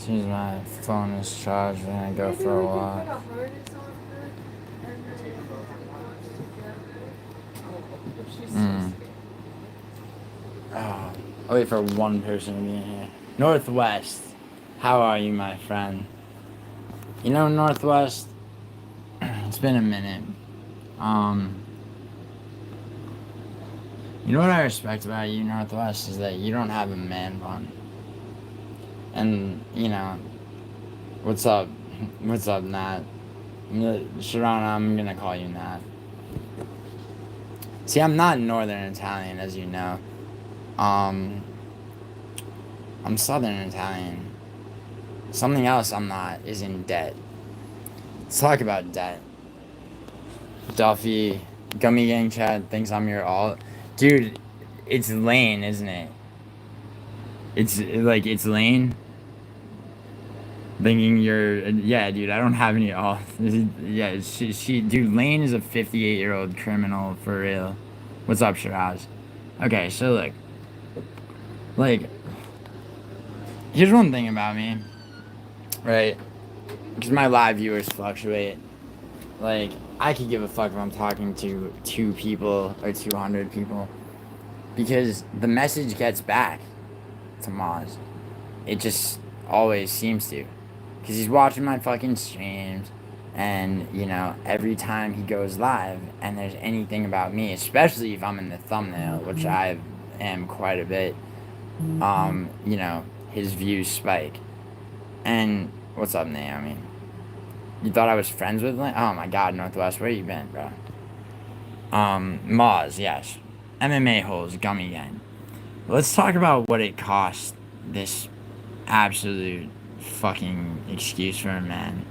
Seems my phone is charged when I go for a walk. Mm. Oh, I'll wait for one person to be in here. Northwest, how are you, my friend? You know, Northwest, it's been a minute. Um, you know what I respect about you, Northwest, is that you don't have a man bun. And, you know, what's up? What's up, Nat? Sharana, I'm gonna call you Nat. See, I'm not Northern Italian, as you know. Um, I'm Southern Italian. Something else I'm not is in debt. Let's talk about debt. Duffy, Gummy Gang Chad thinks I'm your alt. Dude, it's Lane, isn't it? It's Lane. Thinking you're, yeah, dude, I don't have any alt. Yeah, dude, Lane is a 58-year-old criminal for real. What's up, Shiraz? Okay, so look, like, here's one thing about me, right? Because my live viewers fluctuate. Like, I could give a fuck if I'm talking to 2 people or 200 people. Because the message gets back to Maz. It just always seems to. Because he's watching my fucking streams. And, you know, every time he goes live and there's anything about me, especially if I'm in the thumbnail, which I am quite a bit, you know, his views spike. And what's up, Naomi? You thought I was friends with Lynn? Oh my god, Northwest, where you been, bro? Maz, yes. MMA holes, Gummy Gang. Let's talk about what it cost this absolute fucking excuse for a man.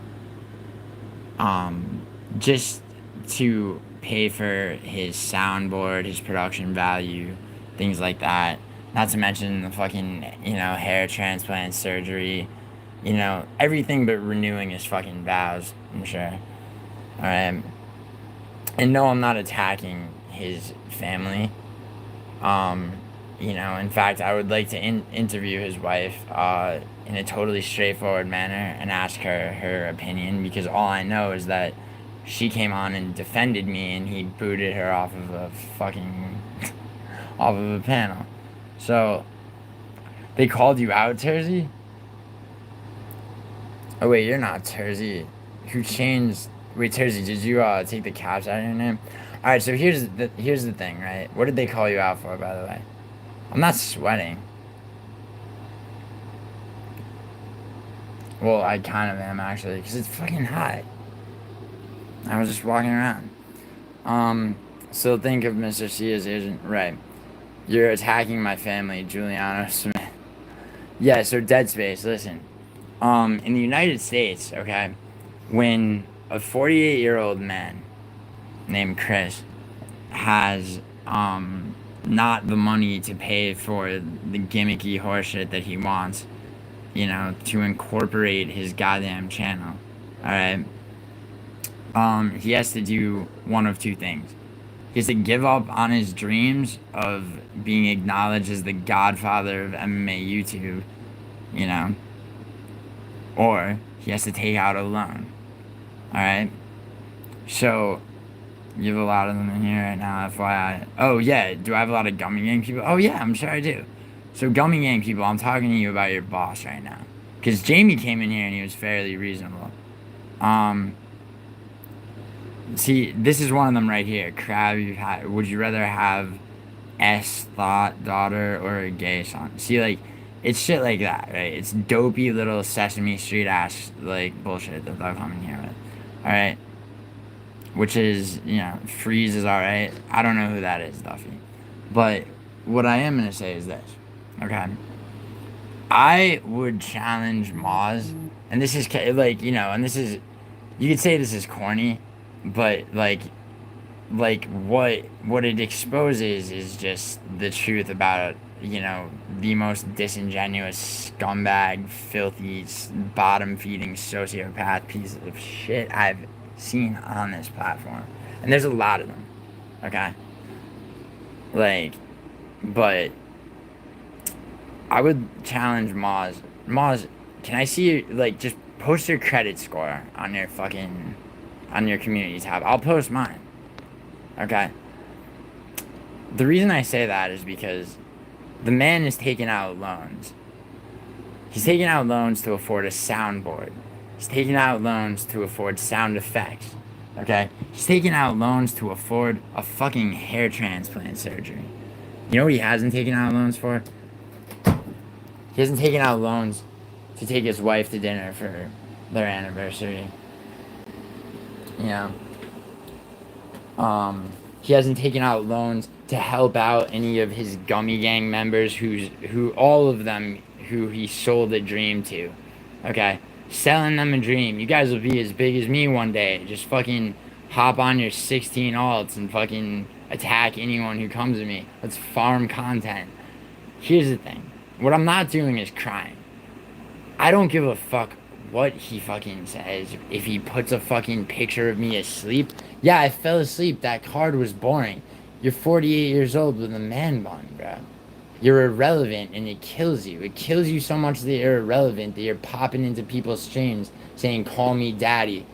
Just to pay for his soundboard, his production value, things like that. Not to mention the fucking, you know, hair transplant surgery. You know, everything but renewing his fucking vows, I'm sure. Alright. And no, I'm not attacking his family. You know, in fact, I would like to interview his wife in a totally straightforward manner and ask her opinion, because all I know is that she came on and defended me and he booted her off of a fucking off of a panel. So they called you out, Tersey? Oh wait, you're not Tersey. Who changed? Wait, Tersey, did you take the caps out of your name? All right, so here's the thing, right? What did they call you out for, by the way? I'm not sweating. Well, I kind of am, actually, because it's fucking hot. I was just walking around. So think of Mr. C as agent. Right. You're attacking my family, Giuliano Smith. Yeah, so Dead Space, listen. In the United States, okay, when a 48-year-old man named Chris has, not the money to pay for the gimmicky horseshit that he wants, you know, to incorporate his goddamn channel. Alright? He has to do one of 2 things. He has to give up on his dreams of being acknowledged as the godfather of MMA YouTube, you know, or he has to take out a loan. Alright? So, you have a lot of them in here right now, FYI. Oh, yeah, do I have a lot of Gummy Gang people? Oh, yeah, I'm sure I do. So, Gummy Gang people, I'm talking to you about your boss right now. Because Jamie came in here and he was fairly reasonable. See, this is one of them right here. Crab, would you rather have S thought daughter or a gay son? See, like, it's shit like that, right? It's dopey little Sesame Street ass, like, bullshit that they'll come in here with. Alright? Which is, you know, Freeze is alright. I don't know who that is, Duffy. But what I am going to say is this. Okay? I would challenge Maz. And this is, like, you know, and this is... You could say this is corny. But, like what it exposes is just the truth about, you know, the most disingenuous scumbag, filthy, bottom-feeding sociopath piece of shit I've seen on this platform. And there's a lot of them, okay? Like, but I would challenge Maz. Maz, Can I see your, like, just post your credit score on your fucking, on your community tab? I'll post mine. Okay? The reason I say that is because the man is taking out loans. He's taking out loans to afford a soundboard. He's taking out loans to afford sound effects. Okay? He's taking out loans to afford a fucking hair transplant surgery. You know what he hasn't taken out loans for? He hasn't taken out loans to take his wife to dinner for their anniversary. You know? He hasn't taken out loans to help out any of his Gummy Gang members who all of them who he sold a dream to. Okay? Selling them a dream. You guys will be as big as me one day. Just fucking hop on your 16 alts and fucking attack anyone who comes to me. Let's farm content. Here's the thing. What I'm not doing is crying. I don't give a fuck what he fucking says. If he puts a fucking picture of me asleep. Yeah, I fell asleep. That card was boring. You're 48 years old with a man bun, bro. You're irrelevant and it kills you. It kills you so much that you're irrelevant that you're popping into people's streams saying, call me daddy.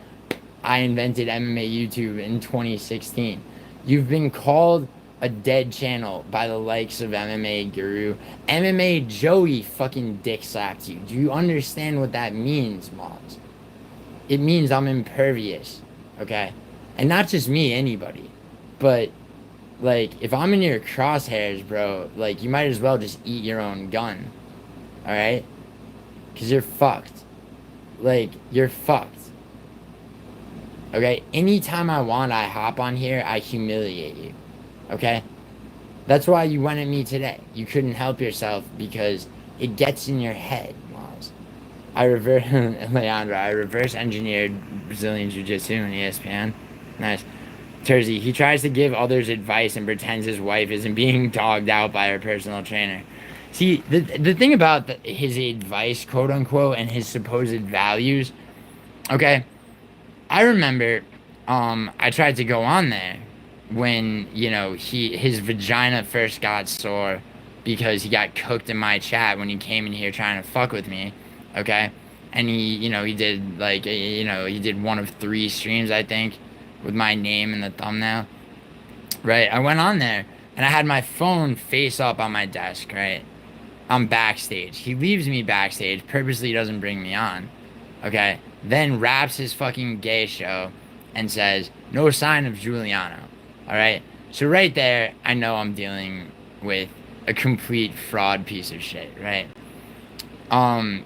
I invented MMA YouTube in 2016. You've been called a dead channel by the likes of MMA Guru. MMA Joey fucking dick slapped you. Do you understand what that means, Moz? It means I'm impervious, okay? And not just me, anybody. But, like, if I'm in your crosshairs, bro, like, you might as well just eat your own gun, alright? Because you're fucked. Like, you're fucked. Okay? Anytime I want, I hop on here, I humiliate you. Okay? That's why you went at me today. You couldn't help yourself because it gets in your head, Miles. Leandro, I reverse engineered Brazilian Jiu-Jitsu and ESPN. Nice. Tersey, he tries to give others advice and pretends his wife isn't being dogged out by her personal trainer. See, the thing about his advice, quote unquote, and his supposed values, okay, I remember I tried to go on there when, you know, his vagina first got sore because he got cooked in my chat when he came in here trying to fuck with me, okay? And he did, like, he did one of 3 streams, I think, with my name in the thumbnail, right? I went on there, and I had my phone face up on my desk, right? I'm backstage. He leaves me backstage, purposely doesn't bring me on, okay? Then wraps his fucking gay show and says, no sign of Giuliano. Alright? So right there, I know I'm dealing with a complete fraud piece of shit, right?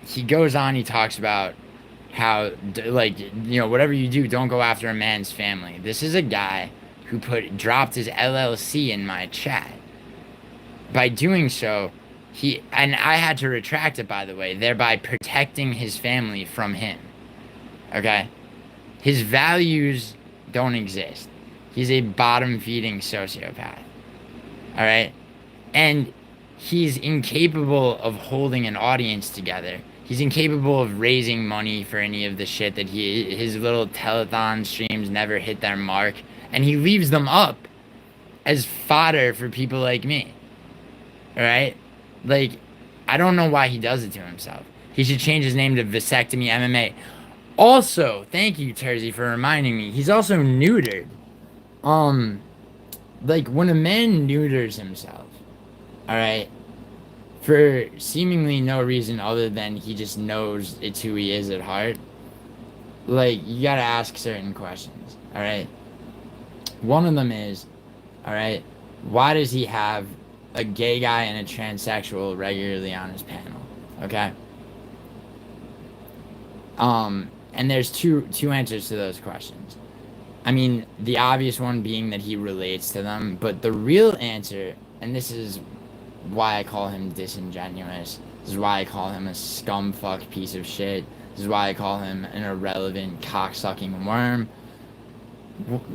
He goes on, he talks about how, like, whatever you do, don't go after a man's family. This is a guy who dropped his LLC in my chat. By doing so, and I had to retract it, by the way, thereby protecting his family from him. Okay? His values don't exist. He's a bottom-feeding sociopath. Alright? And he's incapable of holding an audience together. He's incapable of raising money for any of the shit that his little telethon streams never hit their mark. And he leaves them up as fodder for people like me. Alright? Like, I don't know why he does it to himself. He should change his name to Vasectomy MMA. Also, thank you, Tersey, for reminding me. He's also neutered. Like, when a man neuters himself, alright, for seemingly no reason other than he just knows it's who he is at heart, like, you gotta ask certain questions, alright? One of them is, alright, why does he have a gay guy and a transsexual regularly on his panel, okay? And there's two answers to those questions. I mean, the obvious one being that he relates to them, but the real answer, and this is why I call him disingenuous, this is why I call him a scumfuck piece of shit, this is why I call him an irrelevant cocksucking worm.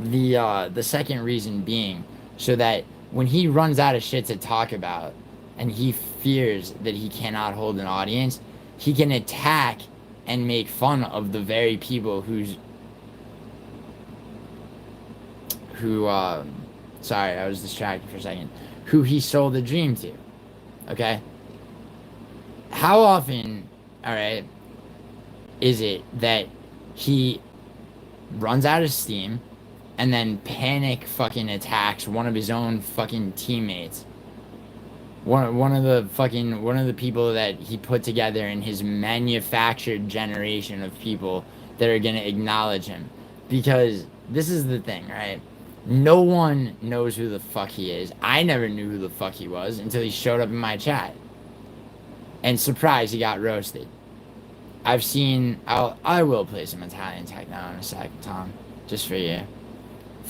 The second reason being, so that when he runs out of shit to talk about, and he fears that he cannot hold an audience, he can attack and make fun of the very people sorry, I was distracted for a second, who he sold the dream to, okay? How often, alright, is it that he runs out of steam and then panic fucking attacks one of his own fucking teammates. One of the people that he put together in his manufactured generation of people that are gonna acknowledge him. Because this is the thing, right? No one knows who the fuck he is. I never knew who the fuck he was until he showed up in my chat. And surprise, he got roasted. I will play some Italian techno in a sec, Tom. Just for you.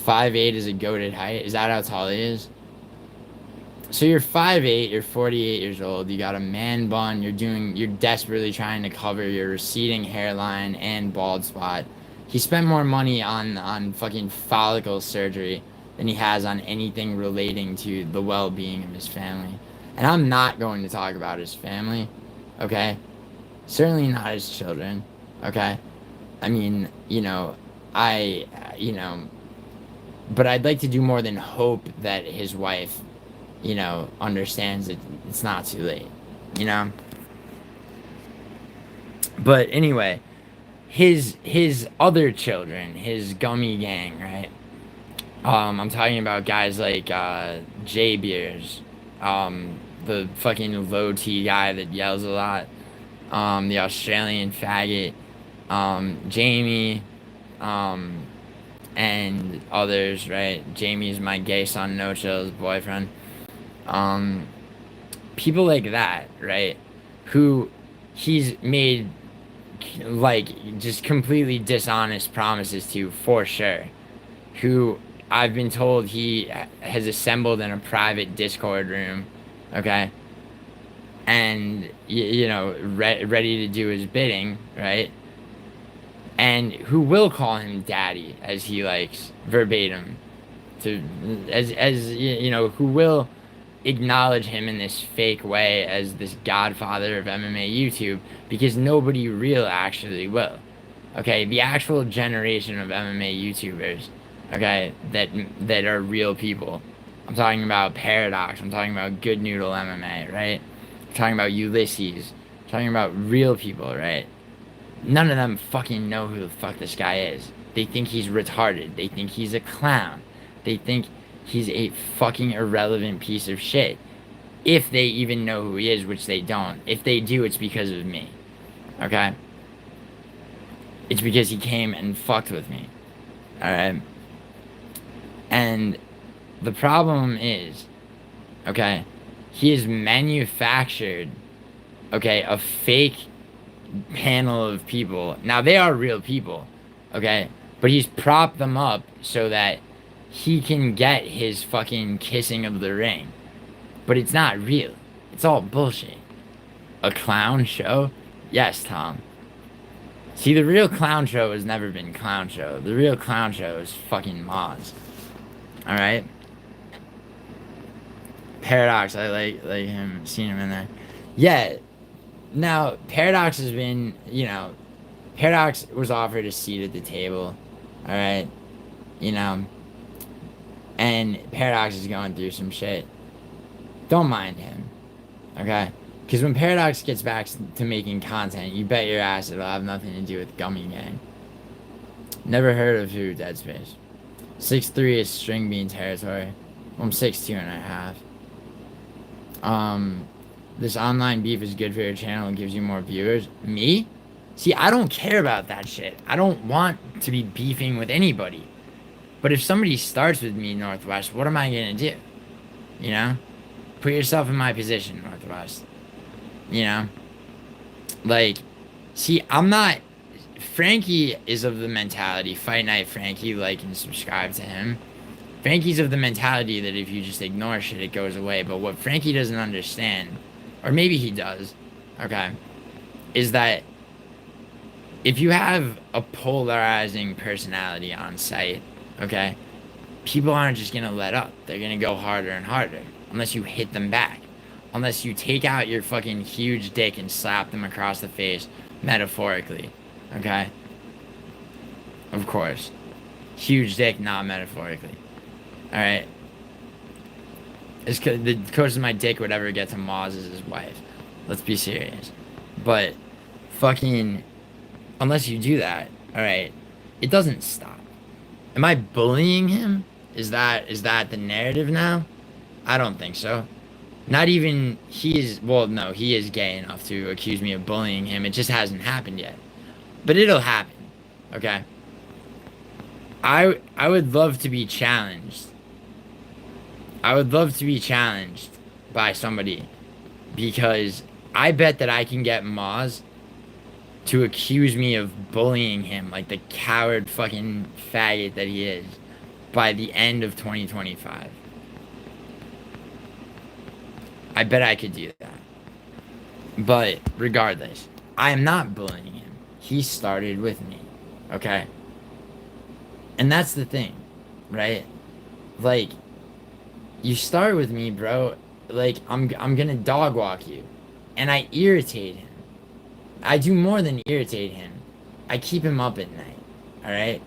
5'8" is a goated height. Is that how tall he is? So you're 5'8", you're 48 years old, you got a man bun, you're desperately trying to cover your receding hairline and bald spot. He spent more money on fucking follicle surgery than he has on anything relating to the well-being of his family. And I'm not going to talk about his family, okay? Certainly not his children, okay? I mean, I, but I'd like to do more than hope that his wife understands that it's not too late. But anyway, his other children, his gummy gang, right? I'm talking about guys like J Beers, the fucking low T guy that yells a lot, the Australian faggot, Jamie, and others, right? Jamie's my gay son, No Chill's boyfriend. People like that, right? Who he's made like just completely dishonest promises to, for sure. Who I've been told he has assembled in a private Discord room, okay? And ready to do his bidding, right? And who will call him daddy as he likes, verbatim, to who will acknowledge him in this fake way as this godfather of MMA YouTube, because nobody real actually will. Okay, the actual generation of MMA YouTubers, okay, that are real people. I'm talking about Paradox. I'm talking about Good Noodle MMA, right? I'm talking about Ulysses. I'm talking about real people, right? None of them fucking know who the fuck this guy is. They think he's retarded. They think he's a clown. They think he's a fucking irrelevant piece of shit. If they even know who he is, which they don't. If they do, it's because of me. Okay? It's because he came and fucked with me. Alright? And the problem is, okay, he has manufactured, okay, a fake panel of people. Now, they are real people, okay? But he's propped them up so that he can get his fucking kissing of the ring. But it's not real. It's all bullshit. A clown show? Yes, Tom. See, the real clown show has never been clown show. The real clown show is fucking Moz. Alright? Paradox, I like him, seeing him in there. Yeah. Now, Paradox has been, Paradox was offered a seat at the table. Alright? And Paradox is going through some shit. Don't mind him. Okay? Because when Paradox gets back to making content, you bet your ass it'll have nothing to do with Gummy Gang. Never heard of who, Dead Space. 6'3" is string bean territory. I'm 6'2" and a half. This online beef is good for your channel and gives you more viewers. Me? See, I don't care about that shit. I don't want to be beefing with anybody. But if somebody starts with me, Northwest, what am I gonna do? Put yourself in my position, Northwest. See, I'm not... Frankie is of the mentality, Fight Night Frankie, like and subscribe to him. Frankie's of the mentality that if you just ignore shit, it goes away. But what Frankie doesn't understand, or maybe he does, okay, is that if you have a polarizing personality on site, okay, people aren't just gonna let up. They're gonna go harder and harder. Unless you hit them back. Unless you take out your fucking huge dick and slap them across the face, metaphorically. Okay? Of course. Huge dick, not metaphorically. Alright? It's the closest my dick would ever get to Moz is his wife. Let's be serious. But, fucking... unless you do that, all right, it doesn't stop. Am I bullying him? Is that the narrative now? I don't think so. Not even he is, well, no, he is gay enough to accuse me of bullying him. It just hasn't happened yet. But it'll happen. Okay? I would love to be challenged. I would love to be challenged by somebody because I bet that I can get Moz to accuse me of bullying him like the coward fucking faggot that he is by the end of 2025. I bet I could do that. But regardless, I am not bullying him. He started with me. Okay? And that's the thing, right? Like, you start with me, bro. Like, I'm gonna dog walk you. And I irritate him. I do more than irritate him. I keep him up at night. Alright?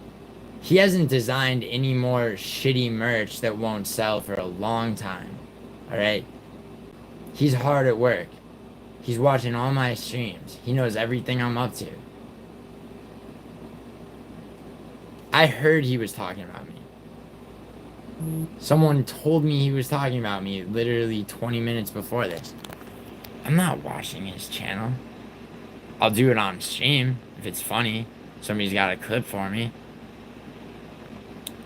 He hasn't designed any more shitty merch that won't sell for a long time. Alright? He's hard at work. He's watching all my streams. He knows everything I'm up to. I heard he was talking about me. Someone told me he was talking about me literally 20 minutes before this. I'm not watching his channel. I'll do it on stream if it's funny. Somebody's got a clip for me.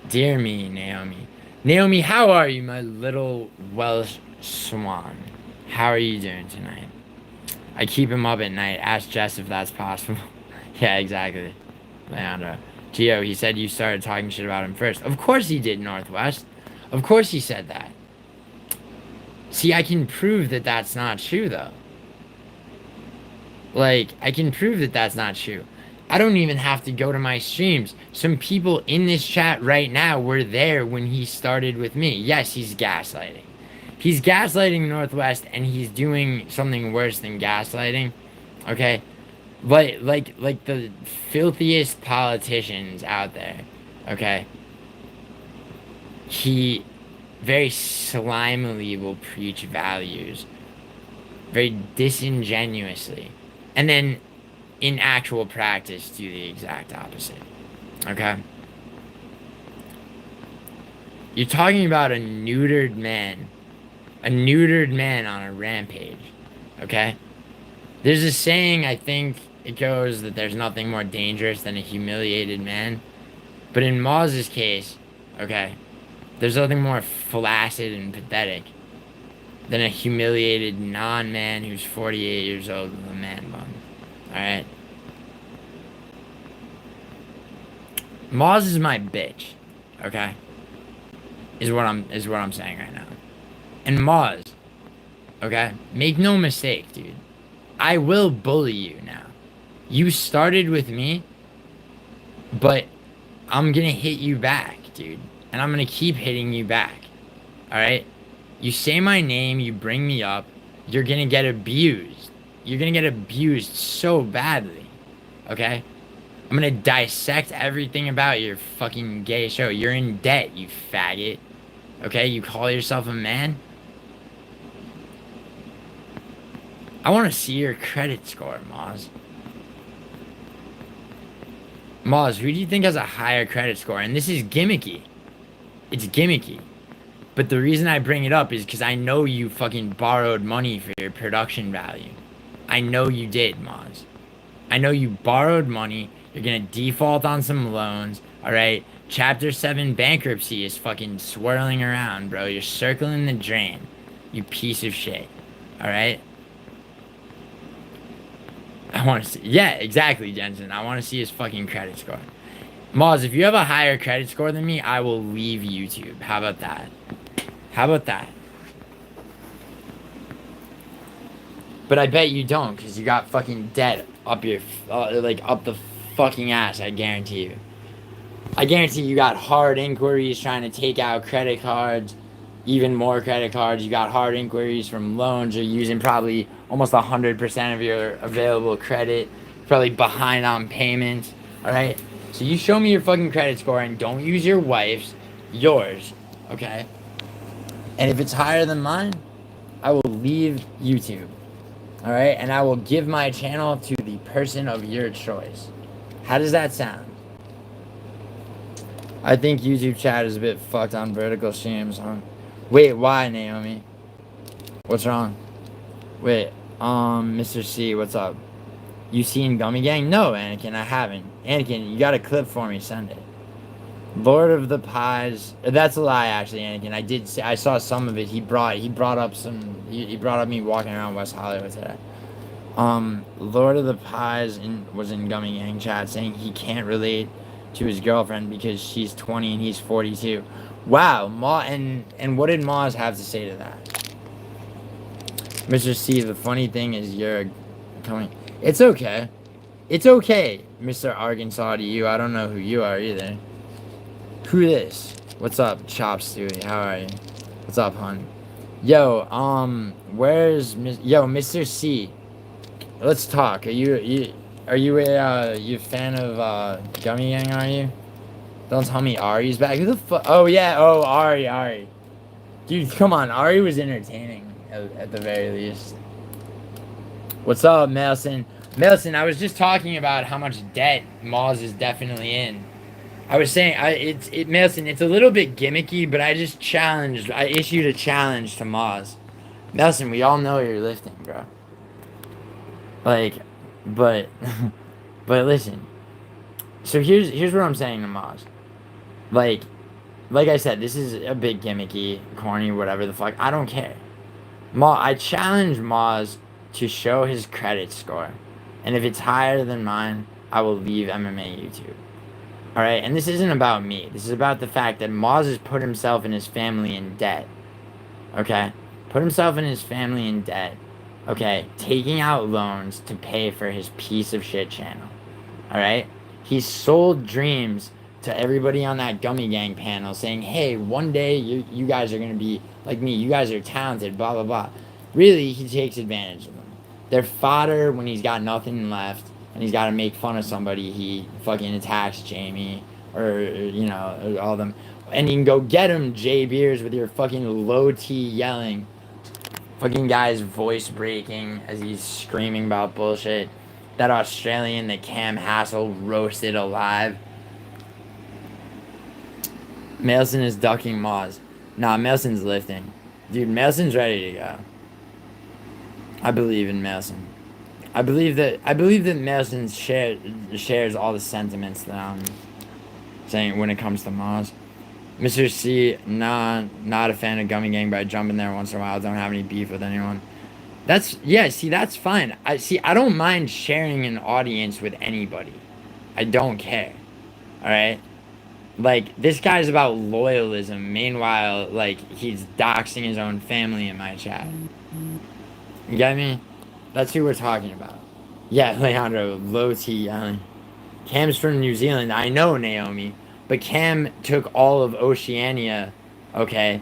Dear me, Naomi. Naomi, how are you, my little Welsh swan? How are you doing tonight? I keep him up at night. Ask Jess if that's possible. Yeah, exactly. Leandro. Gio, he said you started talking shit about him first. Of course he did, Northwest. Of course he said that. See, I can prove that that's not true, though. Like, I can prove that that's not true. I don't even have to go to my streams. Some people in this chat right now were there when he started with me. Yes, he's gaslighting. He's gaslighting Northwest, and he's doing something worse than gaslighting. Okay? But, like the filthiest politicians out there. Okay? He very slimily will preach values. Very disingenuously. And then, in actual practice, do the exact opposite. Okay? You're talking about a neutered man. A neutered man on a rampage. Okay? There's a saying, I think it goes, that there's nothing more dangerous than a humiliated man. But in Moz's case, okay, there's nothing more flaccid and pathetic than a humiliated non-man who's 48 years old with a man bun. Alright? Moz is my bitch. Okay? Is what I'm saying right now. And Moz, okay? Make no mistake, dude. I will bully you now. You started with me, but I'm gonna hit you back, dude. And I'm gonna keep hitting you back. Alright? You say my name, you bring me up, you're gonna get abused. You're gonna get abused so badly. Okay? I'm gonna dissect everything about your fucking gay show. You're in debt, you faggot. Okay? You call yourself a man? I wanna see your credit score, Moz. Moz, who do you think has a higher credit score? And this is gimmicky. It's gimmicky. But the reason I bring it up is because I know you fucking borrowed money for your production value. I know you did, Moz. I know you borrowed money. You're gonna default on some loans. Alright? Chapter 7 bankruptcy is fucking swirling around, bro. You're circling the drain. You piece of shit. Alright? I want to see... Yeah, exactly, Jensen. I want to see his fucking credit score. Moz, if you have a higher credit score than me, I will leave YouTube. How about that? How about that? But I bet you don't, because you got fucking debt up your... like, up the fucking ass, I guarantee you. I guarantee you got hard inquiries trying to take out credit cards. Even more credit cards. You got hard inquiries from loans. You're using probably almost 100% of your available credit. Probably behind on payments. Alright? So you show me your fucking credit score and don't use your wife's. Yours. Okay? And if it's higher than mine, I will leave YouTube. Alright? And I will give my channel to the person of your choice. How does that sound? I think YouTube chat is a bit fucked on vertical streams, huh? Wait, why, Naomi? What's wrong? Wait, Mr. C, what's up? You seen Gummy Gang? No, Anakin, I haven't. Anakin, you got a clip for me, send it. Lord of the Pies. That's a lie, actually, Anakin. I did see, I saw some of it. He brought up some. He brought up me walking around West Hollywood today. Lord of the Pies was in Gummy Gang chat saying he can't relate to his girlfriend because she's 20 and he's 42. Wow, and what did Maz have to say to that? Mr. C, the funny thing is you're coming. It's okay. It's okay, Mr. Arkansas to you. I don't know who you are either. Who this? What's up, Chop Stewie? How are you? What's up, hun? Yo, where's Mr. C? Let's talk. Are you a fan of Gummy Gang? Are you? Don't tell me Ari's back. Who the fuck? Oh yeah. Oh Ari. Dude, come on. Ari was entertaining at the very least. What's up, Melson? Melson, I was just talking about how much debt Maz is definitely in. I was saying, Melson, it's a little bit gimmicky, but I issued a challenge to Maz. Melson, we all know you're lifting, bro. Like, but, but listen. So here's what I'm saying to Maz. Like I said, this is a bit gimmicky, corny, whatever the fuck. I don't care. I challenge Maz to show his credit score. And if it's higher than mine, I will leave MMA YouTube. Alright? And this isn't about me. This is about the fact that Maz has put himself and his family in debt. Okay? Put himself and his family in debt. Okay? Taking out loans to pay for his piece of shit channel. Alright? He sold dreams to everybody on that Gummy Gang panel saying, hey, one day you guys are going to be like me. You guys are talented, blah, blah, blah. Really, he takes advantage of them. They're fodder when he's got nothing left and he's got to make fun of somebody. He fucking attacks Jamie or all them. And you can go get him, Jay Beers, with your fucking low T yelling. Fucking guy's voice breaking as he's screaming about bullshit. That Australian that Cam Hassel roasted alive. Mailson is ducking Maz. Nah, Mailson's lifting. Dude, Mailson's ready to go. I believe in Mailson. I believe that Mailson shares all the sentiments that I'm saying when it comes to Maz. Mr. C, nah, not a fan of Gummy Gang, but I jump in there once in a while. Don't have any beef with anyone. That's fine. I don't mind sharing an audience with anybody. I don't care. Alright? Like, this guy's about loyalism. Meanwhile, like, he's doxing his own family in my chat. You get me? That's who we're talking about. Yeah, Leandro, low T yelling. Cam's from New Zealand. I know, Naomi. But Cam took all of Oceania, okay,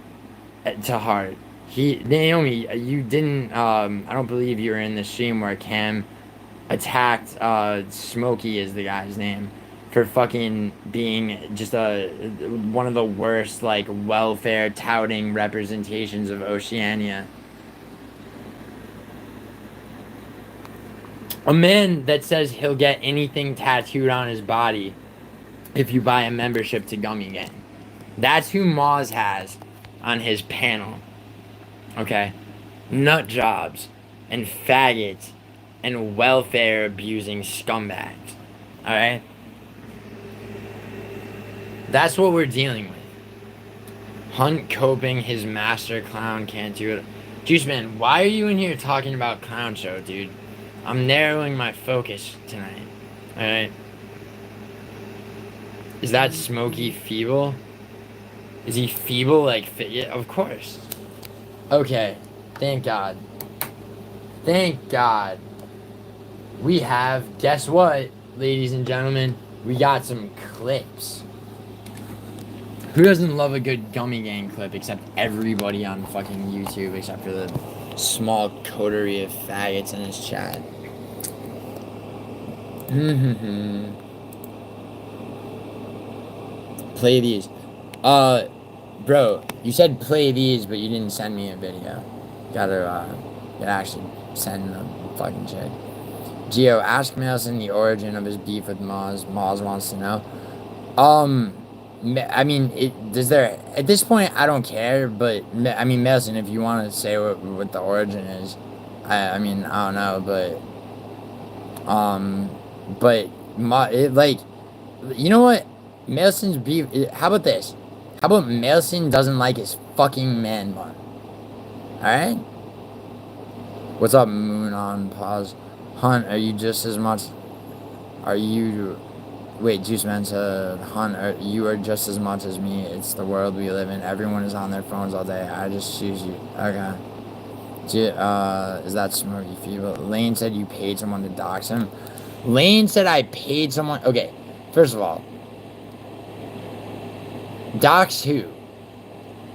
to heart. Naomi, you didn't, I don't believe you were in the stream where Cam attacked, Smokey is the guy's name, for fucking being just one of the worst, like, welfare touting representations of Oceania. A man that says he'll get anything tattooed on his body if you buy a membership to Gummy Gang. That's who Maz has on his panel. Okay? Nut jobs and faggots and welfare abusing scumbags. Alright? That's what we're dealing with. Hunt coping, his master clown can't do it. Juice Man, why are you in here talking about clown show, dude? I'm narrowing my focus tonight. Alright? Is that Smokey feeble? Is he feeble? Like, yeah, of course. Okay. Thank God. Thank God. We have, guess what, ladies and gentlemen? We got some clips. Who doesn't love a good Gummy Gang clip except everybody on fucking YouTube except for the small coterie of faggots in his chat? Play these. Bro, you said play these, but you didn't send me a video. Gotta actually send them fucking shit. Gio, ask Mailson the origin of his beef with Maz. Maz wants to know. Um, I mean, does there at this point? I don't care, but I mean, Mailson, if you want to say what the origin is, I mean, I don't know, um, but like, you know what, Mailson's beef. How about this? How about Mailson doesn't like his fucking man bun? All right. What's up, Moon on pause? Hunt, are you just as much? Are you? Wait, Juice Man said, Hunt, you are just as much as me. It's the world we live in. Everyone is on their phones all day. I just choose you. Okay. Is that Smoky Feeble? Lane said you paid someone to dox him. Lane said I paid someone. Okay, first of all, dox who?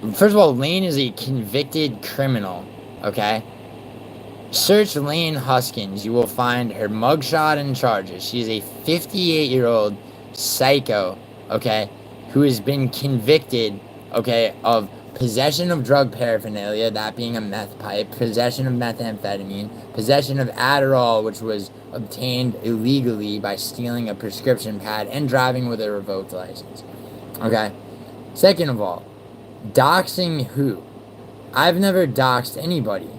First of all, Lane is a convicted criminal. Okay? Search Lane Huskins. You will find her mugshot and charges. She is a 58-year-old psycho, okay, who has been convicted, okay, of possession of drug paraphernalia, that being a meth pipe, possession of methamphetamine, possession of Adderall, which was obtained illegally by stealing a prescription pad, and driving with a revoked license. Okay? Second of all, doxing who? I've never doxed anybody.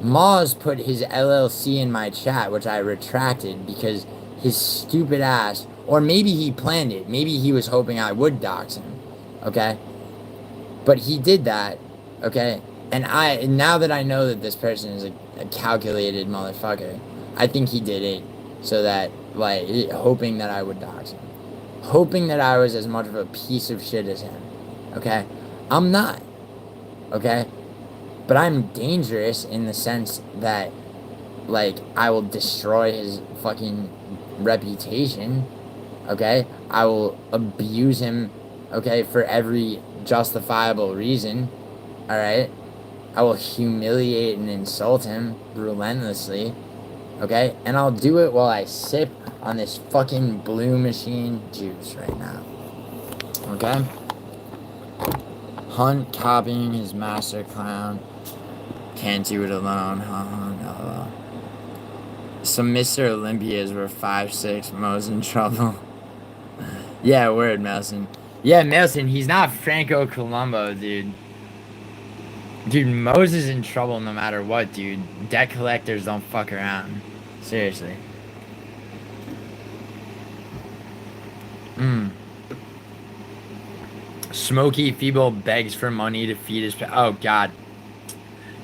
Moz put his LLC in my chat, which I retracted because his stupid ass, or maybe he planned it. Maybe he was hoping I would dox him. Okay? But he did that. Okay? And now that I know that this person is a calculated motherfucker, I think he did it so that, like, hoping that I would dox him. Hoping that I was as much of a piece of shit as him. Okay? I'm not. Okay? But I'm dangerous in the sense that, like, I will destroy his fucking reputation. Okay? I will abuse him, okay, for every justifiable reason. Alright? I will humiliate and insult him relentlessly. Okay? And I'll do it while I sip on this fucking Blue Machine juice right now. Okay? Hunt copying his master clown. Can't do it alone. No. Some Mr. Olympias were 5'6". Mo's in trouble. Yeah, word, Melson. Yeah, Melson, he's not Franco Colombo, dude. Dude, Mo's is in trouble no matter what, dude. Debt collectors don't fuck around. Seriously. Smokey Feeble begs for money to feed his... Oh, God.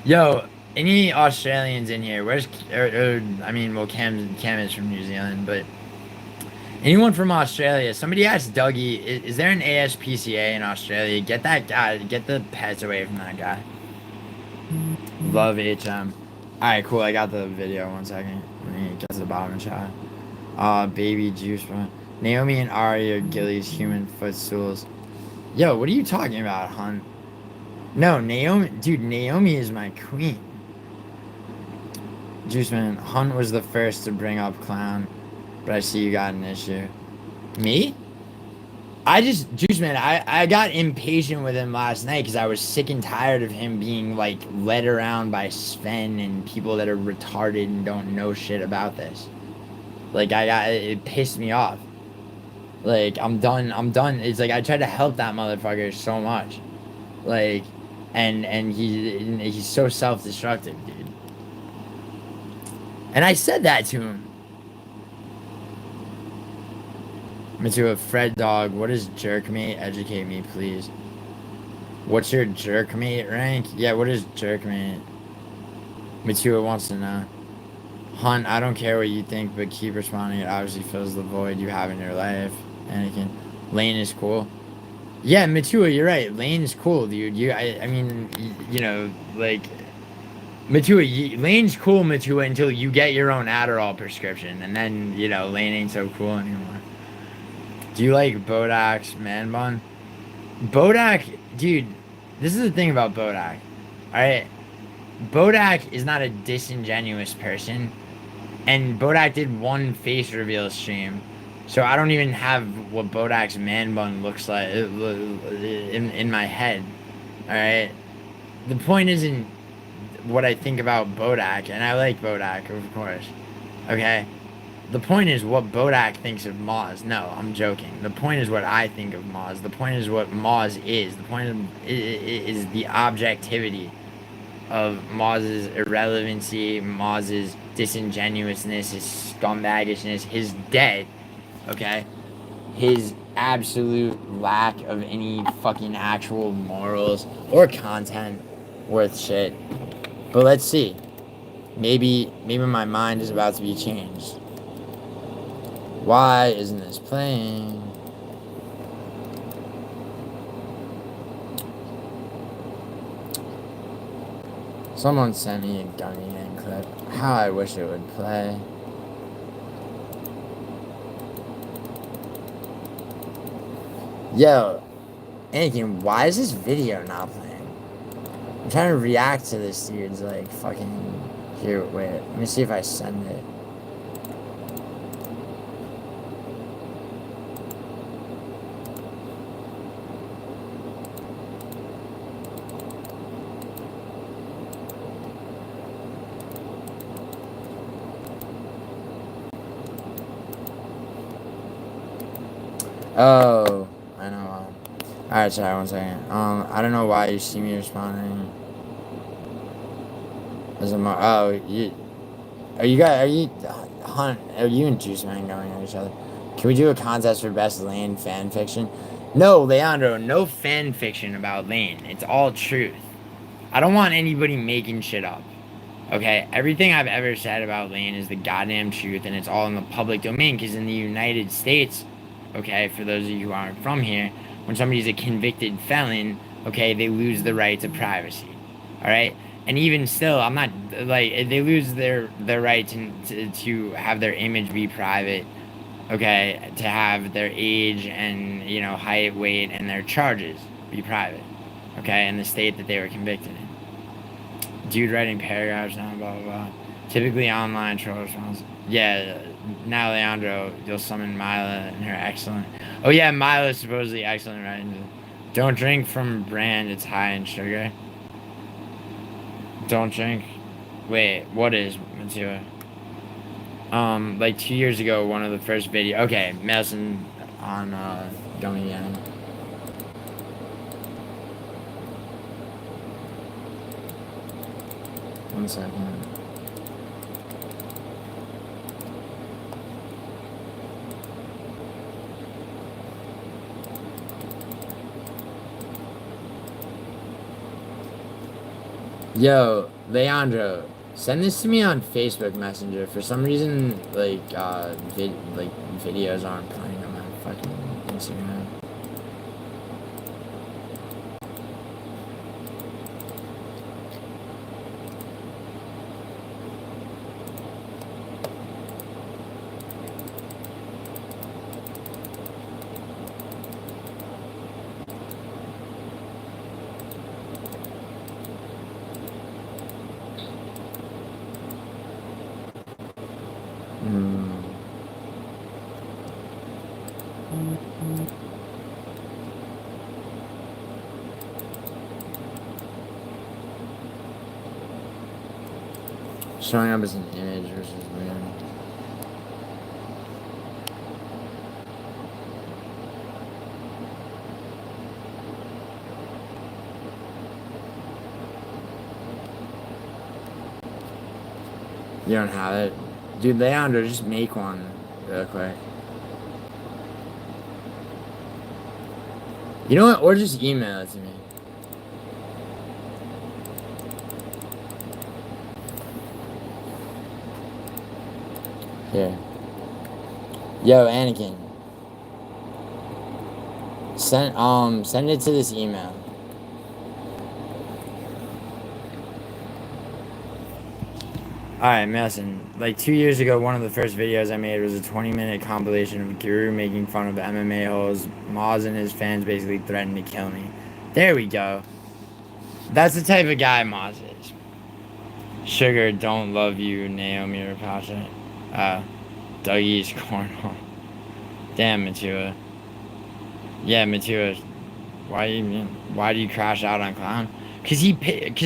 Yo, any Australians in here? Where's... I mean, well, Cam is from New Zealand, but... Anyone from Australia? Somebody asked Dougie, is there an ASPCA in Australia? Get that guy, get the pets away from that guy. Love HM. Alright, cool. I got the video. 1 second. Let me get to the bottom shot. Baby juice, bro. Naomi and Ari are Gilly's human footstools. Yo, what are you talking about, Hunt? No, Naomi. Dude, Naomi is my queen. Juiceman, Hunt was the first to bring up Clown. But I see you got an issue. Me? Juice Man, I got impatient with him last night because I was sick and tired of him being, like, led around by Sven and people that are retarded and don't know shit about this. Like, it pissed me off. Like, I'm done. It's like, I tried to help that motherfucker so much. Like, and he's so self-destructive, dude. And I said that to him. Matua, Fred Dog, what is jerkmate? Educate me, please. What's your jerkmate rank? Yeah, what is jerkmate? Matua wants to know. Hunt, I don't care what you think, but keep responding. It obviously fills the void you have in your life. Anakin. Lane is cool. Yeah, Matua, you're right. Lane is cool, dude. I mean, you know, like... Matua, Lane's cool, Matua, until you get your own Adderall prescription. And then, you know, Lane ain't so cool anymore. Do you like Bodak's man bun? Bodak, dude, this is the thing about Bodak. Alright? Bodak is not a disingenuous person. And Bodak did one face reveal stream. So I don't even have what Bodak's man bun looks like in my head. Alright? The point isn't what I think about Bodak. And I like Bodak, of course. Okay? The point is what Bodak thinks of Moz. No, I'm joking. The point is what I think of Moz. The point is what Moz is. The point is the objectivity of Moz's irrelevancy, Moz's disingenuousness, his scumbaggishness, his debt, okay? His absolute lack of any fucking actual morals or content worth shit. But let's see. Maybe my mind is about to be changed. Why isn't this playing? Someone sent me a Gummy Gang clip. How I wish it would play. Yo, Anakin, why is this video not playing? I'm trying to react to this dude's like fucking. Here, wait. Let me see if I send it. Oh, I know. Alright, sorry, 1 second. I don't know why you see me responding. As a are you and Juice Man going at each other? Can we do a contest for best Lane fan fiction? No, Leandro, no fan fiction about Lane. It's all truth. I don't want anybody making shit up. Okay, everything I've ever said about Lane is the goddamn truth, and it's all in the public domain. Because in the United States, okay, for those of you who aren't from here, when somebody's a convicted felon, okay, they lose the right to privacy. All right, and even still, I'm not like they lose their right to have their image be private. Okay, to have their age and height, weight, and their charges be private. Okay, in the state that they were convicted in. Dude writing paragraphs now, blah, blah, blah. Typically online troll response. Yeah, now Leandro, you'll summon Mila and her excellent. Oh yeah, Mila's supposedly excellent, right? Don't drink from brand, it's high in sugar. Don't drink. Wait, what is Matua? Like 2 years ago, one of the first video. Okay, Melson on Gummy Gang. One second. Yo, Leandro, send this to me on Facebook Messenger. For some reason, like, videos aren't playing on my fucking Instagram. Showing up as an image versus weird. You don't have it? Dude, Leandro, just make one real quick. You know what? Or just email it to me. Here. Yo, Anakin. Send it to this email. Alright, Madison. Like 2 years ago, one of the first videos I made was a 20-minute compilation of Guru making fun of MMA hoes. Maz and his fans basically threatened to kill me. There we go. That's the type of guy Maz is. Sugar, don't love you, Naomi Rapace. Dougie's cornhole. Damn, Matua. Yeah, Matua. Why do you crash out on Clown? Cause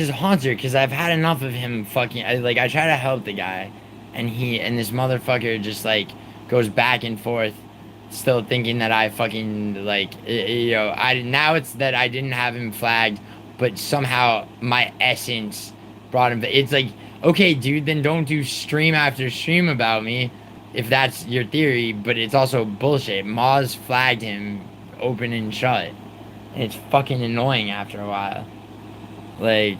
Haunter, cause I've had enough of him fucking, I try to help the guy. and this motherfucker just like goes back and forth, still thinking that I fucking like I now it's that I didn't have him flagged, but somehow my essence brought him. It's like, okay, dude, then don't do stream after stream about me, if that's your theory. But it's also bullshit. Moz flagged him open and shut, and it's fucking annoying after a while. Like,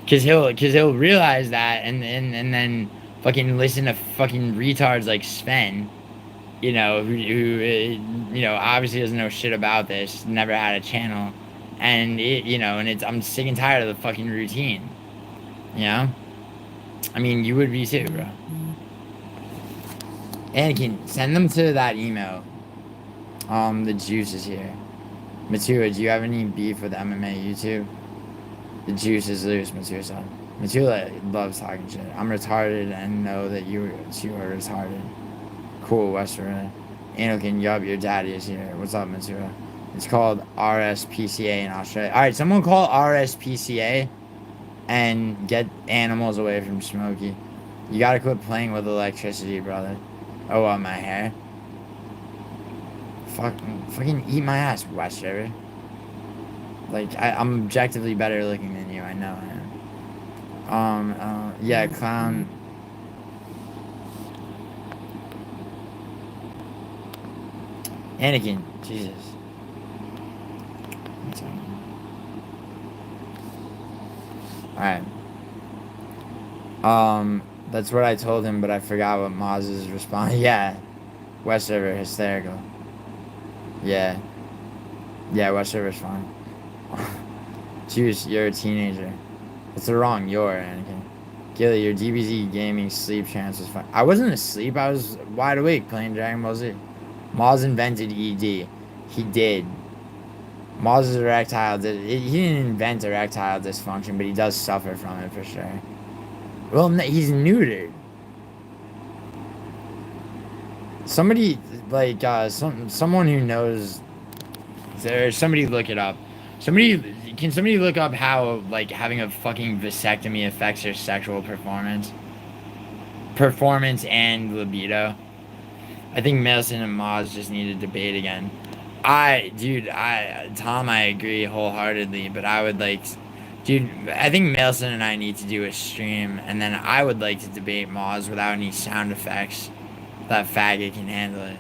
cause he'll realize that, and then fucking listen to fucking retards like Sven, who obviously doesn't know shit about this, never had a channel, and I'm sick and tired of the fucking routine, you know. I mean, you would be too, bro. Anakin, send them to that email. The juice is here. Matua, do you have any beef with MMA YouTube? The juice is loose, Matua said. Matua loves talking shit. I'm retarded and know that you are retarded. Cool, Western. Anakin, yup, your daddy is here. What's up, Matua? It's called RSPCA in Australia. Alright, someone call RSPCA and get animals away from Smokey. You gotta quit playing with electricity, brother. Oh, my hair? Fucking eat my ass, Western. Like, I'm objectively better looking than you, I know I am. Yeah, clown. Anakin, Jesus. Alright. That's what I told him, but I forgot what Maz's response. Yeah. Westover, hysterical. Yeah. Yeah, Westover's fine. Juice, you're a teenager. What's the wrong you're, Anakin? Gilly, your DBZ gaming sleep trance was fine. I wasn't asleep, I was wide awake playing Dragon Ball Z. Maz invented ED. He did. Maz's erectile he didn't invent erectile dysfunction, but he does suffer from it for sure. Well, he's neutered. Somebody, like, someone who knows, somebody look it up. Can somebody look up how, like, having a fucking vasectomy affects your sexual performance? Performance and libido. I think Mason and Maz just need to debate again. Tom, I agree wholeheartedly, but I would like, dude, I think Mason and I need to do a stream, and then I would like to debate Maz without any sound effects. That faggot can handle it.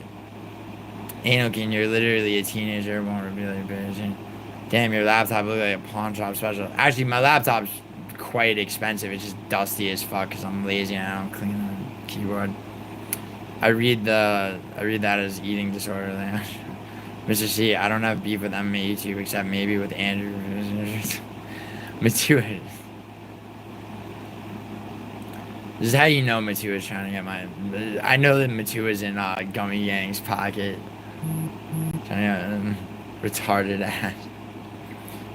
Anakin, you're literally a teenager, won't really embarrassing. Damn, your laptop looks like a pawn shop special. Actually, my laptop's quite expensive. It's just dusty as fuck because I'm lazy and I don't clean the keyboard. I read that as eating disorder. Mr. C, I don't have beef with MMA YouTube except maybe with Andrew. Matua. This is how you know Matua's trying to get my... I know that Matua's in Gummy Yang's pocket. Trying to get retarded ass.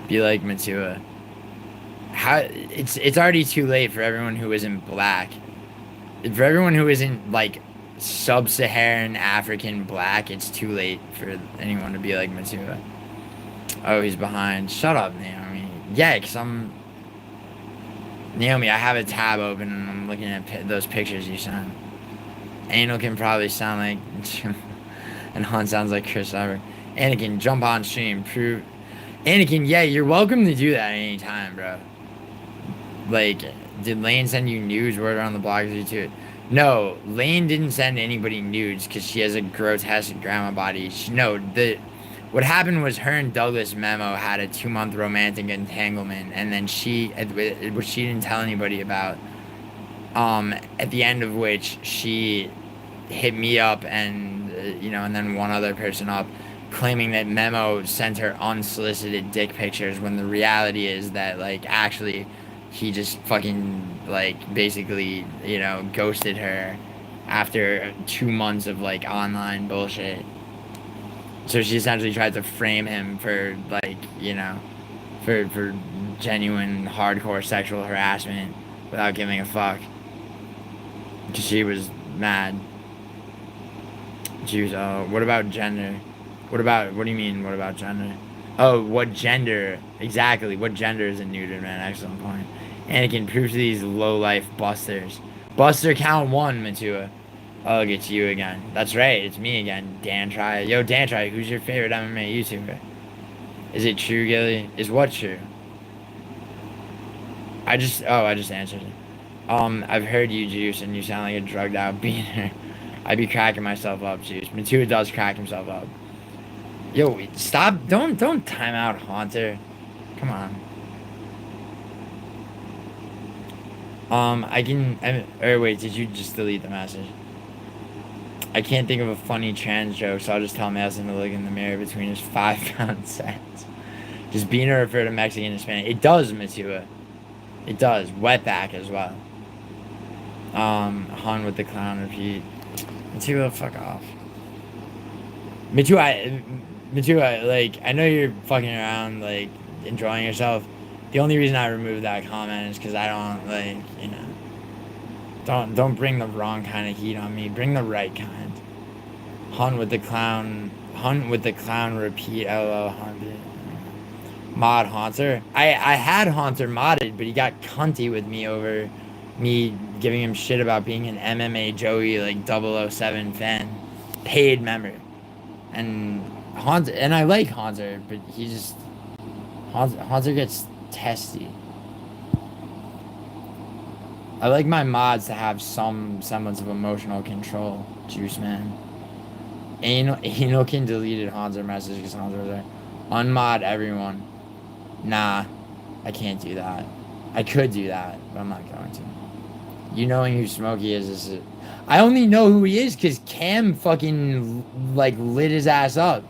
Be like Matua. It's already too late for everyone who isn't black. For everyone who isn't, like, sub-Saharan African black, it's too late for anyone to be like Matua. Oh, he's behind. Shut up, Naomi. Yeah, because Naomi, I have a tab open and I'm looking at those pictures you sent. Anal can probably sound like... and Han sounds like Chris Evert. Anakin, jump on stream. Prove... Anakin, yeah, you're welcome to do that anytime, bro. Like, did Lane send you nudes? Word on the blog you too? No, Lane didn't send anybody nudes because she has a grotesque grandma body. What happened was her and Douglas Memo had a 2-month romantic entanglement, and then which she didn't tell anybody about. At the end of which she hit me up and and then one other person up, claiming that Memo sent her unsolicited dick pictures when the reality is that, like, actually he just fucking, like, basically, ghosted her after 2 months of, like, online bullshit. So she essentially tried to frame him for, like, for genuine hardcore sexual harassment without giving a fuck. Because she was mad. She was, what about gender? What do you mean, what about gender? Oh, what gender? Exactly, what gender is a neuter, man? Excellent point. Anakin, prove to these low-life busters. Buster count one, Matua. Oh, it's you again. That's right, it's me again. Dan Try. Yo, Dan Try, who's your favorite MMA YouTuber? Is it true, Gilly? Is what true? I just answered it. I've heard you, Juice, and you sound like a drugged out beaner. I'd be cracking myself up, Juice. Matua does crack himself up. Yo, stop. Don't time out Haunter. Come on. Or wait, did you just delete the message? I can't think of a funny trans joke, so I'll just tell Madison to look in the mirror between his 5 pound sets. Just being a refer to Mexican and Spanish. It does, Matua. It does. Wetback as well. Hun with the clown repeat. Matua, fuck off. Matua, like, I know you're fucking around, like, enjoying yourself. The only reason I removed that comment is because I don't, like, you know. Don't bring the wrong kind of heat on me. Bring the right kind. Hun with the clown. Hun with the clown repeat. LOL. Hun. Mod Haunter. I had Haunter modded, but he got cunty with me over me giving him shit about being an MMA Joey, like, 007 fan. Paid member. And Haunter, and I like Haunter, but he just. Haunter gets testy. I like my mods to have some semblance of emotional control. Juice man. Anal can deleted Hanser message because Hanser was there. Unmod everyone. Nah, I can't do that. I could do that, but I'm not going to. You knowing who Smokey is it? I only know who he is because Cam fucking like lit his ass up.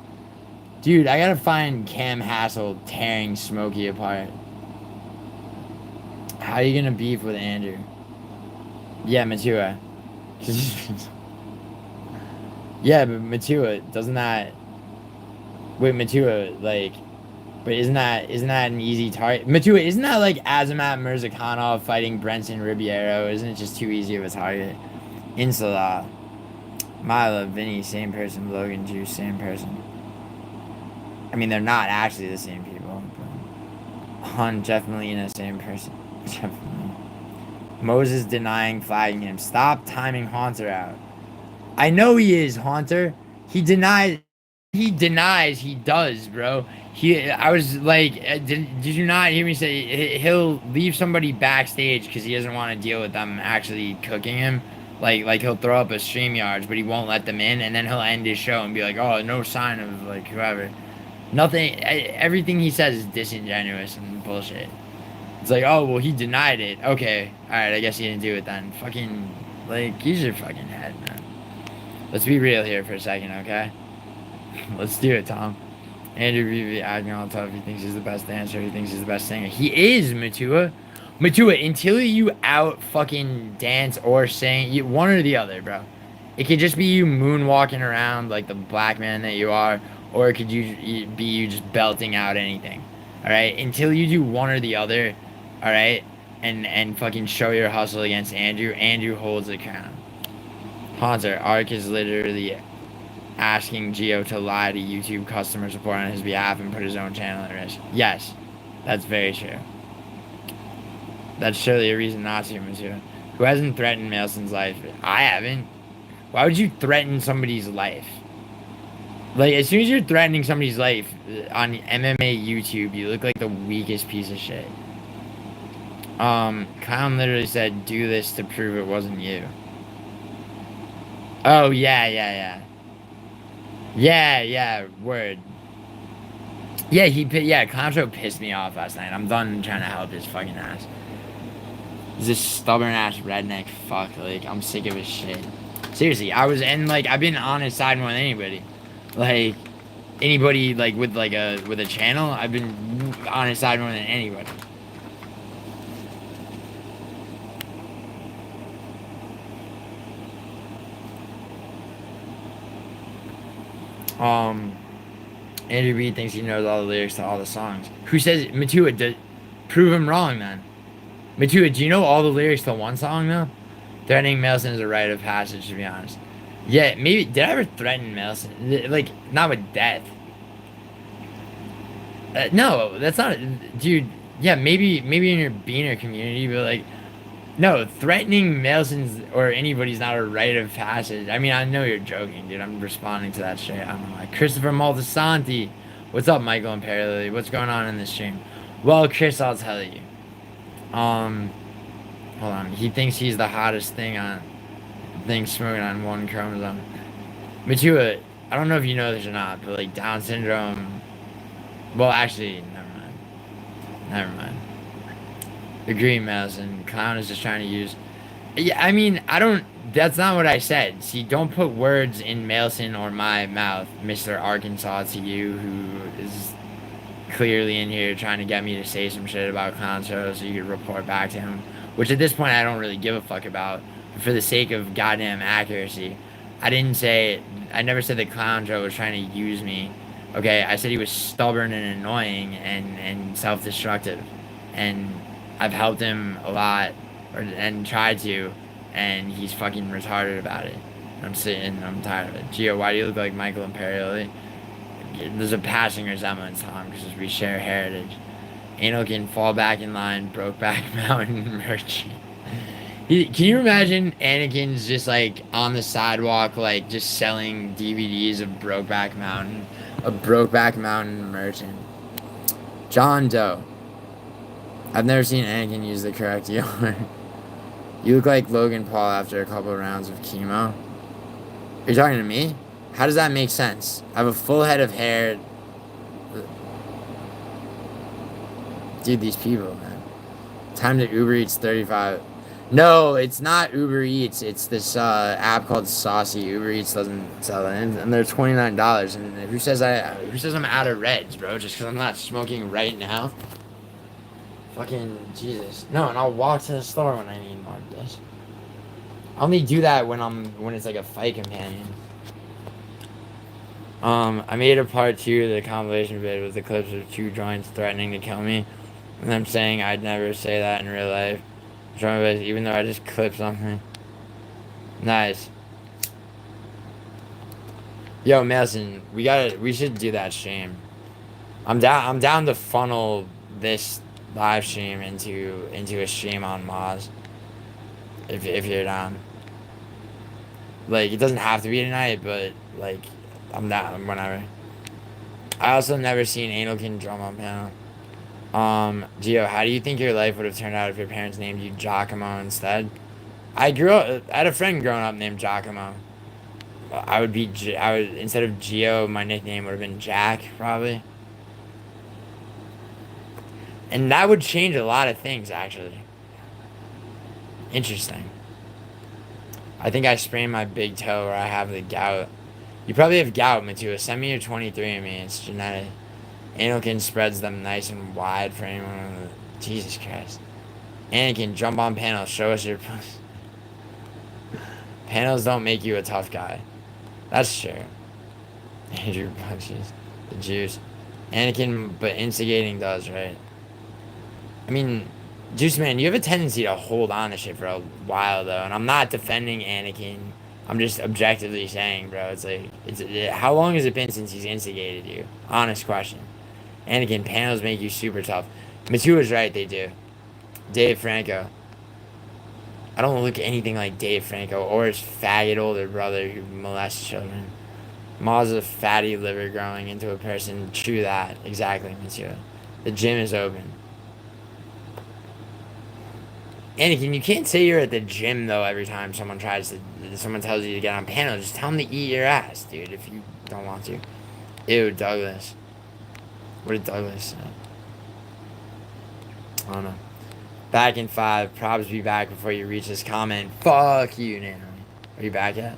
Dude, I gotta find Cam Hassel tearing Smokey apart. How are you gonna beef with Andrew? Yeah, Matua. Yeah, but Matua, doesn't that... Wait, Matua, like... But isn't that an easy target? Matua, isn't that like Azamat Mirzakhanov fighting Brenton Ribeiro? Isn't it just too easy of a target? Insala. Mila, Vinny, same person. Logan, Juice, same person. I mean, they're not actually the same people. But Hun, definitely in the same person. Definitely. Moses denying flagging him. Stop timing Haunter out. I know he is, Haunter. He denies he does, bro. I was like, did you not hear me say he'll leave somebody backstage because he doesn't want to deal with them actually cooking him? Like he'll throw up a StreamYards, but he won't let them in, and then he'll end his show and be like, oh, no sign of, like, whoever. Nothing, everything he says is disingenuous and bullshit. It's like, oh, well, he denied it. Okay, alright, I guess he didn't do it then. Fucking, like, use your fucking head, man. Let's be real here for a second, okay? Let's do it, Tom. Andrew Reeve acting all tough. He thinks he's the best dancer. He thinks he's the best singer. He is, Matua. Matua, until you out fucking dance or sing, one or the other, bro. It could just be you moonwalking around like the black man that you are, or it could be you just belting out anything. Alright? Until you do one or the other, alright? And fucking show your hustle against Andrew. Andrew holds the crown. Haunter, Ark is literally asking Gio to lie to YouTube customer support on his behalf and put his own channel at risk. Yes, that's very true. That's surely a reason not to, Monsieur. Who hasn't threatened Maelson's life? I haven't. Why would you threaten somebody's life? Like, as soon as you're threatening somebody's life on MMA YouTube, you look like the weakest piece of shit. Clown literally said, do this to prove it wasn't you. Oh, yeah. Yeah, word. Yeah, Clown Show pissed me off last night. I'm done trying to help his fucking ass. He's this stubborn ass redneck fuck. Like, I'm sick of his shit. Seriously, I've been on his side more than anybody. Like, anybody, like, with a channel, I've been on his side more than anybody. Andrew B thinks he knows all the lyrics to all the songs. Who says it? Matua? Prove him wrong, then. Matua, do you know all the lyrics to one song, though? Threatening Melson is a rite of passage, to be honest. Yeah, maybe. Did I ever threaten Melson? Like, not with death. No, that's not. Dude, yeah, maybe in your beaner community, but, like, No, threatening Melson's or anybody's not a rite of passage. I mean, I know you're joking, dude. I'm responding to that shit. I don't know. Like Christopher Maldesanti. What's up, Michael and Perry Lily? What's going on in this stream? Well, Chris, I'll tell you. Um, Hold on. He thinks he's the hottest thing smoking on one chromosome. Matua, I don't know if you know this or not, but like Down syndrome. Well, actually, never mind. Never mind. Agree, Madison. Clown is just trying to use. Yeah, I mean, I don't. That's not what I said. See, don't put words in Mailson or my mouth, Mr. Arkansas, to you, who is clearly in here trying to get me to say some shit about Clown Show so you could report back to him. Which at this point I don't really give a fuck about. But for the sake of goddamn accuracy, I didn't say. I never said that Clown Joe was trying to use me. Okay, I said he was stubborn and annoying and self-destructive, and I've helped him a lot, and tried to, and he's fucking retarded about it. I'm sitting, I'm tired of it. Gio, why do you look like Michael Imperioli? There's a passing resemblance, Tom, because we share heritage. Anal can fall back in line, Brokeback Mountain merchant. Can you imagine Anakin's just like on the sidewalk, like just selling DVDs of Brokeback Mountain, a Brokeback Mountain merchant? John Doe. I've never seen Anakin use the correct deodorant. You look like Logan Paul after a couple of rounds of chemo. Are you talking to me? How does that make sense? I have a full head of hair. Dude, these people, man. Time to Uber Eats 35. No, it's not Uber Eats. It's this app called Saucy. Uber Eats doesn't sell it, and they're $29. And who says I'm out of reds, bro? Just because I'm not smoking right now. Fucking Jesus. No, and I'll walk to the store when I need more of this. I only do that when it's like a fight companion. I made a part 2 of the compilation vid with the clips of 2 joints threatening to kill me, and I'm saying I'd never say that in real life. Even though I just clipped something. Nice. Yo, Mason, we should do that stream. I'm down to funnel this live stream into a stream on Moz. If you're down. Like, it doesn't have to be tonight, but like I'm down whenever. I also never seen Analkin drum on piano. Gio, how do you think your life would have turned out if your parents named you Giacomo instead? I had a friend growing up named Giacomo. I would instead of Gio, my nickname would have been Jack, probably. And that would change a lot of things, actually. Interesting. I think I sprained my big toe or I have the gout. You probably have gout, Matua. Send me your 23andMe. It's genetic. Anakin spreads them nice and wide for anyone. Jesus Christ. Anakin, jump on panels. Show us your puss. Panels don't make you a tough guy. That's true. Andrew punches. The juice. Anakin, but instigating does, right? I mean, Juice Man, you have a tendency to hold on to shit for a while, though. And I'm not defending Anakin. I'm just objectively saying, bro. It's like, how long has it been since he's instigated you? Honest question. Anakin, panels make you super tough. Matua's right, they do. Dave Franco. I don't look anything like Dave Franco or his faggot older brother who molests children. Ma's a fatty liver growing into a person. True that. Exactly, Matua. The gym is open. Anakin, you can't say you're at the gym, though, every time someone tells you to get on panel. Just tell them to eat your ass, dude, if you don't want to. Ew, Douglas. What did Douglas say? I don't know. Back in 5. Probs be back before you reach this comment. Fuck you, Nano. Are you back yet?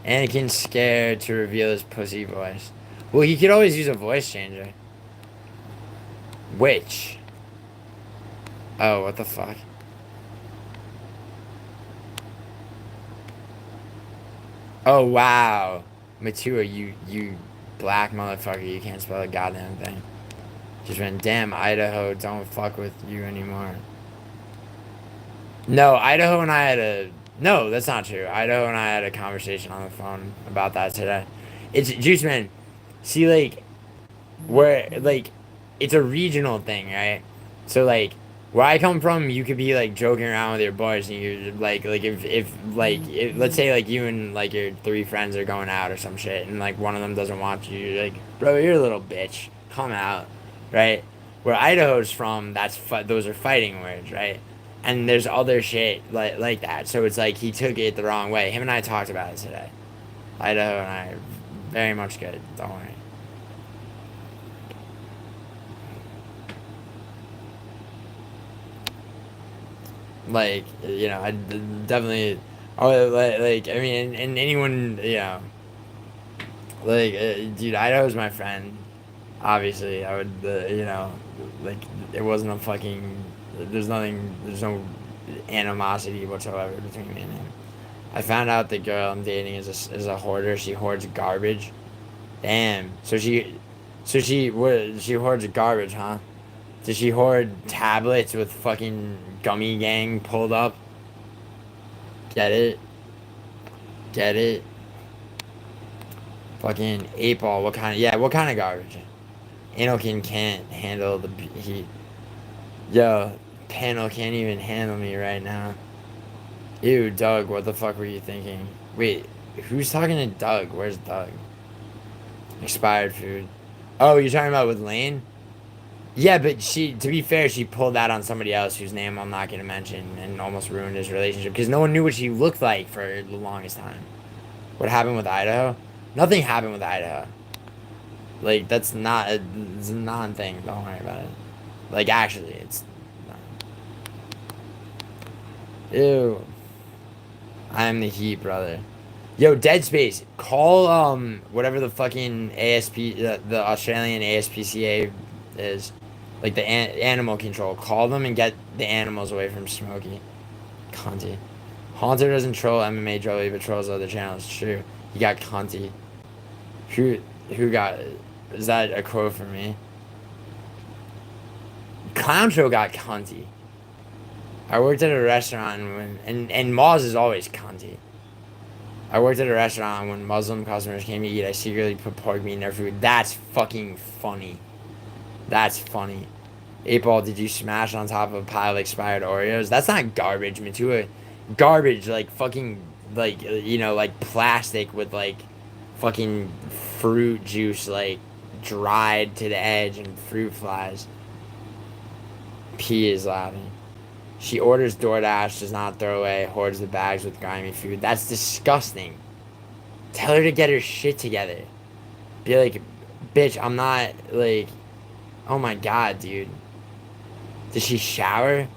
Anakin's scared to reveal his pussy voice. Well, he could always use a voice changer. Which? Oh, what the fuck? Oh, wow. Matua, you black motherfucker. You can't spell a goddamn thing. Just went, damn, Idaho, don't fuck with you anymore. No, Idaho and I had a... No, that's not true. Idaho and I had a conversation on the phone about that today. It's... Juice Man, see, like... Where, like... It's a regional thing, right? So, like... Where I come from, you could be like joking around with your boys, and you're like if let's say like you and like your three friends are going out or some shit, and like one of them doesn't want you, you're like, bro, you're a little bitch, come out, right? Where Idaho's from, those are fighting words, right? And there's other shit like that, so it's like he took it the wrong way. Him and I talked about it today. Idaho and I are very much good. Don't worry. Like I definitely. Oh, I mean, and anyone, dude, Idaho's my friend. Obviously, I would, like it wasn't a fucking. There's no animosity whatsoever between me and him. I found out the girl I'm dating is a hoarder. She hoards garbage. Damn. She hoards garbage, huh? Does she hoard tablets with fucking gummy gang pulled up? Get it? Get it? Fucking 8 ball. What kind of garbage? Anakin can't handle the heat. Yo, panel can't even handle me right now. Ew, Doug, what the fuck were you thinking? Wait, who's talking to Doug? Where's Doug? Expired food. Oh, you're talking about with Lane? Yeah, but to be fair, she pulled that on somebody else whose name I'm not going to mention and almost ruined his relationship because no one knew what she looked like for the longest time. What happened with Idaho? Nothing happened with Idaho. Like, it's a non thing. Don't worry about it. Like, actually, it's not. Ew. I'm the heat, brother. Yo, Dead Space, call, whatever the fucking the Australian ASPCA is. Like the animal control. Call them and get the animals away from Smokey. Conti. Haunter doesn't troll MMA Joey, but trolls other channels. True. You got Conti. Who who got is that a quote for me? Clown Show got Conti. I worked at a restaurant and Moz is always Conti. I worked at a restaurant when Muslim customers came to eat. I secretly put pork meat in their food. That's fucking funny. That's funny. 8 ball, did you smash on top of a pile of expired Oreos? That's not garbage, Matua. Garbage, like fucking, like plastic with like fucking fruit juice, like dried to the edge and fruit flies. P is laughing. She orders DoorDash, does not throw away, hoards the bags with grimy food. That's disgusting. Tell her to get her shit together. Be like, bitch, I'm not like, oh my god, dude. Did she shower?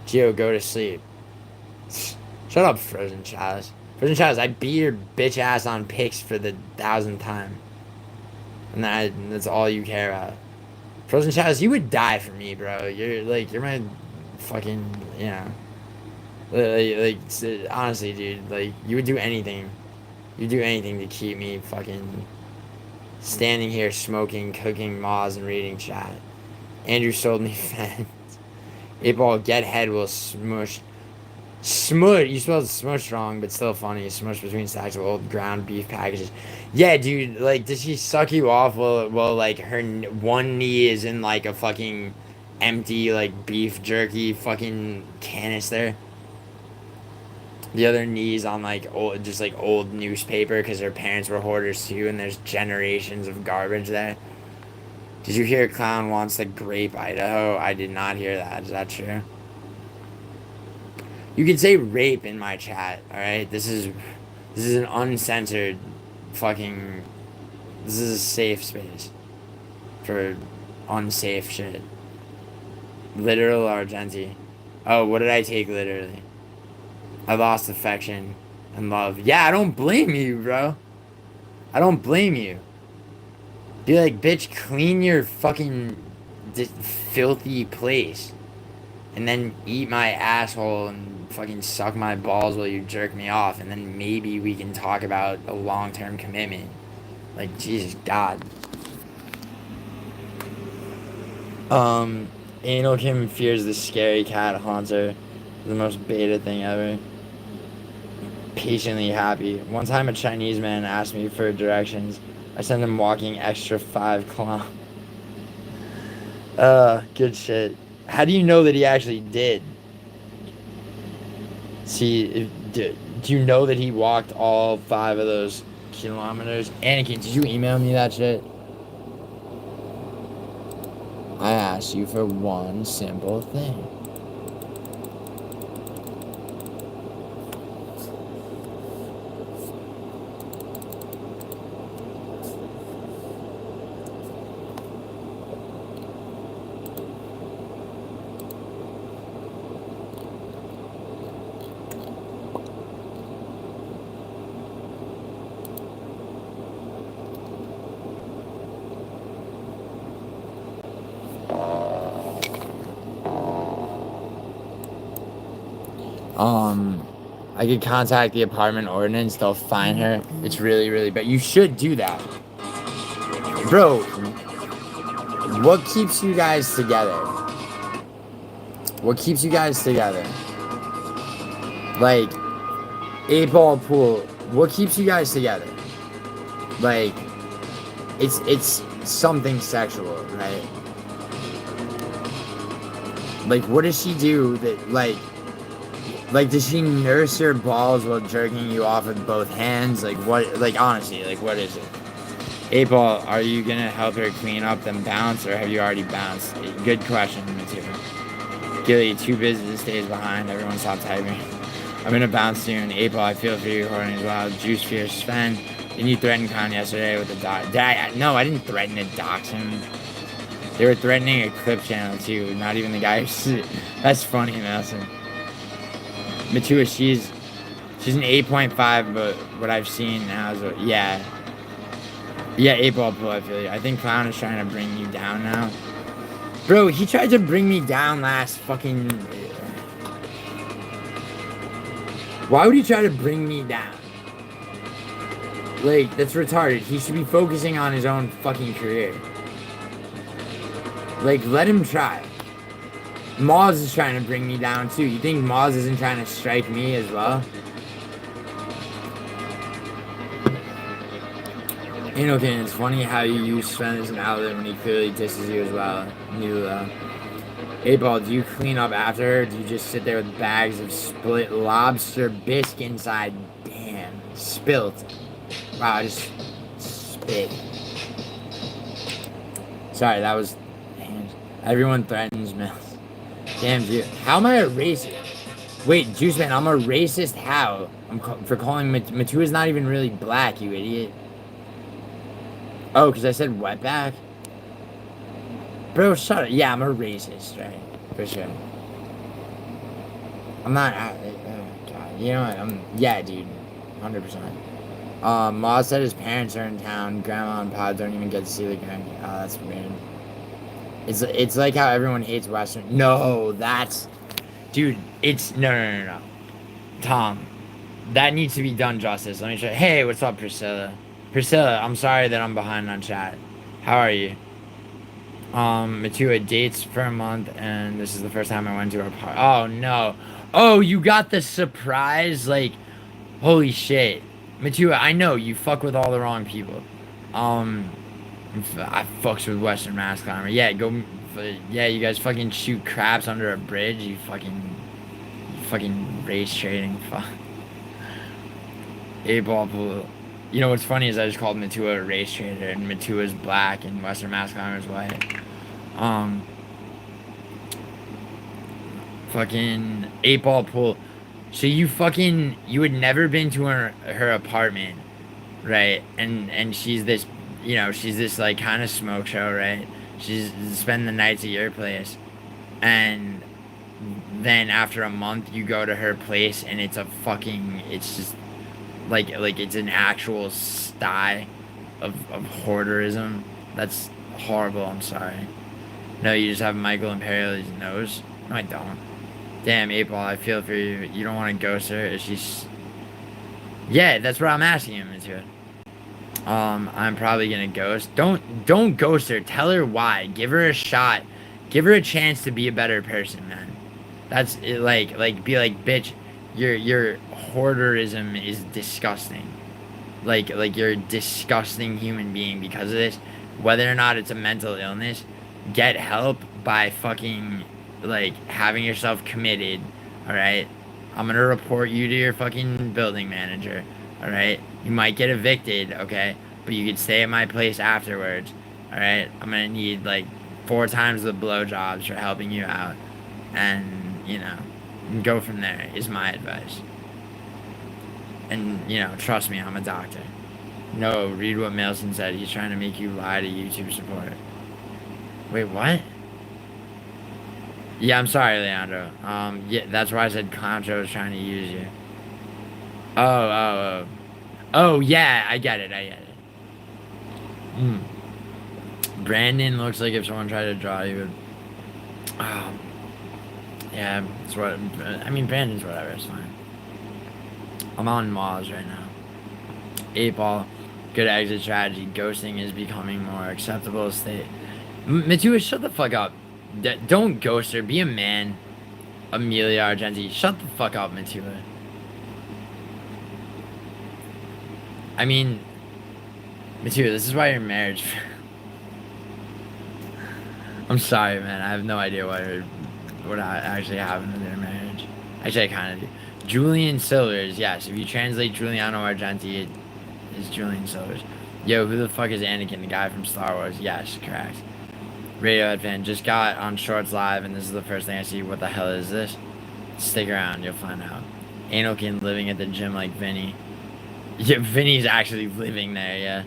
Gio, go to sleep. Shut up, Frozen Chalice. Frozen Chalice, I beat your bitch ass on pics for the 1,000th time. And that's all you care about. Frozen Chalice, you would die for me, bro. You're my fucking, honestly, dude, like, you would do anything. You'd do anything to keep me fucking standing here smoking, cooking Moz, and reading chat. Andrew sold me fans. 8 ball, get head will smush. Smush. You spelled smush wrong, but still funny. Smush between stacks of old ground beef packages. Yeah, dude. Like, did she suck you off? Well, like her one knee is in like a fucking empty like beef jerky fucking canister. The other knee's on like old newspaper because her parents were hoarders too, and there's generations of garbage there. Did you hear Clown wants to grape Idaho? I did not hear that. Is that true? You can say rape in my chat, alright? This is an uncensored fucking this is a safe space for unsafe shit. Literal Argenti. Oh, what did I take literally? I lost affection and love. Yeah, I don't blame you, bro. I don't blame you. Be like, bitch, clean your fucking filthy place. And then eat my asshole and fucking suck my balls while you jerk me off. And then maybe we can talk about a long-term commitment. Like, Jesus God. Anal Kim fears the scary cat haunter. The most beta thing ever. Patiently happy. One time a Chinese man asked me for directions. I sent him walking extra 5 kilometers. Good shit. How do you know that he actually did? See, do you know that he walked all 5 of those kilometers? Anakin, did you email me that shit? I asked you for one simple thing. I could contact the apartment ordinance. They'll find her. It's really, really bad. You should do that. Bro, what keeps you guys together? What keeps you guys together? Like, 8-ball pool. What keeps you guys together? Like, it's something sexual, right? Like, what does she do that, like, does she nurse your balls while jerking you off with both hands? Like, what, like, honestly, like, what is it? 8-ball, are you gonna help her clean up then bounce, or have you already bounced? Good question, Matilda. Gilly, too busy to stay behind. Everyone stop typing. I'm gonna bounce soon. 8-ball, I feel for you recording as well. Juice Fierce Sven. Didn't you threaten Con yesterday with the doc? No, I didn't threaten to dox him. They were threatening a clip channel too. Not even the guy who's... That's funny, Nelson. Matua, she's an 8.5, but what I've seen now is yeah. Yeah, 8-ball pool, I feel you. I think Clown is trying to bring you down now. Bro, he tried to bring me down last fucking... Why would he try to bring me down? Like, that's retarded. He should be focusing on his own fucking career. Like, let him try. Moz is trying to bring me down too. You think Moz isn't trying to strike me as well? Inokin, it's funny how you use Sven as an outlet when he clearly disses you as well. New 8-ball, do you clean up after her? Or do you just sit there with bags of split lobster bisque inside? Damn, spilt. Wow, I just spit. Sorry, that was... Man, everyone threatens Mills. Damn, dude. How am I a racist? Wait, Juice Man, I'm a racist how? For calling Matua's not even really black, you idiot. Oh, because I said wetback? Bro, shut up. Yeah, I'm a racist, right? For sure. I'm not... oh, God. You know what? Yeah, dude. 100%. Moz said his parents are in town. Grandma and Pa don't even get to see the grand... Oh, that's weird. It's like how everyone hates Western... No, that's... Dude, it's... No. Tom, that needs to be done justice. Let me try... Hey, what's up, Priscilla? Priscilla, I'm sorry that I'm behind on chat. How are you? Matua dates for a month, and this is the first time I went to her party. Oh, no. Oh, you got the surprise? Like, holy shit. Matua, I know, you fuck with all the wrong people. I fucks with Western Mass Climber. Yeah, yeah, you guys fucking shoot craps under a bridge. You fucking race trading. Fuck. 8-ball pool. You know what's funny is I just called Matua a race trader, and Matua's black and Western Mass Climber's white. Fucking 8-ball pool. So you had never been to her apartment, right? And she's this, she's this like kind of smoke show, right? She's spending the nights at your place, and then after a month you go to her place and it's just like it's an actual sty of hoarderism. That's horrible. I'm sorry. No, you just have Michael Imperial's nose. No, I don't. Damn, 8-ball, I feel for you. You don't want to ghost her. Is she... Yeah, that's what I'm asking him into it. I'm probably gonna ghost. Don't ghost her. Tell her why. Give her a shot. Give her a chance to be a better person, man. That's it, be like, bitch, your hoarderism is disgusting. Like you're a disgusting human being because of this. Whether or not it's a mental illness, get help by fucking like, having yourself committed, alright? I'm gonna report you to your fucking building manager, alright? You might get evicted, okay? But you could stay at my place afterwards, alright? I'm gonna need, like, 4 times the blowjobs for helping you out. And, you know, go from there, is my advice. And, you know, trust me, I'm a doctor. No, read what Mailson said. He's trying to make you lie to YouTube support. Wait, what? Yeah, I'm sorry, Leandro. Yeah, that's why I said Concho was trying to use you. Oh. Oh, yeah, I get it. Hmm. Brandon looks like if someone tried to draw you would... Oh. Yeah, it's what... I mean, Brandon's whatever, it's fine. I'm on Mars right now. 8-ball. Good exit strategy. Ghosting is becoming more acceptable state. Matua, shut the fuck up. Don't ghost her. Be a man. GiulianoArgenti. Shut the fuck up, Matua. I mean... Matua, this is why your marriage... I'm sorry, man. I have no idea what actually happened in their marriage. Actually, I kind of do. Julian Silvers. Yes, if you translate GiulianoArgenti, it is Julian Silvers. Yo, who the fuck is Anakin? The guy from Star Wars. Yes, correct. Radiohead fan. Just got on Shorts Live, and this is the first thing I see. What the hell is this? Stick around. You'll find out. Anakin living at the gym like Vinny. Yeah, Vinny's actually living there, yeah.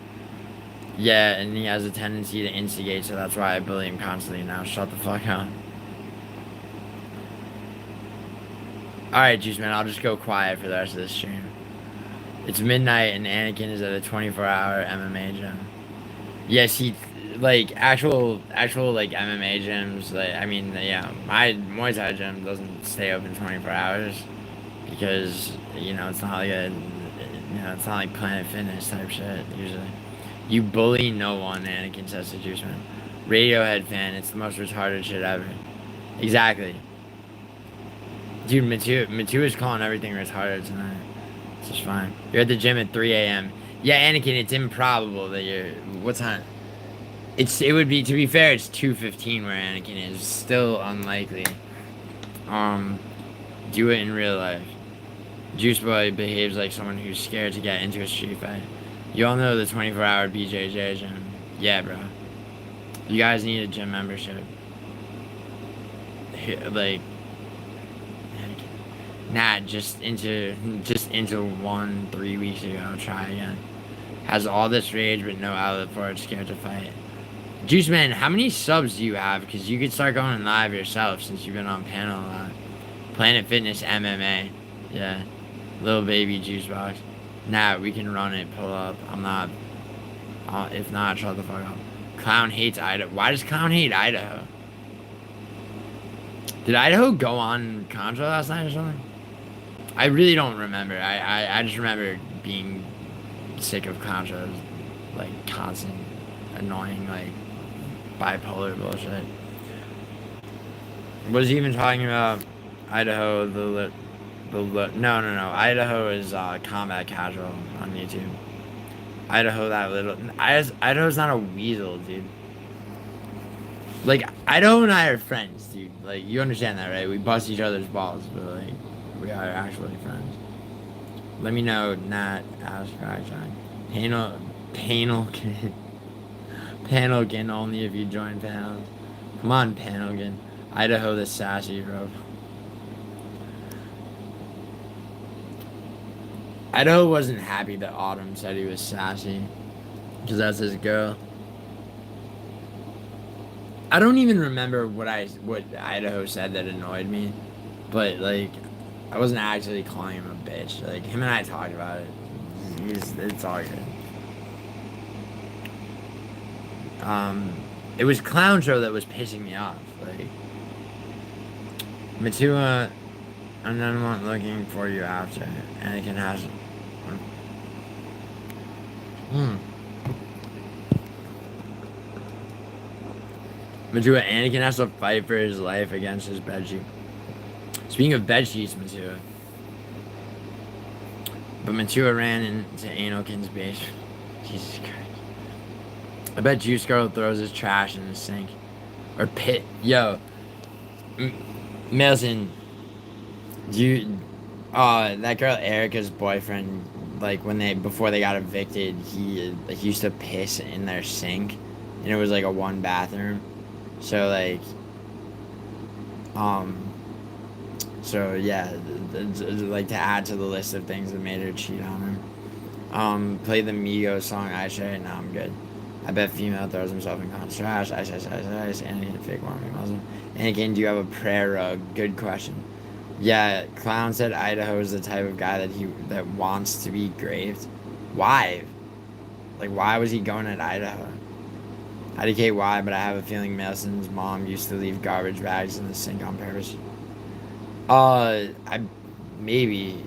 Yeah, and he has a tendency to instigate, so that's why I bully him constantly now. Shut the fuck up. Alright, Juice Man, I'll just go quiet for the rest of this stream. It's midnight and Anakin is at a 24-hour MMA gym. Yes, he, like, actual, like, MMA gyms, like, I mean, yeah, my Muay Thai gym doesn't stay open 24 hours. Because, you know, it's not like it's not like Planet Fitness type shit, usually. You bully no one, Anakin says to Juice Man. Radiohead fan, it's the most retarded shit ever. Exactly. Dude, Matua's calling everything retarded tonight. It's just fine. You're at the gym at 3 a.m. Yeah, Anakin, it's improbable that you're... What time? It would be, to be fair, it's 2:15 where Anakin is. Still unlikely. Do it in real life. Juice Boy behaves like someone who's scared to get into a street fight. You all know the 24-hour BJJ gym. Yeah, bro. You guys need a gym membership. Like... Nah, just into 3 weeks ago. Try again. Has all this rage but no outlet for it. Scared to fight. Juice Man, how many subs do you have? Because you could start going live yourself since you've been on panel a lot. Planet Fitness MMA. Yeah. Little baby juice box. Nah, we can run it. Pull up. I'm not. If not, shut the fuck up. Clown hates Idaho. Why does Clown hate Idaho? Did Idaho go on Contra last night or something? I really don't remember. I just remember being sick of Contra's, like, constant, annoying, like, bipolar bullshit. Was he even talking about Idaho, no. Idaho is combat casual on YouTube. Idaho, that little... Idaho's not a weasel, dude. Like, Idaho and I are friends, dude. Like, you understand that, right? We bust each other's balls, but, like, we are actually friends. Let me know, Nat, ask Crackshine. Panelkin only if you join panels. Come on, Panelkin. Idaho the sassy, bro. Idaho wasn't happy that Autumn said he was sassy. Because that's his girl. I don't even remember what Idaho said that annoyed me. But, like, I wasn't actually calling him a bitch. Like, him and I talked about it. It's all good. It was Clown Show that was pissing me off. Like, Matua, and then I'm looking for you after. Anakin has... Matua, Anakin has to fight for his life against his bedsheet. Speaking of bedsheets, Matua. But Matua ran into Anakin's base. Jesus Christ. I bet Juice Girl throws his trash in the sink. Or pit. Yo. Milton, you, that girl Erica's boyfriend, like before they got evicted, he used to piss in their sink, and it was like a one bathroom, so like, um, so yeah, like to add to the list of things that made her cheat on him. Play the Migos song I Share. No, I'm good. I bet female throws himself in constant trash. Ice. Anakin, fake warming Muslim. Anakin, do you have a prayer rug? Good question. Yeah, Clown said Idaho is the type of guy that wants to be graved. Why? Like, why was he going at Idaho? IDK, why? But I have a feeling Mason's mom used to leave garbage bags in the sink on purpose. I maybe.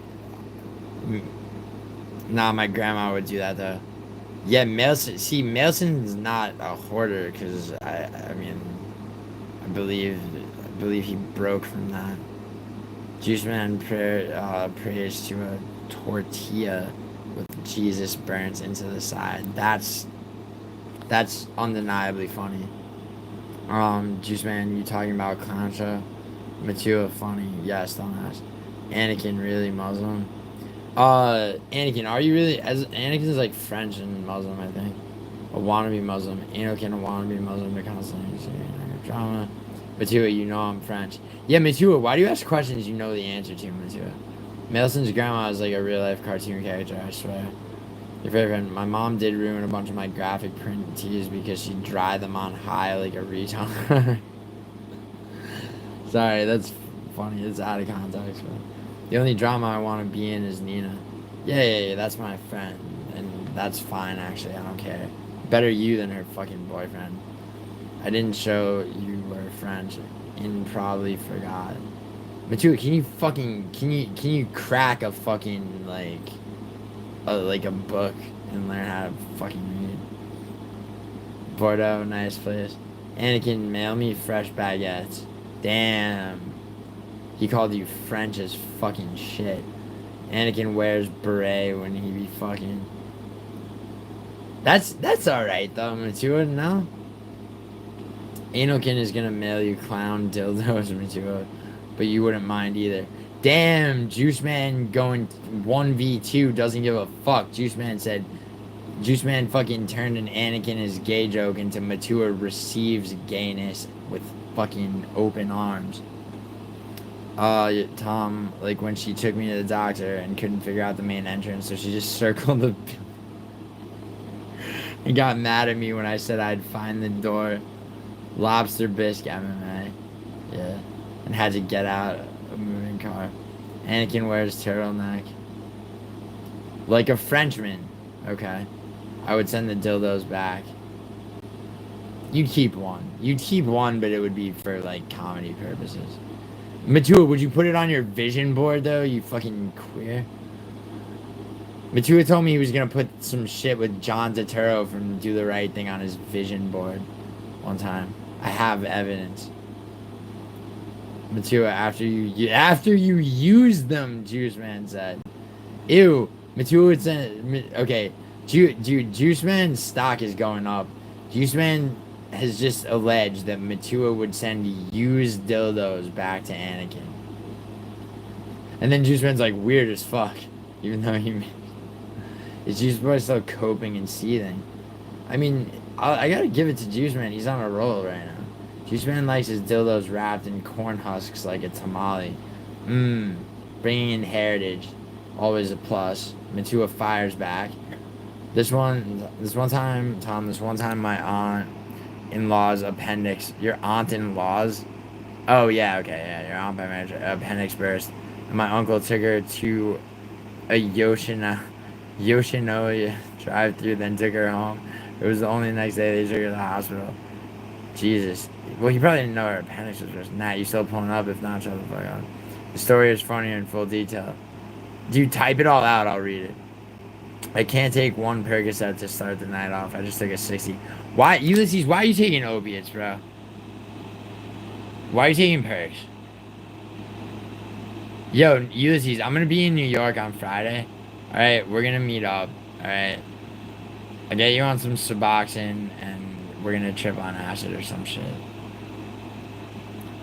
Nah, my grandma would do that though. Yeah, Melson. See, Melson's not a hoarder because I mean, I believe he broke from that. Juice Man prays to a tortilla with Jesus burns into the side. That's undeniably funny. Juice Man, you talking about Contra? Matua funny? Yes, don't ask. Anakin really Muslim? Anakin, are you really? As Anakin is like French and Muslim, I think. A wannabe Muslim. Anakin, a wannabe Muslim, but constantly drama. Matua, you know I'm French. Yeah, Matua, why do you ask questions you know the answer to, Matua? Melson's grandma is like a real life cartoon character, I swear. Your favorite friend, my mom did ruin a bunch of my graphic print tees because she dried them on high like a retard. Sorry, that's funny. It's out of context, but the only drama I want to be in is Nina. Yeah, that's my friend, and that's fine actually. I don't care. Better you than her fucking boyfriend. I didn't show you were French, and probably forgot. Matua, can you crack a fucking like a book and learn how to fucking read? Bordeaux, nice place. Anakin, mail me fresh baguettes. Damn. He called you French as fucking shit. Anakin wears beret when he be fucking. That's alright though, Matua, no? Anakin is gonna mail you clown dildos, Matua. But you wouldn't mind either. Damn, Juice Man going 1v2 doesn't give a fuck. Juice Man fucking turned an Anakin as gay joke into Matua receives gayness with fucking open arms. Tom, like when she took me to the doctor and couldn't figure out the main entrance, so she just circled the and got mad at me when I said I'd find the door. Lobster bisque MMA. Yeah. And had to get out a moving car. Anakin wears turtleneck. Like a Frenchman. Okay. I would send the dildos back. You'd keep one. You'd keep one, but it would be for like comedy purposes. Matua, would you put it on your vision board though? You fucking queer. Matua told me he was gonna put some shit with John Turturro from Do the Right Thing on his vision board one time. I have evidence. Matua, after you use them, Juice Man said. Ew. Matua would send. Okay, Juice Man's stock is going up. Juice Man has just alleged that Matua would send used dildos back to Anakin. And then Juice Man's like weird as fuck, even though he is Juice Boy still coping and seething. I mean, I gotta give it to Juice Man. He's on a roll right now. Juice Man likes his dildos wrapped in corn husks like a tamale. Bringing in heritage, always a plus. Matua fires back. This one time, Tom. This one time, my aunt-in-law's appendix. Your aunt-in-law's. Oh yeah, okay, yeah. Your aunt by marriage appendix burst, and my uncle took her to a Yoshinoya drive-through, then took her home. It was the only next day they took her to the hospital. Jesus. Well, he probably didn't know her appendix was burst. Nah, you still pulling up? If not, shut the fuck up. The story is funnier in full detail. Dude, type it all out. I'll read it. I can't take one Percocet to start the night off. I just took a 60. Why, Ulysses? Why are you taking opiates, bro? Why are you taking perks? Yo, Ulysses, I'm gonna be in New York on Friday. All right, we're gonna meet up. All right, I get you on some Suboxone, and we're gonna trip on acid or some shit.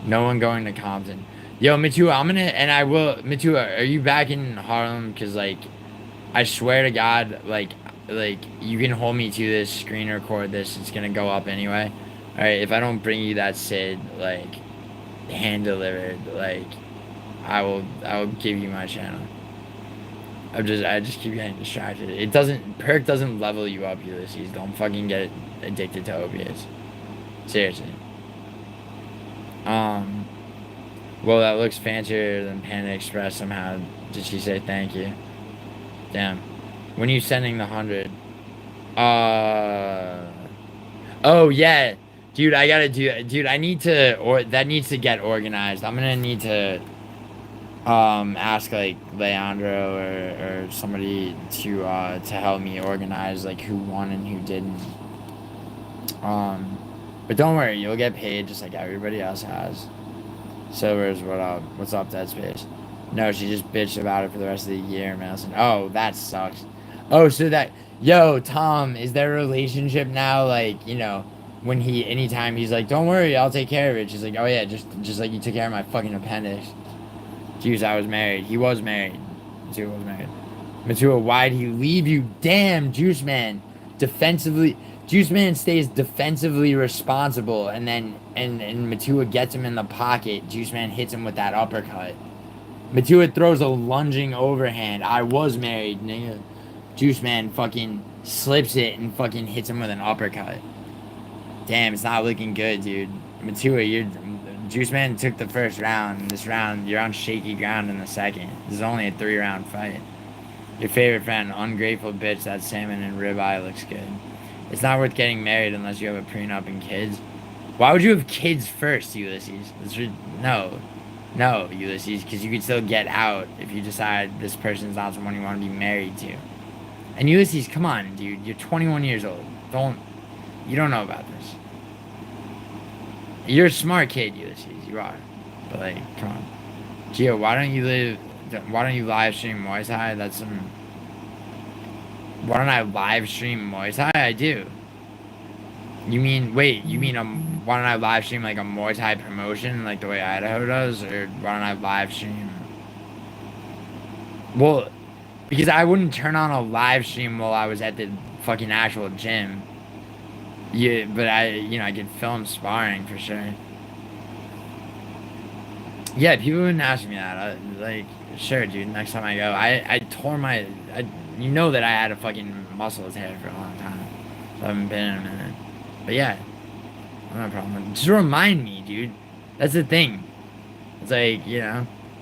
No one going to Compton. Yo, Matua, I'm gonna, and I will, Matua, are you back in Harlem? Cause like, I swear to God, like you can hold me to this, screen record this. It's gonna go up anyway. All right, if I don't bring you that Sid, like, hand delivered, like, I will give you my channel. I just keep getting distracted. It doesn't, perk doesn't level you up, Ulysses. Don't fucking get addicted to opiates. Seriously. Um. Well, that looks fancier than Panda Express somehow. Did she say thank you? Damn. When are you sending the 100? Uh. Oh yeah, dude. I gotta do. Dude, I need to. Or that needs to get organized. I'm gonna need to. Ask like Leandro or somebody to help me organize like who won and who didn't. Um, but don't worry, you'll get paid just like everybody else has. Silvers, what up? What's up, Dead Space? No, she just bitched about it for the rest of the year, Madison. Oh, that sucks. Oh, so that, yo, Tom, is their relationship now like, when anytime he's like, don't worry, I'll take care of it. She's like, oh yeah, just like you took care of my fucking appendix. Juice, I was married. He was married. Matua was married. Matua, why'd he leave you? Damn, Juice Man. Defensively, Juice Man stays defensively responsible, and then and Matua gets him in the pocket. Juice Man hits him with that uppercut. Matua throws a lunging overhand. I was married, nigga. Juice Man fucking slips it and fucking hits him with an uppercut. Damn, it's not looking good, dude. Matua, Juice Man took the first round. This round, you're on shaky ground in the second. This is only a 3-round fight. Your favorite friend, ungrateful bitch, that salmon and ribeye looks good. It's not worth getting married unless you have a prenup and kids. Why would you have kids first, Ulysses? No. No, Ulysses, because you could still get out if you decide this person's not someone you want to be married to. And Ulysses, come on, dude. You're 21 years old. You don't know about this. You're a smart kid, Ulysses. You are. But, like, come on. Gio, why don't you live stream Muay Thai? Why don't I live stream Muay Thai? I do. Why don't I live stream like a Muay Thai promotion like the way Idaho does? Or why don't I live stream? Well, because I wouldn't turn on a live stream while I was at the fucking actual gym. Yeah, but I could film sparring for sure. Yeah, people wouldn't ask me that. Sure, dude. Next time I go, I tore my, that I had a fucking muscle tear for a long time. So I haven't been in a minute. But yeah, no problem. Just remind me, dude. That's the thing. It's like,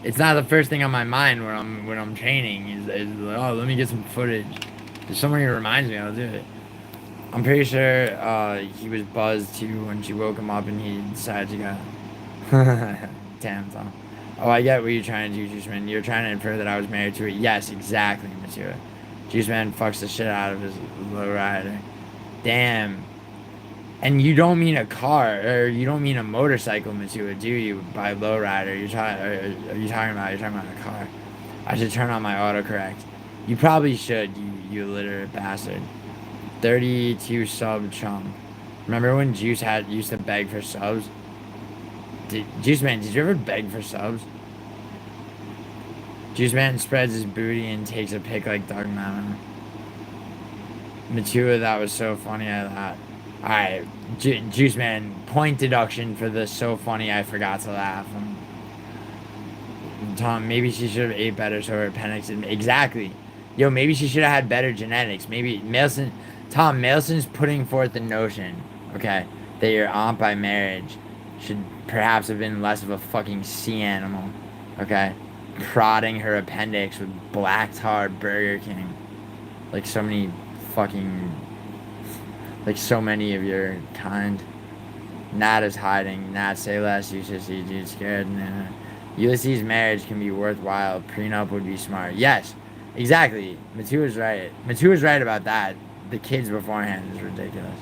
it's not the first thing on my mind when I'm training. Is like, oh, let me get some footage. If somebody reminds me, I'll do it. I'm pretty sure he was buzzed too when she woke him up and he decided to go. Damn, Tom. Oh, I get what you're trying to do, Juice Man. You're trying to infer that I was married to her. Yes, exactly, Matua. Juice Man fucks the shit out of his lowrider. Damn. And you don't mean a car, or you don't mean a motorcycle, Matua, do you? By lowrider, are you talking about a car? I should turn on my autocorrect. You probably should, you illiterate bastard. 32 sub chump. Remember when Juice used to beg for subs? Juice Man, did you ever beg for subs? Juice Man spreads his booty and takes a pic like Doug Mammon. Matua, that was so funny, I thought. Alright, Juice Man, point deduction for the so funny I forgot to laugh. Tom, maybe she should have ate better so her appendix didn't... Exactly. Yo, maybe she should have had better genetics. Maybe Maelson's putting forth the notion, okay, that your aunt by marriage should perhaps have been less of a fucking sea animal, okay? Prodding her appendix with black tar Burger King. Like so many of your kind. Nat is hiding. Nat, say less. You should see dude scared. Nah. Ulysses' marriage can be worthwhile. Prenup would be smart. Yes, exactly. Matua's right. Matua's right about that. The kids beforehand is ridiculous.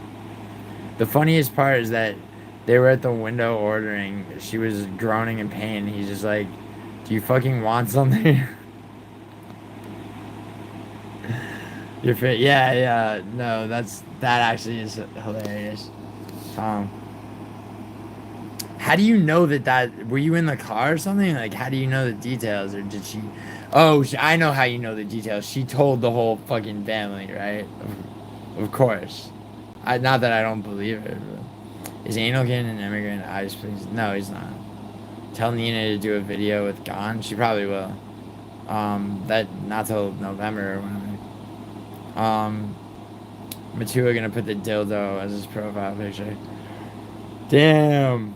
The funniest part is that they were at the window ordering. She was groaning in pain. He's just like, do you fucking want something? Yeah. No, that actually is hilarious. How do you know that were you in the car or something? Like, how do you know the details, or did she? Oh, I know how you know the details. She told the whole fucking family, right? Of course. Not that I don't believe it. But is Anakin an immigrant? I just please. No, he's not. Tell Nina to do a video with Gon. She probably will. That not till November or whenever. Matua gonna put the dildo as his profile picture. Damn.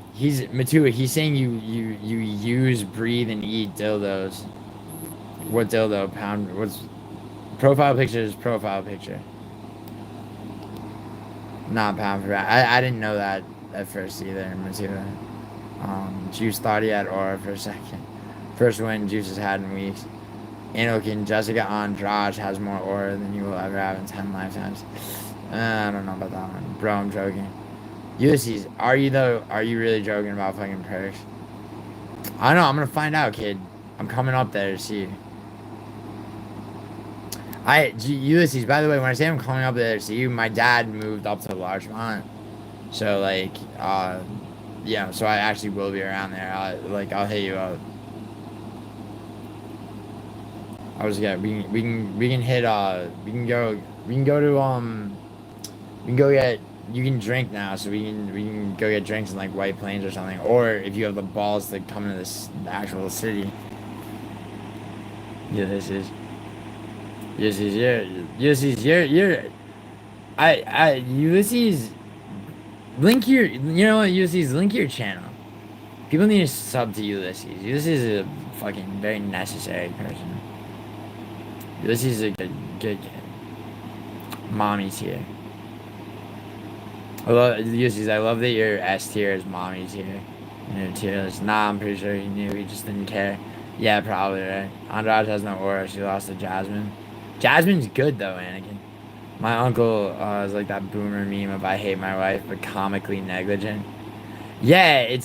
Matua. He's saying you use, breathe, and eat dildos. What dildo? Pound. What's profile picture? Is profile picture. Not pound for pound. I didn't know that at first either, Matua. Juice thought he had aura for a second. First win Juice has had in weeks. Anakin Jessica Andrade has more aura than you will ever have in 10 lifetimes. I don't know about that one. Bro, I'm joking. Ulysses, are you though? Are you really joking about fucking perks? I don't know. I'm gonna find out, kid. I'm coming up there to see you. Ulysses, by the way, when I say I'm coming up there to see you, my dad moved up to Larchmont. So, like, yeah, so I actually will be around there. I'll hit you up. I was yeah. We can hit we can go to we can go get you can drink now, so we can go get drinks in like White Plains or something. Or if you have the balls to come into the actual city. Yeah, Ulysses, you're Ulysses. You know what, Ulysses, link your channel. People need to sub to Ulysses. Ulysses is a fucking very necessary person. Ulysses is a good kid. Mommy's here. Ulysses, I love that your S tier is mommy's here. Your tier list. Nah, I'm pretty sure he knew. He just didn't care. Yeah, probably, right? Andrade has no aura. She lost to Jasmine. Jasmine's good, though, Anakin. My uncle is like that boomer meme of I hate my wife, but comically negligent. Yeah,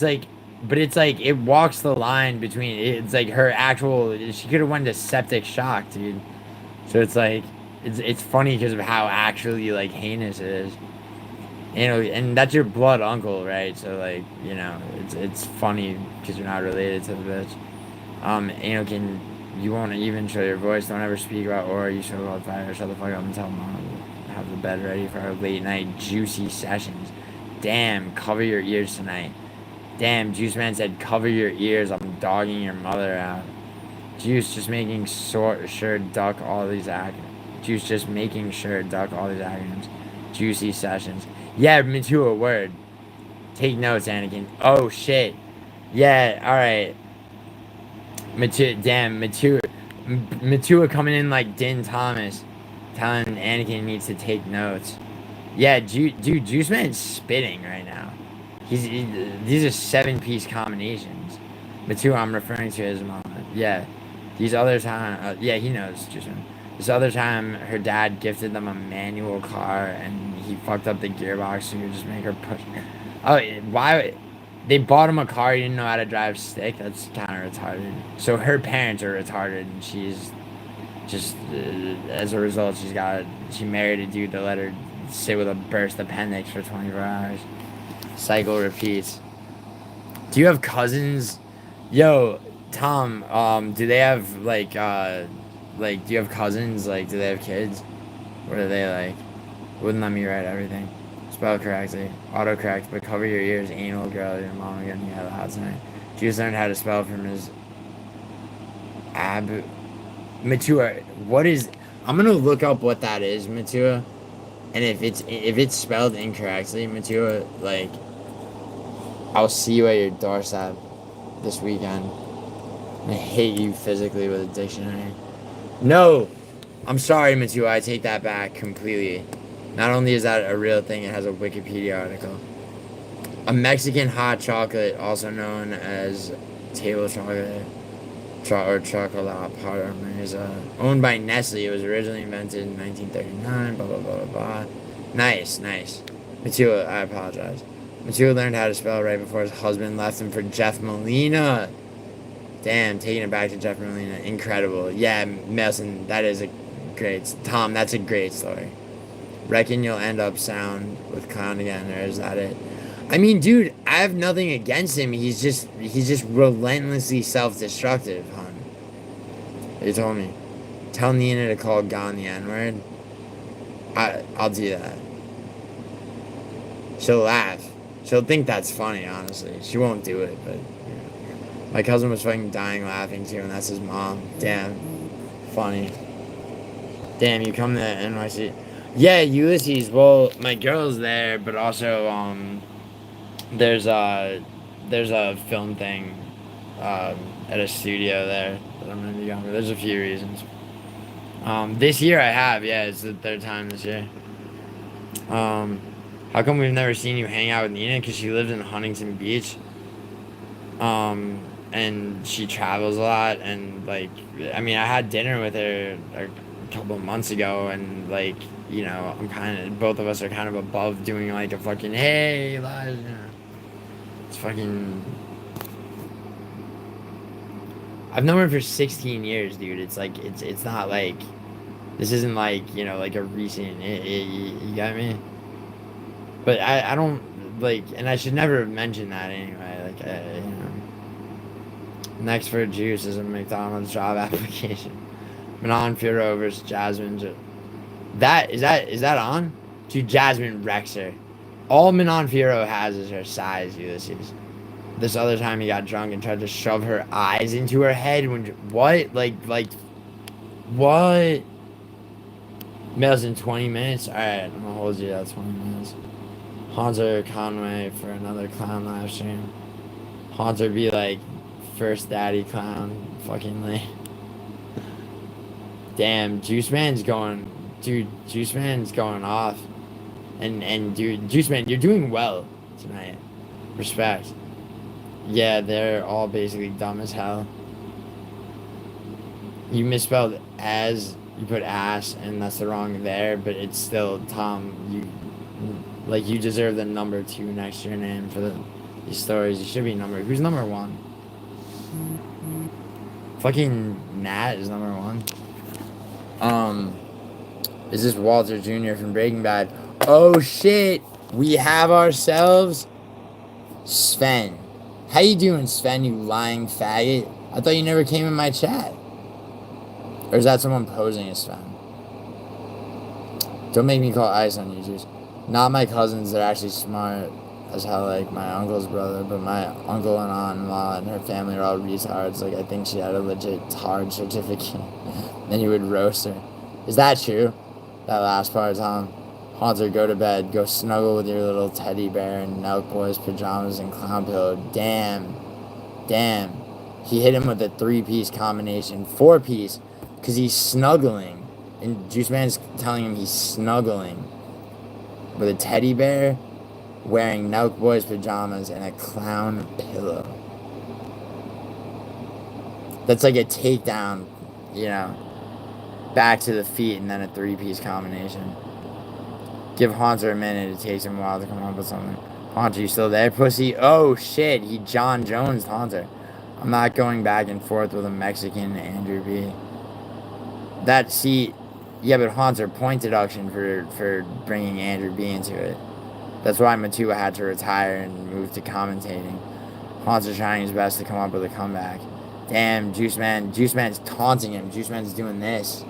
but it's like, it walks the line between, it's like her actual, she could have went to septic shock, dude. So it's like, it's funny because of how actually, like, heinous it is. You know, and that's your blood uncle, right? So, like, you know, it's funny because you're not related to the bitch. Anakin, you won't even show your voice. Don't ever speak about aura. You show about fire. Shut the fuck up and tell mom to have the bed ready for our late night juicy sessions. Damn, cover your ears tonight. Damn, Juice Man said cover your ears. I'm dogging your mother out. Juice just making sure duck all these acronyms. Juice just making sure duck all these acronyms. Juicy sessions. Yeah, Matua, word. Take notes, Anakin. Oh shit. Yeah, alright. Matua coming in like Din Thomas, telling Anakin needs to take notes. Yeah, dude, Juice Man's spitting right now. These are 7-piece combinations. Matua, I'm referring to his mom. Yeah, these other time, yeah, he knows Juice Man. This other time, her dad gifted them a manual car, and he fucked up the gearbox, so he would just make her push. Oh, why? They bought him a car. He didn't know how to drive stick. That's kind of retarded. So her parents are retarded, and she's just as a result, she married a dude that let her sit with a burst appendix for 24 hours. Cycle repeats. Do you have cousins? Yo, Tom. Do they have do you have cousins? Like, do they have kids? Or are they like? Wouldn't let me write everything. Spell correctly. Autocorrect, but cover your ears, anal girl. Your mom getting you out of the hot tonight. Juice learned how to spell from his Matua. What is? I'm gonna look up what that is, Matua. And if it's spelled incorrectly, Matua, like, I'll see you at your doorstep this weekend. I hate you physically with a dictionary. No, I'm sorry, Matua. I take that back completely. Not only is that a real thing, it has a Wikipedia article. A Mexican hot chocolate, also known as table chocolate or chocolate powder, is owned by Nestle. It was originally invented in 1939. Blah blah blah blah blah. Nice. Matua, I apologize. Matua learned how to spell right before his husband left him for Jeff Molina. Damn, taking it back to Jeff Molina, incredible. Yeah, Melson, that is a great. Tom, that's a great story. Reckon you'll end up sound with clown again, or is that it? I mean, dude, I have nothing against him. He's just relentlessly self-destructive, hon. He told me. Tell Nina to call Gon the N-word. I'll do that. She'll laugh. She'll think that's funny, honestly. She won't do it, but my cousin was fucking dying laughing too, and that's his mom. Damn. Funny. Damn, you come to NYC. Yeah, Ulysses. Well, my girl's there, but also there's a there's a film thing at a studio there that I'm gonna be going for. There's a few reasons. This year I have, yeah, it's the third time this year. Um, how come we've never seen you hang out with Nina? Because she lives in Huntington Beach. Um, and she travels a lot, and like, I mean, I had dinner with her a couple of months ago, and like, I'm kind of, both of us are kind of above doing like a fucking hey, Elijah. It's fucking. I've known her for 16 years, dude. It's like it's not like this isn't like like a recent. You got me? But I don't like, and I should never have mentioned that anyway. Like next for juice is a McDonald's job application. Manon Furo versus Jasmine. That on? Dude, Jasmine wrecks her. All Manon Furo has is her size, Ulysses. This other time he got drunk and tried to shove her eyes into her head when what? Like what? Mails in 20 minutes? Alright, I'm gonna hold you that 20 minutes. Haunter Conway for another clown live stream. Haunter be like first daddy clown fucking late. Damn, Juice Man's going, dude. Juice Man's going off, and dude, Juice Man, you're doing well tonight. Respect. Yeah, they're all basically dumb as hell. You misspelled as, you put ass, and that's the wrong there, but it's still Tom. You deserve the number 2 next to your name for these stories. You should be number. Who's number 1? Fucking Nat is number 1. Is this Walter Jr. from Breaking Bad? Oh shit! We have ourselves Sven. How you doing, Sven, you lying faggot? I thought you never came in my chat. Or is that someone posing as Sven? Don't make me call ice on you, juice. Not my cousins, they're actually smart as hell, like my uncle's brother, but my uncle and aunt-in-law and her family are all retards. Like, I think she had a legit tard certificate. Then you would roast her. Is that true? That last part, Tom. Haunter, go to bed. Go snuggle with your little teddy bear in Nelk Boy's pajamas and clown pillow. Damn. Damn. He hit him with a 3-piece combination. 4-piece. Because he's snuggling. And Juice Man's telling him he's snuggling with a teddy bear, wearing Nelk Boy's pajamas and a clown pillow. That's like a takedown, back to the feet and then a 3-piece combination. Give Haunter a minute. It takes him a while to come up with something. Haunter, you still there, pussy? Oh, shit. He John Jones Haunter. I'm not going back and forth with a Mexican Andrew B. Yeah, but Haunter, point deduction for bringing Andrew B into it. That's why Matua had to retire and move to commentating. Haunter's trying his best to come up with a comeback. Damn, Juice Man's taunting him. Juice Man's doing this.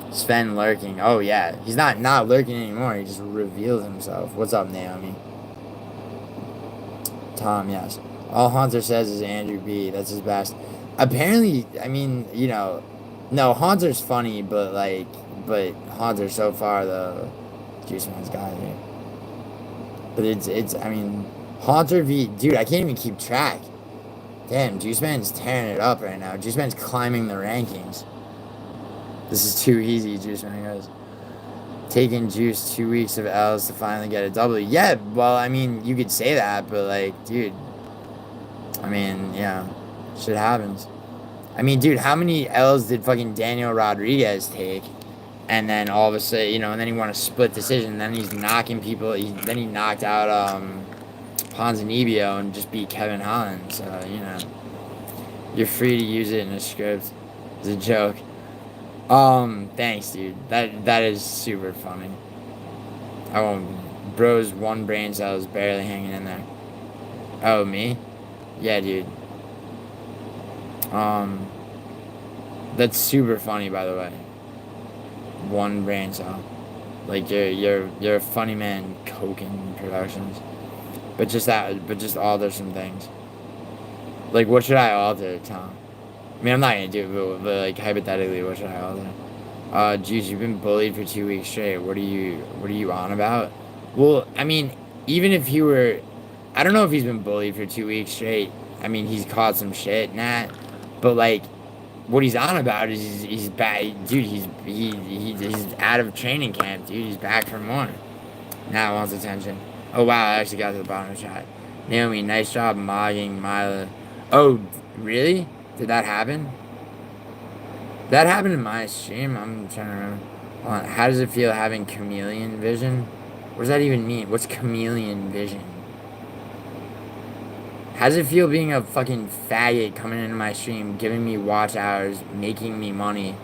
Sven lurking. Oh, yeah. He's not lurking anymore. He just revealed himself. What's up, Naomi? Tom, yes. All Haunter says is Andrew B. That's his best. Apparently, I mean, no, Haunter's funny, but Haunter so far, the Juice Man's got it. But I mean, Haunter v. Dude, I can't even keep track. Damn, Juice Man's tearing it up right now. Juice Man's climbing the rankings. This is too easy, Juice Man goes. Taking Juice 2 weeks of L's to finally get a W. Yeah, well, I mean, you could say that, but dude. I mean, yeah. Shit happens. I mean, dude, how many L's did fucking Daniel Rodriguez take? And then all of a sudden, and then he won a split decision. Then he's knocking people. Then he knocked out Ponzinibbio and just beat Kevin Holland. So, you're free to use it in a script. It's a joke. Thanks, dude. That is super funny. I won't Bro's one brain cell is barely hanging in there. Oh, me? Yeah, dude. Um, that's super funny, by the way. One brain cell. Like you're a funny man, coking productions. But just alter some things. Like, what should I alter, Tom? I mean, I'm not gonna do it, but like hypothetically, what should I alter? Juice, you've been bullied for 2 weeks straight. What are you on about? Well, I mean, even if he were, I don't know if he's been bullied for 2 weeks straight. I mean, he's caught some shit, Nat. But like, what he's on about is he's back, dude. He's out of training camp, dude. He's back for more. Nat wants attention. Oh wow, I actually got to the bottom of the chat. Naomi, nice job mogging Mila. Oh, really? Did that happen? That happened in my stream. I'm trying to remember. Hold on. How does it feel having chameleon vision? What does that even mean? What's chameleon vision? How does it feel being a fucking faggot coming into my stream, giving me watch hours, making me money,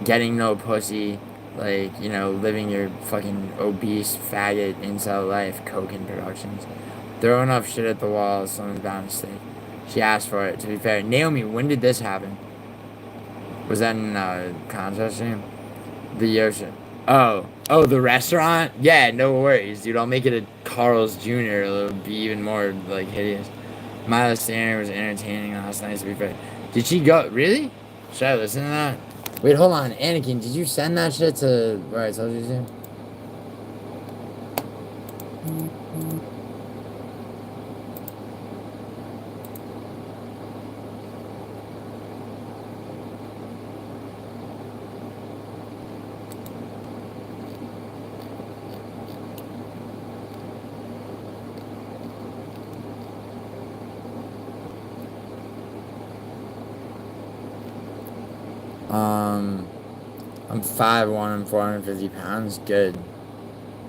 getting no pussy, like, you know, living your fucking obese faggot incel life, coking productions. Throw enough shit at the wall, someone's bound to stick. She asked for it, to be fair. Naomi, when did this happen? Was that in contest stream? The ocean. Oh, the restaurant? Yeah, no worries, dude. I'll make it a Carl's Jr. It'll be even more, like, hideous. Miley Standard was entertaining last night, to be fair. Did she go? Really? Should I listen to that? Wait, hold on. Anakin, did you send that shit to where I told you to? I'm 5'1" and 450 pounds. Good.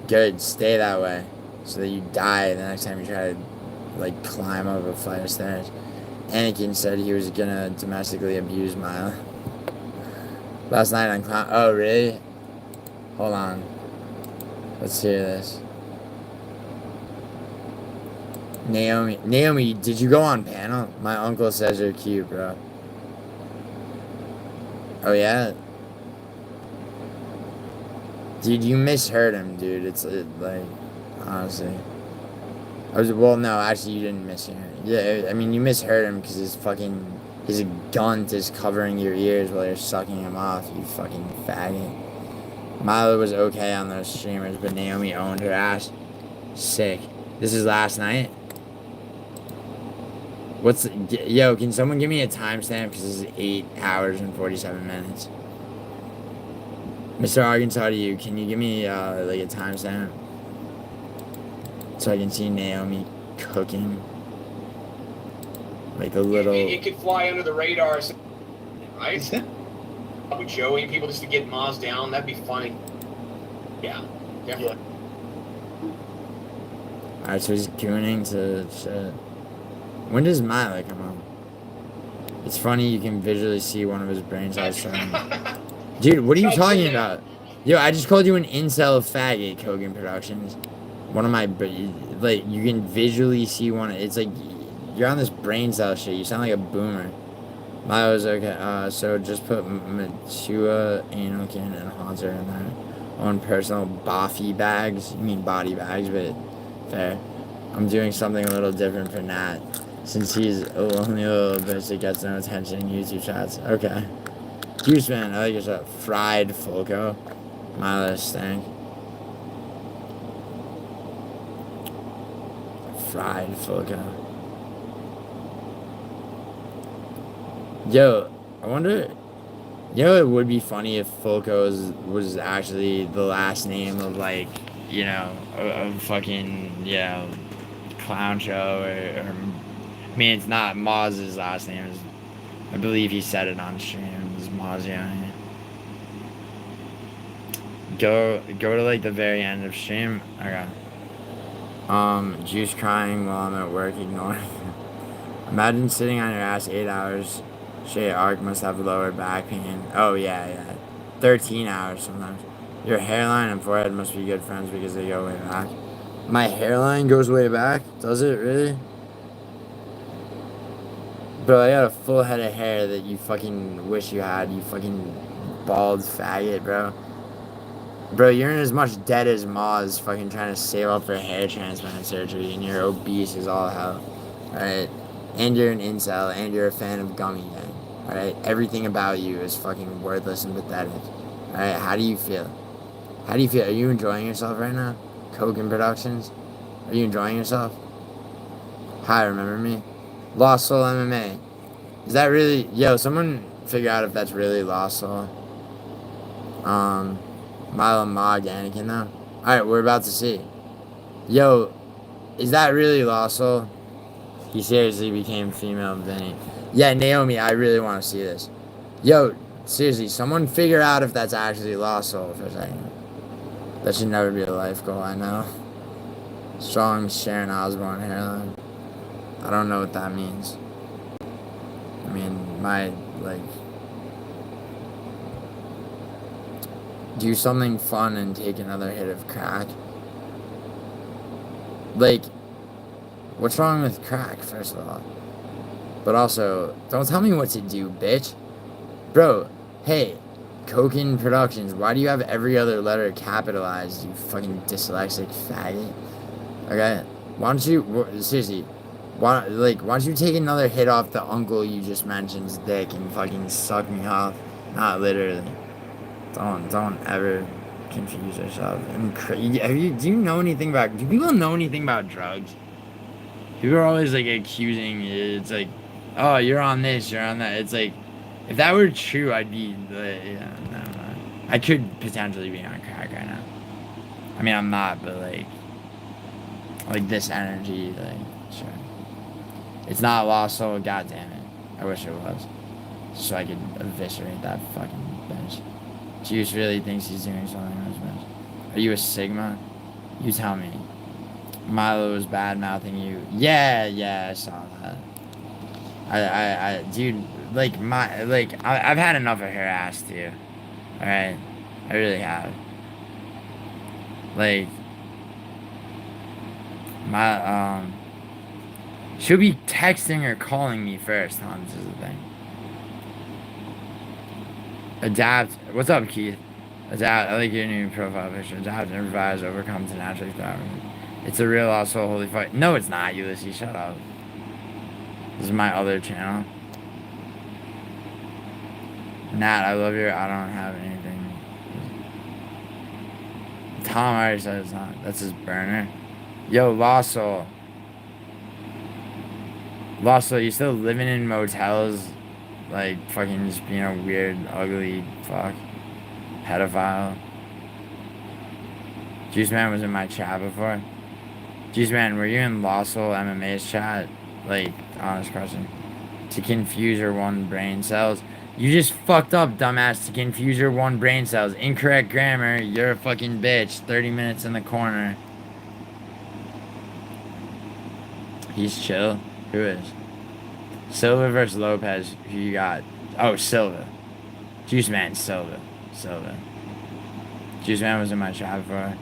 Good. Stay that way. So that you die the next time you try to, like, climb up a flight of stairs. Anakin said he was gonna domestically abuse Mila. Last night on Clown. Oh, really? Hold on. Let's hear this. Naomi, did you go on panel? My uncle says you're cute, bro. Oh, yeah? Dude, you misheard him, dude. Like, honestly. Well, no, actually, you didn't mishear him. Yeah, I mean, you misheard him because his gunt is covering your ears while you're sucking him off, you fucking faggot. Milo was okay on those streamers, but Naomi owned her ass. Sick. This is last night? Yo, can someone give me a timestamp? Because this is 8 hours and 47 minutes. Mr. Arkansas, to you, can you give me, like, a timestamp? So I can see Naomi cooking. Like a little... It could fly under the radar, right? With Joey and people just to get Maz down, that'd be funny. Yeah, definitely. Alright, so he's gooning to shit. When does Milo come on? It's funny you can visually see one of his brain cells. Dude, what are you talking about? Yo, I just called you an incel faggot, Kogan Productions. One of my, like, you can visually see one. It's like, you're on this brain cell shit. You sound like a boomer. Milo's okay. So just put Matua, Anakin, and Haunter in there. On personal boffy bags. You mean body bags, but fair. I'm doing something a little different for Nat. Since he's a lonely little bitch that gets no attention in YouTube chats. Okay. Juice man, I like your stuff. Fried Fulco. Milo stank. Fried Fulco. Yo, I wonder. You know, it would be funny if Fulco was actually the last name of, like, you know, a fucking, you know, clown show or I mean, it's not Maz's last name. I believe he said it on stream. It's Maziani. Go to, like, the very end of stream. Okay. Juice crying while I'm at work, ignoring. Imagine sitting on your ass 8 hours. Shay Arc must have lower back pain. Oh, yeah. 13 hours sometimes. Your hairline and forehead must be good friends because they go way back. My hairline goes way back? Does it really? Bro, I got a full head of hair that you fucking wish you had, you fucking bald faggot, bro. Bro, you're in as much debt as Maz fucking trying to save up for hair transplant surgery, and you're obese as all hell. Alright? And you're an incel, and you're a fan of Gummy Gang. Alright? Everything about you is fucking worthless and pathetic. Alright? How do you feel? How do you feel? Are you enjoying yourself right now? Kogan Productions? Are you enjoying yourself? Hi, remember me? Lost Soul MMA. Is that really... Yo, someone figure out if that's really Lost Soul. Milo Mog Anakin, though. Alright, we're about to see. Yo, is that really Lost Soul? He seriously became female Vinny. Yeah, Naomi, I really want to see this. Yo, seriously, someone figure out if that's actually Lost Soul for a second. That should never be a life goal, I know. Strong Sharon Osbourne hairline. I don't know what that means. I mean, do something fun and take another hit of crack. Like, what's wrong with crack, first of all? But also, don't tell me what to do, bitch. Bro, hey, Koken Productions, why do you have every other letter capitalized, you fucking dyslexic faggot? Okay? Why don't you, seriously, why don't you take another hit off the uncle you just mentioned's dick and fucking suck me off? Not literally. Don't ever confuse yourself. And do you know anything about, do people know anything about drugs? People are always, like, accusing you. It's like, oh, you're on this, you're on that. It's like, if that were true, I'd be, yeah, no. I could potentially be on crack right now. I mean, I'm not, but, like this energy, like, sure. It's not Lost Soul, goddammit. I wish it was. So I could eviscerate that fucking bitch. Juice really thinks he's doing something on his bitch. Are you a Sigma? You tell me. Milo was bad mouthing you. Yeah, I saw that. Dude, I've had enough of her ass too. Alright? I really have. Like, she'll be texting or calling me first, huh? This is the thing. Adapt. What's up, Keith? Adapt. I like your new profile picture. Adapt and improvise, overcome to naturally thrive. It's a real also holy fight. No, it's not, Ulysses. Shut up. This is my other channel. Nat, I love your. I don't have anything. Tom already said it's not. That's his burner. Yo, Lost Soul. Lost Soul, you still living in motels? Like, fucking just being a weird, ugly fuck. Pedophile. Juice Man was in my chat before. Juice Man, were you in Lost Soul MMA's chat? Like, honest question. To confuse your one brain cells. You just fucked up, dumbass, to confuse your one brain cells. Incorrect grammar. You're a fucking bitch. 30 minutes in the corner. He's chill. Who is? Silva versus Lopez. Who you got? Oh, Silva. Juice Man, Silva. Juice Man was in my chat before.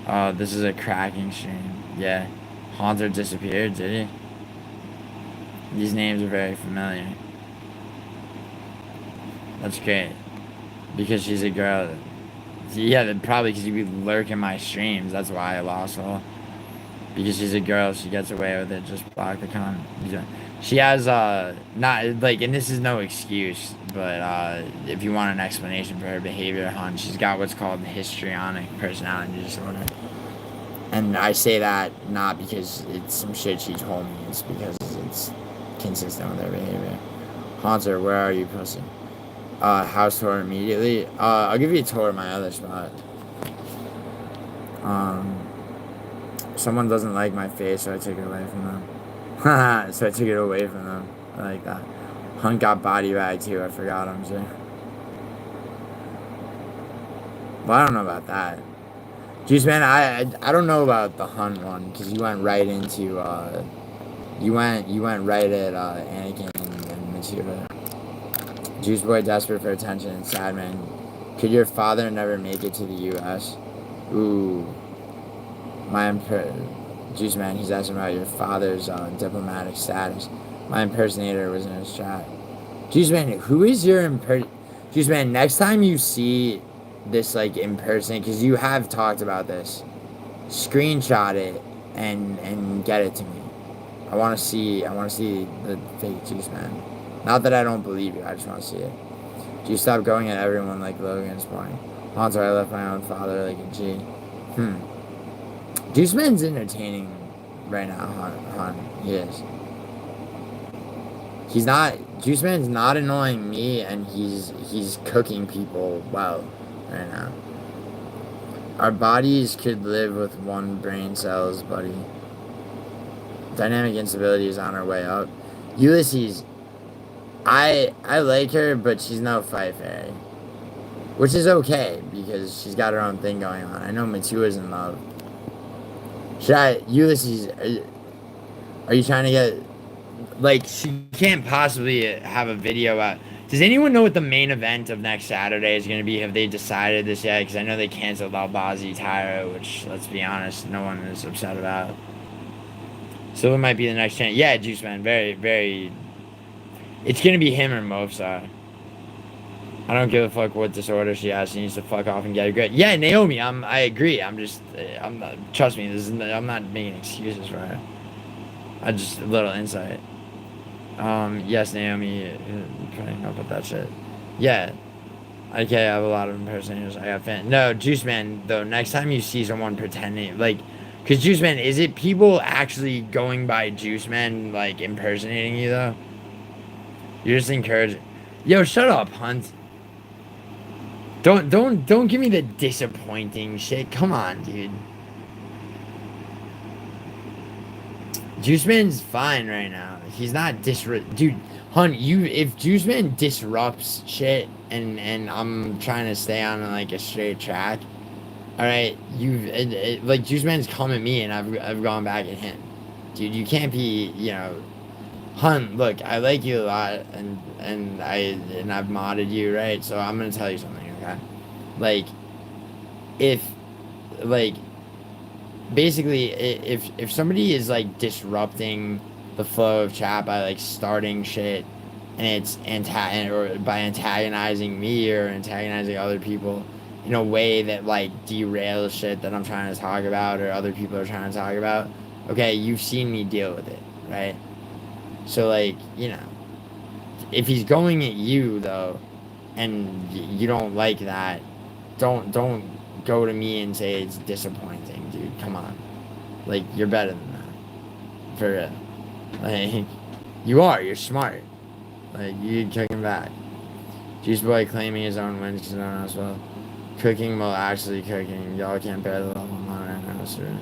Oh, this is a cracking stream. Yeah. Haunter disappeared, did he? These names are very familiar. That's great. Because she's a girl. Yeah, probably because you be lurking my streams. That's why I lost all. Because she's a girl, she gets away with it. Just block the comment. She has, not, like, and this is no excuse, but, if you want an explanation for her behavior, hon, she's got what's called histrionic personality disorder. And I say that not because it's some shit she told me, it's because it's consistent with her behavior. Haunter, where are you, pussy? House tour immediately. I'll give you a tour of my other spot. Someone doesn't like my face, so I took it away from them. So I took it away from them. I like that. Hunt got body bag too. I forgot him too. Well, I don't know about that. Juice Man, I don't know about the Hunt one because you went right into you went right at Anakin and Matura. Juice Boy desperate for attention and sad man Could your father never make it to the U.S.? Ooh. Juice Man, he's asking about your father's diplomatic status. My impersonator was in his chat. Juice Man, who is your Juice Man, next time you see this, like, because you have talked about this, screenshot it and get it to me. I want to see the fake Juice Man. Not that I don't believe you, I just want to see it. Do you stop going at everyone like Logan's point? Haunter, I left my own father like a G. Juice Man's entertaining right now, hon. He is. He's not. Juice Man's not annoying me, and he's cooking people well right now. Our bodies could live with one brain cells, buddy. Dynamic instability is on her way up. Ulysses, I like her, but she's no fight fairy. Which is okay, because she's got her own thing going on. I know Matua's in love. Ulysses, are you trying to get... Like, she can't possibly have a video out. Does anyone know what the main event of next Saturday is going to be? Have they decided this yet? Because I know they canceled Albazi Tyro, which, let's be honest, no one is upset about. So it might be the next chance. Yeah, Juice Man, very, very... It's going to be him or Mofsa. I don't give a fuck what disorder she has. She needs to fuck off and get a grip. Yeah, Naomi, I agree. I'm not, trust me, I'm not making excuses for her. Just a little insight. Yes, Naomi, putting up with that shit. Yeah. Okay, I have a lot of impersonators. I got fans. No, Juice Man, though, next time you see someone pretending, like, because Juice Man, is it people actually going by Juice Man, like, impersonating you, though? You're just encouraging. Yo, shut up, Hunt. Don't give me the disappointing shit. Come on, dude. Juice Man's fine right now. He's not dude, Hunt, if Juice Man disrupts shit and I'm trying to stay on like a straight track, all right, like Juice Man's come at me and I've gone back at him. Dude, you can't be, Hunt, look, I like you a lot and I've modded you, right? So I'm gonna tell you something, okay? Like, basically, if somebody is like disrupting the flow of chat by like starting shit and it's or by antagonizing me or antagonizing other people in a way that like derails shit that I'm trying to talk about or other people are trying to talk about, okay, you've seen me deal with it, right? So like, if he's going at you though and you don't like that, don't go to me and say it's disappointing, dude. Come on. Like, you're better than that. For real. Like, you're smart. Like, you kicking back. Juice Boy claiming his own wins because no one else will. Cooking while actually cooking. Y'all can't bear the level I'm on right now, sir.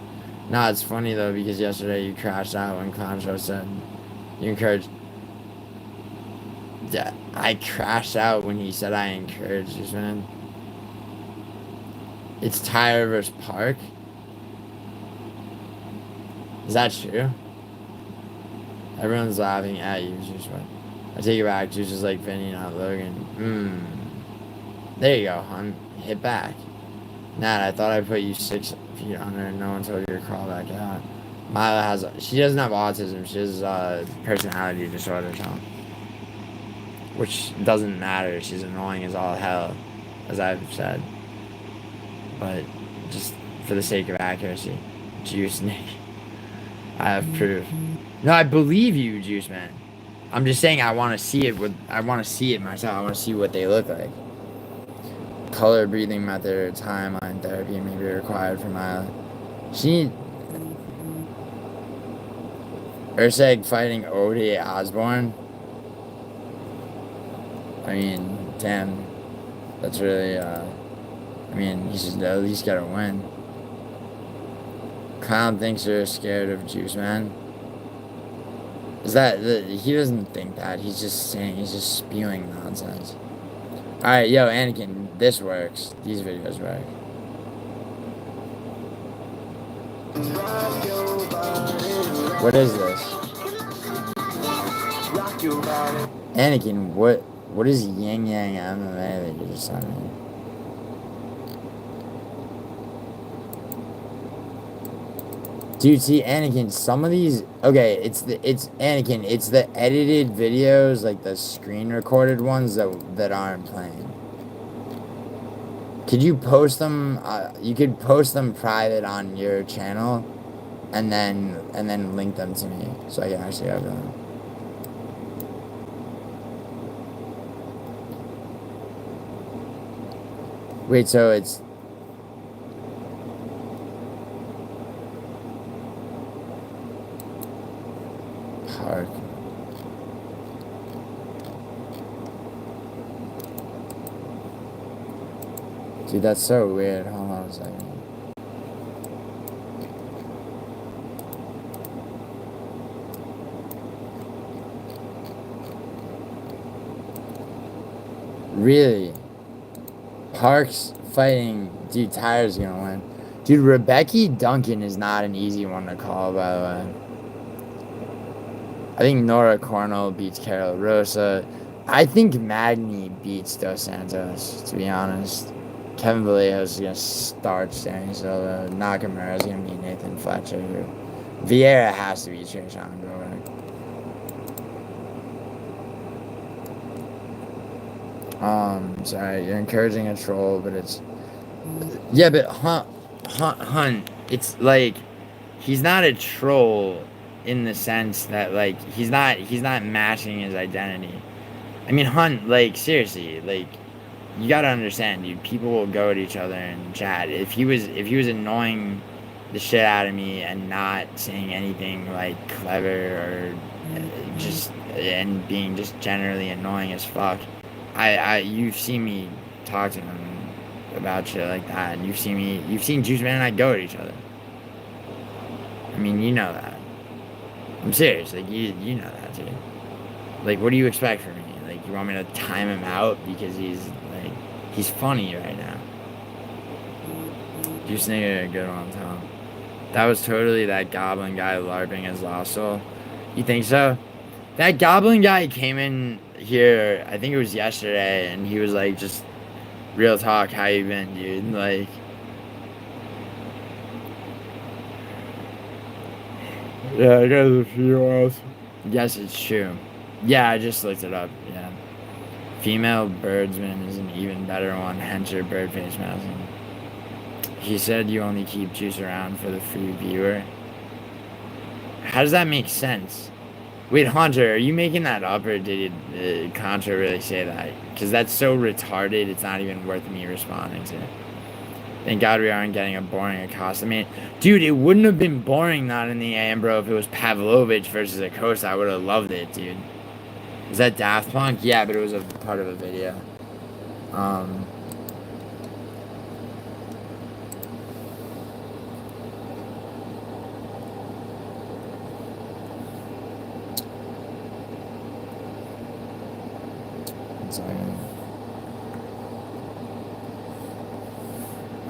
Nah, it's funny though, because yesterday you crashed out when Clown Show said you encouraged. Yeah, I crashed out when he said I encouraged you, man. It's Tyler versus Park. Is that true? Everyone's laughing at you, Juice. I take it back. Juice is like Vinny, not Logan. There you go, hon. Hit back. Nat, I thought I put you 6 feet under and no one told you to crawl back out. Mila she doesn't have autism. She has personality disorder, so. Which doesn't matter. She's annoying as all hell, as I've said. But just for the sake of accuracy, Juice Nick, I have proof. No, I believe you, Juice Man. I'm just saying I want to see it myself. I want to see what they look like. Color breathing method or timeline therapy may be required for my. Urseg fighting Odie Osborne. I mean, damn, that's really he should at least get a win. Clown thinks you're scared of Juice Man. Is that... he doesn't think that. He's just spewing nonsense. Alright, yo, Anakin, this works. These videos work. What is this? Anakin, what is Yang Yang MMA that you just sent me? Dude, see, Anakin, some of these... Okay, it's Anakin, it's the edited videos, like the screen recorded ones that aren't playing. Could you post them, you could post them private on your channel, and then link them to me, so I can actually have them. Wait, so it's... Park. Dude, that's so weird. Hold on a second. Really? Parks fighting... Dude, Tyler's gonna win. Dude, Rebecca Duncan is not an easy one to call, by the way. I think Nora Cornell beats Carol Rosa. I think Magny beats Dos Santos, to be honest. Kevin Vallejo's gonna start Stanley Silva. Nakamura's gonna beat Nathan Fletcher. Vieira has to beat Trishan Grover. Sorry, you're encouraging a troll, but it's... Yeah, but Hunt, it's like... He's not a troll in the sense that, like, he's not mashing his identity. I mean, Hunt, like, seriously, like, you gotta understand, dude, people will go at each other and chat. If he was annoying the shit out of me and not saying anything, like, clever or just, and being just generally annoying as fuck, you've seen me talk to him about shit like that, and you've seen Juice Man and I go at each other. I mean, you know that. I'm serious. Like, you know that, dude. Like, what do you expect from me? Like, you want me to time him out because he's funny right now. Juice nigga, a good one, Tom. That was totally that goblin guy LARPing as Lost Soul. You think so? That goblin guy came in here, I think it was yesterday, and he was like, just real talk, how you been, dude? Like... Yeah, I got a few else. Yes, it's true. Yeah, I just looked it up. Yeah. Female birdsman is an even better one. Hencher birdface mousing. He said you only keep Juice around for the free viewer. How does that make sense? Wait, Hunter, are you making that up, or did Contra really say that? Because that's so retarded, it's not even worth me responding to. Thank God we aren't getting a boring Acosta. I mean, dude, it wouldn't have been boring not in the Ambro if it was Pavlovich versus Acosta. I would have loved it, dude. Is that Daft Punk? Yeah, but it was a part of a video.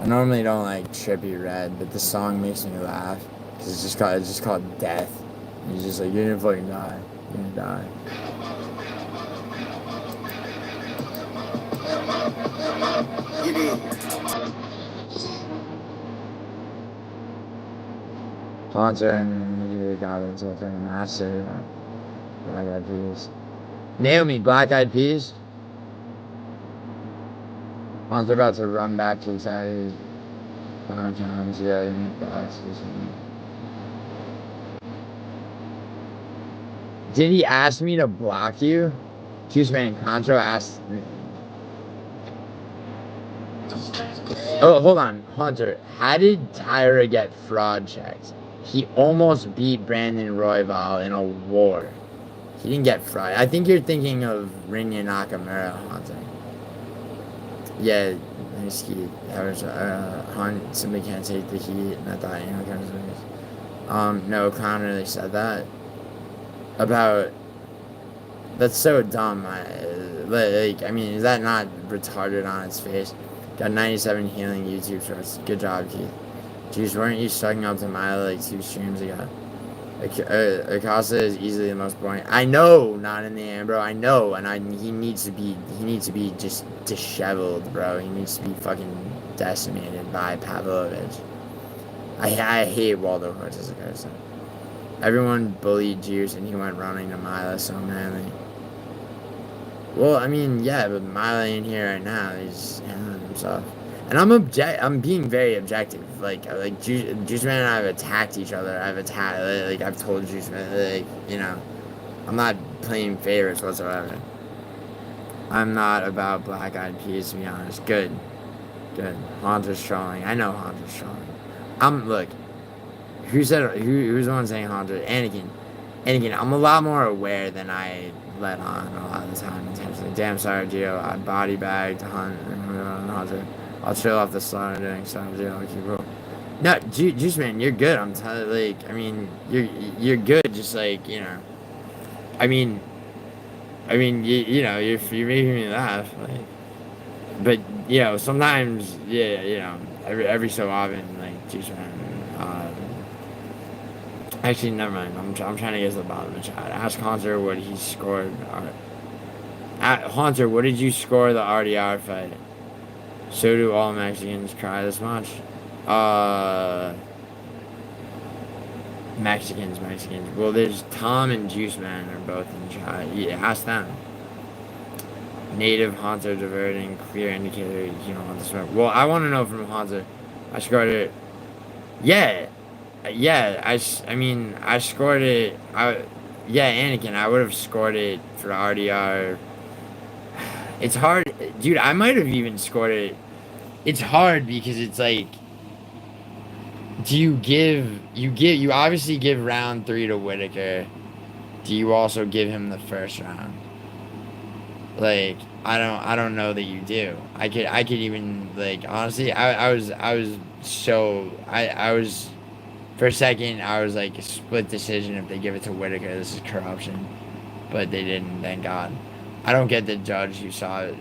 I normally don't like Trippie Redd, but the song makes me laugh because it's just called Death. And he's just like, you're gonna fucking die. You're gonna die. Sponsor and you got it until fucking master. Black Eyed Peas. Naomi, Black Eyed Peas. Once they're about to run back to the side, times, yeah, did he ask me to block you? Juice Man Contra asked me. Oh, hold on, Hunter. How did Tyra get fraud checks? He almost beat Brandon Royval in a war. He didn't get fraud. I think you're thinking of Rinya Nakamura, Hunter. Yeah, Ski. Hunt simply can't take the heat, and I thought, you know, kind of no, Clown really said that. About... That's so dumb. I mean, is that not retarded on its face? Got 97 healing YouTube shorts. Good job, Keith. Jeez, weren't you sucking up to Milo like 2 streams ago? Acosta is easily the most boring. I know, not in the end, bro. I know, and he needs to be just disheveled, bro. He needs to be fucking decimated by Pavlovich. I hate Waldo Horse as a person. Everyone bullied Juice, and he went running to Mila so manly. Well, I mean, yeah, but Mila ain't here right now. He's handling himself. And I'm being very objective. Like Juice Man and I have attacked each other. I've told Juice Man, I'm not playing favorites whatsoever. I'm not about Black Eyed Peas, to be honest. Good. Good. Haunter's trolling. I know Haunter's trolling. Look, who's the one saying Haunter? Anakin, I'm a lot more aware than I let on a lot of the time intentionally. Damn, sorry, Gio. I body bagged Haunter. I'll chill off the slaughter doing stuff, Gio. I'll keep cool. No, Juice Man, you're good. I'm telling you, I mean, you're good. Just I mean, you're making me laugh. But sometimes, yeah, every so often, Juice Man. Actually, never mind. I'm trying to get to the bottom of the chat. Ask Haunter what he scored. Haunter, what did you score the RDR fight? So do all Mexicans cry this much? Mexicans. Well, there's Tom and Juice Man are both in chat. Yeah, ask them. Native Haunter diverting, clear indicator you don't want to smoke. Well, I want to know from Haunter. I scored it. Yeah. I mean, I scored it. Yeah, Anakin, I would have scored it for RDR. It's hard, dude. I might have even scored it. It's hard because it's like, do you obviously give round 3 to Whitaker. Do you also give him the first round? I don't know that you do. I could even honestly, I was for a second, I was like a split decision if they give it to Whitaker. This is corruption. But they didn't, thank God. I don't get the judge who saw it.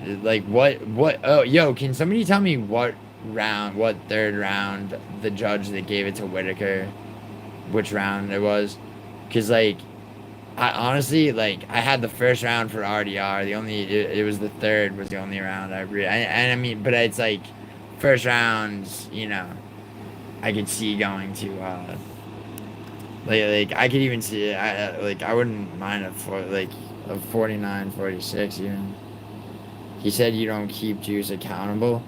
Oh, yo, can somebody tell me what third round, the judge that gave it to Whitaker, which round it was? Because, I honestly, I had the first round for RDR. It was the third was the only round I mean, but it's first rounds, I could see going to I could even see it. I wouldn't mind a 49-46 even. He said you don't keep Juice accountable.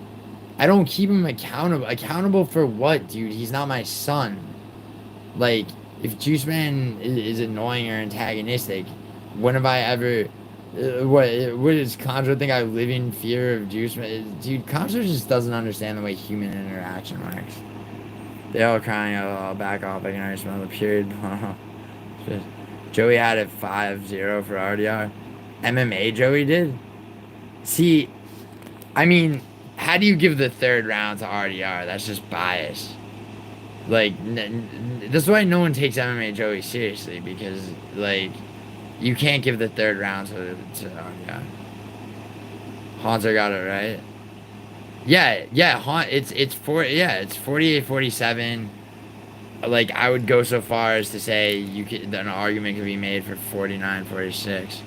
I don't keep him accountable. Accountable for what, dude? He's not my son. If Juice Man is annoying or antagonistic, when have I ever? What does Contra think? I live in fear of Juice Man? Dude, Contra just doesn't understand the way human interaction works. They all crying, I'll back off. I can already smell the period. Joey had it 5-0 for RDR. MMA Joey did? See, I mean, how do you give the third round to RDR? That's just bias. That's why no one takes MMA Joey seriously, because, you can't give the third round to RDR. Haunter got it right. Yeah, it's 48-47. I would go so far as to say an argument could be made for 49-46.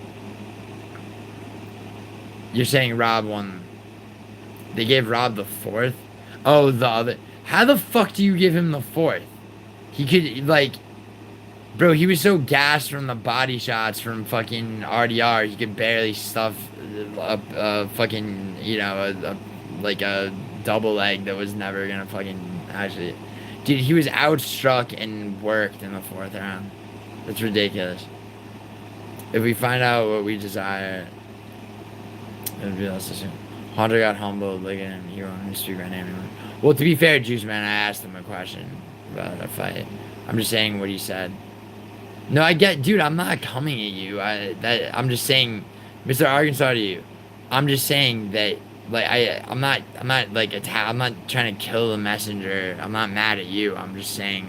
You're saying Rob won. They gave Rob the fourth? Oh, the other. How the fuck do you give him the fourth? He could, bro, he was so gassed from the body shots from fucking RDR, he could barely stuff a fucking, a double leg that was never gonna fucking actually. Dude, he was outstruck and worked in the fourth round. That's ridiculous. If we find out what we desire, it would be less to soon. Hunter got humbled, look at him, he won't speak right name anymore. Well, to be fair, Juice Man, I asked him a question about a fight. I'm just saying what he said. No, I get, dude, I'm not coming at you. I'm just saying, Mr. Arkansas to you. I'm just saying that, I'm not trying to kill the messenger. I'm not mad at you. I'm just saying,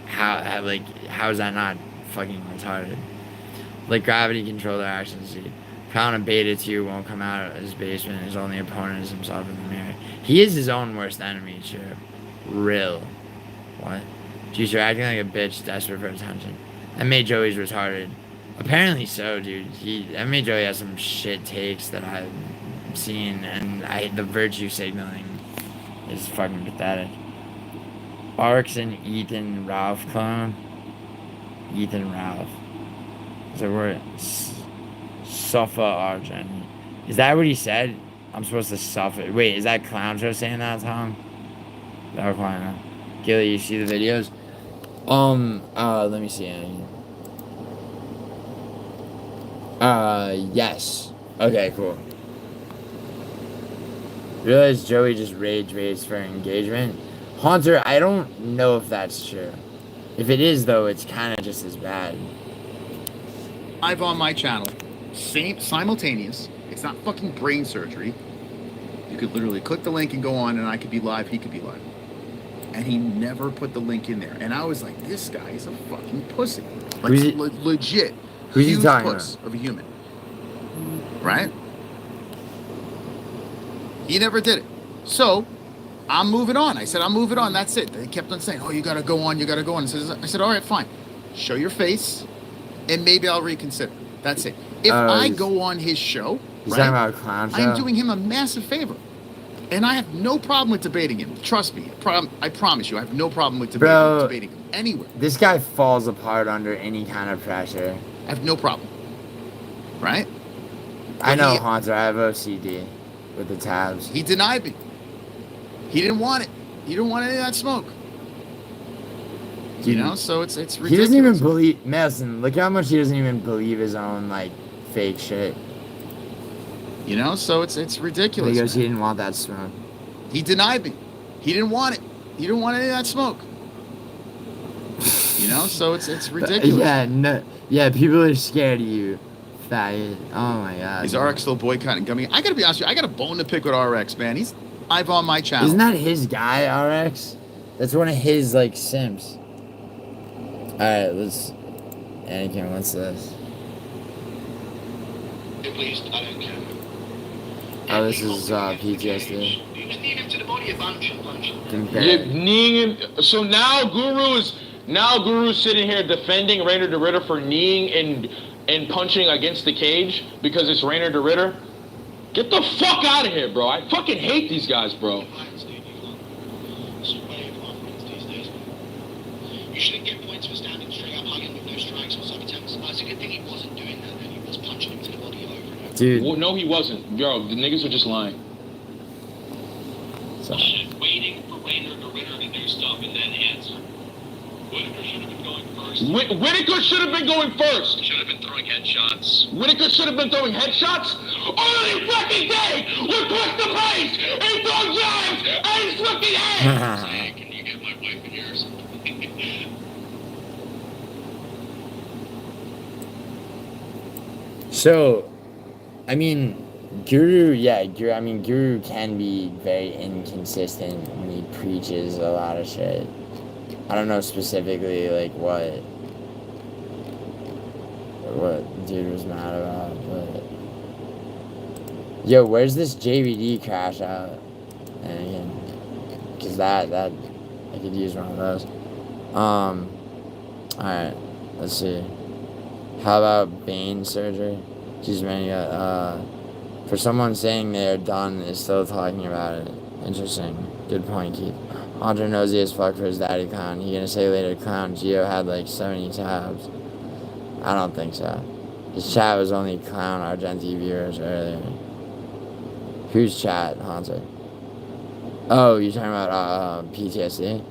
how is that not fucking retarded? Gravity control their actions, dude. Crown of Beta 2 won't come out of his basement. His only opponent is himself in the mirror. He is his own worst enemy, sure. Real. What? Jeez, you're acting like a bitch, desperate for attention. That made Joey's retarded. Apparently so, dude. That made Joey have some shit takes that I've seen, and the virtue signaling is fucking pathetic. Arcs and Ethan Ralph clone. Ethan Ralph. So we're suffer Argenti. Is that what he said? I'm supposed to suffer. Wait, is that Clown Show saying that, Tom? That was Gilly, you see the videos? Let me see. Yes. Okay, cool. Realize Joey just rage raised for engagement. Haunter, I don't know if that's true. If it is, though, it's kind of just as bad. Live on my channel. Same, simultaneous. It's not fucking brain surgery. You could literally click the link and go on, and I could be live, he could be live. And he never put the link in there. And I was like, this guy is a fucking pussy. Like, legit. Who's he huge talking puss of a human. Right? He never did it. So, I'm moving on. I said, I'm moving on. That's it. They kept on saying, oh, you got to go on. You got to go on. I said, all right, fine. Show your face, and maybe I'll reconsider. That's it. If I go on his show, he's talking about a Clown Show? I'm doing him a massive favor. And I have no problem with debating him. Trust me. I promise you, I have no problem with debating him anywhere. This guy falls apart under any kind of pressure. I have no problem. Right? I know, Haunter. I have OCD with the tabs. He denied me. He didn't want it. He didn't want any of that smoke. You know, so it's ridiculous. He doesn't even believe, Madison, look how much he doesn't even believe his own, like, fake shit. You know, so it's ridiculous. Because he didn't want that smoke. He denied me. He didn't want it. He didn't want any of that smoke. You know, so it's ridiculous. Yeah, people are scared of you, faggot. Oh my god. Is RX still boycotting Gummy? I gotta be honest with you, I got a bone to pick with RX, man. He's live on my channel. Isn't that his guy, RX? That's one of his, like, simps. Alright, let's... Anakin, what's this? Please, I don't care. Oh, this is PTSD. You just need him to the body a bunch. You're kneeing him. So now Guru's sitting here defending Rainer de Ritter for kneeing and punching against the cage because it's Rainer de Ritter. Get the fuck out of here, bro. I fucking hate these guys, bro. You shouldn't get points for standing straight up hugging with no strikes or sub-attempts. It's a good thing he wasn't doing that and he was punching him to the body over and over. Dude. Well, no, he wasn't. Bro, the niggas are just lying. Waiting for Rainer to Ritter to do stuff and then answer. Whitaker should have been going first. Whitaker should have been going first. Should have been throwing headshots. Whitaker should have been throwing headshots? All he fucking did was push the pace and throw jabs and his fucking head! Say, can you get my wife in here or something? So, I mean, Guru can be very inconsistent when he preaches a lot of shit. I don't know specifically, like, what dude was mad about, but... Yo, where's this JVD crash out? And again, because that, I could use one of those. Alright, let's see. How about Bane surgery? Jeez, man, for someone saying they're done is still talking about it. Interesting. Good point, Keith. Andre nosy as fuck for his daddy clown. He gonna say later, clown Gio had like 70 tabs. I don't think so. His chat was only clown Argenti viewers earlier. Whose chat, Hansa? Oh, you're talking about PTSD?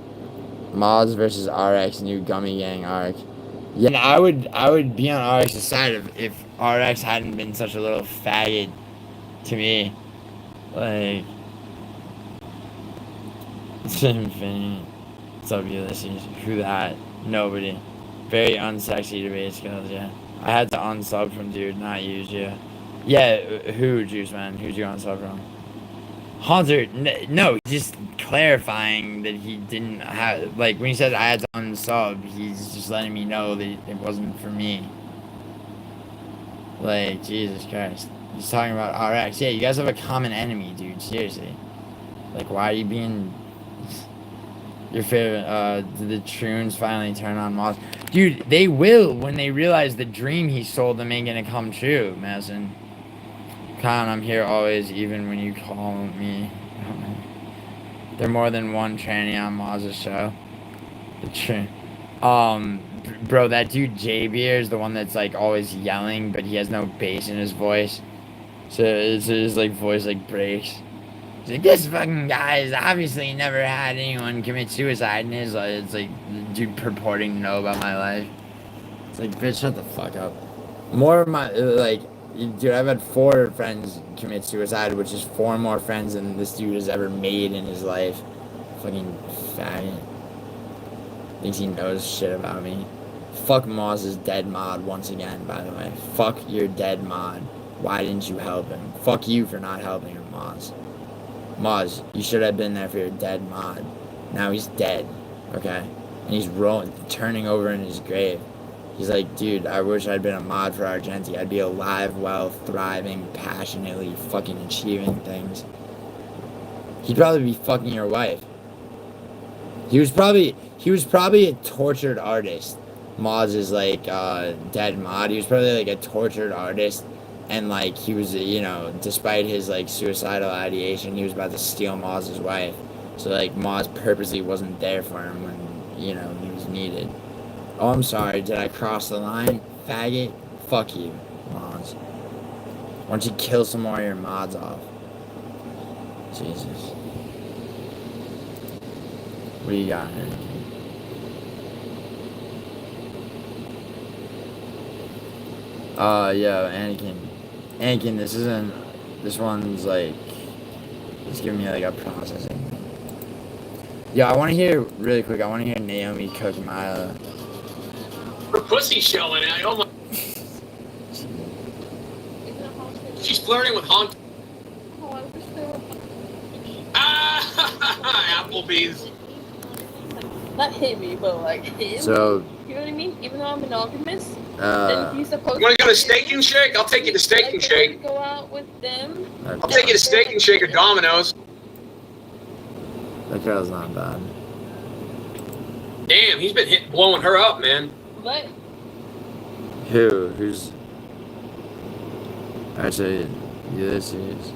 Mods versus RX, new Gummy Gang arc. Yeah, and I would be on RX's side if RX hadn't been such a little faggot to me. Like, Infinity. What's up, Ulysses? Who that? Nobody. Very unsexy debate skills, yeah. I had to unsub from dude, not use you. Yeah, who, Juice Man? Who'd you unsub from? Hunter, no, just clarifying that he didn't have, like, when he said I had to unsub, he's just letting me know that it wasn't for me. Like, Jesus Christ. He's talking about RX. Yeah, you guys have a common enemy, dude, seriously. Like, why are you being... Your favorite, did the Troons finally turn on Moss? Dude, they will when they realize the dream he sold them ain't gonna come true, Madison. Con, I'm here always, even when you call me. There more than one tranny on Maz's show. True. Bro, that dude J Beer is the one that's like always yelling, but he has no bass in his voice. So his like voice like breaks. He's like, this fucking guy is obviously never had anyone commit suicide in his life. It's like the dude purporting to know about my life. It's like, bitch, shut the fuck up. More of my like, dude, I've had 4 friends commit suicide, which is 4 more friends than this dude has ever made in his life. Fucking faggot. Thinks he knows shit about me. Fuck Moz's dead mod once again, by the way. Fuck your dead mod. Why didn't you help him? Fuck you for not helping him, Moz. Moz, you should have been there for your dead mod. Now he's dead, okay? And he's turning over in his grave. He's like, dude, I wish I'd been a mod for Argenti. I'd be alive, well, thriving, passionately, fucking achieving things. He'd probably be fucking your wife. He was probably a tortured artist. Moz is like dead mod. He was probably like a tortured artist, and like he was, you know, despite his like suicidal ideation, he was about to steal Moz's wife. So like Moz purposely wasn't there for him when, you know, he was needed. Oh, I'm sorry. Did I cross the line, faggot? Fuck you, Moz. Why don't you kill some more of your mods off? Jesus. What do you got, Anakin? Yo, Anakin. Anakin, this one's like, it's giving me like a processing thing. Yeah, I want to hear, really quick, I want to hear Naomi cook Milo. Her pussy showing. Oh my. She's flirting with Hunt. Applebee's. Not hit me, but like him. So, You know what I mean? Even though I'm monogamous, then he's supposed You want to go to Steak and Shake? I'll take you to Steak and Shake. Go out with them. I'll take you to Steak and Shake or Domino's. That girl's not bad. Damn, he's been blowing her up, man. But Who's actually Ulysses?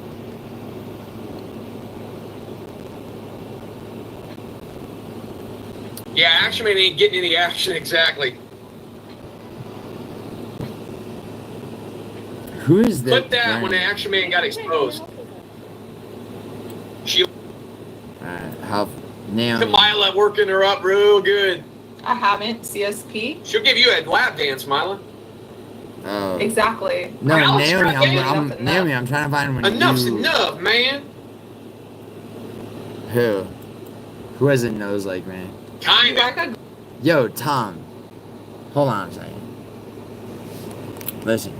Yeah, Action Man ain't getting any action exactly. Who is that? Put that when the Action Man got exposed. She How Naomi? Mila working her up real good. I haven't. CSP. She'll give you a lap dance, Mila. Oh. Exactly. No, Alex, Naomi. enough. Naomi. I'm trying to find when Enough's you. enough, man. Who has a nose like me? Kinda. Like a Yo, Tom. Hold on a second. Listen.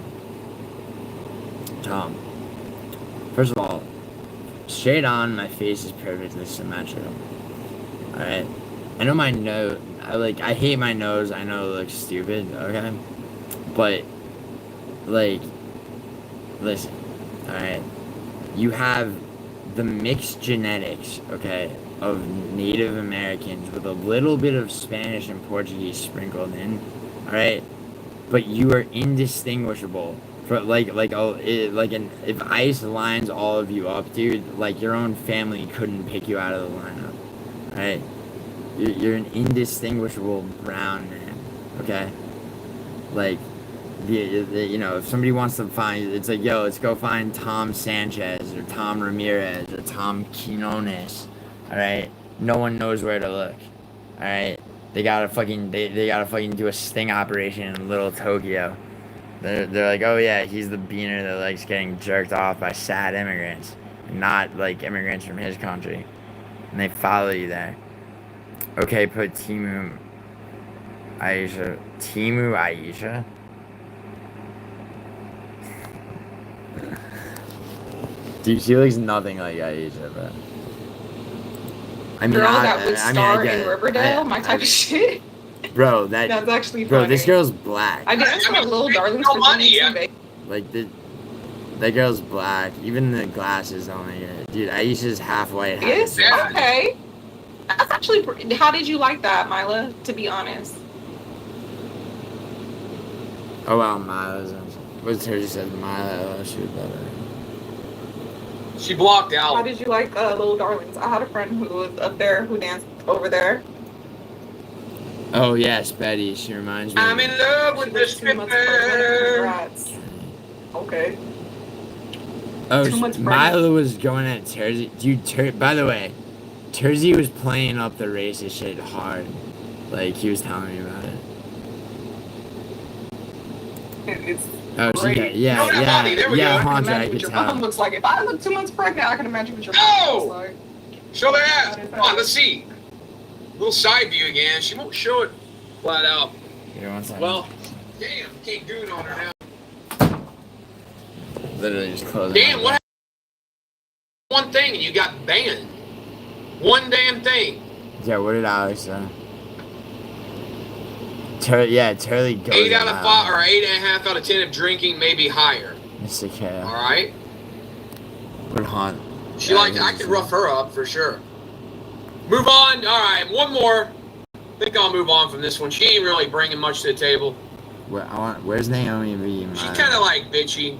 Tom. First of all, straight on, my face is perfectly symmetrical. Alright? I know my nose, I hate my nose, I know it looks stupid, okay? But, like, listen, alright? You have the mixed genetics, okay, of Native Americans with a little bit of Spanish and Portuguese sprinkled in, alright? But you are indistinguishable. For if ICE lines all of you up, dude, like your own family couldn't pick you out of the lineup, right? You're an indistinguishable brown man, okay? Like, you know, if somebody wants to find, it's like, yo, let's go find Tom Sanchez or Tom Ramirez or Tom Quinones, all right? No one knows where to look, all right? They gotta fucking do a sting operation in Little Tokyo. They're like, oh yeah, he's the beaner that likes getting jerked off by sad immigrants, not like immigrants from his country, and they follow you there. Okay, put Timu Aisha. Dude, she looks nothing like Aisha, bro. I mean, girl that would star in Riverdale, my type of shit. Bro, that's actually bro. funny. This girl's black. I guess my little darlings for money. Like that girl's black. Even the glasses don't make it. Dude, Aisha's half white. Yes. Okay. That's actually. How did you like that, Mila? To be honest. Oh wow, Mila's. What's her? She said Mila. Oh, she was better. She blocked out. How did you like Little Darlings? I had a friend who was up there who danced over there. Oh yes, Betty. She reminds me. I'm in love with the She was 2 months pregnant. stripper. Congrats. Okay. Oh, 2 months Milo was going at Tersey. Dude, by the way, Tersey was playing up the racist shit hard. Like, he was telling me about it. It's Oh, great. so yeah, Oh, Bobby, there we go. yeah, I can Haunter, I imagine could what your mom tell. looks like. If I look 2 months pregnant, I can imagine what your Oh! mom looks like. Show their ass. Come on, let's see. Little side view again. She won't show it flat out. Here, 1 second. Well, damn, can't goon on her now. Literally just closing. Damn, what happened? One thing and you got banned. One damn thing. Yeah, what did Alex say? Turley goes 8 out of at 5 or 8.5 out of 10 of drinking, maybe higher. Mr. K. All right. What haunt? She like I could rough her up for sure. Move on. All right, one more. I think I'll move on from this one. She ain't really bringing much to the table. Where's Naomi B? She's kind of like bitchy.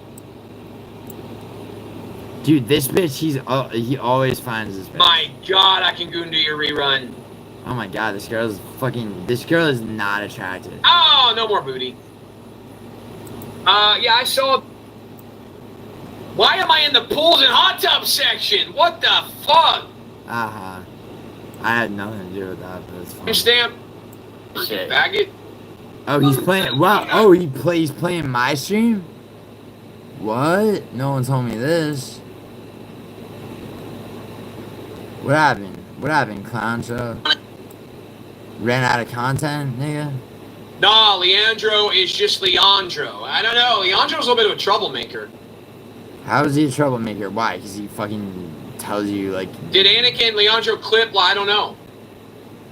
Dude, this bitch, he always finds this bitch. My God, I can goon to your rerun. Oh my God, this girl is not attractive. Oh, no more booty. Yeah, I saw. Why am I in the pools and hot tub section? What the fuck? I had nothing to do with that, but it's fine. Stamp. Shit. Faggot. Oh, he's playing. Wow. Oh, he's playing my stream. What? No one told me this. What happened? What happened, clown show? Ran out of content, nigga? Nah, Leandro is just Leandro. I don't know. Leandro's a little bit of a troublemaker. How is he a troublemaker? Why? Because he fucking tells you, like... Did Anakin and Leandro clip? Well, I don't know.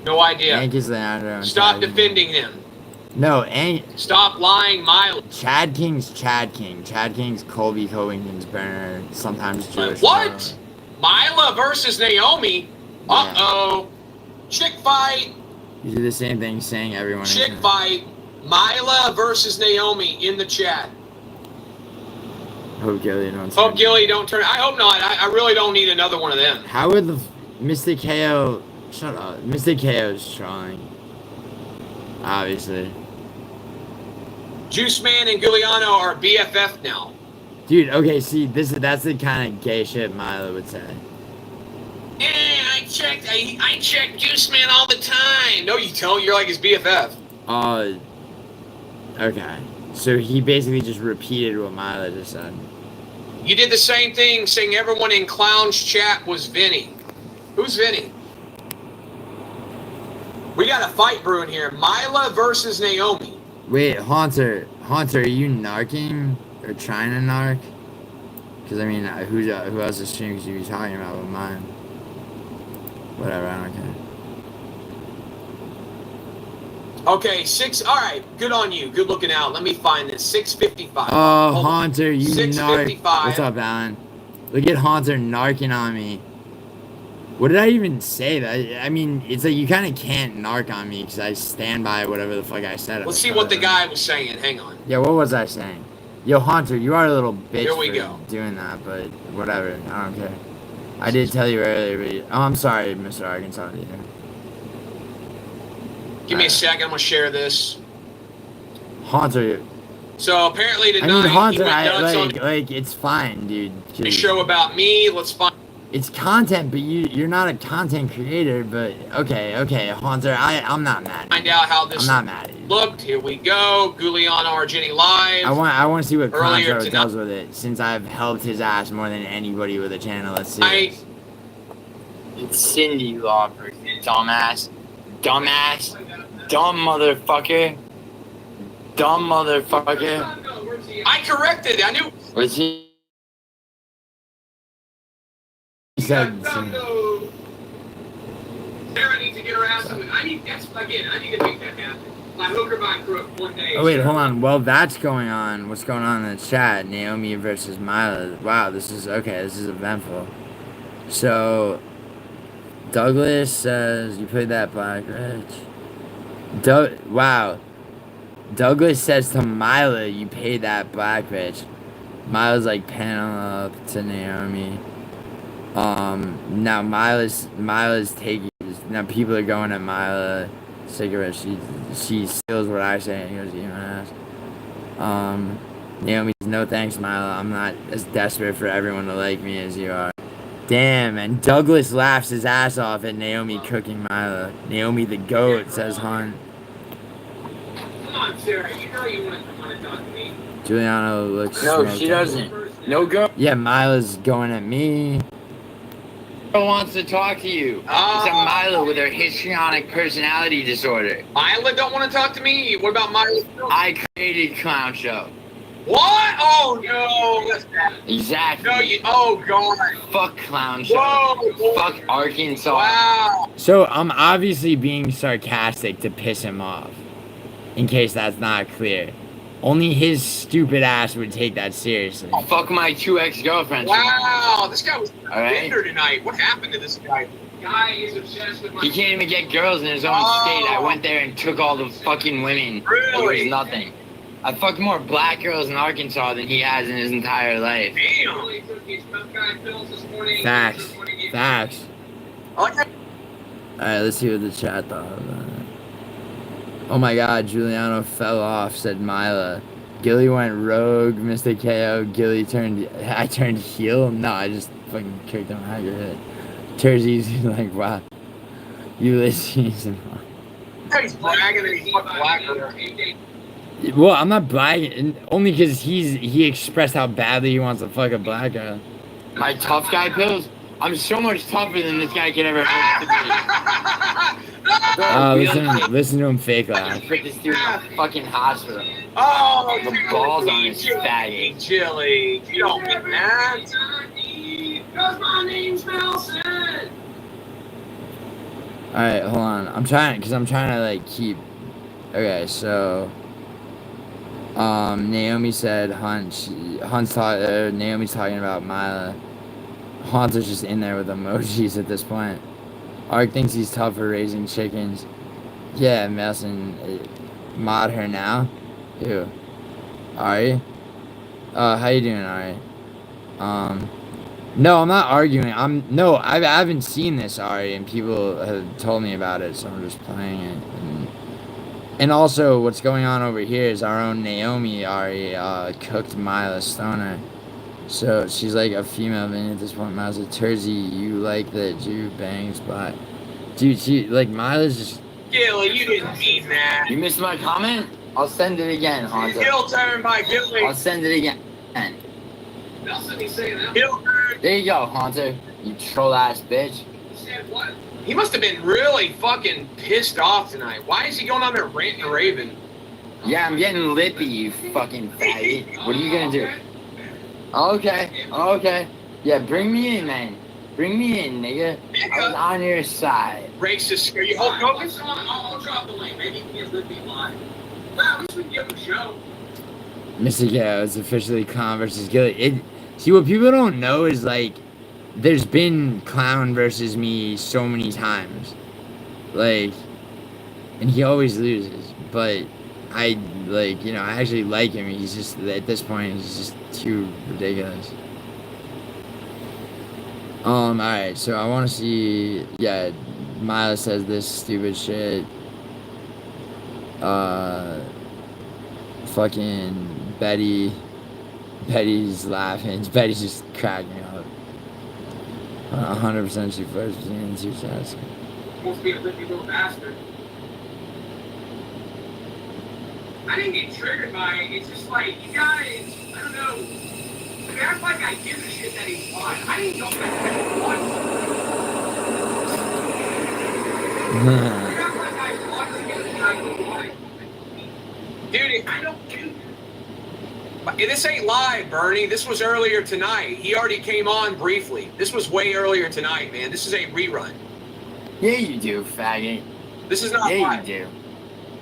No idea. Anakin's Leandro. And Stop Chad defending them. No, Stop lying, Milo. Chad King's Chad King. Chad King's Colby Covington's burner. Sometimes Jewish. What? Mila versus Naomi? Yeah. Uh-oh. Chick fight. You do the same thing saying everyone... Chick fight. Mila versus Naomi in the chat. Hope Gilly don't... Hope Gilly don't turn... I hope not. I really don't need another one of them. How would the... Mr. KO... Shut up. Mr. KO's trolling. Obviously. Juice Man and Giuliano are BFF now. Dude, okay, see, that's the kind of gay shit Milo would say. I check Juice Man all the time. No, you don't. You're like his BFF. Okay. So he basically just repeated what Milo just said. You did the same thing, saying everyone in Clown's chat was Vinny. Who's Vinny? We got a fight brewing here. Mila versus Naomi. Wait, Haunter, are you narking? Or trying to narc? Because, I mean, who else's stream could you be talking about with mine? Whatever, I don't care. Okay, 6. All right, good on you. Good looking out. Let me find this. 6:55. Oh, Hold on. Haunter, you narc. 6:55. What's up, Alan? Look at Haunter narking on me. What did I even say? I mean, it's like you kind of can't narc on me because I stand by whatever the fuck I said. Let's see what the guy was saying. Hang on. Yeah, what was I saying? Yo, Haunter, you are a little bitch Here we for go. doing that, but whatever. I don't care. I did tell you earlier, but I'm sorry, Mr. Arkansas. Yeah. Give me a second. I'm gonna share this. Haunter. So apparently tonight I mean, Haunter, he went nuts on like it's fine, dude. a show about me. Let's find. It's content, but you're not a content creator. But okay, Haunter, I'm not mad. Find out how this I'm not mad at you. looked. Here we go. GiulianoArgenti live. I want to see what Earlier Contra tonight. does with it, since I've helped his ass more than anybody with a channel. Let's see. It's Cindy Lauper, dumbass. Dumb motherfucker. I corrected. I knew. Where's he? He said, Sarah needs to get her ass. I need to make that happen. I hook her by crook one day. oh wait, hold on. Well, that's going on. What's going on in the chat? Naomi versus Mila. Wow, this is okay. This is eventful. So, Douglas says you played that black bitch. Wow. Douglas says to Mila, you paid that black bitch. Mila's like panel up to Naomi. Now Mila's taking. Now people are going at Mila, sick of it. She steals what I say and goes, eat my ass. Naomi's, no thanks, Milo. I'm not as desperate for everyone to like me as you are. Damn, and Douglas laughs his ass off at Naomi cooking Milo. Naomi the goat, says Hunt. Come on, Sarah. You know you want to talk to me. Giuliano looks No, smoked she out. doesn't. No girl Yeah, Milo's going at me. wants to talk to you. It's a Milo with her histrionic personality disorder. Mila don't want to talk to me? What about Mila? I created Clown Show. What? Oh, no. That's bad. Exactly. No, you. Oh, God. Fuck Clown Show. Whoa. Fuck Arkansas. Wow. So I'm obviously being sarcastic to piss him off. In case that's not clear. Only his stupid ass would take that seriously. Fuck my 2 ex-girlfriends. Wow. This guy was All right. bitter tonight. What happened to this guy? Guy is obsessed with my. He can't even get girls in his own state. I went there and took all the fucking women. Really? It was nothing. I fucked more black girls in Arkansas than he has in his entire life. Damn. Facts. Facts. Okay. Alright, let's see what the chat thought about it. Oh my god, Giuliano fell off, said Mila. Gilly went rogue, Mr. KO. I turned heel? No, I just fucking kicked him out of your head. Terzi's like, wow. Ulysses. He's bragging that he's fucking black girl. Well, I'm not bragging, only because he expressed how badly he wants to fuck a black girl. My tough guy pills? I'm so much tougher than this guy could ever hope to be. Listen to him fake I laugh. put this dude in a fucking hospital. Oh, The balls on his faggot. Chili. You don't get that. Because my name's Nelson. Alright, hold on. I'm trying to like keep. Okay, so. Naomi said Naomi's talking about Mila. Hunter's just in there with emojis at this point. Ark thinks he's tough for raising chickens. Yeah, Nelson, mod her now. Who? Ari? How you doing, Ari? No, I'm not arguing. I haven't seen this, Ari, and people have told me about it, so I'm just playing it. And also, what's going on over here is our own Naomi, Ari, cooked Mila Stoner. So, she's like a female minion at this point. Mila's a Terzi, you like the Jew bangs, but... Dude, Mila's just... Gilly, you didn't mean that. You missed my comment? I'll send it again, Hunter. Heel turn by Gilly. I'll send it again. Nelson, he's saying that. Heel turn. There you go, Hunter. You troll ass bitch. Said what? He must have been really fucking pissed off tonight. Why is he going on there ranting and raving? Yeah, I'm getting lippy, you fucking faggot. What are you gonna do? Okay. Yeah, bring me in, man. Bring me in, nigga. I was on your side. Racist. Are you Hulk Hogan? I'll drop the link. Maybe you can get Lippy live. Well, at least we can give him a show. Mr. Gale is officially Clown versus Gilly. See, what people don't know is, like, there's been Clown versus me so many times. Like, and he always loses. But I actually like him. He's just, at this point, he's just too ridiculous. Alright, so I want to see, yeah, Mila says this stupid shit. Fucking Betty's laughing. Betty's just cracking up. 100% she first between the two chats. Supposed to be a lippy little bastard. I didn't get triggered by it. It's just like, you guys, I don't know. You act like I give a shit that he won. I didn't know that he won. You act like I want to get a guy who won. Dude, I don't do that. this ain't live, Bernie. This was earlier tonight. He already came on briefly. This was way earlier tonight, man. This is a rerun. Yeah, you do, faggot. This is not Yeah, live. you do.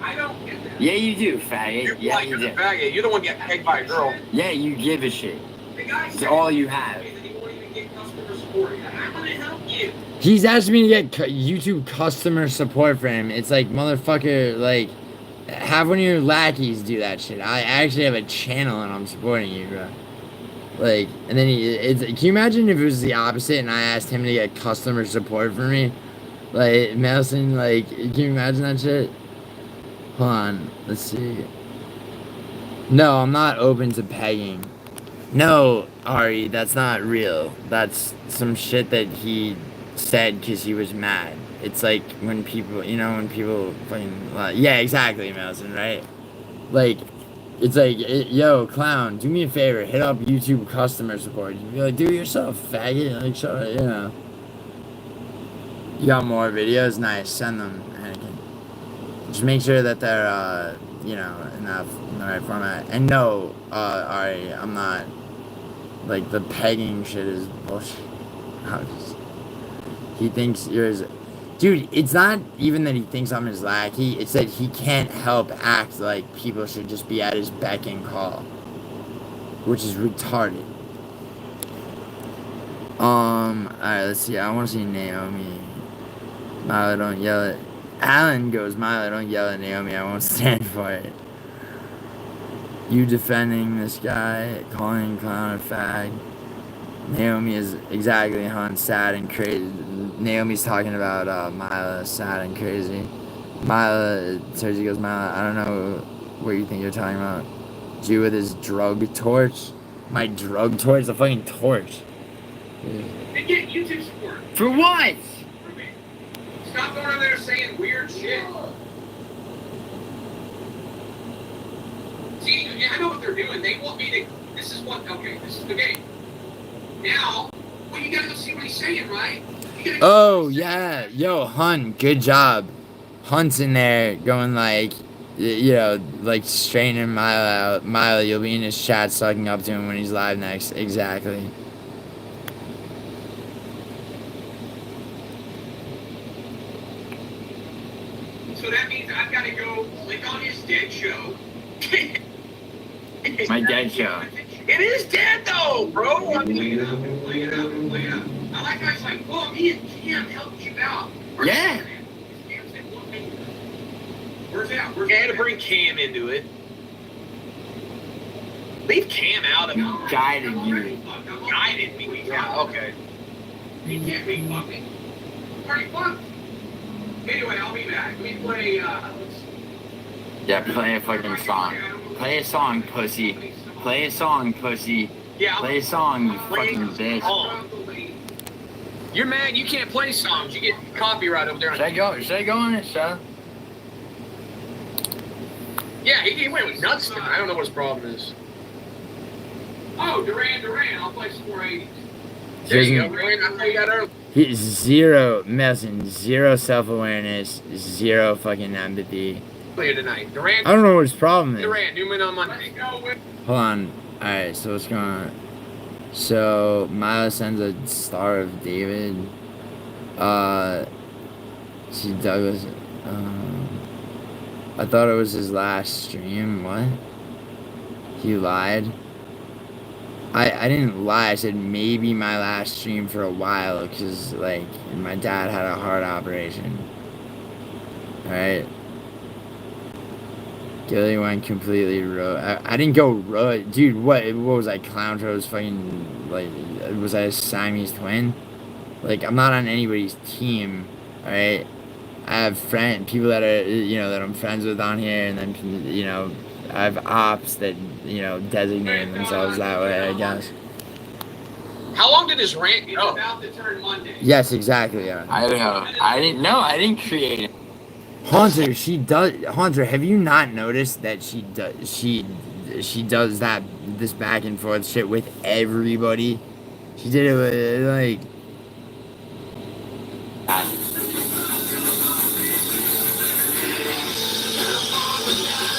I don't get that. Yeah, you do, faggot. Yeah, you You're the do. faggot. You're the one getting pegged by a girl. Yeah, you give a shit. The guy It's said all you have. that he won't even get customer support. I'm gonna help you. He's asking me to get YouTube customer support for him. It's like, motherfucker, like, have one of your lackeys do that shit. I actually have a channel and I'm supporting you, bro. Like, and then can you imagine if it was the opposite and I asked him to get customer support for me? Like, Madison, like, can you imagine that shit? Hold on, let's see. No, I'm not open to pegging. No, Ari, that's not real. That's some shit that he said because he was mad. It's like when people, when people fucking, yeah, exactly, Madison, right? Like, it's like, yo, clown, do me a favor, hit up YouTube customer support. You'd be like, do it yourself, faggot. Like, shut up, You got more videos? Nice, send them, Anakin. Just make sure that they're, enough in the right format. And no, Ari, I'm not, like, the pegging shit is bullshit. He thinks you're his... Dude, it's not even that he thinks I'm his lackey, it's that he can't help act like people should just be at his beck and call. Which is retarded. Alright, let's see. I want to see Naomi. Milo, don't yell at... Alan goes, Milo, don't yell at Naomi. I won't stand for it. You defending this guy, calling clown a fag. Naomi is exactly sad and crazy. Naomi's talking about Mila, sad and crazy. Mila, Sergi goes, Mila, I don't know what you think you're talking about. Jew with his drug torch? My drug torch? The fucking torch. And get YouTube support. For what? Stop going over there saying weird shit. See, I know what they're doing. They want me to. This is the game. Now, well, you gotta go see what he's saying, right? Oh, yeah. Yo, Hun, good job. Hunt's in there going like, like straightening Milo out. Milo, you'll be in his chat sucking up to him when he's live next. Exactly. So that means I've got to go click on his dead show. My dead show. It is dead though, bro. I'm play it up. I like guys like, oh, me and Cam helped you out. Yeah. Where's that? You had to bring Cam into it. Leave Cam out of it. Guided you. Guided me. Yeah, okay. You can't be fucking. Alright, fuck. Anyway, I'll be back. We play, Yeah, play a fucking song. Play a song, pussy. Play a song, pussy. Yeah, Play a song, you fucking bitch. You're mad you can't play songs. You get copyright over there. Should I go on it, show? Yeah, he went with nuts. I don't know what his problem is. Oh, Duran, I'll play some more 80s. There you go, Duran. I played that earlier. He's zero self-awareness, zero fucking empathy. Later tonight. Duran. I don't know what his problem is. Duran, Newman on Monday. Hold on. Alright, so what's going on? So, Milo sends a Star of David. See Douglas. I thought it was his last stream. What? He lied? I didn't lie. I said maybe my last stream for a while because, like, my dad had a heart operation. Alright? Gilly went completely rogue. I didn't go rogue. Dude, what was I? Clowntro's fucking, like, was I a Siamese twin? Like, I'm not on anybody's team, alright? I have people that are, that I'm friends with on here, and then, I have ops that, designate themselves that way, I guess. How long did his rant go? About to turn Monday. Yes, exactly, yeah. I don't know. I didn't create it. Haunter, Haunter, have you not noticed that she does this back and forth shit with everybody? She did it with, like...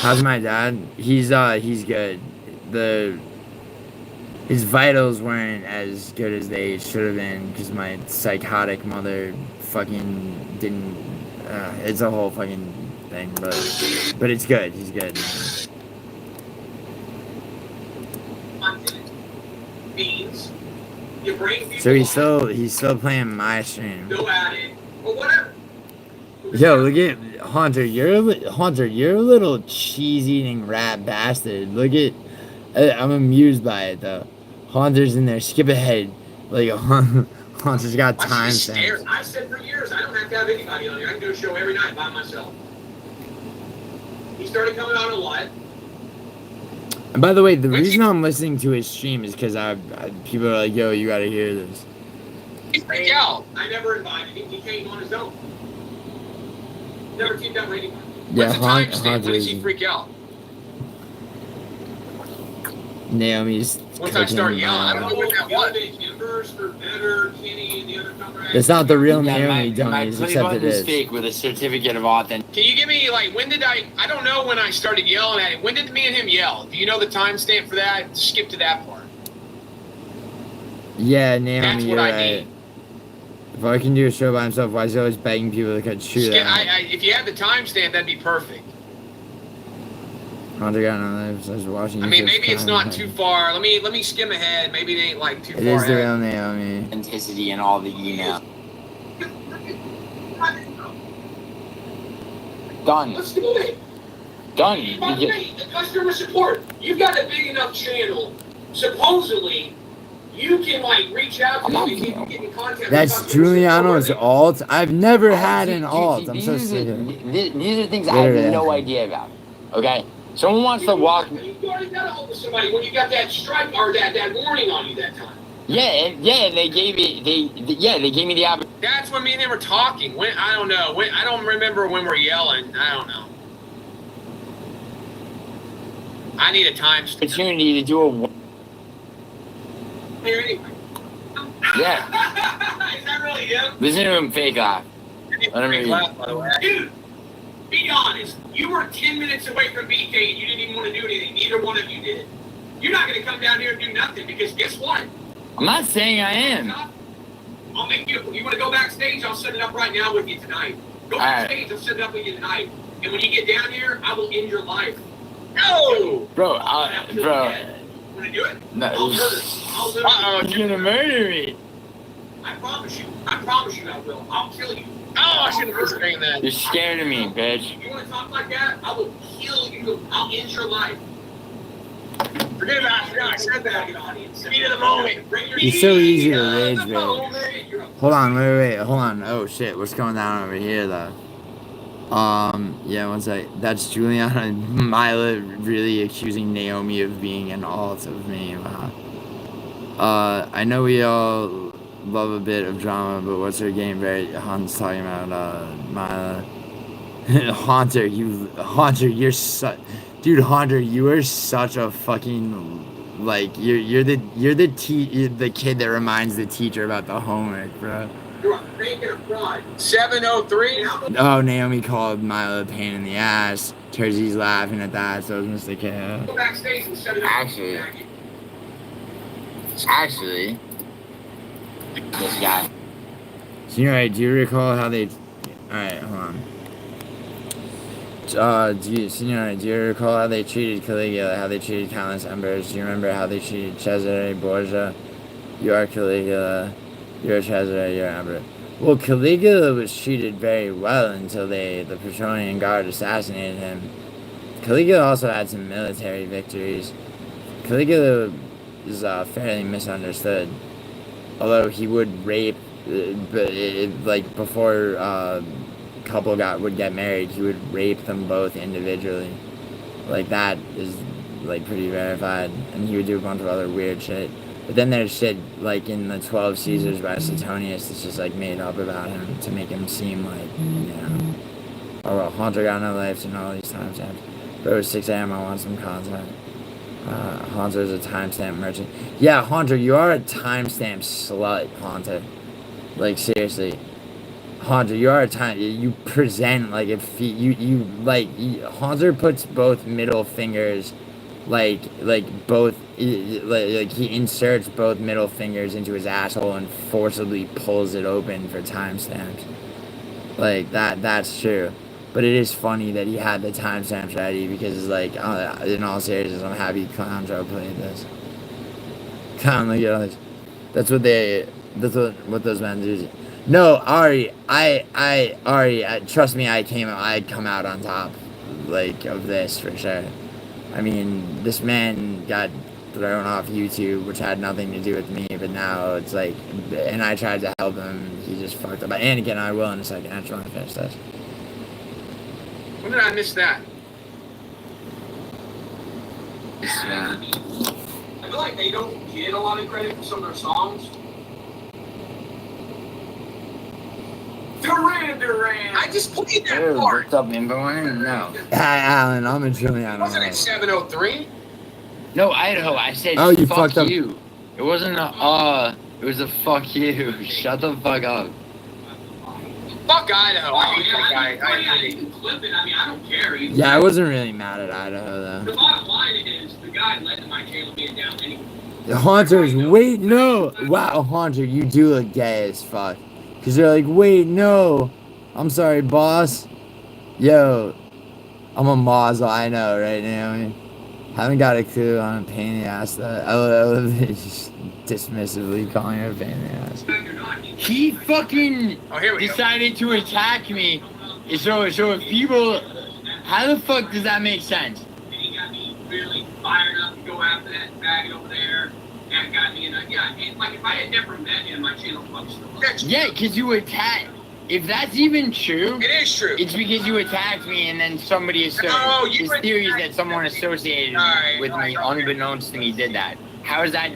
How's my dad? He's good. His vitals weren't as good as they should have been because my psychotic mother fucking didn't. It's a whole fucking thing, but it's good. He's good. Means you bring people So he's still playing my stream. go at it, or whatever. Yo, look at Haunter. You're a little cheese-eating rat bastard. Look at. I'm amused by it though. Haunter's in there. Skip ahead. Like Hunter's got I time just stare. stamps. I said for years, I don't have to have anybody on here. I can do a show every night by myself. He started coming on a lot. And by the way, the When reason he- I'm listening to his stream is because people are like, yo, you gotta hear this. He freaked out. I never invited him. He came on his own. Never teamed up with anybody. Yeah, What's the time stamp? When does he freak out? Naomi's Once I start cooking, yelling, I don't know what that was. Members for Better, Kenny, and the other comrades. It's not the real Yeah, Naomi, my dummies, play except button it is is. fake with a certificate of authenticity. Can you give me, like, when did I don't know when I started yelling at him. When did me and him yell? Do you know the timestamp for that? Skip to that part. Yeah, Naomi, That's you're what I right. need. If I can do a show by himself, why is he always begging people to cut shoot Skip, out? if you had the timestamp, that'd be perfect. Hunter got on live, I was watching. I mean, YouTube maybe it's time. not too far. Let me skim ahead. Maybe it ain't, like, too It far is the ahead. real Naomi. Authenticity and all the email. Done. Let's do it. Done. By the way, the customer support. You've got a big enough channel. Supposedly, you can like reach out to them and you can get in contact with That's customer Giuliano's support. alt. I've never had See, an see, alt. I'm so these sick are of it. these are things I have Literally. no idea about. Okay? Someone wants to walk me. You already got a hold of somebody when you got that strike or that warning on you that time. Yeah, and they gave me they gave me the opportunity. That's when me and him were talking. When I don't know. When I don't remember when we're yelling. I don't know. I need a timestamp. To do a Here anyway. yeah. Is that really him? Listen to him fake off. Let him read. By the way. Dude, be honest. You were 10 minutes away from BK and you didn't even want to do anything. Neither one of you did. You're not going to come down here and do nothing because guess what? I'm not saying I am. I'll make you. You want to go backstage? I'll set it up right now with you tonight. Go backstage. I'll set it up with you tonight. And when you get down here, I will end your life. No, Bro, bro. Want to do it? No. I'll murder. I'll literally. Uh-oh, you're gonna murder me. I promise you. I promise you I will. I'll kill you. Oh, I shouldn't have saying that. You're scared of me, bitch. You want to talk like that? I will kill you. I'll end your life. Forget about it. I said that. Speed of the moment. He's so easy to rage bait. You're a Hold on, wait, hold on. Oh shit, what's going on over here though? Yeah, one sec. That's Juliana and Mila really accusing Naomi of being an alt of me. Wow. I know we all love a bit of drama, but what's her game? Very Han's talking about Mila. Haunter, you're such, dude. Haunter, you are such a fucking like you're the kid that reminds the teacher about the homework, bro. You're a fake and a fraud. 703. Oh, Naomi called Milo a pain in the ass. Terzi's laughing at that, so is Mr. K. Go backstage and set it up. Actually, this guy. Senior, do you recall how they? Alright, hold on. Senior, do you recall how they treated Caligula, how they treated countless embers? Do you remember how they treated Cesare Borgia? You are Caligula. You're Cesare, you're Emperor. Well, Caligula was treated very well until the Praetorian Guard assassinated him. Caligula also had some military victories. Caligula is fairly misunderstood. Although he would rape, like before couple would get married, he would rape them both individually. Like that is like pretty verified, and he would do a bunch of other weird shit. But then there's shit like in the 12 Caesars by Suetonius that's just like made up about him to make him seem like, you know, oh well, Haunter got no life and all these timestamps. Bro, it's 6 a.m. I want some content. Haunter is a timestamp merchant. Yeah, Haunter, you are a timestamp slut, Haunter. Like seriously. Haunter, you are a time. You present like if Haunter puts both middle fingers, like both, like he inserts both middle fingers into his asshole and forcibly pulls it open for timestamps. Like that's true. But it is funny that he had the timestamps ready because it's like, in all seriousness, I'm happy Clown Joe played this. Clown, look at this. That's what those men do. No, Ari, Ari, trust me, I'd come out on top, like, of this, for sure. I mean, this man got thrown off YouTube, which had nothing to do with me, but now it's like, and I tried to help him, he just fucked up. And again, I will in a second. I just want to finish this. When did I miss that? Yeah. I feel like they don't get a lot of credit for some of their songs. Duran. I just played that Hey, part. what's up, everyone? No. Hi, Alan. I'm a Giuliano. Wasn't it 703? No, Idaho. I said Oh, you fuck fucked up. you. It wasn't a it was a fuck you. Shut the fuck up. Fuck Idaho. I hate that guy. You can clip it. I mean, I don't care. Yeah, I wasn't really mad at Idaho, The bottom line is the guy led to my channel being down anyway. though. Haunters, wait, no. Wow, Haunter, you do look gay as fuck. Because they're like, wait, no. I'm sorry, boss. Yo, I'm a mazel, I know, right now. I mean, haven't got a clue on a pain in the ass, though. I love it, just dismissively calling her a pain in the ass. He fucking Oh, here we go. decided to attack me. So if people, how the fuck does that make sense? And he got me really fired up to go after that faggot over there. And got me in a, yeah, and like if I had never met him, my channel would still up. Yeah, because you attacked. If that's even true, It is true. it's because you attacked me and then somebody No, you his attacked theory is that someone associated with me, unbeknownst to me, did that. How is that?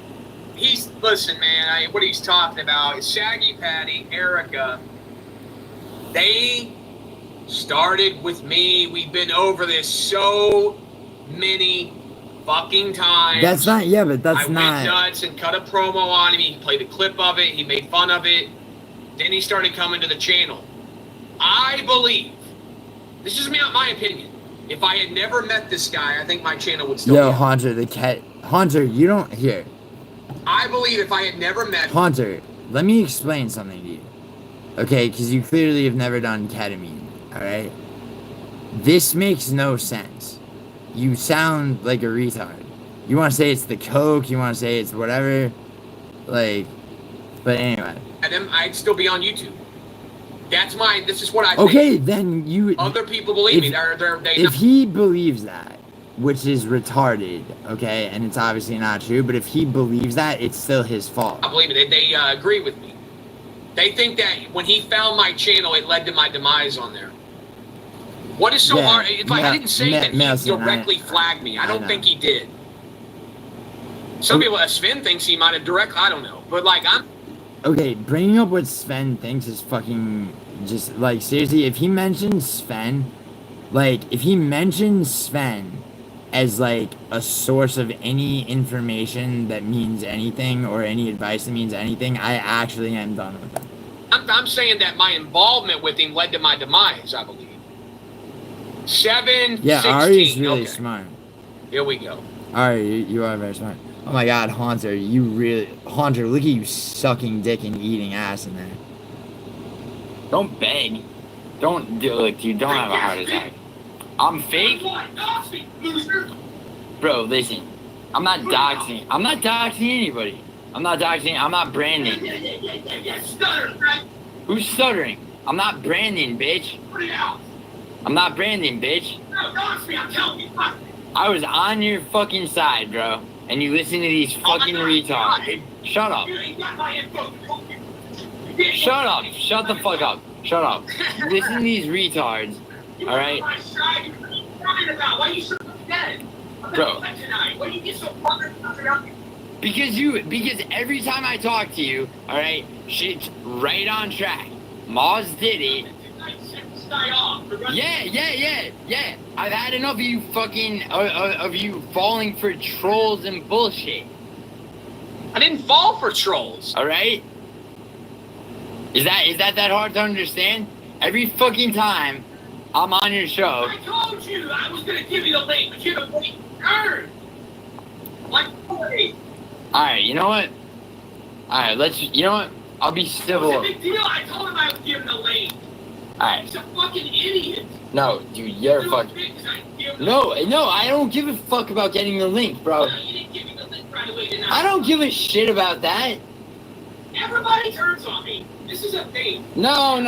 Listen, man, what he's talking about is Shaggy Patty, Erica. They started with me. We've been over this so many fucking times. That's not, yeah, but I that's went not. nuts and cut a promo on him. He played a clip of it. He made fun of it. Then he started coming to the channel. I believe, this is my opinion, if I had never met this guy, I think my channel would still Yo, be up. Haunter, the cat. Haunter, you don't. Here. I believe if I had never met him, Haunter, let me explain something to you. Okay, because you clearly have never done ketamine, alright? This makes no sense. You sound like a retard. You want to say it's the coke, you want to say it's whatever. Like, but anyway. him, I'd still be on YouTube. This is what I think. Okay, then you. Other people believe me. If he believes that, which is retarded, okay, and it's obviously not true, but if he believes that, it's still his fault. I believe it. They agree with me. They think that when he found my channel, it led to my demise on there. What is so Yeah, hard? It's like I didn't say that he Nelson, directly flagged me. I don't know. think he did. Some people, Sven thinks he might have directly. I don't know, but like Okay, bringing up what Sven thinks is fucking just like seriously. If he mentions Sven, as like a source of any information that means anything or any advice that means anything, I actually am done with it. I'm saying that my involvement with him led to my demise. I believe. 7, Yeah, 16. Ari's really Okay, smart. here we go. Ari, you are very smart. Oh my God, Haunter, Haunter, look at you sucking dick and eating ass in there. Don't beg. Don't do look. You don't have a heart attack. I'm fake, bro. Listen, I'm not doxing. I'm not doxing anybody. I'm not doxing. I'm not branding. Who's stuttering? I'm not branding, bitch. I'm not branding, bitch. I was on your fucking side, bro. And you listen to these fucking retards. Shut up. Shut up. Shut the fuck up. Shut up. You listen to these retards, alright? Bro. Because every time I talk to you, alright, shit's right on track. Moz did it. Yeah. I've had enough of you fucking, of you falling for trolls and bullshit. I didn't fall for trolls. Alright? Is that hard to understand? Every fucking time I'm on your show. I told you I was gonna give you the link, but you don't earn. Like, hey, Alright, you know what? Alright, you know what? I'll be civil. what's the big deal? I told him I would give him the link. Alright. He's a fucking idiot. No, dude, you're fucking. No, I don't give a fuck about getting the link, bro. You didn't give me the link right away tonight. I don't give a shit about that. Everybody turns on me. This is a thing. No.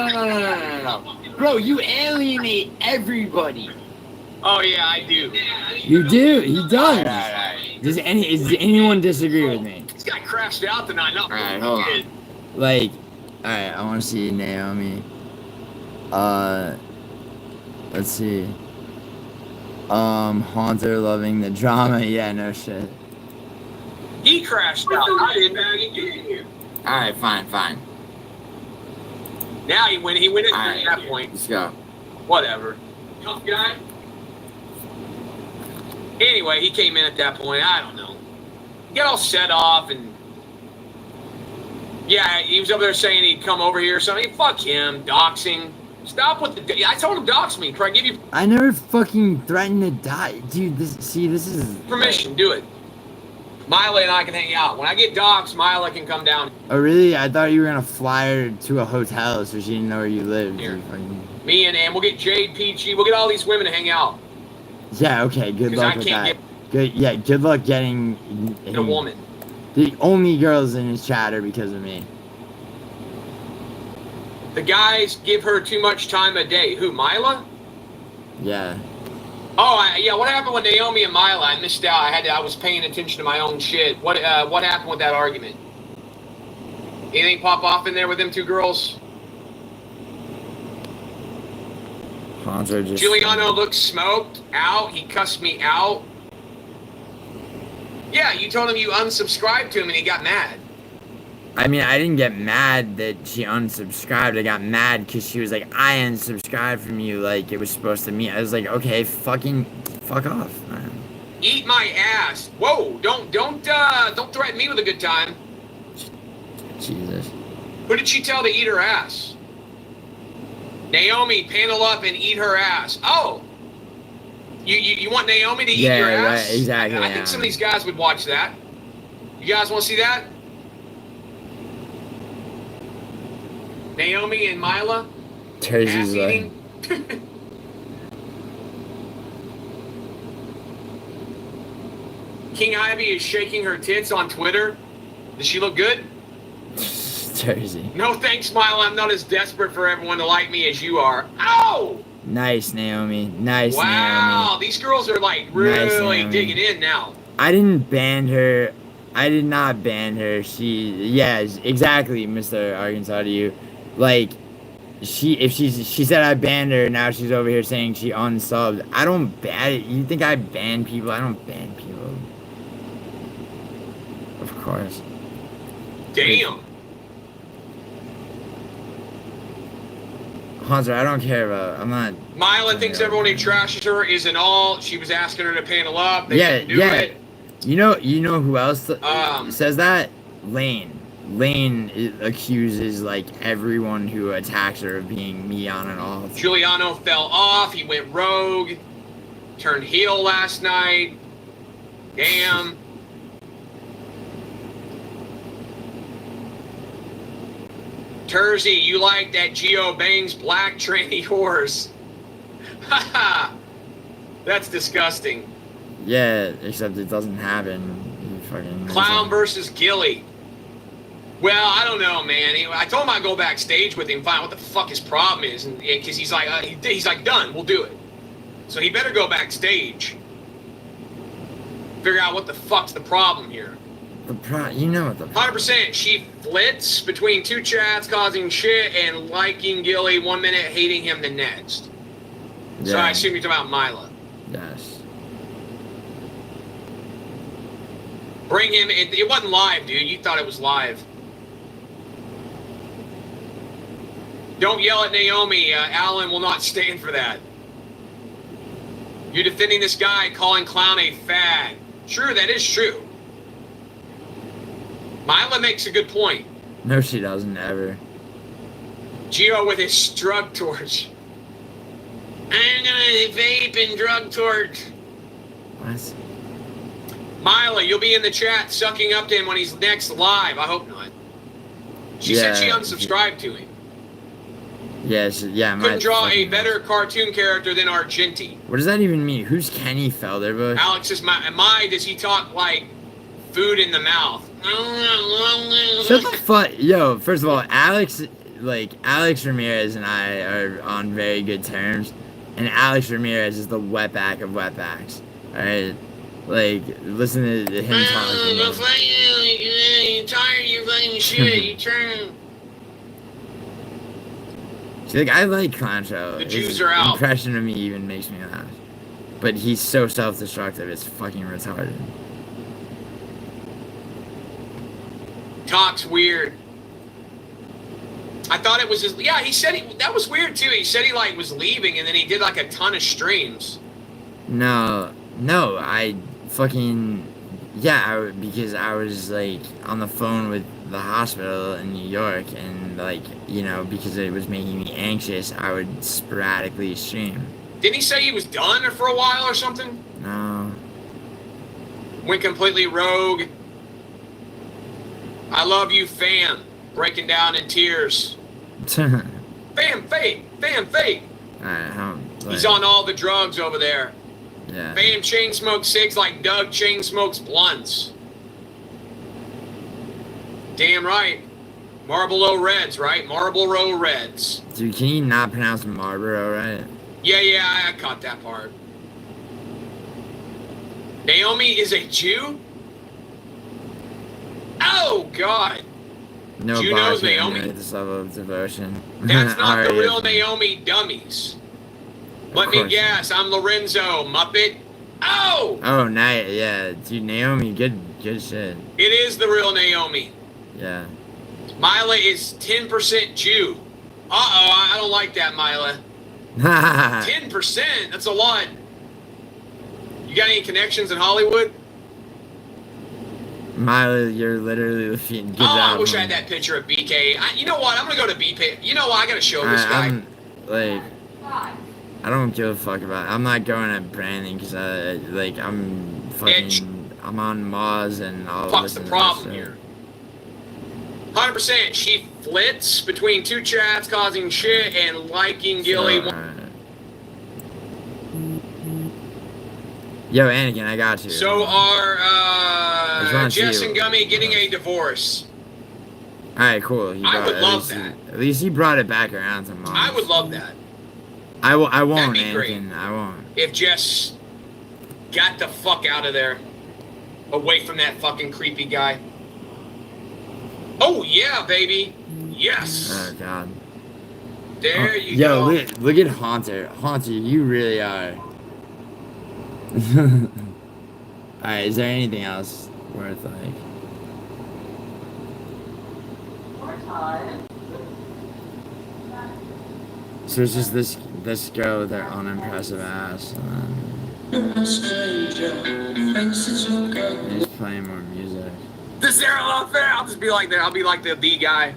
Bro, you alienate everybody. Oh yeah, I do. You do. He does. Alright. Does anyone disagree with me? This guy crashed out tonight. Not Alright, hold on. kid. Like, alright, I want to see Naomi. Let's see. Haunter loving the drama. Yeah, no shit. He crashed out. I didn't get in here. Alright, fine. Now he went in at Alright, that point. let's go. Whatever. Tough guy. Anyway, he came in at that point. I don't know. He got all set off and yeah, he was over there saying he'd come over here or something. Fuck him. Doxing. Stop with the. I told him dox me. Try to give you I never fucking threatened to die. Dude, this is... permission. Do it. Mila and I can hang out. When I get doxed, Mila can come down Oh, really? I thought you were gonna fly her to a hotel so she didn't know where you lived. here. You fucking... Me and we'll get Jade, Peachy. We'll get all these women to hang out. Yeah, okay, good 'Cause luck I with can't that. Good, yeah, good luck getting A woman. The only girls in his chat are because of me. The guys give her too much time a day. Who, Mila? Yeah. Oh, yeah. What happened with Naomi and Mila? I missed out. I was paying attention to my own shit. What happened with that argument? Anything pop off in there with them two girls? Haunter just... Giuliano looks smoked out. He cussed me out. Yeah, you told him you unsubscribed to him and he got mad. I mean, I didn't get mad that she unsubscribed. I got mad because she was like, I unsubscribed from you, like it was supposed to mean. I was like, okay, fuck off, man. Eat my ass. Whoa, don't threaten me with a good time. Jesus. Who did she tell to eat her ass? Naomi, panel up and eat her ass. Oh. You want Naomi to eat your ass? Right, exactly. I think some of these guys would watch that. You guys want to see that? Naomi and Mila? Terzi's like... eating? King Ivy is shaking her tits on Twitter. Does she look good? Terzi. No thanks, Mila. I'm not as desperate for everyone to like me as you are. Ow! Nice, Naomi. Nice, Wow, Naomi. these girls are like really Naomi. digging in now. I didn't ban her. I did not ban her. Yeah, exactly, Mr. Arkansas to you. Like, she said I banned her, now she's over here saying she unsubbed. I don't ban it. You think I ban people? I don't ban people. Of course. Damn. Hunter, I don't care about. I'm not. Mila thinks everyone who trashes her is an all. She was asking her to panel up. They Yeah, couldn't do yeah. it. You know who else says that? Lane. Lane accuses like everyone who attacks her of being me on and off. Giuliano fell off. He went rogue. Turned heel last night. Damn. Terzi, you like that Geo bangs black tranny horse. Haha. That's disgusting. Yeah, except it doesn't happen. You fucking Clown versus Gilly. Well, I don't know, man. I told him I'd go backstage with him, find out what the fuck his problem is, and because he's like, done, we'll do it. So he better go backstage. Figure out what the fuck's the problem here. You know what the 100%. She flits between two chats, causing shit, and liking Gilly 1 minute, hating him the next. Yeah. So I assume you're talking about Mila. Yes. Bring him. It wasn't live, dude. You thought it was live. Don't yell at Naomi. Alan will not stand for that. You're defending this guy calling Clown a fag. Sure, that is true. Mila makes a good point. No, she doesn't ever. Gio with his drug torch. I'm gonna vape and drug torch. What? Mila, you'll be in the chat sucking up to him when he's next live. I hope not. She said she unsubscribed to him. Yes, yeah. Couldn't draw a better cartoon character than Argenti. What does that even mean? Who's Kenny Felderbush? Alex is does he talk like food in the mouth? Shut the fuck. Yo, first of all, Alex Ramirez and I are on very good terms. And Alex Ramirez is the wetback of wetbacks. Alright? Like, listen to him talking. You're tired of your fucking shit. You turn. See, like, I like Clowncho. The His Jews are out. impression of me even makes me laugh. But he's so self-destructive, it's fucking retarded. Talks weird. I thought it was his. Yeah, he said that was weird too. He said he like was leaving, and then he did like a ton of streams. No, I fucking because I was like on the phone with the hospital in New York, and like because it was making me anxious, I would sporadically stream. Didn't he say he was done for a while or something? No. Went completely rogue. I love you, fam. Breaking down in tears. Fam, fake. Alright, he's on all the drugs over there. Yeah. Fam chain smokes cigs like Doug chain smokes blunts. Damn right. Marlboro Reds, right? Marlboro Reds. Dude, can you not pronounce Marlboro right? Yeah, I caught that part. Naomi is a Jew? Oh, God. No Jew knows bar can Naomi. emulate this level of devotion. That's not the Alright. real Naomi, dummies. Let me guess, I'm Lorenzo, Muppet. Oh! Oh, nice. Yeah, dude, Naomi, good shit. It is the real Naomi. Yeah. Mila is 10% Jew. Uh-oh, I don't like that, Mila. 10%? That's a lot. You got any connections in Hollywood? Miley, you're literally the feet. Good I job, wish I man. had that picture of BK. You know what? I'm going to go to BK. You know what? I got to show this guy. I'm, like, I don't give a fuck about it. I'm not going at branding because I'm fucking, Edge. I'm on Moz and all Fuck's this. the problem here. 100%. She flits between two chats, causing shit and liking Gilly. Yo, Anakin, I got you. So are just wanna see Jess you. and Gummy getting a divorce? Alright, cool. I would love that. At least he brought it back around to Moz. I would love that. I won't, That'd be Anakin. great. I won't. If Jess got the fuck out of there. Away from that fucking creepy guy. Oh, yeah, baby. Yes. Oh, God. There you Yo, go. look at Haunter. Haunter, you really are. Alright, is there anything else worth, like... So it's just this girl with her unimpressive ass, and he's playing more music. This era love fair. I'll just be like that. I'll be like the guy.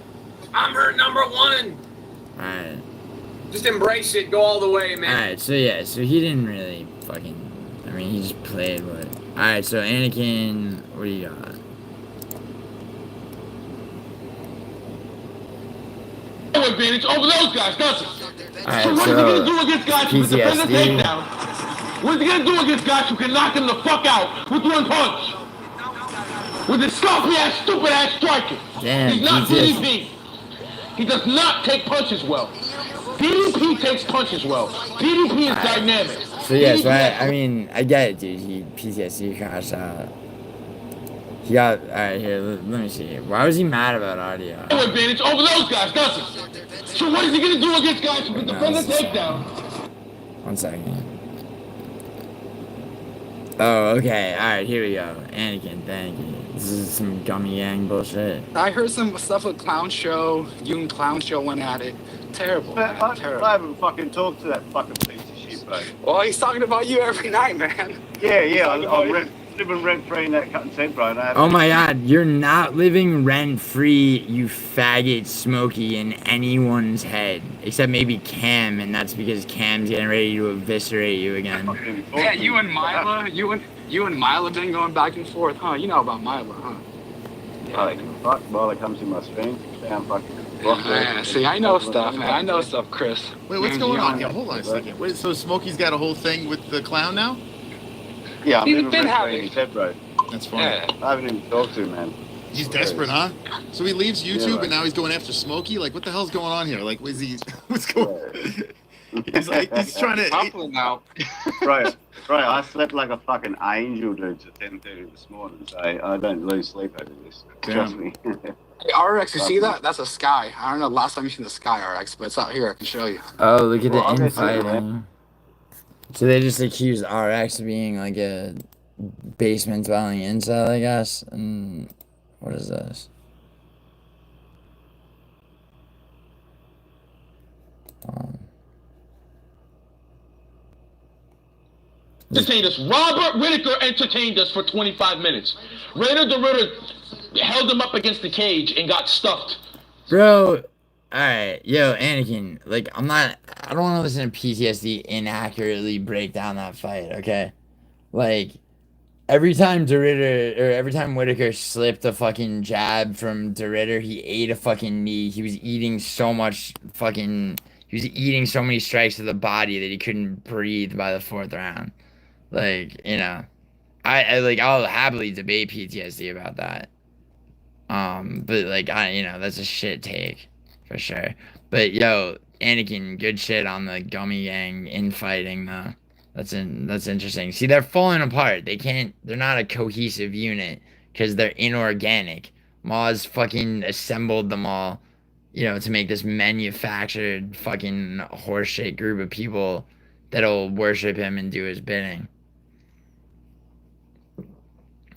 I'm her number one. Alright. Just embrace it. Go all the way, man. Alright, so yeah, so he didn't really fucking... I mean, he just played with it. Alright, so Anakin, what do you got? Advantage over those guys, doesn't it? Alright, So what is he gonna do against guys who can defend the PTSD. takedown? What is he gonna do against guys who can knock him the fuck out with one punch? With his sloppy ass, stupid ass striking. Damn, He's not PTSD. DDP. He does not take punches well. DDP takes punches well. DDP is dynamic. So yeah, so DDP I mean, I get it, dude. He PTSD crashed out. He got, alright, here, let me see. Why was he mad about audio? advantage over those guys, doesn't it? So what is he gonna do against guys who can defend the takedown? 1 second. Oh, okay, alright, here we go. Anakin, thank you. This is some gummy yang bullshit. I heard some stuff with Clown Show. You and Clown Show went at it. Terrible, man. Terrible. I haven't fucking talked to that fucking piece of shit, bro. Well, he's talking about you every night, man. Yeah, I'm living rent-free in that content, bro. And I Oh my god, you're not living rent-free, you faggot Smokey, in anyone's head. Except maybe Cam, and that's because Cam's getting ready to eviscerate you again. Yeah, you and Mila, you and Mila been going back and forth, huh? You know about Mila, huh? Fuck, Mila comes in my stream. Damn fucking... Yeah, see, I know stuff, man. I know stuff, Chris. Wait, what's going on? Yeah, hold on a second. Wait, so Smokey's got a whole thing with the clown now? Yeah, I'm He's living been rent-free in having- his head, bro. That's funny. Yeah. I haven't even talked to him, man. He's desperate, huh? So he leaves YouTube right. and now he's going after Smokey? Like, what the hell's going on here? Like, what's going on? He's trying to. Popular now. Right. I slept like a fucking angel, dude, to 10:30 this morning. So I don't lose sleep over this. Trust me. Hey, RX, you see that? That's a sky. I don't know last time you seen the sky, RX, but it's out here. I can show you. Oh, look at Well, the I'll get to it, infighting. So they just accused RX of being like a basement dwelling incel, I guess. And what is this? Entertained us. Robert Whitaker entertained us for 25 minutes. Rainer the Ritter held him up against the cage and got stuffed. Bro, alright, yo, Anakin, like, I don't want to listen to PTSD inaccurately break down that fight, okay? Like, every time Whitaker slipped a fucking jab from DeRitter, he ate a fucking knee. He was eating so many strikes to the body that he couldn't breathe by the fourth round. Like, I'll happily debate PTSD about that. But like that's a shit take for sure. But yo, Anakin, good shit on the Gummy Gang infighting though. That's interesting. See, they're falling apart. They're not a cohesive unit because they're inorganic. Maz fucking assembled them all, to make this manufactured fucking horseshit group of people that'll worship him and do his bidding.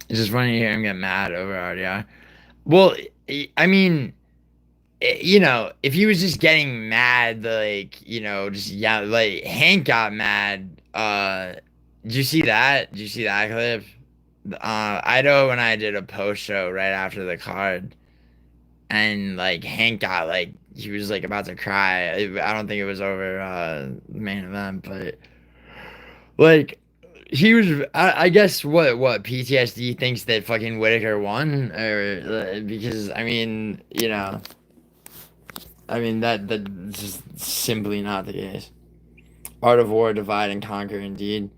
It's just funny to hear him get mad over RDR. Well, I mean, if he was just getting mad, like Hank got mad. Did you see that? Did you see that clip? Idaho and I did a post show right after the card, and like Hank got like he was like about to cry. I don't think it was over the main event, but like he was. I guess what PTSD thinks that fucking Whitaker won, or because that's just simply not the case. Art of War, divide and conquer, indeed.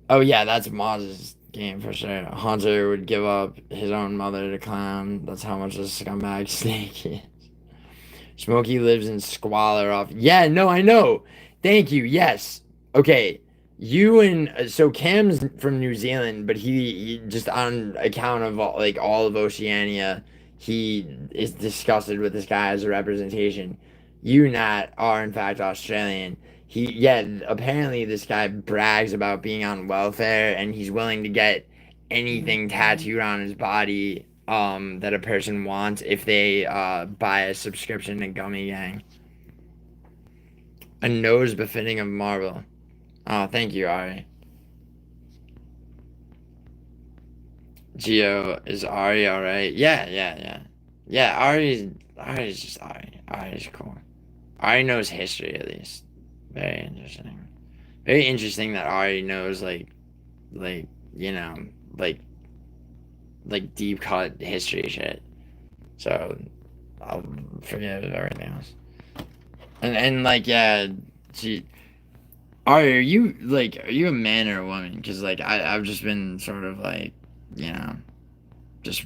Oh yeah, that's Maz's game for sure. Hunter would give up his own mother to clown. That's how much of a scumbag Snake is. Smokey lives in squalor off. Yeah, no, I know. Thank you. Yes. Okay. So Cam's from New Zealand, but he just on account of all of Oceania, he is disgusted with this guy as a representation. You, Nat, are in fact Australian. Apparently this guy brags about being on welfare and he's willing to get anything tattooed on his body that a person wants if they buy a subscription to Gummy Gang. A nose befitting of marble. Oh, thank you, Ari. Gio, is Ari alright? Yeah. Yeah, Ari's just Ari. Ari's cool. Ari knows history at least. Very interesting. Very interesting that Ari knows like deep cut history shit. So I'll forget everything else. And like Ari, are you a man or a woman? Because I've just been sort of just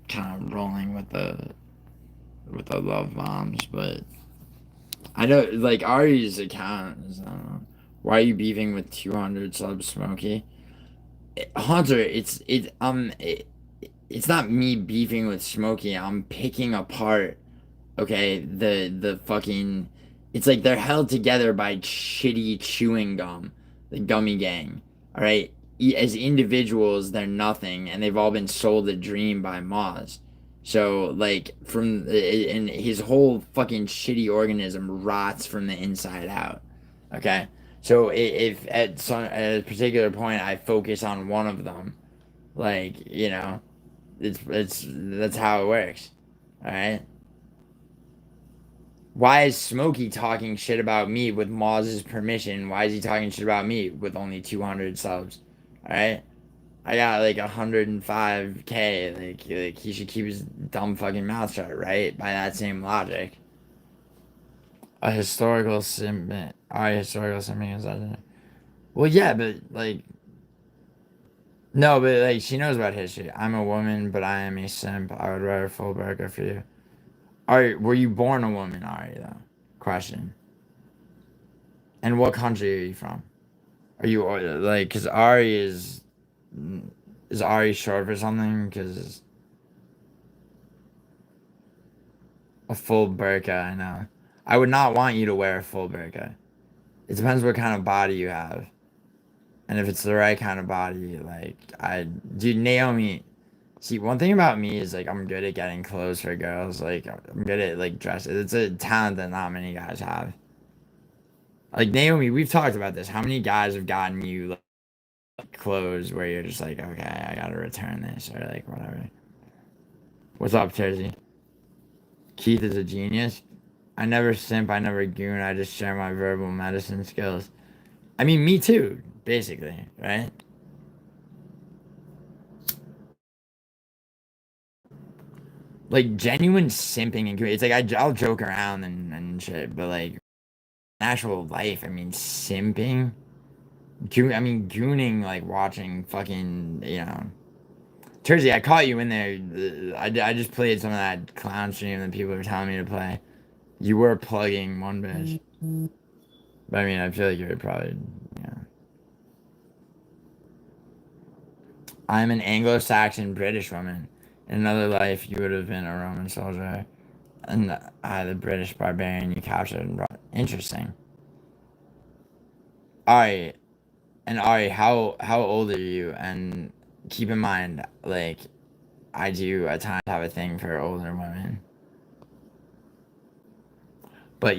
kind of rolling with the love bombs, but I know Ari's account is why are you beefing with 200 subs, Smokey? Hunter, it's not me beefing with Smokey. I'm picking apart, okay, the fucking. It's like they're held together by shitty chewing gum, the Gummy Gang. All right, as individuals, they're nothing, and they've all been sold a dream by Maz. So and his whole fucking shitty organism rots from the inside out. Okay, so if at a particular point I focus on one of them, that's how it works. All right. Why is Smokey talking shit about me with Maz's permission? Why is he talking shit about me with only 200 subs? Alright? I got 105k. Like he should keep his dumb fucking mouth shut, right? By that same logic. A historical simp. Alright, historical simping is that. Well, yeah, but no, but she knows about history. I'm a woman, but I am a simp. I would write a full burger for you. Were you born a woman, Ari, though? Question. And what country are you from? Are you like, because Ari is Ari short for something? Because a full burqa, I know. I would not want you to wear a full burqa. It depends what kind of body you have. And if it's the right kind of body, like, dude, Naomi, see, one thing about me is, like, I'm good at getting clothes for girls. Like, I'm good at, like, dressing. It's a talent that not many guys have. Like, Naomi, we've talked about this. How many guys have gotten you, like, clothes where you're just like, okay, I gotta return this, or, like, whatever. What's up, Jersey? Keith is a genius. I never simp, I never goon, I just share my verbal medicine skills. I mean, me too, basically, right? Like, genuine simping and it's like, I'll joke around and shit, but, like, in actual life, I mean, simping? Gooning, like, watching fucking, you know. Jersey, I caught you in there. I just played some of that clown stream that people were telling me to play. You were plugging one bitch. But I mean, I feel like you were probably, yeah. I'm an Anglo-Saxon British woman. In another life, you would have been a Roman soldier. And I, the British barbarian you captured and brought. Interesting. Alright. And Ari, how old are you? And keep in mind, like, I do at times have a thing for older women. But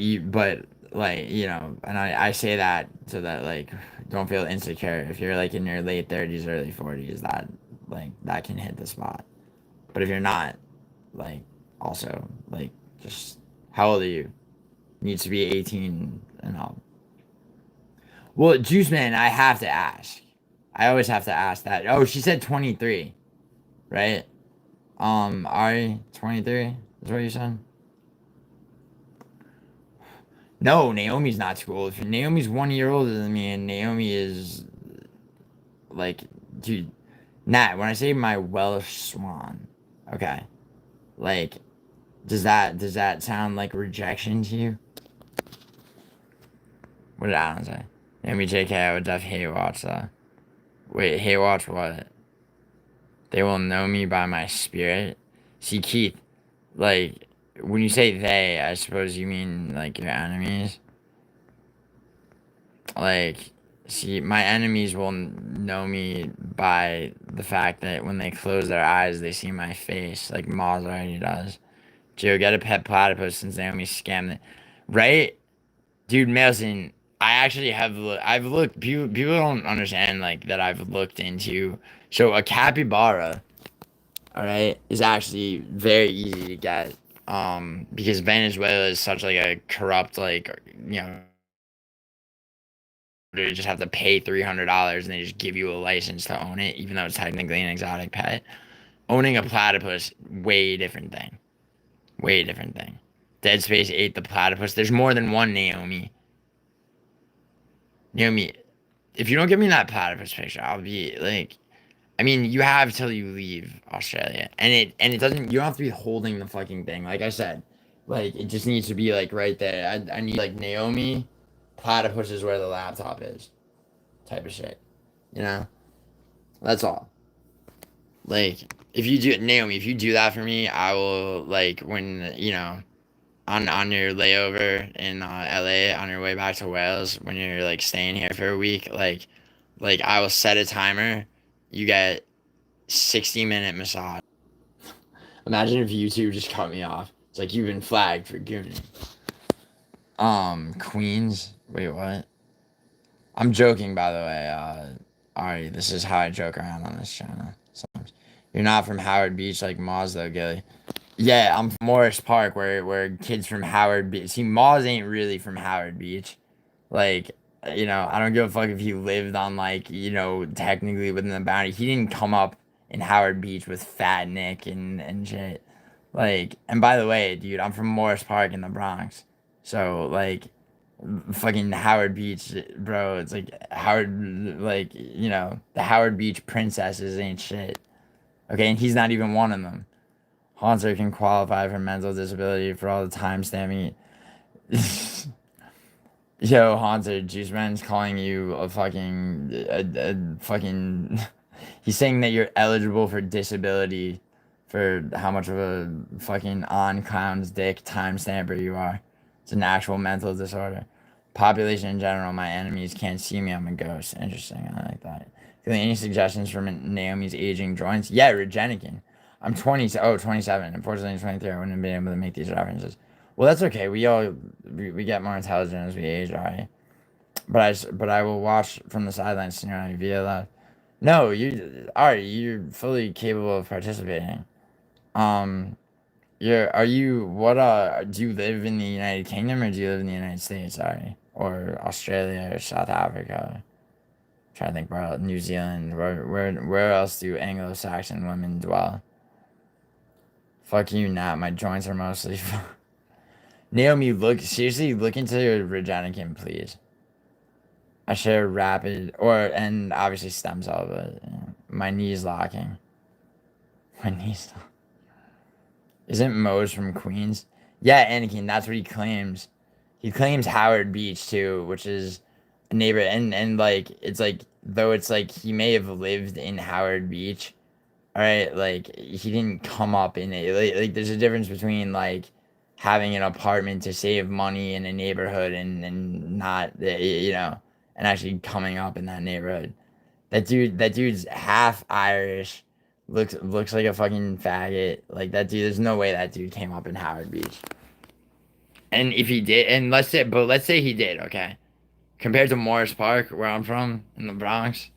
like, you know, and I say that so that, like, don't feel insecure. If you're, like, in your late 30s, early 40s, that, like, that can hit the spot. But if you're not, like, also, like, just, how old are you? Needs to be 18 and up. Well, Juice Man, I have to ask. I always have to ask that. Oh, she said 23, right? Ari, 23 is what you said? No, Naomi's not too old. Naomi's 1 year older than me, and Naomi is, like, dude, Nat, when I say my Welsh swan, okay, like, does that sound like rejection to you? What did Alan say? Naomi JK, I would def hate watch that. Wait, hate watch what? They will know me by my spirit. See, Keith, like, when you say they, I suppose you mean, like, your enemies. Like, see, my enemies will know me by the fact that when they close their eyes, they see my face, like Maz already does. Joe, get a pet platypus since Naomi scammed it. Right? Dude, Melson, I actually have I've looked, people don't understand, like, that I've looked into. So, a capybara, alright, is actually very easy to get. Because Venezuela is such, like, a corrupt, like, you know, you just have to pay $300 and they just give you a license to own it, even though it's technically an exotic pet. Owning a platypus, way different thing. Way different thing. Dead Space ate the platypus. There's more than one Naomi. Naomi, if you don't give me that platypus picture, I'll be like, I mean, you have till you leave Australia, and it doesn't. You don't have to be holding the fucking thing. Like I said, like, it just needs to be, like, right there. I need, like, Naomi, platypus is where the laptop is, type of shit. You know, that's all. Like, if you do, Naomi, if you do that for me, I will, like, when, you know, on your layover in LA on your way back to Wales, when you're, like, staying here for a week, like I will set a timer. You get 60-minute massage. Imagine if you two just cut me off. It's like, you've been flagged for gooning. Queens. Wait, what? I'm joking, by the way. Alright, this is how I joke around on this channel. Sometimes. You're not from Howard Beach like Maz, though, Gilly. Yeah, I'm from Morris Park, where kids from Howard Beach. See, Maz ain't really from Howard Beach. Like, you know, I don't give a fuck if he lived on, like, you know, technically within the boundary. He didn't come up in Howard Beach with Fat Nick and shit. Like, and by the way, dude, I'm from Morris Park in the Bronx. So, like, fucking Howard Beach, bro, it's like Howard, like, you know, the Howard Beach princesses ain't shit. Okay, and he's not even one of them. Haunter can qualify for mental disability for all the time stamping. Yo, Haunted, Juice Man's calling you a fucking. He's saying that you're eligible for disability for how much of a fucking on clown's dick time stamper you are. It's an actual mental disorder. Population in general, my enemies can't see me, I'm a ghost. Interesting, I like that. Feeling any suggestions from Naomi's aging joints? Yeah, Regenican. I'm 27. Unfortunately, I'm 23. I wouldn't have been able to make these references. Well, that's okay. We get more intelligent as we age, alright? But I will watch from the sidelines scenario via that. No, you're fully capable of participating. Um, are you what do you live in the United Kingdom or do you live in the United States? Sorry, or Australia or South Africa? Trying to think where New Zealand. Where else do Anglo-Saxon women dwell? Fuck you, Nat. My joints are mostly. Naomi, seriously, look into your Regenican, please. I share rapid, and obviously stem cell, but my knees locking. My knees. Isn't Mose from Queens? Yeah, Anakin, that's what he claims. He claims Howard Beach too, which is a neighbor, and like it's like though it's like he may have lived in Howard Beach. All right, like he didn't come up in it. Like there's a difference between like having an apartment to save money in a neighborhood and not and actually coming up in that neighborhood. That dude's half Irish, looks like a fucking faggot. Like that dude, there's no way that dude came up in Howard Beach. And if he did, and let's say he did, okay. Compared to Morris Park, where I'm from, in the Bronx,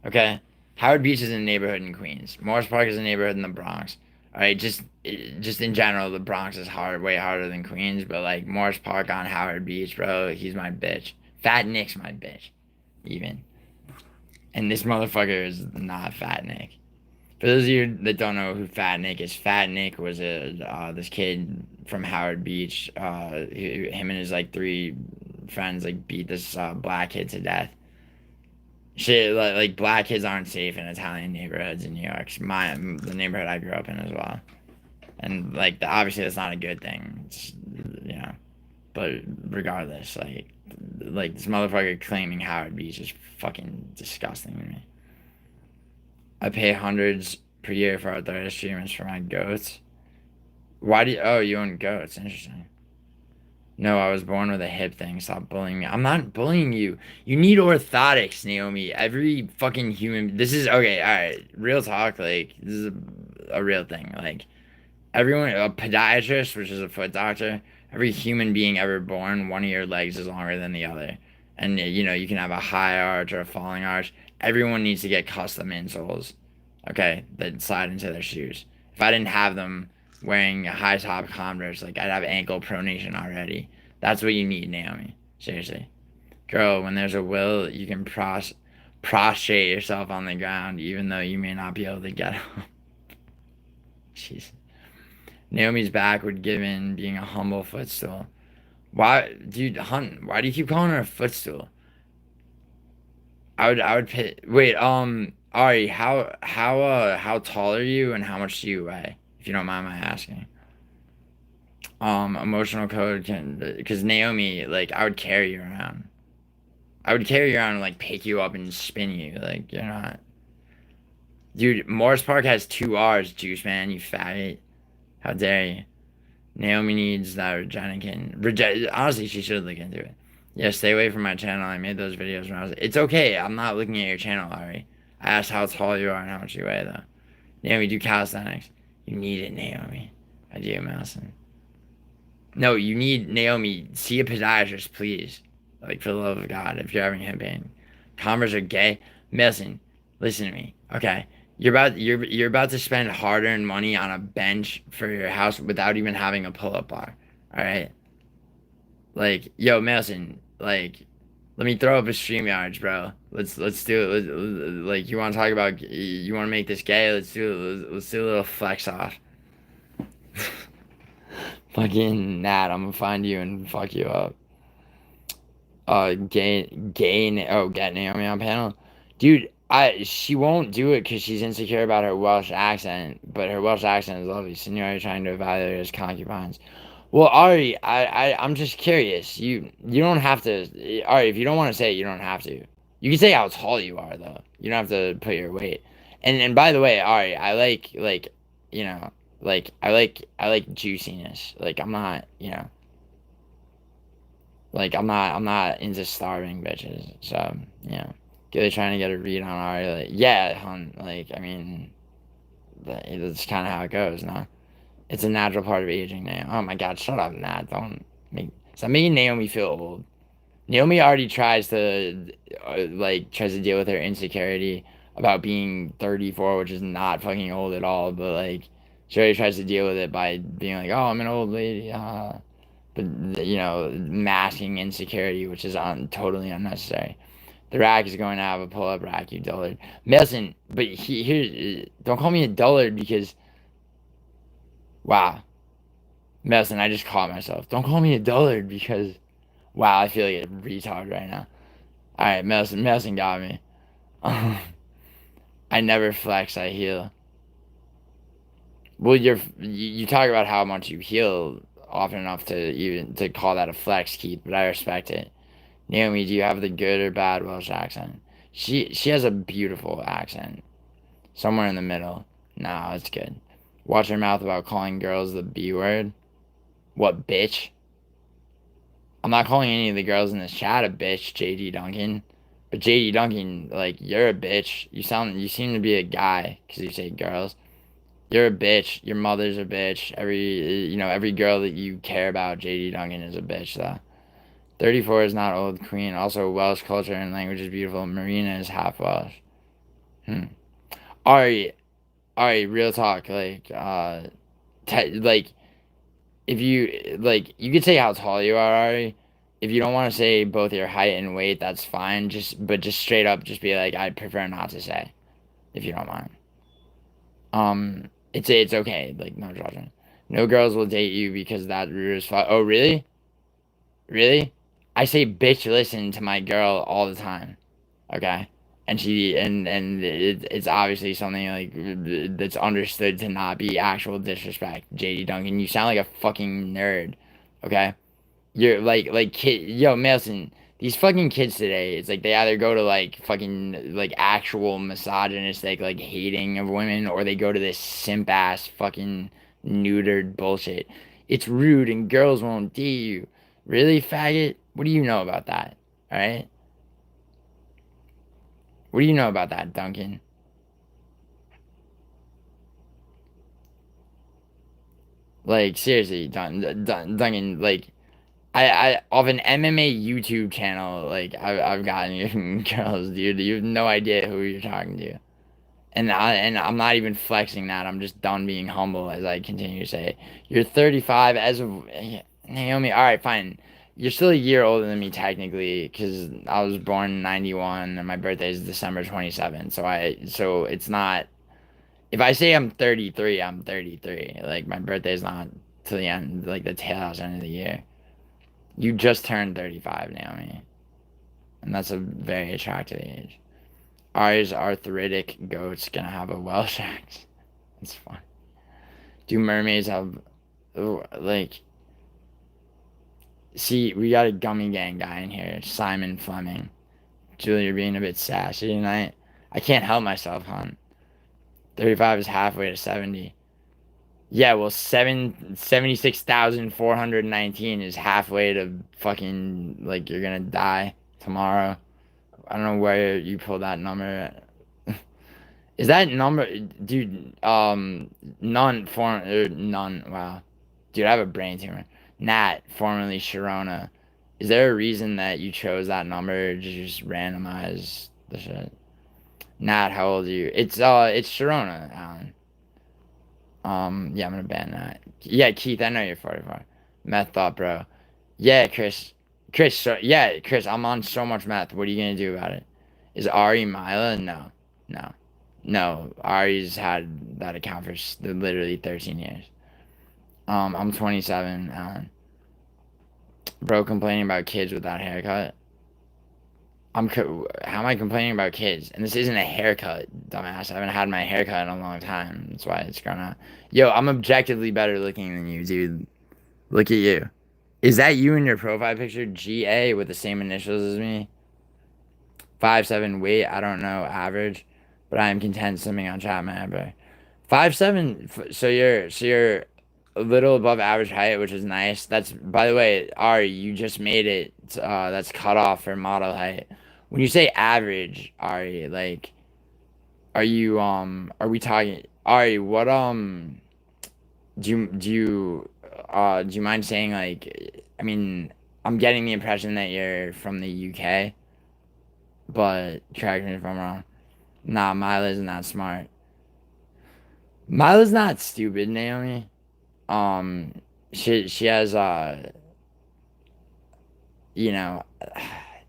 okay. Howard Beach is a neighborhood in Queens. Morris Park is a neighborhood in the Bronx. All right, just in general, the Bronx is way harder than Queens. But like Morris Park on Howard Beach, bro, he's my bitch. Fat Nick's my bitch, even. And this motherfucker is not Fat Nick. For those of you that don't know who Fat Nick is, Fat Nick was this kid from Howard Beach. Him and his like 3 friends like beat this black kid to death. Shit, like black kids aren't safe in Italian neighborhoods in New York. The neighborhood I grew up in as well, and like obviously that's not a good thing. It's, but regardless, like this motherfucker claiming Howard Beach is fucking disgusting to me. I pay hundreds per year for arthritis treatments for my goats. You own goats? Interesting. No, I was born with a hip thing. Stop bullying me. I'm not bullying you. You need orthotics, Naomi. Every fucking human. This is okay. All right, real talk. Like this is a real thing. Like everyone, a podiatrist, which is a foot doctor. Every human being ever born, one of your legs is longer than the other, and you can have a high arch or a falling arch. Everyone needs to get custom insoles, okay, that slide into their shoes. If I didn't have them wearing high top Converse, like I'd have ankle pronation already. That's what you need, Naomi. Seriously. Girl, when there's a will, you can prostrate yourself on the ground, even though you may not be able to get up. Jeez. Naomi's back would give in being a humble footstool. Why, dude, why do you keep calling her a footstool? I would pay. Wait, Ari, how tall are you and how much do you weigh? If you don't mind my asking. Emotional code because Naomi, like, I would carry you around. I would carry you around and like pick you up and spin you. Like you're not. Dude, Morris Park has 2 R's, Juice Man, you faggot. How dare you? Naomi needs that Regenican. Honestly, she should look into it. Yeah, stay away from my channel. I made those videos when I was. It's okay. I'm not looking at your channel, Ari. I asked how tall you are and how much you weigh, though. Naomi, do calisthenics. You need it, Naomi. I do, Madison. No, you need Naomi. See a podiatrist, please. Like for the love of God, if you're having hip pain. Converse are gay. Madison, listen to me, okay? You're about to spend hard-earned money on a bench for your house without even having a pull-up bar. All right. Like, yo, Madison. Like, let me throw up a StreamYards, bro. Let's do it. Like, you want to talk about? You want to make this gay? Let's do it. Let's do a little flex off. Fucking Nat, I'm gonna find you and fuck you up. Get Naomi on panel, dude. She won't do it because she's insecure about her Welsh accent, but her Welsh accent is lovely. Senior trying to evaluate her as concubines. Well, Ari, I'm just curious. You don't have to. Ari, if you don't want to say it, you don't have to. You can say how tall you are, though. You don't have to put your weight. And by the way, Ari, I like, you know, like I like juiciness. Like I'm not, like I'm not into starving bitches. So Gilly trying to get a read on Ari. Like, yeah, hun. Like I mean, that's kind of how it goes, no? It's a natural part of aging now. Oh my god, shut up, Nat. Don't make stop making Naomi feel old. Naomi already tries to deal with her insecurity about being 34, which is not fucking old at all, but like she already tries to deal with it by being like, "Oh, I'm an old lady." But masking insecurity, which is totally unnecessary. The rack is going to have a pull-up rack, you dullard. Listen, but here, don't call me a dullard because, wow. Medicine, I just caught myself. Don't call me a dullard because, wow, I feel like a retard right now. Alright, medicine got me. I never flex, I heal. Well, you talk about how much you heal often enough to call that a flex, Keith, but I respect it. Naomi, do you have the good or bad Welsh accent? She has a beautiful accent. Somewhere in the middle. No, it's good. Watch your mouth about calling girls the B word. What, bitch? I'm not calling any of the girls in this chat a bitch, JD Duncan. But JD Duncan, like, you're a bitch. You seem to be a guy because you say girls. You're a bitch. Your mother's a bitch. Every girl that you care about, JD Duncan is a bitch, though. 34 is not old queen. Also, Welsh culture and language is beautiful. Marina is half Welsh. Ari, real talk. If you could say how tall you are, Ari. If you don't want to say both your height and weight, that's fine. But just straight up, just be like, I'd prefer not to say, if you don't mind. It's okay. Like, no judgment. No girls will date you because that rude as fuck. Oh, really? Really? I say bitch listen to my girl all the time. Okay? And it's obviously something like that's understood to not be actual disrespect. JD Duncan, you sound like a fucking nerd. Okay? You're like kid, yo, Mason. These fucking kids today, it's like they either go to like fucking like actual misogynistic like hating of women, or they go to this simp ass fucking neutered bullshit. It's rude and girls won't date you. Really, faggot? What do you know about that? All right. What do you know about that, Duncan? Like seriously, Duncan. Like I off an MMA YouTube channel, like I've gotten girls, dude. You have no idea who you're talking to, and I'm not even flexing that. I'm just done being humble as I continue to say. You're 35 as of Naomi. All right, fine. You're still a year older than me technically, because I was born in '91 and my birthday is December 27th. So it's not. If I say I'm 33, I'm 33. Like my birthday's not till the end, like the tail end of the year. You just turned 35, Naomi. And that's a very attractive age. Ari's arthritic goat's gonna have a Welsh accent. It's fun. Do mermaids have, like... See, we got a Gummy Gang guy in here. Simon Fleming. Julie, you're being a bit sassy tonight. I can't help myself, hon. 35 is halfway to 70. Yeah, well, 76,419 is halfway to fucking, like, you're gonna die tomorrow. I don't know where you pulled that number. Is that number, dude, none, wow. Dude, I have a brain tumor. Nat, formerly Sharona. Is there a reason that you chose that number to just randomize the shit? Nat, how old are you? It's Sharona, Alan. Yeah, I'm gonna ban that. Yeah, Keith, I know you're 44. Meth thought, bro. Yeah, Chris, yeah, Chris, I'm on so much meth. What are you gonna do about it? Is Ari Mila? No. Ari's had that account for literally 13 years. I'm 27, Alan. Bro, complaining about kids with that haircut. How am I complaining about kids? And this isn't a haircut, dumbass. I haven't had my haircut in a long time. That's why it's grown out. Yo, I'm objectively better looking than you, dude. Look at you. Is that you in your profile picture? GA with the same initials as me? 5'7" weight, I don't know, average, but I am content swimming on chat member. 5'7", so you're a little above average height, which is nice. That's, by the way, Ari, you just made it. That's cut off for model height. When you say average, Ari, like, are we talking, Ari? What do you mind saying, like, I mean, I'm getting the impression that you're from the UK, but correct me if I'm wrong. Nah, Mila's not smart. Mila's not stupid, Naomi. She has you know,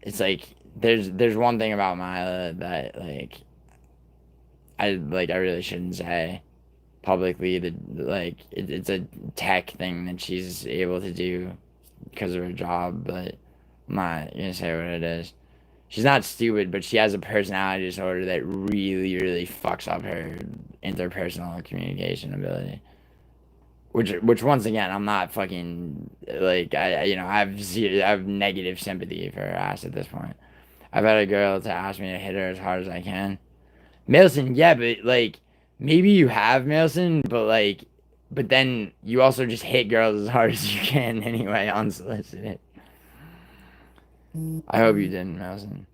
it's like there's one thing about Mila that I really shouldn't say publicly, that it's a tech thing that she's able to do because of her job, but I'm not gonna say what it is. She's not stupid, but she has a personality disorder that really, really fucks up her interpersonal communication ability. Which once again, I'm not fucking like I have negative sympathy for her ass at this point. I've had a girl to ask me to hit her as hard as I can. Mailson, yeah, but like maybe you have Mailson, but then you also just hit girls as hard as you can anyway, unsolicited. I hope you didn't, Mailson.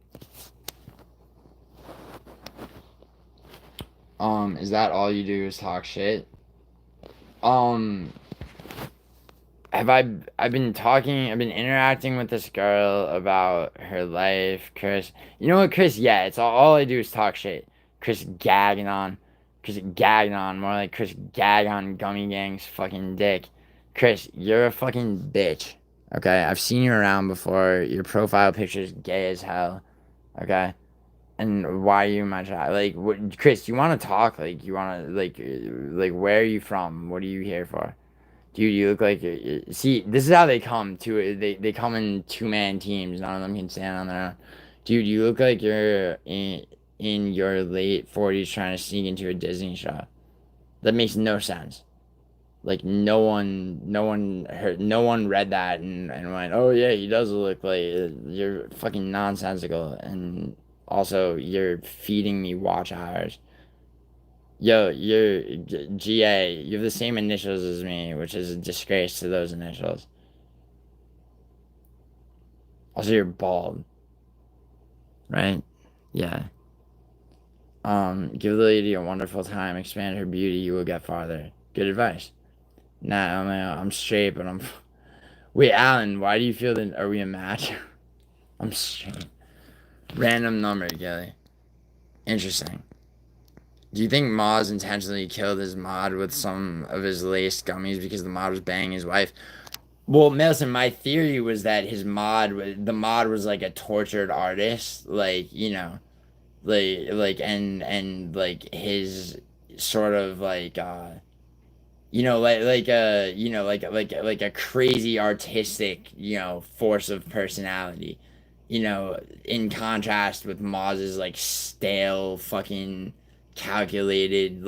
Is that all you do is talk shit? I've been interacting with this girl about her life, Chris. You know what, Chris? Yeah, it's all I do is talk shit. Chris Gagnon. Chris Gagnon. More like Chris Gag on Gummy Gang's fucking dick. Chris, you're a fucking bitch. Okay? I've seen you around before. Your profile picture's gay as hell. Okay? And why are you my child? Like, what, Chris, you want to talk? Like, you want to, where are you from? What are you here for? Dude, you look like see, this is how they come to. They come in 2-man teams. None of them can stand on their own. Dude, you look like you're in your late 40s trying to sneak into a Disney show. That makes no sense. Like no one read that and went, oh yeah, he does look like, you're fucking nonsensical, and also you're feeding me watch hours. Yo, you're GA. You have the same initials as me, which is a disgrace to those initials. Also, you're bald. Right? Yeah. Give the lady a wonderful time. Expand her beauty. You will get farther. Good advice. Nah, I'm straight, but I'm... Wait, Alan, why do you feel that... Are we a match? I'm straight. Random number, Gilly. Interesting. Do you think Moz intentionally killed his mod with some of his laced gummies because the mod was banging his wife? Well, Melson, my theory was that the mod was like a tortured artist, like, his sort of like a crazy artistic, force of personality, in contrast with Moz's like stale fucking calculated,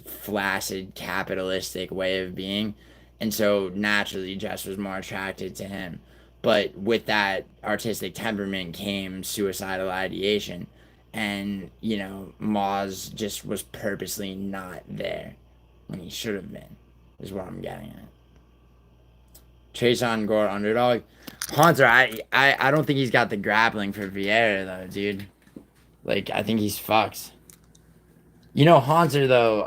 flaccid capitalistic way of being. And so naturally Jess was more attracted to him. But with that artistic temperament came suicidal ideation. And, Moz just was purposely not there when he should have been, is what I'm getting at. Chase on Gore underdog. Hunter, I don't think he's got the grappling for Vieira though, dude. Like, I think he's fucked. Hunter though,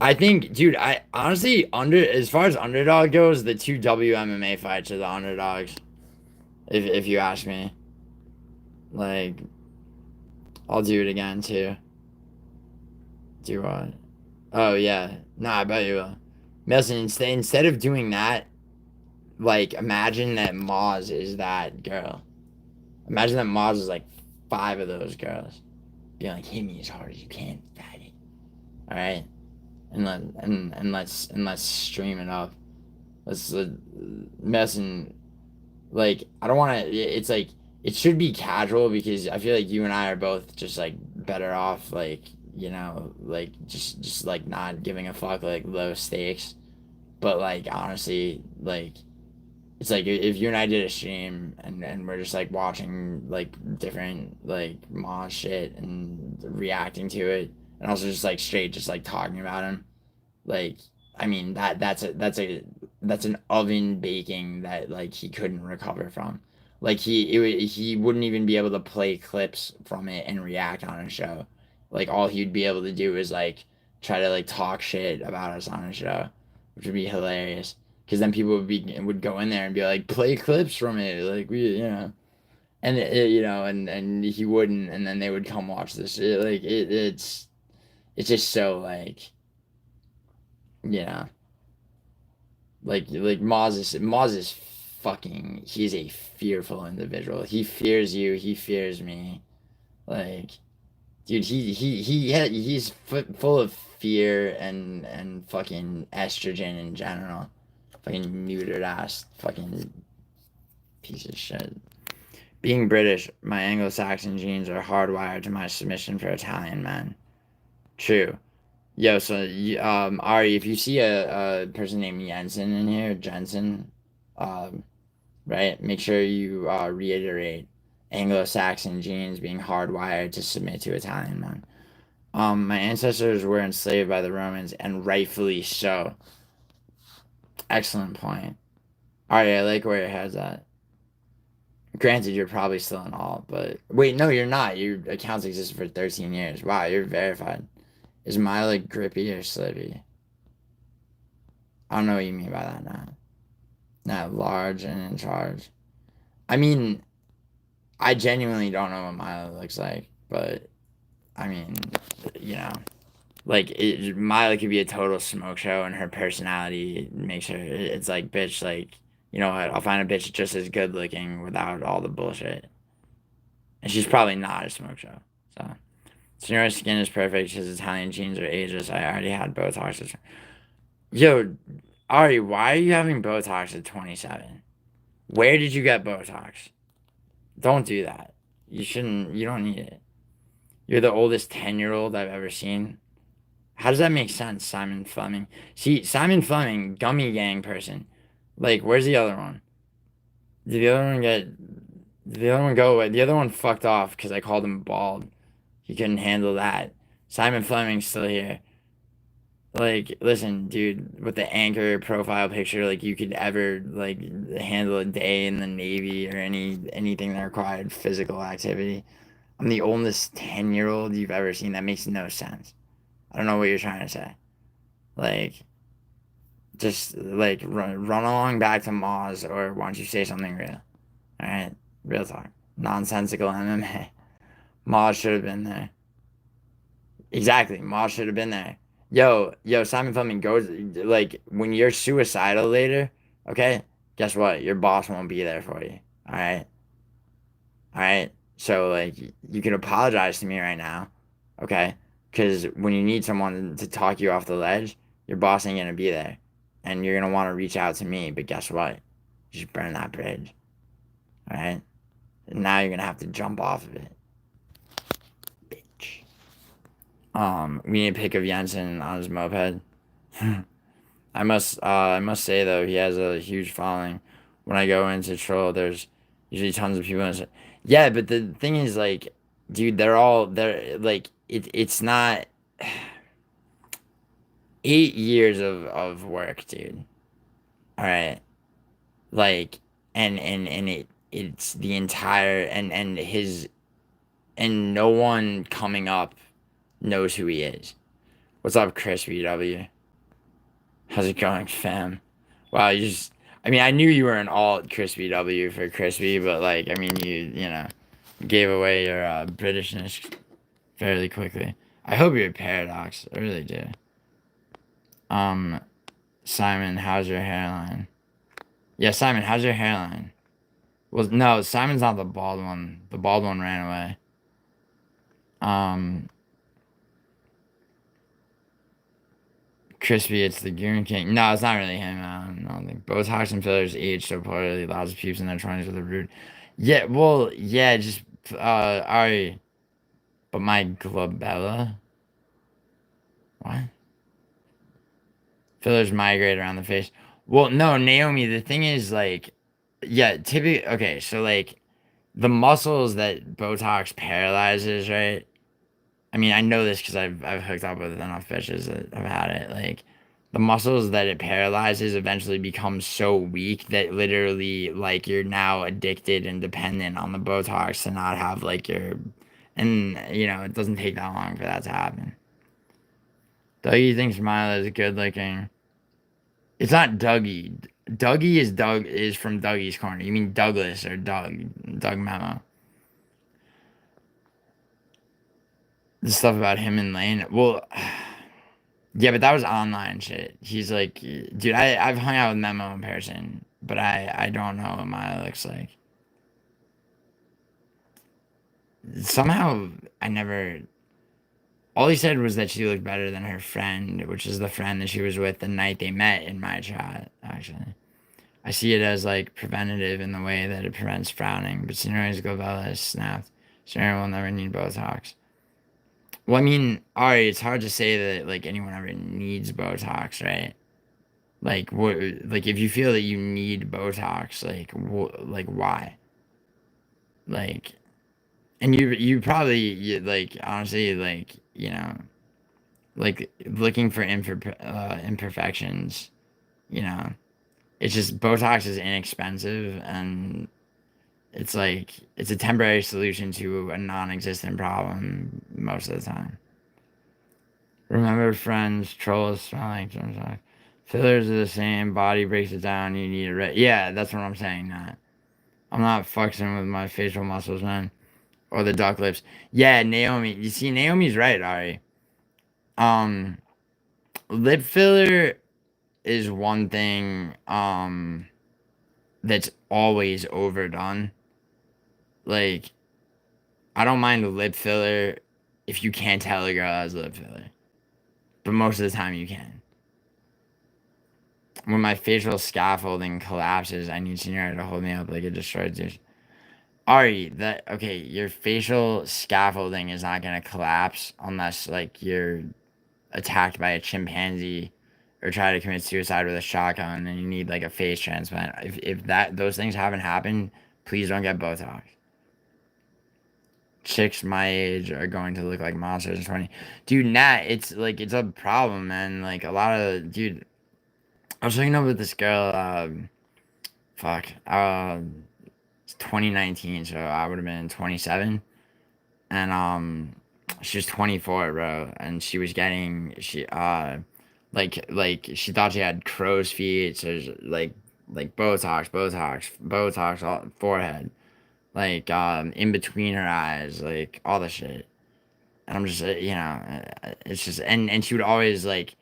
I think, dude, I honestly, as far as underdog goes, the two WMMA fights are the underdogs. If you ask me. Like, I'll do it again too. Do what? Oh yeah. Nah, I bet you will. Melson, instead of doing that, like, imagine that Moz is that girl. Imagine that Moz is like 5 of those girls. Be like, hit me as hard as you can, faggot. Alright? And let's stream it up. Let's Melson, like, I don't wanna, it's like, it should be casual because I feel like you and I are both just like better off, like, just like not giving a fuck, like low stakes. But like honestly, like it's like if you and I did a stream and we're just like watching like different like Moz shit and reacting to it, and also just like straight just like talking about him, like I mean that's an oven baking that like he couldn't recover from. Like he wouldn't even be able to play clips from it and react on a show. Like all he'd be able to do is like try to like talk shit about us on a show, which would be hilarious. Because then people would go in there and be like, play clips from it, like and and he wouldn't, and then they would come watch this shit. Like it's just so like you know like Moz is fucking, he's a fearful individual. He fears you, he fears me. Like dude, he's full of fear and fucking estrogen in general. Fucking neutered ass fucking piece of shit. Being British, my Anglo-Saxon genes are hardwired to my submission for Italian men. True. Yo, so Ari, if you see a person named Jensen in here, Jensen, right, make sure you reiterate Anglo-Saxon genes being hardwired to submit to Italian men. My ancestors were enslaved by the Romans, and rightfully so. Excellent point. Ari, I like where your head's at. Granted, you're probably still in all, but wait, no, you're not. Your account's existed for 13 years. Wow, you're verified. Is Mila grippy or slippy? I don't know what you mean by that now. Not large and in charge. I mean, I genuinely don't know what Mila looks like, but I mean, you know, like Mila could be a total smoke show, and her personality makes her. It's like, bitch, like you know what? I'll find a bitch just as good looking without all the bullshit. And she's probably not a smoke show. So, Senora's skin is perfect. His Italian genes are ageless. I already had Botox. Yo, Ari, why are you having Botox at 27? Where did you get Botox? Don't do that. You shouldn't. You don't need it. You're the oldest 10-year-old I've ever seen. How does that make sense, Simon Fleming? See, Simon Fleming, gummy gang person. Like, where's the other one? Did the other one get... Did the other one go away? The other one fucked off because I called him bald. He couldn't handle that. Simon Fleming's still here. Like, listen, dude, with the anchor profile picture, like, you could ever, like, handle a day in the Navy or anything that required physical activity. I'm the oldest 10-year-old you've ever seen. That makes no sense. I don't know what you're trying to say. Like, just, like, run along back to Moz, or why don't you say something real? Alright? Real talk. Nonsensical MMA. Moz should have been there. Exactly. Moz should have been there. Yo, Simon Fleming goes, like, when you're suicidal later, okay, guess what? Your boss won't be there for you. Alright? Alright? So, like, you can apologize to me right now, okay? Because when you need someone to talk you off the ledge, your boss ain't gonna be there. And you're gonna want to reach out to me, but guess what? You just burn that bridge. Alright? And now you're gonna have to jump off of it. Bitch. We need a pic of Jensen on his moped. I must say though, he has a huge following. When I go into troll, there's usually tons of people. Yeah, but the thing is, like, dude, they're like, it's not 8 years of work, dude. All right, like, and it's the entire and his and no one coming up knows who he is. What's up, Chris VW? How's it going, fam? Wow, you just... I mean, I knew you were an alt Crispy W for Crispy, but, like, I mean, you know, gave away your Britishness fairly quickly. I hope you're a Paradox. I really do. Simon, how's your hairline? Yeah, Simon, how's your hairline? Well, no, Simon's not the bald one. The bald one ran away. Crispy, it's the Goon King. No, it's not really him. I don't think. Botox and fillers age so poorly. Lots of peeps in their 20s with a rude. Yeah, well, yeah, just, Ari. But my glabella? What? Fillers migrate around the face. Well, no, Naomi, the thing is, like, yeah, typically, okay, so, like, the muscles that Botox paralyzes, right? I mean, I know this because I've hooked up with enough bitches that have had it. Like, the muscles that it paralyzes eventually become so weak that literally, like, you're now addicted and dependent on the Botox to not have, like, and, you know, it doesn't take that long for that to happen. Dougie thinks Mila is good looking. It's not Dougie. Dougie is from Dougie's Corner. You mean Douglas or Doug Memo. The stuff about him and Lane. Well, yeah, but that was online shit. He's like, dude, I've hung out with Memo in person, but I don't know what Maya looks like. Somehow, I never. All he said was that she looked better than her friend, which is the friend that she was with the night they met in my chat, actually. I see it as, like, preventative in the way that it prevents frowning, but Senorita's Glabella is snapped. Senorita will never need Botox. Well, I mean, Ari, it's hard to say that, like, anyone ever needs Botox, right? Like, what? Like, if you feel that you need Botox, like, like, why? Like, and you probably, like, honestly, like, you know, like, looking for imperfections, you know, it's just Botox is inexpensive, and it's like it's a temporary solution to a non-existent problem most of the time. Remember, friends, trolls smell like fillers are the same. Body breaks it down. You need a yeah, that's what I'm saying. I'm not fucking with my facial muscles, man, or the duck lips. Yeah, Naomi. You see, Naomi's right, Ari. Lip filler is one thing. That's always overdone. Like, I don't mind a lip filler if you can't tell a girl has lip filler, but most of the time you can. When my facial scaffolding collapses, I need Senorita to hold me up like a destroyed douche. Ari, okay, your facial scaffolding is not gonna collapse unless, like, you're attacked by a chimpanzee or try to commit suicide with a shotgun and you need, like, a face transplant. If those things haven't happened, please don't get Botox. Chicks my age are going to look like monsters in 20. Dude, Nat, it's like, it's a problem, man. Like, a lot of, dude, I was hooking up with this girl, it's 2019, so I would have been 27. And, she was 24, bro. And she was getting, like, she thought she had crow's feet, so, like Botox, all forehead. Like, in between her eyes, like, all the shit. And I'm just, you know, it's just, and she would always, like,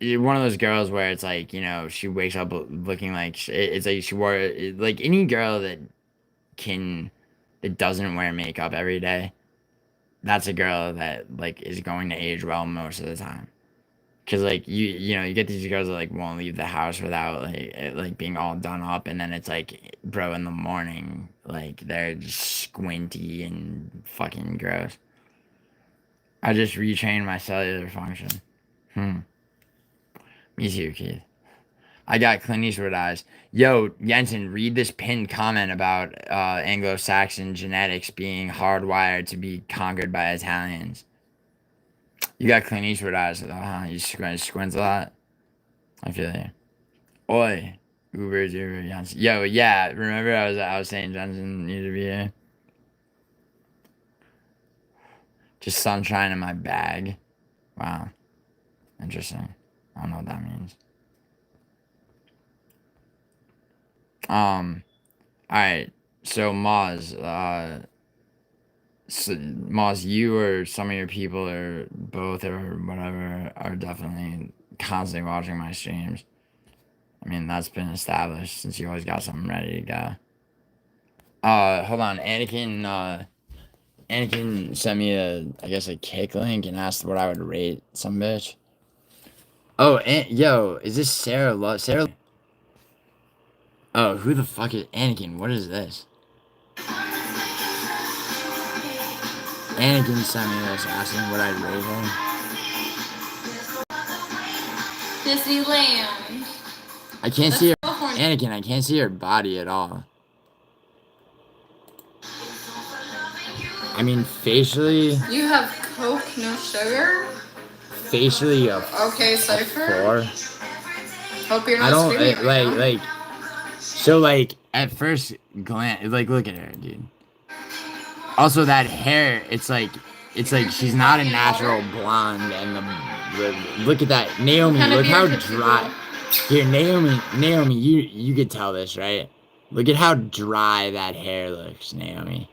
one of those girls where it's like, you know, she wakes up looking like, it's like she wore, like, any girl that doesn't wear makeup every day, that's a girl that, like, is going to age well most of the time. Because, like, you know, you get these girls that, like, won't leave the house without, like being all done up, and then it's like, bro, in the morning, like, they're just squinty and fucking gross. I just retrained my cellular function. Me too, Keith. I got Clint Eastwood eyes. Yo, Jensen, read this pinned comment about Anglo-Saxon genetics being hardwired to be conquered by Italians. You got Clint Eastwood eyes, though, huh? You squint a lot. I feel you. Oi, Uber, Jensen. Yo, yeah. Remember, I was saying Jensen needed to be here. Just sunshine in my bag. Wow, interesting. I don't know what that means. Alright, so Maz, you or some of your people or both or whatever are definitely constantly watching my streams. I mean, that's been established since you always got something ready to go. Hold on, Anakin sent me a kick link and asked what I would rate some bitch. Oh, yo, is this Sarah? Sarah? Oh, who the fuck is Anakin? What is this? Anakin sent me this asking what I'd rate her. Disneyland. I can't see her, California. Anakin, I can't see her body at all. I mean, facially... You have Coke, no sugar? Facially, Okay, Cypher. 4. Hope you're I not don't, screaming right now. like... So, like, at first glance, like, look at her, dude. Also, that hair, it's like she's not a natural blonde, and the look at that, Naomi. Look how dry. Here, Naomi, you could tell this, right? Look at how dry that hair looks, Naomi.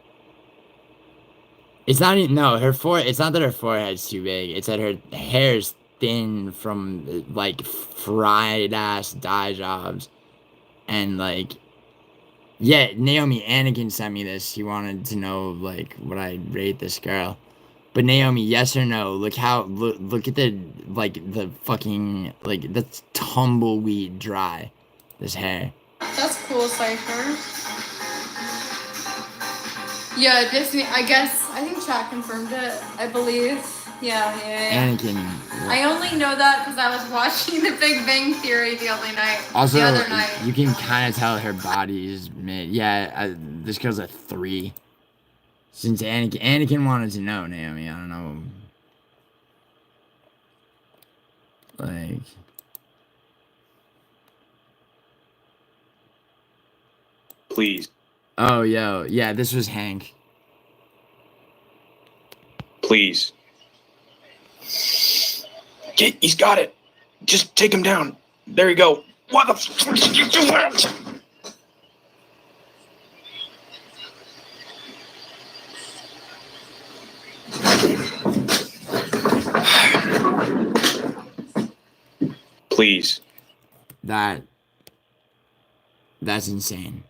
It's not even her forehead. It's not that her forehead's too big. It's that her hair's thin from like fried ass dye jobs, and like. Yeah, Naomi, Anakin sent me this. He wanted to know, like, would I rate this girl? But Naomi, yes or no? Look at the, like, the fucking, like, that's tumbleweed dry, this hair. That's cool, Cypher. Yeah, Disney, I think chat confirmed it, I believe. Yeah. Anakin. I only know that because I was watching The Big Bang Theory the other night. Also, you can kind of tell her body is mid. Yeah, this girl's a 3. Since Anakin wanted to know, Naomi, I don't know. Like... Please. Oh, yo. Yeah, this was Hank. Please. He's got it. Just take him down. There you go. What the fuck did you do it? Please. That's insane.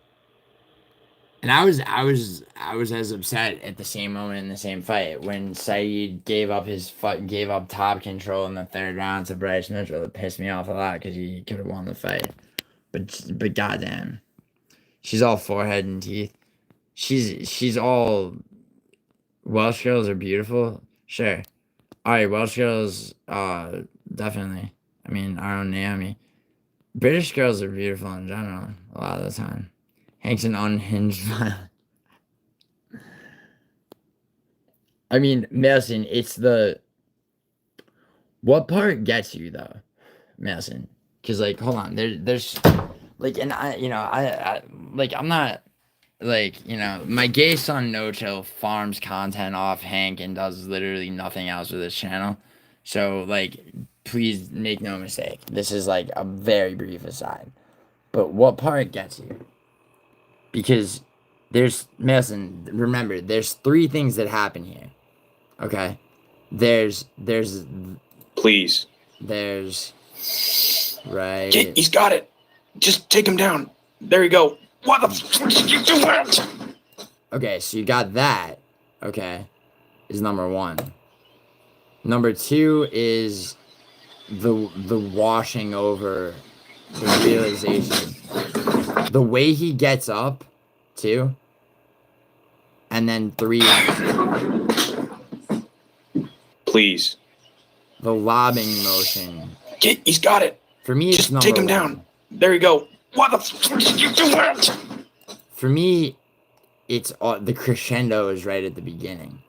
And I was as upset at the same moment in the same fight when Saeed gave up top control in the 3rd round to Bryce Mitchell. It pissed me off a lot because he could have won the fight. But goddamn, she's all forehead and teeth. She's all. Welsh girls are beautiful. Sure. All right, Welsh girls. Definitely. I mean, our own Naomi. British girls are beautiful in general a lot of the time. Hank's an unhinged violent. I mean, Mason, it's the... What part gets you, though, Mason? Because, like, hold on. There's... Like, and I like, I'm not... Like, my gay son, No Chill, farms content off Hank and does literally nothing else with his channel. So, like, please make no mistake. This is, like, a very brief aside. But what part gets you? Because Mason, remember, there's 3 things that happen here. Okay? There's... Please. There's... Right... He's got it. Just take him down. There you go. What the fuck did you do it? Okay, so you got that. Okay. Is number 1. Number 2 is the washing over, the realization. The way he gets up, too. And then 3... Please. The lobbing motion. He's got it. For me, it's number 1. Just take him down. There you go. What the fuck did you do it? For me, it's the crescendo is right at the beginning.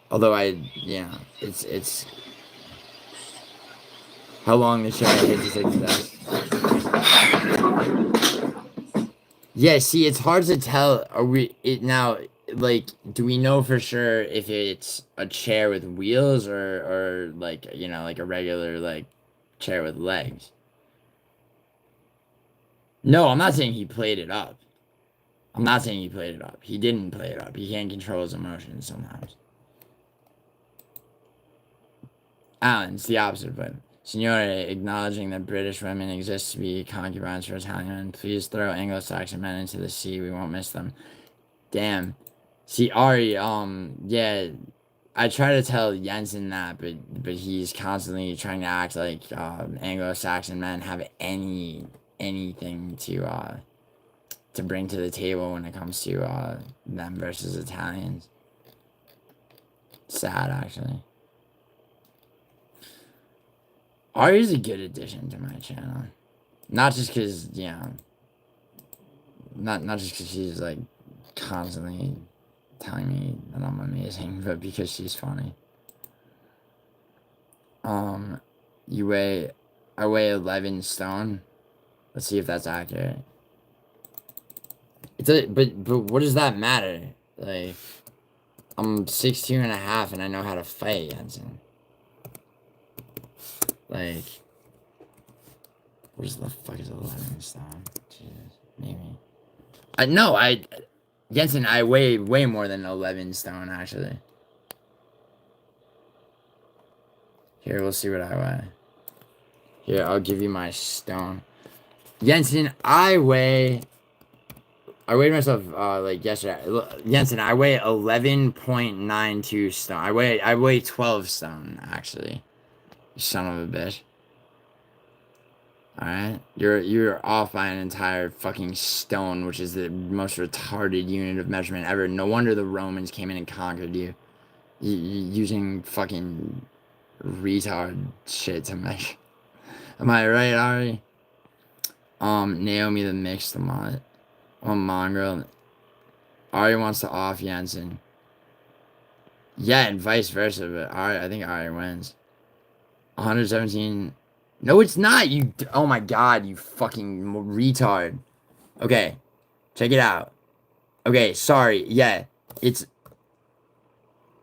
Although it's how long the show hits success. Yeah, see, it's hard to tell. Like, do we know for sure if it's a chair with wheels or like, like a regular, like, chair with legs? No, I'm not saying he played it up. He didn't play it up. He can't control his emotions sometimes. Alan, it's the opposite, but Signore, acknowledging that British women exist to be concubines for Italian men, please throw Anglo-Saxon men into the sea. We won't miss them. Damn. See, Ari, yeah, I try to tell Jensen that, but he's constantly trying to act like Anglo-Saxon men have anything to bring to the table when it comes to them versus Italians. Sad, actually. Ari's a good addition to my channel. Not just because, you know, not just because she's, like, constantly telling me that I'm amazing, but because she's funny. I weigh 11 stone. Let's see if that's accurate. But what does that matter? Like, I'm 16 and a half and I know how to fight, Jensen. Like, what the fuck is 11 stone? Jesus, maybe. Jensen, I weigh way more than 11 stone, actually. Here, we'll see what I weigh. Here, I'll give you my stone. Jensen, I weighed myself, like, yesterday. Jensen, I weigh 11.92 stone. I weigh 12 stone, actually. You son of a bitch. Alright? You're off by an entire fucking stone, which is the most retarded unit of measurement ever. No wonder the Romans came in and conquered you. Using fucking retard shit to measure. Am I right, Ari? Naomi the mixed the mod. Mongrel. Ari wants to off Jensen. Yeah, and vice versa, but I think Ari wins. 117. No, it's not. Oh my god, you fucking retard. Okay, check it out. Okay, sorry. Yeah, it's.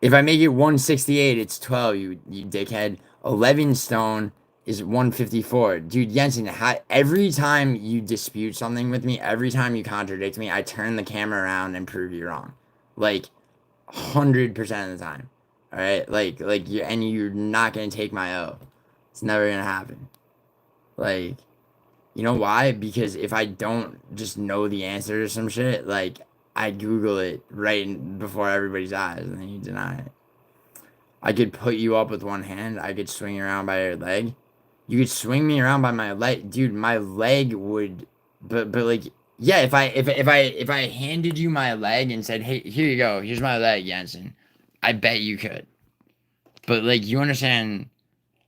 If I make it 168, it's 12. You dickhead. 11 stone is 154. Dude, Jensen, every time you dispute something with me, every time you contradict me, I turn the camera around and prove you wrong. Like, 100% of the time. Alright? Like, you're not gonna take my O. It's never gonna happen. Like, you know why? Because if I don't just know the answer to some shit, like, I Google it right before everybody's eyes, and then you deny it. I could put you up with one hand. I could swing you around by your leg. You could swing me around by my leg, dude. My leg would, but like, yeah. If I handed you my leg and said, "Hey, here you go. Here's my leg, Jensen," I bet you could. But like, you understand?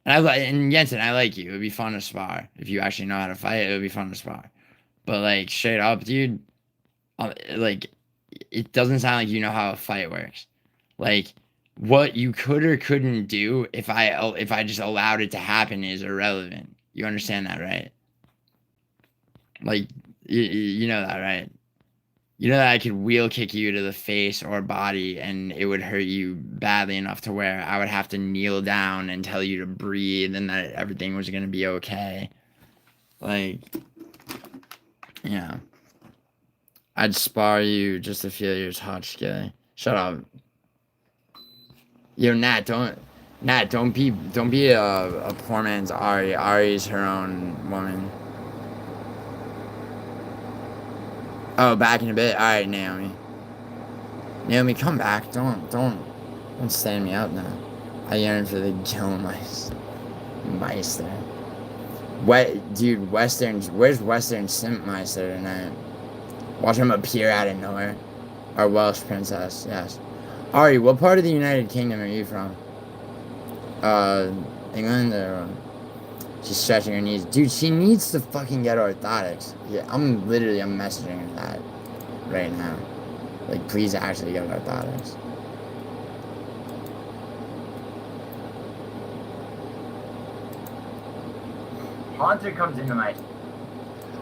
And Jensen, I like you. It would be fun to spar if you actually know how to fight. It would be fun to spar. But like, straight up, dude. Like, it doesn't sound like you know how a fight works. Like, what you could or couldn't do if I just allowed it to happen is irrelevant. You understand that, right? Like, you know that, right? You know that I could wheel kick you to the face or body and it would hurt you badly enough to where I would have to kneel down and tell you to breathe and that everything was going to be okay. Like, yeah. I'd spar you just to feel your touch, Gilly. Shut up. Yo, Nat, don't be a poor man's Ari. Ari's her own woman. Oh, back in a bit. All right, Naomi. Naomi, come back. Don't stand me up now. I yearn for the Gilmeister. Dude, Westerns. Where's Western Simpmeister tonight? Watch him appear out of nowhere. Our Welsh princess, yes. Ari, what part of the United Kingdom are you from? England or... She's stretching her knees. Dude, she needs to fucking get orthotics. Yeah, I'm messaging her that right now. Like, please actually get orthotics. Haunter comes into my...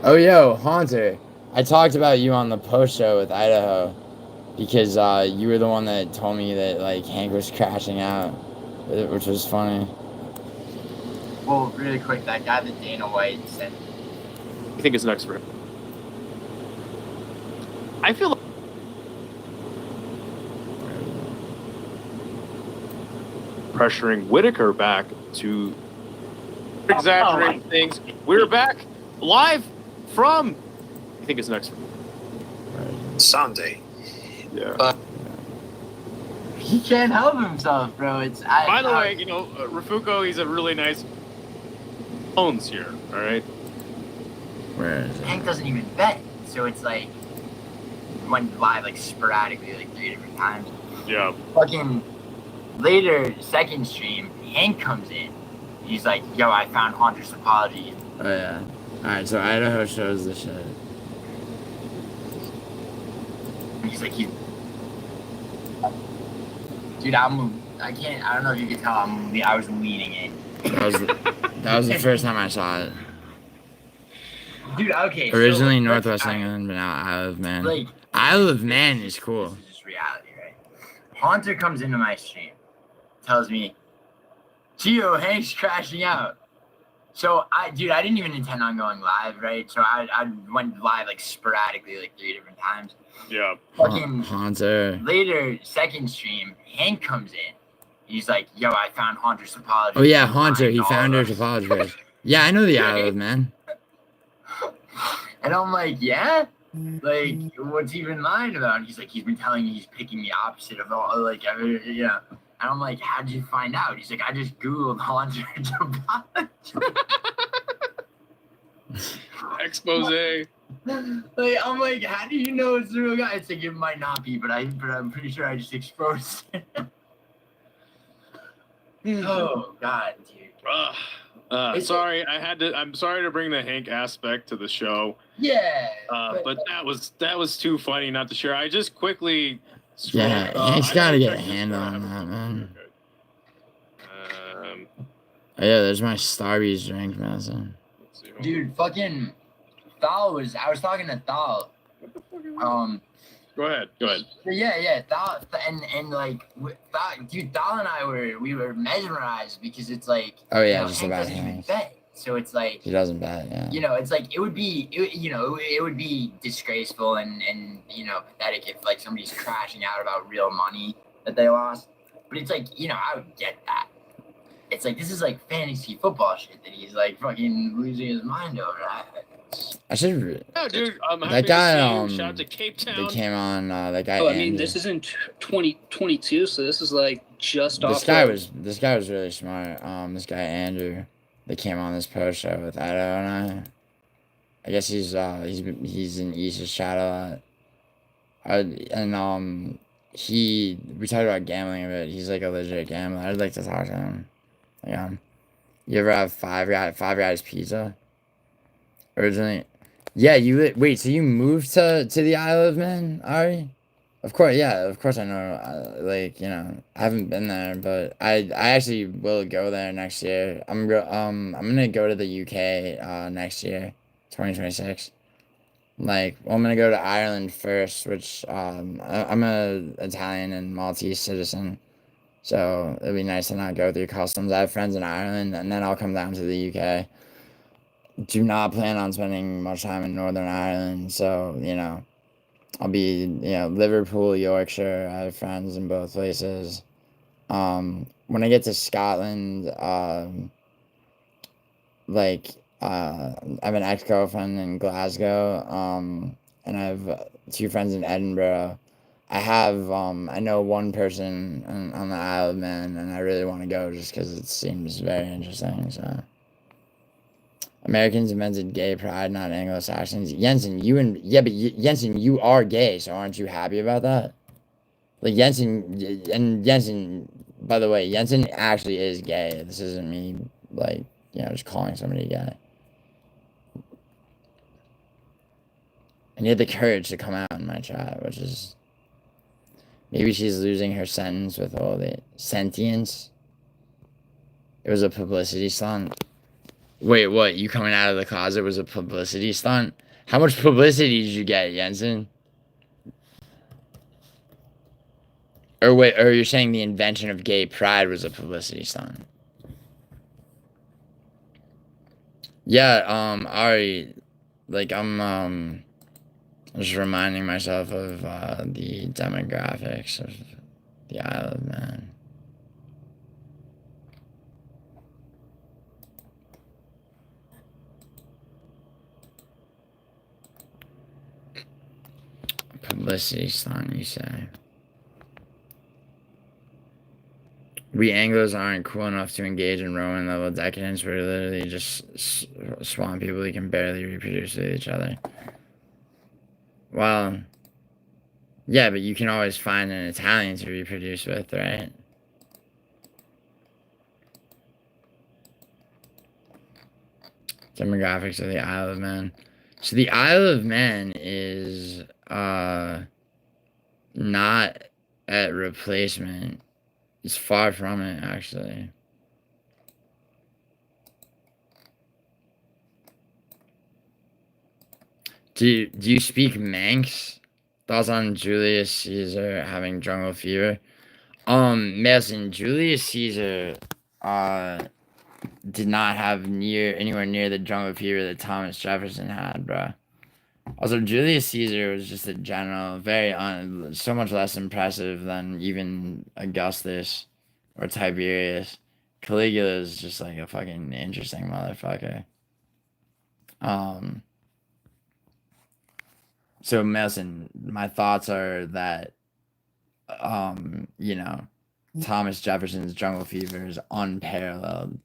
Oh, yo, Haunter. I talked about you on the post show with Idaho. Because, you were the one that told me that, like, Hank was crashing out. Which was funny. Well, really quick, that guy that Dana White sent. I think it's next for him. I feel like pressuring Whitaker back to exaggerate things. We're back live from. I think it's next for him. Sunday. Yeah. He can't help himself, bro. By the way, you know, Rafuko, he's a really nice bones here, all right? Where is it? Hank doesn't even bet, so it's like went live like sporadically, like 3 different times. Yeah. Fucking later, second stream, Hank comes in. He's like, yo, I found Haunter's apology. Oh yeah. Alright, so Idaho shows the shit. And he's like, dude, I don't know if you can tell, I was leaning in. That was the first time I saw it. Dude, okay. Originally Northwest England, but now Isle of Man. Like, Isle of Man is cool. This is just reality, right? Haunter comes into my stream, tells me, Gio, Hank's crashing out. So, I didn't even intend on going live, right? So, I went live, like, sporadically, like, 3 different times. Yeah. Fucking Haunter. Later, second stream, Hank comes in. He's like, yo, I found Haunter's apology. Oh, yeah, Haunter. He found her apology page. Yeah, I know the Isle of Man. And I'm like, yeah? Like, what's he been lying about? And he's like, he's been telling me he's picking the opposite of all, like, yeah. And I'm like, how'd you find out? He's like, I just Googled Haunter's apology. Expose. Like, I'm like, how do you know it's the real guy? It's like, it might not be, but I'm pretty sure I just exposed it. Oh, God, dude. I'm sorry to bring the Hank aspect to the show. Yeah. But that was too funny not to share. I just quickly. Yeah, Hank's got to get a handle on that, man. Oh, yeah, there's my Starbucks drink, man. Dude, fucking Thal I was talking to Thal. Go ahead. Yeah, Thal, and like, dude, Thal and I were mesmerized because it's like, oh yeah, just about Hank. So it's like he doesn't bet, yeah. You know, it's like it would be disgraceful and pathetic if like somebody's crashing out about real money that they lost. But it's like, I would get that. It's like, this is like fantasy football shit that he's like fucking losing his mind over. I should. Yeah, dude. That guy. Shout out to Cape Town. They came on. That guy. Oh, I mean, this isn't 2022, so this is like just off. This guy was really smart. This guy Andrew. They came on this post show with Idaho and I guess he's in East's chat a lot. We talked about gambling a bit. He's like a legit gambler. I'd like to talk to him. Yeah. You ever have Five Guys pizza? Originally, yeah. Wait. So you moved to the Isle of Man, Ari? Of course, yeah. Of course, I know. I haven't been there, but I actually will go there next year. I'm gonna go to the UK next year, 2026. I'm gonna go to Ireland first, which I'm a Italian and Maltese citizen, so it'd be nice to not go through customs. I have friends in Ireland, and then I'll come down to the UK. Do not plan on spending much time in Northern Ireland, so I'll be Liverpool, Yorkshire. I have friends in both places. When I get to Scotland, I have an ex-girlfriend in Glasgow, and I have 2 friends in Edinburgh. I know one person on the Isle of Man, and I really want to go just because it seems very interesting. So, Americans invented gay pride, not Anglo-Saxons. Jensen, Jensen, you are gay, so aren't you happy about that? Like Jensen, by the way, Jensen actually is gay. This isn't me, just calling somebody gay. And he had the courage to come out in my chat, which is... Maybe she's losing her sentence with all the sentience. It was a publicity stunt. Wait, what? You coming out of the closet was a publicity stunt? How much publicity did you get, Jensen? Or wait, or you're saying the invention of gay pride was a publicity stunt? Yeah, Ari, I'm just reminding myself of the demographics of the Isle of Man. Publicity stunt, you say? We Anglos aren't cool enough to engage in Roman level decadence. We're literally just swamp people who can barely reproduce with each other. Well, yeah, but you can always find an Italian to reproduce with, right? Demographics of the Isle of Man. So the Isle of Man is not at replacement. It's far from it, actually. Do you speak Manx? Thoughts on Julius Caesar having jungle fever? Mason, Julius Caesar did not have anywhere near the jungle fever that Thomas Jefferson had, bro. Also, Julius Caesar was just a general, so much less impressive than even Augustus or Tiberius. Caligula is just like a fucking interesting motherfucker. So Mason, my thoughts are that, Thomas Jefferson's jungle fever is unparalleled.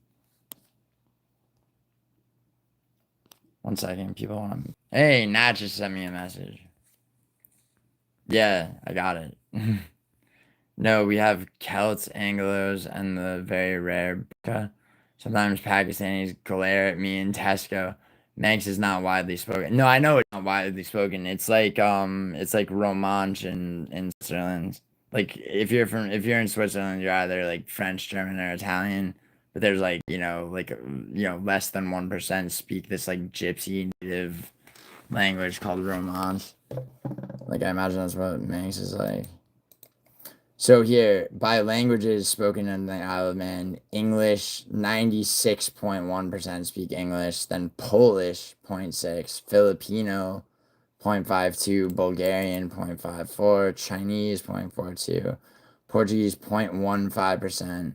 One second, people want to. Hey, Nat just sent me a message. Yeah, I got it. No, we have Celts, Anglos, and the very rare Bukka. Sometimes Pakistanis glare at me in Tesco. Manx is not widely spoken. No, I know it's not widely spoken. It's like Romansh in Switzerland. Like if you're in Switzerland, you're either like French, German, or Italian. But there's less than 1% speak this like gypsy native language called Romansh. Like I imagine that's what Manx is like. So here, by languages spoken in the Isle of Man, English, 96.1% speak English, then Polish, 0.6, Filipino, 0.52, Bulgarian, 0.54, Chinese, 0.42, Portuguese, 0.15%,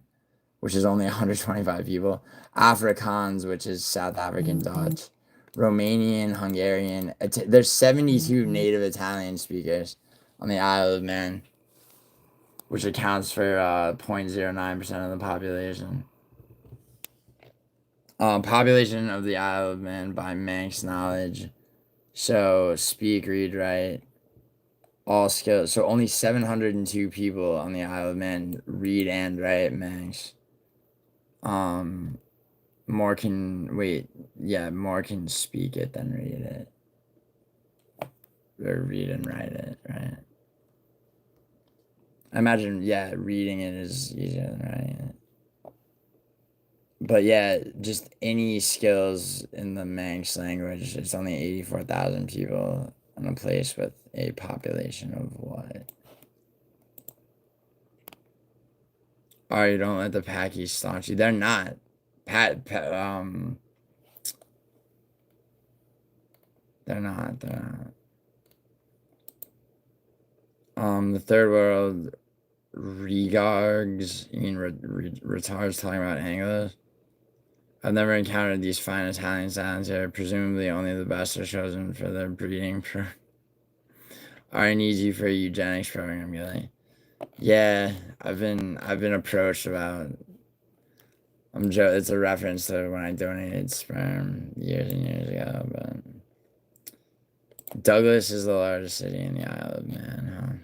which is only 125 people, Afrikaans, which is South African Dutch, Romanian, Hungarian, there's 72 native Italian speakers on the Isle of Man, which accounts for 0.09% of the population. Population of the Isle of Man by Manx knowledge. So speak, read, write, all skills. So only 702 people on the Isle of Man read and write Manx. More can speak it than read it. Or read and write it, right? I imagine, reading it is easier than writing it. But yeah, just any skills in the Manx language, it's only 84,000 people in a place with a population of what? Oh, you don't let the Packies staunch you. They're not. They're not. The third world regards, you mean retards talking about Anglos? I've never encountered these fine Italian sounds here. Presumably only the best are chosen for their breeding. I need you for a eugenics program, Gilly. Yeah, I've been approached about. It's a reference to when I donated sperm years and years ago, but Douglas is the largest city in the Isle of Man, huh?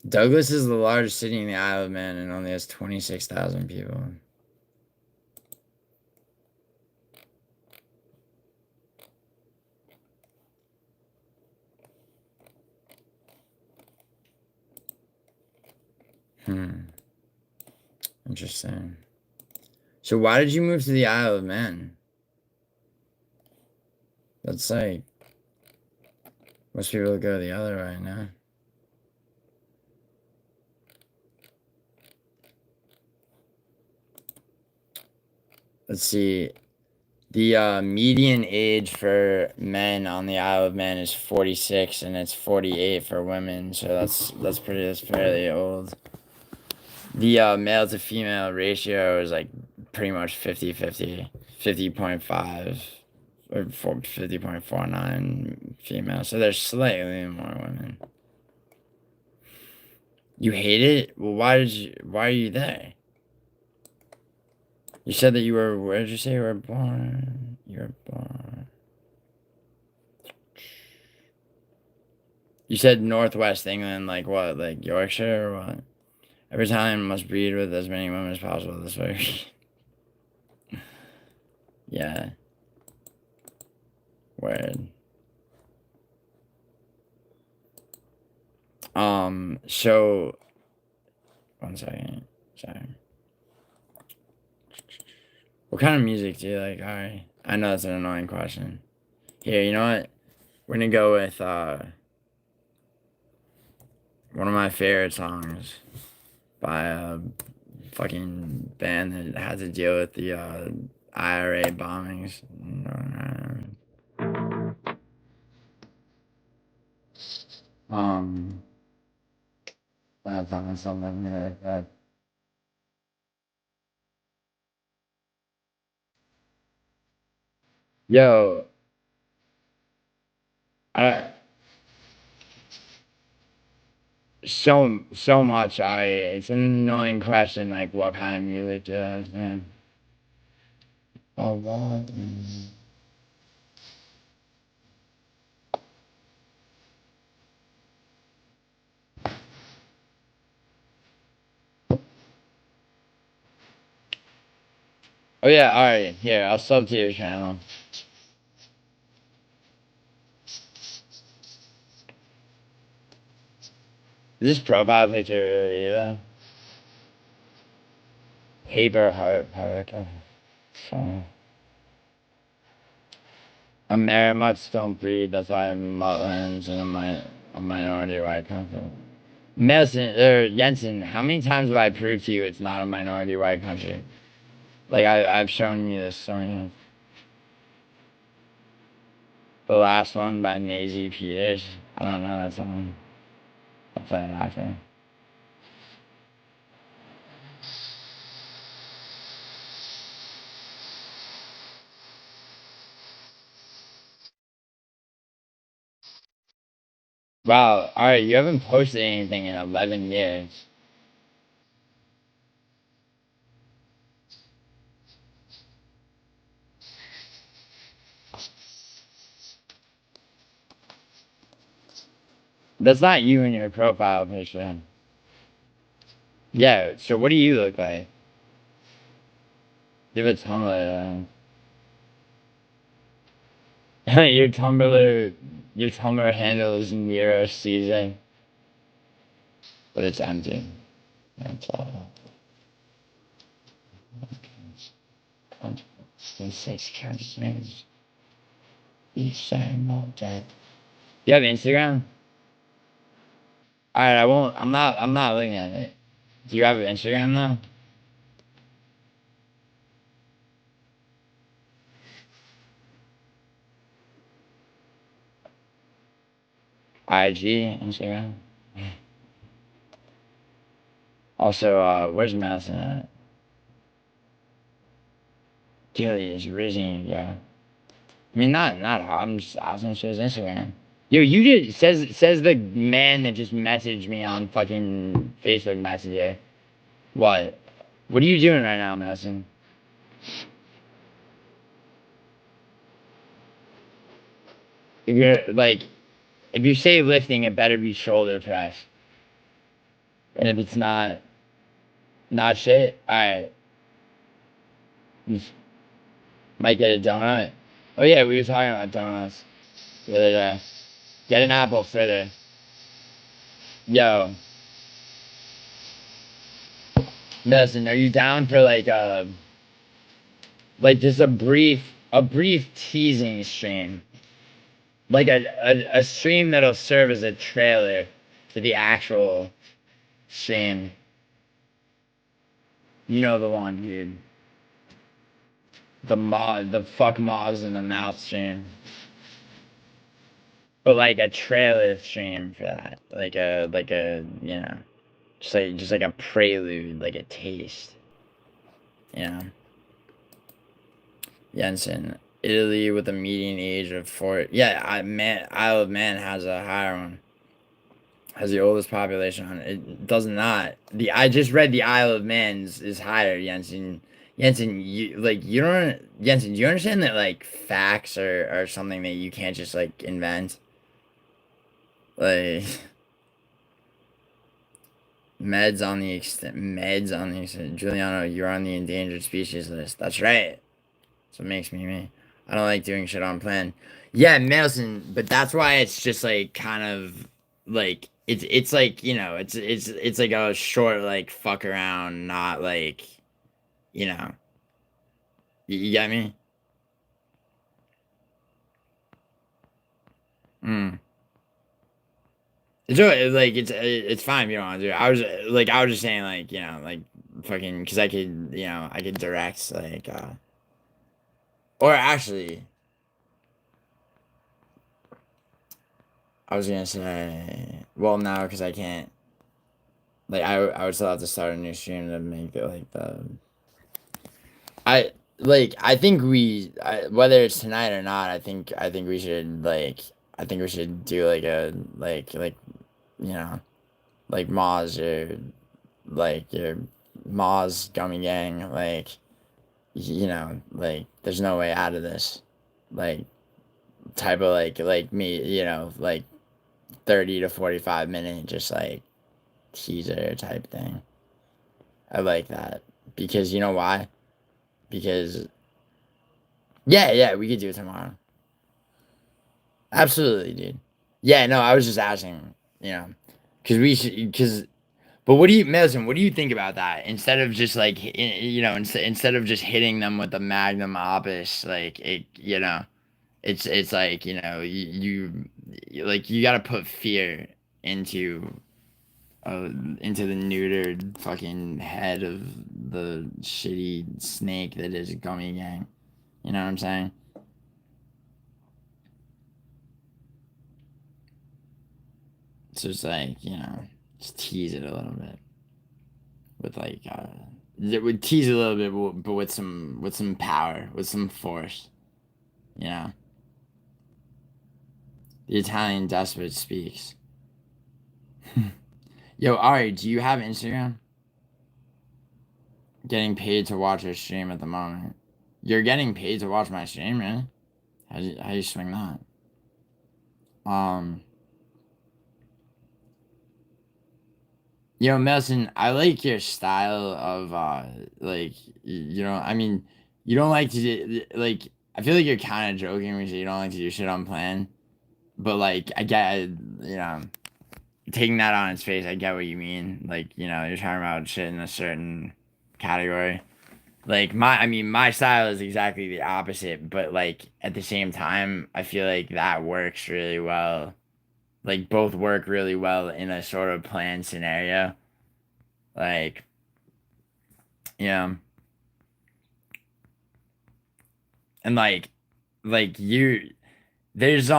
Douglas is the largest city in the Isle of Man and only has 26,000 people. Interesting. So why did you move to the Isle of Man? That's like, most people go the other way now. Let's see. The median age for men on the Isle of Man is 46, and it's 48 for women. So that's fairly old. The male to female ratio is like pretty much 50-50, 50.5 or 50.49 female. So there's slightly more women. You hate it? Well, why are you there? You said that you were, where did you say you were born? You You said Northwest England, like what? Like Yorkshire or what? Every time must breed with as many women as possible this way. Yeah. Word. So one second. Sorry. What kind of music do you like? Alright. I know that's an annoying question. Here, you know what? We're gonna go with one of my favorite songs by a fucking band that had to deal with the IRA bombings. That's on something like that. Yo, I so much. It's an annoying question. Like, what kind of music does, man? Oh God. Oh yeah. All right. Here, I'll sub to your channel. Is this profile picture really though? Haber Heart. So. I'm very much don't breed. That's why I'm Mutlands and a minority white country. Nelson or Jensen, how many times have I proved to you it's not a minority white country? Like I've shown you this song. The last one by Maisie Peters. I don't know that song. I'll play it after. Wow, alright, you haven't posted anything in 11 years. That's not you in your profile picture. Yeah, so what do you look like? Give it Tumblr. your Tumblr handle is Nero Season. But it's empty. That's all. 6 characters. Each side not dead. You have Instagram? Alright, I'm not looking at it. Do you have Instagram though? IG, Instagram. Also, where's Madison at? Gilly is rising, yeah. I mean, not I'm just asking for his Instagram. Yo, you just says the man that just messaged me on fucking Facebook Messenger. What? What are you doing right now, Madison? If you're like, if you say lifting, it better be shoulder press. And if it's not shit, alright. Might get a donut. Oh yeah, we were talking about donuts the other day. Get an apple fritter. Yo. Listen, are you down for like just a brief teasing stream? Like a stream that'll serve as a trailer to the actual stream. You know the one, dude. The fuck Moz in the mouth stream. But like a trailer stream for that. Like a you know, just like a prelude, like a taste. You know. Jensen. Italy with a median age of 4. Yeah, Isle of Man has a higher one. Has the oldest population on it. It does not. I just read the Isle of Man is higher, Jensen. Jensen, you don't Jensen, do you understand that like facts are something that you can't just like invent? Like, meds on the extent. Giuliano, you're on the endangered species list. That's right. That's what makes me me. I don't like doing shit on plan. Yeah, Nelson, but that's why it's just like kind of like it's like, you know, it's like a short like fuck around, not like, you know. You get me? Mm. It's okay, like it's fine if you don't want to do it. I was just saying like, you know, like fucking because I could, you know, I could direct like or actually I was gonna say, well, no, because I can't. Like, I would still have to start a new stream to make it like the. I think whether it's tonight or not, I think we should do like a like you know like Moz or like your Moz Gummy Gang, like, you know, like there's no way out of this, like type of like me, you know, like 30 to 45 minute just like teaser type thing. I like that because you know why? Because yeah, we could do it tomorrow. Absolutely, dude. Yeah, no, I was just asking, you know, because but what do you, Madison? What do you think about that? Instead of just like, you know, instead of just hitting them with the magnum opus, like it, you know, it's like, you know, like you got to put fear into into the neutered fucking head of the shitty snake that is Gummy Gang. You know what I'm saying? So it's like, you know, just tease it a little bit with like it would tease it a little bit, but with some power, with some force. You know, the Italian despot speaks. Yo, Ari, do you have Instagram? Getting paid to watch your stream at the moment. You're getting paid to watch my stream, really? How do you swing that? Yo, Melson, I like your style of like you know, I mean, you don't like to like I feel like you're kind of joking when you say you don't like to do shit on plan, but like I get, you know, taking that on its face, I get what you mean. Like, you know, you're talking about shit in a certain category. Like my style is exactly the opposite, but like at the same time, I feel like that works really well. Like both work really well in a sort of planned scenario. Like, yeah. And like you there's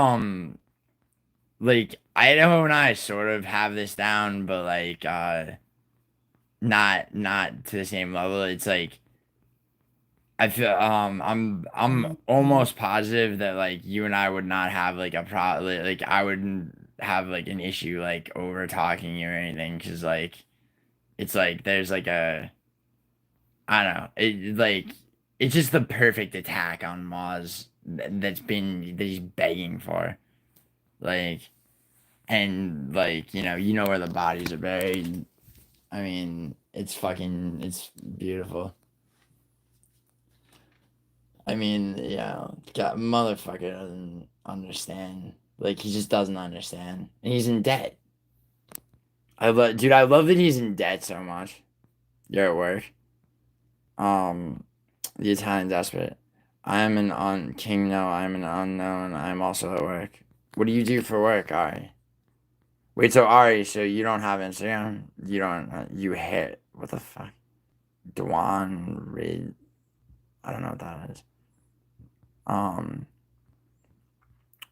like Idaho and I sort of have this down, but like not to the same level. It's like I feel I'm almost positive that like you and I would not have like a like I wouldn't have like an issue like over talking you or anything, because like it's like there's like a, I don't know, it like it's just the perfect attack on Moz that he's begging for, like, and like, you know where the bodies are buried. I mean, it's beautiful. I mean, yeah, God, motherfucker doesn't understand. Like, he just doesn't understand, and he's in debt. Dude, I love that he's in debt so much. You're at work. The Italian despot. I am an king. No, I am an unknown. I am also at work. What do you do for work, Ari? Wait, so Ari, so you don't have Instagram? You don't? You hit what the fuck? Dwan Reed. I don't know what that is.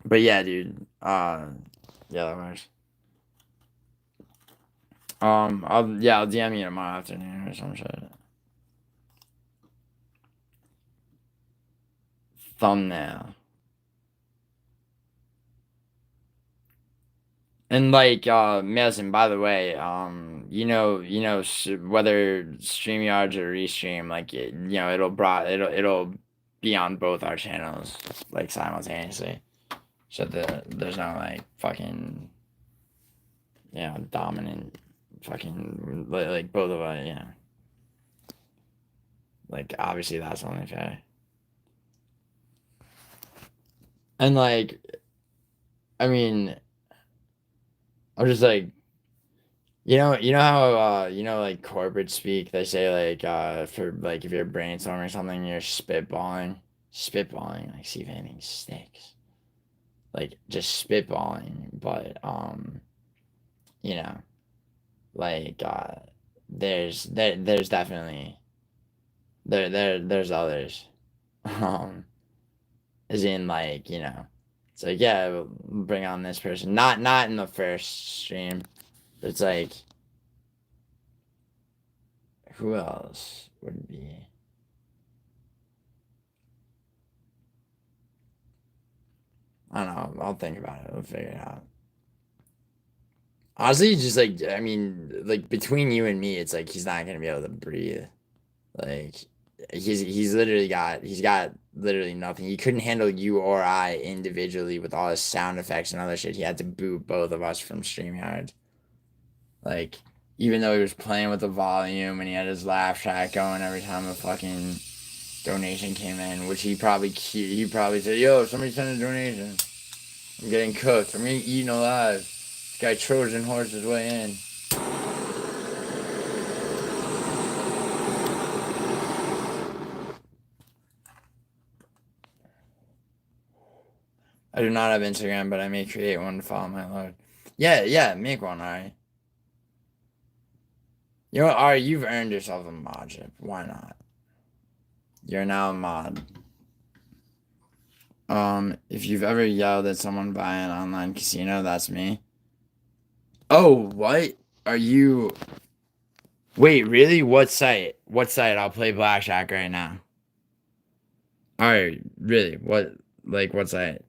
But yeah, dude. Yeah, that works. I'll DM you tomorrow afternoon or some shit. Thumbnail. And like, Madison, by the way, whether StreamYards or Restream, like, it'll be on both our channels like simultaneously. So there's no like fucking dominant fucking, like both of us, like, obviously that's only fair. And, like, I mean, I'm just like, how, like, corporate speak, they say, like, for, like, if you're brainstorming something, you're spitballing, like, see if anything sticks. Like, just spitballing, but, like, there's definitely, there's others, as in, like, it's like, yeah, we'll bring on this person, not in the first stream, but it's like, who else would it be? I don't know, I'll think about it, we'll figure it out. Honestly, just like, I mean, like, between you and me, it's like he's not gonna be able to breathe. Like, he's got literally nothing. He couldn't handle you or I individually with all his sound effects and other shit. He had to boot both of us from StreamYard. Like, even though he was playing with the volume and he had his laugh track going every time a fucking donation came in, which he probably said, "Yo, somebody sent a donation. I'm getting cooked. I'm getting eaten alive. This guy Trojan horse his way in." I do not have Instagram, but I may create one to follow my lord. Yeah, make one, Ari. You know what, Ari, you've earned yourself a modship. Why not? You're now a mod. If you've ever yelled at someone by an online casino, that's me. Oh, what? Are you... Wait, really? What site? What site? I'll play Blackjack right now. Alright, really? What site?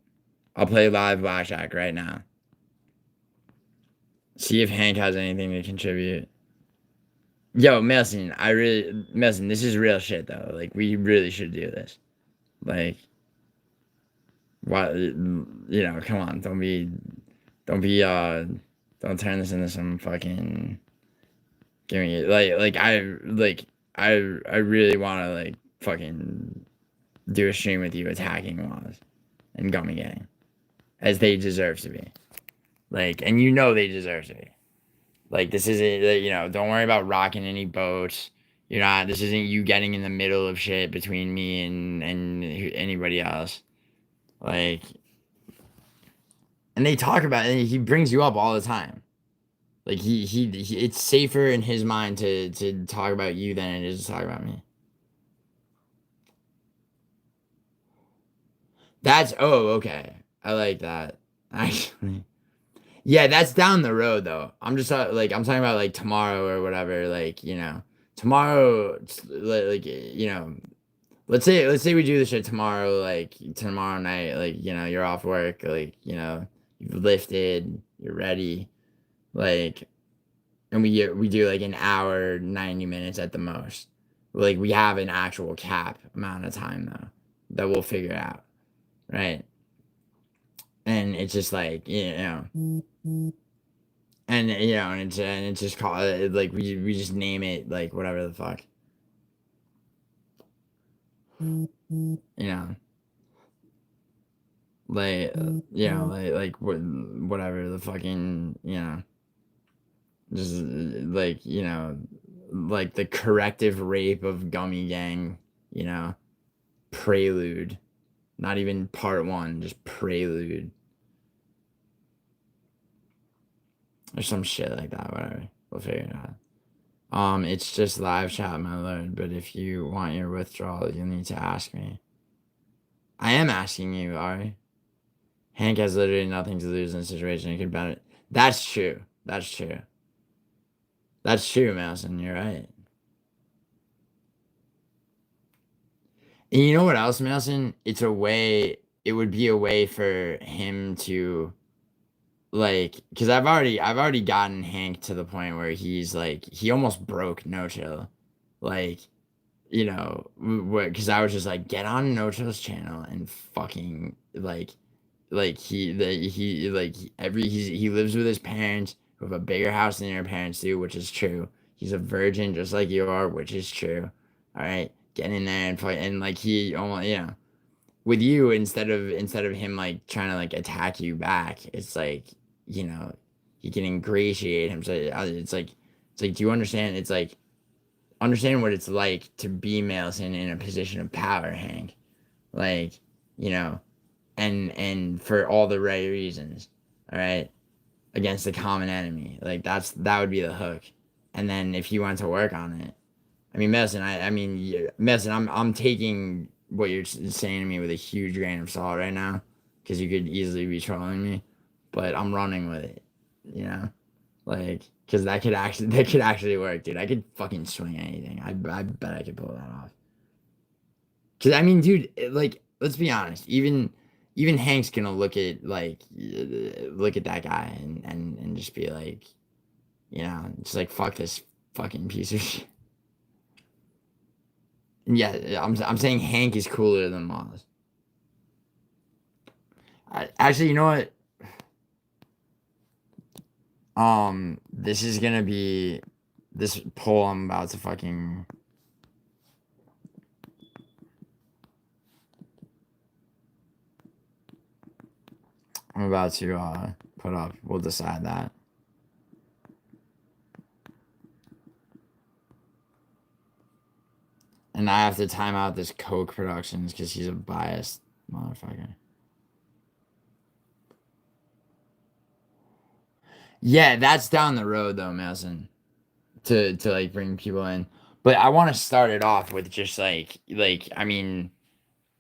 I'll play live Blackjack right now. See if Hank has anything to contribute. Yo, Melson, this is real shit, though. Like, we really should do this. Like, what, come on, don't turn this into some fucking, give me, I really want to, like, fucking do a stream with you attacking Waz and Gummy Gang, as they deserve to be. Like, and they deserve to be. Like, this isn't, don't worry about rocking any boats. This isn't you getting in the middle of shit between me and anybody else. Like, and they talk about it, he brings you up all the time. Like, he it's safer in his mind to talk about you than it is to talk about me. Okay. I like that, actually. Yeah, that's down the road, though. I'm just I'm talking about, like, tomorrow or whatever. Like, tomorrow, like, let's say we do this shit tomorrow, like, tomorrow night, like, you're off work, like, you've lifted, you're ready, like, and we do like an hour, 90 minutes at the most. Like, we have an actual cap amount of time, though, that we'll figure out, right? And it's just like, and and it's just called, like, we just name it, like, whatever the fuck, like whatever the fucking, just like, like the corrective rape of Gummy Gang, prelude. Not even part 1, just prelude. Or some shit like that, whatever. We'll figure it out. It's just live chat, my lord, but if you want your withdrawal, you'll need to ask me. I am asking you, Ari. Hank has literally nothing to lose in this situation. He could bet it. That's true. That's true, Nelson. You're right. And you know what else, Nelson? It would be a way for him to, like, because I've already gotten Hank to the point where he's like, he almost broke No Chill, like, because I was just like, get on No Chill's channel and fucking, like he lives with his parents who have a bigger house than your parents do, which is true. He's a virgin just like you are, which is true. All right, get in there and fight, and like he almost, with you, instead of him like trying to like attack you back, it's like, he can ingratiate himself. It's like, do you understand? It's like, understand what it's like to be Mailson in a position of power, Hank. Like, and for all the right reasons. All right, against the common enemy. Like that would be the hook. And then if you want to work on it, I mean, Mailson, I'm taking what you're saying to me with a huge grain of salt right now, because you could easily be trolling me, but I'm running with it, like, because that could actually work, dude. I could fucking swing anything. I bet I could pull that off. Because I mean, dude, like, let's be honest. Even Hank's gonna look at that guy and just be like, just like, fuck this fucking piece of shit. Yeah, I'm saying Hank is cooler than Moz. Actually, you know what? This is gonna be this poll I'm about to fucking. I'm about to put up. We'll decide that. And I have to time out this Coke Productions because he's a biased motherfucker. Yeah, that's down the road though, Mason. To like bring people in. But I want to start it off with just like I mean,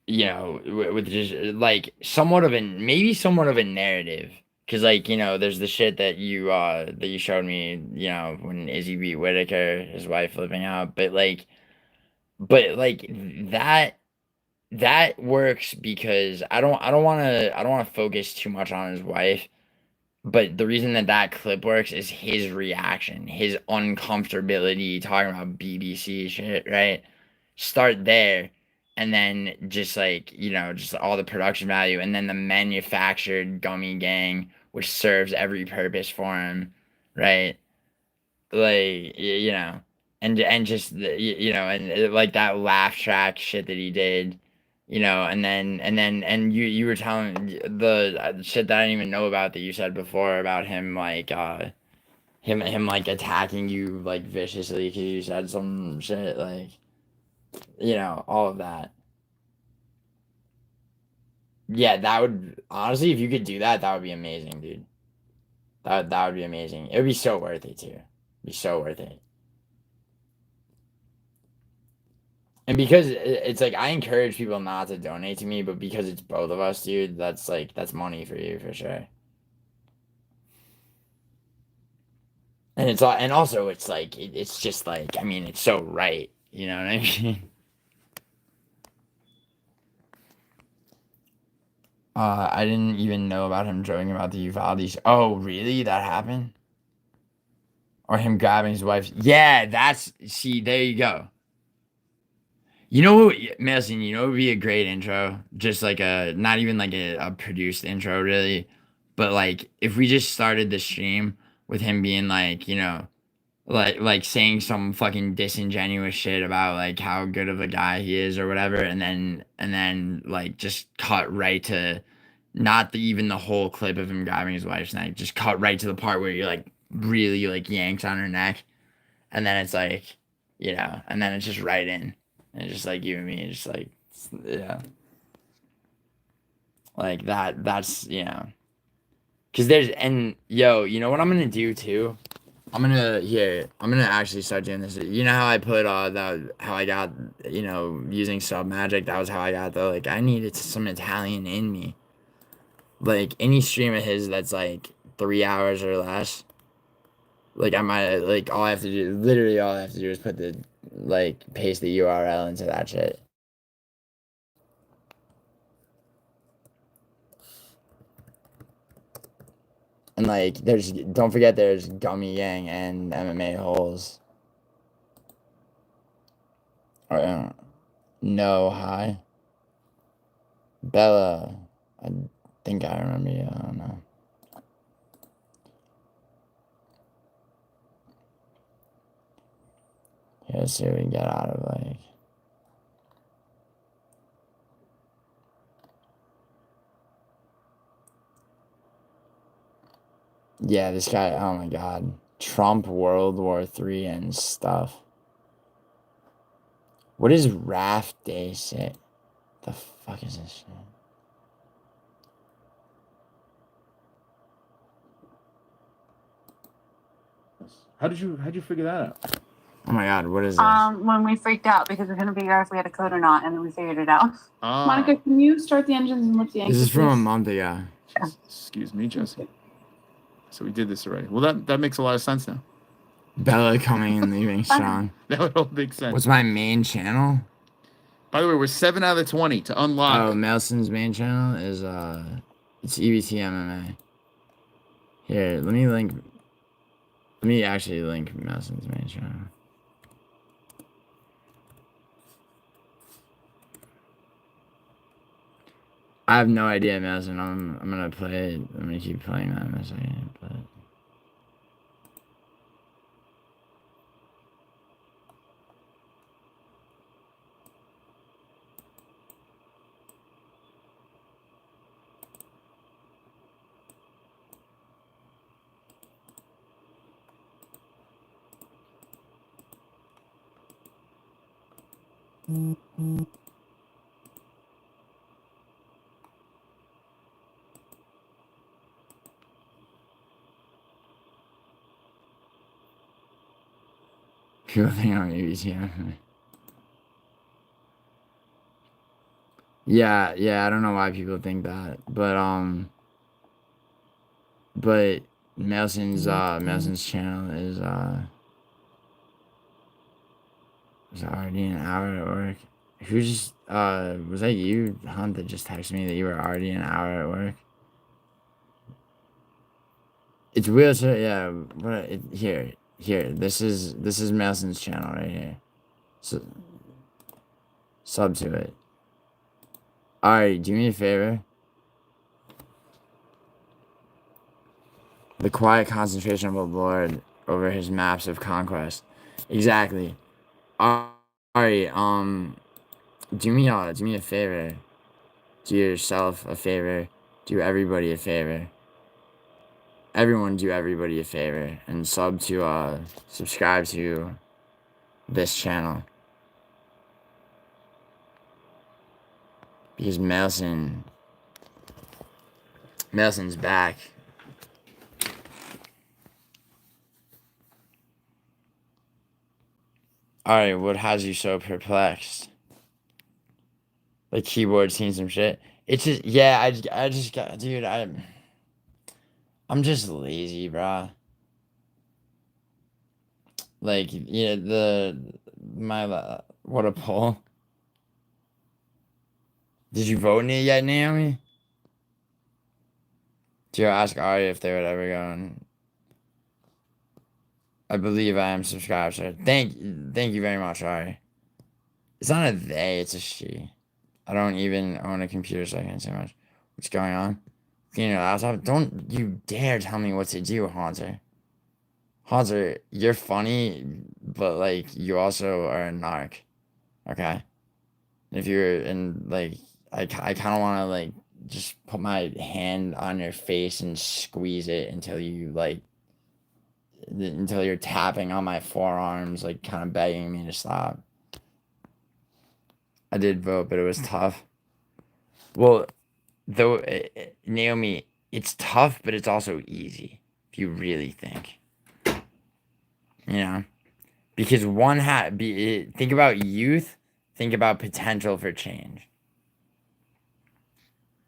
with just like somewhat of a narrative. Cause like, there's the shit that you showed me, when Izzy beat Whitaker, his wife flipping out. But like that works because I don't wanna focus too much on his wife. But the reason that clip works is his reaction, his uncomfortability talking about BBC shit, right? Start there, and then just like, just all the production value, and then the manufactured gummy gang, which serves every purpose for him, right? Like, and just, and like that laugh track shit that he did. And you were telling the shit that I didn't even know about that you said before about him like him like attacking you like viciously because you said some shit, like, all of that. Yeah, that would honestly, if you could do that, that would be amazing, dude. That would be amazing. It would be so worth it too. It'd be so worth it. And because it's like, I encourage people not to donate to me, but because it's both of us, dude, that's money for you for sure. And also it's like, it's just like, I mean, it's so right. You know what I mean? I didn't even know about him joking about the Uvalde. Oh, really? That happened? Or him grabbing his wife? Yeah, see, there you go. You know what, Madison, it would be a great intro. Just like not even like a produced intro, really. But like, if we just started the stream with him being like, like saying some fucking disingenuous shit about like how good of a guy he is or whatever, and then like just cut right to not even the whole clip of him grabbing his wife's neck, just cut right to the part where you're like really like yanks on her neck, and then it's like, and then it's just right in. And it's just like you and me, just like, like that's, because there's, and yo, you know what I'm gonna do too? I'm gonna actually start doing this. You know how I put how I got, using sub magic, that was how I got like, I needed some Italian in me. Like any stream of his that's like 3 hours or less, like I might, like all I have to do is put paste the URL into that shit. And like, don't forget there's Gummy Gang and MMA Holes. Or, no, hi. Bella. I think I remember you. I don't know. Let's see what we can get out of like. Yeah, this guy, oh my god. Trump World War III and stuff. What does Raft Day say? The fuck is this shit? How'd you figure that out? Oh my god, what is this? When we freaked out because we couldn't figure out if we had a code or not, and then we figured it out. Oh. Monica, can you start the engines and lift the anchor? This is from a please? month ago. Excuse me, Jesse. So we did this already. Well, that makes a lot of sense now. Bella coming and leaving strong. That would all make sense. What's my main channel? By the way, we're 7 out of 20 to unlock. Oh, Melson's main channel is it's EBT MMA. Here, let me actually link Melson's main channel. I have no idea, Melson. I'm gonna play it. I'm gonna keep playing that in a second, but. People think I'm EBT. Yeah, I don't know why people think that, but Melson's channel is already an hour at work. Who just was that you, Hunt, that just texted me that you were already an hour at work? It's wheelchair, yeah. What? Here. This is Melson's channel right here. So sub to it. Alright, do me a favor. The quiet concentration of a lord over his maps of conquest. Exactly. Alright, do me a favor. Do yourself a favor. Do everybody a favor. Everyone do everybody a favor and subscribe to this channel. Because Melson's back. Alright, what has you so perplexed? Like keyboard seeing some shit. It's just, yeah, I just got, dude, I'm just lazy, bro. Like, yeah, what a poll. Did you vote in it yet, Naomi? Did you ask Ari if they would ever go on? I believe I am subscribed, sir. Thank you very much, Ari. It's not a they, it's a she. I don't even own a computer, so I can't say much. What's going on? You know, laptop. Don't you dare tell me what to do, Haunter. Haunter, you're funny, but like you also are a narc. Okay? If you're in like I kinda wanna like just put my hand on your face and squeeze it until you're tapping on my forearms, like kind of begging me to stop. I did vote, but it was tough. Well, though, Naomi, it's tough, but it's also easy if you really think. You know, because think about youth, think about potential for change.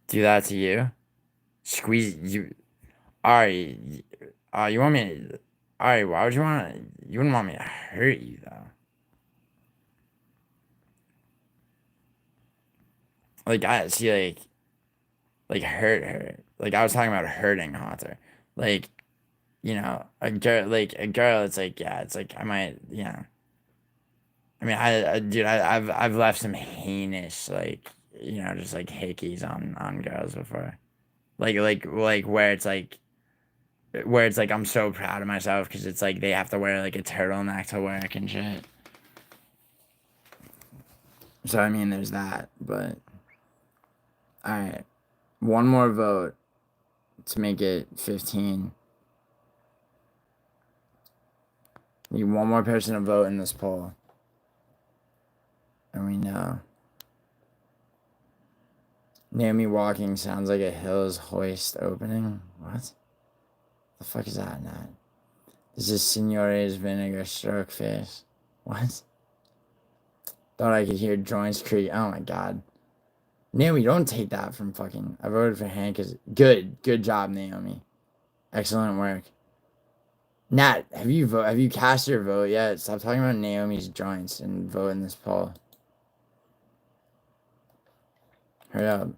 Do that to you. Squeeze you. Alright, you want me to, alright, why would you wouldn't want me to hurt you though. Like I see like hurt. Like I was talking about hurting Haunter. Like, you know, a girl, it's like, yeah, it's like I might, you know. I mean, dude, I've left some heinous, like, you know, just like hickeys on girls before. Like where it's like I'm so proud of myself because it's like they have to wear like a turtleneck to work and shit. So, I mean, there's that, but... Alright. One more vote to make it 15. Need one more person to vote in this poll. And we know. Naomi walking sounds like a Hills Hoist opening. What? The fuck is that, Nat? This is Signore's vinegar stroke face. What? Thought I could hear joints creak. Oh my god. Naomi, don't take that from fucking... I voted for Hank as... Good. Good job, Naomi. Excellent work. Nat, have you cast your vote yet? Stop talking about Naomi's joints and vote in this poll. Hurry up.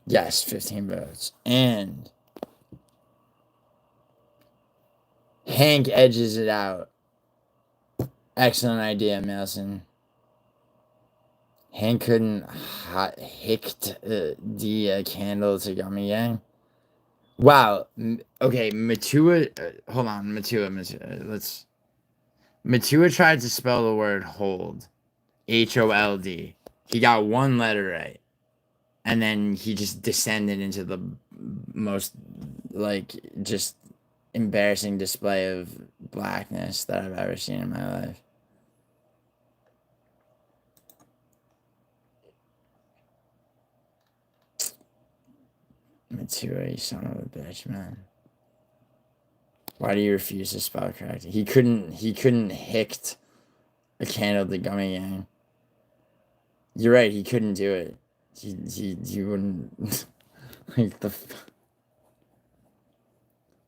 Yes, 15 votes. And Hank edges it out. Excellent idea, Nelson. Hank couldn't hicked the candle to Gummy Gang. Wow. Okay, Matua. Hold on, Matua. Let's. Matua tried to spell the word hold. H-O-L-D. He got one letter right. And then he just descended into the most, like, just embarrassing display of blackness that I've ever seen in my life. Matua, you son of a bitch, man. Why do you refuse to spell correct? He couldn't hicked a candle to Gummy Gang. You're right, he couldn't do it. He wouldn't. Like the.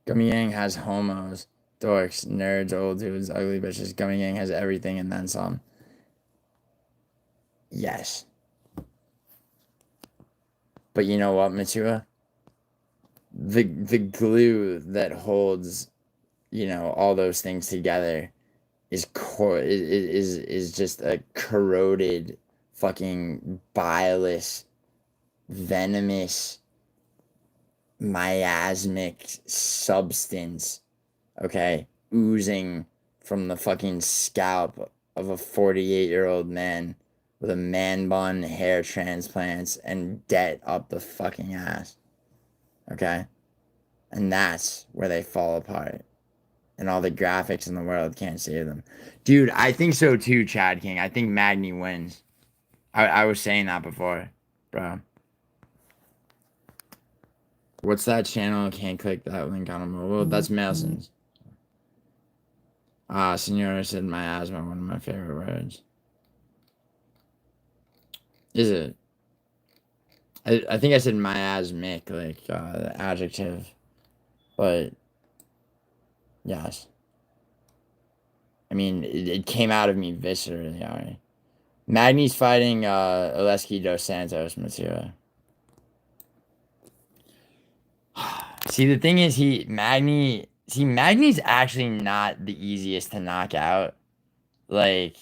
Gummy Gang has homos, dorks, nerds, old dudes, ugly bitches. Gummy Gang has everything and then some. Yes. But you know what, Matua? The glue that holds, you know, all those things together is just a corroded, fucking bilious, venomous, miasmic substance, okay, oozing from the fucking scalp of a 48-year-old man with a man bun, hair transplants, and debt up the fucking ass. Okay? And that's where they fall apart. And all the graphics in the world can't save them. Dude, I think so too, Chad King. I think Magni wins. I was saying that before, bro. What's that channel? Can't click that link on a mobile. That's Melson's. Senora said miasma, one of my favorite words. Is it? I think I said miasmic, like the adjective. But yes. I mean, it came out of me viscerally, alright. Magni's fighting Oleski dos Santos, Matua. See, the thing is, Magni's actually not the easiest to knock out. Like,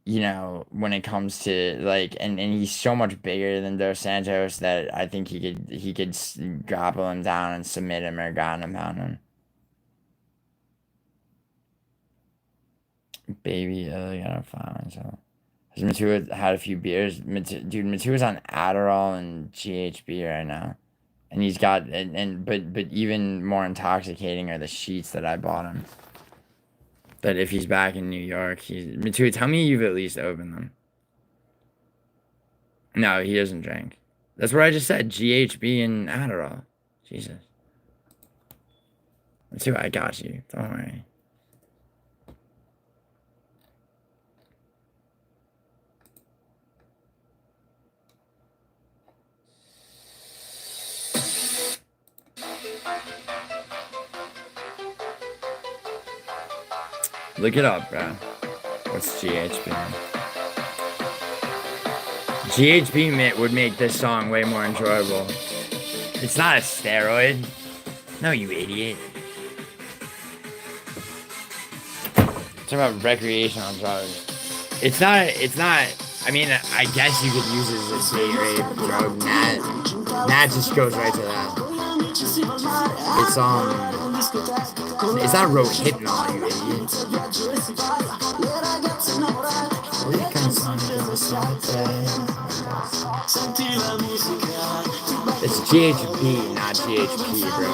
you know, when it comes to, like, and he's so much bigger than Dos Santos that I think he could grapple him down and submit him or ground him pound him. Baby, I gotta find myself. Has Matua had a few beers? Dude, Matua's on Adderall and GHB right now. And he's got, but even more intoxicating are the sheets that I bought him. That if he's back in New York, Matua, tell me you've at least opened them. No, he doesn't drink. That's what I just said, GHB and Adderall. Jesus. Matua, I got you. Don't worry. Look it up, bro. What's GHB? GHB would make this song way more enjoyable. It's not a steroid. No, you idiot. It's about recreational drugs. It's not I mean, I guess you could use it as a date rape drug. Nat just goes right to that. It's not Rohypnol, you idiot. It's GHB, not GHP, bro.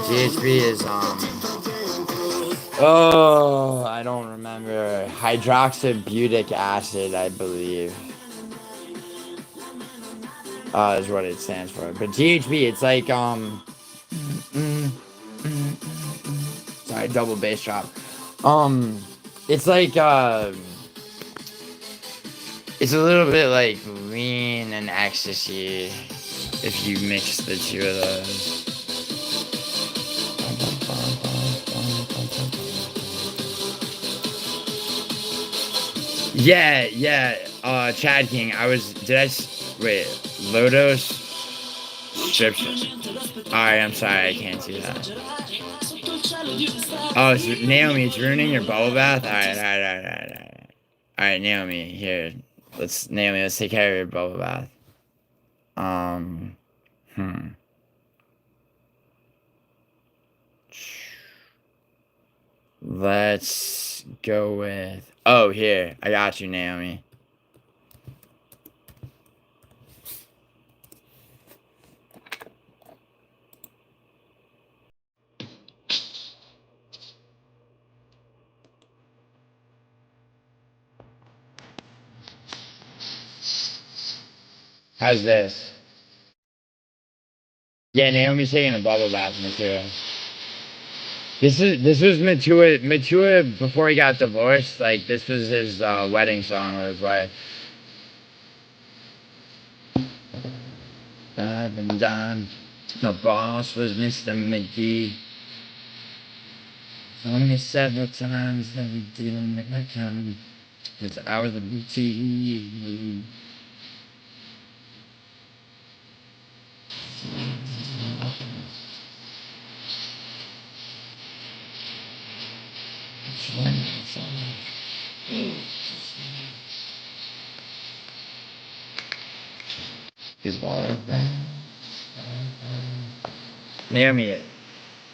GHB is oh, I don't remember. Hydroxybutyric acid, I believe. Is what it stands for. But GHB, it's like sorry, double bass drop. It's like it's a little bit like lean and ecstasy if you mix the two of those. Yeah, Chad King, wait, Lodos Strip. Alright, I'm sorry, I can't see that. Oh, so Naomi, it's ruining your bubble bath? Alright, Naomi, here. Let's take care of your bubble bath. Let's go with... Oh, here. I got you, Naomi. How's this? Yeah, Naomi's taking a bubble bath, Matua. This was Matua before he got divorced. Like, this was his wedding song with his wife. I've been done. My boss was Mr. McGee. Only several times that we didn't make my time. Cause I was a boutique. Naomi,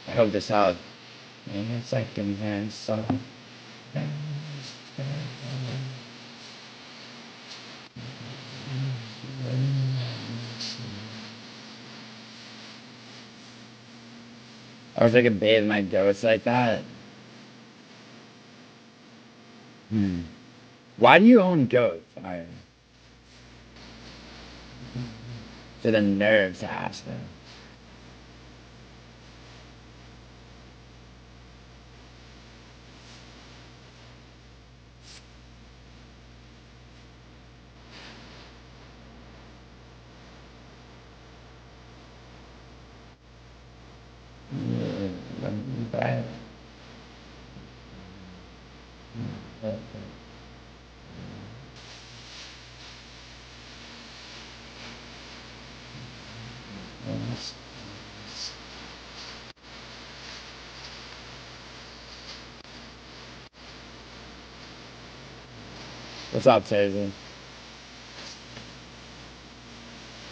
I hope this out. It's like a man song. I wish I could bathe my goats like that. Why do you own goats? To the nerve to ask them. What's up, Susan?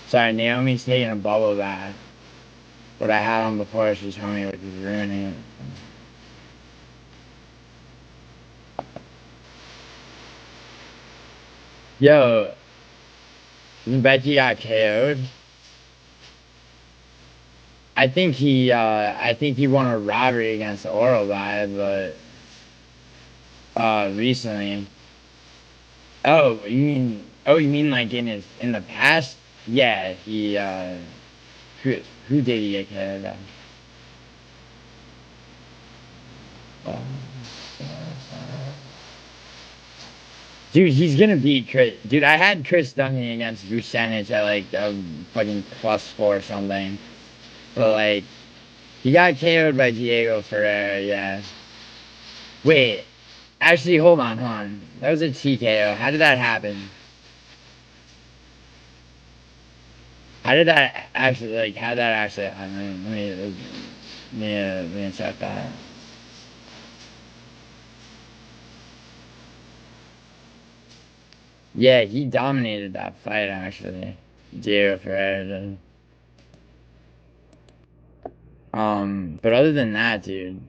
Sorry, Naomi's taking a bubble bath. What I had on before, she told me it was ruining it. Yo, Becky got KO'd. I think he won a robbery against Oral Vibe, but recently. Oh, you mean like in the past? Yeah, he who did he get KO'd at? Dude, he's gonna beat Chris. Dude, I had Chris Duncan against Vucenic at like fucking +4 or something. But like, he got KO'd by Diego Ferreira, yeah. Wait, actually, hold on. That was a TKO. How did that happen? How did that actually happen? Let me check that. Yeah, he dominated that fight, actually. Diego Ferreira did. But other than that, dude,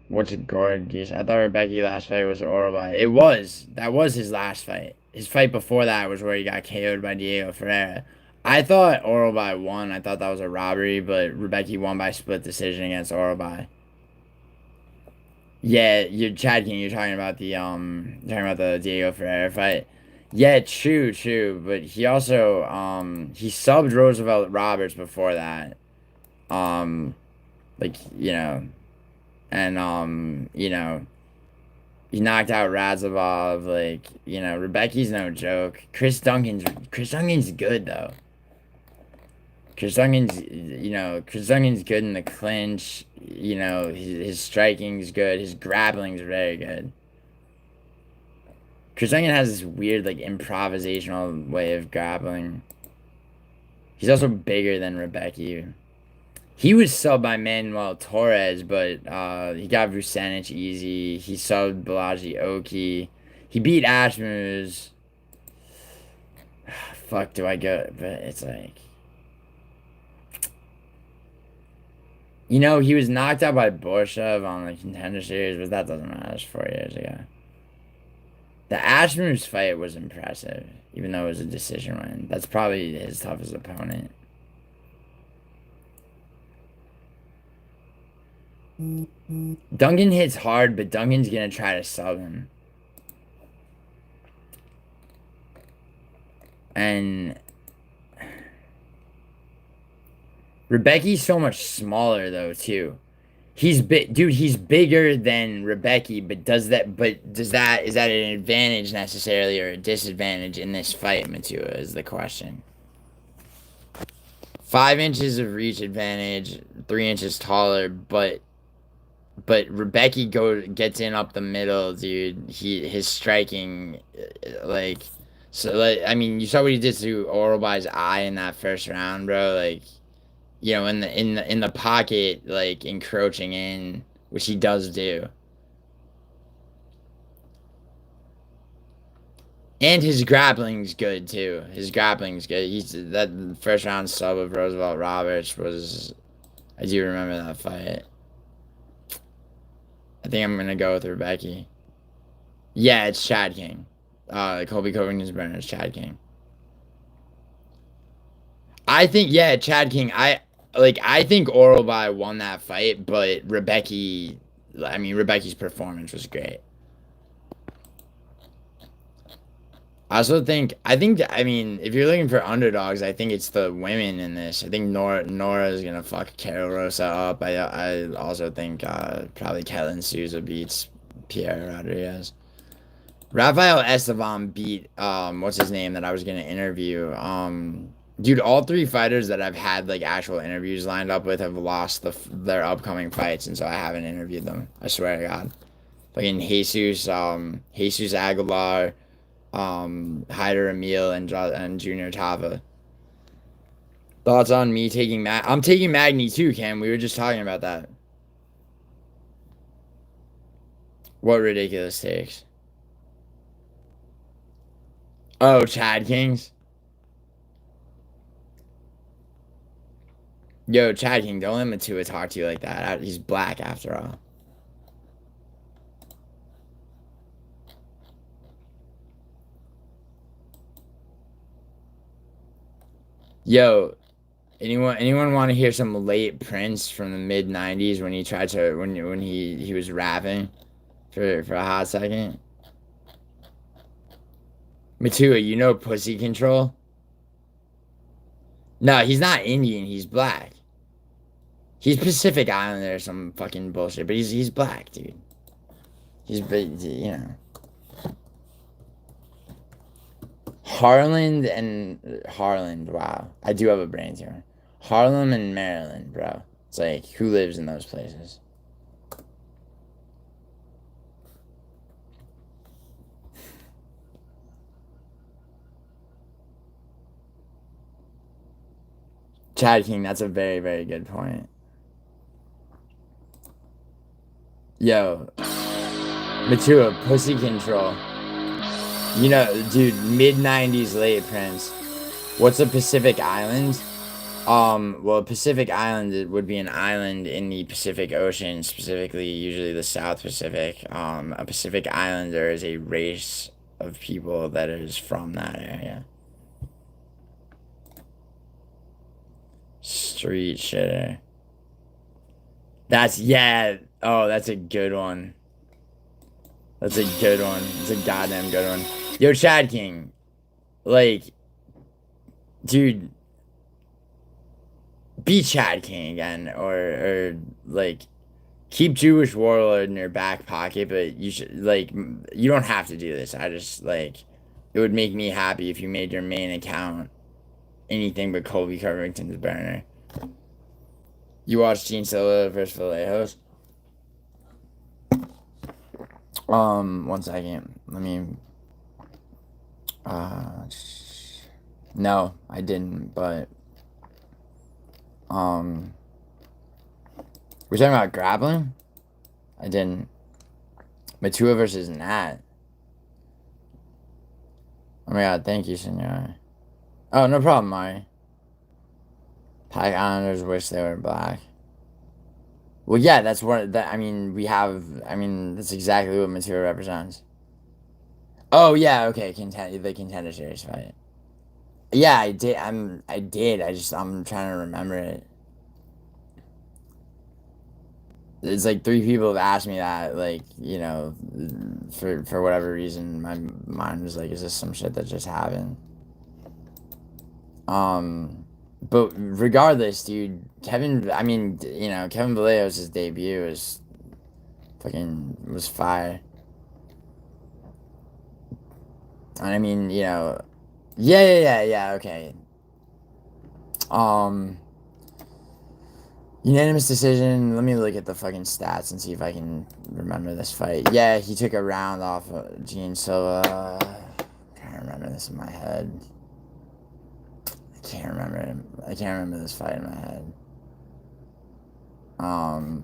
what's a gorgeous? I thought Rebecca's last fight was Orlby. It was. That was his last fight. His fight before that was where he got KO'd by Diego Ferreira. I thought Orlby won. I thought that was a robbery, but Rebecca won by split decision against Orlby. Yeah, you're Chad King. You're talking about the Diego Ferreira fight. Yeah, true. But he also he subbed Roosevelt Roberts before that. Like and he knocked out Razabov. Like Rebecca's no joke. Chris Duncan's good though. Chris Duncan's good in the clinch. His striking's good. His grappling's very good. Chris Duncan has this weird, like, improvisational way of grappling. He's also bigger than Rebecca. He was subbed by Manuel Torres, but he got Vucenic easy. He subbed Balaji Oki. He beat Ashmuz. Fuck, do I go? But it's like... he was knocked out by Borshev on the Contender Series, but that doesn't matter. That's 4 years ago. The Ashmuz fight was impressive, even though it was a decision win. That's probably his toughest opponent. Duncan hits hard, but Duncan's gonna try to sub him. And Rebecca's so much smaller though too. He's big, dude. He's bigger than Rebecca, but is that an advantage necessarily or a disadvantage in this fight? Matua is the question. 5 inches of reach advantage, 3 inches taller, but Rebecca gets in up the middle, dude. His striking, like, so like, I mean, you saw what he did to Orlby's eye in that first round, bro. Like, in the pocket, like encroaching in, which he does do. And his grappling's good too. His grappling's good. That first round sub of Roosevelt Roberts was, I do remember that fight. I think I'm gonna go with Rebecca. Yeah, it's Chad King. Colby Covington's burner is Chad King. I think Chad King. I think Orlby won that fight, but Rebecca's performance was great. I think, if you're looking for underdogs, I think it's the women in this. I think Nora is gonna fuck Carol Rosa up. I also think probably Kellen Souza beats Pierre Rodriguez. Rafael Esteban beat what's his name that I was gonna interview. Dude, all 3 fighters that I've had like actual interviews lined up with have lost their upcoming fights, and so I haven't interviewed them. I swear to God. Fucking Jesus Aguilar, Hyder Emil, and Junior Tava. Thoughts on me taking I'm taking Magny too, Cam. We were just talking about that. What ridiculous takes? Oh, Chad Kings. Yo, Chad King, don't let Matua talk to you like that. He's black after all. Yo, anyone want to hear some late Prince from the mid '90s when he tried to when he was rapping for a hot second? Matua, Pussy Control? No, he's not Indian. He's black. He's Pacific Islander or some fucking bullshit, but he's black, dude. He's Harland. Wow, I do have a brain tumor. Harlem and Maryland, bro. It's like, who lives in those places? Chad King, that's a very, very good point. Yo, Matua, Pussy Control. You know, dude, mid-90s late Prince. What's a Pacific Island? Well, Pacific Island it would be an island in the Pacific Ocean, specifically, usually the South Pacific. A Pacific Islander is a race of people that is from that area. Street shitter. That's, yeah. Oh, that's a good one. That's a good one. It's a goddamn good one. Yo, Chad King. Like, dude, be Chad King again, or like, keep Jewish Warlord in your back pocket, but you should, like, you don't have to do this. I just, like, it would make me happy if you made your main account anything but Colby Covington's burner. You watched Gene Silva versus Vallejos? 1 second. Let me, no, I didn't, but, we're talking about grappling? I didn't. Matua versus Nat. Oh my god, thank you, senor. Oh, no problem, Mari. Pack Islanders wish they were black. Well, yeah, that's what, that, I mean, that's exactly what Matua represents. Oh, yeah, okay, the Contender Series fight. Yeah, I did, I'm trying to remember it. It's like 3 people have asked me that, like, you know, for whatever reason, my mind was like, is this some shit that just happened? But regardless, dude, Kevin Vallejos' debut was fire. And I mean, you know, yeah, okay. Unanimous decision. Let me look at the fucking stats and see if I can remember this fight. Yeah, he took a round off of Gene Silva. I can't remember this in my head. I can't remember this fight in my head.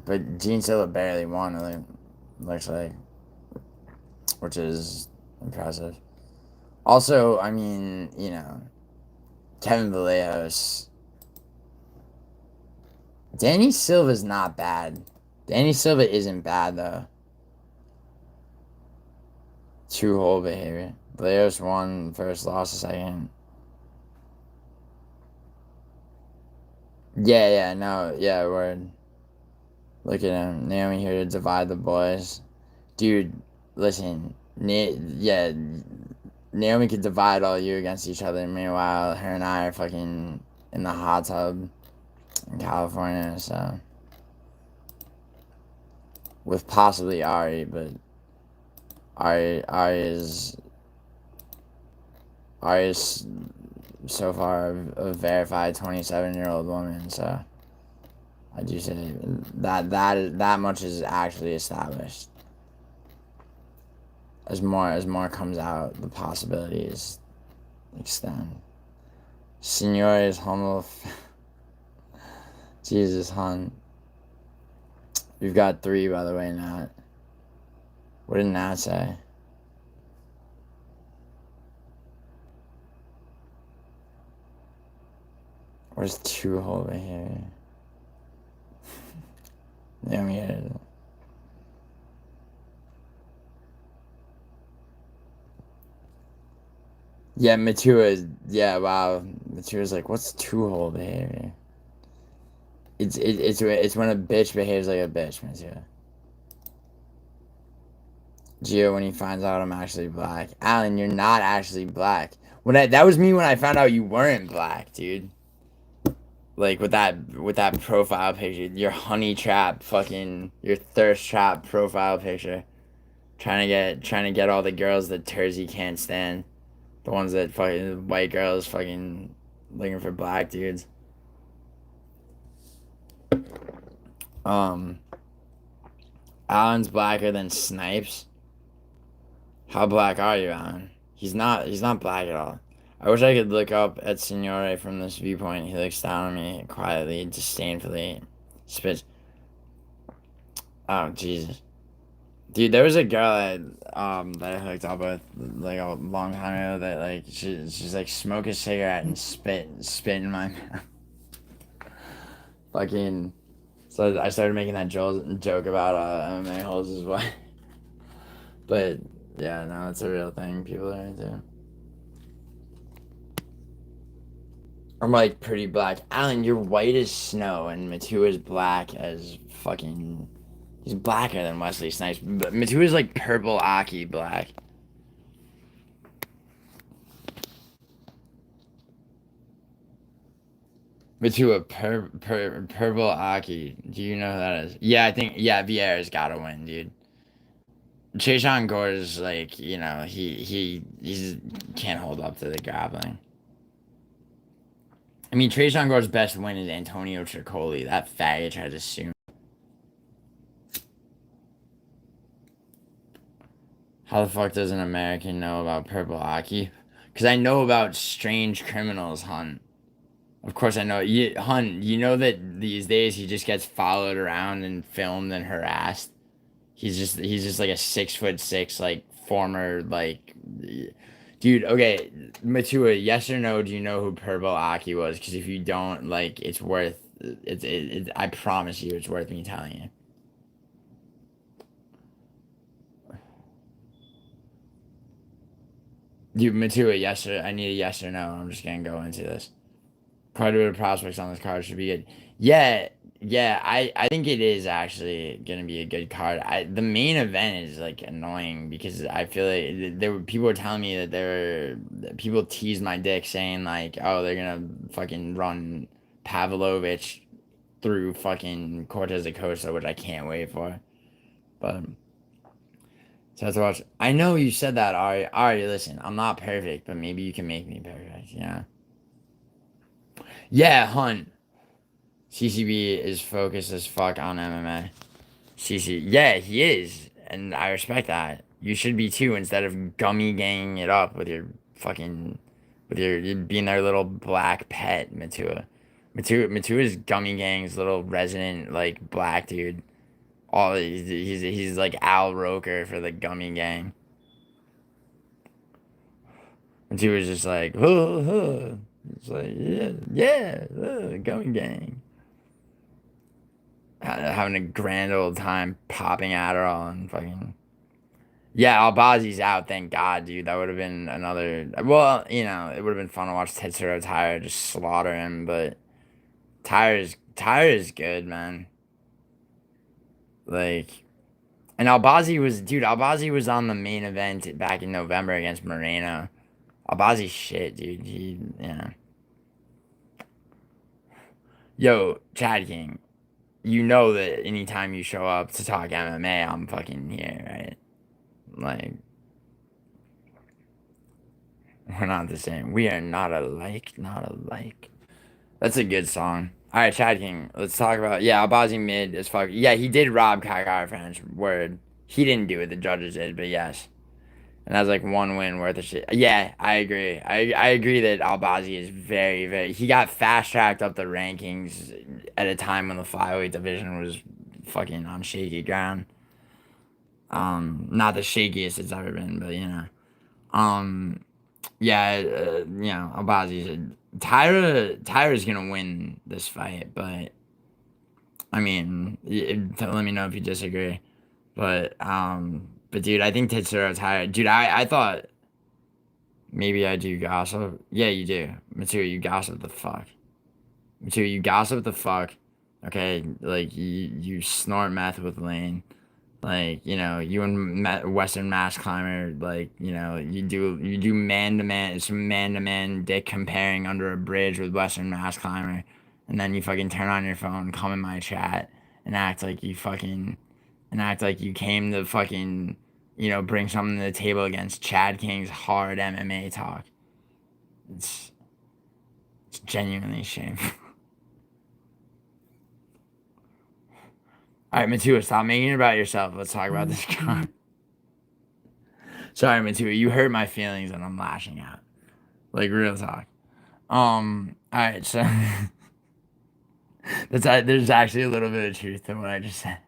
But Gene Silva barely won, it looks like. Which is impressive. Also, I mean, you know, Kevin Vallejos. Danny Silva's not bad. Danny Silva isn't bad, though. 2-hole behavior. Vallejos won first, lost the second. Yeah, word. Look at him. Naomi here to divide the boys. Dude, listen. Naomi could divide all you against each other. Meanwhile, her and I are fucking in the hot tub in California, so. With possibly Ari, but Ari is so far a verified 27-year-old woman, so I do say that much is actually established. As more comes out, the possibilities extend. Signore is humble. Jesus, hon. We've got 3, by the way, Nat. What did Nat say? Where's 2-hole right here? Yeah, we had it. Yeah, wow. Matua's like, what's 2-hole behavior? It's when a bitch behaves like a bitch, Matua. Gio, when he finds out I'm actually black. Alan, you're not actually black. That was me when I found out you weren't black, dude. Like with that profile picture, your honey trap your thirst trap profile picture. Trying to get all the girls that Tersey can't stand. The ones that fucking white girls fucking looking for black dudes. Alan's blacker than Snipes. How black are you, Alan? He's not black at all. I wish I could look up at Signore from this viewpoint. He looks down on me quietly, disdainfully. Spits. Oh, Jesus. Dude, there was a girl that I hooked up with like a long time ago that like she's like smoke a cigarette and spit in my mouth. Fucking. So I started making that joke about MMA holes as well. But yeah, no, it's a real thing people are into. I'm like pretty black. Alan, you're white as snow, and Matu is black as fucking. He's blacker than Wesley Snipes. But Matu is like purple Aki black. Matu purple Aki. Do you know who that is? Yeah, I think Vieira's gotta win, dude. Chasean Gore's like, you know, he's can't hold up to the grappling. I mean, Trajan Gore's best win is Antonio Tricoli. That faggot tried to sue. How the fuck does an American know about Purple Hockey? Because I know about Strange Criminals, Hunt. Of course I know. Hunt, you know that these days he just gets followed around and filmed and harassed? He's just like a 6'6", like, former, like... Dude, okay, Matua, yes or no, do you know who Purple Aki was? Because if you don't, like, it's worth... I promise you it's worth me telling you. Dude, Matua, yes or... I need a yes or no. I'm just gonna go into this. Quite a bit of prospects on this card should be good. Yeah, I think it is actually gonna be a good card. The main event is like annoying because I feel like people were telling me that people teased my dick saying like, oh, they're gonna fucking run Pavlovich through fucking Cortez Acosta, which I can't wait for. But so I have to watch. I know you said that, Ari. Listen, I'm not perfect, but maybe you can make me perfect. Yeah. Yeah, Hunt. CCB is focused as fuck on MMA. Yeah, he is, and I respect that. You should be too, instead of gummy ganging it up with your fucking, with your being their little black pet, Matua. Matua's gummy gang's little resident like black dude. He's like Al Roker for the gummy gang. Matua's just like, it's like gummy gang. Having a grand old time popping Adderall and fucking... Yeah, Albazi's out, thank God, dude. That would have been another... Well, you know, it would have been fun to watch Tetsuro Tyre just slaughter him, but... Tyre is good, man. Like... And Albazi was on the main event back in November against Moreno. Albazi's shit, dude. Yeah. Yo, Chad King. You know that anytime you show up to talk MMA, I'm fucking here, right? Like, we're not the same. We are not alike, not alike. That's a good song. All right, Chad King, let's talk about... Yeah, Albazi mid as fuck. Yeah, he did rob Kakar French. Word. He didn't do it, the judges did, but yes. And that's like one win worth of shit. Yeah, I agree. I agree that Albazi is very, very... He got fast-tracked up the rankings at a time when the flyweight division was fucking on shaky ground. Not the shakiest it's ever been, but, you know. Yeah, you know, Albazi's... Tyra's gonna win this fight, but... I mean, let me know if you disagree. But dude, I think Tetsuro Tyra... Dude, I thought... Maybe I do gossip. Yeah, you do. Material, you gossip the fuck. Material, you gossip the fuck. Okay, like, you snort meth with Lane. Like, you know, you and Western Mass Climber, like, you know, you do man-to-man, some man-to-man dick comparing under a bridge with Western Mass Climber. And then you fucking turn on your phone, come in my chat, and act like you came to fucking... You know, bring something to the table against Chad King's hard MMA talk. It's genuinely shameful. All right, Matua, stop making it about yourself. Let's talk about this card. Sorry, Matua, you hurt my feelings and I'm lashing out. Like, real talk. All right, so... there's actually a little bit of truth to what I just said.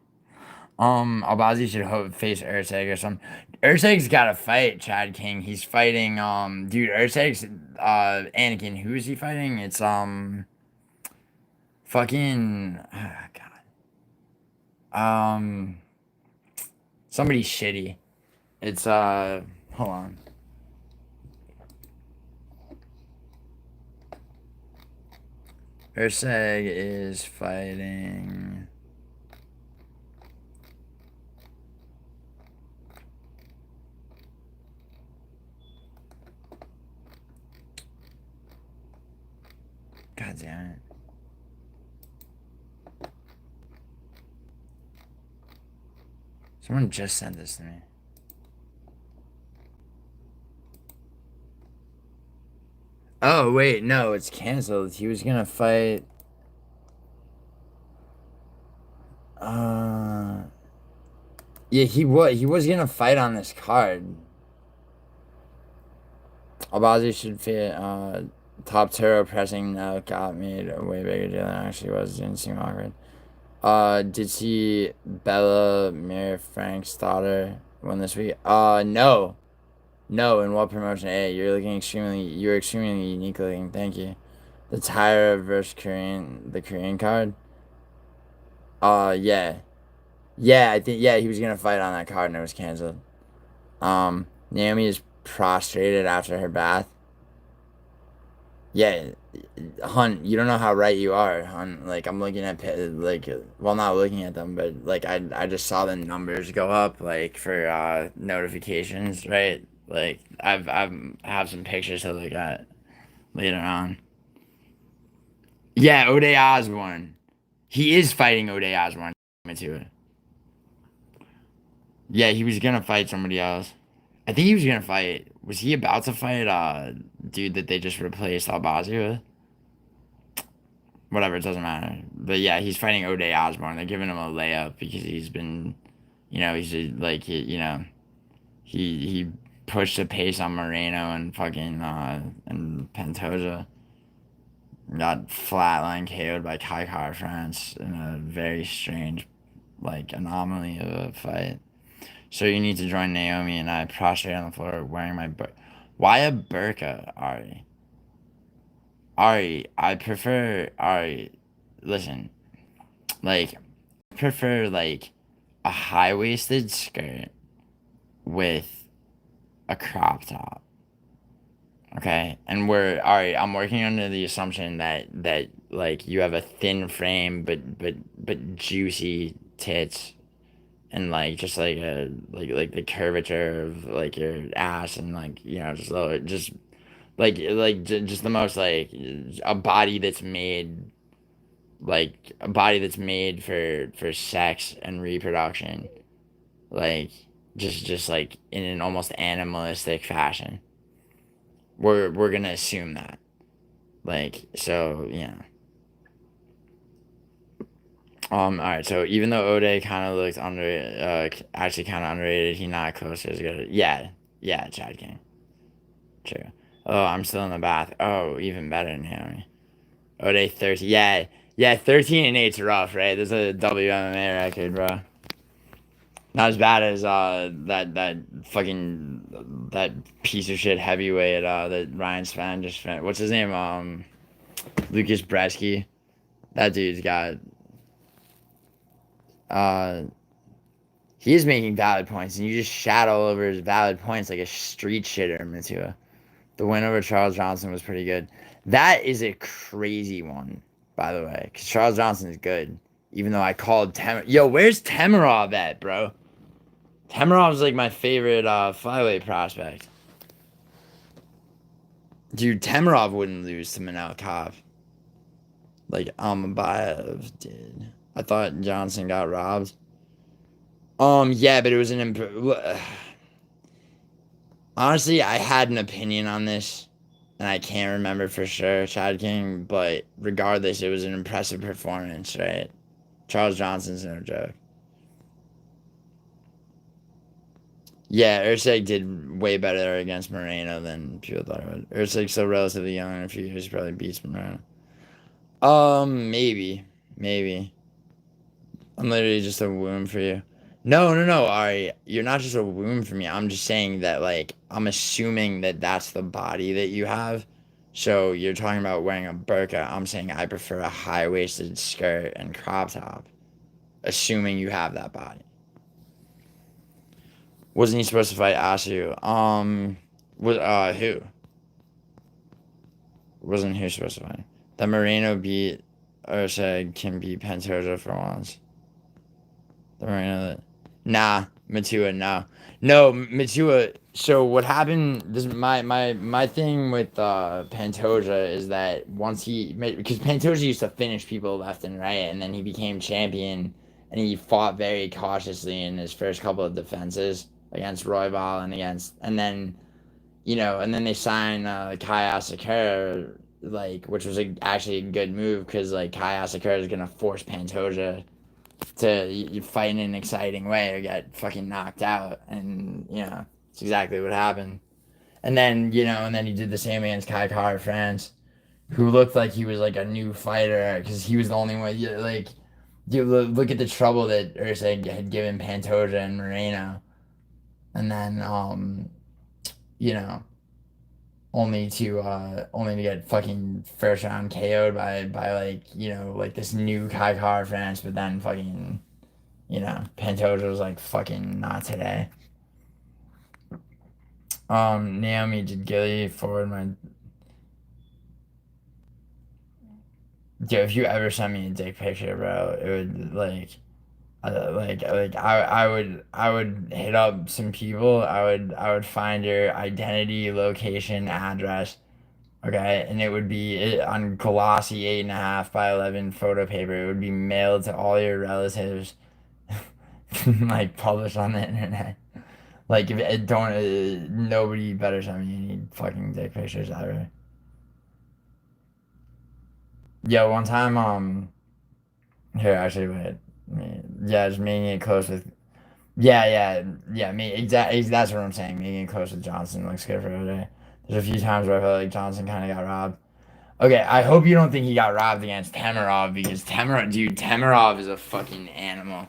Albazi should face Urseg or something. Urseg's got to fight Chad King. He's fighting, dude, Urseg's, Anakin. Who is he fighting? It's, fucking, oh, God. Somebody shitty. It's, hold on. Urseg is fighting. God damn it. Someone just sent this to me. Oh, wait, no, it's canceled. He was gonna fight. Yeah, he was gonna fight on this card. Albazi should fit, top turbo pressing now got made a way bigger deal than it actually was. Didn't seem awkward. Did see Bella Mir Frank's daughter win this week? No. No, in what promotion? Hey, you're extremely unique looking. Thank you. The Tyra versus the Korean card. Yeah. Yeah, I think, yeah, he was gonna fight on that card and it was canceled. Naomi is prostrated after her bath. Yeah, Hun, you don't know how right you are, Hun. Like, I'm looking at, like, well, not looking at them, but, like, I just saw the numbers go up, like, for, notifications, right? Like, I have some pictures to look at later on. Yeah, Ode Osborne. He is fighting Ode Osborne. Yeah, he was gonna fight somebody else. I think he was gonna fight. Was he about to fight dude that they just replaced Albazi with? Whatever, it doesn't matter. But yeah, he's fighting Ode Osborne. They're giving him a layup because he's been, he pushed the pace on Moreno and fucking and Pantoja. Got flatline KO'd by Kai Car France in a very strange, like, anomaly of a fight. So you need to join Naomi and I prostrate on the floor wearing my Why a burqa, Ari? Ari, I prefer Ari. Listen, like, I prefer like a high-waisted skirt with a crop top. Okay, and Ari, I'm working under the assumption that like you have a thin frame but juicy tits and like just like a like the curvature of like your ass and like just lower just just the most like a body that's made for sex and reproduction, like just like in an almost animalistic fashion. We're gonna assume that, like, so all right, so even though Ode kind of looked actually kind of underrated, he not close to as good. Yeah, Chad King. True. Oh, I'm still in the bath. Oh, even better than him. Ode 13. Yeah, 13-8's rough, right? There's a WMMA record, bro. Not as bad as that piece of shit heavyweight that Ryan Span just finished. What's his name? Lucas Bresky. That dude's got he is making valid points, and you just shat all over his valid points like a street shitter, Matua. The win over Charles Johnson was pretty good. That is a crazy one, by the way, because Charles Johnson is good. Even though I called Yo, where's Temirov at, bro? Temirov's like my favorite flyweight prospect. Dude, Temirov wouldn't lose to Manel Kav. Like Almabayev did. I thought Johnson got robbed. Yeah, but it was honestly, I had an opinion on this, and I can't remember for sure, Chad King, but regardless, it was an impressive performance, right? Charles Johnson's no joke. Yeah, Urseg did way better against Moreno than people thought it would. Urseg's so relatively young, in a few years probably beats Moreno. Maybe. I'm literally just a womb for you. No, no, no. All right, you're not just a womb for me. I'm just saying that, like, I'm assuming that that's the body that you have. So you're talking about wearing a burqa. I'm saying I prefer a high waisted skirt and crop top, assuming you have that body. Wasn't he supposed to fight Asu? Was who? Wasn't who supposed to fight? The Moreno beat Urseg can beat Pantoja for once. The Moreno. Nah, Matua, no. No, Matua. So what happened? This my thing with Pantoja is that once because Pantoja used to finish people left and right, and then he became champion, and he fought very cautiously in his first couple of defenses against Royval and then and then they signed Kai Asakura, like, which was actually a good move because like Kai Asakura is gonna force Pantoja to fight in an exciting way or get fucking knocked out, and it's exactly what happened. And then he did the same against Kai Kara France, who looked like he was like a new fighter because he was the only one. Like, you look at the trouble that Urseg had given Pantoja and Moreno, and then you know only to get fucking first round KO'd by like like this new Kai Kara France, but then fucking Pantoja was like fucking not today. Naomi did Gilly forward my. Dude, if you ever sent me a dick picture, bro, it would I would hit up some people. I would find your identity, location, address. Okay, and it would be on glossy 8.5 by 11 photo paper. It would be mailed to all your relatives, like published on the internet. Like if it don't, nobody better send me any fucking dick pictures ever. Yo, one time, here actually wait, yeah, just making it close with, yeah, me exactly. That's what I'm saying. Making it close with Johnson looks good for today. There's a few times where I felt like Johnson kind of got robbed. Okay, I hope you don't think he got robbed against Temerov because Temerov is a fucking animal.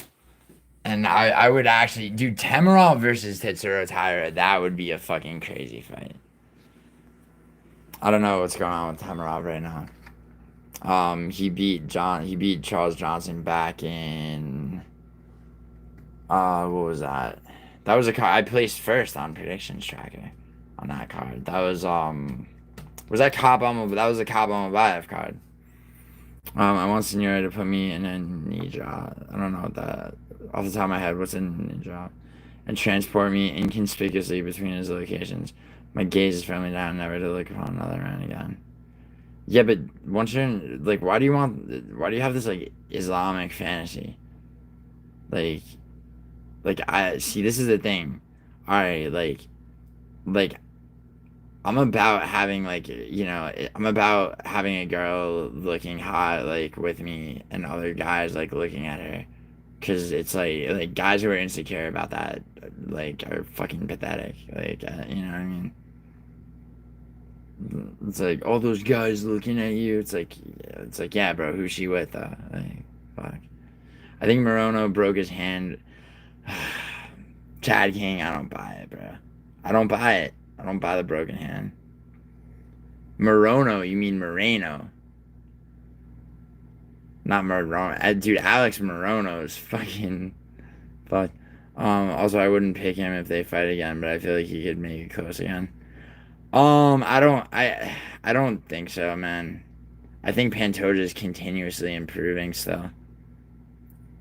And I would actually, dude, Temerov versus Tetsuro Taira, that would be a fucking crazy fight. I don't know what's going on with Temerov right now. He beat Charles Johnson back in, what was that? That was a card I placed first on predictions tracker on that card. That was that was a Cobb Amabayev card. I want Senora to put me in a knee drop. I don't know what that off the top of my head. What's a knee drop? And transport me inconspicuously between his locations. My gaze is firmly down, never to look upon another man again. Yeah, but once you're in, like, why do you have this like Islamic fantasy? Like I see. This is the thing. All right, like I'm about having I'm about having a girl looking hot like with me and other guys like looking at her, cause it's like guys who are insecure about that like are fucking pathetic. Like you know what I mean? It's like all those guys looking at you. It's like yeah, bro, who's she with? Like fuck. I think Morono broke his hand. Chad King, I don't buy it, bro. I don't buy it. I don't buy the broken hand. Morono, you mean Moreno. Not Morono. Dude, Alex Morono is fucking fuck. Also I wouldn't pick him if they fight again, but I feel like he could make it close again. I don't think so, man. I think Pantoja is continuously improving still.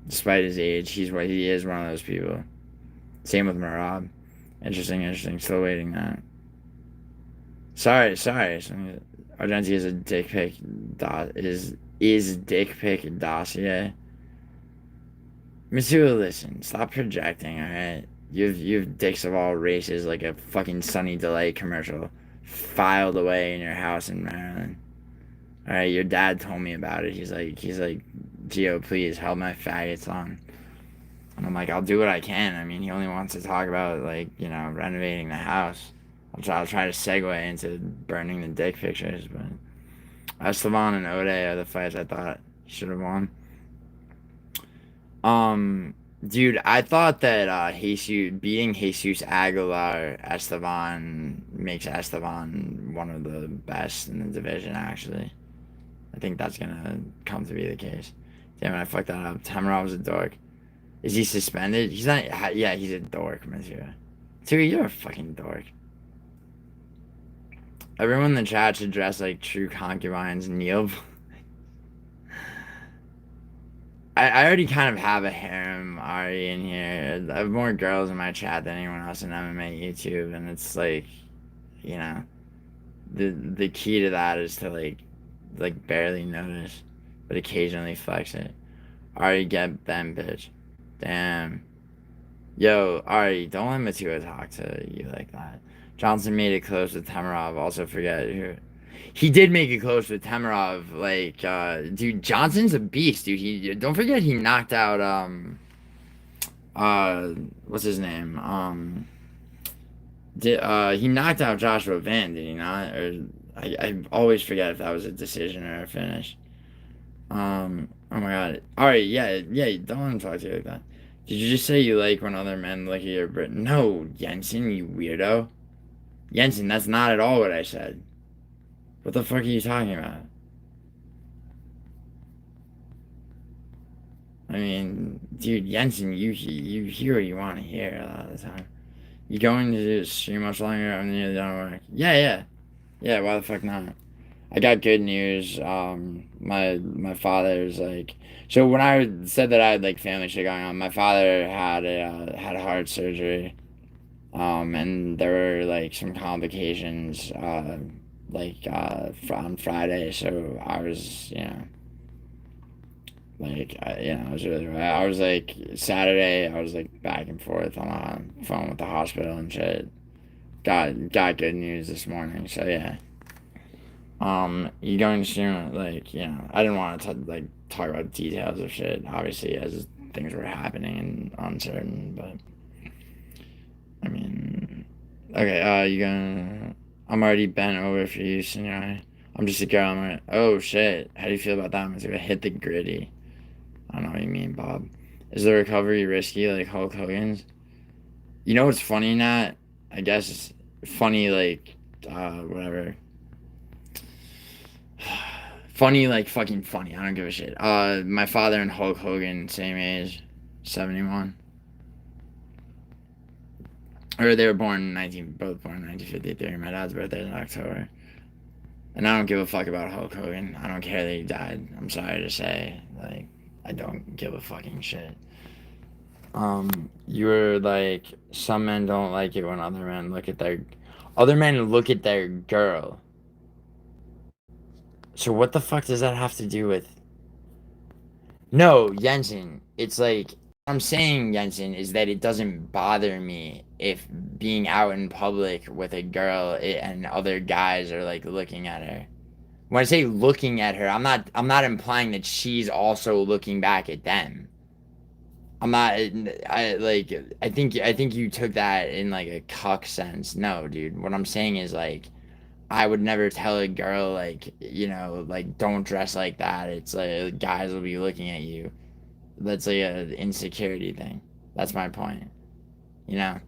Despite his age, he is one of those people. Same with Marab. Interesting. Still waiting that. Sorry. Argenti is a dick pic is dick pic dossier. Mitsuo, listen, stop projecting, alright? You've dicks of all races like a fucking Sunny Delight commercial filed away in your house in Maryland. Alright, your dad told me about it. He's like, Gio, please help my faggots on. And I'm like, I'll do what I can. I mean, he only wants to talk about renovating the house. I'll try to segue into burning the dick pictures, but Esteban and Ode are the fights I thought he should have won. Dude, I thought that beating Jesus Aguilar Esteban makes Esteban one of the best in the division, actually. I think that's gonna come to be the case. Damn it, I fucked that up. Tamarov's a dork. Is he suspended? He's not. Yeah, he's a dork, Monsieur. Dude, you're a fucking dork. Everyone in the chat should dress like true concubines and kneel. I already kind of have a harem already in here. I have more girls in my chat than anyone else in MMA YouTube, and it's like, you know, the key to that is to like barely notice, but occasionally flex it. Already get them, bitch. Damn. Yo, Ari, don't let Matua talk to you like that. Johnson made it close with Temerov. Also, forget who. He did make it close with Temerov. Dude, Johnson's a beast, dude. He don't forget he knocked out what's his name? He knocked out Joshua Van, did he not? Or I always forget if that was a decision or a finish. Oh my god. Alright, yeah, don't let him talk to you like that. Did you just say you like when other men look at your Brit? No, Jensen, you weirdo. Jensen, that's not at all what I said. What the fuck are you talking about? I mean, dude, Jensen, you hear what you want to hear a lot of the time. You going to do stream much longer? I'm nearly done work. Yeah. Yeah, why the fuck not? I got good news. My father's like, so when I said that I had like family shit going on, my father had a heart surgery, and there were like some complications, on Friday. So I was, I was really right. I was like Saturday, I was like back and forth on the phone with the hospital and shit. Got good news this morning. So yeah. You going to stream it, I didn't want to talk about details of shit, obviously, as things were happening and uncertain, but I mean, okay, I'm already bent over for you, senor. I'm just a girl. Oh shit, how do you feel about that? I'm gonna hit the gritty. I don't know what you mean, Bob. Is the recovery risky like Hulk Hogan's? You know what's funny, Nat? I guess it's funny, whatever. Funny, fucking funny. I don't give a shit. My father and Hulk Hogan, same age, 71. Or they were both born in 1953. My dad's birthday is in October. And I don't give a fuck about Hulk Hogan. I don't care that he died. I'm sorry to say. I don't give a fucking shit. You were like, some men don't like it when other men look at their girl. So what the fuck does that have to do with? No, Jensen. It's like what I'm saying, Jensen, is that it doesn't bother me if being out in public with a girl and other guys are like looking at her. When I say looking at her, I'm not implying that she's also looking back at them. I'm not. I think you took that in like a cuck sense. No, dude. What I'm saying is I would never tell a girl don't dress like that. It's like guys will be looking at you. That's like an insecurity thing. That's my point. You know?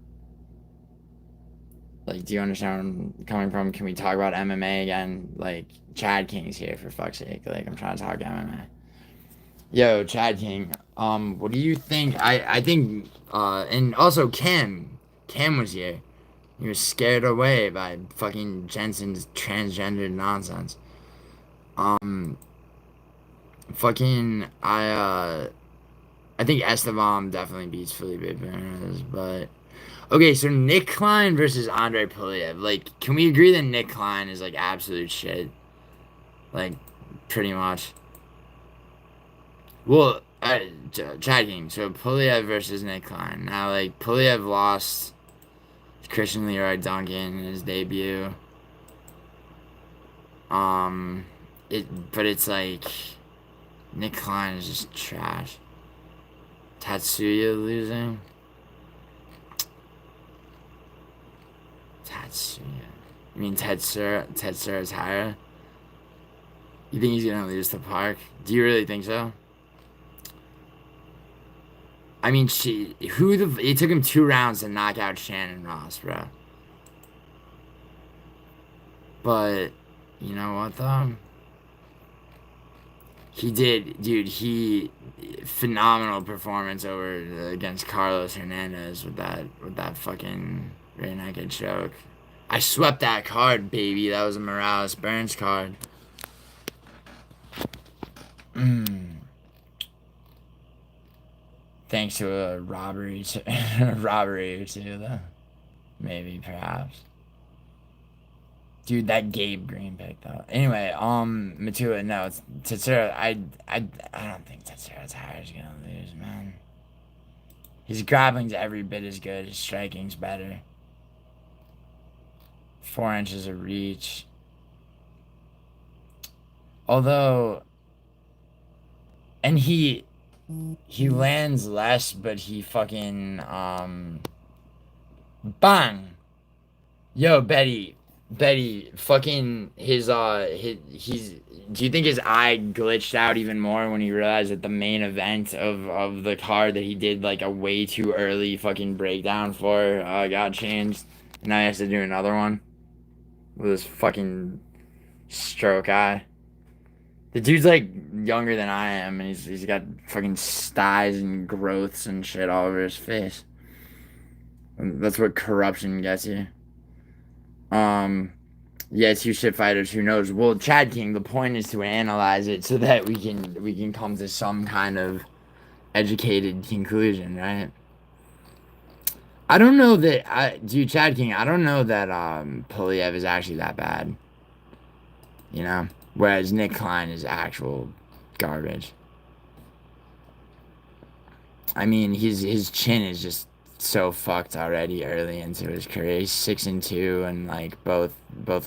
Do you understand where I'm coming from? Can we talk about MMA again? Chad King's here for fuck's sake. I'm trying to talk MMA. Yo, Chad King. What do you think? I think and also Cam was here. He was scared away by fucking Jensen's transgendered nonsense. I think Esteban definitely beats Felipe Perez, but okay, so Nick Klein versus Andre Poliev. Can we agree that Nick Klein is absolute shit? Pretty much. Well, Chad, so Poliev versus Nick Klein. Now, Poliev lost Christian Leroy Duncan in his debut. But it's Nick Klein is just trash. Tatsuya losing. Tatsuya. You mean Tetsura Taira? You think he's gonna lose to Park? Do you really think so? I mean, it took him 2 rounds to knock out Shannon Ross, bro. But, you know what, though? He did, dude, phenomenal performance against Carlos Hernandez with that fucking rear naked choke. I swept that card, baby. That was a Morales Burns card. Thanks to a robbery or two, though. Maybe, perhaps. Dude, that Gabe Green pick, though. Anyway, Matua, no, it's Tetsuro. I don't think Tetsuro Tire's gonna lose, man. His grappling's every bit as good. His striking's better. 4 inches of reach. Although, and he lands less, but he fucking, bang! Yo, Betty, fucking he's, do you think his eye glitched out even more when he realized that the main event of the card that he did, like, a way too early fucking breakdown for, got changed? And now he has to do another one? With his fucking stroke eye. The dude's, like, younger than I am, and he's got fucking styes and growths and shit all over his face. And that's what corruption gets you. Yeah, 2 shit fighters, who knows? Well, Chad King, the point is to analyze it so that we can come to some kind of educated conclusion, right? I don't know that, dude, Chad King, I don't know that, Poliev is actually that bad. You know? Whereas Nick Klein is actual garbage. I mean, his chin is just so fucked already early into his career. He's 6-2, and like both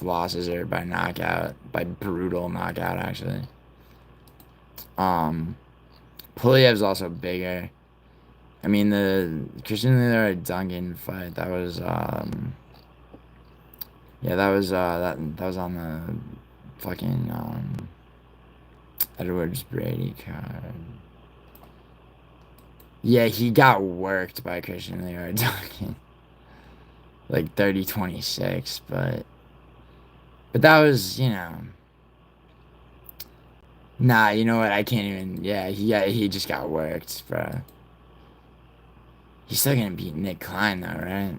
losses are by knockout, by brutal knockout, actually. Poliev's also bigger. I mean, the Christian Leader Duncan fight, that was yeah, that was on the fucking Edwards Brady card. Yeah, he got worked by Christian Leroy Duncan. Like 30-26, but that was, you know. Nah, you know what? I can't even. Yeah, he just got worked, bro. He's still gonna beat Nick Klein though, right?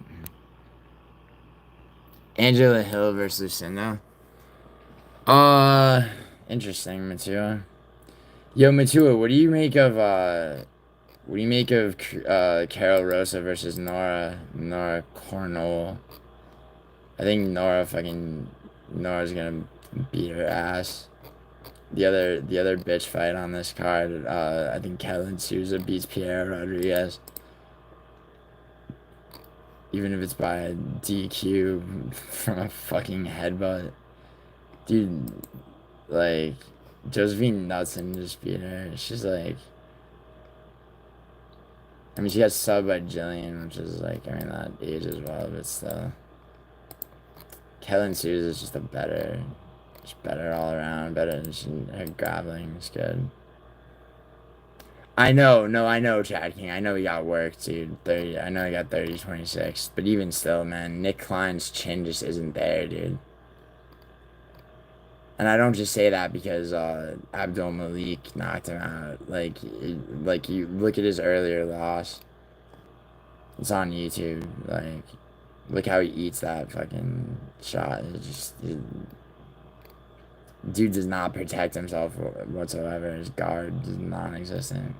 Angela Hill versus Lucinda. Interesting, Matua. Yo, Matua, what do you make of Carol Rosa versus Nora Cornwell? I think Nora's gonna beat her ass. The other bitch fight on this card, I think Kellen Souza beats Pierre Rodriguez. Even if it's by a DQ from a fucking headbutt. Dude, like, Josephine Knudsen just beat her. She's like, I mean, she got subbed by Jillian, which is like, I mean, that age as well, but still. Kellen Souza is just better all around, better. Her grappling is good. I know, Chad King. I know he got worked, dude. I know he got 30-26, but even still, man, Nick Klein's chin just isn't there, dude. And I don't just say that because Abdul Malik knocked him out. Like you look at his earlier loss. It's on YouTube. Like, look how he eats that fucking shot. Dude does not protect himself whatsoever. His guard is non-existent.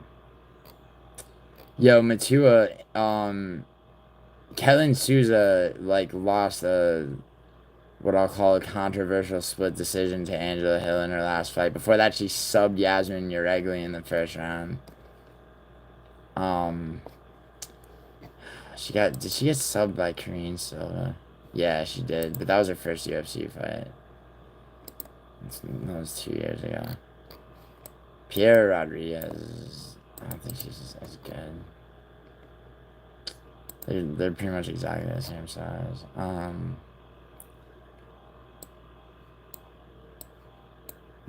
Yo, Matua, Kellen Souza, like, lost what I'll call a controversial split decision to Angela Hill in her last fight. Before that, she subbed Yasmin Uregli in the first round. Did she get subbed by Karine Silva? Yeah, she did, but that was her first UFC fight. That was 2 years ago. Pierre Rodriguez, I don't think she's as good. They're pretty much exactly the same size.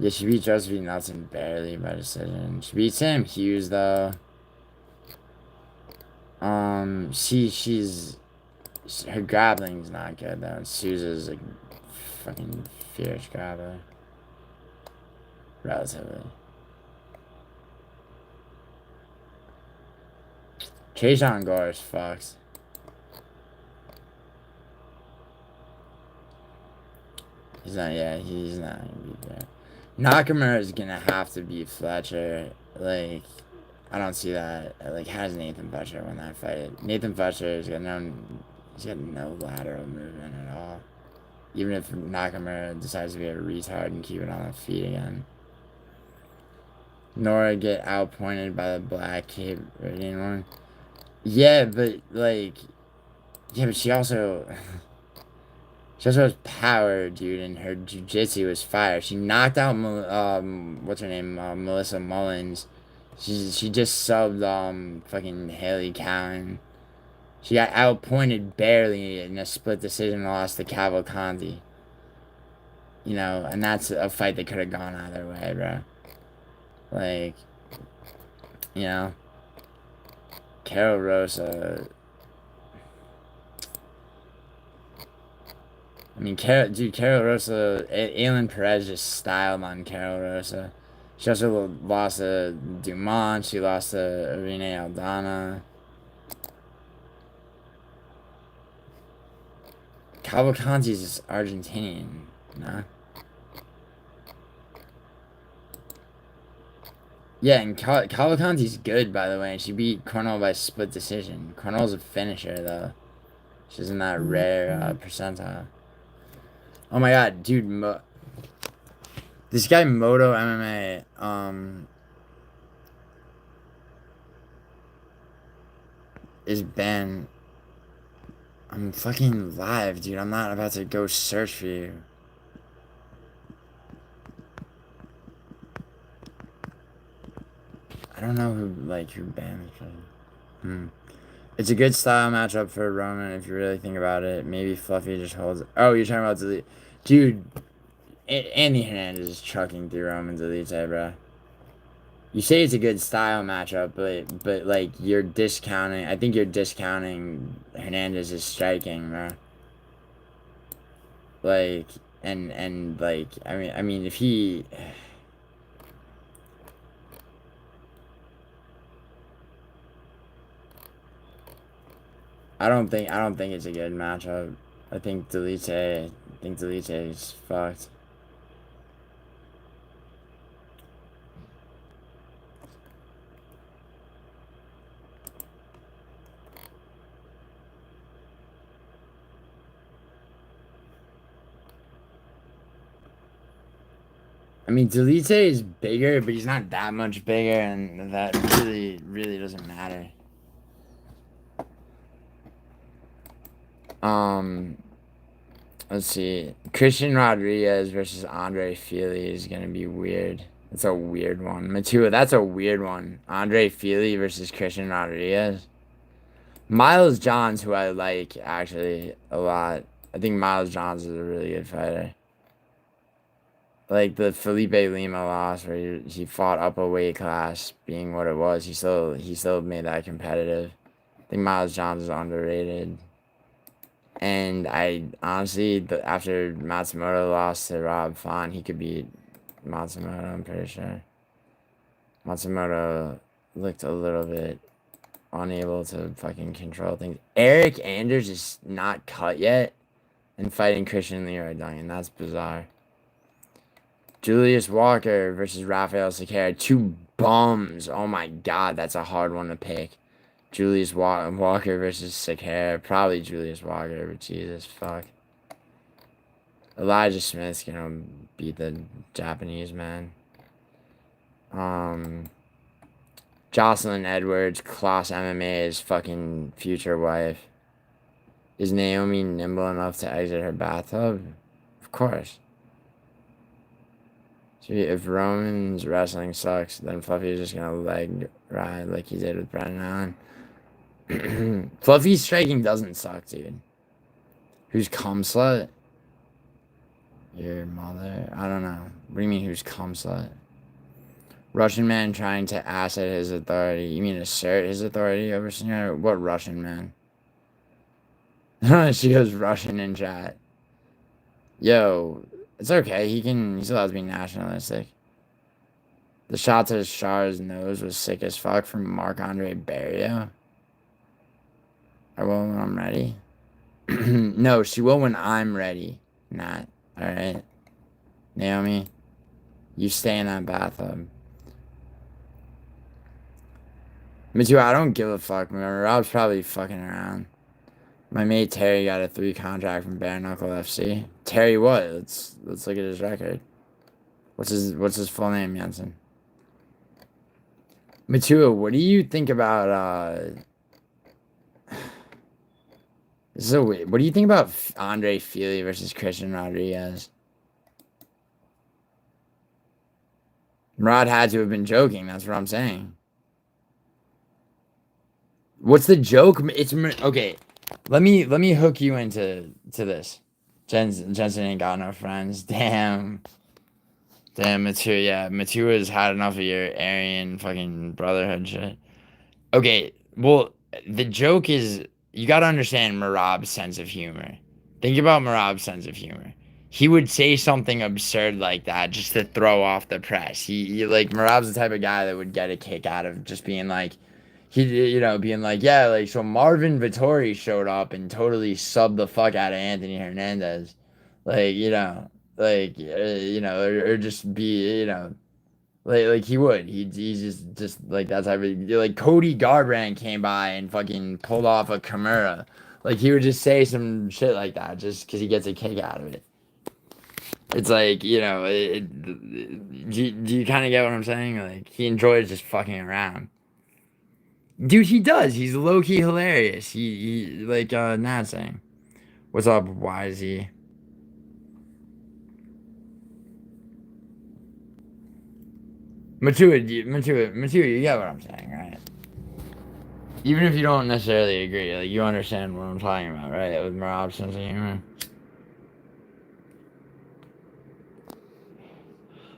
Yeah, she beat Josephine Nelson barely by decision. She beat Sam Hughes, though. Her grappling's not good though. Sousa's a fucking fierce grappler. Relatively. Kayshawn Gore is fucked. He's not gonna beat that. Nakamura is gonna have to beat Fletcher. Like, I don't see that. Like, has Nathan Fletcher win that fight? Nathan Fletcher he's got no lateral movement at all. Even if Nakamura decides to be a retard and keep it on the feet again. Nora get outpointed by the black cape Radiant one. Yeah, but she also has power, dude, and her jiu-jitsu was fire. She knocked out what's her name, Melissa Mullins. She just subbed fucking Haley Cowan. She got outpointed barely in a split decision, lost to Cavalcanti. You know, and that's a fight that could have gone either way, bro. Like, you know, Carol Rosa. I mean, Carol Rosa, Aylin Perez just styled on Carol Rosa. She also lost to Dumont. She lost to Irene Aldana. Cavalcanti's is Argentinian, nah? Yeah, and Cavalcanti's good, by the way. And she beat Cornell by split decision. Cornell's a finisher, though. She's in that rare percentile. Oh my god, dude, this guy Moto MMA, is banned. I'm fucking live, dude. I'm not about to go search for you. I don't know who banned this. It's a good style matchup for Roman if you really think about it. Maybe Fluffy just holds. Oh, you're talking about delete, dude. Andy Hernandez is chucking through Roman's elite, bro. You say it's a good style matchup, but like you're discounting. I think you're discounting Hernandez's striking, bro. Like and like I mean if he. I don't think it's a good matchup. I think Delite is fucked. I mean, Delite is bigger, but he's not that much bigger, and that really doesn't matter. Let's see. Christian Rodriguez versus Andre Fili is gonna be weird. That's a weird one. Matua, that's a weird one. Andre Fili versus Christian Rodriguez. Miles Johns, who I like actually a lot. I think Miles Johns is a really good fighter. Like the Felipe Lima loss where he fought up a weight class being what it was. He still made that competitive. I think Miles Johns is underrated. And I honestly, after Matsumoto lost to Rob Font, he could beat Matsumoto, I'm pretty sure. Matsumoto looked a little bit unable to fucking control things. Eric Anders is not cut yet and fighting Christian Leroy Duncan. That's bizarre. Julius Walker versus Rafael Sequeira. Two bums. Oh my god, that's a hard one to pick. Julius Walker versus Sequeira. Probably Julius Walker, but Jesus, fuck. Elijah Smith's gonna beat the Japanese man. Jocelyn Edwards, Kloss MMA's fucking future wife. Is Naomi nimble enough to exit her bathtub? Of course. See, if Roman's wrestling sucks, then Fluffy's just gonna leg ride like he did with Brennan Allen. Fluffy's striking doesn't suck, dude. Who's cum slut? Your mother? I don't know. What do you mean who's cum slut? Russian man trying to asset his authority. You mean assert his authority over scenario? What Russian man? She goes Russian in chat. Yo, it's okay. He still has to be nationalistic. The shot to Char's nose was sick as fuck from Marc-Andre Barrio. I will when I'm ready. No, she will when I'm ready. Not. Alright. Naomi, you stay in that bathtub. Me too, I don't give a fuck. Remember, Rob's probably fucking around. My mate Terry got a 3 contract from Bare Knuckle FC. Terry what? Let's look at his record. What's his full name, Jensen? Matua, what do you think about so what do you think about Andre Feely versus Christian Rodriguez? Rod had to have been joking, that's what I'm saying. What's the joke? It's okay. Let me hook you into this. Jensen ain't got no friends. Damn, Matua. Yeah, Matua's had enough of your Aryan fucking brotherhood shit. Okay, well, the joke is you gotta understand Marab's sense of humor. Think about Marab's sense of humor. He would say something absurd like that just to throw off the press. He like Marab's the type of guy that would get a kick out of just being like, being like, yeah, like so Marvin Vittori showed up and totally subbed the fuck out of Anthony Hernandez, like or just be like he would. He's just like that type of like Cody Garbrandt came by and fucking pulled off a Kimura. Like he would just say some shit like that just because he gets a kick out of it. It's like do you kind of get what I'm saying? Like he enjoys just fucking around. Dude, he does. He's low key hilarious. He like Nat saying, "What's up, YZ?" Matua, you get what I'm saying, right? Even if you don't necessarily agree, like you understand what I'm talking about, right? With Marab's sense of humor.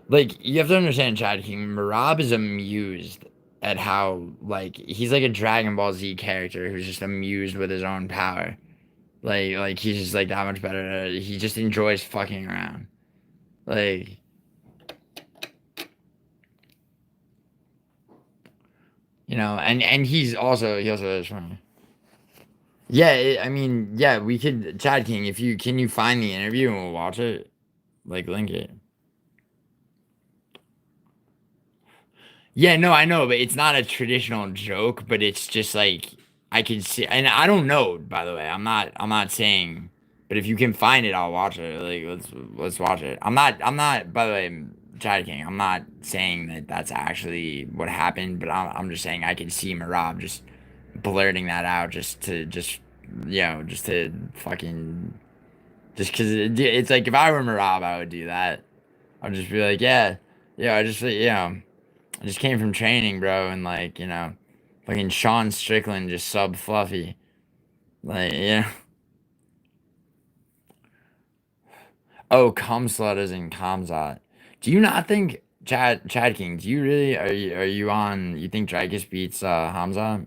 Like you have to understand, Chad King. Marab is amused at how like he's like a Dragon Ball Z character who's just amused with his own power. Like he's just like that much better. He just enjoys fucking around. Like. And he also is funny. Yeah, I mean, yeah, we could Chad King. If you can you find the interview and we'll watch it, like link it. Yeah, no, I know, but it's not a traditional joke. But it's just like I can see, and I don't know. By the way, I'm not saying, but if you can find it, I'll watch it. Like let's watch it. I'm not. By the way, Chad King, I'm not saying that that's actually what happened, but I'm just saying I can see Marab just blurting that out just to fucking just because it's like if I were Marab I would do that. I'd just be like I just came from training, bro, and like fucking Sean Strickland just sub Fluffy, like oh Slut is in Kamzat. Do you not think Chad King? Do you really are you on? You think Dragus beats Hamza?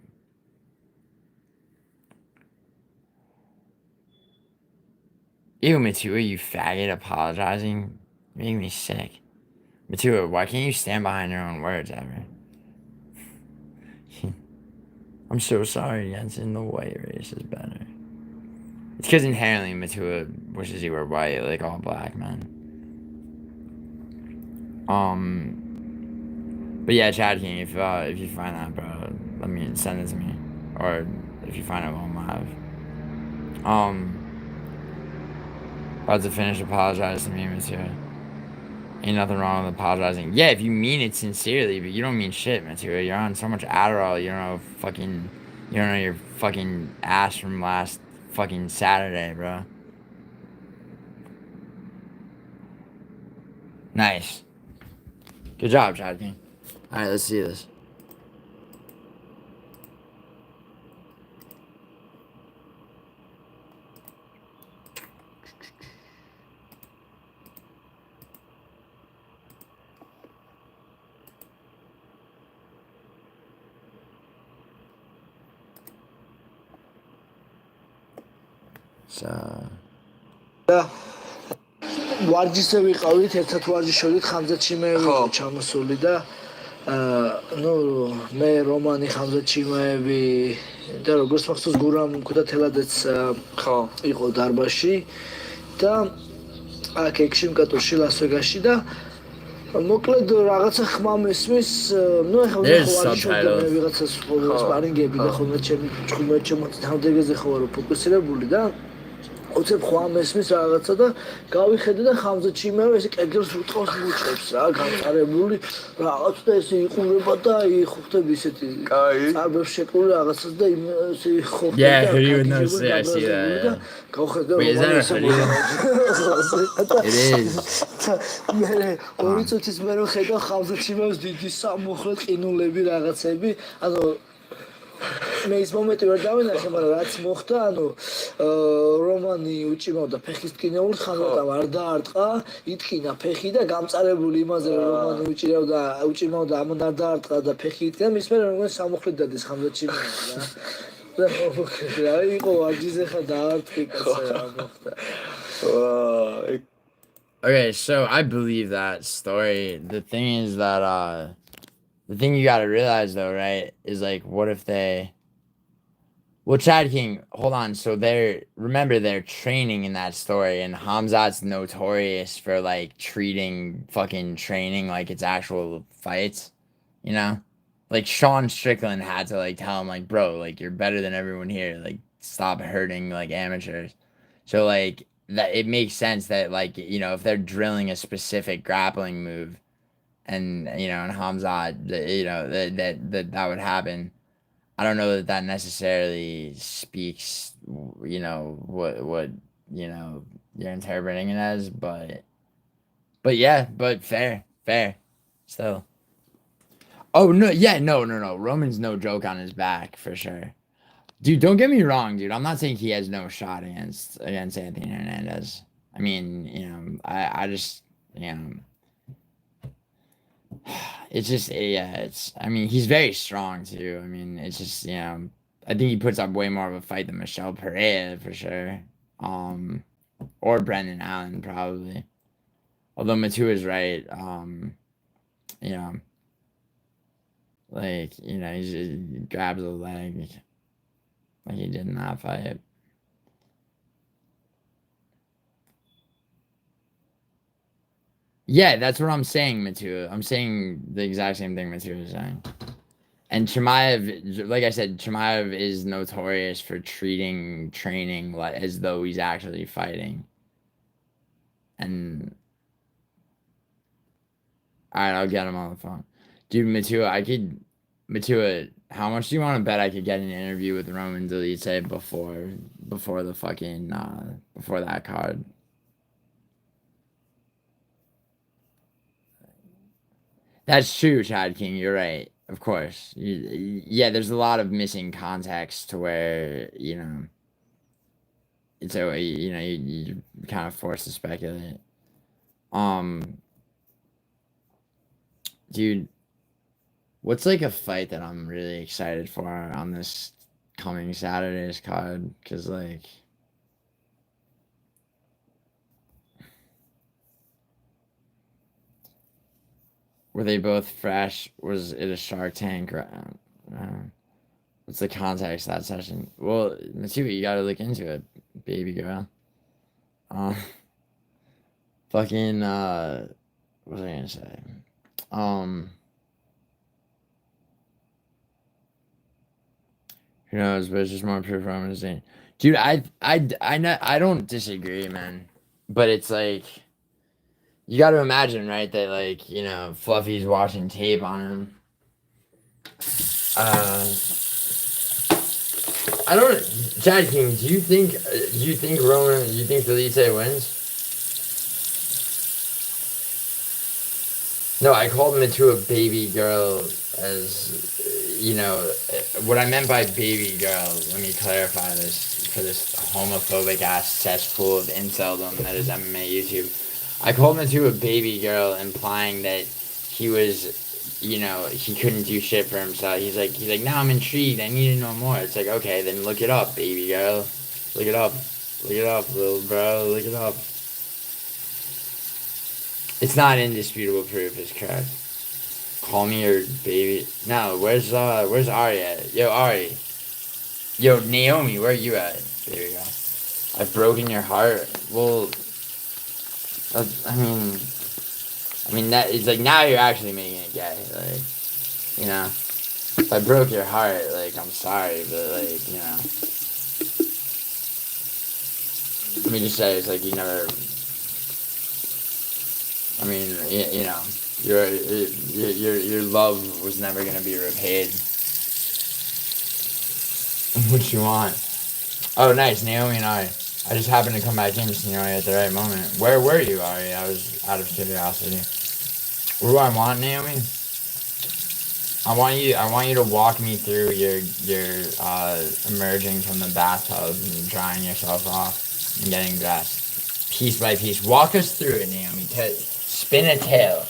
Ew, Matua, you faggot apologizing. You're making me sick. Matua, why can't you stand behind your own words ever? I'm so sorry, Jensen. The white race is better. It's because inherently Matua wishes he were white, like all black men. But yeah, Chad King, if you find that, bro, let me send it to me. Or if you find it while I'm live. About to finish apologize to me, Matua. Ain't nothing wrong with apologizing. Yeah, if you mean it sincerely, but you don't mean shit, Matua. You're on so much Adderall, you don't know your fucking ass from last fucking Saturday, bro. Nice. Good job, Chad King. Alright, let's see this. So. ვარჯიშზე ვიყავით, ერთად ვარჯიშობდით, ხამზათში მე ვიყავ ჩამოსული და ნუ მე რომანი ხამზათში მეები და როგორც მახსოვს გურამ ქუდათელადეც იყო დარბაზში და აქ ექში მკატურში ლას-ვეგასში და მოკლედ რაღაცა ხმა მესმის, ნუ ეხლა ვარჯიშობდი მე ვიღაცას სპარინგები და ხოლმე ჩემი თავდეგეზე ხო ვარო ფოკუსირებული და ოცებ ხმა მესმის რაღაცა და გავიხედე და ხამზათში იმევა ესე კედელს უტყავს მუჭებს რა გამწარებული რაღაც და ესე იყურება და იხუხტები ისეთი წარბებს შეკლული რაღაცას და ესე იხუხტები Yeah, who would know? I see that. გავხედე Wait, is that a hoodie? It is. მე ორი წუთის მერე ვხედავ ხამზათში იმევას დიდი სამუხლე ყინულები რაღაცები ანუ მე ის მომენტი ვერ დავინახე, მაგრამ რაც მოხდა, ანუ რომანი უჭიმავდა ფეხის ტკინეული, ხანვატა არ დაარტყა, იტკინა ფეხი და გამწარებული იმაზე რომ რომანი უჭიმავდა, ამან არ დაარტყა და ფეხი იტკინა, მის მერე რომ სამუხლით დადეს ხამზათში რა. და იყო ვარჯიშზე ხა დაარტყი კაცო რა მოხდა. Okay, so I believe that story. The thing is that the thing you gotta realize though, right, is like what if they well Chad King, hold on, so they're training in that story and Hamzat's notorious for like treating fucking training like it's actual fights, you know? Like Sean Strickland had to like tell him like, bro, like you're better than everyone here, like stop hurting like amateurs. So like that it makes sense that like, you know, if they're drilling a specific grappling move and you know, and Hamzat, you know, that would happen. I don't know that necessarily speaks, you know, what you know you're interpreting it as, but yeah, but fair, still. Oh no, yeah, no. Roman's no joke on his back for sure, dude. Don't get me wrong, dude. I'm not saying he has no shot against Anthony Hernandez. I mean, you know, I just, you know. It's just, yeah, I mean, he's very strong too. I mean, it's just, you know, I think he puts up way more of a fight than Michelle Pereira for sure. Or Brendan Allen probably. Although Matu is right. You know, like, you know, he grabs the leg like he did in that fight. Yeah, that's what I'm saying, Matua. I'm saying the exact same thing Matua is saying. And Chimaev, like I said, Chimaev is notorious for treating training as though he's actually fighting. And alright, I'll get him on the phone. Dude, Matua, how much do you want to bet I could get an interview with Roman Dolidze before the fucking before that card? That's true, Chad King. You're right. Of course. Yeah, there's a lot of missing context to where, you know, it's a, you know, you're kind of forced to speculate. Dude, what's like a fight that I'm really excited for on this coming Saturday's card? Because like, were they both fresh? Was it a Shark Tank? What's the context of that session? Well, Matua, you gotta look into it, baby girl. Fucking, what was I gonna say? Who knows, but it's just more proof I'm insane. Dude, I don't disagree, man. But it's like, you got to imagine, right, that, like, you know, Fluffy's watching tape on him. I don't, Chad King, do you think Dolidze wins? No, I called Matua a baby girl as, you know, what I meant by baby girl, let me clarify this for this homophobic ass cesspool of inceldom that is MMA YouTube. I called Matua a baby girl, implying that he was, you know, he couldn't do shit for himself. He's like, now I'm intrigued. I need to know more. It's like, okay, then look it up, baby girl. Look it up. Look it up, little bro. Look it up. It's not indisputable proof. It's correct. Call me your baby. No, where's Ari at? Yo, Ari. Yo, Naomi, where are you at? There you go. I've broken your heart. Well, I mean that it's like now you're actually making it gay. Like, you know, if I broke your heart, like I'm sorry, but like, you know, let me just say it's like you never. I mean, you know, your love was never gonna be repaid. What you want? Oh, nice, Naomi and I just happened to come back in, you know, at the right moment. Where were you, Ari? I was out of curiosity. What do I want, Naomi? I want you to walk me through your emerging from the bathtub and drying yourself off and getting dressed, piece by piece. Walk us through it, Naomi. Spin a tale.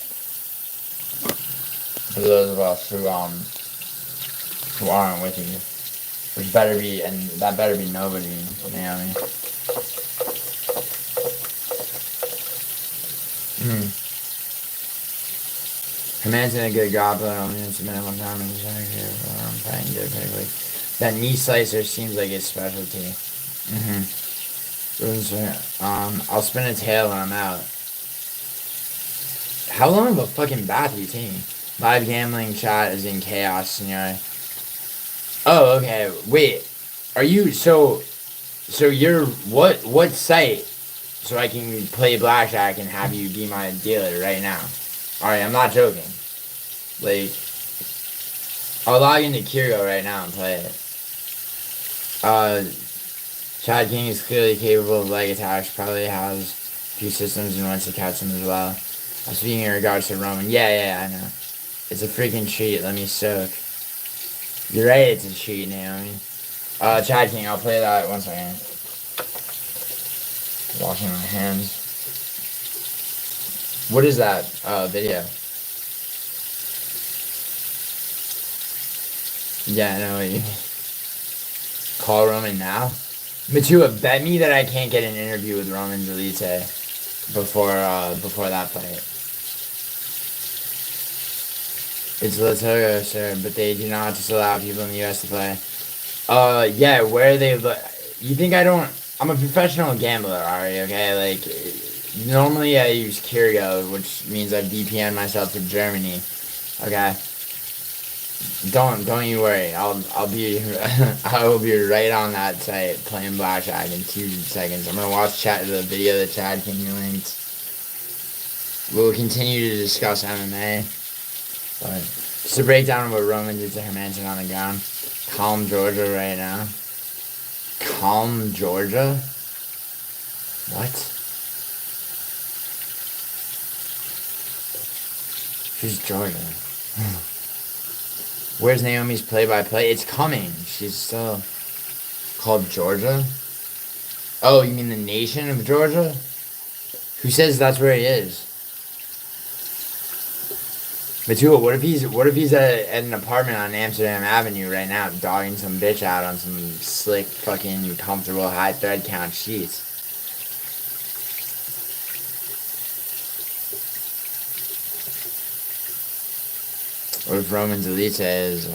For those of us who aren't with you. Which better be, and that better be nobody, Naomi. Command's in a good goblin, only in a minimum time, and he's trying to get quickly. That knee slicer seems like his specialty. I'll spin a tail when I'm out. How long of a fucking bath are you taking? Live gambling chat is in chaos, senor. Oh, okay. Wait. Are you so you're what site so I can play blackjack and have you be my dealer right now? Alright, I'm not joking. Like, I'll log into Kiro right now and play it. Chad King is clearly capable of leg attacks, probably has a few systems and wants to catch them as well. I'm speaking in regards to Roman. Yeah, I know. It's a freaking treat. Let me soak. You're right, it's a cheat, Naomi. Chad King, I'll play that 1 second. Washing my hands. What is that video? Yeah, I know what you mean. Call Roman now? Matua, bet me that I can't get an interview with Roman Delite before that fight. It's Latogo, sir, but they do not just allow people in the US to play. Yeah, where they you think I don't? I'm a professional gambler, Ari, okay? Like, normally I use Curio, which means I VPN myself to Germany, okay? Don't you worry. I will be right on that site playing blackjack in 2 seconds. I'm gonna watch the video that Chad King linked. We'll continue to discuss MMA. But just a breakdown of what Roman did to Hermanson on the ground. Calm Georgia right now. Calm Georgia? What? Who's Georgia? Where's Naomi's play-by-play? It's coming. She's still called Georgia? Oh, you mean the nation of Georgia? Who says that's where he is? Matua, what if he's at an apartment on Amsterdam Avenue right now, dogging some bitch out on some slick, fucking comfortable high thread count sheets? What if Roman Delite is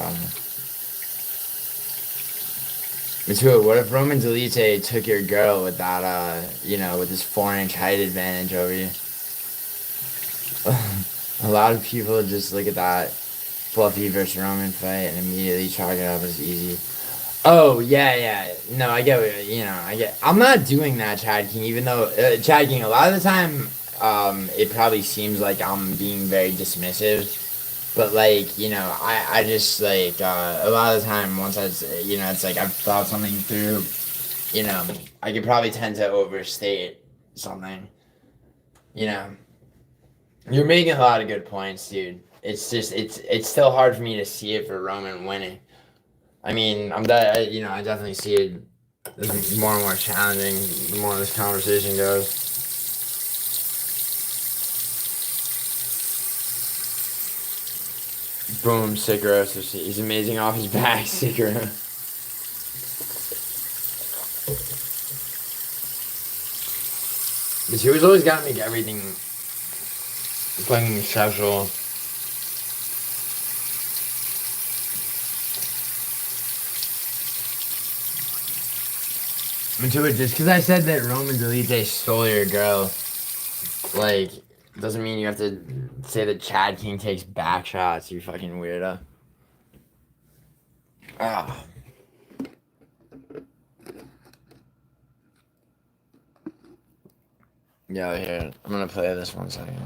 Matua, what if Roman Delite took your girl with that with this 4-inch height advantage over you? A lot of people just look at that Fluffy versus Roman fight and immediately chalk it up as easy. Oh, yeah. No, I get what, I'm not doing that, Chad King, even though, Chad King, a lot of the time, it probably seems like I'm being very dismissive. But, like, I just, like, a lot of the time, once it's like I've thought something through, I could probably tend to overstate something, You're making a lot of good points, dude. It's just, it's still hard for me to see it for Roman winning. I mean, I definitely see it as more and more challenging the more this conversation goes. Boom, Sikoro. So he's amazing off his back, Sikoro. But he was always gotta make everything fucking sexual. Into it just because I said that Roman Delite stole your girl, like, doesn't mean you have to say that Chad King takes back shots, you fucking weirdo. Ah. Yeah, here, I'm gonna play this 1 second.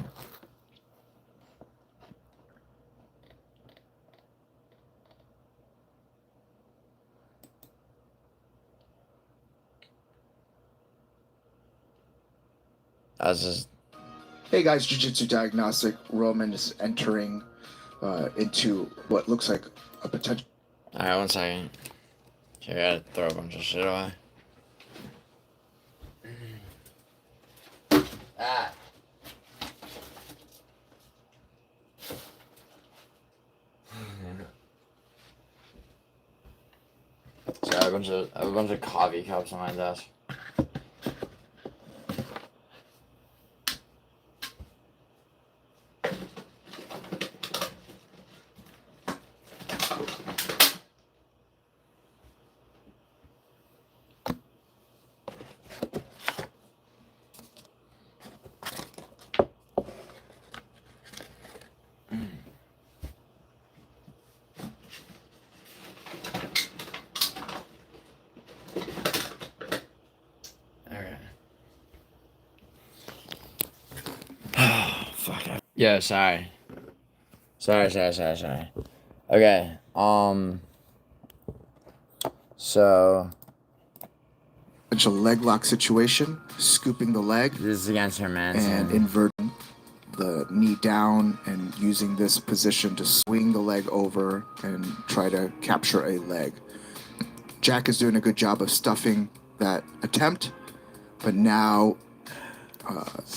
I was just... Hey guys, Jiu-Jitsu Diagnostic. Roman is entering into what looks like a potential... Alright, 1 second. Here, I gotta throw a bunch of shit away. Ah. So I have a bunch of coffee cups on my desk. Yeah, sorry. Sorry. Okay, so... potential leg lock situation, scooping the leg. This is against her, man. And inverting the knee down and using this position to swing the leg over and try to capture a leg. Jack is doing a good job of stuffing that attempt, but now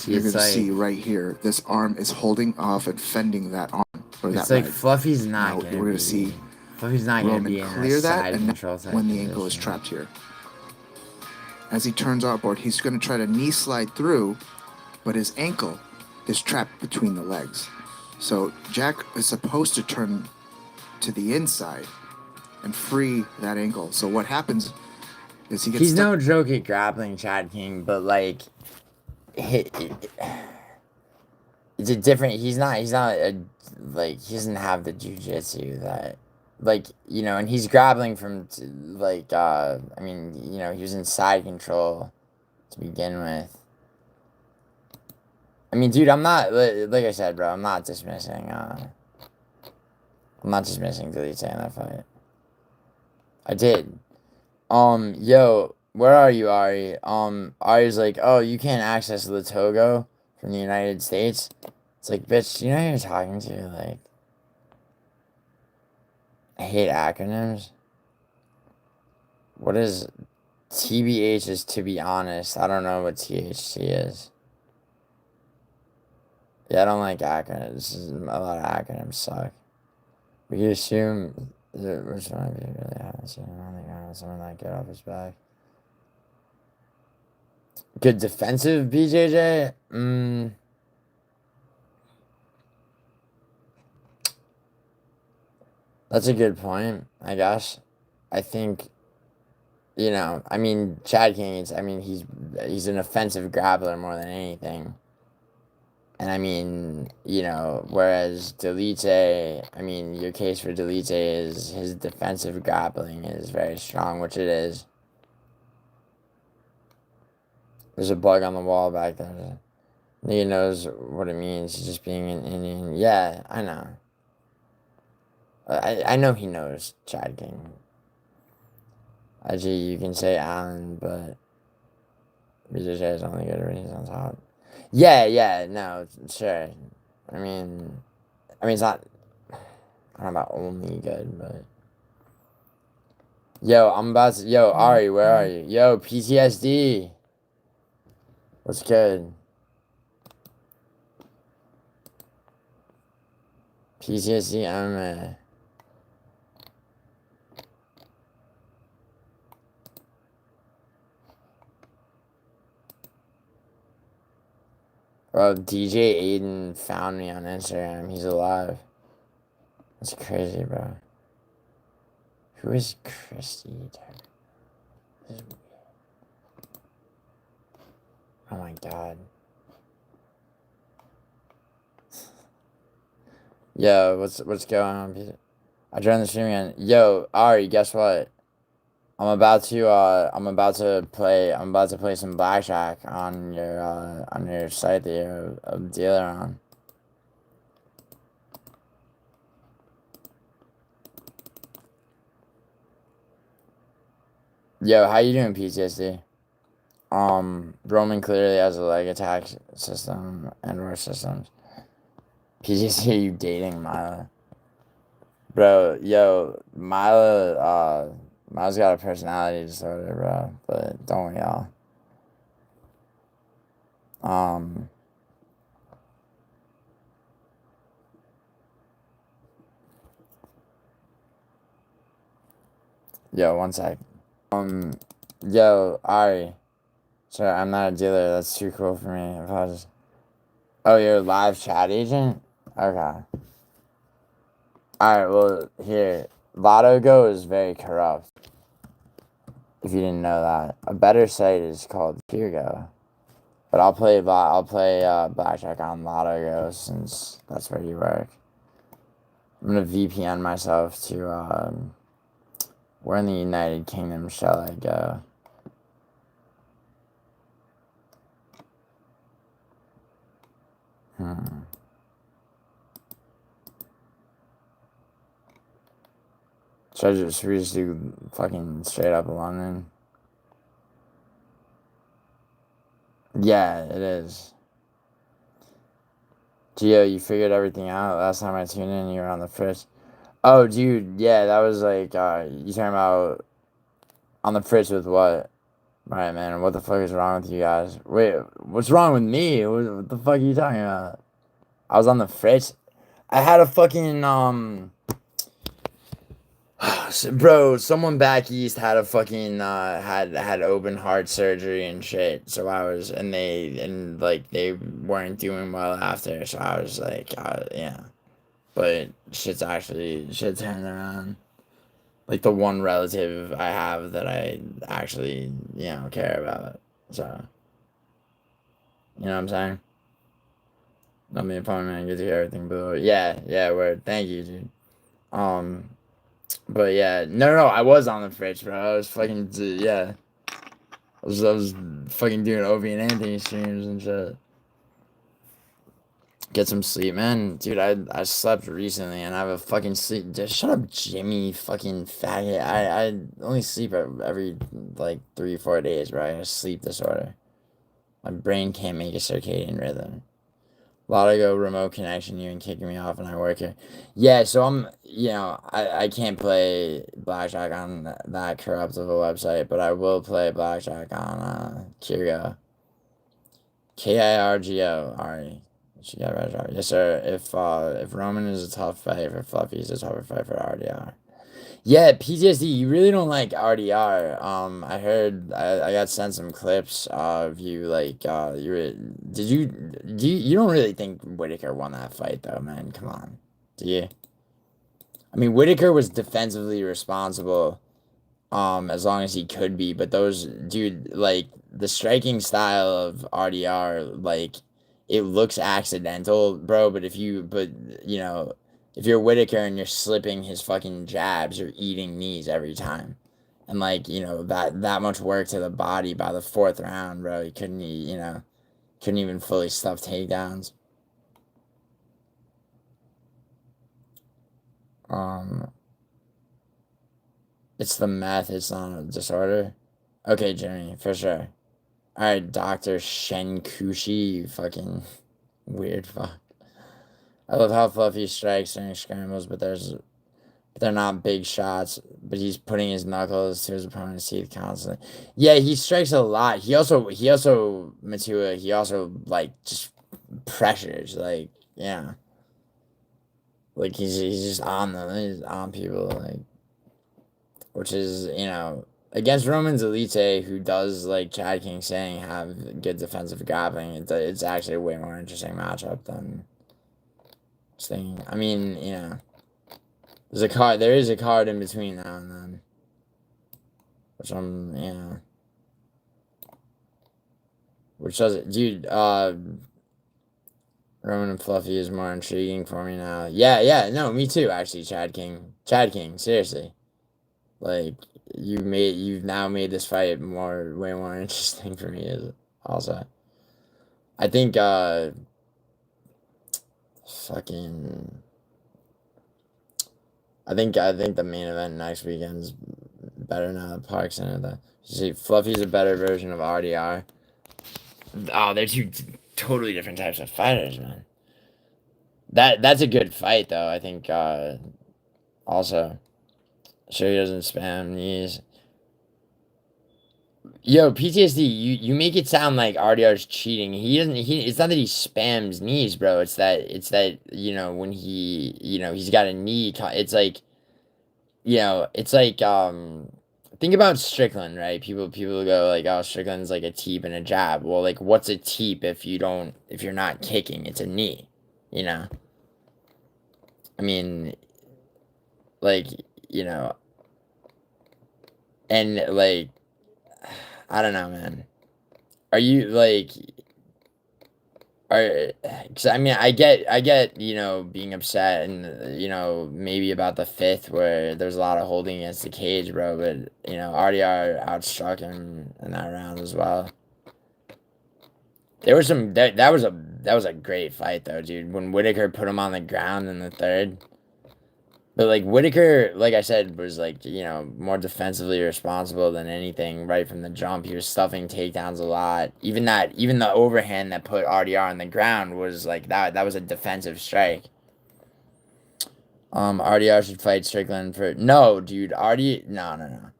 you're going to see right here, this arm is holding off and fending that arm. Or It's that like leg. Fluffy's not Now gonna we're going be... to see Fluffy's not gonna be in clear a that, side and control type when the ankle is position. trapped here. As he turns outboard, he's going to try to knee slide through, but his ankle is trapped between the legs. So Jack is supposed to turn to the inside and free that ankle. So what happens is he gets He's stuck. no joke at grappling, Chad King, but like... It's a different... He's not a... Like, he doesn't have the jiu-jitsu that... Like, you know, and he's grappling from, like, I mean, you know, he was in side control to begin with. I mean, dude, I'm not... Like I said, bro, I'm not dismissing Delete in that fight. I did. Yo, where are you, Ari? Ari's like, oh, you can't access Latogo from the United States? It's like, bitch, you know who you're talking to? Like, I hate acronyms. What is... TBH is to be honest. I don't know what THC is. Yeah, I don't like acronyms. A lot of acronyms suck. We can assume that which one of you really haven't seen him on the ground. Someone like get off his back. Good defensive BJJ? That's a good point, I guess. I think, you know, I mean, Chad King, he's an offensive grappler more than anything. And I mean, you know, whereas Delite, I mean, your case for Delite is his defensive grappling is very strong, which it is. There's a bug on the wall back there. Nigga knows what it means, just being an Indian. Yeah, I know. I know he knows Chad King. Actually, you can say Allen, but BJJ is only good when he's on top. Yeah, no, sure. I mean, it's not, I don't know about only good, but... Yo, Ari, where are you? Yo, PTSD. What's good? PTSD MMA. Bro, DJ Aiden found me on Instagram. He's alive. That's crazy, bro. Who is Christy? Oh my god. Yo, what's going on? I joined the stream again. Yo, Ari, guess what? I'm about to play some blackjack on your site that you're a dealer on. Yo, how you doing, PTSD? Roman clearly has a leg attack system and worse systems. PTSD, are you dating Mila? Bro, yo, Mila's got a personality disorder, bro. But don't we all? Yo, one sec. Yo, Ari. Sorry, I'm not a dealer. That's too cool for me. Apologies. Oh, you're a live chat agent? Okay. Alright, well, here. Lotto Go is very corrupt. If you didn't know that. A better site is called Go. But I'll play blackjack on Lotto Go since that's where you work. I'm gonna VPN myself to, where in the United Kingdom shall I go? Should we just do fucking straight up London? Yeah, it is. Gio, you figured everything out? Last time I tuned in, you were on the fritz. Oh, dude, yeah, that was like, you talking about on the fritz with what? Right, man, what the fuck is wrong with you guys? Wait, what's wrong with me? What the fuck are you talking about? I was on the fritz. I had a fucking, bro, someone back east had a fucking, had open heart surgery and shit. So I was, and they weren't doing well after. So I was like, yeah. But shit's turned around. Like the one relative I have that I actually, care about. So, you know what I'm saying? Not me appointment, get to hear everything, but yeah, word. Thank you, dude. But yeah, no, I was on the fridge, bro. I was fucking, yeah. I was fucking doing Obi and Anthony streams and shit. Get some sleep, man. Dude, I slept recently and I have a fucking sleep. Just shut up, Jimmy, fucking faggot. I only sleep every, like, 3-4 days, bro. I have a sleep disorder. My brain can't make a circadian rhythm. Go remote connection, you and kicking me off and I work here. Yeah, so I'm, I can't play blackjack on that corrupt of a website, but I will play blackjack on Kirgo. Kirgo, Ari. She got right. Yes, sir. If Roman is a tough fight for Fluffy, he's a tougher fight for RDR. Yeah, PTSD, you really don't like RDR. I heard I got sent some clips of you like you don't really think Whitaker won that fight though, man. Come on. Do you? I mean, Whitaker was defensively responsible as long as he could be, but like the striking style of RDR, like it looks accidental, bro, but if you're Whitaker and you're slipping his fucking jabs, you're eating knees every time. And like, that much work to the body by the 4th round, bro, he couldn't even fully stuff takedowns. It's the meth, it's not a disorder. Okay, Jimmy, for sure. Alright, Dr. Shenkushi, you fucking weird fuck. I love how Fluffy strikes during scrambles, but they're not big shots, but he's putting his knuckles to his opponent's teeth constantly. Yeah, he strikes a lot. He also, Matua, he also, like, just pressures, like, yeah. Like, he's just on them, he's on people, like, which is, against Roman's Elite, who does, like Chad King saying, have good defensive grappling, it's actually a way more interesting matchup than just thinking. I mean, there is a card in between now and then, which which does it, dude. Roman and Fluffy is more intriguing for me now. Yeah, no, me too. Actually, Chad King, seriously, like you've now made this fight way more interesting for me. Also, I think fucking. I think the main event next weekend's better now that Park's in it. See, Fluffy's a better version of RDR. Oh, they're two totally different types of fighters, man. That's a good fight though. I think also sure he doesn't spam knees. Yo, PTSD, you make it sound like RDR's cheating. He doesn't it's not that he spams knees, bro. It's that when he's got a knee, it's like it's like think about Strickland, right? People go like, oh, Strickland's like a teep and a jab. Well, like what's a teep if you're not kicking? It's a knee, I mean, like, and like, I don't know, man. Are you like, cause I mean, I get, being upset and, maybe about the fifth where there's a lot of holding against the cage, bro. But, RDR outstruck him in that round as well. There was that was a great fight though, dude. When Whitaker put him on the ground in the third. But like Whitaker, like I said, was like, more defensively responsible than anything right from the jump. He was stuffing takedowns a lot. Even the overhand that put RDR on the ground was like that was a defensive strike. RDR should fight Strickland no, dude, no.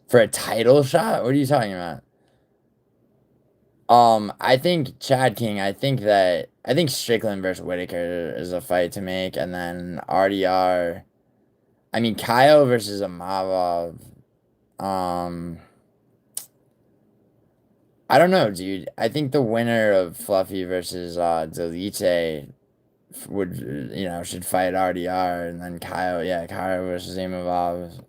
For a title shot? What are you talking about? I think Chad King, I think Strickland versus Whitaker is a fight to make, and then RDR. I mean, Kyle versus Amavov. I don't know, dude. I think the winner of Fluffy versus Delite would should fight RDR, and then Kyle versus Amavov.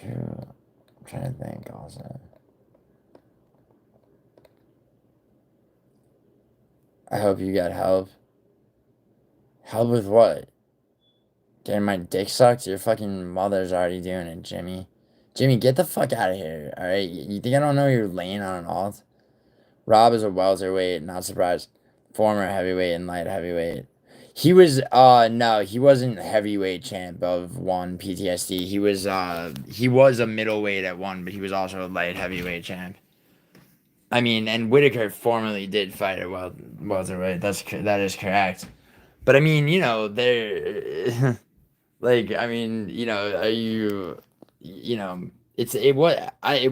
I'm trying to think also. I hope you got help. Help with what? Getting my dick sucked? Your fucking mother's already doing it, Jimmy. Jimmy, get the fuck out of here, alright? You think I don't know you're laying on an alt? Rob is a welterweight, not surprised. Former heavyweight and light heavyweight. He was no, he wasn't heavyweight champ of one PTSD. He was a middleweight at one, but he was also a light heavyweight champ. I mean, and Whitaker formerly did fight at welterweight. That is correct. But I mean, they're like, I mean, are you, it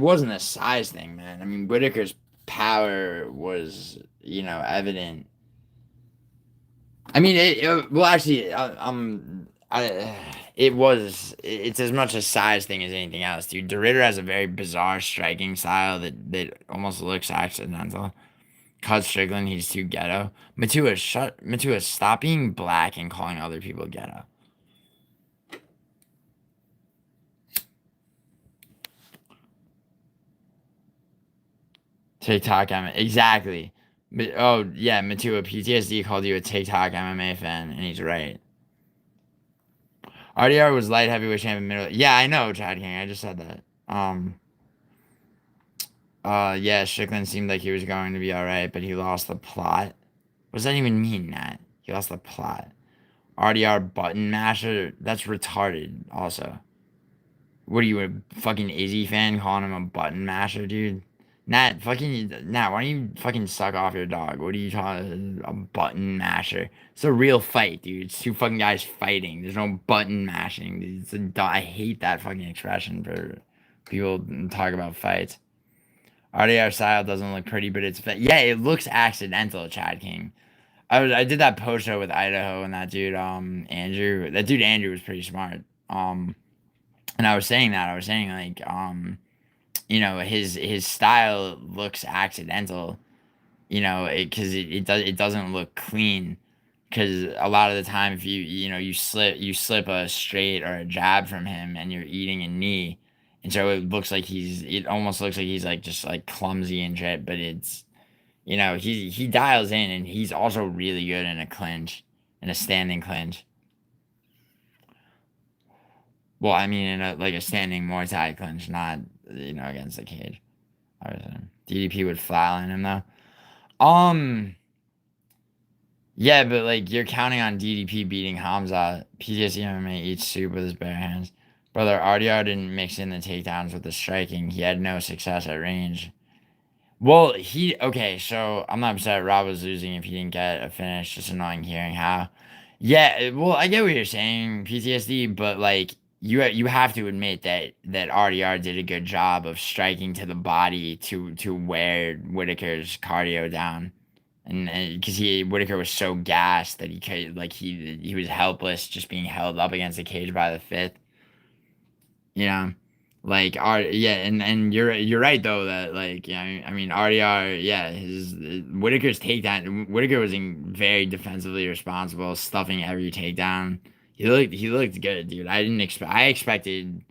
wasn't a size thing, man. I mean, Whitaker's power was, evident. I mean, well, actually, it's as much a size thing as anything else, dude. DeRitter has a very bizarre striking style that almost looks accidental. Cut Strickland, he's too ghetto. Matua, stop being black and calling other people ghetto. TikTok MMA, exactly. Oh yeah, Matua, PTSD called you a TikTok MMA fan, and he's right. RDR was light heavyweight champion middle. Yeah, I know, Chad King. I just said that. Yeah, Strickland seemed like he was going to be alright, but he lost the plot. What does that even mean, Nat? He lost the plot. RDR button masher? That's retarded, also. What are you, a fucking Izzy fan calling him a button masher, dude? Nat, why don't you fucking suck off your dog? What are you talking a button masher? It's a real fight, dude. It's two fucking guys fighting. There's no button mashing. I hate that fucking expression for people to talk about fights. RDR style doesn't look pretty, but it's... Yeah, it looks accidental, Chad King. I did that post show with Idaho and that dude Andrew. That dude Andrew was pretty smart. And I was saying like you know, his style looks accidental, you know, because it doesn't look clean. Because a lot of the time, if you know you slip a straight or a jab from him, and you're eating a knee, and so it almost looks like he's like just like clumsy and shit. But it's, you know, he dials in, and he's also really good in a clinch, in a standing clinch. Well, I mean, in a standing Muay Thai clinch, not, you know, against the cage. DDP would flatline him though. Yeah, but like you're counting on DDP beating Hamza. PTSD MMA eats soup with his bare hands. Brother, RDR didn't mix in the takedowns with the striking. He had no success at range. Well, okay, so I'm not upset Rob was losing if he didn't get a finish. Just annoying hearing how. Yeah, well, I get what you're saying, PTSD, but like you have to admit that RDR did a good job of striking to the body to wear Whitaker's cardio down. And because Whitaker was so gassed that he could, like, he was helpless just being held up against the cage by the fifth. You know, like yeah, and you're right though that, like, yeah, I mean RDR, yeah, his Whitaker's takedown. Whitaker was very defensively responsible, stuffing every takedown. He looked good, dude. I expected.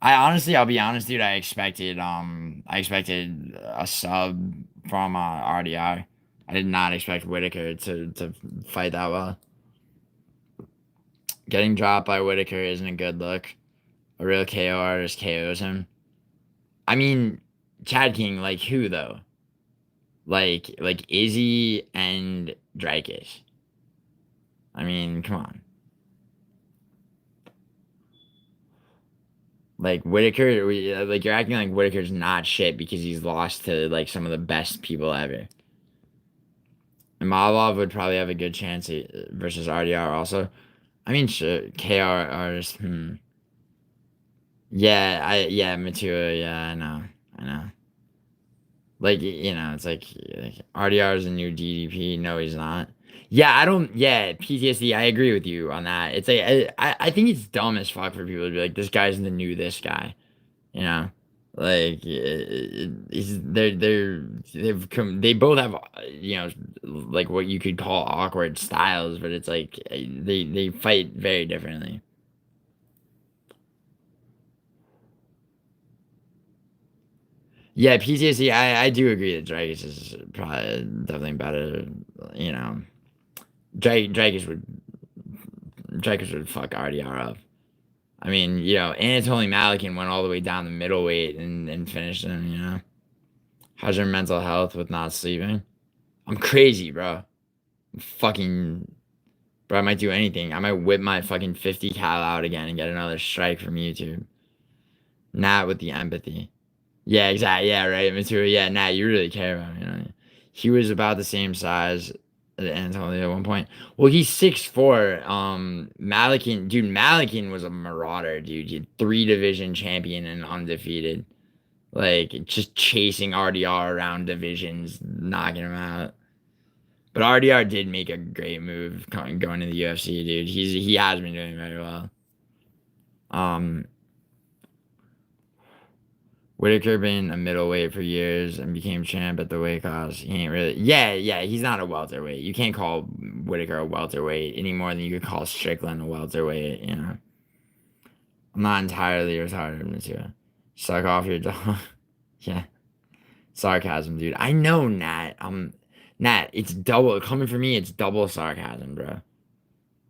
I honestly, I'll be honest, dude. I expected a sub from RDR. I did not expect Whitaker to fight that well. Getting dropped by Whitaker isn't a good look. A real KO artist KOs him. I mean, Chad King, like who though? Like Izzy and Drakish. I mean, come on. Like Whitaker, like you're acting like Whitaker's not shit because he's lost to like some of the best people ever. And Malov would probably have a good chance versus RDR also. I mean, sure, KR artist. Yeah, Matua. Yeah, I know. Like, you know, it's like RDR is a new DDP. No, he's not. Yeah, I don't. Yeah, PTSD. I agree with you on that. It's like I think it's dumb as fuck for people to be like, this guy's the new this guy. You know, like they both have, you know, like what you could call awkward styles, but it's like they fight very differently. Yeah, PTSD. I do agree that Dragus is probably definitely better. You know, Dragus would fuck RDR up. I mean, you know, Anatoly Malikin went all the way down the middleweight and finished him. You know, how's your mental health with not sleeping? I'm crazy, bro. Bro, I might do anything. I might whip my fucking 50 cal out again and get another strike from YouTube. Not with the empathy. Yeah, exactly. Yeah, right. Material. Yeah, nah, you really care about him. You know? He was about the same size as Antonio at one point. Well, he's 6'4". Malikin was a marauder, dude. He had 3-division champion and undefeated. Like, just chasing RDR around divisions, knocking him out. But RDR did make a great move going to the UFC, dude. He has been doing very well. Whitaker been a middleweight for years and became champ at the weight class. He ain't really. Yeah. He's not a welterweight. You can't call Whitaker a welterweight any more than you could call Strickland a welterweight. You know. I'm not entirely retarded, Monsieur. Suck off your dog. Yeah. Sarcasm, dude. I know, Nat. Nat. It's double coming for me. It's double sarcasm, bro.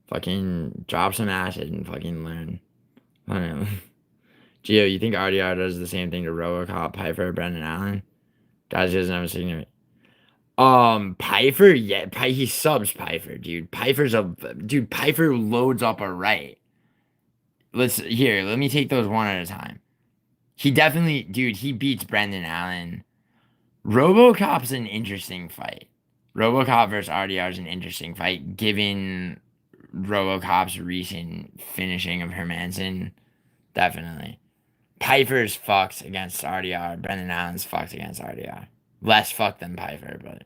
Fucking drop some acid and fucking learn. Gio, you think RDR does the same thing to Robocop, Piper, Brendan Allen? Guys, he doesn't have a signature. Piper, yeah, he subs Piper, dude. Piper loads up a right. Let me take those one at a time. He definitely, dude, he beats Brendan Allen. Robocop's an interesting fight. Robocop versus RDR is an interesting fight, given Robocop's recent finishing of Hermanson. Definitely. Piper's fucked against RDR. Brendan Allen's fucked against RDR. Less fucked than Piper, but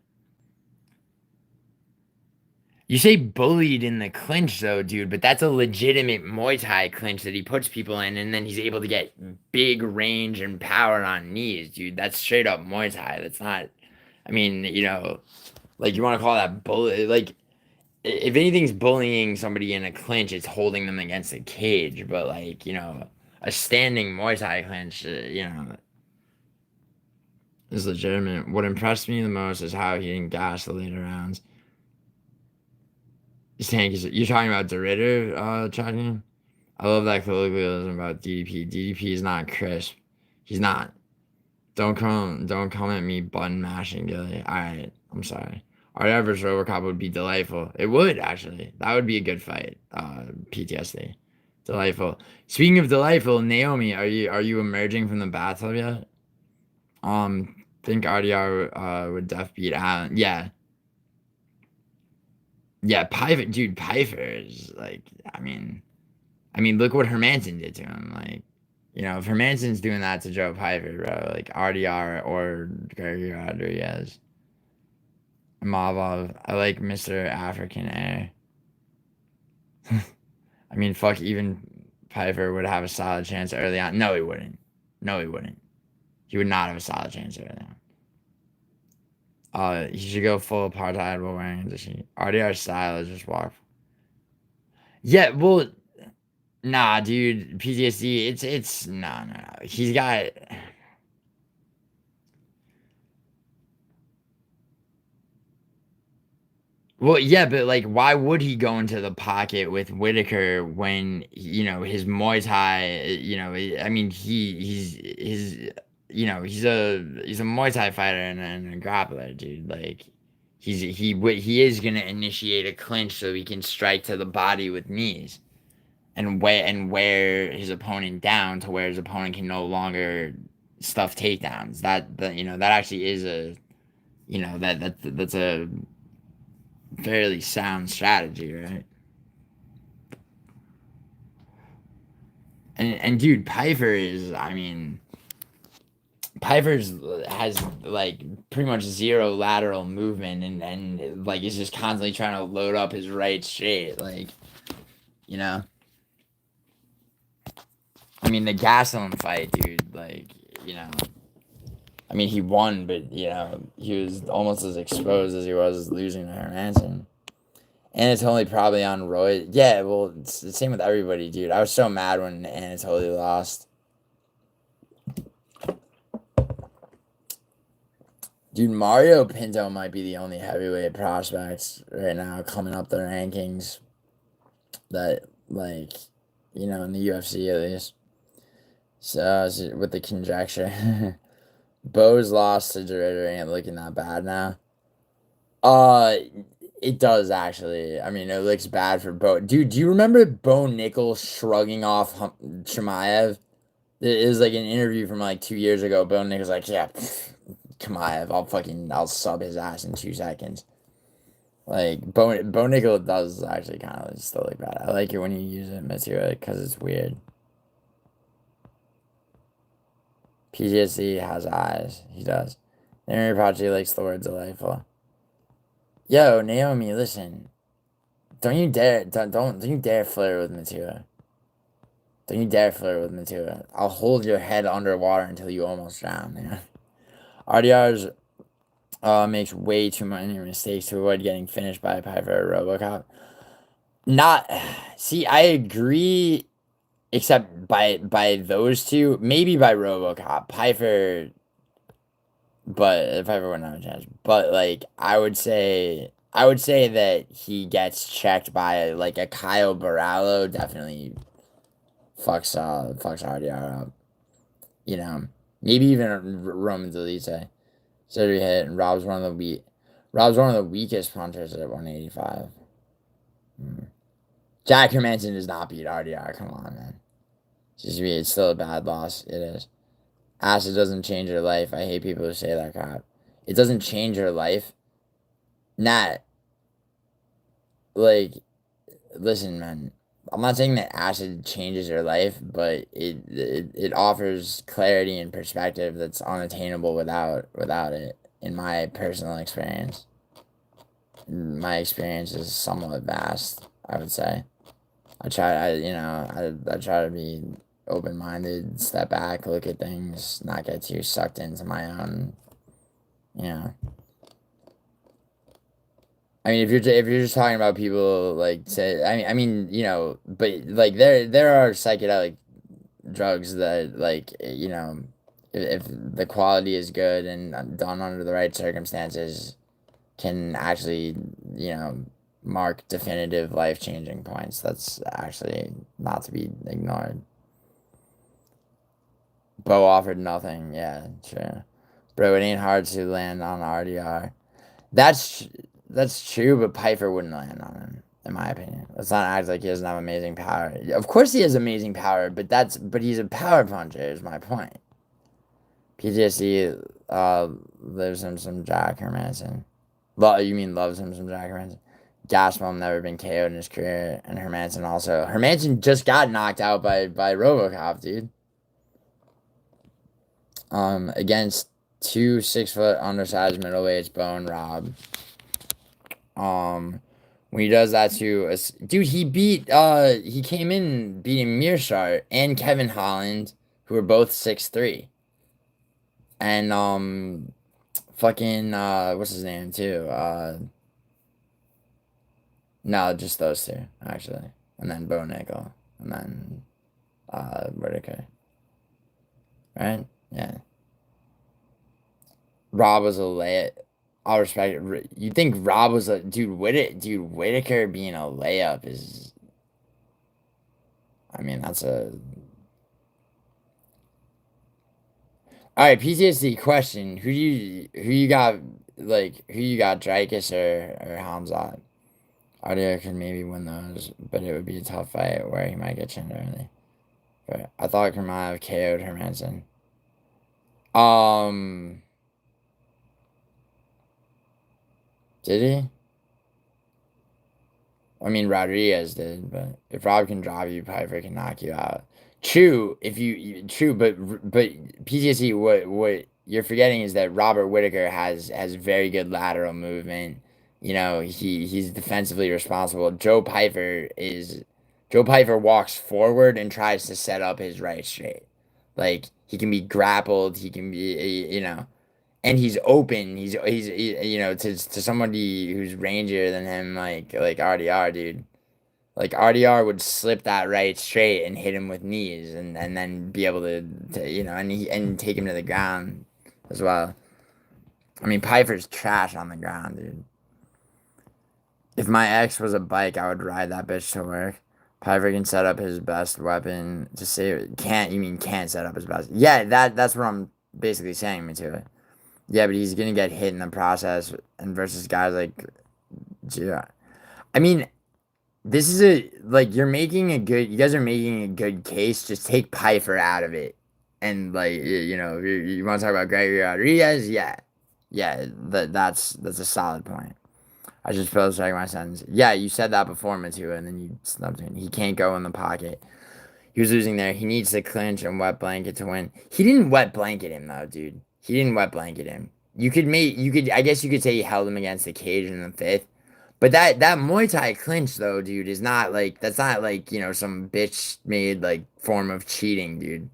You say bullied in the clinch, though, dude, but that's a legitimate Muay Thai clinch that he puts people in, and then he's able to get big range and power on knees, dude. That's straight up Muay Thai. That's not, I mean, you know, like you want to call that bully. Like, if anything's bullying somebody in a clinch, it's holding them against a cage, but like, you know, a standing Muay Thai clinch, you know, is legitimate. What impressed me the most is how he didn't gas the later rounds. You're talking about DeRitter, chatting? I love that colloquialism about DDP. DDP is not crisp. He's not. Don't come at me button mashing, Gilly. Alright, I'm sorry. RDR vs Robocop would be delightful. It would, actually. That would be a good fight. PTSD. Delightful. Speaking of delightful, Naomi, are you emerging from the bathtub yet? Think RDR would def beat Allen. Yeah. Yeah, Piper, dude, Piper is like, I mean, look what Hermanson did to him. Like, you know, if Hermanson's doing that to Joe Piper, bro, like RDR or Gregory Rodriguez, Mavov, I like Mr. African Air. I mean, fuck, even Piper would have a solid chance early on. No, he wouldn't. No, he wouldn't. He would not have a solid chance early on. He should go full apartheid while wearing a sheet. RDR style is just walk. Yeah, well, nah, dude. PTSD. It's no. He's got. Well, yeah, but like, why would he go into the pocket with Whitaker when you know his Muay Thai? You know, I mean, he's he's a Muay Thai fighter and a grappler, dude. Like, he is gonna initiate a clinch so he can strike to the body with knees, and wear his opponent down to where his opponent can no longer stuff takedowns. That actually is a, that's a fairly sound strategy, right? And dude, Piper's has like pretty much zero lateral movement and like is just constantly trying to load up his right straight, like, you know. I mean, the Gastelum fight, dude, like, you know, I mean, he won, but, you know, he was almost as exposed as he was losing to Hermanson. Anatoly probably on Roy. Yeah, well, it's the same with everybody, dude. I was so mad when Anatoly lost. Dude, Mario Pinto might be the only heavyweight prospects right now coming up the rankings that, like, you know, in the UFC at least. So, with the conjecture. Bo's lost to DeRitter ain't looking that bad now. It does, actually. I mean, it looks bad for Bo. Dude, do you remember Bo Nickel shrugging off Chimaev? It was like an interview from like 2 years ago. Bo Nickel's like, yeah, Chimaev, I'll sub his ass in 2 seconds. Like, Bo Nickel does actually kind of still look bad. I like it when you use it, Matsura, because it's weird. PTSD has eyes. He does. Naomi Pachi likes the word delightful. Yo, Naomi, listen. Don't you dare flirt with Matsura. Don't you dare flirt with Matsura. I'll hold your head underwater until you almost drown, man. RDR's makes way too many mistakes to avoid getting finished by Piper or Robocop. See, I agree. Except by those two, maybe by RoboCop, Piper, but Piper wouldn't have a chance. But like, I would say that he gets checked by like a Kyle Barallo. Definitely fucks RDR up. You know, maybe even Roman Delite. So he hit, and Rob's one of the weakest punchers at 185. Jack Hermanson does not beat RDR. Come on, man. It's still a bad loss. It is. Acid doesn't change your life. I hate people who say that crap. It doesn't change your life. Like, listen, man. I'm not saying that acid changes your life, but it offers clarity and perspective that's unattainable without it, in my personal experience. my experience is somewhat vast, I would say. I try to be open-minded, step back, look at things, not get too sucked into my own, you know. I mean, if you're just talking about people like say, I mean, you know, but like there are psychedelic drugs that like you know, if the quality is good and done under the right circumstances, can actually you know mark definitive life-changing points. That's actually not to be ignored. Bo offered nothing. Yeah, sure. Bro, it ain't hard to land on RDR. That's that's true, but Piper wouldn't land on him, in my opinion. Let's not act like he doesn't have amazing power. Of course he has amazing power, but he's a power puncher, is my point. PTSD lives him some Jack Hermanson. You mean loves him some Jack Hermanson? Gaspom never been KO'd in his career, and Hermanson also. Hermanson just got knocked out by Robocop, dude. Against 2 6-foot undersized middleweights, Bo and Rob. When he does that to us, dude, he came in beating Mearshart and Kevin Holland, who were both 6'3". And fucking what's his name too? No, just those two actually, and then Bo Nickel, and then Whitaker. Right? Yeah. Rob was a layup. I'll respect it. You think Rob was a dude? Whitaker being a layup is. I mean, that's a. All right, PTSD question: who you got? Like, who you got? Dreykus or Hamzat? Audio could maybe win those, but it would be a tough fight where he might get chinned early. But I thought he might have KO'd Hermanson. Did he? I mean, Rodriguez did, but if Rob can drop you, Piper can knock you out. True, but PTSD. What you're forgetting is that Robert Whitaker has very good lateral movement. You know, he's defensively responsible. Joe Piper walks forward and tries to set up his right straight. Like he can be grappled. He can be you know. And he's open. He's you know to somebody who's rangier than him, like RDR, dude. Like RDR would slip that right straight and hit him with knees, and then be able to you know and take him to the ground as well. I mean, Piper's trash on the ground, dude. If my ex was a bike, I would ride that bitch to work. Piper can set up his best weapon to save. Can't set up his best? Yeah, that's what I'm basically saying me to it. Yeah, but he's gonna get hit in the process, and versus guys like, yeah. I mean, this is you guys are making a good case. Just take Piper out of it, and you know, you want to talk about Gregory Rodriguez, yeah, that's a solid point. I just feel like my sentence. Yeah, you said that before, Matua, and then you snubbed him. He can't go in the pocket. He was losing there. He needs to clinch and wet blanket to win. He didn't wet blanket him though, dude. He didn't wet blanket him. I guess you could say he held him against the cage in the 5th. But that Muay Thai clinch though, dude, is not that's not you know, some bitch made form of cheating, dude.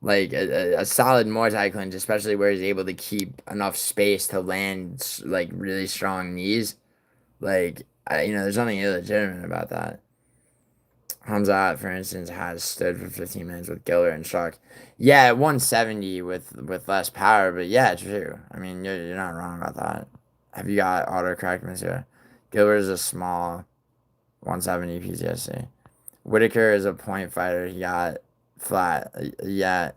Like a solid Muay Thai clinch, especially where he's able to keep enough space to land really strong knees. You know, there's nothing illegitimate about that. Hamzat, for instance, has stood for 15 minutes with Giller and Shark. Yeah, at 170 with less power, but yeah, true. I mean, you're not wrong about that. Have you got autocorrect, Monsieur? Giller is a small 170 PTSD. Whitaker is a point fighter. He got flat. Yeah.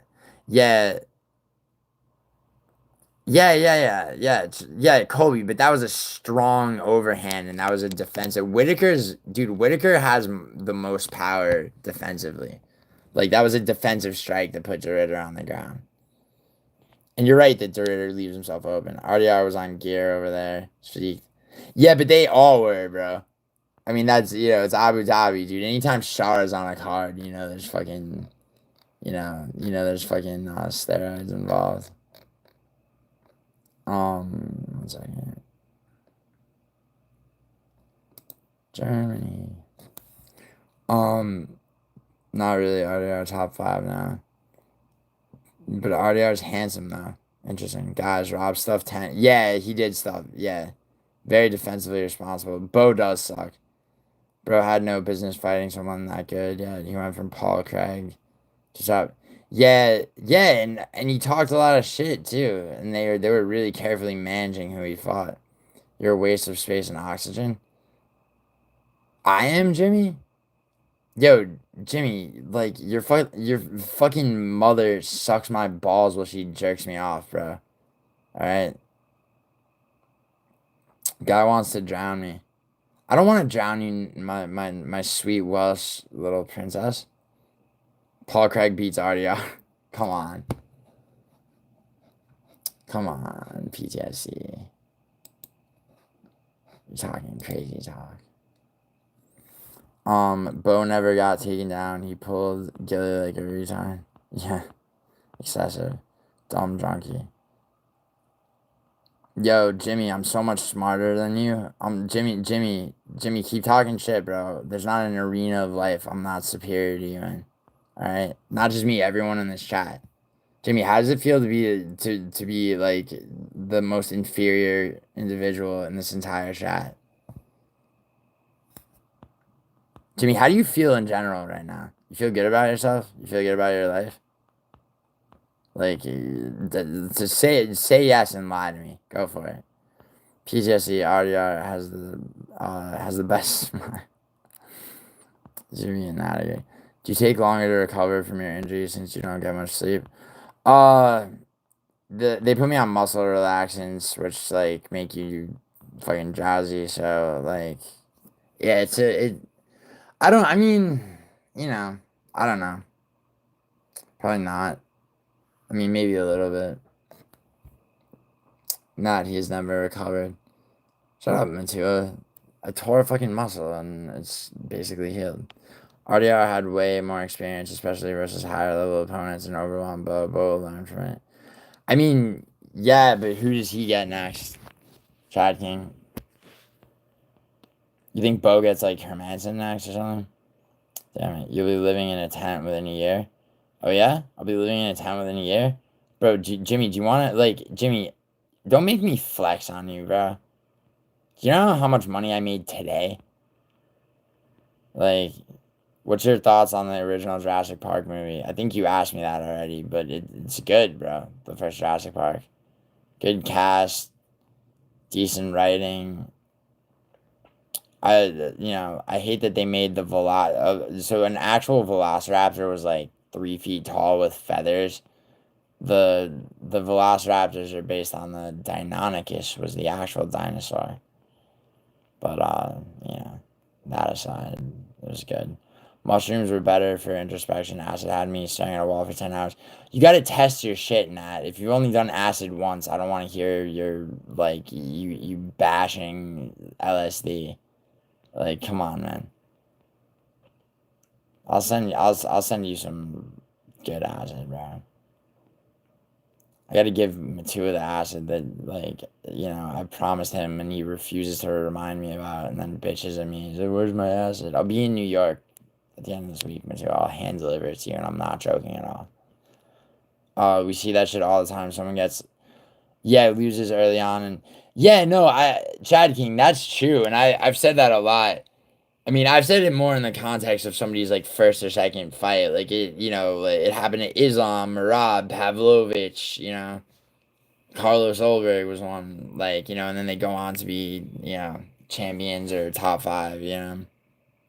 Yeah, Kobe, but that was a strong overhand, and that was a defensive. Whitaker has the most power defensively. That was a defensive strike that put DeRitter on the ground. And you're right that DeRitter leaves himself open. RDR was on gear over there. Yeah, but they all were, bro. I mean, that's, you know, it's Abu Dhabi, dude. Anytime Shara's on a card, you know, there's fucking, there's fucking steroids involved. 1 second. Germany. Not really RDR top 5 now. But RDR's handsome though. Interesting. Guys, Rob stuff 10. Yeah, he did stuff. Yeah. Very defensively responsible. Bo does suck. Bro had no business fighting someone that good. Yeah, he went from Paul Craig to top. Yeah, and he talked a lot of shit too. And they were really carefully managing who he fought. You're a waste of space and oxygen. I am, Jimmy? Yo, Jimmy, like, your fucking mother sucks my balls while she jerks me off, bro. Alright? Guy wants to drown me. I don't want to drown you, my sweet Welsh little princess. Paul Craig beats RDR. Come on. Come on, PTSD. You're talking crazy talk. Bo never got taken down. He pulled Gilly like a retard. Yeah. Excessive. Dumb drunkie. Yo, Jimmy, I'm so much smarter than you. Jimmy, keep talking shit, bro. There's not an arena of life I'm not superior to you in. Alright? Not just me, everyone in this chat. Jimmy, how does it feel to be like the most inferior individual in this entire chat? Jimmy, how do you feel in general right now? You feel good about yourself? You feel good about your life? Like, to say yes and lie to me. Go for it. PTSD RDR has the best. Jimmy and Natalie. Do you take longer to recover from your injury since you don't get much sleep? They put me on muscle relaxants, which like make you fucking drowsy. So like, yeah, I don't know. Probably not. I mean, maybe a little bit. Not, he's never recovered. Shut up, Matua. I tore a fucking muscle and it's basically healed. RDR had way more experience, especially versus higher level opponents, and overwhelmed Bo. Bo learned from it. I mean, yeah, but who does he get next? Chad King. You think Bo gets like Hermanson next or something? Damn it. You'll be living in a tent within a year. Oh yeah? I'll be living in a tent within a year? Bro, Jimmy, do you want to, like, Jimmy, don't make me flex on you, bro. Do you know how much money I made today? Like, what's your thoughts on the original Jurassic Park movie? I think you asked me that already, but it's good, bro. The first Jurassic Park. Good cast. Decent writing. I hate that they made the so an actual Velociraptor was like 3 feet tall with feathers. The Velociraptors are based on the Deinonychus, was the actual dinosaur. But that aside, it was good. Mushrooms were better for introspection. Acid had me staring at a wall for 10 hours. You gotta test your shit, Nat. If you've only done acid once, I don't want to hear your, like, you bashing LSD. Like, come on, man. I'll send you some good acid, bro. I gotta give Matua the acid that, like, I promised him and he refuses to remind me about it and then bitches at me. He's like, where's my acid? I'll be in New York at the end of this week, Matua. I'll hand deliver it to you and I'm not joking at all. We see that shit all the time. Someone gets, loses early on and, Chad King, that's true. And I've said that a lot. I mean, I've said it more in the context of somebody's, like, first or second fight. Like, it happened to Islam, Merab, Pavlovich, Carlos Olberg was one, like, and then they go on to be, champions or top 5,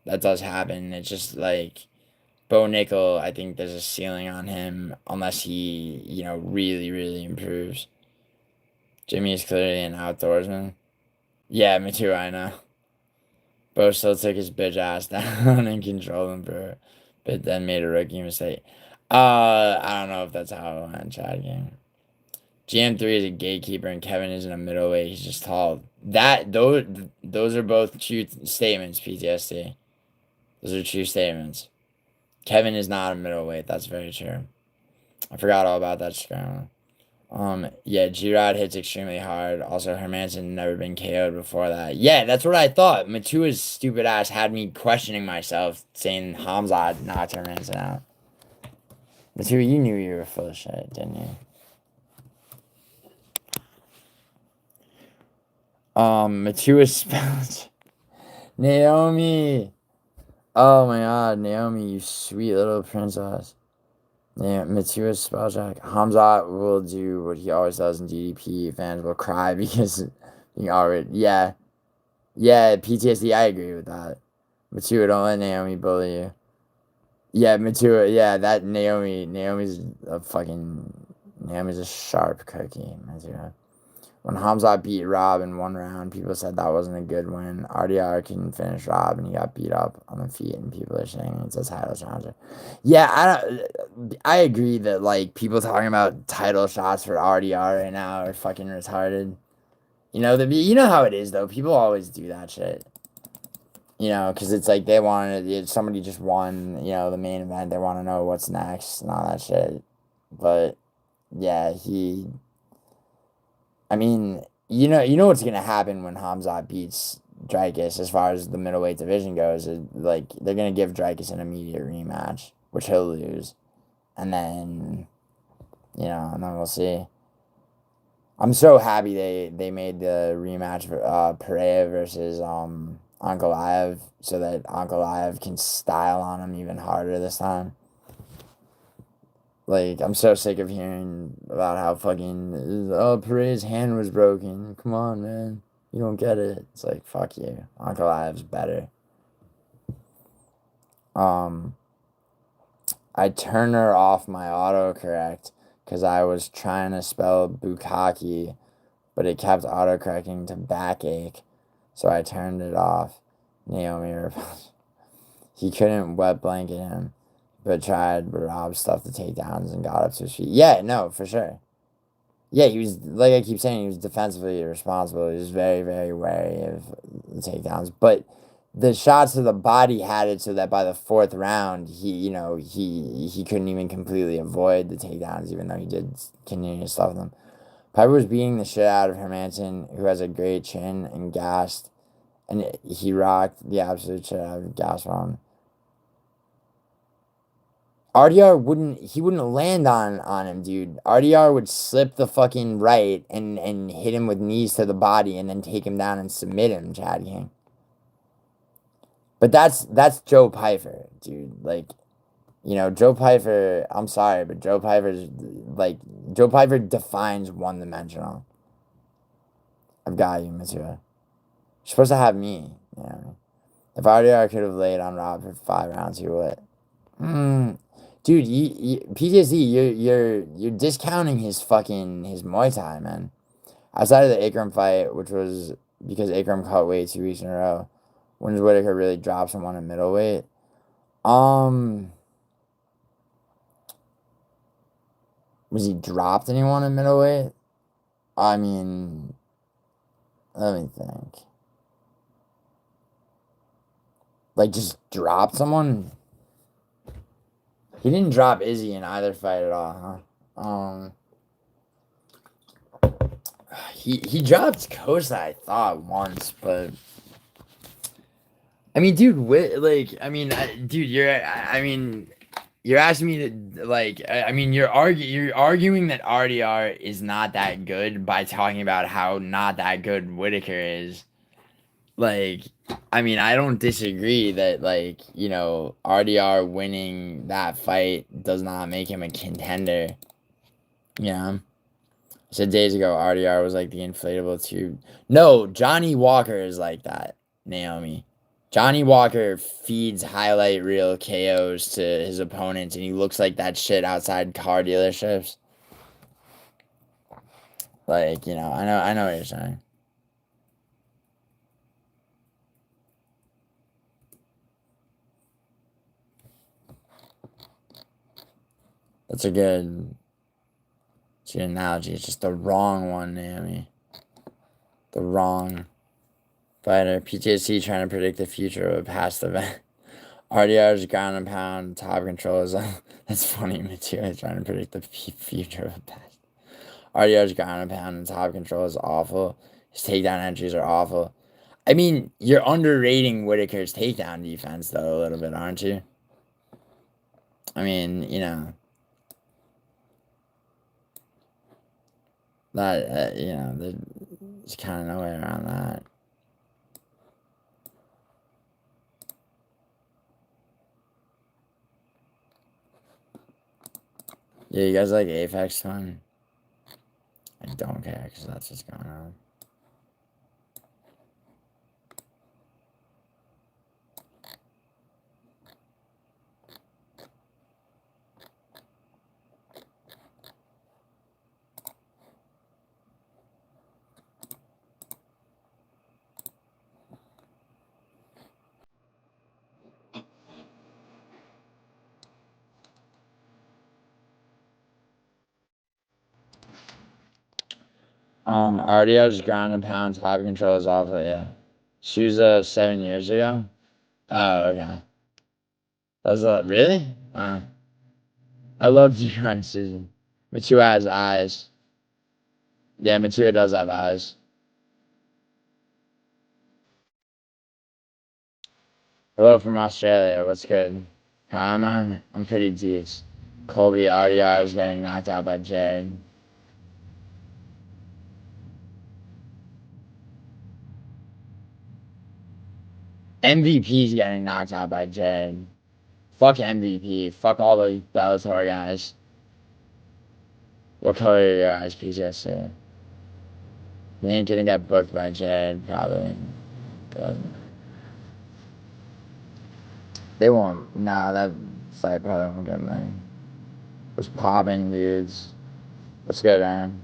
That does happen. It's just, like, Bo Nickel, I think there's a ceiling on him unless he, really, really improves. Jimmy is clearly an outdoorsman. Yeah, me too, I know. Bo still took his bitch ass down and controlled him for a bit, then made a rookie mistake. I don't know if that's how it went, Chad Game. GM3 is a gatekeeper and Kevin isn't a middleweight, he's just tall. Those are both true statements, PTSD. Those are true statements. Kevin is not a middleweight, that's very true. I forgot all about that scramble. Yeah, G-Rod hits extremely hard. Also, Hermanson never been KO'd before that. Yeah, that's what I thought. Matua's stupid ass had me questioning myself, saying Hamzat knocked Hermanson out. Matua, you knew you were full of shit, didn't you? Matua spelled Naomi. Oh my god, Naomi, you sweet little princess. Yeah, Matua spell check. Hamzat will do what he always does in DDP. Fans will cry because he already. Yeah, PTSD. I agree with that. Matua, don't let Naomi bully you. Yeah, Matua. Yeah, that Naomi's a sharp cookie. Matua. When Hamzat beat Rob in one round, people said that wasn't a good win. RDR couldn't finish Rob, and he got beat up on the feet, and people are saying it's a title challenger. Yeah, I agree that, like, people talking about title shots for RDR right now are fucking retarded. You know how it is, though. People always do that shit. You know, because it's like they wanted, somebody just won, the main event. They want to know what's next and all that shit. But, yeah, I mean, you know what's gonna happen when Hamzat beats Dreykus as far as the middleweight division goes. Like, they're gonna give Dreykus an immediate rematch, which he'll lose, and then we'll see. I'm so happy they made the rematch for Pereira versus Ankalaev, so that Ankalaev can style on him even harder this time. Like, I'm so sick of hearing about how fucking, Pereira's hand was broken. Come on, man. You don't get it. It's like, fuck you. Ankalaev's better. I turned her off my autocorrect because I was trying to spell Bukkake, but it kept autocorrecting to backache, so I turned it off. Naomi, he couldn't wet blanket him, but Rob stuffed the takedowns and got up to his feet. Yeah, no, for sure. Yeah, he was, like I keep saying, he was defensively irresponsible. He was very, very wary of the takedowns. But the shots to the body had it so that by the fourth round, he couldn't even completely avoid the takedowns, even though he did continue to stuff them. Piper was beating the shit out of Hermanson, who has a great chin, and gassed. And he rocked the absolute shit out of Gas on. RDR wouldn't land on him, dude. RDR would slip the fucking right and hit him with knees to the body and then take him down and submit him, Chad King. But that's Joe Pyfer, dude. Like, Joe Pyfer, I'm sorry, but Joe Pyfer defines one-dimensional. I've got you, Matua. You're supposed to have me. Yeah. If RDR could have laid on Rob for 5 rounds, he would. Dude, PTSD, you're discounting his Muay Thai, man. Outside of the Ikram fight, which was because Ikram cut weight 2 weeks in a row, when Whitaker really dropped someone in middleweight. Was he dropped anyone in middleweight? I mean, let me think. Like, just dropped someone? He didn't drop Izzy in either fight at all, huh? He dropped Kosa, I thought, once, but I mean, dude, you're asking me to, like, you're arguing that RDR is not that good by talking about how not that good Whitaker is. Like, I don't disagree that, like, RDR winning that fight does not make him a contender. Yeah. I said days ago, RDR was like the inflatable tube. No, Johnny Walker is like that, Naomi. Johnny Walker feeds highlight reel KOs to his opponents, and he looks like that shit outside car dealerships. Like, I know what you're saying. That's a good analogy. It's just the wrong one, Naomi. The wrong fighter. PTSD trying to predict the future of a past event. RDR's ground and pound, top control is that's funny, Matua trying to predict the future of a past. RDR's ground and pound and top control is awful. His takedown entries are awful. I mean, you're underrating Whitaker's takedown defense, though, a little bit, aren't you? I mean, you know. That, you know, there's kind of no way around that. Yeah, you guys like Apex Twin? I don't care, because that's what's going on. RDO's ground and pound top control is awful, yeah. She was 7 years ago? Oh, okay. That was really? Wow. I love G1 season. Matua has eyes. Yeah, Matua does have eyes. Hello from Australia, what's good? I'm pretty decent. Colby RDR is getting knocked out by Jade. MVP's getting knocked out by Jade. Fuck MVP. Fuck all the Bellator guys. What color are your eyes, PTSD? They ain't gonna get booked by Jade, probably. But they won't. Nah, that fight probably won't get me. Was popping, dudes. What's good, Aaron?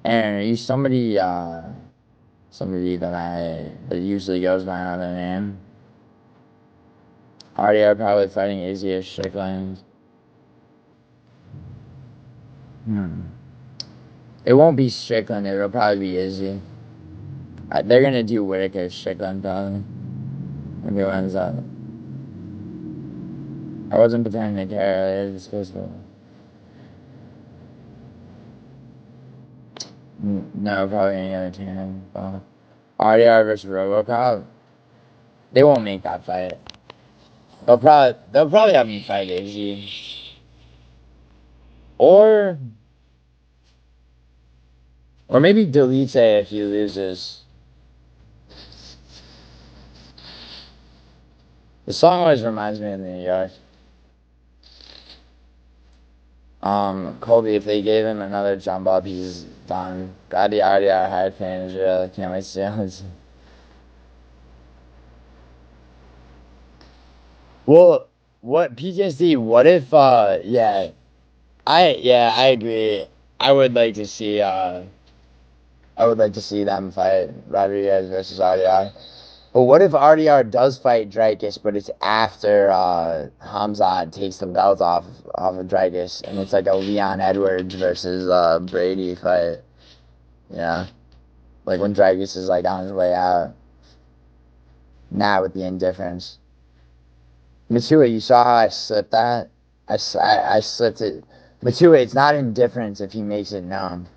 Aaron, are you somebody that usually goes by another name? RDR probably fighting Izzy or Strickland. It won't be Strickland, it'll probably be Izzy. They're gonna do Whitaker Strickland, probably. Maybe it ends up. I wasn't pretending to care earlier, just because no, probably any other team. RDR versus Robocop. They won't make that fight. They'll probably have me fight Izzy. Or maybe delete it if he loses. The song always reminds me of New York. Colby, if they gave him another jump up, he's done. Glad he already are hard fans. Really can't wait to see him. Well, what PTSD? What if? I agree. I would like to see. I would like to see them fight Rodriguez versus RDR. But what if RDR does fight Dreykus, but it's after Hamzat takes the belt off of Dreykus, and it's like a Leon Edwards versus Brady fight? Yeah, like when Dreykus is like on his way out. Now with the indifference. Matua, you saw how I slipped that? I slipped it. Matua, it's not indifference if he makes it known.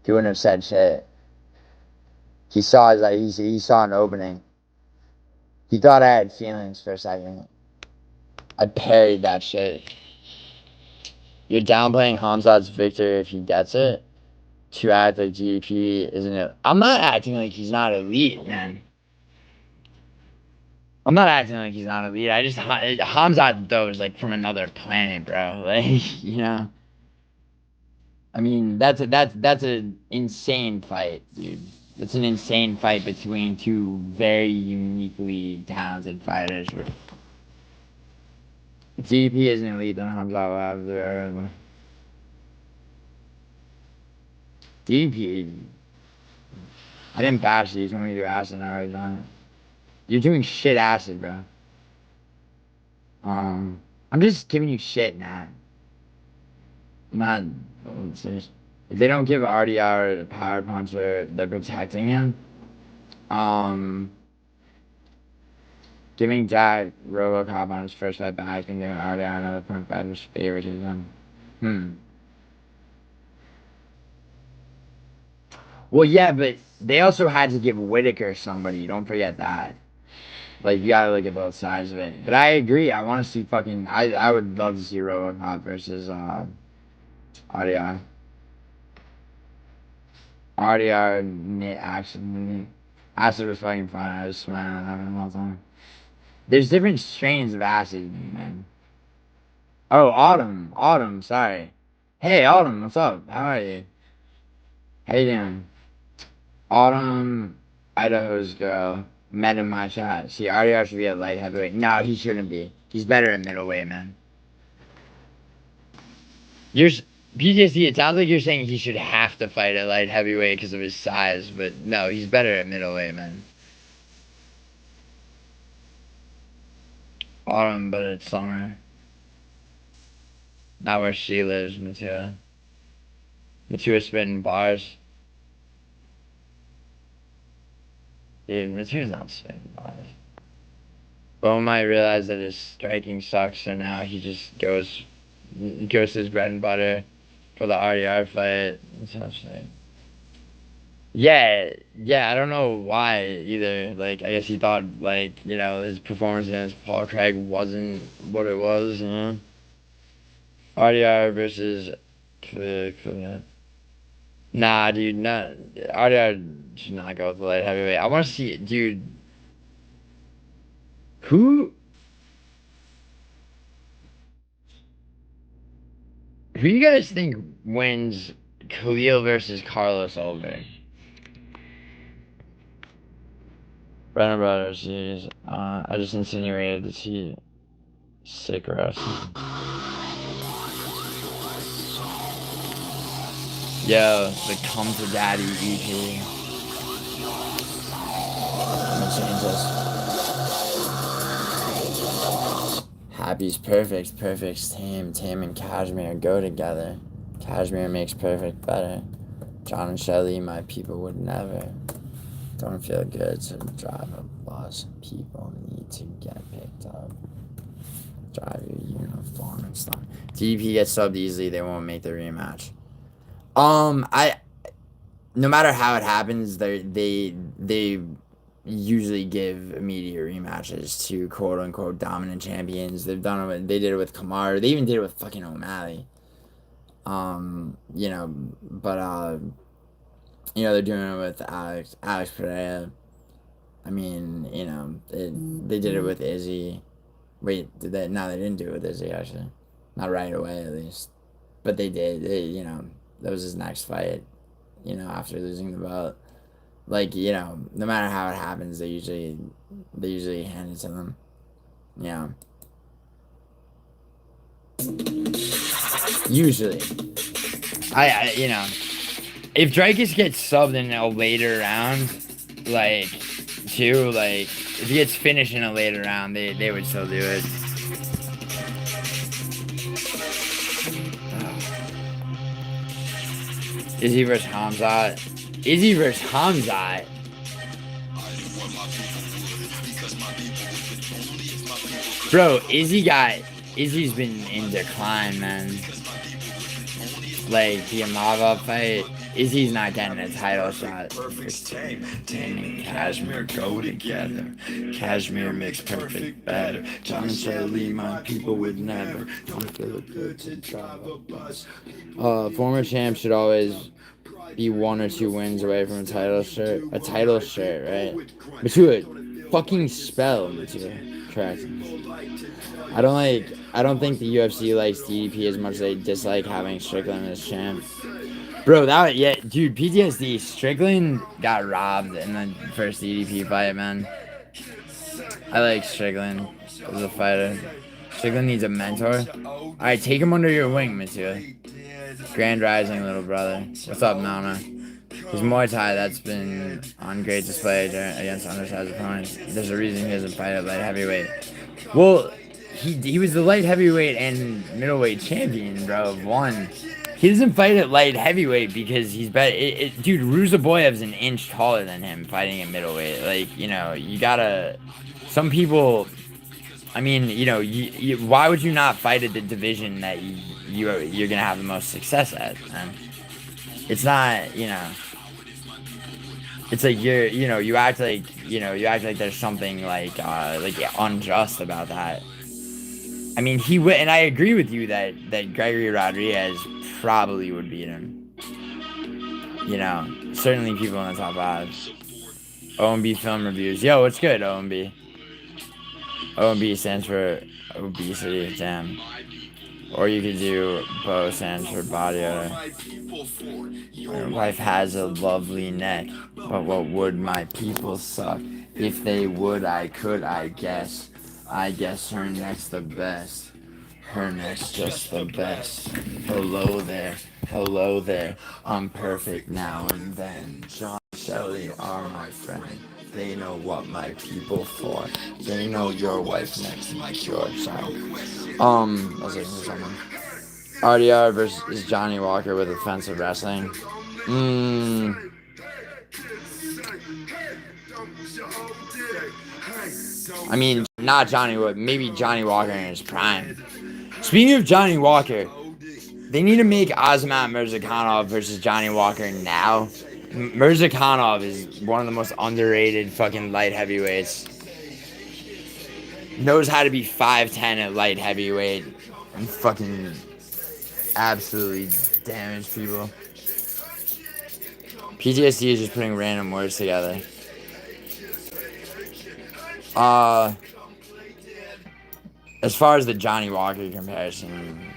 He wouldn't have said shit. He saw he saw an opening. He thought I had feelings for a second. I parried that shit. You're downplaying Hamzat's victory if he gets it. To act like GP isn't it? I'm not acting like he's not elite, man. I'm not acting like he's not elite. I just Hamzat though is like from another planet, bro. Like, you know. I mean, that's an insane fight, dude. It's an insane fight between two very uniquely talented fighters. GP isn't elite, then Hamzat will have the DP. I didn't bash these when we do acid and I already done it. You're doing shit acid, bro. I'm just giving you shit, man. I'm not. If they don't give RDR a power punch where they're protecting him, Giving Jack Robocop on his first fight back and giving RDR another point fighters favoritism. Well, yeah, but they also had to give Whitaker somebody. Don't forget that. Like, you gotta look at both sides of it. But I agree. I want to see fucking... I would love to see Robocop versus RDR. RDR acid was fucking fun. I was smiling having all the time. There's different strains of acid, man. Oh, Autumn, sorry. Hey, Autumn, what's up? How are you? How you doing? Autumn, Idaho's girl, met in my chat. See, RDR should be at light heavyweight. No, he shouldn't be. He's better at middleweight, man. PTSD, it sounds like you're saying he should have to fight at light heavyweight because of his size, but no, he's better at middleweight, man. Autumn, but it's summer. Not where she lives, Matua. Matua spitting bars. Dude, Matua's not spitting bars. Bo might realize that his striking sucks, so now he just goes to his bread and butter for the RDR fight. That's what I'm saying. Yeah, I don't know why either. Like, I guess he thought, like, you know, his performance against Paul Craig wasn't what it was, you know? RDR versus... Nah, dude, RDR should not go with the light heavyweight. I want to see... Dude... Who you guys think wins Khalil versus Carlos over? Brennan Brothers, jeez. I just insinuated that he sick wrestling. Yo, the Come to Daddy EP. I'm gonna change this. Happy's perfect. Perfect's Tam. Tam and Kashmir go together. Kashmir makes perfect better. John and Shelly, my people would never. Don't feel good to drive a bus. People need to get picked up. Drive your uniform and stuff. DDP gets subbed easily, they won't make the rematch. No matter how it happens, they usually give immediate rematches to quote unquote dominant champions. They did it with Kamaru. They even did it with fucking O'Malley. You know, but you know, they're doing it with Alex Pereira. I mean, you know, they did it with Izzy. Wait, no, they didn't do it with Izzy, actually. Not right away, at least. But they did. You know, that was his next fight, you know, after losing the belt. Like, you know, no matter how it happens, they usually hand it to them. Yeah. Usually. I you know, if Drakus gets subbed in a later round, like, too, like, if he gets finished in a later round, they would still do it. Izzy versus Hamzat. Izzy versus Hamzat. Bro, Izzy's been in decline, man. Like, the Amava fight, Izzy's not getting a title shot. Tam and Kashmir go together. Kashmir makes perfect better. John and Shirley, my people would never. Don't feel good to drive a bus. Former champ should always be 1 or 2 wins away from a title shirt. A title shirt, right? Matua, fucking spell, Matua. Correct. I don't think the UFC likes DDP as much as they dislike having Strickland as champ. Bro, dude, PTSD. Strickland got robbed in the first DDP fight, man. I like Strickland as a fighter. Strickland needs a mentor. Alright, take him under your wing, Matua. Grand Rising, little brother. What's up, Nana? His Muay Thai, that's been on great display against undersized opponents. There's a reason he doesn't fight at light heavyweight. Well, he was the light heavyweight and middleweight champion, bro. One. He doesn't fight at light heavyweight because he's better. Dude, Ruzaboyev's an inch taller than him fighting at middleweight. Like, you know, you gotta some people, I mean, you know, why would you not fight at the division that you're gonna have the most success at, man? It's not, you know. It's like you act like, there's something like unjust about that. I mean, he would, and I agree with you that Gregory Rodriguez probably would beat him. You know, certainly people in the top 5. OMB Film Reviews. Yo, what's good, OMB? OMB stands for obesity, damn. Or you could do Bo stands for body odor. My wife has a lovely neck, but what would my people suck? If they would, I could, I guess. I guess her neck's the best. Her neck's just the best. Hello there, hello there. I'm perfect now and then. John Shelley are my friend. They know what my people for. They know your wife's next to my cure. Sorry. I was looking for something. RDR versus Johnny Walker with offensive wrestling. I mean, not Johnny Walker. Maybe Johnny Walker in his prime. Speaking of Johnny Walker, they need to make Azamat Mirzakhanov versus Johnny Walker now. Mirzakhanov is one of the most underrated fucking light heavyweights. Knows how to be 5'10" at light heavyweight and fucking absolutely damage people. PTSD is just putting random words together. As far as the Johnny Walker comparison,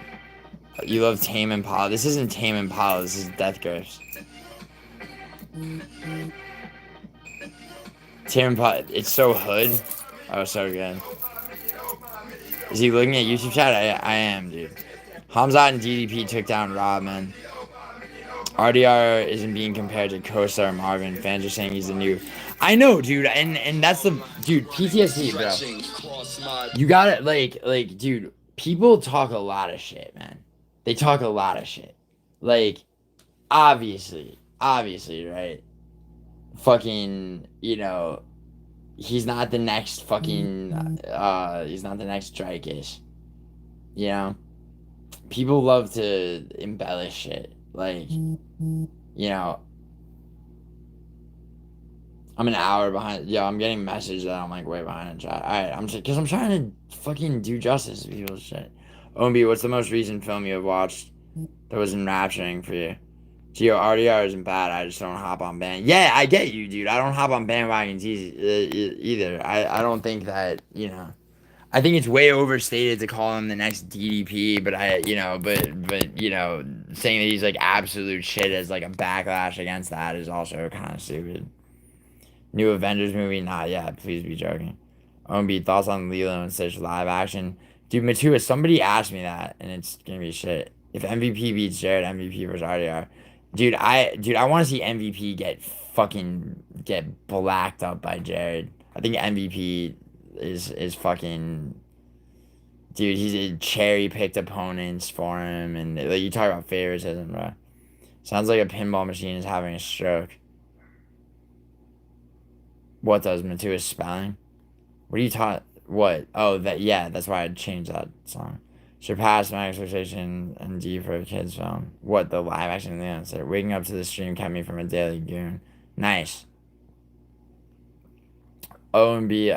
you love Tame Impala. This isn't Tame Impala, this is Death Grips. Tame Impala, it's so hood. Oh, so good. Is he looking at YouTube chat? I am, dude. Hamzat and DDP took down Rob, man. RDR isn't being compared to co-star Marvin. Fans are saying he's the new. I know, dude, and that's the dude. PTSD, bro. You got it, like, dude. People talk a lot of shit, man. They talk a lot of shit. Like, obviously, right? Fucking, you know, he's not the next fucking. He's not the next Dreykish. You know, people love to embellish shit. Like, you know, I'm an hour behind. Yo, I'm getting messages that I'm like way behind in chat. Alright, because I'm trying to fucking do justice to people's shit. OMB, what's the most recent film you have watched that was enrapturing for you? Gio, RDR isn't bad. I just don't hop on band. Yeah, I get you, dude. I don't hop on bandwagons either. I don't think that, you know. I think it's way overstated to call him the next DDP, but you know, saying that he's like absolute shit as like a backlash against that is also kind of stupid. New Avengers movie? Not yet. Please be joking. OMB, thoughts on Lilo and Stitch live action? Dude, Matua, somebody asked me that, and it's gonna be shit. If MVP beats Jared, MVP versus RDR. Dude, I want to see MVP get blacked up by Jared. I think MVP is fucking. Dude, he's cherry picked opponents for him, and like you talk about favoritism, bro. Sounds like a pinball machine is having a stroke. What does Matua's spelling? What are you taught? What? Oh, that's why I'd change that song. Surpassed my expectation and D for a kid's film. What, the live action answer? Waking up to the stream kept me from a daily goon. Nice. OMB,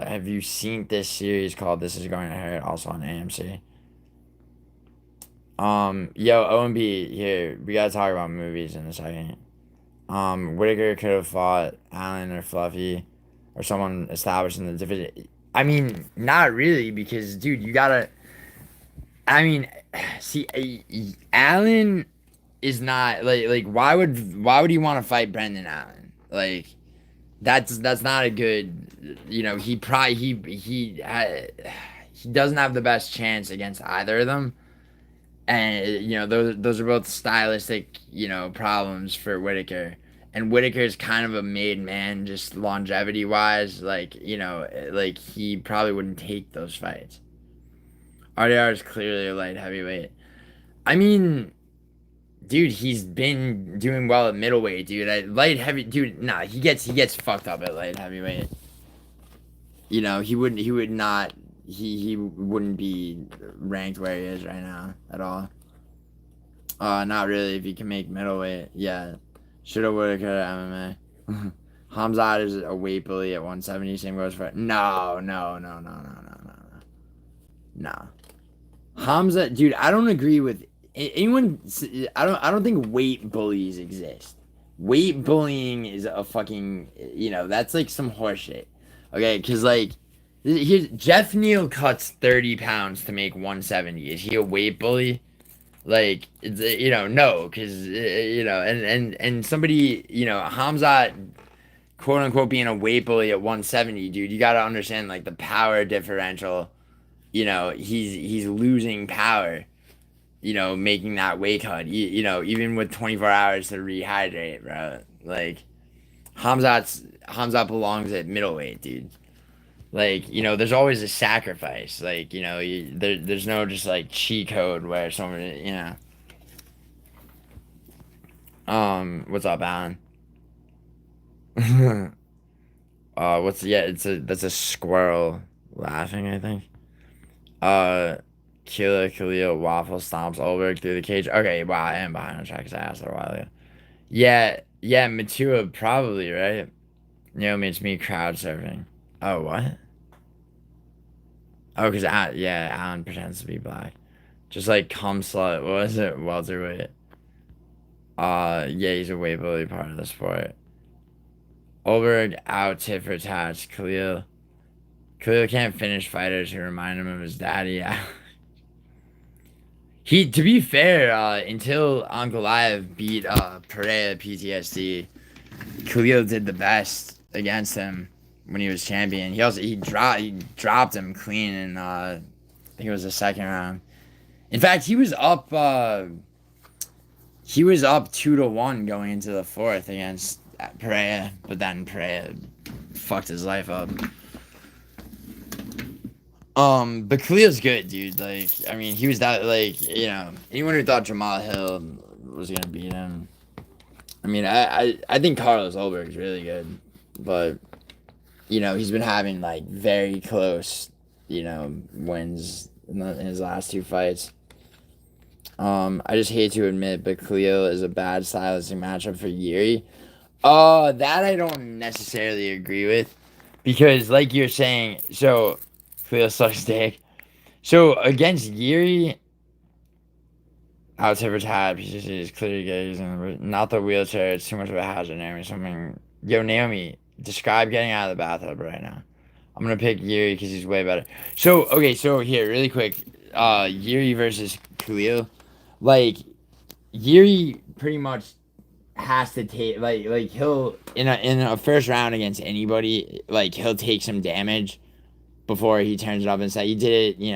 have you seen this series called This Is Going to Hurt, also on AMC? Yo, OMB, here, we gotta talk about movies in a second. Whitaker could have fought Allen or Fluffy or someone established in the division. I mean, not really, because, dude, you gotta. I mean, see, Allen is not like why would he want to fight Brendan Allen? Like, that's not a good. You know, he doesn't have the best chance against either of them. And, you know, those are both stylistic, you know, problems for Whitaker. And Whitaker's kind of a made man, just longevity-wise. Like, you know, like, he probably wouldn't take those fights. RDR is clearly a light heavyweight. I mean, dude, he's been doing well at middleweight, dude. Light heavy, dude, nah, he gets fucked up at light heavyweight. he wouldn't be ranked where he is right now at all. Not really. If he can make middleweight, yeah. Shoulda, woulda, coulda MMA. Hamzat is a weight bully at 170. Same goes for no. Hamza, dude, I don't agree with anyone. I don't think weight bullies exist. Weight bullying is a fucking, that's like some horseshit. Okay, because like, here's Jeff Neal cuts 30 pounds to make 170. Is he a weight bully? Like, no, because and somebody, Hamzat, quote unquote, being a weight bully at 170, dude, you got to understand like the power differential. He's losing power, making that weight cut, even with 24 hours to rehydrate, bro. Like, Hamzat belongs at middleweight, dude. Like, there's always a sacrifice. Like, there's no just like cheat code where someone, what's up, Alan? That's a squirrel laughing, I think. Khalil waffle stomps Ulberg through the cage. Okay, wow, I am behind on track because I asked that a while ago. Yeah, Matua probably, right? It's me crowd surfing. Oh, what? Oh, because Alan pretends to be black. Just like cum slut. What was it? Welterweight. Yeah, he's a weight bully part of the sport. Ulberg out tit for tat. Khalil can't finish fighters who remind him of his daddy. Yeah. To be fair, until Ankalaev beat Pereira PTSD, Khalil did the best against him when he was champion. He dropped him clean in I think it was the second round. In fact, he was up 2-1 going into the fourth against Pereira, but then Pereira fucked his life up. But Khalil's good, dude. Like, I mean, he was that, like, anyone who thought Jamal Hill was gonna beat him. I mean, I think Carlos Ulberg's really good, but he's been having like very close, wins in his last two fights. I just hate to admit, but Khalil is a bad stylistic matchup for Yuri. That I don't necessarily agree with, because like you're saying, so Khalil sucks dick. So against Yuri, out to tab, he just is clearly gaze and not the wheelchair. It's too much of a hazard. Naomi, describe getting out of the bathtub right now. I'm gonna pick Yuri because he's way better. So okay, so here, really quick, Yuri versus Khalil. Like, Yuri pretty much has to take like he'll in a first round against anybody, like he'll take some damage before he turns it up and say he did it, he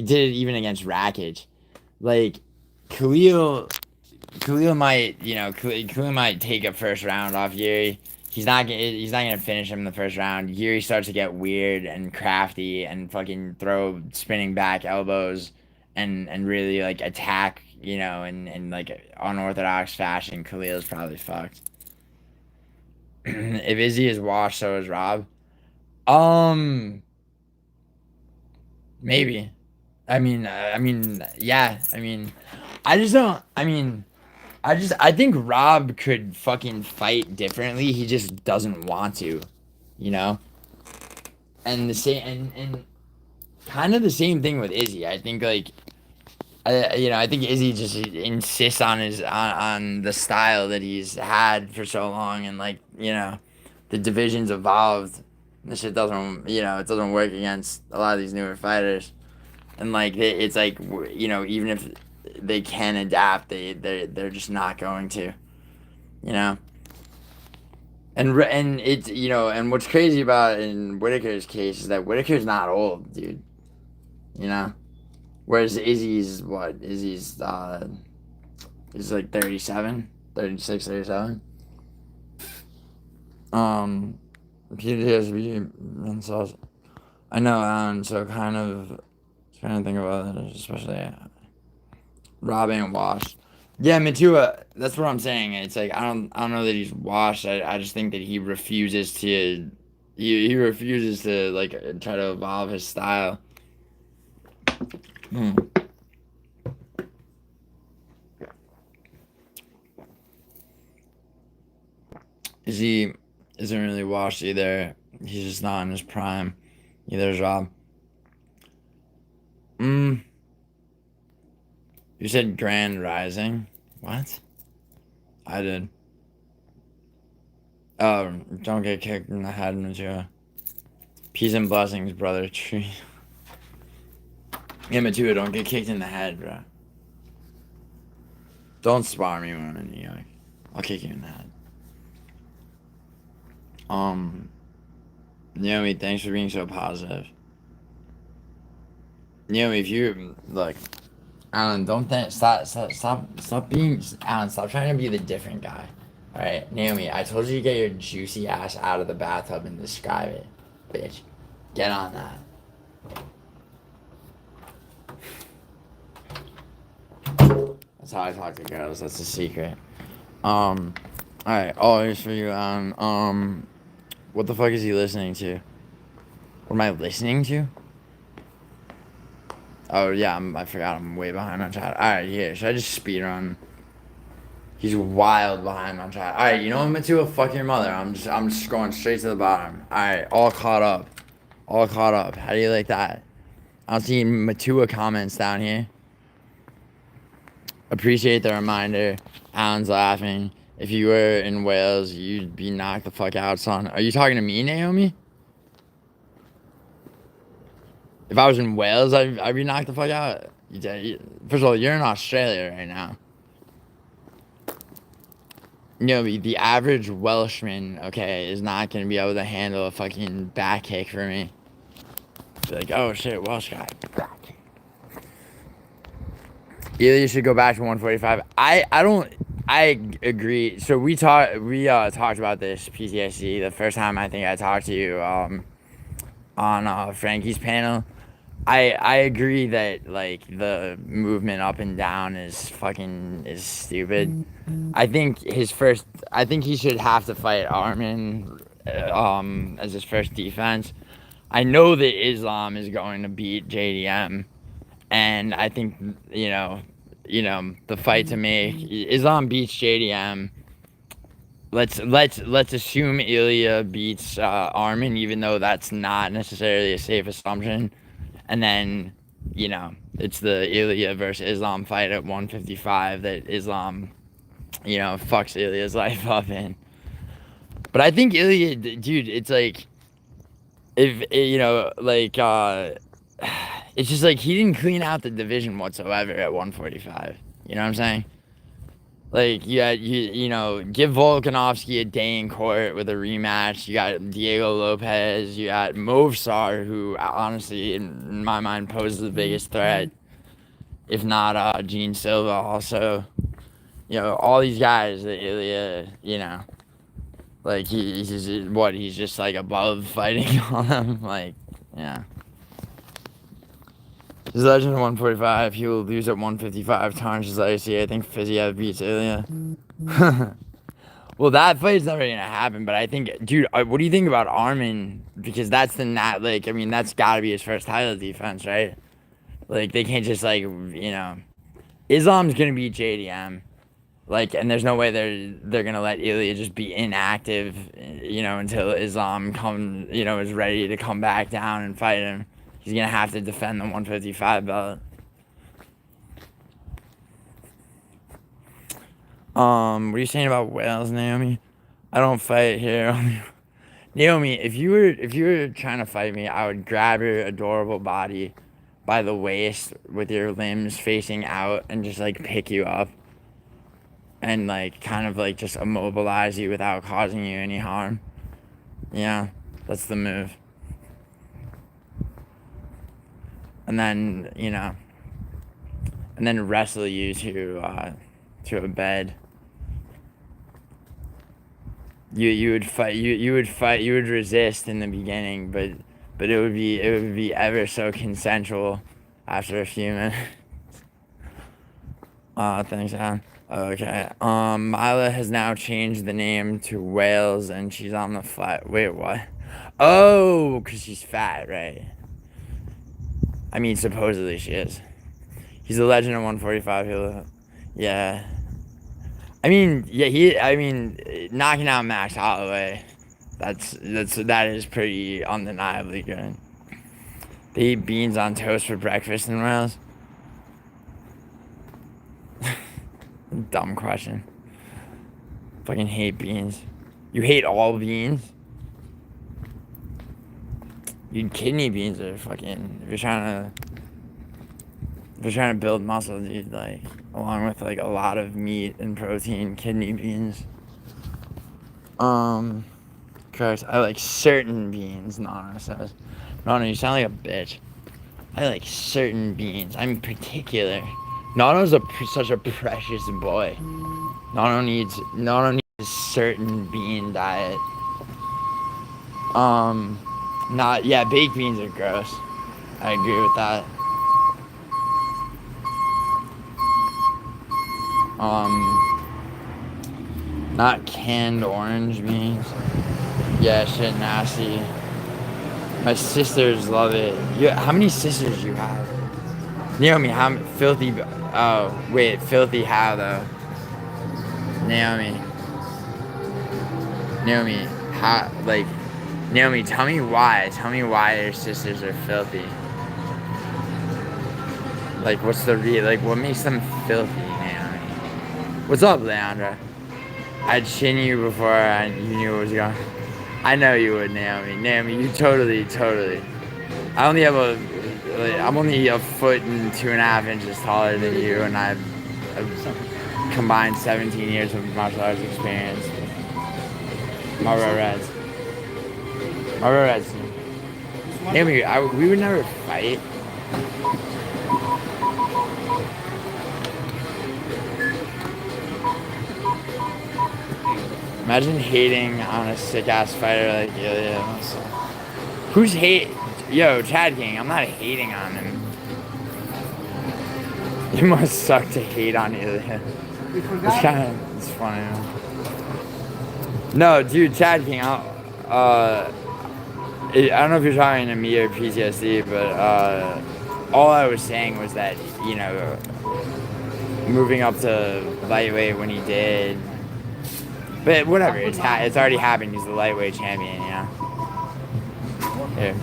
did it even against Rakic. Like, Khalil might, Khalil might take a first round off Yuri. He's not gonna finish him in the first round. Yuri starts to get weird and crafty and fucking throw spinning back elbows and really like attack, in like unorthodox fashion. Khalil's probably fucked. If Izzy is washed, so is Rob. Maybe. I mean, yeah. I mean, I just don't. I mean, I think Rob could fucking fight differently. He just doesn't want to, And the same, and kind of the same thing with Izzy. I think like, I think Izzy just insists on on the style that he's had for so long, and like, the division's evolved. This shit doesn't, it doesn't work against a lot of these newer fighters, and like it's like, even if they can adapt, they're just not going to, and it's, and what's crazy about it in Whitaker's case is that Whitaker's not old, dude, whereas Izzy's is like 37, 36, 37. PTSD and so I know, so kind of trying to think about it, especially Rob ain't washed. Yeah, Matua. That's what I'm saying. It's like I don't know that he's washed. I just think that he refuses to. He refuses to like try to evolve his style. Hmm. He isn't really washed either. He's just not in his prime. Either is Rob. You said Grand Rising? What? I did. Oh, don't get kicked in the head, Matua. Peace and blessings, brother. Tree. Yeah, Matua, don't get kicked in the head, bro. Don't spar me when I'm in New York. I'll kick you in the head. Naomi, thanks for being so positive. Naomi, if you look, Alan, don't stop being Alan. Stop trying to be the different guy. All right, Naomi, I told you to get your juicy ass out of the bathtub and describe it, bitch. Get on that. That's how I talk to girls. That's a secret. All right. Oh, here's for you, Alan. What the fuck is he listening to? What am I listening to? Oh yeah, I forgot. I'm way behind on chat. All right, here. Should I just speed run? He's wild behind on chat. All right, you know what, Matua? Fuck your mother. I'm just going straight to the bottom. All right, all caught up. All caught up. How do you like that? I don't see Matua comments down here. Appreciate the reminder. Alan's laughing. If you were in Wales, you'd be knocked the fuck out, son. Are you talking to me, Naomi? If I was in Wales, I'd be knocked the fuck out. First of all, you're in Australia right now. The average Welshman, okay, is not going to be able to handle a fucking back kick for me. Be like, oh shit, Welsh guy. Back kick. Either you should go back to 145. I agree. So we talked about this PTSD the first time I think I talked to you on Frankie's panel. I agree that like the movement up and down is stupid. I think he should have to fight Armin as his first defense. I know that Islam is going to beat JDM, and I think the fight to make Islam beats JDM. Let's assume Ilya beats Armin, even though that's not necessarily a safe assumption. And then, it's the Ilya versus Islam fight at 155 that Islam, fucks Ilya's life up in. But I think Ilya, dude, it's like, it's just like he didn't clean out the division whatsoever at 145. You know what I'm saying? Like, give Volkanovski a day in court with a rematch. You got Diego Lopez. You got Movsar, who honestly, in my mind, poses the biggest threat. If not Gene Silva also. All these guys that Ilya, like, he's just, like, above fighting on them. Like, yeah. His legend at 145, he will lose at 155, tarnishes IC. I think Fiziev beats Ilya. Well, that fight's never gonna happen, but I think, dude, what do you think about Armin? Because that's that's gotta be his first title defense, right? Like, they can't just, like, Islam's gonna beat JDM. Like, and there's no way they're gonna let Ilya just be inactive, until Islam is ready to come back down and fight him. He's gonna have to defend the 155 belt. What are you saying about Wales, Naomi? I don't fight here. Naomi, if you were trying to fight me, I would grab your adorable body by the waist with your limbs facing out and just like pick you up and like kind of like just immobilize you without causing you any harm. Yeah, that's the move. And then, and then wrestle you to a bed. You would fight. You would resist in the beginning, but it would be ever so consensual after a few minutes. Thanks, Alan. Okay. Mila has now changed the name to Wales, and she's on the flat. Wait, what? Oh, because she's fat, right? I mean, supposedly she is. He's a legend at 145. Yeah. I mean, yeah, I mean, knocking out Max Holloway. That is pretty undeniably good. They eat beans on toast for breakfast in Wales. Dumb question. Fucking hate beans. You hate all beans? Dude, kidney beans are fucking. If you're trying to build muscle, dude, like along with like a lot of meat and protein, kidney beans. Correct. I like certain beans. Nana says. Nana, you sound like a bitch. I like certain beans. I'm particular. Nano's such a precious boy. Nano needs a certain bean diet. Baked beans are gross. I agree with that. Not canned orange beans. Yeah, shit, nasty. My sisters love it. How many sisters you have? Naomi, how filthy? Oh, wait, filthy how though? Naomi, how like? Naomi, tell me why. Tell me why your sisters are filthy. Like, what's the what makes them filthy, Naomi? What's up, Leandra? I'd chin you before you knew what was going on. I know you would, Naomi. Naomi, you totally. I'm only a foot and 2.5 inches taller than you, and I've combined 17 years of martial arts experience. Marlboro Reds. Naomi, we would never fight. Imagine hating on a sick-ass fighter like Giuliano. Who's hate? Yo, Chad King, I'm not hating on him. It must suck to hate on Giuliano. It's funny. No, dude, Chad King, I don't know if you're talking to me or PTSD, but all I was saying was that, moving up to lightweight when he did. But whatever, it's already happened. He's the lightweight champion, Here.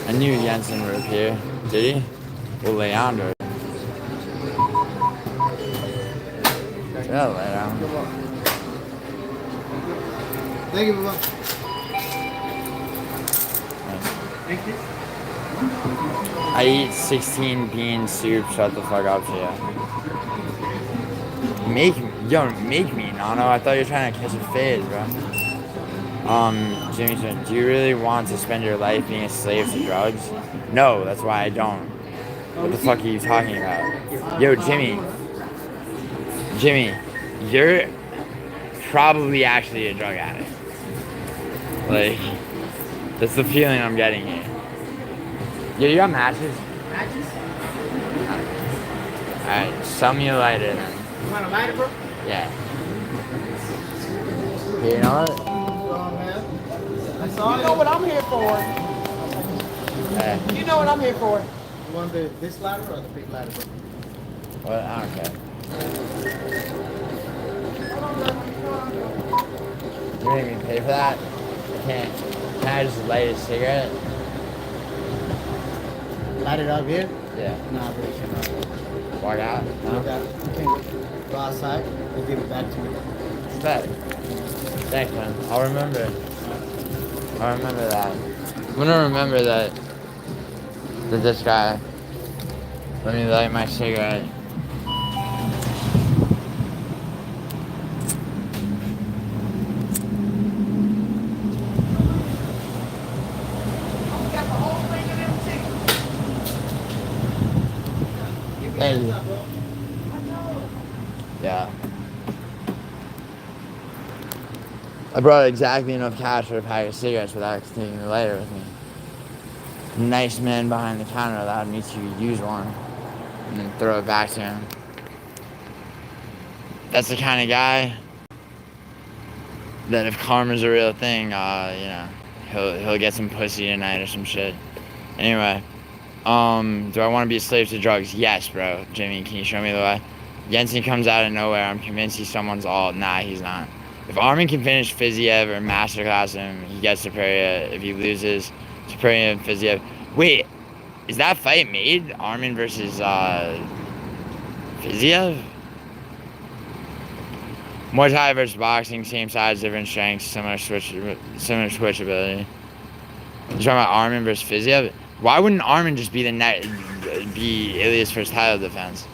I knew Jensen would appear. Did he? Well, Leandro. Yeah, Leandro. Thank you, Baba. Thank you. I eat 16 bean soup. Shut the fuck up, yeah. Make me, Nano. I thought you were trying to catch a fade, bro. Jimmy, do you really want to spend your life being a slave to drugs? No, that's why I don't. What the fuck are you talking about? Yo, Jimmy, you're probably actually a drug addict. Like, that's the feeling I'm getting here. Yo, you got matches? Matches? Alright, sell me a lighter then. You want a lighter, bro? Yeah. Hey, you know what? You know what I'm here for. You know what I'm here for. You want this ladder or the big ladder, bro? What? I don't care. You make me pay for that? I can't. Can I just light a cigarette? Light it up here? Yeah. Nah, bro, you cannot. Walk out? No? You can't go outside and give it back to me. It's bad. Thanks, man. I'll remember. I'll remember that. I'm gonna remember that this guy let me light my cigarette. Thank you. Yeah. I brought exactly enough cash for a pack of cigarettes without taking the lighter with me. nice man behind the counter allowed me to use one and then throw it back to him. That's the kind of guy that if karma's a real thing, you know, he'll get some pussy tonight or some shit. Anyway, do I want to be a slave to drugs? Yes, bro. Jimmy, can you show me the way? Jensen comes out of nowhere. I'm convinced he's someone's alt. Nah, he's not. If Armin can finish Fiziev or masterclass him, he gets Superior. If he loses, Superior and Fiziev. Wait, is that fight made? Armin versus Fiziev? Muay Thai versus boxing, same size, different strengths, similar switchability. You're talking about Armin versus Fiziev? Why wouldn't Armin just be be Ilias' first title defense?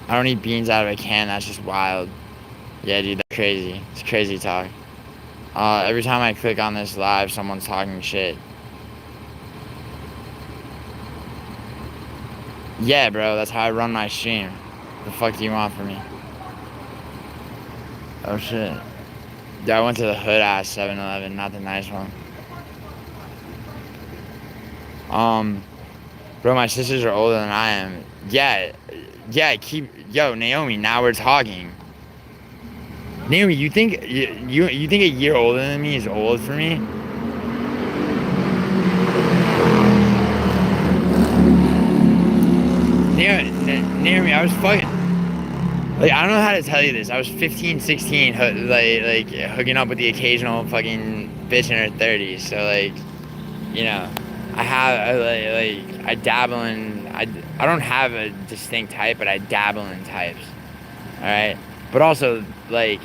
I don't eat beans out of a can. That's just wild. Yeah, dude, that's crazy. It's crazy talk. Every time I click on this live, someone's talking shit. Yeah, bro, that's how I run my stream. The fuck do you want from me? Oh shit. Yeah, I went to the hood ass 7-Eleven, not the nice one. Bro, my sisters are older than I am. Yeah, yo, Naomi, now we're talking. Naomi, you think you think a year older than me is old for me? Naomi, I was fucking, like, I don't know how to tell you this. I was 15, 16, like hooking up with the occasional fucking bitch in her 30s. So, like, you know, I dabble in, I don't have a distinct type, but I dabble in types. Alright? But also, like,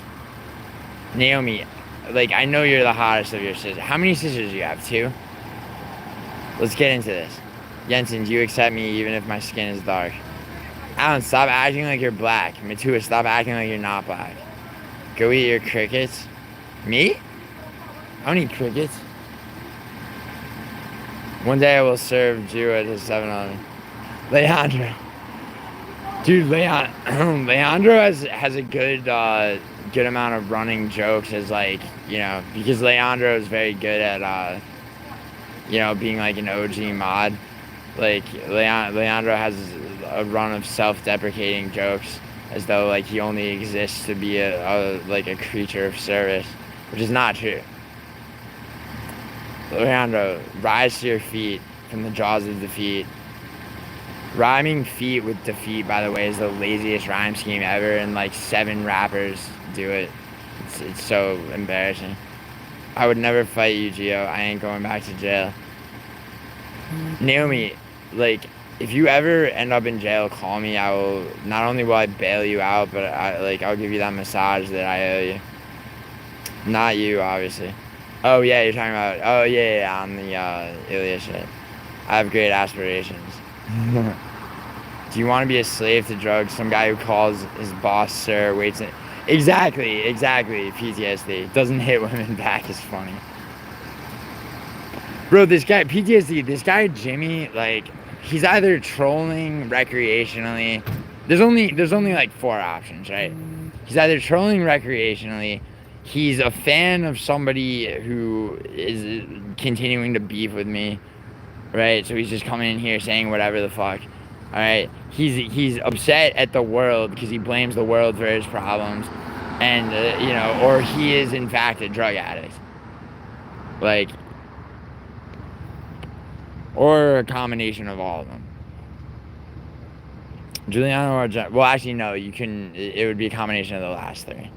Naomi, like, I know you're the hottest of your sisters. How many sisters do you have? 2? Let's get into this. Jensen, do you accept me even if my skin is dark? Alan, stop acting like you're black. Matua, stop acting like you're not black. Go eat your crickets. Me? I don't eat crickets. One day I will serve Jew at his 7-Eleven. Leandro. Dude, Leandro has a good good amount of running jokes as, like, you know, because Leandro is very good at you know, being like an OG mod. Like, Leandro has a run of self-deprecating jokes as though, like, he only exists to be like a creature of service, which is not true. Leandro, rise to your feet from the jaws of defeat. Rhyming feet with defeat, by the way, is the laziest rhyme scheme ever, and like 7 rappers do it. It's so embarrassing. I would never fight you, Gio. I ain't going back to jail. Naomi, like, if you ever end up in jail, call me. I will, not only will I bail you out, but I'll give you that massage that I owe you. Not you, obviously. Oh yeah, you're talking about, oh yeah, on the Ilya shit. I have great aspirations. Do you want to be a slave to drugs? Some guy who calls his boss sir, waits in... Exactly, PTSD. Doesn't hit women back is funny. Bro, this guy, PTSD, this guy Jimmy, like, he's either trolling recreationally. There's only like 4 options, right? He's either trolling recreationally, he's a fan of somebody who is continuing to beef with me, right? So he's just coming in here saying whatever the fuck. All right, he's upset at the world because he blames the world for his problems, and you know, or he is in fact a drug addict, like, or a combination of all of them. GiulianoArgenti. Well, actually, no. You can. It would be a combination of the last 3.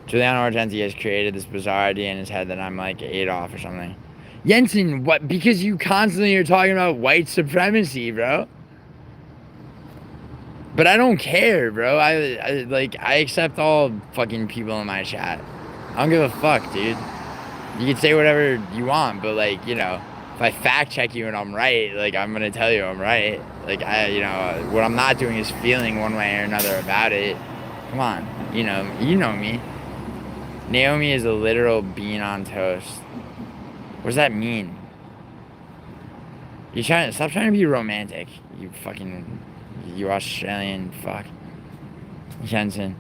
GiulianoArgenti has created this bizarre idea in his head that I'm like Adolf or something. Jensen, what? Because you constantly are talking about white supremacy, bro. But I don't care, bro. I accept all fucking people in my chat. I don't give a fuck, dude. You can say whatever you want, but, like, you know, if I fact check you and I'm right, like, I'm gonna tell you I'm right. Like, you know, what I'm not doing is feeling one way or another about it. Come on, you know me. Naomi is a literal bean on toast. What does that mean? Stop trying to be romantic, you Australian fuck. Jensen,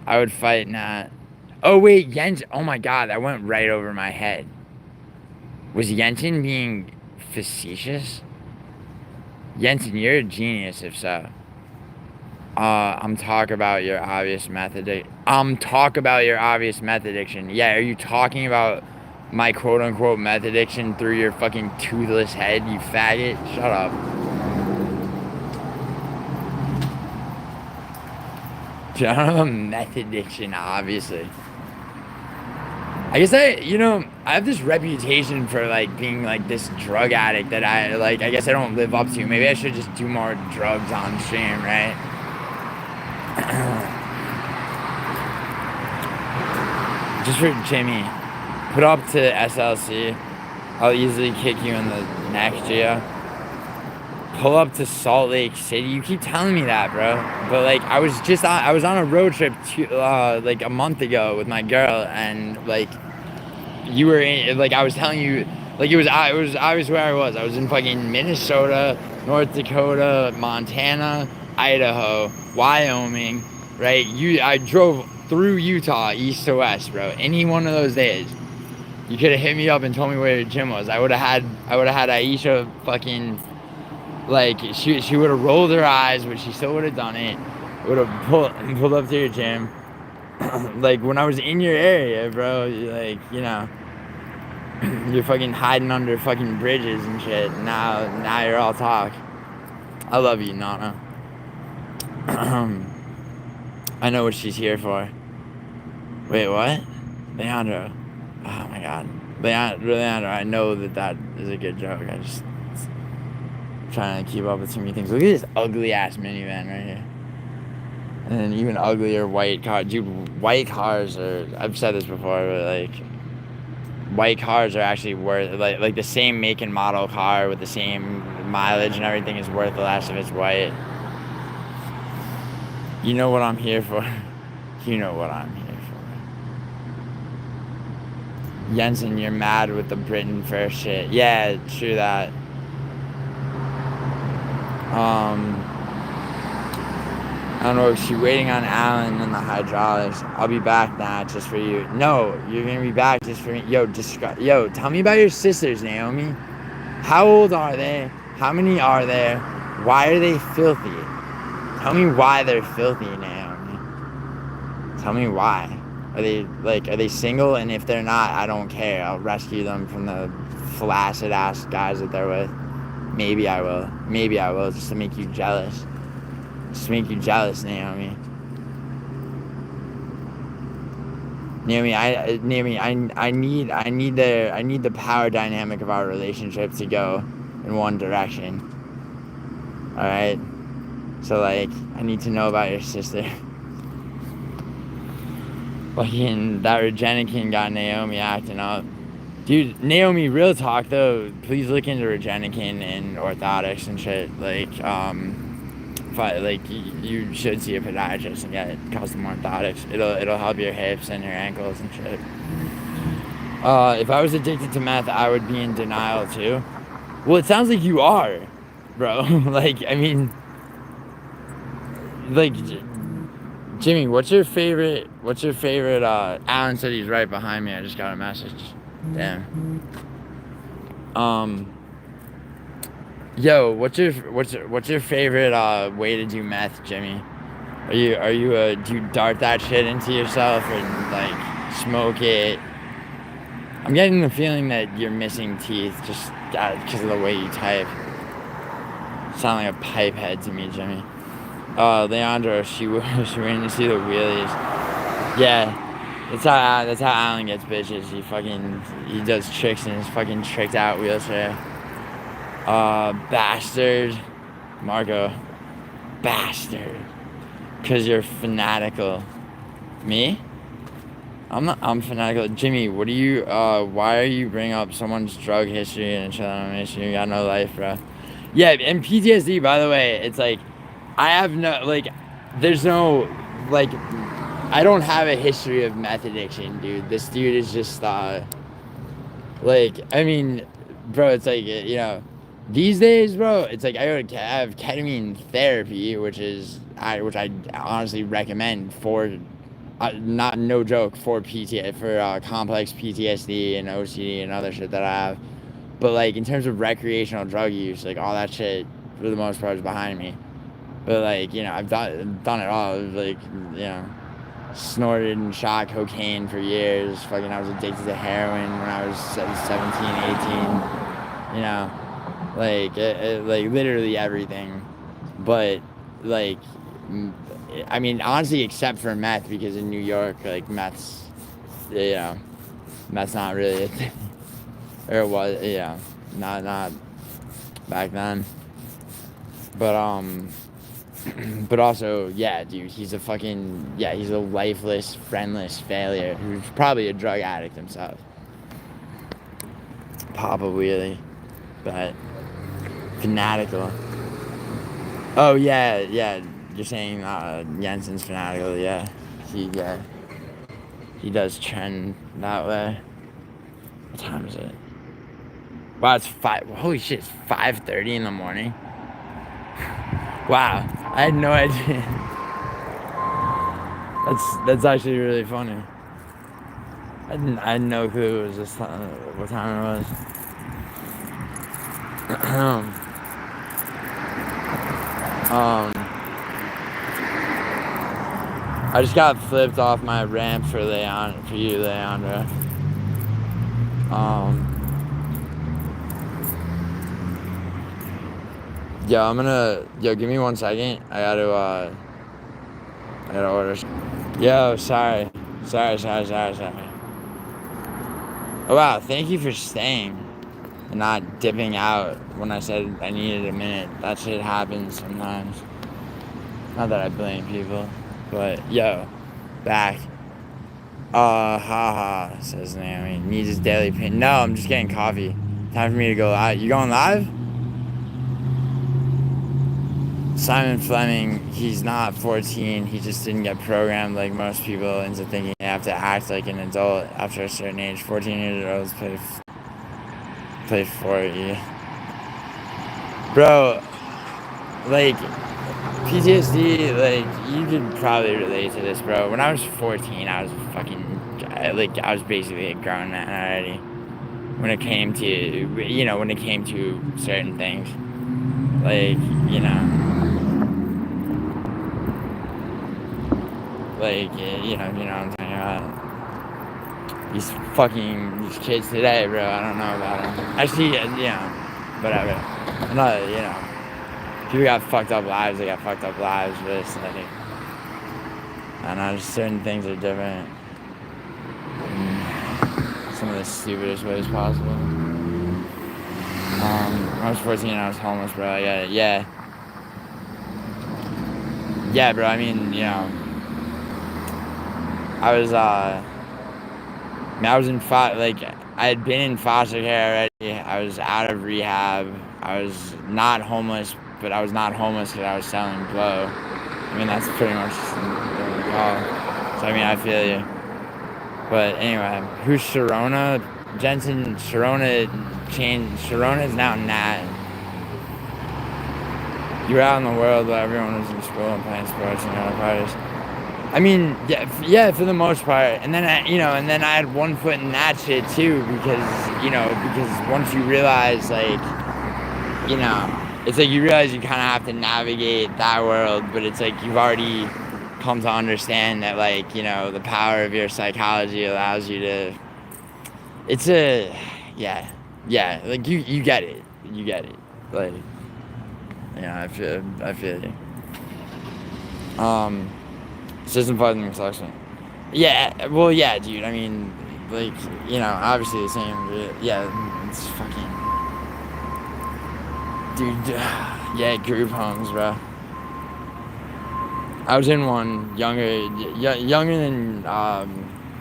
I would fight not. Oh wait, Jensen. Oh my god, that went right over my head. Was Jensen being facetious? Jensen, you're a genius if so. I'm talk about your obvious meth addiction. Yeah, are you talking about my quote-unquote meth addiction through your fucking toothless head, you faggot? Shut up. Dude, I don't have a meth addiction, obviously. I guess I have this reputation for, like, being, like, this drug addict that I guess I don't live up to. Maybe I should just do more drugs on stream, right? Just for Jimmy. Put up to SLC. I'll easily kick you in the neck, Gio. Pull up to Salt Lake City. You keep telling me that, bro. But, like, I was on a road trip like a month ago with my girl, and, like, you were in, like, I was telling you, like, it was obvious where I was. I was in fucking Minnesota, North Dakota, Montana, Idaho, Wyoming, right? I drove through Utah, east to west, bro. Any one of those days, you could have hit me up and told me where your gym was. I would have had Aisha fucking, like, she would have rolled her eyes, but she still would have done it. Would have pulled up to your gym. Like, when I was in your area, bro, like, you know, you're fucking hiding under fucking bridges and shit. Now you're all talk. I love you, Nana. I know what she's here for. Wait, what? Leandro. Oh my god. Leandro, I know that is a good joke. I just trying to keep up with too many things. Look at this ugly ass minivan right here. And then even uglier white car. Dude, white cars are, I've said this before, but, like, white cars are actually worth, like the same make and model car with the same mileage and everything is worth less if it's white. You know what I'm here for. You know what I'm here for. Jensen, you're mad with the Britain first shit. Yeah, true that. I don't know if she's waiting on Alan and the hydraulics. I'll be back now just for you. No, you're gonna be back just for me. Yo, tell me about your sisters, Naomi. How old are they? How many are there? Why are they filthy? Tell me why they're filthy, Naomi. Tell me why. Are they single? And if they're not, I don't care. I'll rescue them from the flaccid ass guys that they're with. Maybe I will, just to make you jealous. Just to make you jealous, Naomi. Naomi, I need the power dynamic of our relationship to go in one direction. All right. So, like, I need to know about your sister. Fucking that Regenican got Naomi acting up. Dude, Naomi, real talk though, please look into Regenican and orthotics and shit. Like, you should see a podiatrist and get custom orthotics. It'll help your hips and your ankles and shit. If I was addicted to meth, I would be in denial too. Well, it sounds like you are, bro. Like, I mean, like, Jimmy, what's your favorite, Alan said he's right behind me. I just got a message. Damn. Yo, what's your favorite way to do meth, Jimmy? Do you dart that shit into yourself or, like, smoke it? I'm getting the feeling that you're missing teeth just because of the way you type. Sound like a pipe head to me, Jimmy. Leandro, she waiting to see the wheelies. Yeah, that's how Alan gets bitches. He does tricks in his fucking tricked out wheelchair. Bastard. Marco. Bastard. Cause you're fanatical. Me? I'm fanatical. Jimmy, why are you bringing up someone's drug history and shit on issue? You got no life, bro. Yeah, and PTSD, by the way, it's like, I have no, like, there's no, like, I don't have a history of meth addiction, dude. This dude is just, like, I mean, bro, it's like, you know, these days, bro, it's like I have ketamine therapy, which I honestly recommend for, no joke, for complex PTSD and OCD and other shit that I have. But, like, in terms of recreational drug use, like, all that shit for the most part, is behind me. But, like, you know, I've done it all. Like, you know, snorted and shot cocaine for years. Fucking, I was addicted to heroin when I was 17, 18. You know, like, like literally everything. But, like, I mean, honestly, except for meth, because in New York, like, meth's not really a thing. Or it was, not back then. But, but also, yeah, dude, he's a lifeless, friendless failure who's probably a drug addict himself. Papa Wheelie. But, fanatical. Oh, yeah, you're saying, Jensen's fanatical, yeah. He does trend that way. What time is it? Wow, it's 5, holy shit, it's 5:30 in the morning. Wow, I had no idea. That's actually really funny. I had no clue it was this time, what time it was. I just got flipped off my ramp for you, Leandra. Yo, give me 1 second. I gotta order. Yo, sorry. Oh, wow, thank you for staying and not dipping out when I said I needed a minute. That shit happens sometimes. Not that I blame people, but yo, back. Haha, says Naomi. Needs his daily pin. No, I'm just getting coffee. Time for me to go live. You going live? Simon Fleming, he's not 14. He just didn't get programmed like most people into thinking they have to act like an adult after a certain age. 14-year-olds play 40. Bro, like, PTSD, like, you could probably relate to this, bro. When I was 14, I was I was basically a grown man already. When it came to, certain things. Like, you know. Like, you know what I'm talking about. These kids today, bro, I don't know about them. Actually, whatever. People got fucked up lives, they got fucked up lives, but it's like, I don't know, just certain things are different. Some of the stupidest ways possible. When I was 14, I was homeless, bro. Yeah, bro, I mean, I was I had been in foster care already. I was out of rehab. I was not homeless, but I was not homeless because I was selling blow. I mean, that's pretty much the call. So, I mean, I feel you. But anyway, who's Sharona? Jensen, Sharona is now Nat. You were out in the world where everyone was in school and playing sports and other parties. I mean, yeah, for the most part. And then, I had one foot in that shit too, because once you realize, like, it's like you realize you kind of have to navigate that world, but it's like you've already come to understand that, like, the power of your psychology allows you to, like, you get it. Like, I feel you. System fucking sucks. Yeah, well, yeah, dude. I mean, like, obviously the same. Yeah, it's fucking, dude. Yeah, group homes, bro. I was in one younger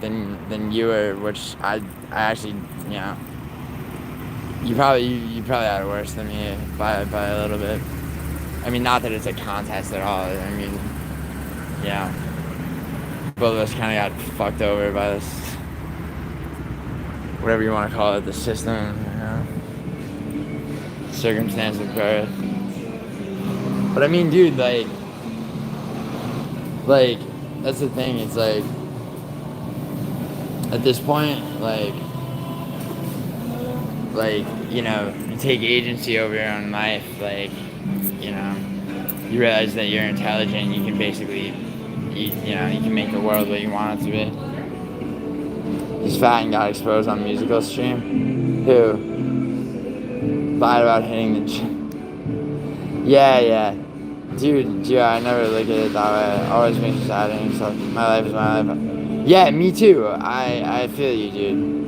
than you were, which I actually, you probably had it worse than me by a little bit. I mean, not that it's a contest at all. I mean, yeah. Both of us kind of got fucked over by this, whatever you want to call it, the system, circumstance of birth. But I mean, dude, like, that's the thing, it's like, at this point, like, you take agency over your own life, like, you know, you realize that you're intelligent, you can basically, you can make the world what you want it to be. He's fat and got exposed on musical stream. Who? Lied about hitting the gym. Yeah. Dude, I never look at it that way. It always makes me sad and stuff. My life is my life. Yeah, me too. I feel you, dude.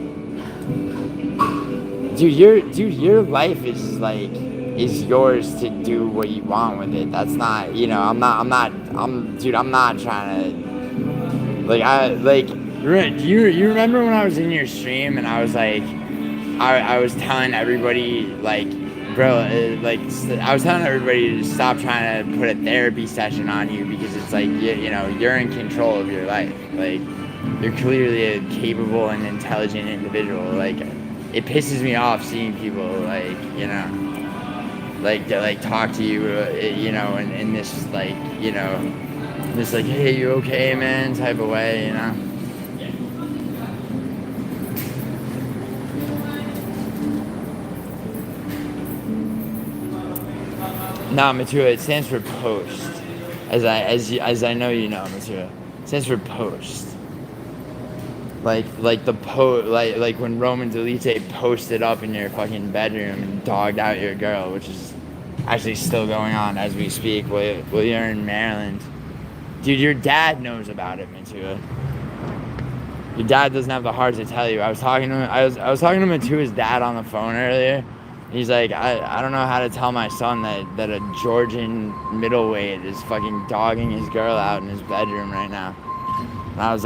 Your life is is yours to do what you want with it. That's not, I'm not trying to, you remember when I was in your stream and I was like, I was telling everybody, bro, I was telling everybody to stop trying to put a therapy session on you because it's you're in control of your life. You're clearly a capable and intelligent individual. It pisses me off seeing people talk to you, in this this hey, you okay, man, type of way, No, Matua, it stands for post. As I know you know, Matua. It stands for post. Like when Roman Delite posted up in your fucking bedroom and dogged out your girl, which is actually still going on as we speak while you're in Maryland. Dude, your dad knows about it, Matua. Your dad doesn't have the heart to tell you. I was talking to Matua's dad on the phone earlier. He's like, I don't know how to tell my son that a Georgian middleweight is fucking dogging his girl out in his bedroom right now. And I was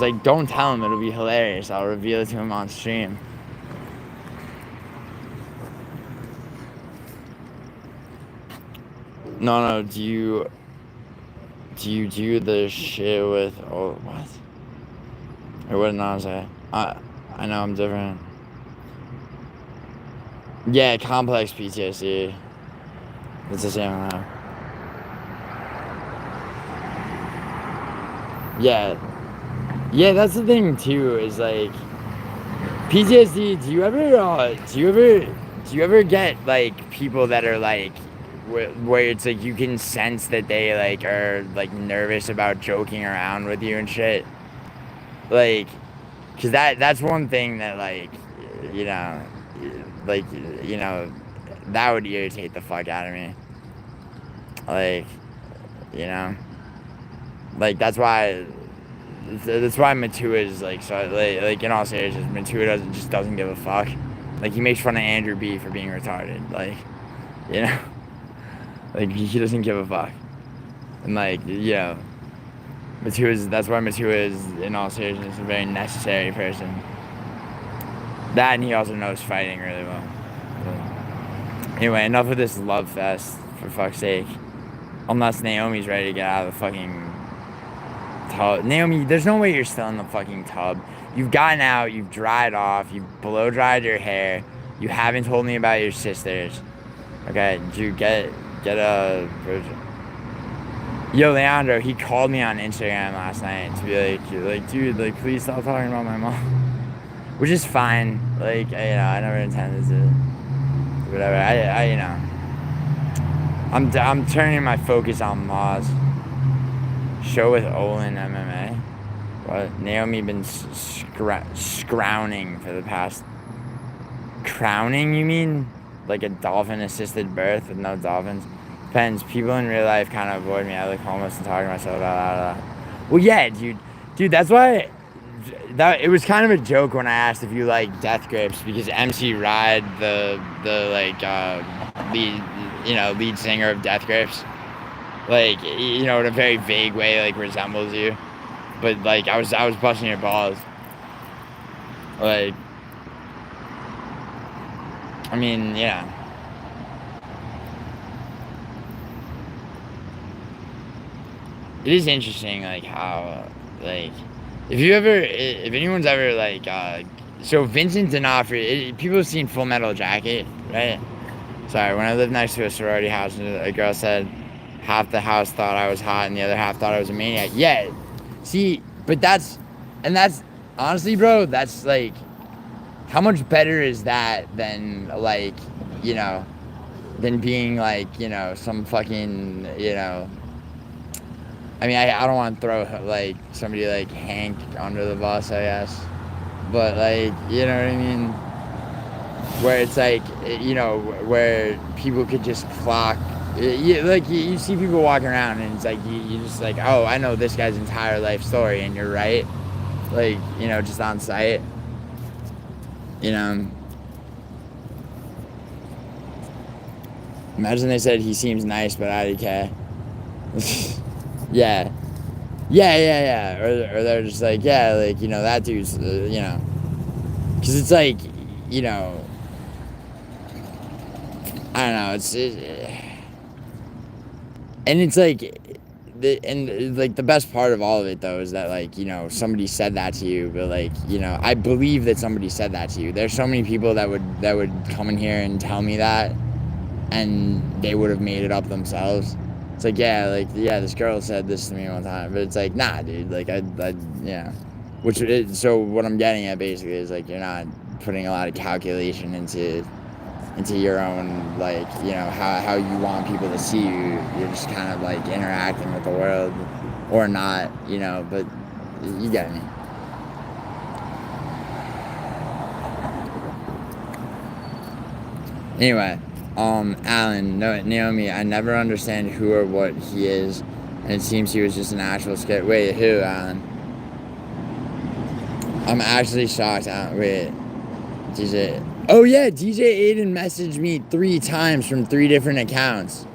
like, don't tell him, it'll be hilarious. I'll reveal it to him on stream. No, do you do the shit with, what? Or what did I say? I know I'm different. Yeah, complex PTSD. It's the same now. Yeah, that's the thing too. Is PTSD. Do you ever get people that are where it's you can sense that they are nervous about joking around with you and shit. Cause that's one thing that that would irritate the fuck out of me. That's why Matua is so in all seriousness, Matua doesn't give a fuck. He makes fun of Andrew B for being retarded. He doesn't give a fuck. And that's why Matua is in all seriousness a very necessary person. That, and he also knows fighting really well. But anyway, enough of this love fest, for fuck's sake. Unless Naomi's ready to get out of the fucking tub. Naomi, there's no way you're still in the fucking tub. You've gotten out, you've dried off, you've blow dried your hair. You haven't told me about your sisters. Okay, did you get a virgin? Yo, Leandro, he called me on Instagram last night to be dude, please stop talking about my mom. Which is fine. I never intended to. Whatever. I'm turning my focus on Maz. Show with Olin MMA. What? Naomi been scrowning for the past. Crowning, you mean? Like a dolphin-assisted birth with no dolphins? Depends. People in real life kind of avoid me. I look homeless and talk to myself out loud. Well, yeah, dude. That's why. It was kind of a joke when I asked if you like Death Grips, because MC Ride, the lead singer of Death Grips, in a very vague way, resembles you. But I was busting your balls. I mean, yeah. It is interesting, how, if anyone's ever, so Vincent D'Onofrio, people have seen Full Metal Jacket, right? Sorry, when I lived next to a sorority house, a girl said half the house thought I was hot and the other half thought I was a maniac. Yeah, see, but that's, honestly, bro, that's, how much better is that than, than being like, you know, some fucking, you know. I mean, I don't want to throw like somebody like Hank under the bus, I guess, but like, you know what I mean? Where it's like, you know, where people could just clock. Like you see people walking around and it's like you just like, oh, I know this guy's entire life story, and you're right, like, you know, just on sight, you know. Imagine they said he seems nice but IDK. Yeah. Yeah. Or they're just like, yeah, like, you know, that dude's, you know, because it's like, you know, I don't know, and it's like, like the best part of all of it though is that, like, you know, somebody said that to you, but like, you know, I believe that somebody said that to you. There's so many people that would come in here and tell me that, and they would have made it up themselves. It's like, yeah, this girl said this to me one time, but it's like, nah, dude, like, yeah. So what I'm getting at basically is like, you're not putting a lot of calculation into your own, like, you know, how you want people to see you. You're just kind of like interacting with the world, or not, you know, but you get me. Anyway, Alan, no, Naomi, I never understand who or what he is, and it seems he was just an actual skit. Wait, who, Alan? I'm actually shocked. Wait, DJ. Oh yeah, DJ Aiden messaged me 3 times from 3 different accounts.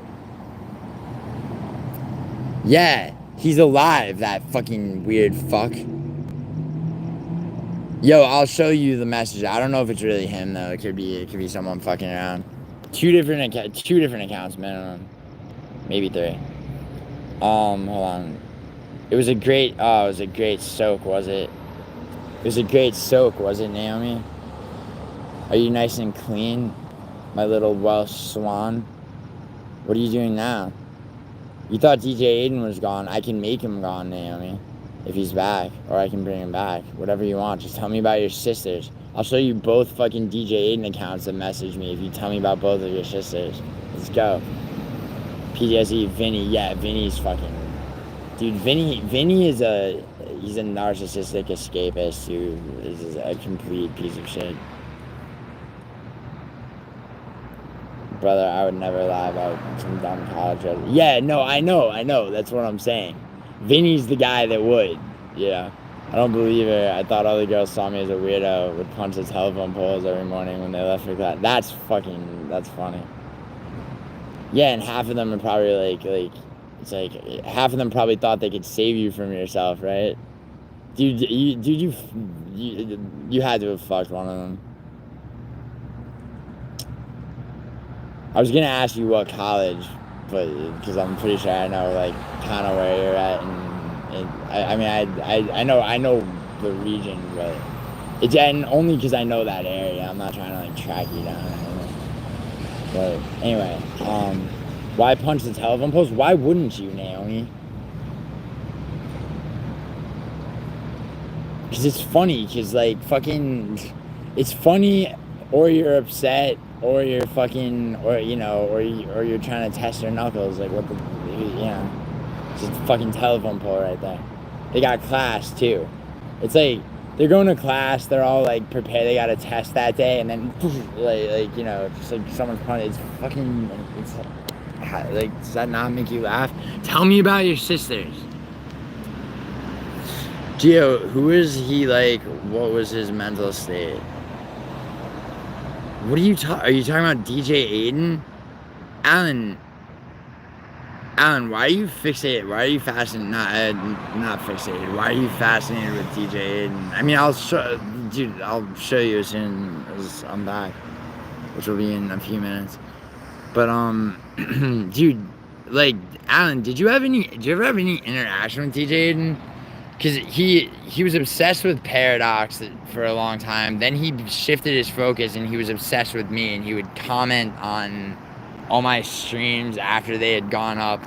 Yeah, he's alive, that fucking weird fuck. Yo, I'll show you the message. I don't know if it's really him though. It could be someone fucking around. 2 different accounts minimum, maybe 3. Hold on. It was a great soak, was it? It was a great soak, was it, Naomi? Are you nice and clean, my little Welsh swan? What are you doing now? You thought DJ Aiden was gone. I can make him gone, Naomi, if he's back, or I can bring him back. Whatever you want. Just tell me about your sisters. I'll show you both fucking DJ Aiden accounts that message me if you tell me about both of your sisters. Let's go. PTSD, Vinny. Yeah, Vinny's fucking... Dude, Vinny is he's a narcissistic escapist who is a complete piece of shit. Brother, I would never lie about some dumb college. Yeah, no, I know. That's what I'm saying. Vinny's the guy that would. Yeah. I don't believe it. I thought all the girls saw me as a weirdo, would punch the telephone poles every morning when they left for class. That's funny. Yeah, and half of them are probably like, it's like, half of them probably thought they could save you from yourself, right? Dude, you had to have fucked one of them. I was gonna ask you what college, but because I'm pretty sure I know, like, kind of where you're at, and I mean, I know the region, but it's, and only because I know that area. I'm not trying to like track you down or anything. But anyway, why punch the telephone post? Why wouldn't you, Naomi? Because it's funny. Because like fucking, it's funny, or you're upset. Or you're fucking, or you know, or you're trying to test your knuckles, like what the, you know, it's a fucking telephone pole right there. They got class too. It's like they're going to class, they're all like prepared, they got a test that day, and then like you know, just like someone's punching. It's fucking, it's like, does that not make you laugh? Tell me about your sisters. Gio, who is he like? What was his mental state? What are you talking about DJ Aiden? Alan, why are you fixated? Why are you fascinated? Not fixated. Why are you fascinated with DJ Aiden? I mean, I'll show you as soon as I'm back, which will be in a few minutes. But, dude, like, Alan, did you ever have any interaction with DJ Aiden? Because he was obsessed with Paradox for a long time. Then he shifted his focus and he was obsessed with me. And he would comment on all my streams after they had gone up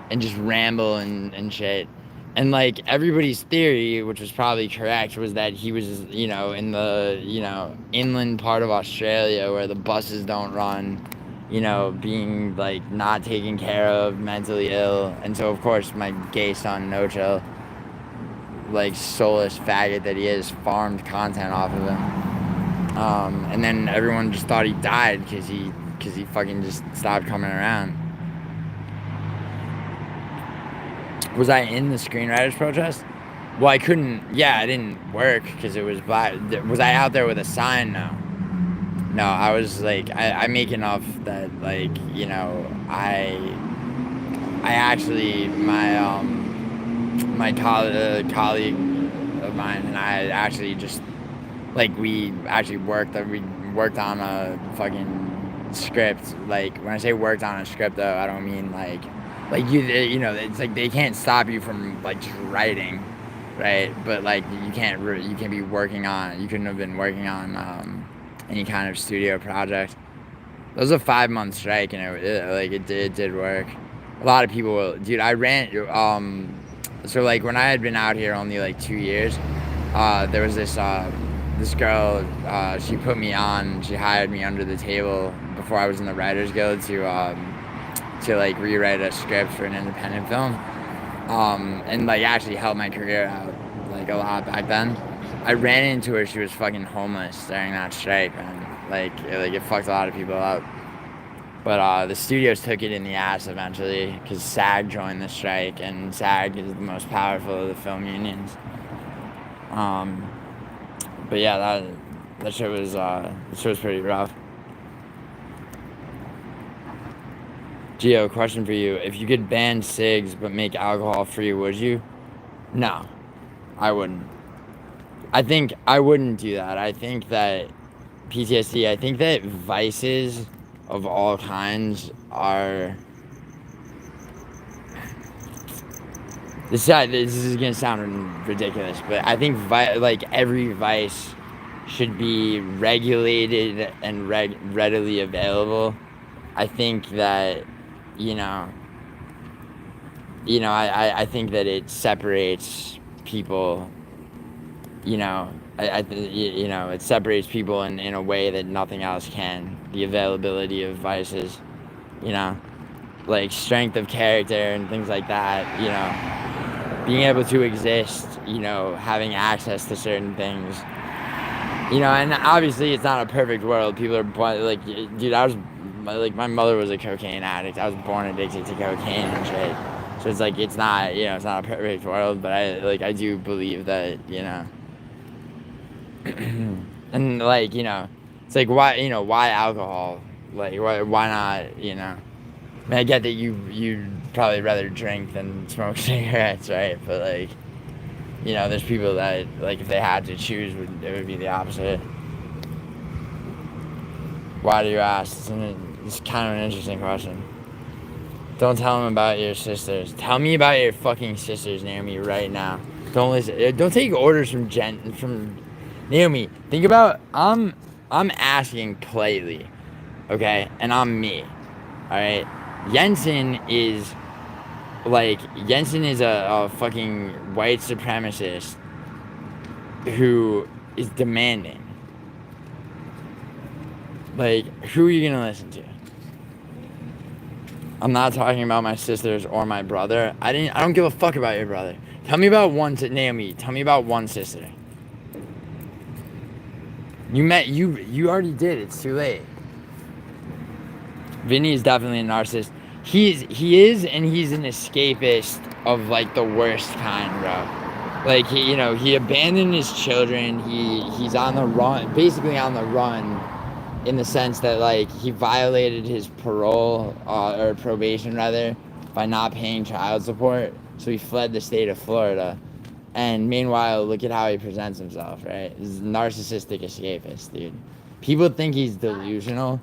and just ramble and shit. And like everybody's theory, which was probably correct, was that he was, in the, inland part of Australia where the buses don't run. you know, being like not taken care of, mentally ill, and so of course my gay son No Chill, like soulless faggot that he is, farmed content off of him. And then everyone just thought he died because he fucking just stopped coming around. Was I in the screenwriters protest? Well, I couldn't. Yeah, I didn't work because it was black. Was I out there with a sign? No. No, I was like, I make enough that, like, you know, I actually, my colleague of mine and I actually just, like, we actually worked on a fucking script. Like, when I say worked on a script, though, I don't mean like you know, it's like they can't stop you from like just writing, right? But like you can't be working on. You couldn't have been working on any kind of studio project. That was a 5-month strike, and it did work. A lot of people, dude. I ran. So like when I had been out here only like 2 years, there was this girl. She put me on. She hired me under the table before I was in the Writers Guild to like rewrite a script for an independent film, and like actually helped my career out like a lot back then. I ran into her. She was fucking homeless during that strike, and like it fucked a lot of people up. But the studios took it in the ass eventually because SAG joined the strike, and SAG is the most powerful of the film unions. But yeah, that shit was pretty rough. Gio, question for you. If you could ban cigs but make alcohol free, would you? No, I wouldn't. I think I wouldn't do that. I think that PTSD, I think that vices of all kinds are... This is going to sound ridiculous, but I think like every vice should be regulated and readily available. I think that, I think that it separates people, it separates people in a way that nothing else can. The availability of vices, like strength of character and things like that, being able to exist, having access to certain things, and obviously it's not a perfect world. People are like, dude, my mother was a cocaine addict. I was born addicted to cocaine and shit. So it's like, it's not a perfect world, but I do believe that, and like, it's like, why alcohol? Like, why not, I mean, I get that you'd probably rather drink than smoke cigarettes, right? But like, there's people that, like, if they had to choose, it would be the opposite. Why do you ask? It's kind of an interesting question. Don't tell them about your sisters. Tell me about your fucking sisters, Naomi, right now. Don't listen. Don't take orders from Naomi. Think about, I'm asking politely, okay? And I'm me, all right? Jensen is a fucking white supremacist who is demanding. Like, who are you gonna listen to? I'm not talking about my sisters or my brother. I don't give a fuck about your brother. Tell me about Naomi. Tell me about one sister. You already did. It's too late. Vinny is definitely a narcissist. He is, and he's an escapist of like the worst kind, bro. Like he abandoned his children. He's on the run, basically on the run, in the sense that like he violated his parole or probation rather by not paying child support. So he fled the state of Florida. And meanwhile, look at how he presents himself, right? He's a narcissistic escapist, dude. People think he's delusional.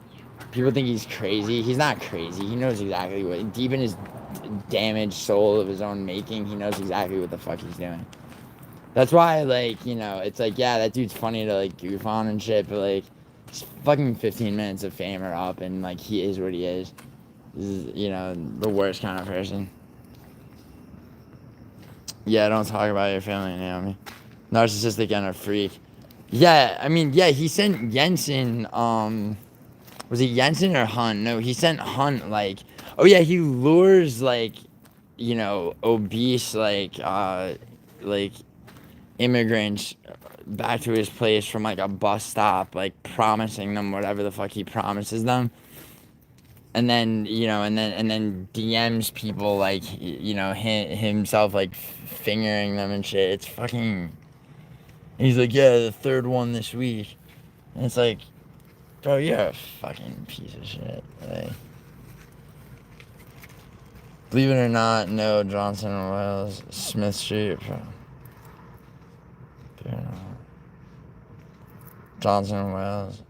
People think he's crazy. He's not crazy. He knows exactly what... Deep in his damaged soul of his own making, he knows exactly what the fuck he's doing. That's why, like, it's like, yeah, that dude's funny to, like, goof on and shit, but, like, his fucking 15 minutes of fame are up, and, like, he is what he is. This is, the worst kind of person. Yeah, don't talk about your family, Naomi. Narcissistic and a freak. Yeah, I mean, yeah, he sent Jensen, Was it Jensen or Hunt? No, he sent Hunt, like, oh yeah, he lures, like, you know, obese, like immigrants back to his place from, like, a bus stop, like, promising them whatever the fuck he promises them. And then, you know, and then DMs people, like, you know, himself, like, fingering them and shit. It's fucking... He's like, yeah, the third one this week. And it's like, bro, you're a fucking piece of shit. Like, believe it or not, no, Johnson and Wales, Smith Street, bro. Johnson and Wales,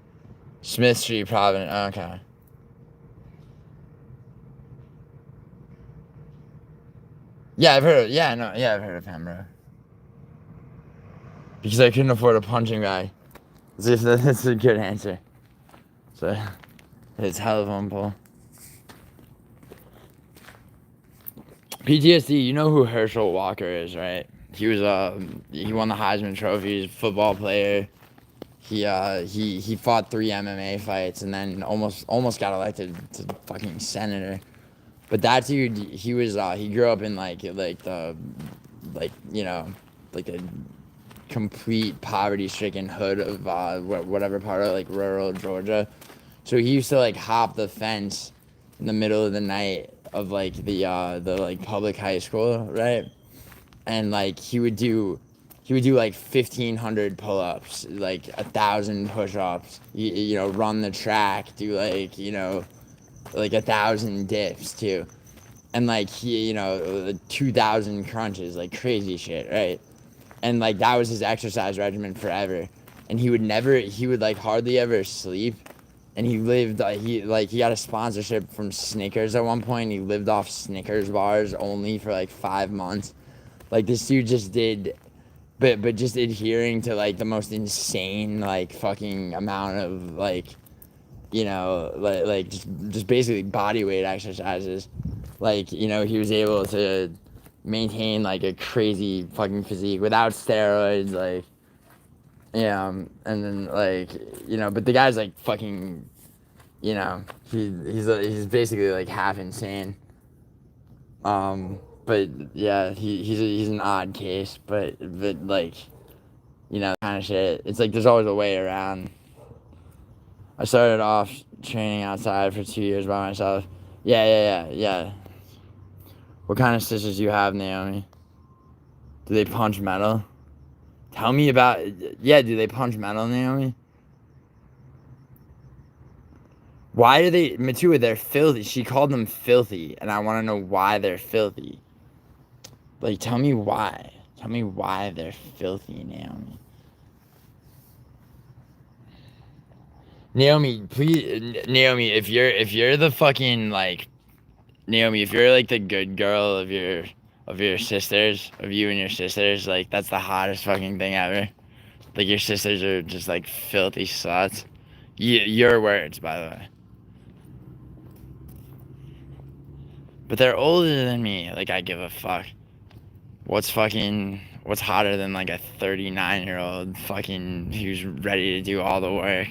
Smith Street, Providence. Okay. Yeah, I've heard of, yeah, no, yeah, I've heard of him, bro. Because I couldn't afford a punching bag. That's a good answer. So, it's hell of a pull. PTSD, you know who Herschel Walker is, right? He was he won the Heisman Trophy. He's a football player. He fought 3 MMA fights and then almost got elected to fucking senator. But that dude, he was he grew up in like the you know, like a complete poverty-stricken hood of whatever part of like rural Georgia. So he used to like hop the fence in the middle of the night of like the like public high school, right? And like he would do like 1,500 pull-ups, like 1,000 push-ups. You know, run the track, do like, you know, like 1,000 dips too, and like he, you know, 2,000 crunches, like crazy shit, right? And like that was his exercise regimen forever. And he would like hardly ever sleep. And he lived, he got a sponsorship from Snickers at one point. He lived off Snickers bars only for like 5 months. Like this dude just did, but just adhering to like the most insane like fucking amount of like, you know, like just basically body weight exercises. Like, you know, he was able to maintain like a crazy fucking physique without steroids, like, yeah, and then like, you know, but the guy's like fucking, you know, he's basically like half insane. But yeah, he's an odd case, but like, you know, kind of shit. It's like there's always a way around. I started off training outside for 2 years by myself. Yeah. What kind of sisters do you have, Naomi? Do they punch metal? Tell me about... Yeah, do they punch metal, Naomi? Why do they... Matua, they're filthy. She called them filthy, and I want to know why they're filthy. Like, tell me why. Tell me why they're filthy, Naomi. Naomi, please... Naomi, if you're the fucking, like... Naomi, if you're, like, the good girl of your sisters, of you and your sisters, like, that's the hottest fucking thing ever. Like, your sisters are just, like, filthy sluts. Your words, by the way. But they're older than me. Like, I give a fuck. What's hotter than, like, a 39-year-old fucking who's ready to do all the work?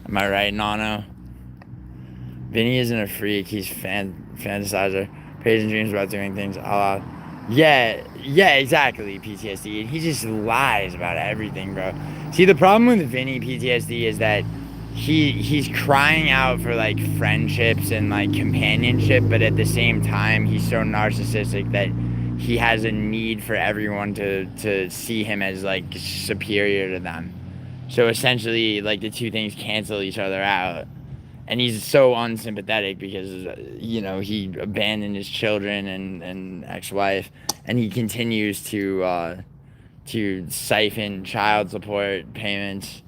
Am I right, Nano? Vinny isn't a freak. He's fantasizer. Prays and dreams about doing things a la... Yeah, exactly, PTSD. And he just lies about everything, bro. See, the problem with Vinny PTSD is that he's crying out for, like, friendships and, like, companionship, but at the same time, he's so narcissistic that he has a need for everyone to see him as, like, superior to them. So essentially, like, the two things cancel each other out. And he's so unsympathetic because, you know, he abandoned his children and ex-wife, and he continues to siphon child support payments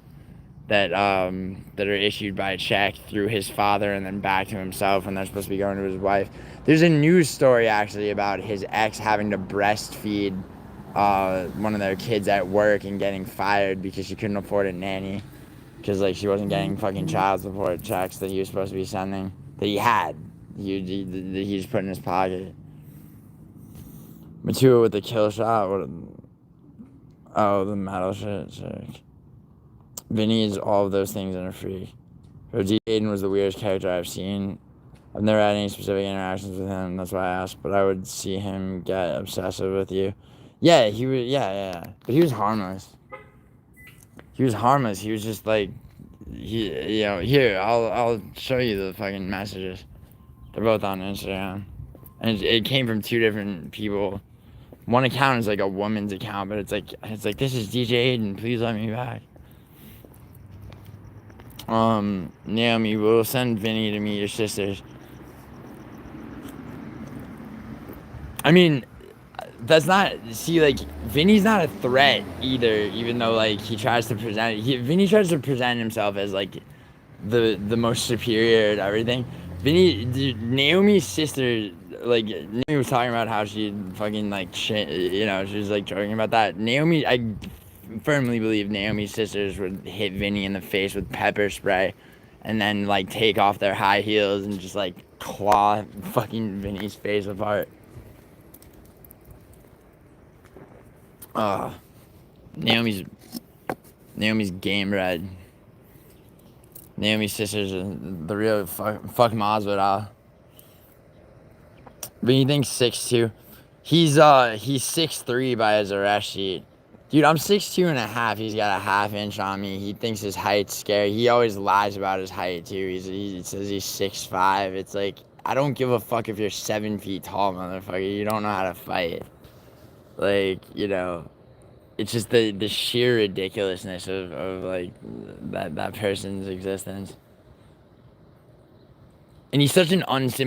that are issued by check through his father and then back to himself, and they're supposed to be going to his wife. There's a news story actually about his ex having to breastfeed one of their kids at work and getting fired because she couldn't afford a nanny. Because, like, she wasn't getting fucking child support checks that he was supposed to be sending. That he had. He just put in his pocket. Matua with the kill shot. Oh, the metal shit. Sick. Vinny is all of those things and a freak. Or Aiden was the weirdest character I've seen. I've never had any specific interactions with him. That's why I asked. But I would see him get obsessive with you. Yeah, he was. Yeah. But he was harmless. He was harmless. He was just like, here. I'll show you the fucking messages. They're both on Instagram, and it came from 2 different people. One account is like a woman's account, but it's like this is DJ Aiden. Please let me back. Naomi, we'll send Vinny to meet your sisters. I mean, that's not, see, like, Vinny's not a threat either, even though, like, he tries to present, Vinny tries to present himself as, like, the most superior at everything. Naomi's sister, like, Naomi was talking about how she fucking, like, shit, she was, like, joking about that. I firmly believe Naomi's sisters would hit Vinny in the face with pepper spray and then, like, take off their high heels and just, like, claw fucking Vinny's face apart. Naomi's game red. Naomi's sisters are the real fuck Masvidal. But you think 6'2"? He's 6'3" by his arrest sheet. Dude, I'm 6'2" and a half. He's got a half inch on me. He thinks his height's scary. He always lies about his height too. He says he's 6'5". It's like, I don't give a fuck if you're 7 feet tall, motherfucker. You don't know how to fight. Like, it's just the sheer ridiculousness of like that person's existence. And he's such an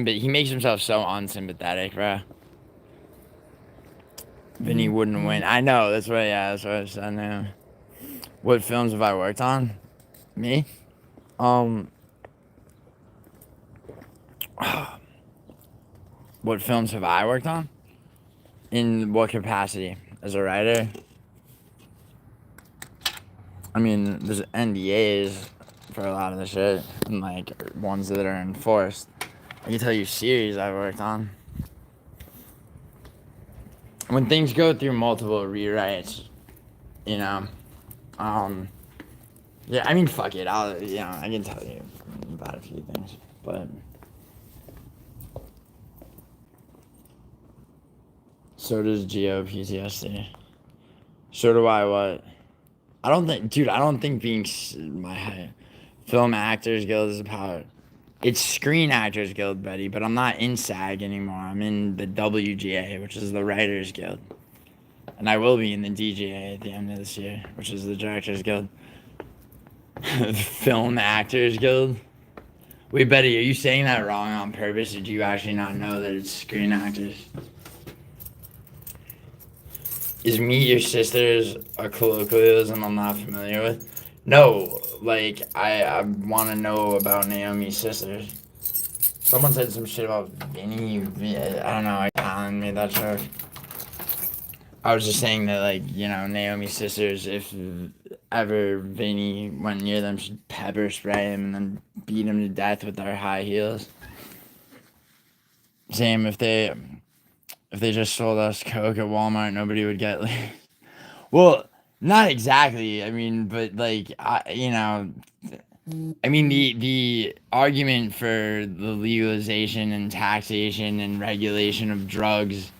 he makes himself so unsympathetic, bro. Vinny wouldn't win. I know, that's what I said now. What films have I worked on? Me? What films have I worked on? In what capacity? As a writer? I mean, there's NDAs for a lot of the shit, and like ones that are enforced. I can tell you series I've worked on. When things go through multiple rewrites, yeah, I mean, fuck it, I can tell you about a few things, but so does GeoPTSD. So do I what? I don't think being my Film Actors Guild is a power. It's Screen Actors Guild, Betty, but I'm not in SAG anymore. I'm in the WGA, which is the Writers Guild. And I will be in the DGA at the end of this year, which is the Directors Guild. Film Actors Guild? Wait, Betty, are you saying that wrong on purpose, or did you actually not know that it's Screen Actors? Is Meet Your Sisters a colloquialism I'm not familiar with? No, like, I want to know about Naomi's sisters. Someone said some shit about Vinny. I don't know, Alan made that joke. I was just saying that, like, Naomi's sisters, if ever Vinny went near them, she'd pepper spray him and then beat him to death with their high heels. Same if they just sold us Coke at Walmart, nobody would get, like... Well, not exactly. I mean, but, like, the argument for the legalization and taxation and regulation of drugs,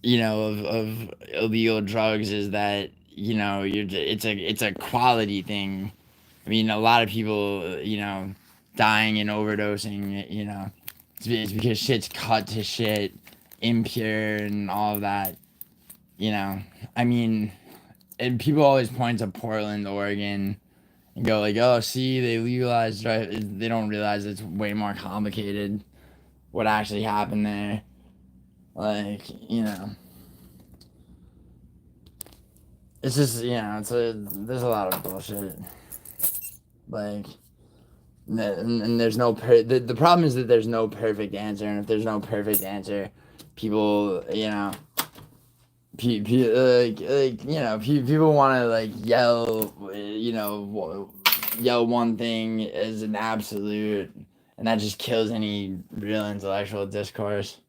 of illegal drugs is that, it's a quality thing. I mean, a lot of people, dying and overdosing, it's because shit's cut to shit, impure and all of that, I mean, and people always point to Portland, Oregon, and go like, oh, see, they legalized, right? They don't realize it's way more complicated what actually happened there. Like, it's just, there's a lot of bullshit. Like, and there's no, the problem is that there's no perfect answer, and if there's no perfect answer, people, people want to, like, yell one thing as an absolute, and that just kills any real intellectual discourse.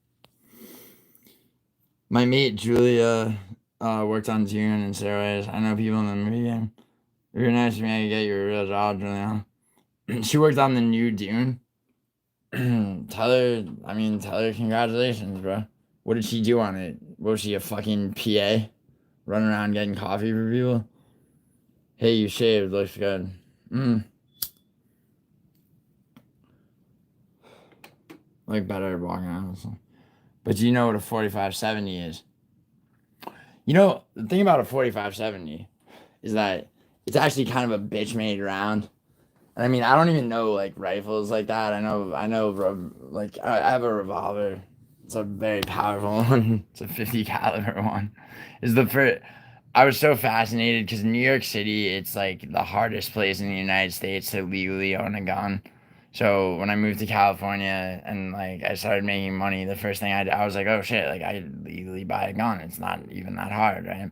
My mate Julia worked on Dune and steroids. I know people in the movie game. If you're nice to me, I can get you a real job, Giuliano. She worked on the new Dune. tell her, congratulations, bro. What did she do on it? Was she a fucking PA? Running around getting coffee for people? Hey, you shaved, looks good. Like better walking out. But do you know what a 4570 is? You know, the thing about a 4570 is that it's actually kind of a bitch made round. And I mean, I don't even know like rifles like that. I have a revolver. It's a very powerful one. It's a 50 caliber one. Is the first. I was so fascinated because in New York City, it's like the hardest place in the United States to legally own a gun. So when I moved to California and like I started making money, the first thing I was like, oh shit, like I legally buy a gun. It's not even that hard, right?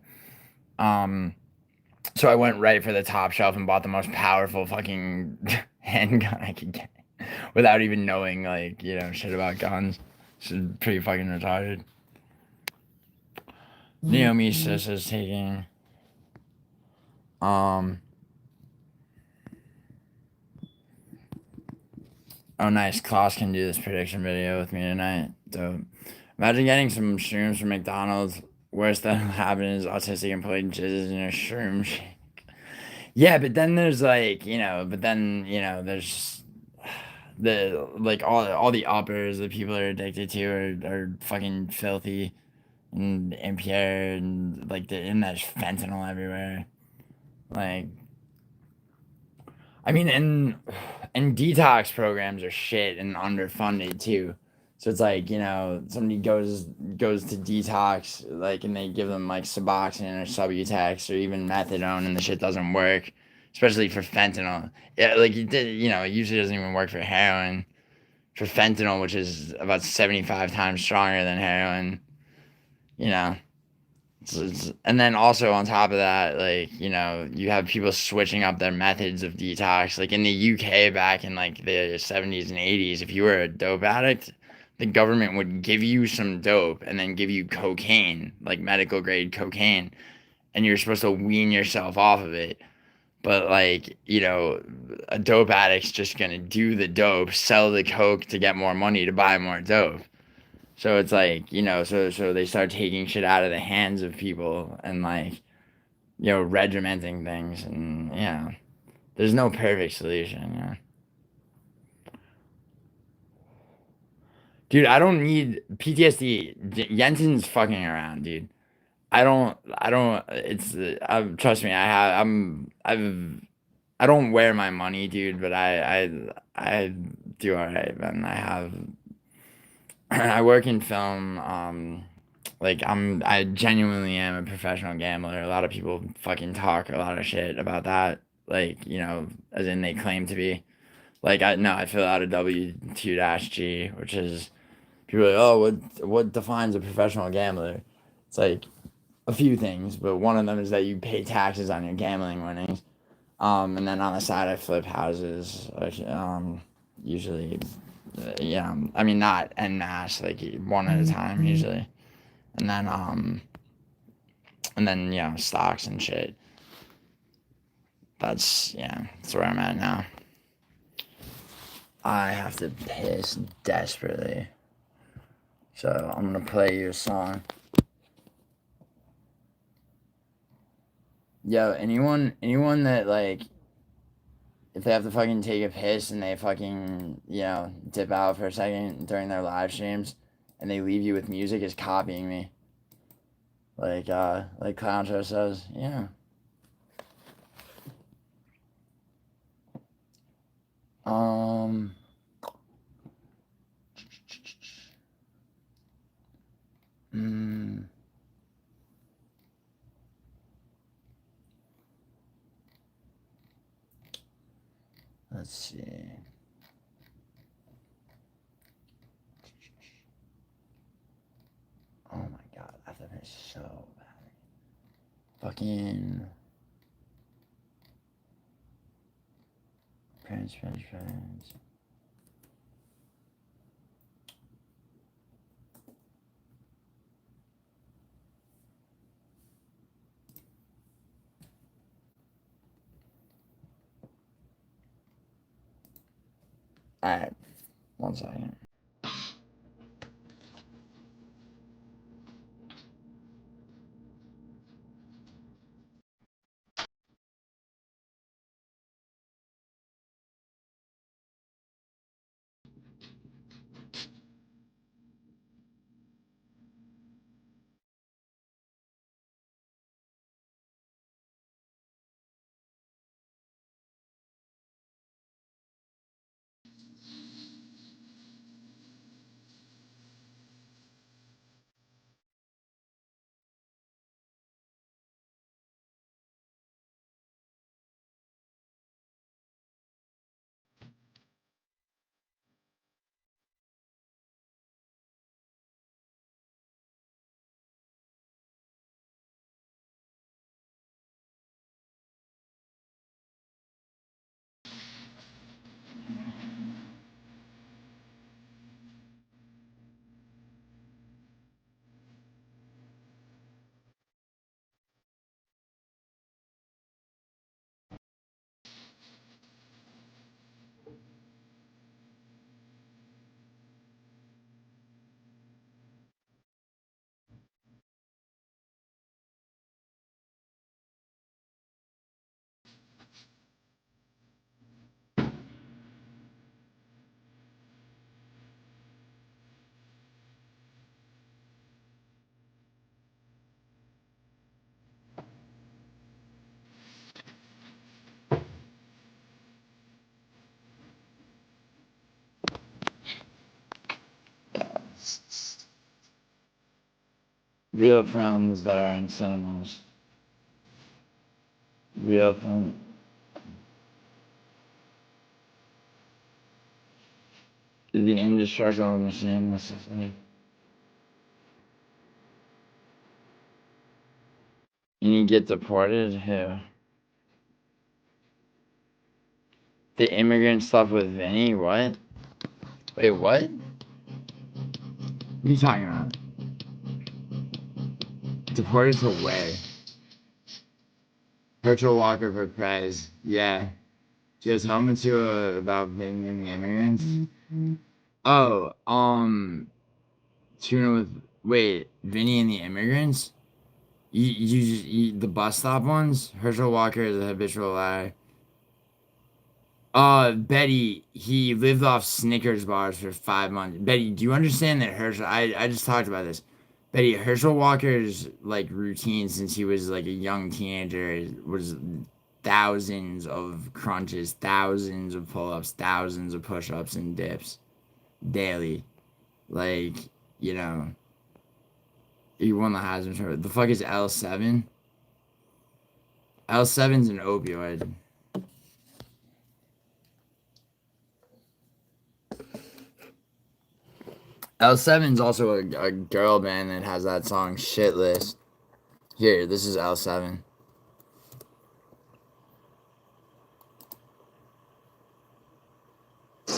So I went right for the top shelf and bought the most powerful fucking handgun I could get without even knowing like, shit about guns. It's pretty fucking retarded. Naomi sis is taking oh nice, Klaus can do this prediction video with me tonight. Dope. Imagine getting some shrooms from McDonald's. Worst that'll happen is autistic employee jizzes in a shroom shake. Yeah, but then there's like, there's the like all the uppers that people are addicted to are fucking filthy and impure and like and there's fentanyl everywhere. Like I mean and detox programs are shit and underfunded too. So it's like, somebody goes to detox, like, and they give them like Suboxone or Subutex or even methadone, and the shit doesn't work, especially for fentanyl. Yeah, like it usually doesn't even work for heroin. For fentanyl, which is about 75 times stronger than heroin, you know. And then also on top of that, like, you have people switching up their methods of detox. Like in the UK back in like the 70s and 80s, if you were a dope addict, the government would give you some dope and then give you cocaine, like medical grade cocaine, and you're supposed to wean yourself off of it. But like, a dope addict's just gonna do the dope, sell the coke to get more money to buy more dope. So it's like, so they start taking shit out of the hands of people and like, regimenting things and there's no perfect solution, Dude, I don't need PTSD. Jensen's fucking around, dude. I don't, it's, trust me, I don't wear my money, dude, but I do all right, man. I work in film. I genuinely am a professional gambler. A lot of people fucking talk a lot of shit about that, like, as in they claim to be. Like, I fill out a W-2-G, which is people are like, oh, what defines a professional gambler? It's like a few things, but one of them is that you pay taxes on your gambling winnings. And then on the side, I flip houses, usually, I mean, not en masse, like one at a time, usually. And then, stocks and shit. That's where I'm at now. I have to piss desperately. So I'm gonna play you a song. Yo, anyone that like, if they have to fucking take a piss and they fucking, dip out for a second during their live streams and they leave you with music is copying me. Like Clown Show says, yeah. Let's see. Oh my god, I thought it was so bad. Fucking Prince. Alright. 1 second. Real films that are in cinemas. Real film. The Indestructible Machine. What's his name? And you get deported? Who? The immigrant stuff with Vinny? What? Wait, what? What are you talking about? Deported to where? Virtual Walker for Prize. Yeah. She has home to about being immigrants. Oh, tuna with wait, Vinny and the immigrants? The bus stop ones? Herschel Walker is a habitual liar. Betty, he lived off Snickers bars for 5 months. Betty, do you understand that Herschel? I just talked about this. Betty, Herschel Walker's like routine since he was like a young teenager was thousands of crunches, thousands of pull-ups, thousands of push-ups and dips daily. Like, you know, he won the Heisman Trophy. The fuck is L7? L7's an opioid. L7's also a girl band that has that song Shitless. Here, this is L7. If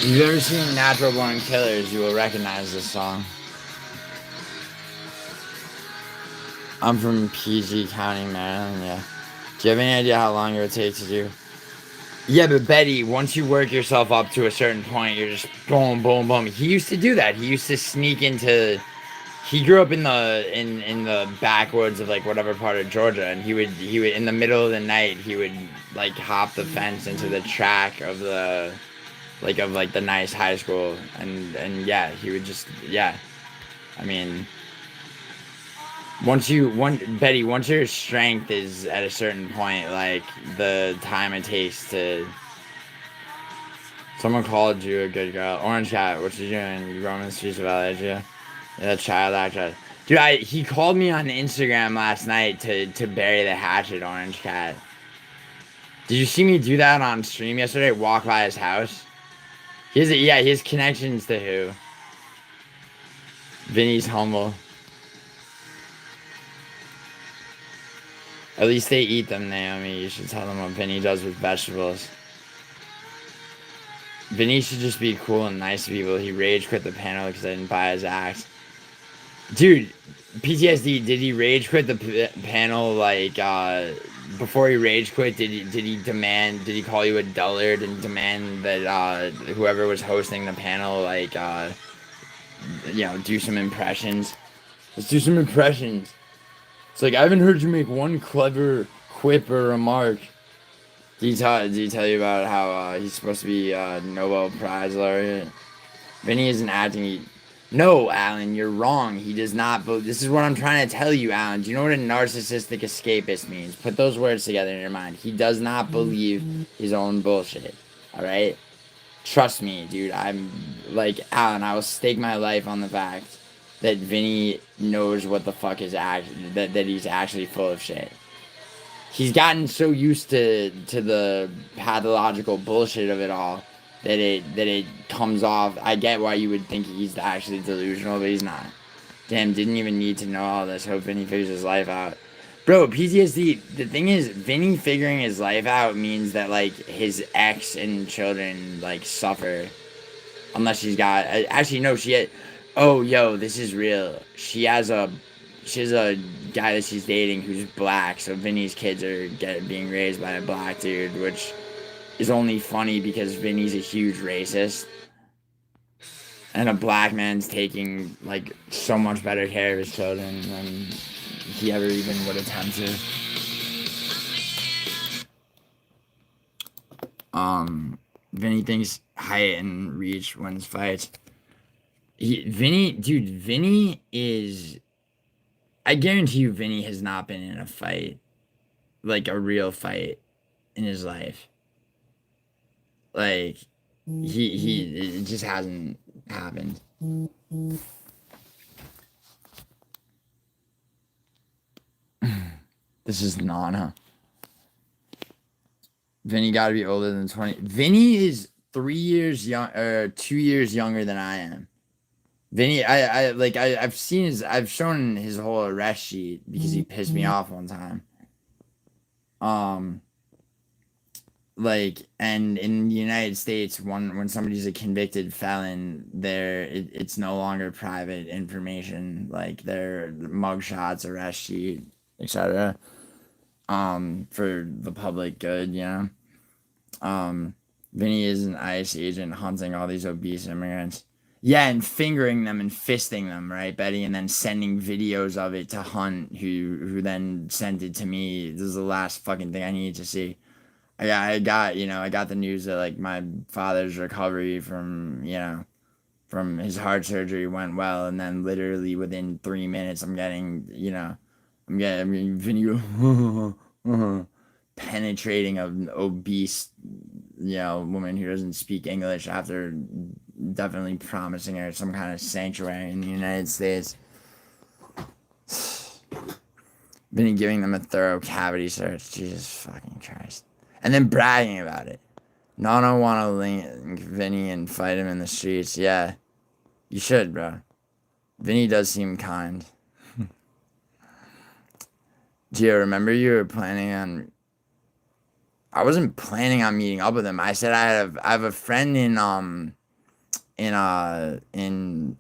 you've ever seen Natural Born Killers, you will recognize this song. I'm from PG County, Maryland, yeah. Do you have any idea how long it would take to do? Yeah, but Betty, once you work yourself up to a certain point, you're just boom, boom, boom. He used to do that. He used to sneak into... He grew up in the backwoods of like whatever part of Georgia, and he would in the middle of the night he would like hop the fence into the track of the the nice high school, and yeah, he would just I mean, once your strength is at a certain point, like the time it takes to. Someone called you a good girl. Orange Cat, what you doing? You roaming the streets of LA, yeah? That child actor. Dude, he called me on Instagram last night to bury the hatchet, Orange Cat. Did you see me do that on stream yesterday? Walk by his house? He has connections to who? Vinny's humble. At least they eat them, Naomi. You should tell them what Vinny does with vegetables. Vinny should just be cool and nice to people. He rage quit the panel because I didn't buy his axe. Dude, PTSD. Did he rage quit the panel like before he rage quit? Did he demand? Did he call you a dullard and demand that whoever was hosting the panel like do some impressions? Let's do some impressions. It's like I haven't heard you make one clever quip or remark. Did he tell you about how he's supposed to be Nobel Prize laureate? Vinny isn't acting. No, Alan, you're wrong. He does not. This is what I'm trying to tell you, Alan. Do you know what a narcissistic escapist means? Put those words together in your mind. He does not believe his own bullshit. All right? Trust me, dude. I'm like, Alan, I will stake my life on the fact that Vinny knows what the fuck is that he's actually full of shit. He's gotten so used to the pathological bullshit of it all that it comes off. I get why you would think he's actually delusional, but he's not. Damn, didn't even need to know all this. Hope Vinny figures his life out. Bro, PTSD, the thing is, Vinny figuring his life out means that, like, his ex and children, like, suffer. Unless she's got... Actually, no, she had... Oh, yo, this is real. She has a guy that she's dating who's black, so Vinny's kids are being raised by a black dude, which is only funny because Vinny's a huge racist. And a black man's taking, like, so much better care of his children than he ever even would attempt to. Vinny thinks height and reach wins fights. Vinny is... I guarantee you Vinny has not been in a fight. Like, a real fight in his life. Like, it just hasn't happened. This is Nana. Vinny gotta be older than 20. Vinny is 3 years young, 2 years younger than I am. Vinny, I've shown his whole arrest sheet because he pissed me off one time. And in the United States, when somebody's a convicted felon, it's no longer private information, like their mugshots, arrest sheet, etc. For the public good, you know. Vinny is an ICE agent hunting all these obese immigrants. Yeah, and fingering them and fisting them, right, Betty? And then sending videos of it to Hunt, who then sent it to me. This is the last fucking thing I needed to see. I got the news that, like, my father's recovery from his heart surgery went well, and then literally within 3 minutes, I'm getting video penetrating an obese, woman who doesn't speak English after definitely promising her some kind of sanctuary in the United States. Been giving them a thorough cavity search. Jesus fucking Christ. And then bragging about it. No, I don't want to link Vinny and fight him in the streets. Yeah, you should, bro. Vinny does seem kind. Gio, remember you were planning on... I wasn't planning on meeting up with him. I said I have a friend in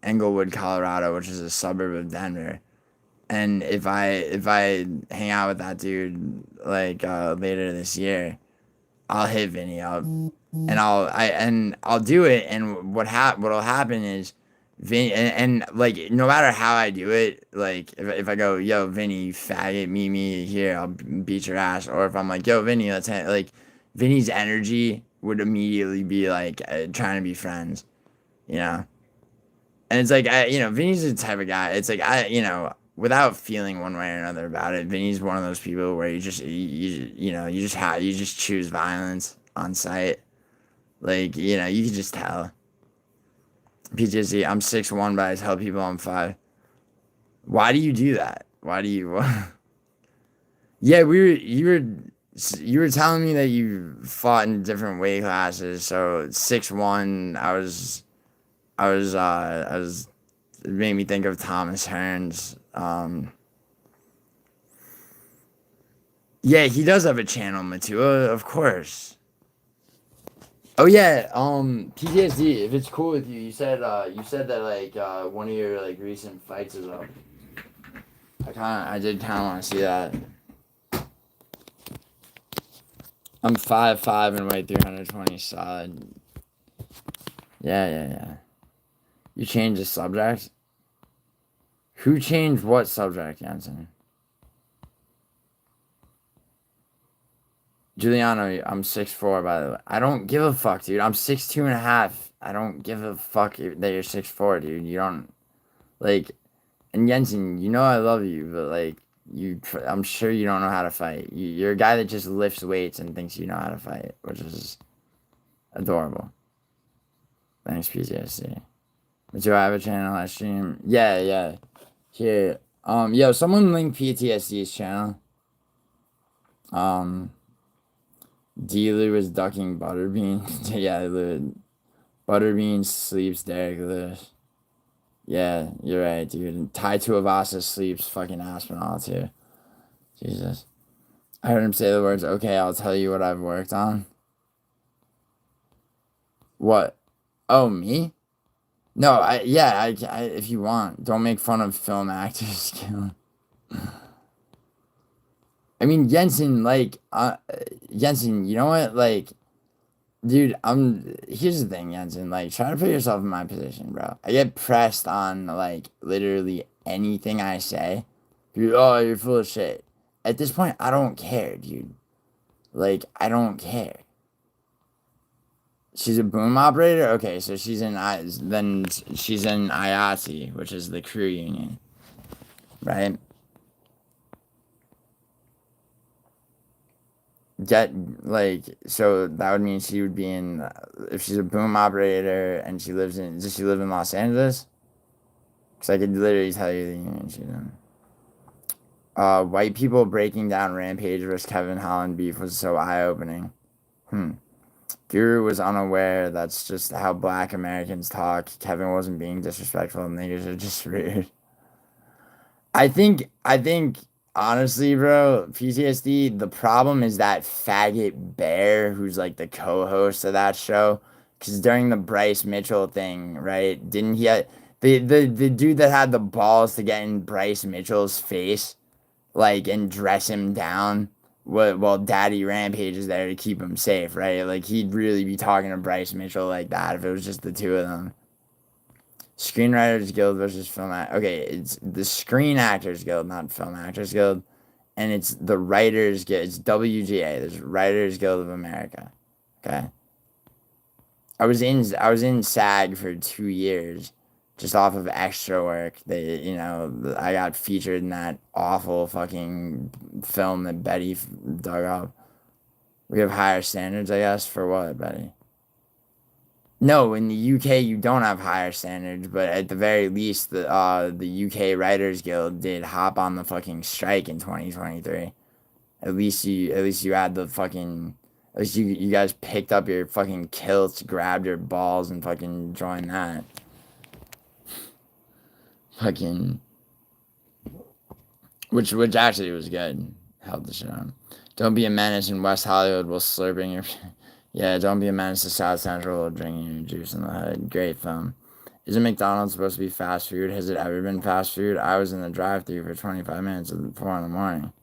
Englewood, Colorado, which is a suburb of Denver. And if I hang out with that dude later this year, I'll hit Vinny up, and I'll do it. And what'll happen is Vinny and like, no matter how I do it, like if I go, yo Vinny, you faggot, meet me here, I'll beat your ass, or if I'm like, yo Vinny, let's like, Vinny's energy would immediately be like trying to be friends, And it's like Vinny's the type of guy. It's like without feeling one way or another about it, Vinny's one of those people where you just choose violence on sight. Like, you can just tell. PTSD, I'm 6'1", but I tell people I'm 5. Why do you do that? Why do you... Yeah, you were telling me that you fought in different weight classes, so 6'1", I was it made me think of Thomas Hearns. Yeah, he does have a channel, Matua, of course. Oh yeah, PTSD. If it's cool with you, you said that like one of your like recent fights is up. I did kind of want to see that. I'm 5'5" and weigh 320 solid. Yeah. You changed the subject? Who changed what subject, Jensen? Giuliano, I'm 6'4", by the way. I don't give a fuck, dude. I'm 6'2.5". I don't give a fuck that you're 6'4", dude. You don't, like, and Jensen, you know I love you, but, like, I'm sure you don't know how to fight. You're a guy that just lifts weights and thinks you know how to fight, which is adorable. Thanks, PTSD. Do I have a channel I stream? Yeah. Here. Yo, someone link PTSD's channel. D. was ducking Butterbean. Yeah, Butterbean sleeps Derek Lewis. Yeah, you're right, dude. Tai Tuivasa sleeps fucking Aspinall, too. Jesus. I heard him say the words, okay, I'll tell you what I've worked on. What? Oh, me? No, I if you want. Don't make fun of film actors. I mean, Jensen, like, Jensen, you know what? Like, dude, here's the thing, Jensen. Like, try to put yourself in my position, bro. I get pressed on, like, literally anything I say. Dude, oh, you're full of shit. At this point, I don't care, dude. Like, I don't care. She's a boom operator? Okay, so she's in IATSE, which is the crew union. Right? So that would mean she would be in, if she's a boom operator and does she live in Los Angeles? Because I could literally tell you the union she's in. White people breaking down Rampage versus Kevin Holland beef was so eye-opening. Guru was unaware that's just how black Americans talk. Kevin wasn't being disrespectful. Niggas are just rude. I think, honestly, bro, PTSD, the problem is that faggot Bear, who's like the co-host of that show. Because during the Bryce Mitchell thing, right, didn't he have, the dude that had the balls to get in Bryce Mitchell's face, like, and dress him down while Daddy Rampage is there to keep him safe, right? Like, he'd really be talking to Bryce Mitchell like that if it was just the two of them. Screenwriters Guild versus okay, it's the Screen Actors Guild, not Film Actors Guild, and it's the Writers Guild. It's WGA. There's Writers Guild of America. Okay. I was in SAG for 2 years, just off of extra work. I got featured in that awful fucking film that Betty dug up. We have higher standards, I guess, for what, Betty? No, in the UK you don't have higher standards, but at the very least, the UK Writers Guild did hop on the fucking strike in 2023. At least you had the fucking, at least you guys picked up your fucking kilts, grabbed your balls, and fucking joined that. Fucking, which actually was good. Held the shit on. Don't be a menace in West Hollywood while slurping your. Yeah, don't be a menace to South Central drinking your juice in the hood. Great film. Isn't McDonald's supposed to be fast food? Has it ever been fast food? I was in the drive-thru for 25 minutes at 4 in the morning.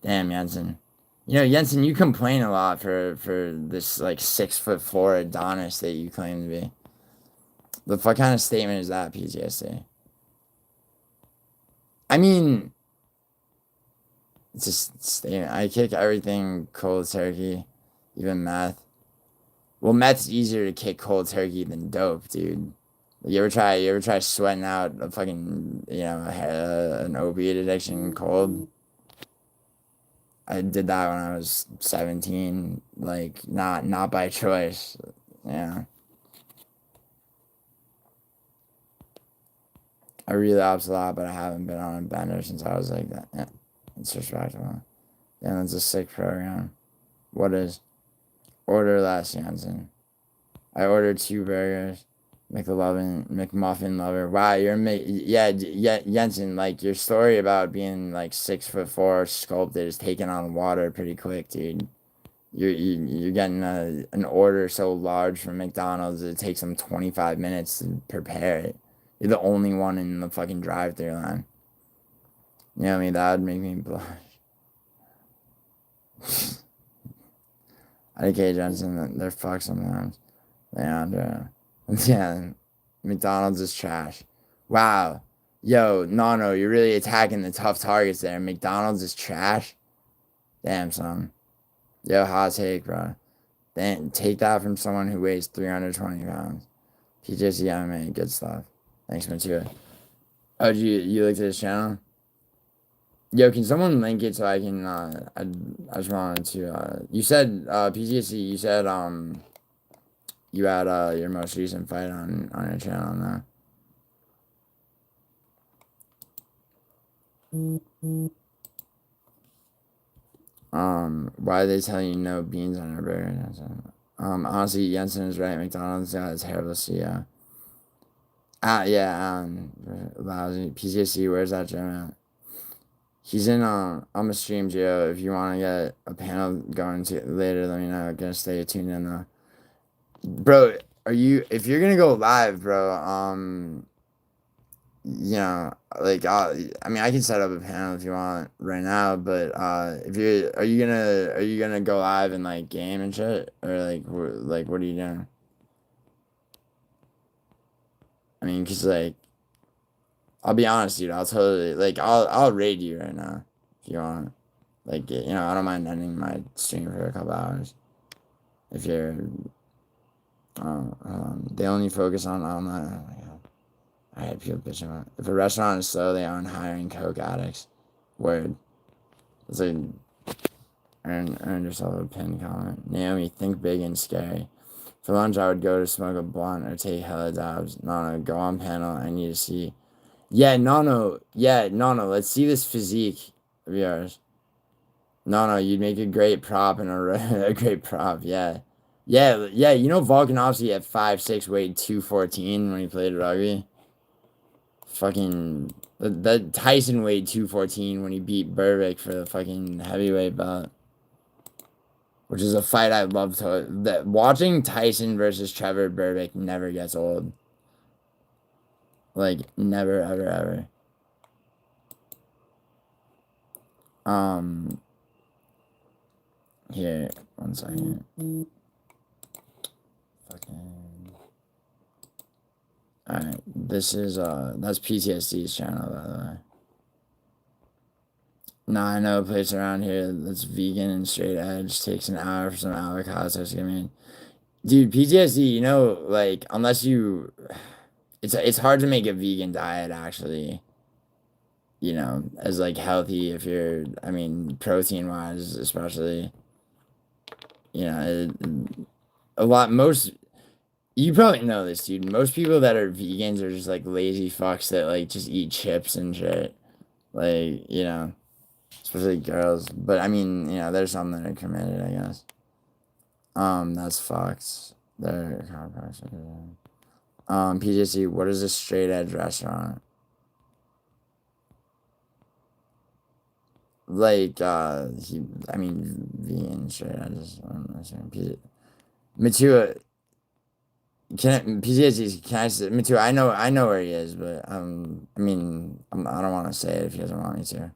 Damn, Jensen. You know, Jensen, you complain a lot for this, like, 6'4" Adonis that you claim to be. The fuck kind of statement is that, PTSD? I mean, it's a statement. I kick everything cold turkey, even meth. Well, meth's easier to kick cold turkey than dope, dude. You ever try sweating out a fucking, an opiate addiction cold? I did that when I was 17, like, not by choice, yeah. I relapsed a lot, but I haven't been on a bender since I was like that. Yeah, it's respectable. Yeah, that's a sick program. What is? Order less, Jensen. I ordered 2 burgers. McMuffin lover. Wow, yeah, Jensen, like, your story about being, like, 6'4" sculpted is taking on water pretty quick, dude. You're getting an order so large from McDonald's it takes them 25 minutes to prepare it. You're the only one in the fucking drive-thru line. You know what I mean? That would make me blush. IDK Jensen, they're fucked sometimes. Leandro. Yeah, McDonald's is trash. Wow. Yo, Nano, you're really attacking the tough targets there. McDonald's is trash? Damn, son. Yo, hot take, bro. Then take that from someone who weighs 320 pounds. PJC MMA, good stuff. Thanks, Matua. Oh, you looked at his channel? Yo, can someone link it so I can, I just wanted to, you said, PTSD, you said, you had, your most recent fight on your channel now. Why they tell you no beans on your burger? Honestly, Jensen is right. McDonald's got a terrible CEO. Yeah, lousy. PCSC, where's that gym at? He's in, on the stream, Gio. If you want to get a panel going to later, let me know. I'm gonna stay tuned in, though. Bro, if you're gonna go live, bro, you know, like, I mean, I can set up a panel if you want right now, but, if are you gonna go live and, like, game and shit? Or, like, what are you doing? I mean, cause, like, I'll be honest, dude, I'll totally, like, I'll raid you right now, if you want. Like, you know, I don't mind ending my stream for a couple hours. If you're, they only focus on online, oh my god. I had people bitching about it. If a restaurant is slow, they aren't hiring coke addicts. Word. It's like, earn yourself a pinned comment. Naomi, think big and scary. For lunch, I would go to smoke a blunt or take hella dabs. No, go on panel. I need to see. Yeah, no. Let's see this physique of yours. No, you'd make a great prop and a great prop. Yeah. You know Volkanovski at 5'6" weighed 214 when he played rugby. Fucking that Tyson weighed 214 when he beat Berbick for the fucking heavyweight belt. Which is a fight I love to. That watching Tyson versus Trevor Berbick never gets old. Like, never, ever. Here, 1 second. Fucking. Alright, this is, that's PTSD's channel, by the way. Nah, I know a place around here that's vegan and straight edge. Takes an hour for some avocado toast. I mean, dude, PTSD, you know, like, unless you... It's hard to make a vegan diet, actually. You know, as, like, healthy if you're... I mean, protein-wise, especially. You know, most... You probably know this, dude. Most people that are vegans are just, like, lazy fucks that, like, just eat chips and shit. Like, you know... Especially girls. But, I mean, you know, there's some that are committed, I guess. That's fucked. They're chiropractic. PJC, what is a straight edge restaurant? Like, I mean, vegan straight edge. Matua, PJC, can I say, Matua, I know where he is, but, I mean, I don't want to say it if he doesn't want me to.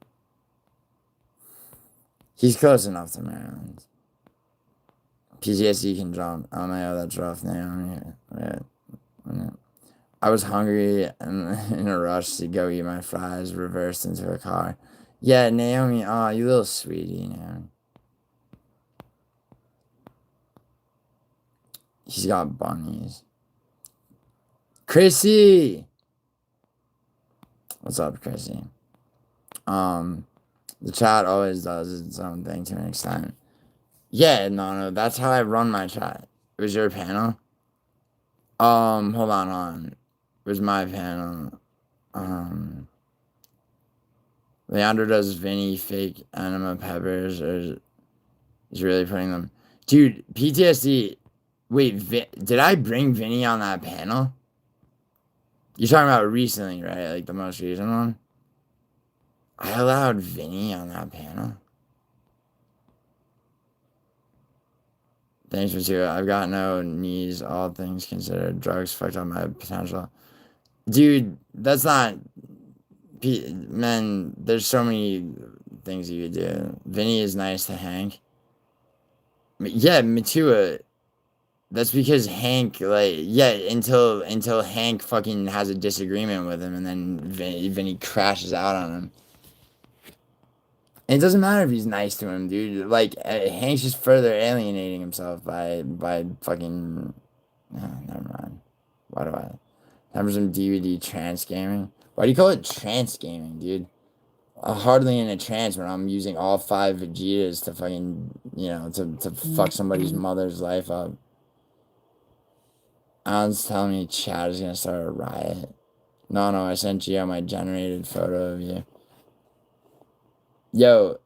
He's close enough to Maryland. PTSD can jump. Oh my god, that's rough, Naomi. Yeah. I was hungry and in a rush to go eat my fries, reversed into a car. Yeah, Naomi, oh, you little sweetie, Naomi. He's got bunnies. Chrissy! What's up, Chrissy? The chat always does its own thing to an extent. Yeah, no, that's how I run my chat. It was your panel? Hold on. It was my panel. Leandro does Vinny fake enema peppers, or is really putting them... Dude, PTSD... Wait, did I bring Vinny on that panel? You're talking about recently, right? Like, the most recent one? I allowed Vinny on that panel? Thanks for too. I've got no knees, all things considered. Drugs fucked up my potential. Dude, that's not... Man, there's so many things you could do. Vinny is nice to Hank. Yeah, Matua. That's because Hank, like, yeah, until Hank fucking has a disagreement with him, and then Vinny crashes out on him. And it doesn't matter if he's nice to him, dude. Like, Hank's just further alienating himself by fucking... Oh, never mind. Why do I... Have some DVD trance gaming? Why do you call it trance gaming, dude? I'm hardly in a trance when I'm using all 5 Vegetas to fucking, you know, to fuck somebody's mother's life up. Alan's telling me Chad is gonna start a riot. No, I sent Gio my generated photo of you. Yo,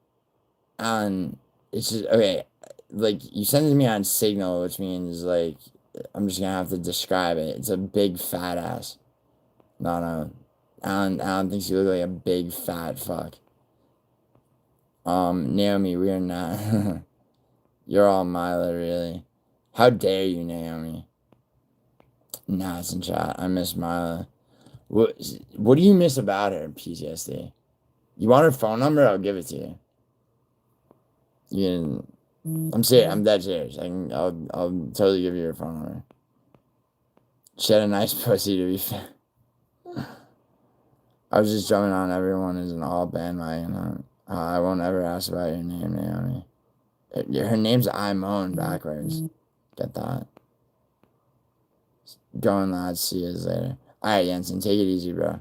Alan, it's just, okay, like, you sent it to me on Signal, which means, like, I'm just gonna have to describe it. It's a big fat ass. No. Alan thinks you look like a big fat fuck. Naomi, we are not. You're all Mila, really. How dare you, Naomi? Nah, it's in chat. I miss Mila. What do you miss about her, PTSD? You want her phone number? I'll give it to you. I'm serious. I'm dead serious. I'll totally give you her phone number. She had a nice pussy, to be fair. I was just jumping on everyone as an all bandwagon. I won't ever ask about your name, Naomi. Her name's Imone backwards. Get that. Going, lads. See you later. Alright, Jensen. Take it easy, bro.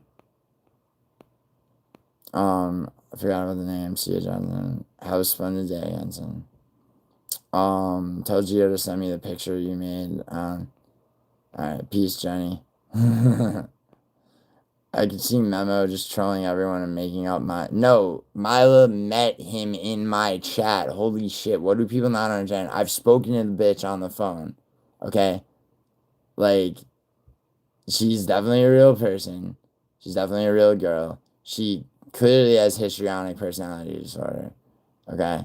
I forgot about the name. See you, Jensen. Have a splendid day, Jensen. Tell Gio to send me the picture you made. Alright, peace, Jenny. I could see Memo just trolling everyone and making up No, Mila met him in my chat. Holy shit, what do people not understand? I've spoken to the bitch on the phone. Okay? Like, she's definitely a real person. She's definitely a real girl. She clearly has histrionic personality disorder. Okay?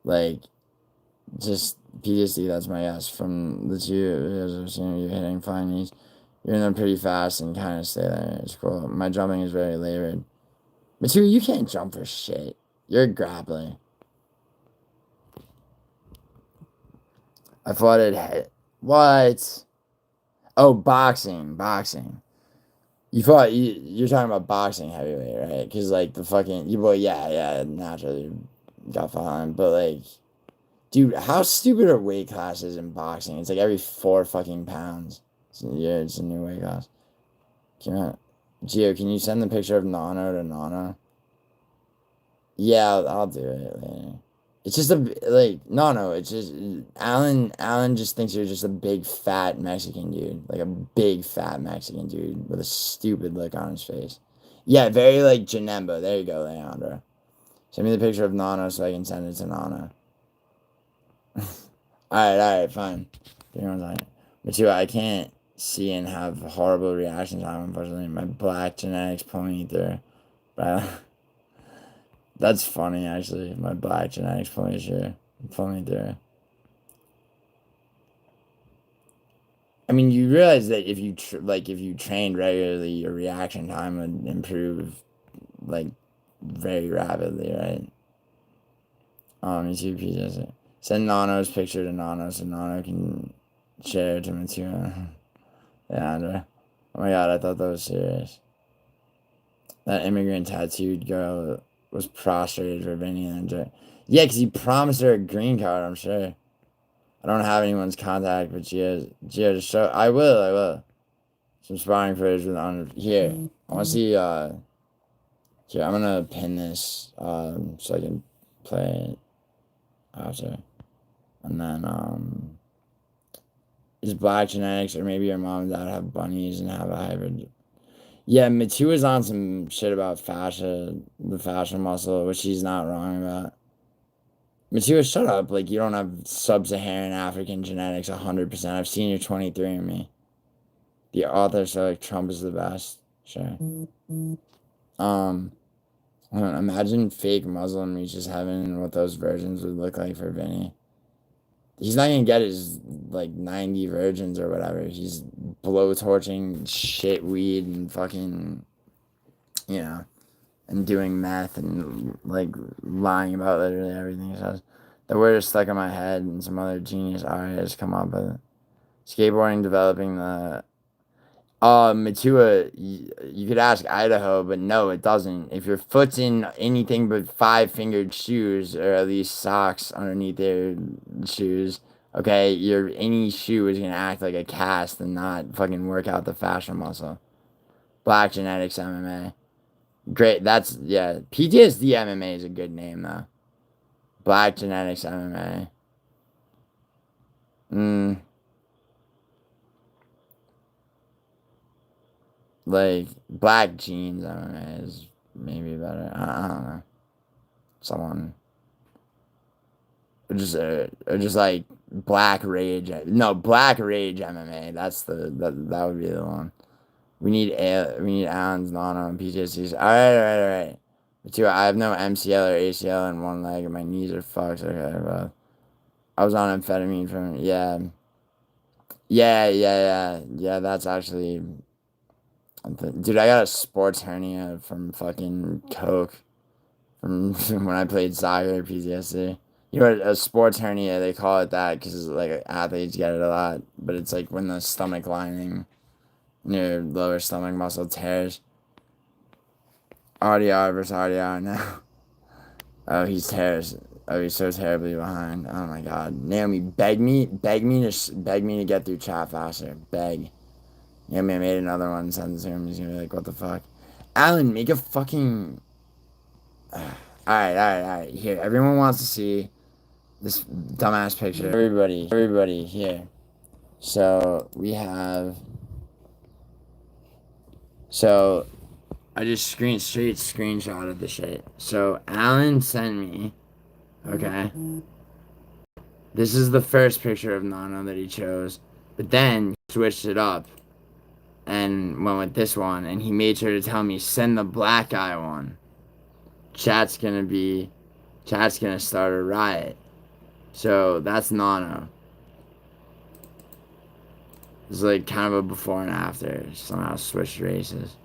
Like, just PTSD, that's my guess. From the 2 videos I've seen of you hitting flying knees. You're in them pretty fast and kind of stay there. It's cool. My jumping is very labored. Material, you can't jump for shit. You're a grappler. I thought it had... What? Oh, boxing. You thought... You're talking about boxing heavyweight, right? Because, like, the fucking... Yeah, naturally got fine. But, like... Dude, how stupid are weight classes in boxing? It's like every 4 fucking pounds. Yeah, it's a new weight class. Gio, can you send the picture of Nano to Nano? Yeah, I'll do it later. It's just no, it's just, Alan just thinks you're just a big fat Mexican dude. Like a big fat Mexican dude with a stupid look on his face. Yeah, very like Janemba. There you go, Leandro. Send me the picture of Nano so I can send it to Nano. Alright, fine. But too, I can't see and have horrible reaction time, unfortunately. My black genetics pull me through. But that's funny, actually. My black genetics pull me through. I mean, you realize that if you if you trained regularly, your reaction time would improve like very rapidly, right? YouTube pieces. Send Nano's picture to Nano so Nano can share it to Matura. Yeah, oh my god, I thought that was serious. That immigrant tattooed girl was prostrated for Vinny and yeah, because he promised her a green card, I'm sure. I don't have anyone's contact, but Gio just show. I will. Some sparring footage with on here. I want to see. Here, I'm gonna pin this so I can play it after, and then is black genetics, or maybe your mom and dad have bunnies and have a hybrid. Yeah, Matua's on some shit about the fascia muscle, which he's not wrong about. Matua, shut up. Like, you don't have sub-Saharan African genetics 100%. I've seen your 23andMe. The author said, like, Trump is the best. Sure. Imagine fake Muslim reaches heaven and what those versions would look like for Vinny. He's not gonna get his like 90 virgins or whatever. He's blowtorching shit weed and fucking, you know, and doing meth and like lying about literally everything he says. The word is stuck in my head, and some other genius artists come up with it. Skateboarding, developing the Matua, you could ask Idaho, but no, it doesn't. If your foot's in anything but 5-fingered shoes, or at least socks underneath their shoes, okay, any shoe is gonna act like a cast and not fucking work out the fascia muscle. Black Genetics MMA. Great, that's, yeah, PTSD MMA is a good name, though. Black Genetics MMA. Like, Black Jeans MMA is maybe better. I don't know. Someone. Or just like Black Rage. No, Black Rage MMA. That would be the one. We need Alan's Nano and PTSDs. Alright. Two, I have no MCL or ACL in one leg, and my knees are fucked. Okay, but I was on amphetamine from, yeah. Yeah, that's actually, dude, I got a sports hernia from fucking coke from when I played soccer, PTSD. You know, a sports hernia, they call it that because like athletes get it a lot, but it's like when the stomach lining near lower stomach muscle tears. RDR versus RDR now. Oh, he's so terribly behind. Oh my god. Naomi, beg me to get through chat faster. Beg. Naomi, I made another one, send it to him. He's gonna be like, what the fuck? Alan, make a fucking. Alright. Here, everyone wants to see this dumbass picture. Everybody, here. So, we have. So, I just straight screenshotted the shit. So, Alan sent me. Okay. This is the first picture of Nano that he chose. But then, he switched it up. And went with this one. And he made sure to tell me, send the black guy one. Chat's gonna start a riot. So, that's Nano. It's like kind of a before and after. Somehow switched races.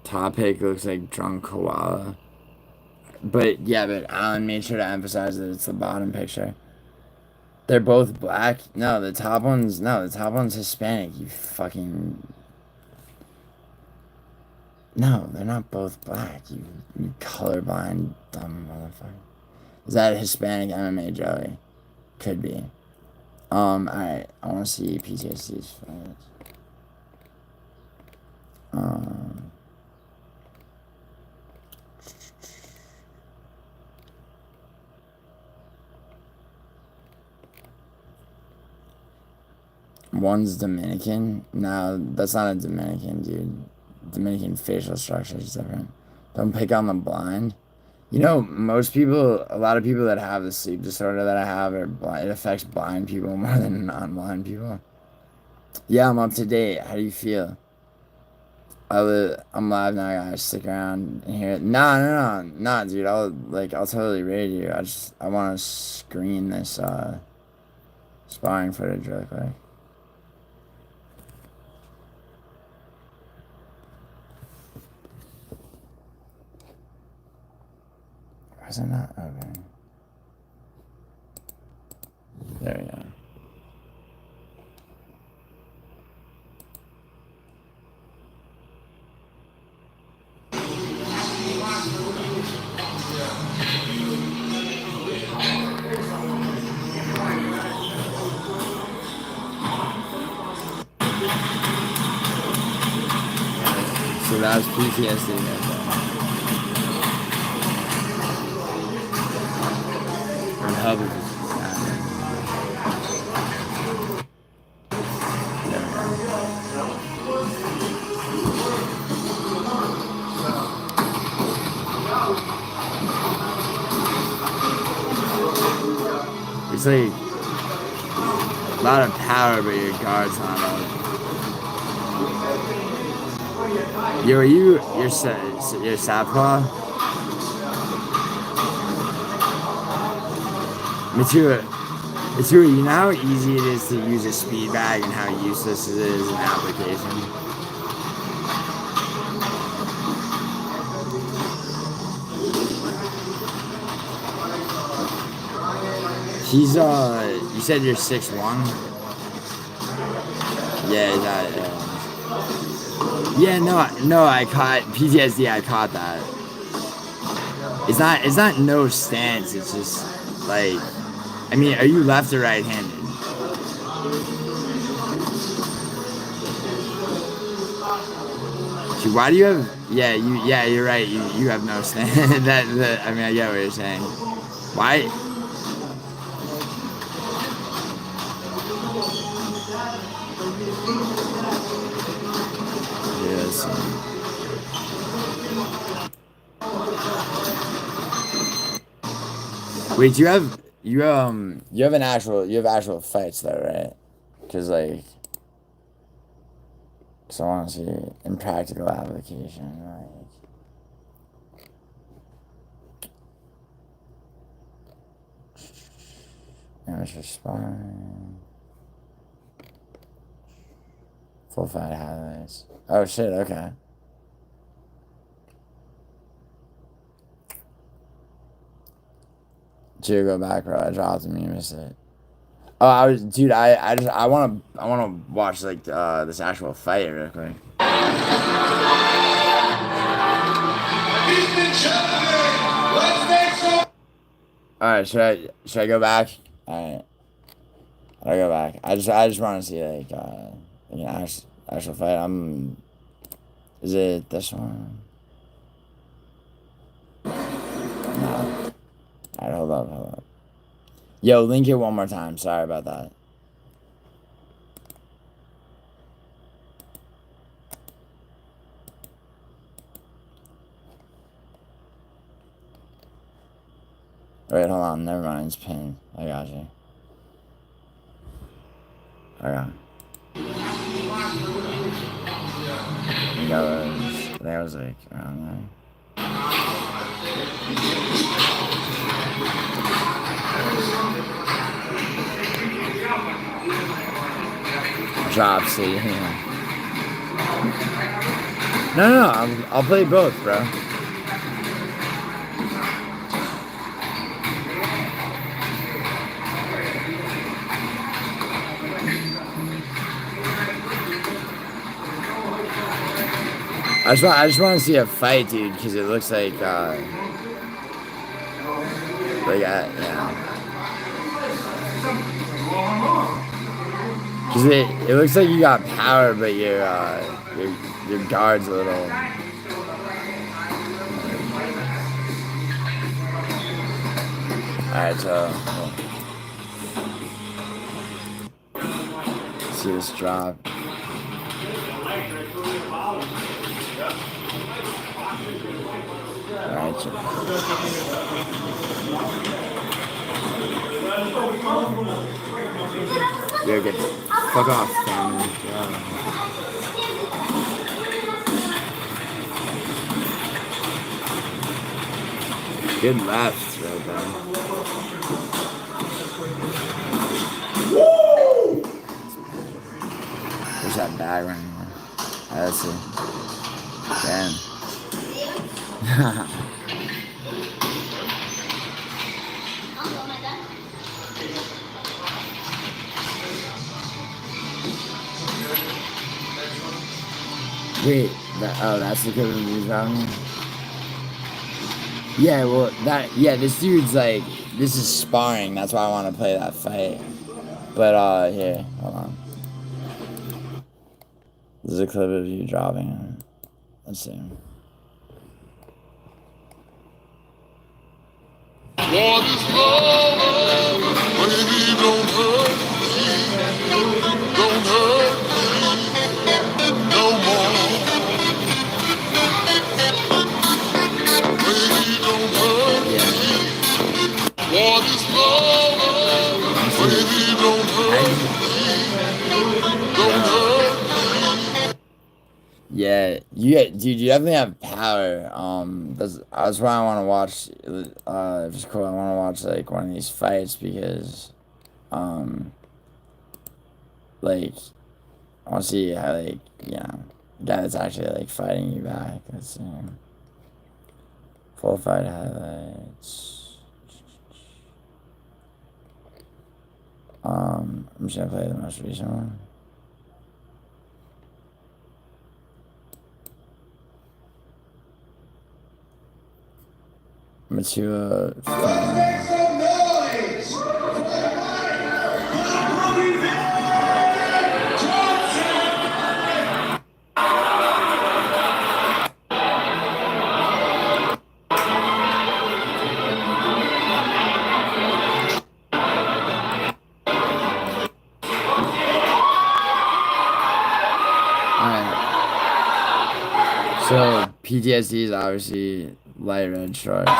Topic looks like drunk koala. But Alan made sure to emphasize that it's the bottom picture. They're both black? No, the top one's Hispanic, you fucking. No, they're not both black, you colorblind dumb motherfucker. Is that a Hispanic MMA Joey? Could be. Alright, I wanna see PTSD's face. One's Dominican? No, that's not a Dominican, dude. Dominican facial structure is different. Don't pick on the blind. You know, a lot of people that have the sleep disorder that I have, it affects blind people more than non-blind people. Yeah, I'm up to date. How do you feel? I'm live now, guys. Stick around and hear it. Nah, dude. I'll totally raid you. I want to screen this sparring footage real quick. Why is it not open? There we go. So that was PTSD right there. I'm hoping it's it's like a lot of power, but your guard's not up. Yo, you're Southpaw? Matura, you know how easy it is to use a speed bag and how useless it is in application? He's, you said you're 6'1"? Yeah, yeah, no, I caught, PTSD, I caught that. It's not no stance, it's just, like, I mean, are you left or right-handed? Why do you have, yeah, you're right, you have no stance. I mean, I get what you're saying. Why? Yes. Wait, you have actual fights though, right? Cause like, so I want to see in practical application, like. Amateur sparring. Full fight highlights. Oh shit, okay. Gio, go back, bro. I dropped him, you missed it. Oh, I wanna watch like this actual fight real quick. Alright, should I go back? Alright. I'll go back. I just wanna see like actual fight. Is it this one? No. Alright, hold up. Yo, link it one more time. Sorry about that. Wait, hold on. Never mind. It's pinned. I got you. I think that was like around there. Drop C. Yeah. No. I'll play both, bro. I just want to see a fight, dude, because it looks like yeah. Because it looks like you got power, but your guard's a little. Alright, so let's see this drop. Alright, so. You're good. Fuck off, family. Yeah. Good left, right there. Where's that bag right here? Let's see. Damn. Wait, that's the good news around here? Yeah, well, this dude's like, this is sparring, that's why I want to play that fight. But, here, hold on. This is a clip of you dropping. Let's see. What is love? Baby, don't hurt me. Don't hurt me no more. Baby, don't hurt me. What is love? Baby, don't hurt me. Don't hurt me. Yeah, dude, you definitely have power. That's why I want to watch. If it's cool, I want to watch like one of these fights because, like, I want to see how like guy that's actually like fighting you back. Let's see. Full fight highlights. I'm just gonna play the most recent one. Mature. So PTSD is obviously light red stripes.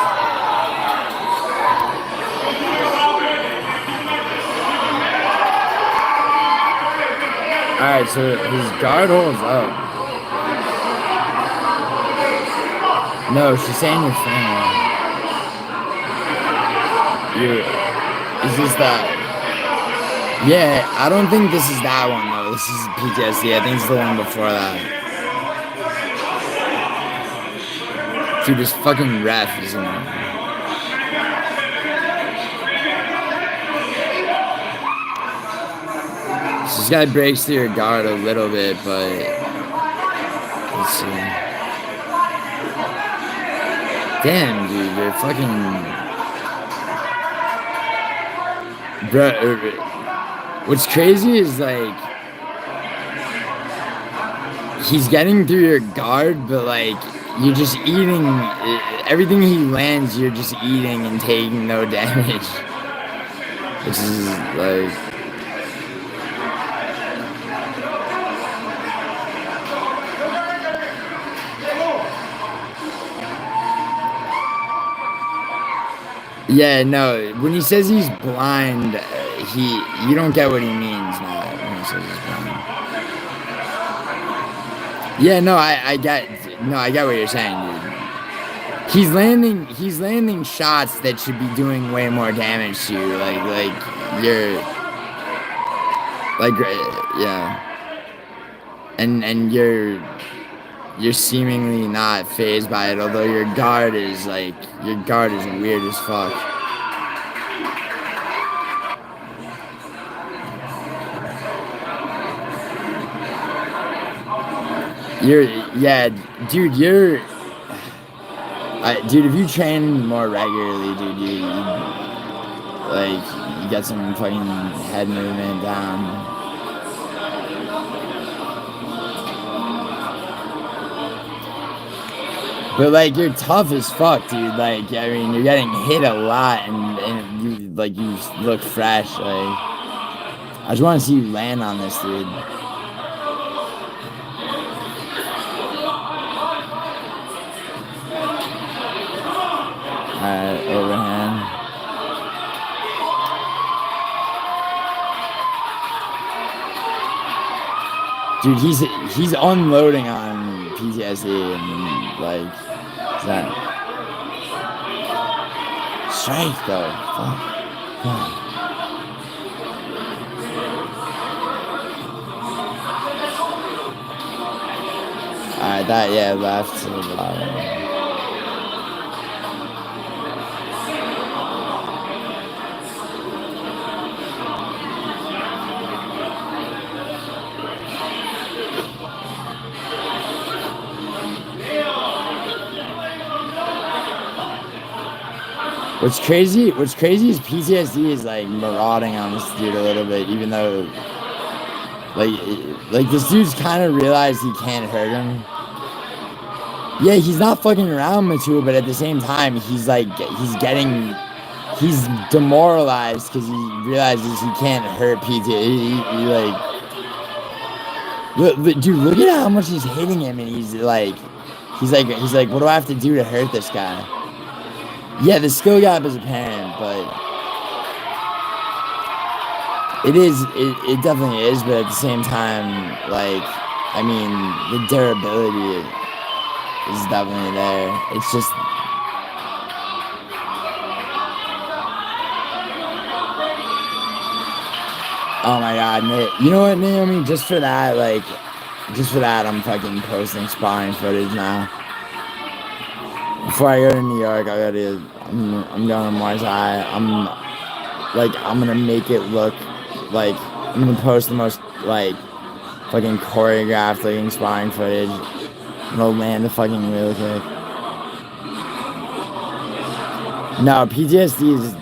Alright, so his guard holds up. No, she's saying your family. Is this that? Yeah, I don't think this is that one though. This is PTSD. I think it's the one before that. Dude, this fucking ref is in there. So this guy breaks through your guard a little bit, but let's see. Damn, dude, you're fucking. Bro, what's crazy is like he's getting through your guard, but like you're just eating everything he lands. You're just eating and taking no damage, which is like. Yeah, no. When he says he's blind, you don't get what he means now. When he says he's blind. Yeah, no, I get what you're saying, dude. He's landing shots that should be doing way more damage to you, like you're, like yeah, and you're seemingly not phased by it, although your guard is weird as fuck. Dude, if you train more regularly, dude, you get some fucking head movement down. But like you're tough as fuck, dude. Like I mean, you're getting hit a lot, and you look fresh. Like I just want to see you land on this, dude. Alright, overhand. Dude, he's unloading on PTSD and like that strike though. Fuck. Alright, that left to the bottom. What's crazy is PTSD is like marauding on this dude a little bit, even though like this dude's kind of realized he can't hurt him. Yeah, he's not fucking around Matua, but at the same time, he's demoralized because he realizes he can't hurt PTSD. Dude, look at how much he's hitting him, and he's like, what do I have to do to hurt this guy? Yeah, the skill gap is apparent, but it definitely is, but at the same time, like, I mean, the durability is definitely there. It's just. Oh my god, you know what, Naomi? Just for that, I'm fucking posting sparring footage now. Before I go to New York, I'm going to Muay Thai. I'm gonna make it look like, I'm gonna post the most, like, fucking choreographed looking sparring footage. I'm gonna land a fucking wheel kick. No, PTSD is,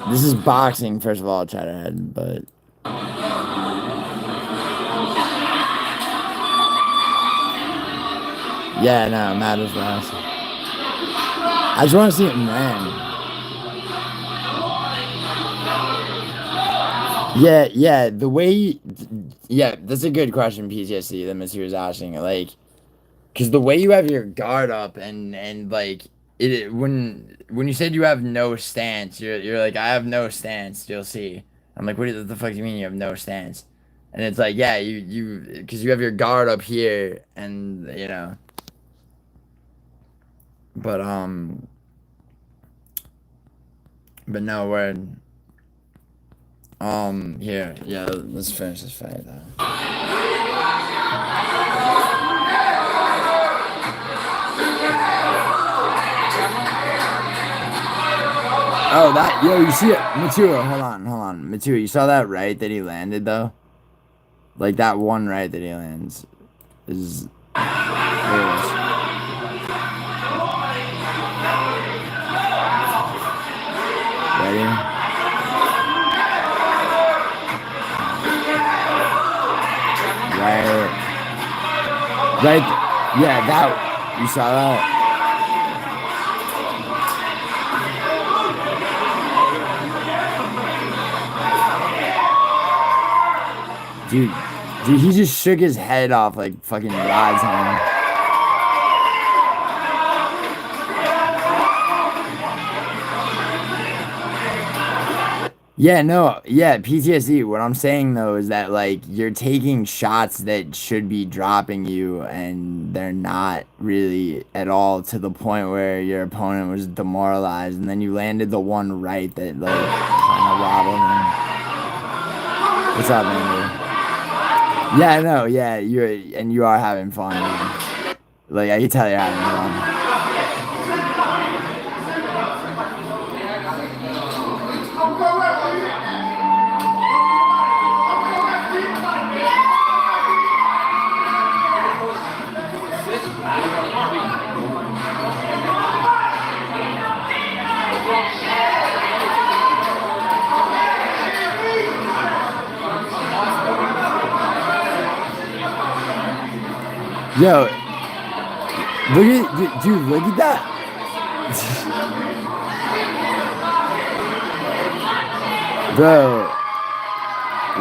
this is boxing, first of all, Chatterhead, but. Yeah, no, it matters less. I just want to see it in Rant. Yeah, the way, yeah, that's a good question, PTSD, that Mr. was asking. Like, because the way you have your guard up and like, when you said you have no stance, you're like, I have no stance, you'll see. I'm like, what the fuck do you mean you have no stance? And it's like, yeah, because you have your guard up here, and, you know. But no word. Here, yeah, let's finish this fight though. Oh, that, yo, you see it, Matua, hold on, Matua, you saw that right that he landed though? Like, that one right that he lands is, ready? Right, yeah, that, you saw that? Dude, he just shook his head off like fucking Rod's hand. Yeah, no, yeah, PTSD. What I'm saying though is that, like, you're taking shots that should be dropping you, and they're not really at all, to the point where your opponent was demoralized, and then you landed the one right that, like, kind of wobbled him. What's up, Andy? Yeah, no, yeah, you are having fun, man. Like, I can tell you're having fun. Yo, look at, dude, look at that. Bro,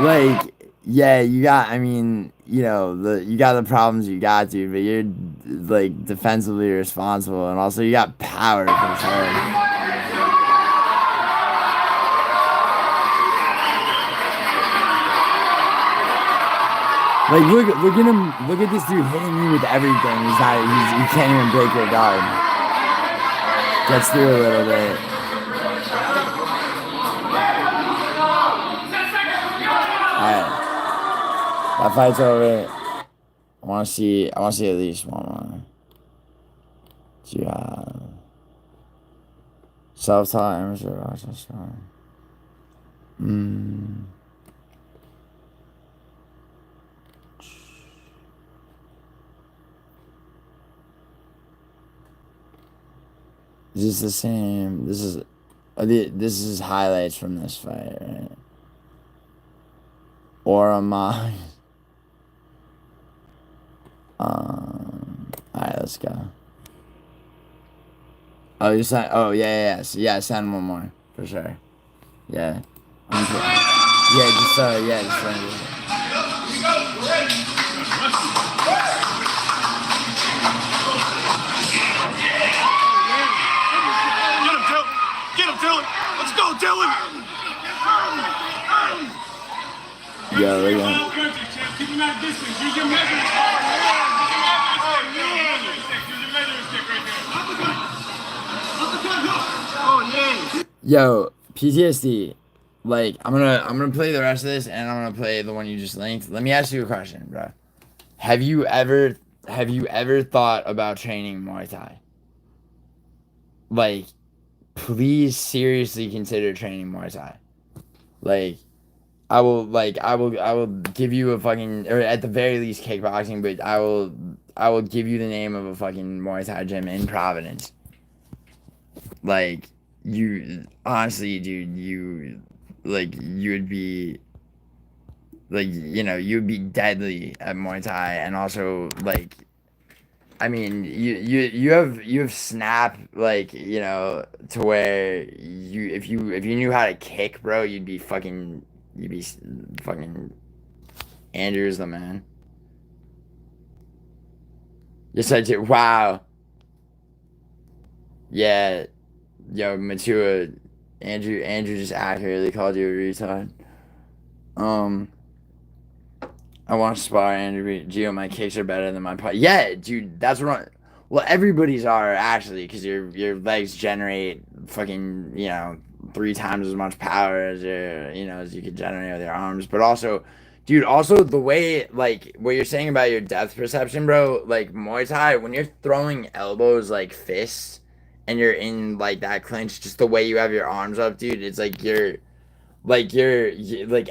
like, yeah, you got, I mean, you know, you got the problems you got, dude, but you're, like, defensively responsible, and also you got power for sure. Like, look at him, look at this dude hitting you with everything. He can't even break your guard. Gets through a little bit. Alright. That fight's over. I wanna see at least one more. Do you have self-taught amateur Rochester? Is this the same? This is highlights from this fight, right? Or am I? Alright, let's go. Oh, you sent. Oh, yeah. Send one more for sure. Yeah. Just send it. Get him, Dylan! Let's go, Dylan! Yo, look at him. Keep him at distance. Use your measuring stick. Use your measuring stick right there. Yo, PTSD. Like, I'm gonna play the rest of this, and I'm gonna play the one you just linked. Let me ask you a question, bro. Have you ever thought about training Muay Thai? Like, please seriously consider training Muay Thai. Like, I will give you a fucking, or at the very least kickboxing, but I will give you the name of a fucking Muay Thai gym in Providence. Like, you honestly, dude, you would be, like, you'd be deadly at Muay Thai, and also, like, I mean, you have snap, like, to where if you knew how to kick, bro, you'd be fucking Andrew's the man. You're such a wow. Yeah, yo, Matua, Andrew just accurately called you a retard. I want to spar Andrew. Gio, my kicks are better than my pot. Yeah, dude, that's what I'm. Well, everybody's are actually, because your legs generate fucking 3 times as much power as as you could generate with your arms. But also, dude, also the way, like, what you're saying about your depth perception, bro. Like, Muay Thai, when you're throwing elbows like fists, and you're in like that clinch, just the way you have your arms up, dude, it's like like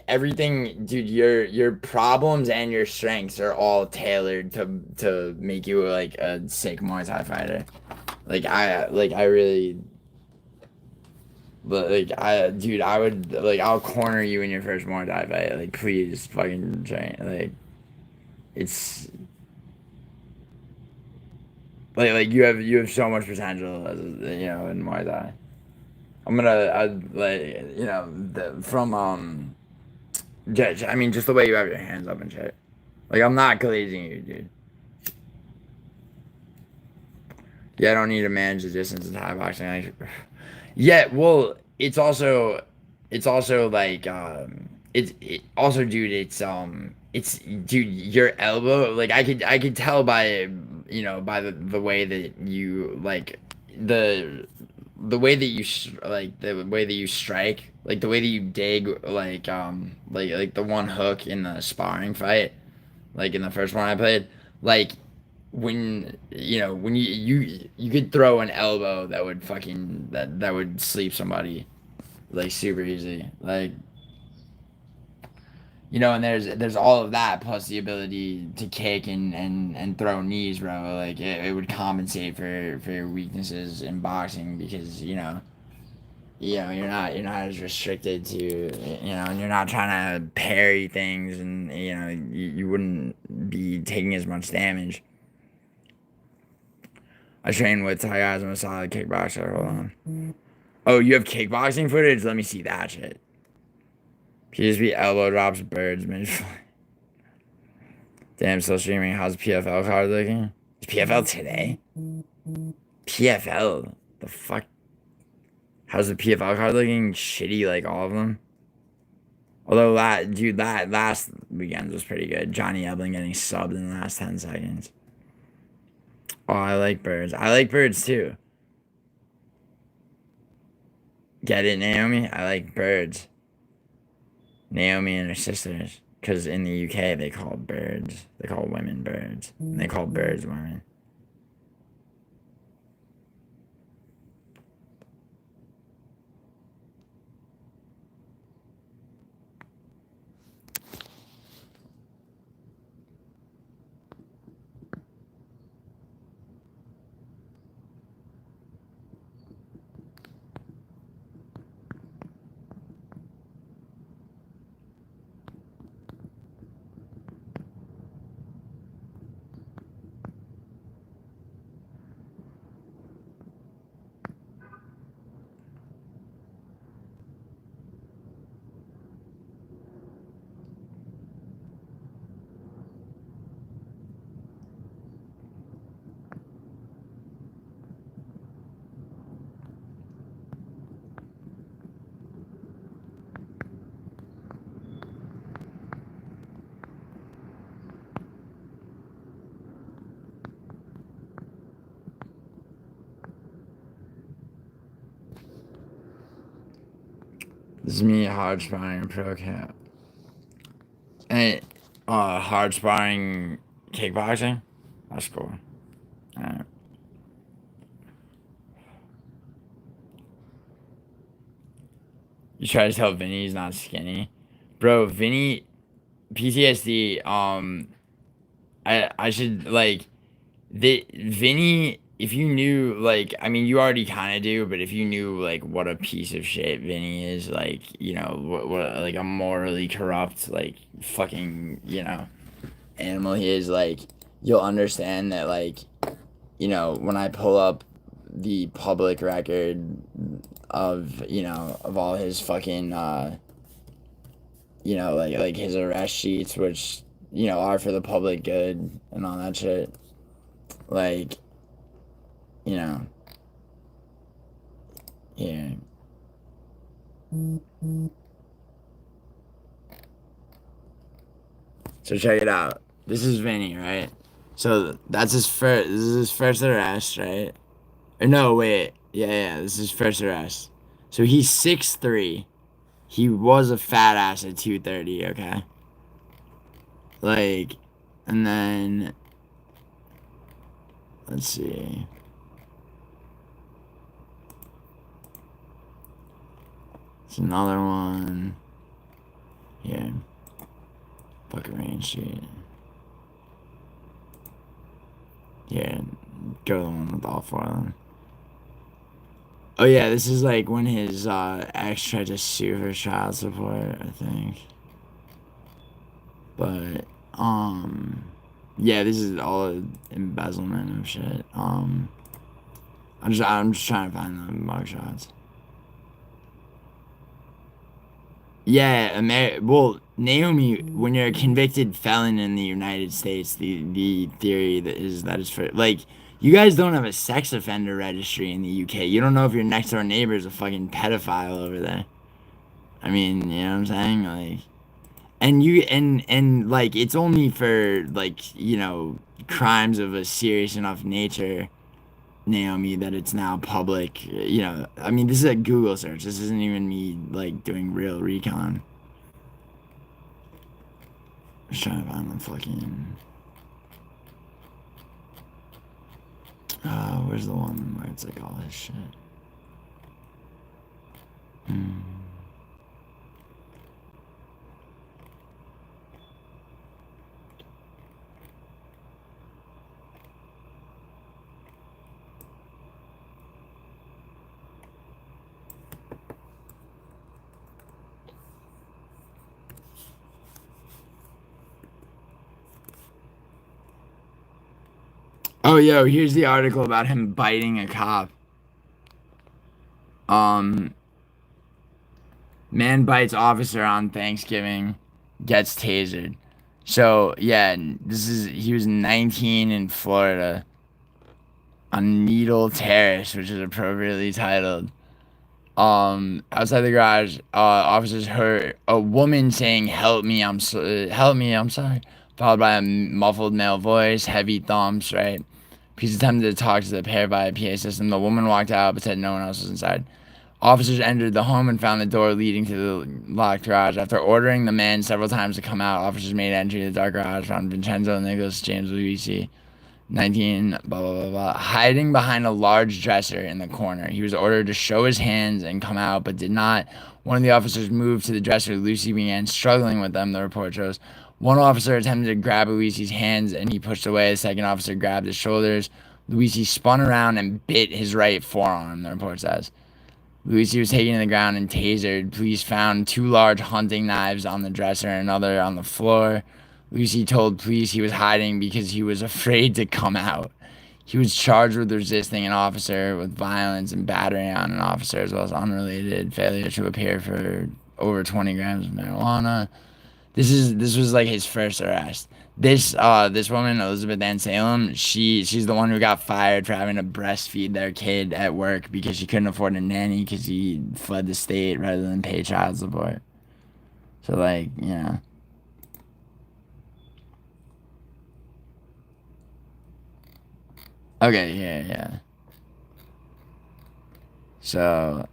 everything, dude, your problems and your strengths are all tailored to make you like a sick Muay Thai fighter. I really, but dude, I would, like, I'll corner you in your first Muay Thai fight. Like, please fucking train. Like, it's like you have so much potential as in Muay Thai. I'm gonna from I mean, just the way you have your hands up and shit. Like, I'm not glazing you, dude. Yeah, I don't need to manage the distance in Thai boxing. Yeah, well, it's also like it also, dude, it's, dude, your elbow, like, I could tell by by the way that you, like, the way that you like the way that you strike, like the way that you dig, like the one hook in the sparring fight, like in the first one I played, like, when when you could throw an elbow that would fucking that would sleep somebody, like, super easy, like, and there's all of that, plus the ability to kick and throw knees, bro. Like, it would compensate for your weaknesses in boxing, because you're not as restricted to, and you're not trying to parry things, and you wouldn't be taking as much damage. I train with Thai guys. I'm a solid kickboxer. Hold on. Oh, you have kickboxing footage? Let me see that shit. PSP elbow drops birds mid. Damn, still streaming. How's PFL card looking? Is PFL today? PFL? The fuck? How's the PFL card looking? Shitty, like all of them. Although that last weekend was pretty good. Johnny Ebling getting subbed in the last 10 seconds. Oh, I like birds. I like birds too. Get it, Naomi? I like birds. Naomi and her sisters. Because in the UK, they call birds. They call women birds. And they call birds women. This is me hard sparring a pro cat. And hard sparring kickboxing? That's cool. Alright. You try to tell Vinny he's not skinny. Bro, Vinny PTSD, I should like Vinny, if you knew, like, I mean, you already kind of do, but if you knew, like, what a piece of shit Vinny is, like, you know, what like, a morally corrupt, like, fucking, you know, animal he is, like, you'll understand that, like, you know, when I pull up the public record of, you know, of all his fucking, you know, like his arrest sheets, which, you know, are for the public good and all that shit. Like, you know, yeah. So check it out. This is Vinny, right? So that's his first. This is his first arrest, right? Or no, wait. Yeah. This is his first arrest. So he's 6'3". He was a fat ass at 230. Okay. Like, and then let's see. It's another one. Yeah. Fucking range sheet. Yeah, go the one with all four of them. Oh yeah, this is like when his ex tried to sue for child support, I think. But yeah, this is all embezzlement of shit. I'm just trying to find the mugshots. Yeah, well, Naomi, when you're a convicted felon in the United States, the theory that is for, like, you guys don't have a sex offender registry in the UK. You don't know if your next door neighbor is a fucking pedophile over there. I mean, you know what I'm saying? Like, and like, it's only for, like, you know, crimes of a serious enough nature, Naomi, that it's now public. You know, I mean, this is a Google search. This isn't even me, like, doing real recon. Just trying to find the fucking... where's the one where it's like all this shit? Oh, yo, here's the article about him biting a cop. Man bites officer on Thanksgiving, gets tasered. So, yeah, he was 19 in Florida on Needle Terrace, which is appropriately titled. Outside the garage, officers heard a woman saying, help me, I'm sorry, followed by a muffled male voice, heavy thumps, right? Police attempted to talk to the pair via PA system. The woman walked out, but said no one else was inside. Officers entered the home and found the door leading to the locked garage. After ordering the man several times to come out, officers made entry to the dark garage, found Vincenzo, Nicholas, James Luisi, 19, blah, blah, blah, blah, hiding behind a large dresser in the corner. He was ordered to show his hands and come out, but did not. One of the officers moved to the dresser. Lucy began struggling with them, the report shows. One officer attempted to grab Luisi's hands, and he pushed away. The second officer grabbed his shoulders. Luisi spun around and bit his right forearm, the report says. Luisi was taken to the ground and tasered. Police found 2 large hunting knives on the dresser and another on the floor. Luisi told police he was hiding because he was afraid to come out. He was charged with resisting an officer, with violence and battering on an officer, as well as unrelated failure to appear for over 20 grams of marijuana. This was like his first arrest. This woman, Elizabeth Ann Salem, she's the one who got fired for having to breastfeed their kid at work because she couldn't afford a nanny because he fled the state rather than pay child support. So, like, you know. Okay, yeah. So,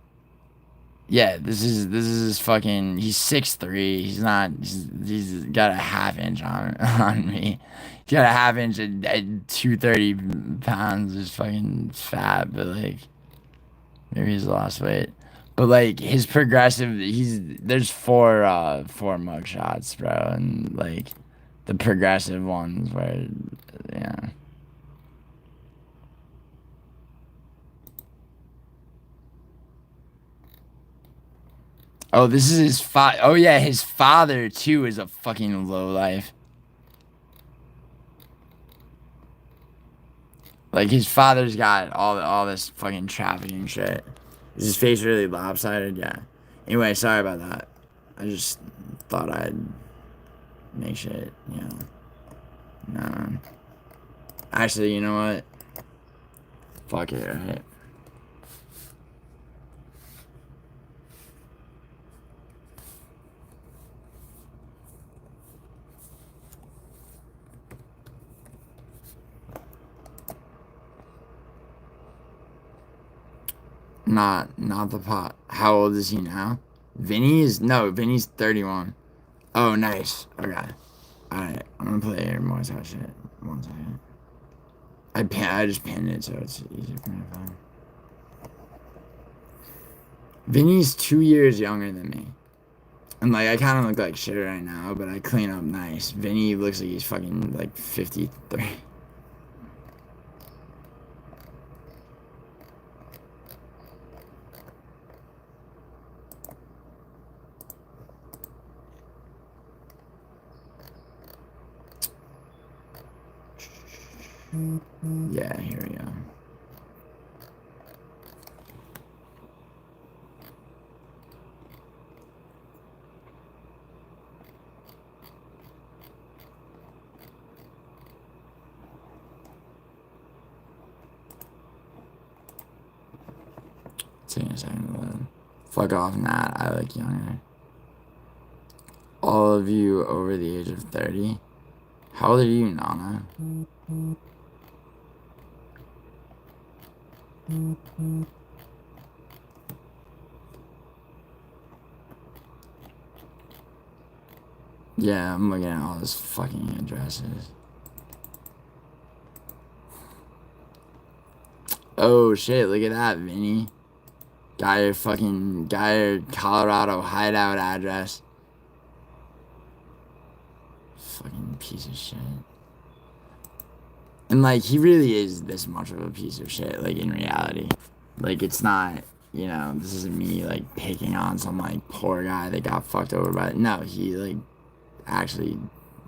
Yeah, this is his fucking. He's 6'3". He's not. He's got a half inch on me. He's got a half inch at 230 pounds. Is fucking fat, but like maybe he's lost weight. But like his progressive, there's four mug shots, bro, and like the progressive ones where, yeah. Oh, this is his oh yeah, his father too is a fucking lowlife. Like his father's got all this fucking trafficking shit. Is his face really lopsided? Yeah. Anyway, sorry about that. I just thought I'd make shit, you know. No. Actually, you know what? Fuck it, right? Not the pot. How old is he now? Vinny's 31. Oh, nice. Okay. Alright, I'm gonna play more shit. 1 second. I just pinned it so it's easier for me to find. Vinny's 2 years younger than me. And like I kinda look like shit right now, but I clean up nice. Vinny looks like he's fucking like 53. Yeah, here we go. Take a second to load. Fuck off, Nat. I look younger. All of you over the age of 30. How old are you, Nana? Yeah, I'm looking at all his fucking addresses. Oh shit, look at that, Vinny. Got your Colorado hideout address. Fucking piece of shit. And like, he really is this much of a piece of shit, like in reality. Like, it's not, you know, this isn't me like picking on some like poor guy that got fucked over by it. No, he like actually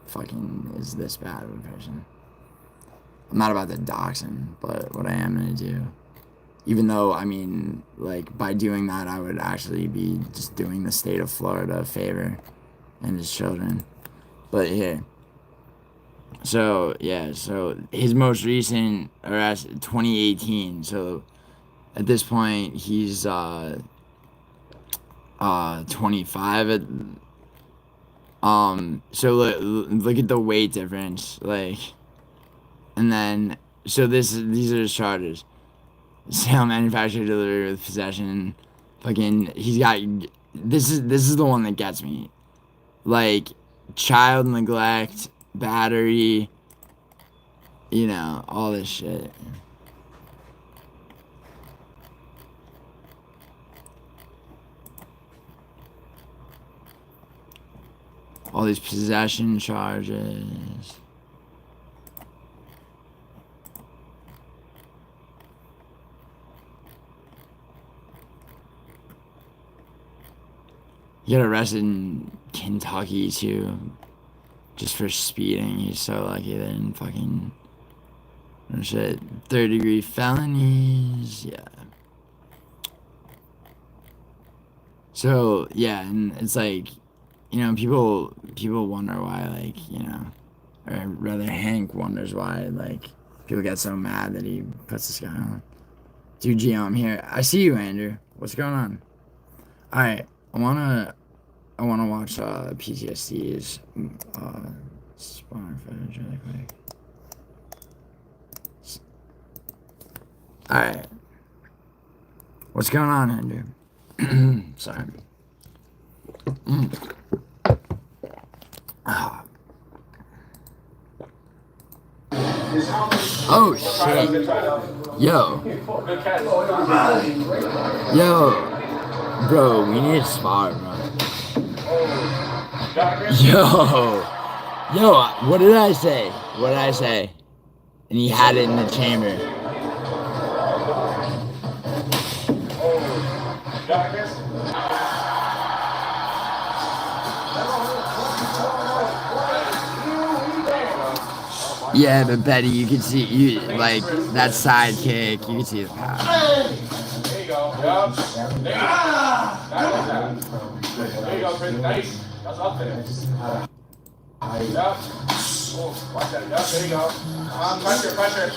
fucking is this bad of a person. I'm not about to dox him, but what I am gonna do, even though, I mean, like, by doing that, I would actually be just doing the state of Florida a favor and his children. But here. So, yeah, so his most recent arrest, 2018. So, at this point, he's 25. So look at the weight difference, like, and then, so these are his charges. Sale, manufacture, delivery with possession. Fucking, he's got, this is the one that gets me. Like, child neglect, battery, you know, all this shit. All these possession charges. He got arrested in Kentucky too, just for speeding. He's so lucky they didn't fucking, oh shit, 3rd-degree felonies, yeah. So yeah, and it's like, you know, people wonder why, like, you know, or rather Hank wonders why, like, people get so mad that he puts this guy on. Dude, Gio, I'm here. I see you, Andrew. What's going on? Alright, I wanna watch PTSD's spawner footage really quick. Alright. What's going on, Andrew? Sorry. Oh shit. Yo. Bro, we need to spar, bro. Yo, what did I say? What did I say? And he had it in the chamber. Yeah, but Betty, you can see like that side kick. You can see the power. There you go. Yep. There you go, Chris. Nice. That's up there. Yep. Watch that. Yep. There you go. Pressure.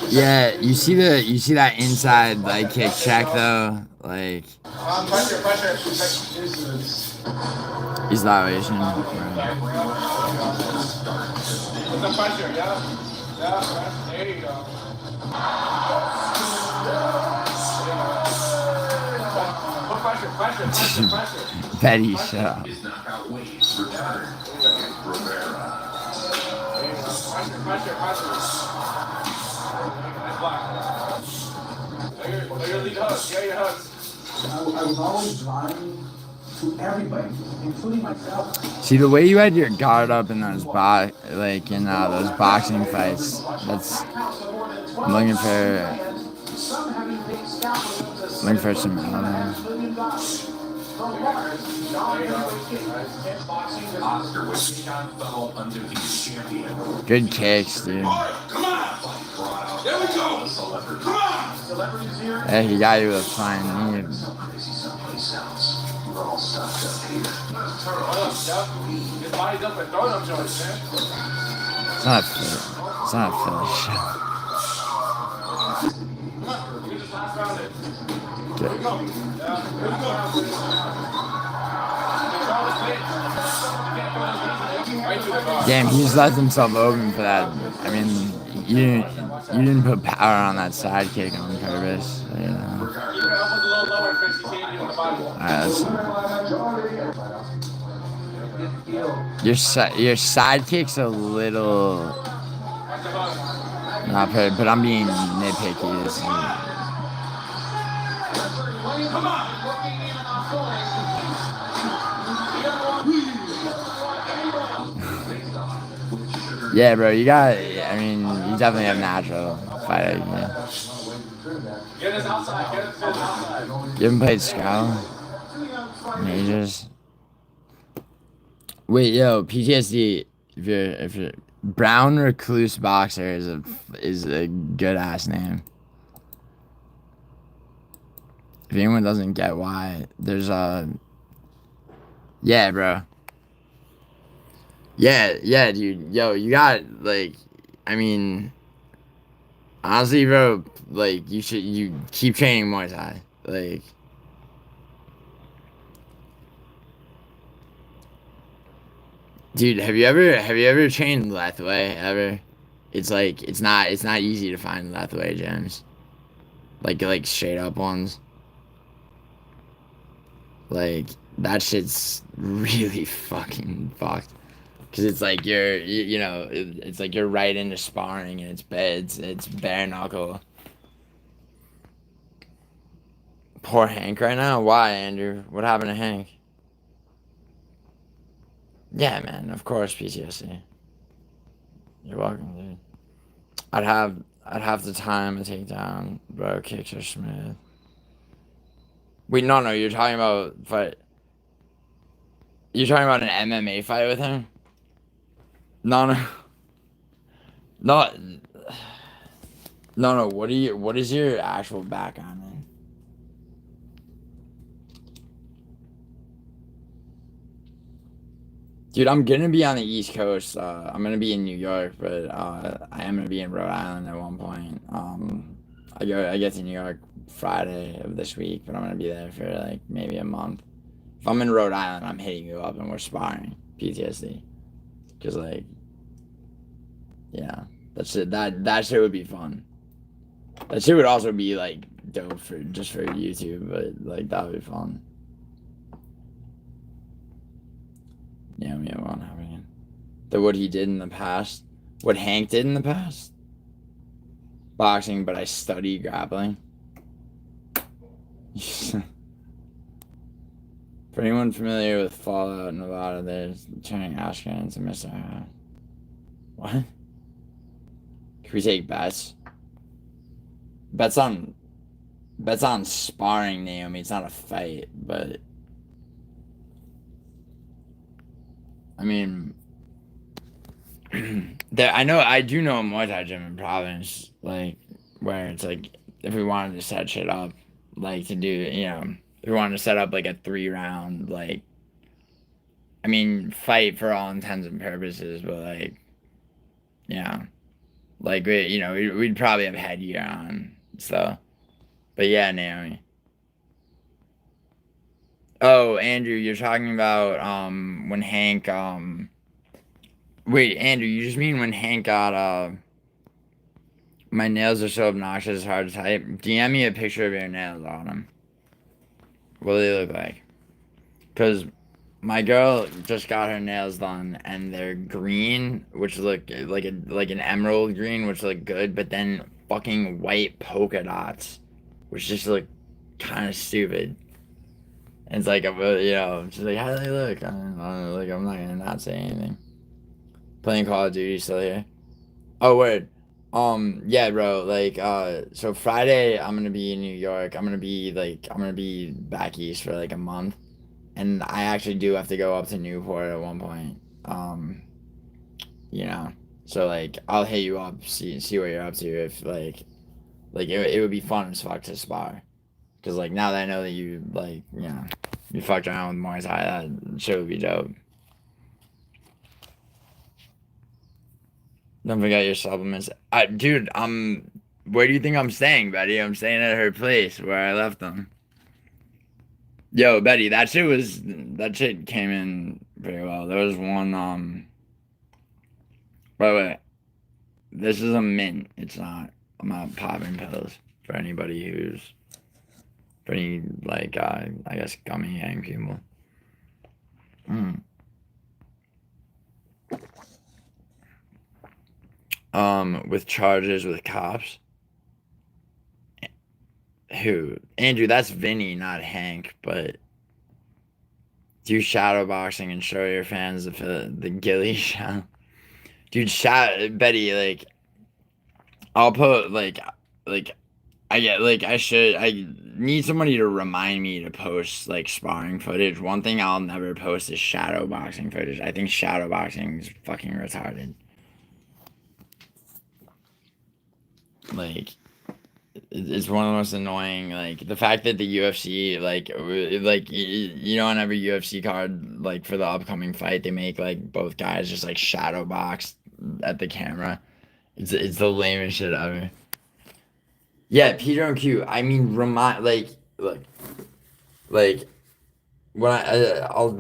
Yeah, you see that inside like kick check though, like. Pressure. He's violation. Put the pressure. Yeah. There you go. Put pressure. Betty, shut up. Pressure. Your lead hooks. Yeah, your hooks. I was always lying to everybody, including myself. See the way you had your guard up in those those boxing fights. I'm looking for some. Good kicks, dude. Yeah, he got you with a fine knee. It's not a finish. Damn, he just left himself open for that. I mean, you didn't put power on that side kick on purpose. You know. Alright, your side kick's a little not perfect, but I'm being nitpicky. Yeah, bro, you definitely have natural fighting. Yeah. You haven't played Scout? Majors? Wait, yo, PTSD, if you're Brown Recluse Boxer is a good ass name. If anyone doesn't get why, there's yeah, bro. Yeah, dude. Yo, you got, honestly, bro, you keep training Muay Thai. Dude, have you ever trained Lethway ever? It's not easy to find Lethway gyms. Like straight up ones. That shit's really fucking fucked. Cause it's like it's like you're right into sparring and it's bare knuckle. Poor Hank right now? Why, Andrew? What happened to Hank? Yeah, man, of course PTSD. You're welcome, dude. I'd have the time to take down, bro. Kicks are smooth. Wait, no, you're talking about fight. You're talking about an MMA fight with him? No. What is your actual background, man? Dude, I'm gonna be on the East Coast. I'm gonna be in New York, but I am gonna be in Rhode Island at one point. I get to New York Friday of this week, but I'm gonna be there for maybe a month. If I'm in Rhode Island, I'm hitting you up and we're sparring PTSD. Cause yeah, that's it. That shit would be fun. That shit would also be dope for YouTube, but that would be fun. Yeah, we won't have it again. What he did in the past, what Hank did in the past, boxing, but I study grappling. For anyone familiar with Fallout Nevada, there's turning Ashcan into Mr. What? Can we take bets? Bets on sparring, Naomi. It's not a fight, but I mean, I do know a Muay Thai gym in Providence, like where it's like if we wanted to set shit up, like to do, if we wanted to set up like a 3-round, like, I mean, fight for all intents and purposes, but like, like we'd probably have headgear on, so. But yeah, Naomi. Oh, Andrew, you're talking about when Hank wait, Andrew, you just mean when Hank got my nails are so obnoxious it's hard to type. DM me a picture of your nails on them. What do they look like? Cause my girl just got her nails done and they're green, which look like an emerald green, which look good, but then fucking white polka dots, which just look kind of stupid. And it's like, she's like, how do they look? I don't know, like, I'm not gonna not say anything. Playing Call of Duty still here. Oh, word. Yeah, bro, like, so Friday, I'm gonna be in New York. I'm gonna be back east for, like, a month. And I actually do have to go up to Newport at one point. So, like, I'll hit you up, see what you're up to, if, like, it would be fun as fuck to spar. Because, like, now that I know that you, like, you fucked around with Muay Thai, that shit would be dope. Don't forget your supplements. Dude, where do you think I'm staying, Betty? I'm staying at her place where I left them. Yo, Betty, that shit came in pretty well. There was one, wait. This is a mint. I'm not popping pills for anybody for any, like, I guess gummy gang people. With charges with cops. Who? Andrew, that's Vinny, not Hank, but do shadowboxing and show your fans the ghillie show. Dude, Betty, like, I'll put, I need somebody to remind me to post, like, sparring footage. One thing I'll never post is shadowboxing footage. I think shadowboxing is fucking retarded. Like, it's one of the most annoying, like, the fact that the UFC, like, on every UFC card, like, for the upcoming fight, they make, like, both guys just, like, shadow box at the camera. It's the lamest shit ever. Yeah, Peter and Q, I mean, look, when I'll,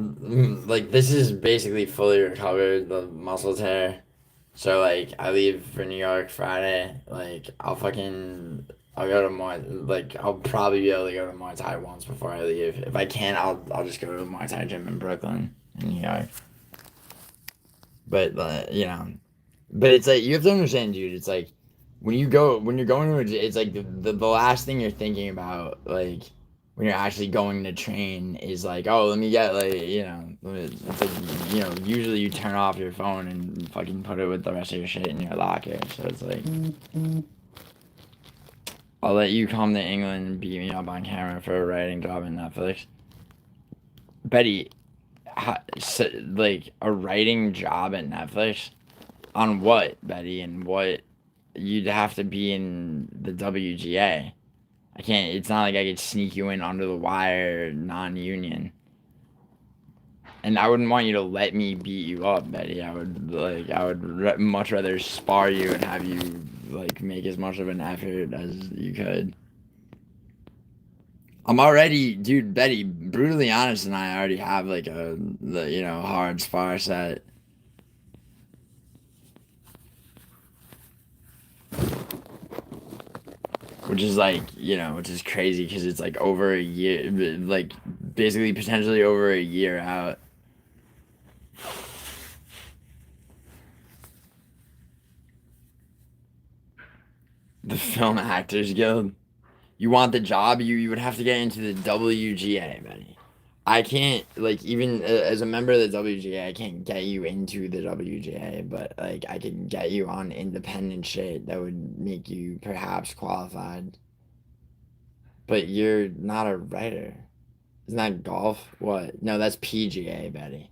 like, this is basically fully recovered, the muscle tear. So, like, I leave for New York Friday. Like, I'll go to I'll probably be able to go to Muay Thai once before I leave. If I can't, I'll just go to a Muay Thai gym in Brooklyn, in New York. But, but it's like, you have to understand, dude, it's like, when you're going to it's like the last thing you're thinking about, like, when you're actually going to train is like, oh, let me get, like, it's like, usually you turn off your phone and fucking put it with the rest of your shit in your locker. So it's like, I'll let you come to England and beat me up on camera for a writing job in Netflix. Betty, like, a writing job at Netflix? On what, Betty? And what? You'd have to be in the WGA. I can't, it's not like I could sneak you in under the wire, non-union. And I wouldn't want you to let me beat you up, Betty. I would much rather spar you and have you, like, make as much of an effort as you could. I'm already, dude, Betty, brutally honest, and I already have, like, the hard spar set. Which is, like, which is crazy because it's, like, over a year, like, basically potentially over a year out. The Film Actors Guild. You want the job? You would have to get into the WGA, buddy. I can't, like, even as a member of the WGA, I can't get you into the WGA, but, like, I can get you on independent shit that would make you perhaps qualified. But you're not a writer. Isn't that golf? What? No, that's PGA, Betty.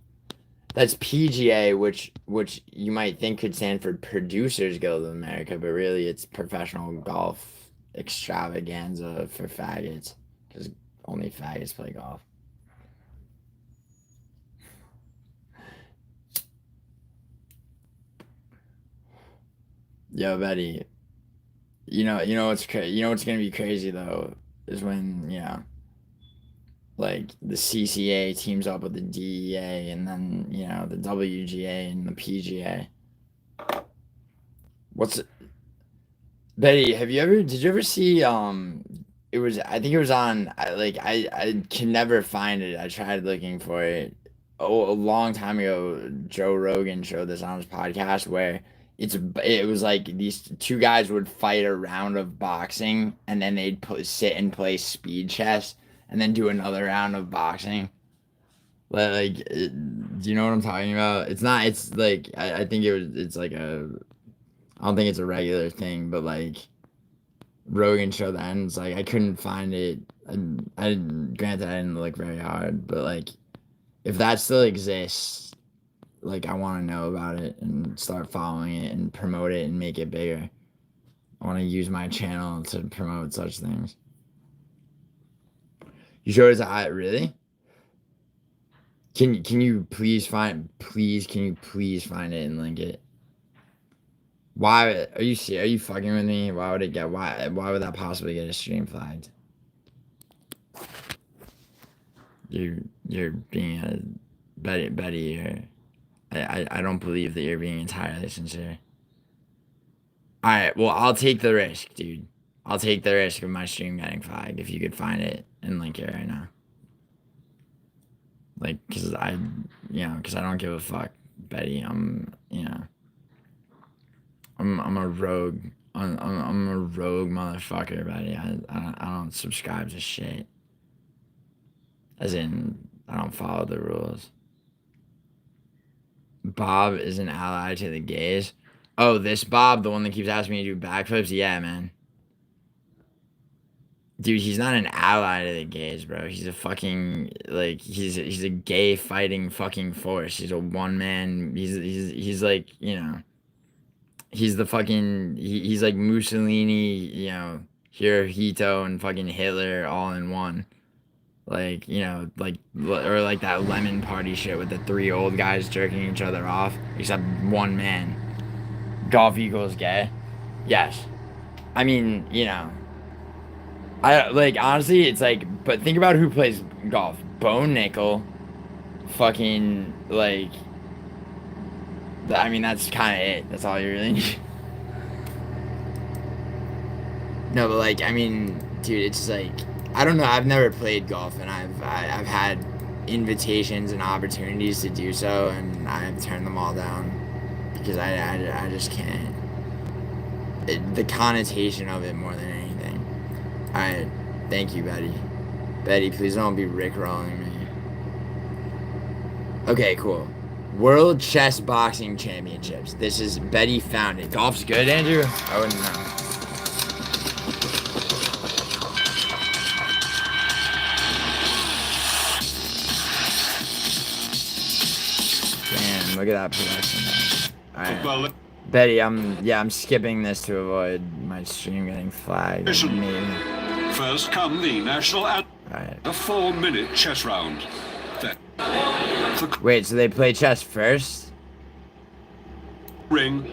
That's PGA, which you might think could stand for Producers Guild of America, but really it's Professional Golf Extravaganza for faggots, because only faggots play golf. Yo, Betty. You know what's gonna be crazy though is when like the CCA teams up with the DEA and then the WGA and the PGA. Betty, did you ever see I think it was on I can never find it. I tried looking for it a long time ago. Joe Rogan showed this on his podcast where it was like these two guys would fight a round of boxing and then they'd sit and play speed chess and then do another round of boxing. Like, do you know what I'm talking about? It's not. It's like I think it's like a. I don't think it's a regular thing, but like Rogan showed that, and it's like I couldn't find it. Granted, I didn't look very hard, but like if that still exists, like I want to know about it and start following it and promote it and make it bigger. I want to use my channel to promote such things. You sure it's really? Can you please find it and link it? Why are you fucking with me? Why would it get why would that possibly get a stream flagged? You're being a Betty. I don't believe that you're being entirely sincere. All right, well I'll take the risk, dude. I'll take the risk of my stream getting flagged if you could find it and link it right now. Like, cause I don't give a fuck, Betty. I'm a rogue. I'm a rogue motherfucker, Betty. I don't subscribe to shit. As in, I don't follow the rules. Bob is an ally to the gays. Oh, this Bob, the one that keeps asking me to do backflips? Yeah, man. Dude, he's not an ally to the gays, bro. He's a fucking, like, he's a gay fighting fucking force. He's a one-man, he's like, he's the fucking, he's like Mussolini, Hirohito and fucking Hitler all in one. Like, or like that Lemon Party shit with the 3 old guys jerking each other off, except one man. Golf equals gay? Yes. I mean, I like honestly it's like, but think about who plays golf. Bo Nickel, fucking like I mean that's kind of it. That's all you really need. No, but like I mean, dude, it's like I don't know. I've never played golf, and I've had invitations and opportunities to do so, and I've turned them all down because I just can't. The connotation of it more than anything. Alright, thank you, Betty. Betty, please don't be rickrolling me. Okay, cool. World Chess Boxing Championships. This is Betty found it. Golf's good, Andrew? I wouldn't know. Damn, look at that production. Alright. Betty, I'm skipping this to avoid my stream getting flagged. First come the national ad. Right. A 4-minute chess round. Wait, so they play chess first? Ring,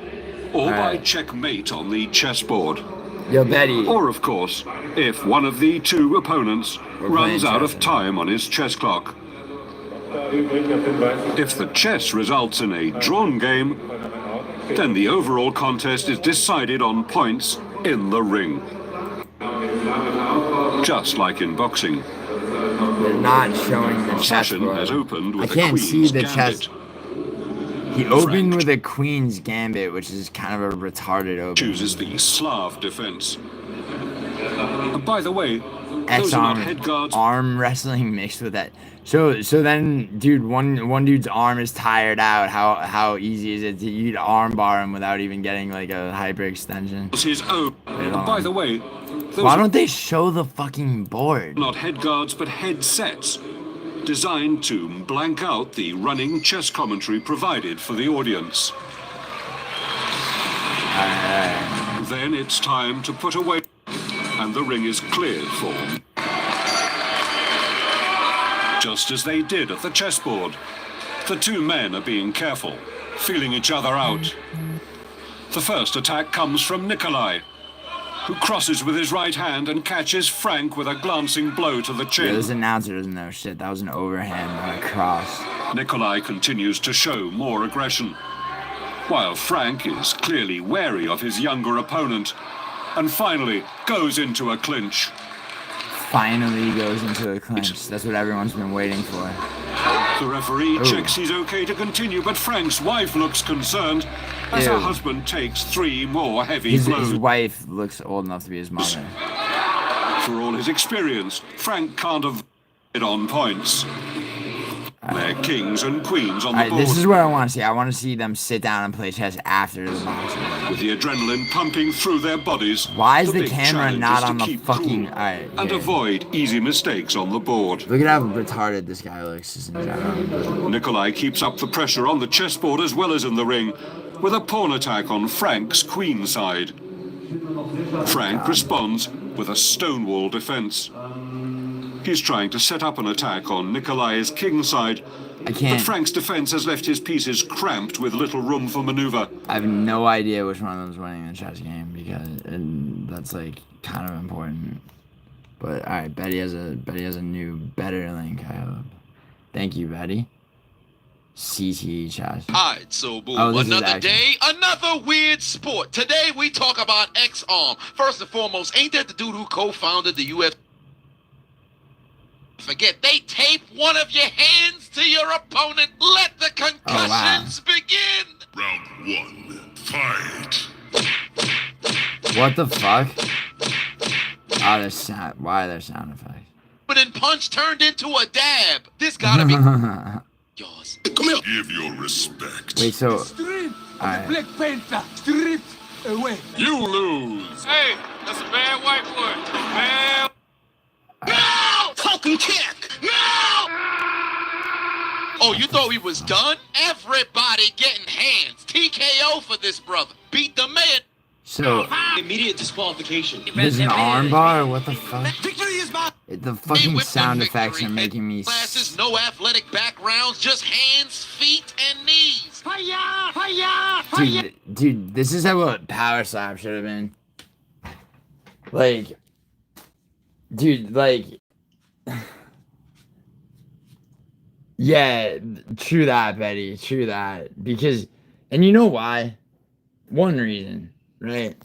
or by checkmate on the chessboard. Yo, Betty. Or, of course, if one of the 2 opponents runs out of time on his chess clock. If the chess results in a drawn game, then the overall contest is decided on points in the ring. Just like in boxing. They're not showing the chessboard. Has opened with I can't see the chess. He opened with a Queen's Gambit, which is kind of a retarded open. Chooses the Slav defense. And by the way, those X are not head guards. arm wrestling mixed with that. So then, dude, one dude's arm is tired out. How easy is it to you'd arm bar him without even getting like a hyperextension? His own. And by the way, why don't they show the fucking board? Not head guards, but headsets, designed to blank out the running chess commentary provided for the audience. Then it's time to put away, and the ring is cleared for them. Just as they did at the chessboard, the two men are being careful, feeling each other out. The first attack comes from Nikolai, who crosses with his right hand and catches Frank with a glancing blow to the chin. Yeah, this announcer doesn't know shit. That was an overhand, not a cross. Nikolai continues to show more aggression, while Frank is clearly wary of his younger opponent, and finally goes into a clinch. Finally goes into a clinch. That's what everyone's been waiting for. The referee checks he's okay to continue, but Frank's wife looks concerned as her husband takes 3 more heavy blows. His wife looks old enough to be his mother. For all his experience, Frank can't avoid it on points. They're kings and queens on the board. This is what I want to see. I want to see them sit down and play chess after the boxing. With the adrenaline pumping through their bodies. Why is the camera not on the fucking... And avoid easy mistakes on the board. Look at how retarded this guy looks. Nikolai keeps up the pressure on the chessboard as well as in the ring, with a pawn attack on Frank's queen side. Frank responds with a stonewall defense. He's trying to set up an attack on Nikolai's king side, but Frank's defense has left his pieces cramped with little room for maneuver. I have no idea which one of them's winning the chess game, because that's like kind of important. But all right, Betty has a new better link. I hope. Thank you, Betty. CTE chess. Alright, so boom. Another day, another weird sport. Today we talk about X-Arm. First and foremost, ain't that the dude who co-founded the UFC? Forget, they tape one of your hands to your opponent. Let the concussions begin. Round 1, fight. What the fuck? Oh, there's sound. Why are there sound effects? But then punch turned into a dab. This gotta be yours. Come here. Give your respect. Wait, so. Strip. Alright. Black Panther. Strip away. You lose. Hey, that's a bad white boy. Bad. No! Token kick! No! Oh, you thought we was done? Everybody getting hands. TKO for this brother. Beat the man. So. Immediate disqualification. There's an armbar? What the fuck? The fucking sound effects are making me. Classes, no athletic backgrounds, just hands, feet, and knees. Dude, this is what Power Slap should have been. Like. Dude, like, yeah, true that, Betty, true that, because, and you know why? One reason, right?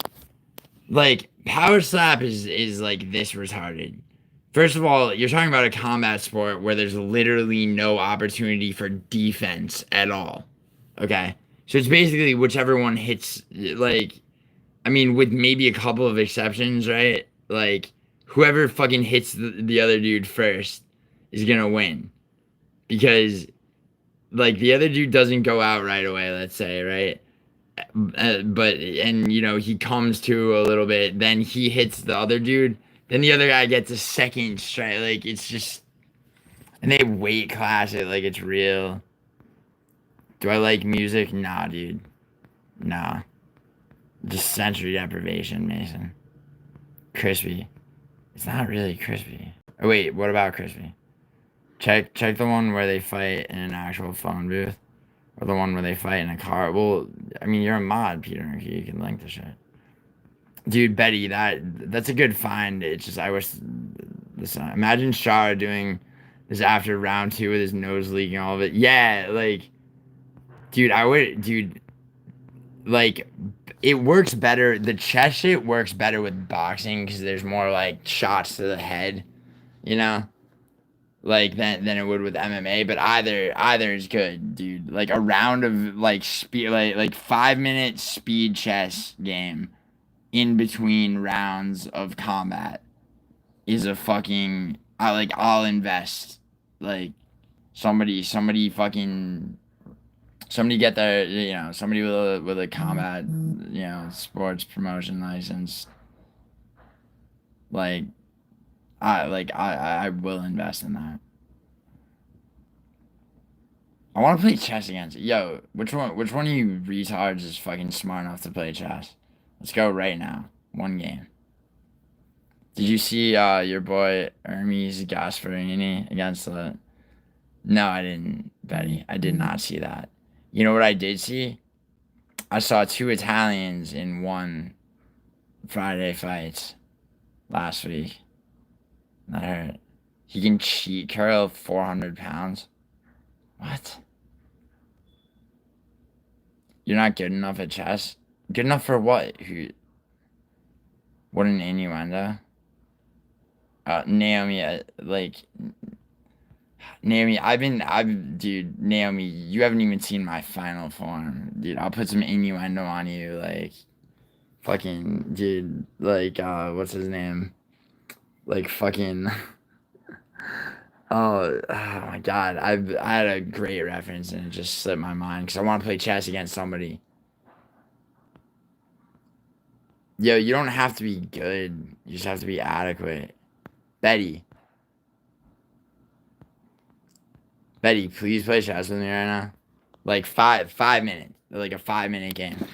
Like, Power Slap is like this retarded. First of all, you're talking about a combat sport where there's literally no opportunity for defense at all, okay? So it's basically whichever one hits, like, I mean, with maybe a couple of exceptions, right? Like, whoever fucking hits the other dude first is gonna win. Because, like, the other dude doesn't go out right away, let's say, right? And, you know, he comes to a little bit, then he hits the other dude, then the other guy gets a second strike. Like, it's just... And they weight class it like it's real. Do I like music? Nah, dude. Nah. Just sensory deprivation, Mason. Crispy. It's not really crispy. Oh, wait, what about crispy? Check the one where they fight in an actual phone booth. Or the one where they fight in a car. Well, I mean, you're a mod, Peter. You can link the shit. Dude, Betty, that's a good find. It's just, I wish... Listen, imagine Shah doing this after round 2 with his nose leaking, all of it. Yeah, like... Dude, like... It works better. The chess shit works better with boxing because there's more like shots to the head, you know? like than it would with MMA. But either is good, dude. Like a round of like speed, like 5 minute speed chess game in between rounds of combat is a fucking I'll invest like somebody get their somebody with a combat sports promotion license I will invest in that. I want to play chess against which one of you retards is fucking smart enough to play chess? Let's go right now. One game. Did you see your boy Hermes Gasparini against the... No, I didn't, Betty. I did not see that. You know what I did see? I saw 2 Italians in one Friday fights last week. That hurt. He can cheat curl 400 pounds. What? You're not good enough at chess? Good enough for what? What an innuendo. Naomi, Naomi, dude, Naomi, you haven't even seen my final form. Dude, I'll put some innuendo on you, like, fucking, dude, like, what's his name? Like, fucking, oh my god, I had a great reference and it just slipped my mind, because I want to play chess against somebody. Yo, you don't have to be good, you just have to be adequate. Betty, please play chess with me right now. Like 5 minutes. Like a 5-minute game.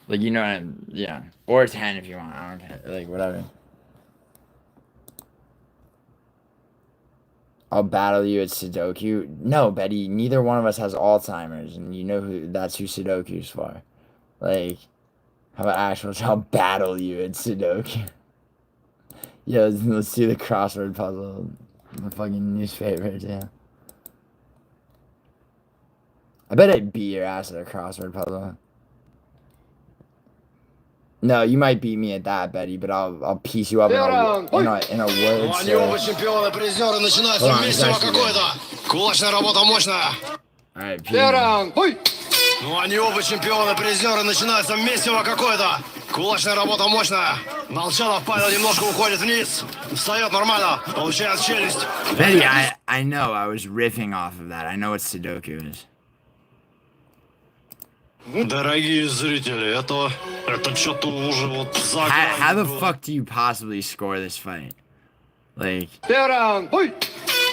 Like, you know what yeah. Or 10 if you want. I don't care. Like, whatever. I'll battle you at Sudoku. No, Betty, neither one of us has Alzheimer's. And you know that's who Sudoku's for. Like, how about actual... I'll battle you at Sudoku. Yo, let's do the crossword puzzle. The fucking newspapers, yeah. I bet I'd beat your ass at a crossword puzzle. No, you might beat me at that, Betty, but I'll piece you up in a word. Они оба чемпионы, призеры, начинается месиво какое-то. Кулачная работа мощная. Ну, они оба чемпионы, призеры, начинается месиво какое-то. Кулачная работа мощная. Молчанов Павел немножко уходит вниз. Встает нормально, получает челюсть. Betty, I know, I was riffing off of that. I know what Sudoku is. Дорогие зрители, это что-то уже вот за... How the fuck do you possibly score this fight? Like...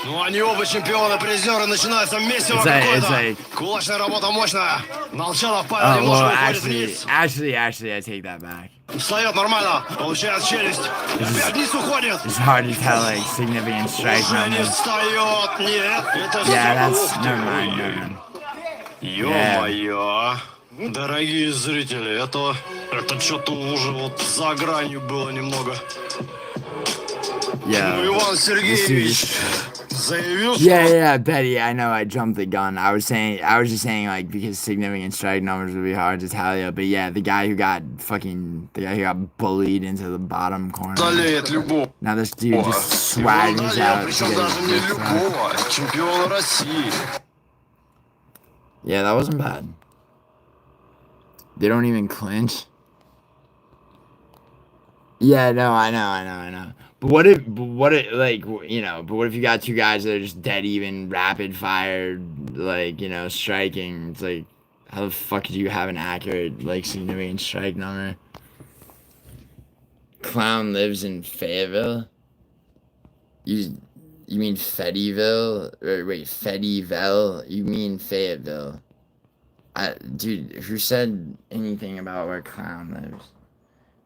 Ну, они оба чемпионы, призеры, начинается месиво какое-то. Кулачная работа мощная. Молчанов Павел немножко уходит вниз. Actually, I take that back. Встает нормально, получает челюсть. Опять вниз уходит. It's hard to tell, like, significant strike Уже не встает, нет. Это yeah, that's... Never mind. Ё-моё. Дорогие зрители, это что-то уже вот за гранью было немного. Yeah. Ну, Иван Сергеевич заявил, Yeah, Betty, I know I jumped the gun. I was just saying, like, because significant strike numbers would be hard to tally up. But yeah, the guy who got bullied into the bottom corner. Now this dude just swaggers out. Чемпион России. Yeah, that wasn't bad. They don't even clinch. Yeah, no, I know. But what if you got 2 guys that are just dead even, rapid fire, like, striking? It's like, how the fuck do you have an accurate, like, significant strike number? Clown lives in Fayetteville? You mean Fettyville? Or wait, Fettyville? You mean Fayetteville? Dude, who said anything about where Clown lives?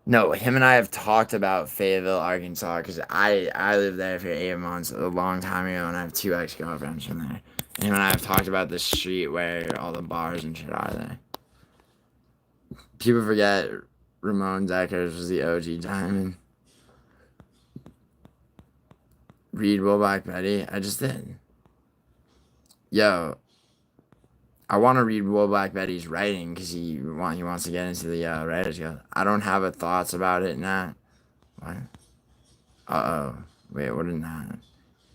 No, him and I have talked about Fayetteville, Arkansas, because I lived there for 8 months a long time ago, and I have 2 ex-girlfriends from there. And him and I have talked about the street where all the bars and shit are there. People forget Ramon Deckers was the OG diamond. Read Woolback Betty? I just did. Yo, I want to read Woolback Betty's writing because he wants to get into the Writers Guild. I don't have a thoughts about it now. What? Uh-oh. Wait, what is that?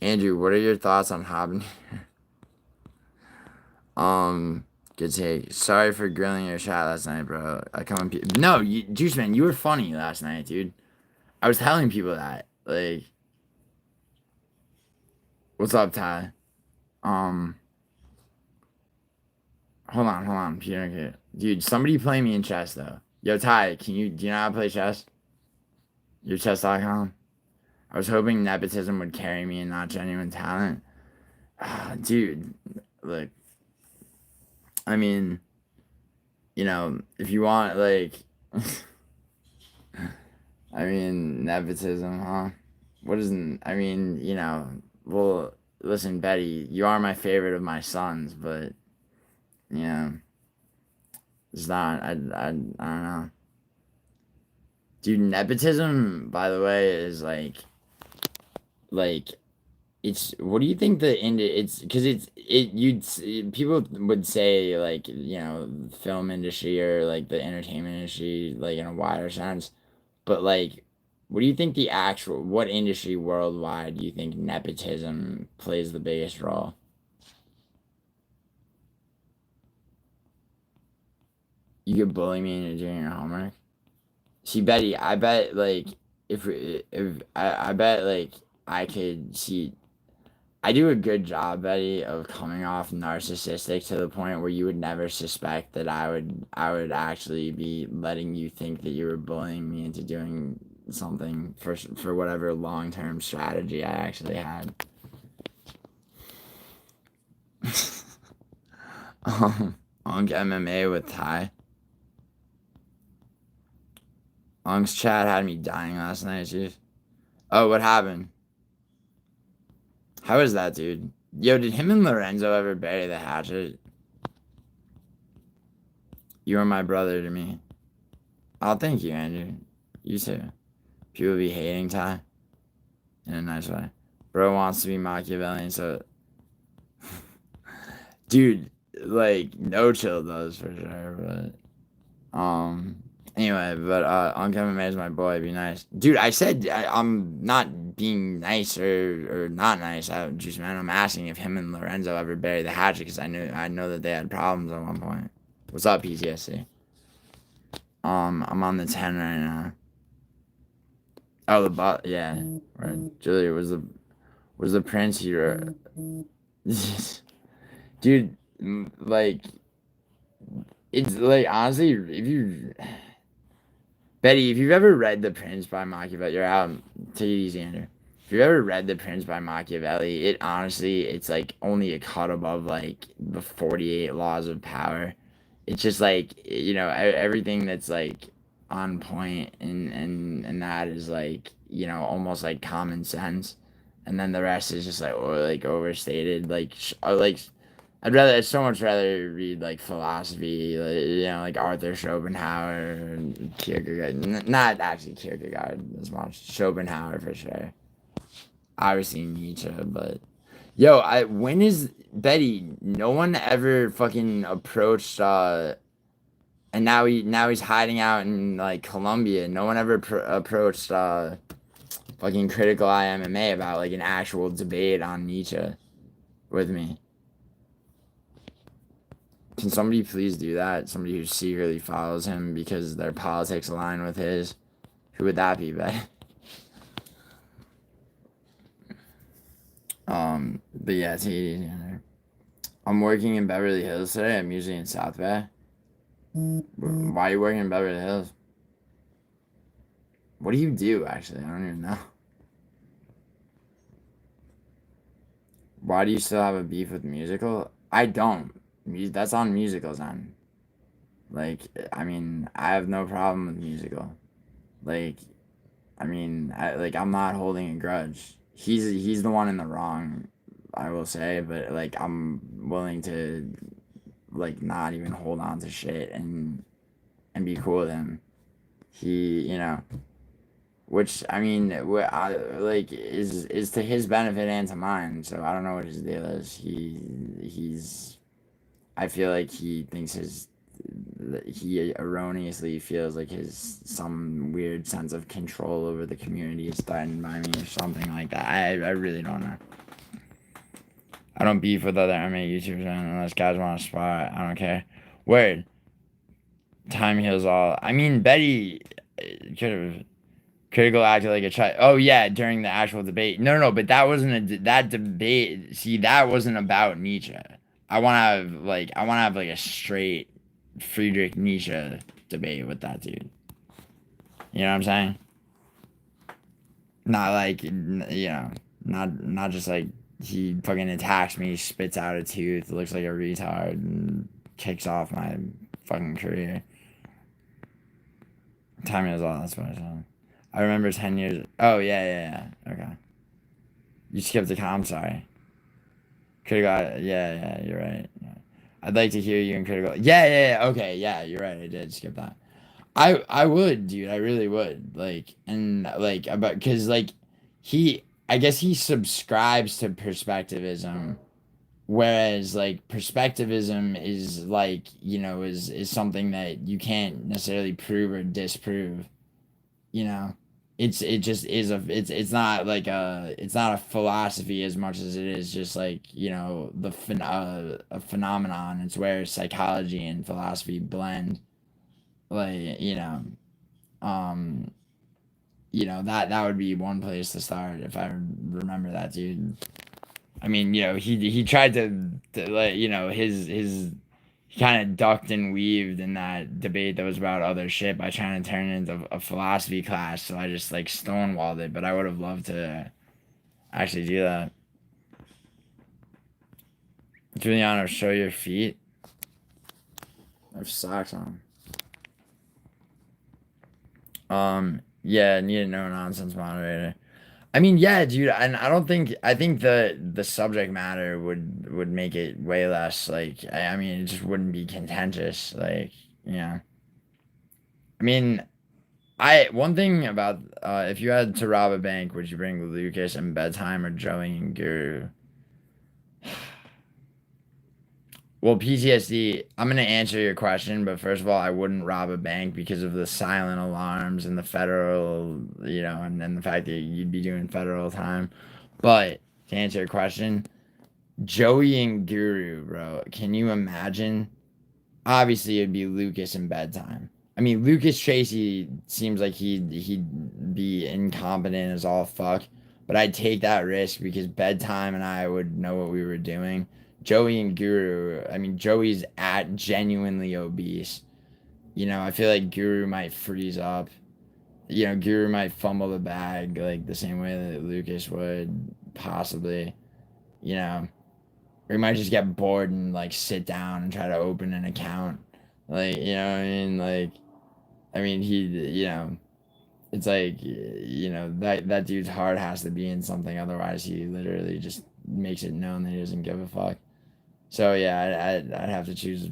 Andrew, what are your thoughts on habanero? Good take. Sorry for grilling your chat last night, bro. I come on. No, Juice Man, you were funny last night, dude. I was telling people that. Like, what's up, Ty? Hold on, Peter. Dude, somebody play me in chess though. Yo, Ty, do you know how to play chess? Your chess.com? I was hoping nepotism would carry me and not genuine talent. Dude, look. I mean, you know, if you want, like, I mean, nepotism, huh? What isn't, I mean, you know, well, listen, Betty, you are my favorite of my sons, but, you know, it's not, I don't know. Dude, nepotism, by the way, is like, it's, what do you think it's, because people would say, like, you know, film industry or, like, the entertainment industry, like, in a wider sense, but, like, what do you think what industry worldwide do you think nepotism plays the biggest role? You could bully me into doing your homework? See, Betty, I bet, like, I bet, like, I could see, I do a good job, Betty, of coming off narcissistic to the point where you would never suspect that I would actually be letting you think that you were bullying me into doing something for whatever long-term strategy I actually had. Unk MMA with Ty. Unk's chat had me dying last night, dude. Oh, what happened? How is that, dude? Yo, did him and Lorenzo ever bury the hatchet? You are my brother to me. Oh, thank you, Andrew. You too. People be hating Ty. In a nice way. Bro wants to be Machiavellian, so... Dude, like, no chill does for sure, but... Anyway, but Unk MMA is my boy. Be nice, dude. I said I'm not being nice or not nice. Juice Man, I'm asking if him and Lorenzo ever buried the hatchet because I know that they had problems at one point. What's up, PTSD? I'm on the 10 right now. Oh, yeah. Right. Julia was the prince here. Dude, like, it's like honestly, Betty, if you've ever read The Prince by Machiavelli, you're out. Take it easy, Andrew. If you've ever read The Prince by Machiavelli, it's like only a cut above like the 48 laws of power. It's just like, you know, everything that's like on point and that is like, you know, almost like common sense, and then the rest is just like overstated. I'd so much rather read like philosophy, like, you know, like Arthur Schopenhauer and Kierkegaard. Not actually Kierkegaard as much. Schopenhauer for sure. Obviously Nietzsche, but yo, when is Betty? No one ever fucking approached. And now he's hiding out in like Colombia. No one ever approached fucking Critical Eye MMA about like an actual debate on Nietzsche with me. Can somebody please do that? Somebody who secretly follows him because their politics align with his. Who would that be, Betty? But yeah, it's easy. I'm working in Beverly Hills today. I'm usually in South Bay. Why are you working in Beverly Hills? What do you do, actually? I don't even know. Why do you still have a beef with musical? I don't. That's on musicals end. Like, I mean, I have no problem with musical. Like, I mean, I'm not holding a grudge. He's the one in the wrong, I will say, but like I'm willing to like not even hold on to shit and be cool with him. He, you know, which I mean, is to his benefit and to mine. So I don't know what his deal is. He's I feel like he erroneously feels like some weird sense of control over the community is threatened by me or something like that. I really don't know. I don't beef with other MMA YouTubers unless guys want to spar. I don't care. Word. Time heals all. I mean, Betty could have critical acted like a child. Oh yeah, during the actual debate. No, but that wasn't that debate. See, that wasn't about Nietzsche. I want to have like a straight Friedrich Nietzsche debate with that dude. You know what I'm saying? Not like not just like he fucking attacks me, spits out a tooth, looks like a retard, and kicks off my fucking career. Time is all. That's what I said. I remember 10 years. Oh yeah. Okay. You skipped the I'm sorry. Critical. Yeah. You're right. Yeah. I'd like to hear you in critical. Yeah. Okay. Yeah, you're right. I did skip that. I would, dude. I really would. Like, and like about because like I guess he subscribes to perspectivism, whereas like perspectivism is like is something that you can't necessarily prove or disprove. You know, it just is it's not like it's not a philosophy as much as it is just like a phenomenon. It's where psychology and philosophy blend. Like um that would be one place to start if I remember that dude. I mean, he tried to like his he kind of ducked and weaved in that debate that was about other shit by trying to turn it into a philosophy class. So I just like stonewalled it, but I would have loved to actually do that. Giuliano, show your feet. I have socks on. Yeah, need a no nonsense moderator. I mean, yeah, dude, and I think the subject matter would make it way less like I mean it just wouldn't be contentious, like, yeah. I mean, one thing about if you had to rob a bank, would you bring Lucas and Bedtime or Joey and Guru? Well, PTSD, I'm going to answer your question, but first of all, I wouldn't rob a bank because of the silent alarms and the federal, and then the fact that you'd be doing federal time. But to answer your question, Joey and Guru, bro, can you imagine? Obviously, it'd be Lucas and Bedtime. I mean, Lucas Tracy seems like he'd be incompetent as all fuck, but I'd take that risk because Bedtime and I would know what we were doing. Joey and Guru, I mean, Joey's genuinely obese. I feel like Guru might freeze up. Guru might fumble the bag like the same way that Lucas would, possibly. Or he might just get bored and like sit down and try to open an account. Like, you know what I mean? Like, I mean, it's like, that dude's heart has to be in something. Otherwise, he literally just makes it known that he doesn't give a fuck. So yeah, I'd have to choose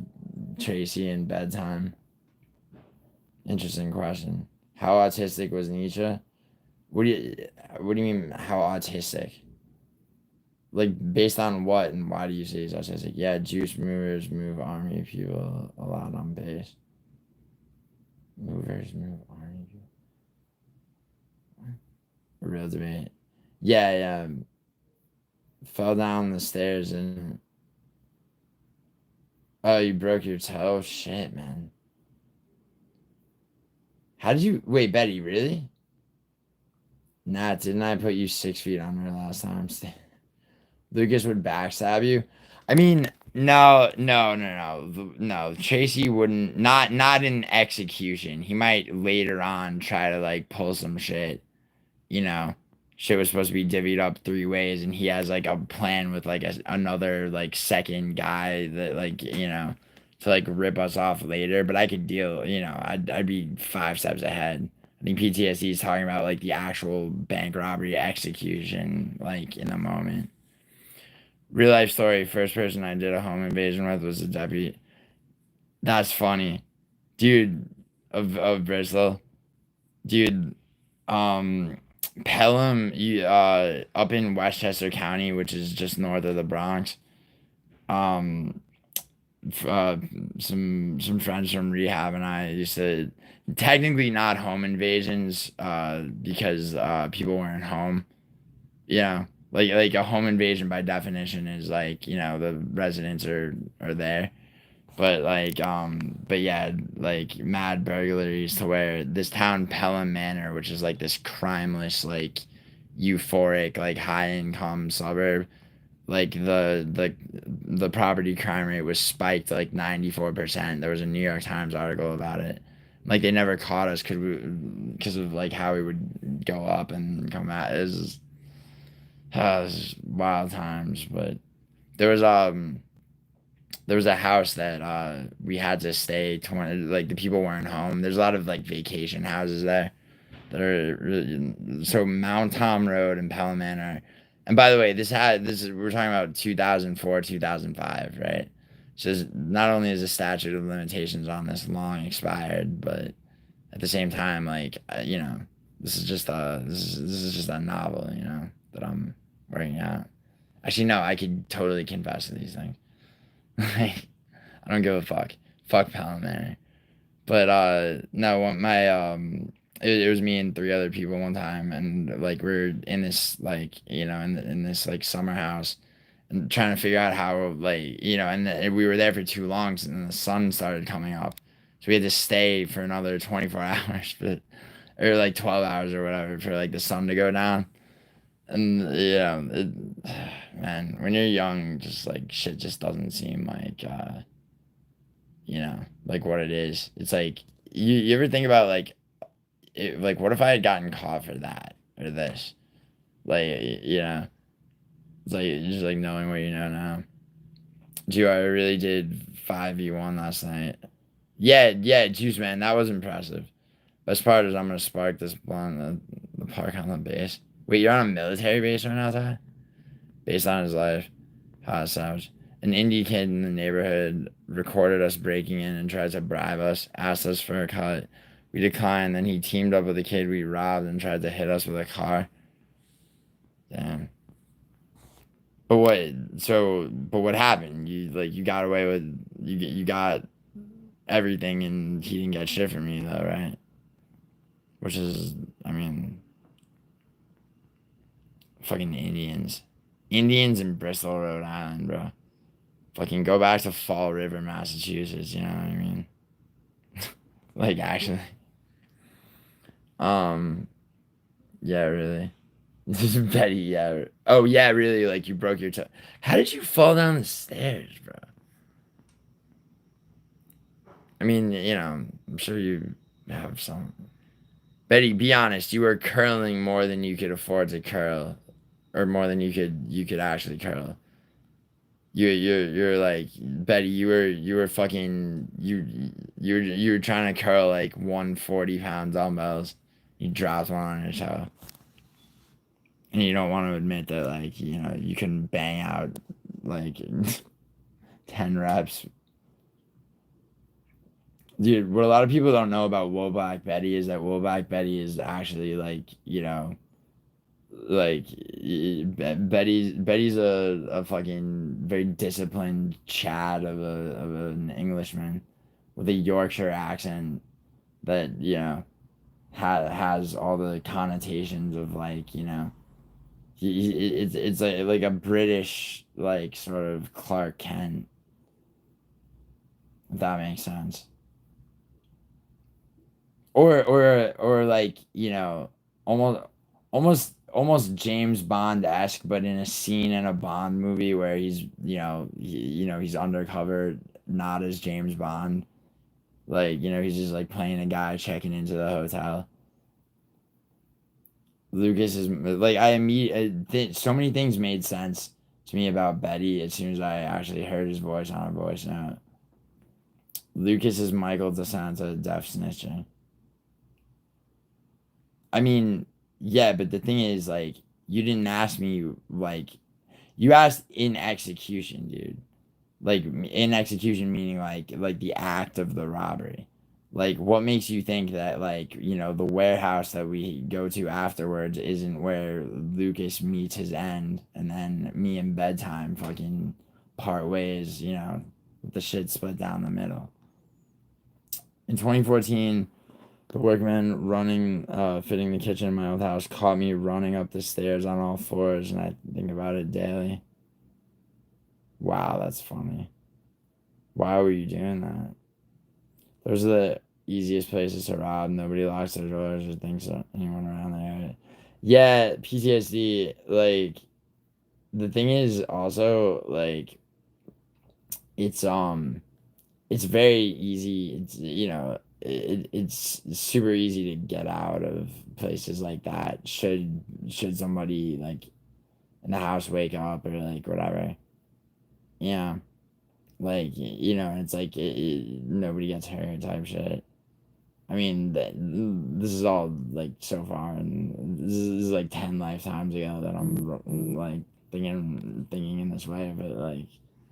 Tracy and Bedtime. Interesting question. How autistic was Nietzsche? What do you mean how autistic? Like based on what and why do you say he's autistic? Yeah, juice movers move army people a lot on base. Movers move army people. A real debate. Yeah. Fell down the stairs and oh, you broke your toe? Shit, man. How did you... Wait, Betty, really? Nah, didn't I put you 6 feet under last time? Lucas would backstab you? I mean, no. Tracy wouldn't... Not in execution. He might later on try to, like, pull some shit. Shit was supposed to be divvied up 3 ways, and he has like a plan with like another like second guy that like to like rip us off later. But I could deal. I'd be 5 steps ahead. I think PTSD is talking about like the actual bank robbery execution, like in a moment. Real life story. First person I did a home invasion with was a deputy. That's funny, dude. Of Bristol, dude. Pelham, up in Westchester County, which is just north of the Bronx. Some friends from rehab and I used to technically not home invasions, because people weren't home. Like a home invasion by definition is like, you know, the residents are there. But yeah, like mad burglaries to where this town Pelham Manor, which is like this crimeless, like euphoric, like high income suburb, like the property crime rate was spiked like 94%. There was a New York Times article about it. Like they never caught us because of like how we would go up and come out. It was wild times, but there was there was a house that we had to stay 20, like the people weren't home. There's a lot of like vacation houses there that are really, so Mount Tom Road and Pelham Manor. And by the way, we're talking about 2004, 2005, right? So not only is the statute of limitations on this long expired, but at the same time, like you know, this is just a novel, you know, that I'm working out. Actually, no, I could totally confess to these things. Like, I don't give a fuck. Fuck Pelham Manor. But no, it was me and three other people one time, and like we're in this like you know in this like summer house, and trying to figure out how like you know, and we were there for too long, and the sun started coming up, so we had to stay for another 24 hours, or like 12 hours or whatever for like the sun to go down, and yeah, man, when you're young, just like shit just doesn't seem like you know, like what it is. It's like you ever think about like like what if I had gotten caught for that or this? Like you know, it's like just like knowing what you know now. Gio, I really did 5v1 last night. Yeah, juice man, that was impressive. Best part is I'm gonna spark this blunt the park on the base. Wait, you're on a military base right now, Ty? Based on his life. Hot sauce. An indie kid in the neighborhood recorded us breaking in and tried to bribe us, asked us for a cut. We declined, then he teamed up with the kid we robbed and tried to hit us with a car. Damn. But what happened? You got away with you got everything and he didn't get shit from you though, right? Which is I mean fucking Indians. Indians in Bristol, Rhode Island, bro. Fucking go back to Fall River, Massachusetts, you know what I mean? Like, actually. Yeah, really. Betty, yeah. Oh, yeah, really, like, you broke your toe. How did you fall down the stairs, bro? I mean, you know, I'm sure you have some. Betty, be honest, you were curling more than you could afford to curl. Or more than you could actually curl. You're like Betty. You were fucking you were trying to curl like 140-pound dumbbells. You dropped one on your toe, and you don't want to admit that like you know you can bang out like 10 reps. Dude, what a lot of people don't know about Woolback Betty is that Woolback Betty is actually like you know. Like Betty's a fucking very disciplined Chad of an Englishman with a Yorkshire accent that you know has all the connotations of like you know it's like a British like sort of Clark Kent, if that makes sense, or like you know almost James Bond-esque, but in a scene in a Bond movie where he's, he's undercover, not as James Bond. Like, you know, he's just like playing a guy checking into the hotel. Lucas is like so many things made sense to me about Betty as soon as I actually heard his voice on a voice note. Lucas is Michael DeSanta deaf snitching. I mean, yeah, but the thing is, like, you didn't ask me, like, you asked in execution, dude. Like, in execution meaning, like the act of the robbery. Like, what makes you think that, like, you know, the warehouse that we go to afterwards isn't where Lucas meets his end, and then me and bedtime fucking part ways, you know, with the shit split down the middle. In 2014, The workman running, fitting the kitchen in my old house caught me running up the stairs on all fours, and I think about it daily. Wow, that's funny. Why were you doing that? Those are the easiest places to rob. Nobody locks their doors or thinks that anyone around there. Yeah, PTSD, like, the thing is also, like, it's very easy. It's, you know, it's super easy to get out of places like that. Should somebody like in the house wake up or like whatever. Yeah, like you know, it's like nobody gets hurt type shit. I mean, this is all like so far, and this is like 10 lifetimes ago that I'm like thinking in this way, but like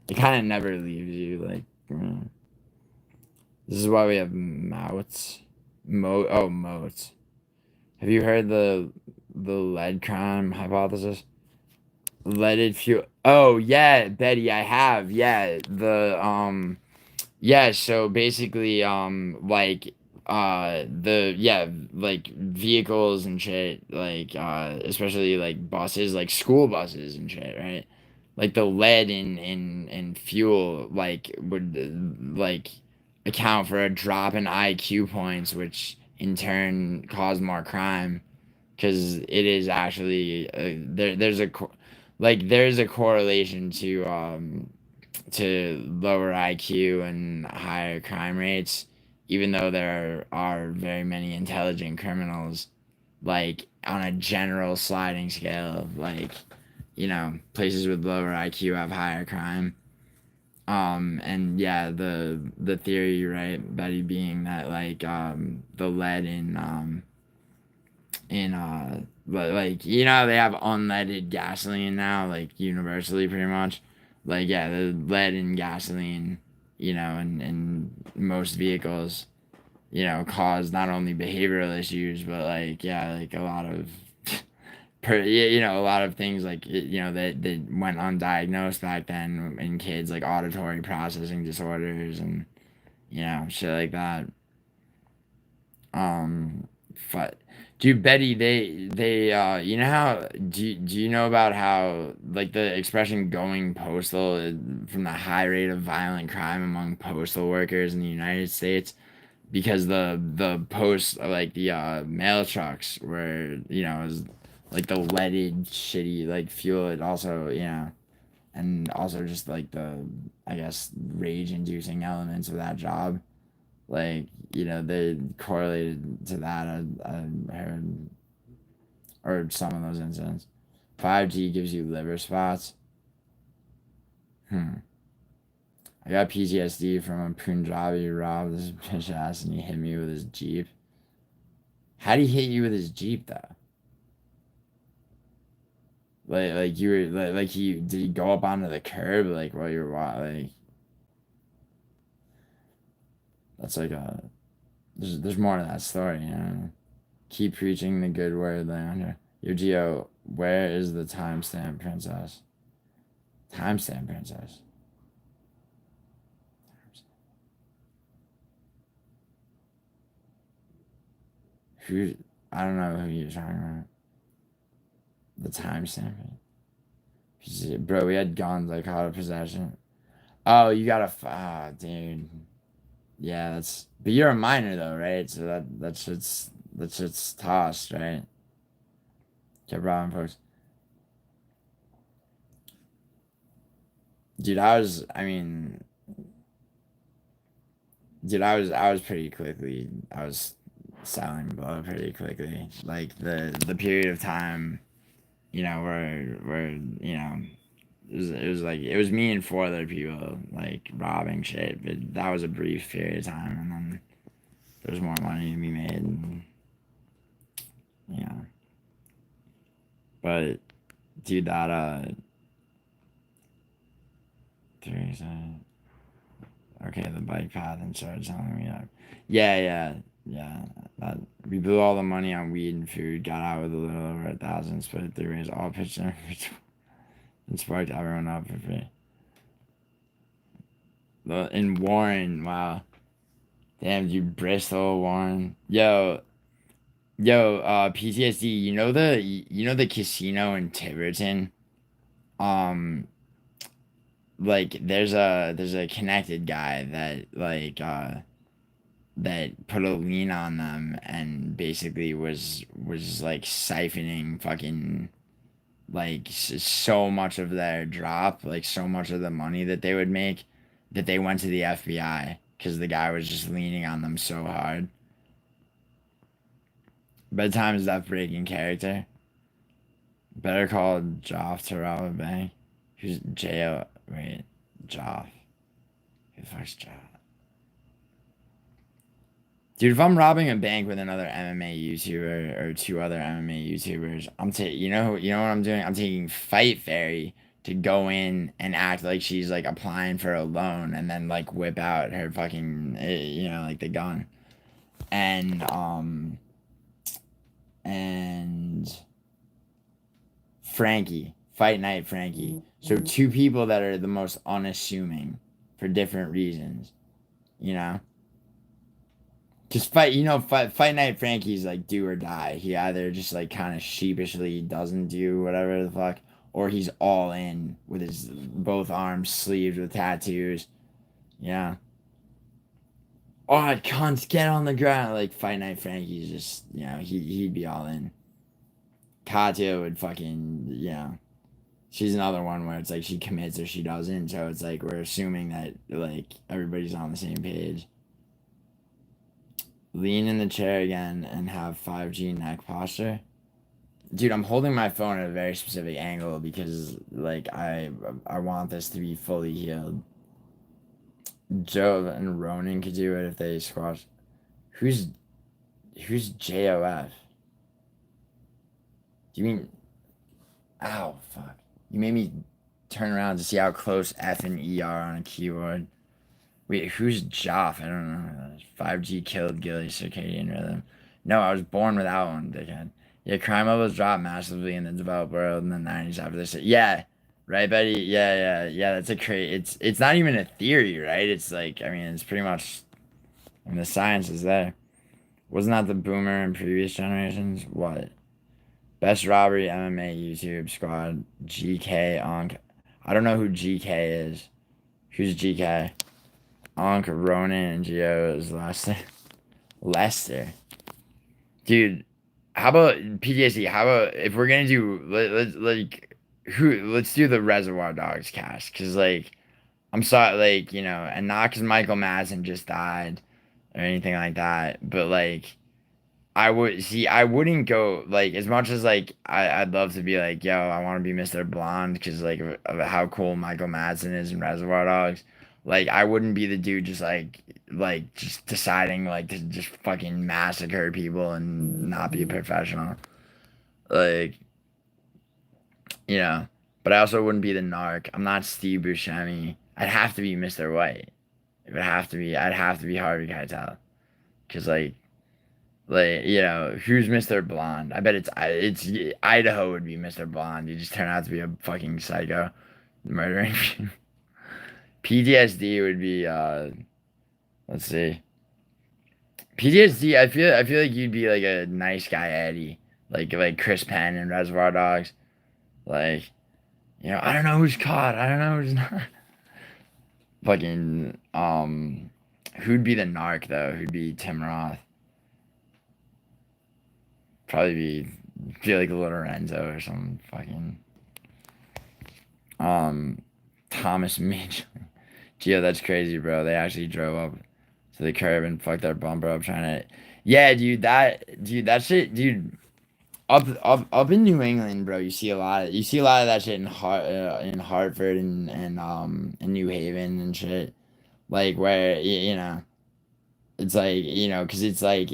it kind of never leaves you. Like, this is why we have moats. Moats. Have you heard the lead crime hypothesis? Leaded fuel. Oh yeah, Betty, I have. Yeah, yeah, so basically, like vehicles and shit, like, especially like buses, like school buses and shit, right? Like the lead in fuel, like, would, like, account for a drop in IQ points, which in turn cause more crime, because it is actually, there's a correlation to lower IQ and higher crime rates, even though there are very many intelligent criminals, like on a general sliding scale of like, you know, places with lower IQ have higher crime. And yeah, the theory, right, Betty, being that like the lead in like, you know, they have unleaded gasoline now, like universally pretty much. Like, yeah, the lead in gasoline, you know, and most vehicles, you know, cause not only behavioral issues, but like, yeah, like a lot of you know, a lot of things like, you know, that went undiagnosed back then in kids, like auditory processing disorders and, you know, shit like that. But dude, Betty, you know how, do you know about how, like, the expression going postal, from the high rate of violent crime among postal workers in the United States, because the post, like the mail trucks were, you know, is like the leaded shitty like fuel. It also, you know, and also just like the, I guess, rage inducing elements of that job, like, you know, they correlated to that. I heard, or some of those incidents. 5G gives you liver spots. I got PTSD from a Punjabi who robbed this bitch ass and he hit me with his Jeep. How'd he hit you with his Jeep though? Like you were like did he go up onto the curb like while you were like? That's like there's more to that story, you know. Keep preaching the good word, Leander. Yo, Gio, where is the timestamp princess? Timestamp princess. Who? I don't know who you're talking about. The timestamp. Bro, we had guns. I caught a possession. Oh, you got a dude. Yeah, that's. But you're a minor though, right? So that shit's tossed, right? Kept robbing folks. Dude, I was pretty quickly. I was selling blow pretty quickly. Like the period of time, you know, where you know, it was me and four other people like robbing shit, but that was a brief period of time, and then there's more money to be made, and, you know. But dude, that okay, the bike path and started telling me that. Yeah. That we blew all the money on weed and food, got out with a little over 1,000, split it 3 ways, all pitched in, and sparked everyone up for free. In Warren, wow. Damn, dude, Bristol won. PTSD. You know the casino in Tiverton. Um, like there's a connected guy that put a lien on them and basically was like siphoning fucking like so much of their drop, like so much of the money that they would make, that they went to the FBI because the guy was just leaning on them so hard. Bedtime is that breaking character. Better call Joff to rob a bank. Who's J.O. Wait, Joff. Who the fuck's Joff? Dude, if I'm robbing a bank with another MMA YouTuber or two other MMA YouTubers, you know what I'm doing? I'm taking Fight Fairy to go in and act like she's like applying for a loan and then like whip out her fucking like the gun. And Frankie, Fight Night Frankie. So two people that are the most unassuming for different reasons, you know? Just Fight Night Frankie's like do or die. He either just like kind of sheepishly doesn't do whatever the fuck, or he's all in with his both arms sleeved with tattoos. Yeah. Oh, I can't get on the ground. Like Fight Night Frankie's just, he'd be all in. Katya would fucking, she's another one where it's like she commits or she doesn't. So it's like we're assuming that like everybody's on the same page. Lean in the chair again and have 5G neck posture. Dude, I'm holding my phone at a very specific angle because like I want this to be fully healed. Joe and Ronan could do it if they squash. Who's JOF? Do you mean? Ow, fuck! You made me turn around to see how close F and E are on a keyboard. Wait, who's Joff? I don't know. 5G killed Gilly circadian rhythm. No, I was born without one, dickhead. Yeah, crime levels dropped massively in the developed world in the 90s after this. Yeah, right, Betty? Yeah. That's a it's not even a theory, right? It's like, I mean, it's pretty much, the science is there. Wasn't that the boomer in previous generations? What? Best robbery MMA YouTube squad. GK Onk. I don't know who GK is. Who's GK? Onk, Ronan, and Gio is Lester. Dude, how about PTSD? How about if we're gonna do let's do the Reservoir Dogs cast, cause like I'm sorry, like and not cause Michael Madsen just died or anything like that, but like I wouldn't go like as much as like I'd love to be like, yo, I want to be Mr. Blonde because like of how cool Michael Madsen is in Reservoir Dogs. Like I wouldn't be the dude just like just deciding like to just fucking massacre people and not be a professional. Like but I also wouldn't be the narc. I'm not Steve Buscemi. I'd have to be Mr. White. I'd have to be Harvey Keitel. Cause like who's Mr. Blonde? I bet it's Idaho would be Mr. Blonde. You just turn out to be a fucking psycho murdering. PTSD would be let's see. PTSD, I feel like you'd be like a nice guy Eddie. Like Chris Penn in Reservoir Dogs. Like, I don't know who's caught. I don't know who's not. Fucking who'd be the narc though? Who'd be Tim Roth? Probably be like Lorenzo or some fucking Thomas Mitchell. Gio, that's crazy, bro. They actually drove up to the curb and fucked their bumper up trying to. Yeah, dude, that shit, dude. Up in New England, bro. You see a lot of that shit in Hartford and New Haven and shit. Like where it's like because it's like.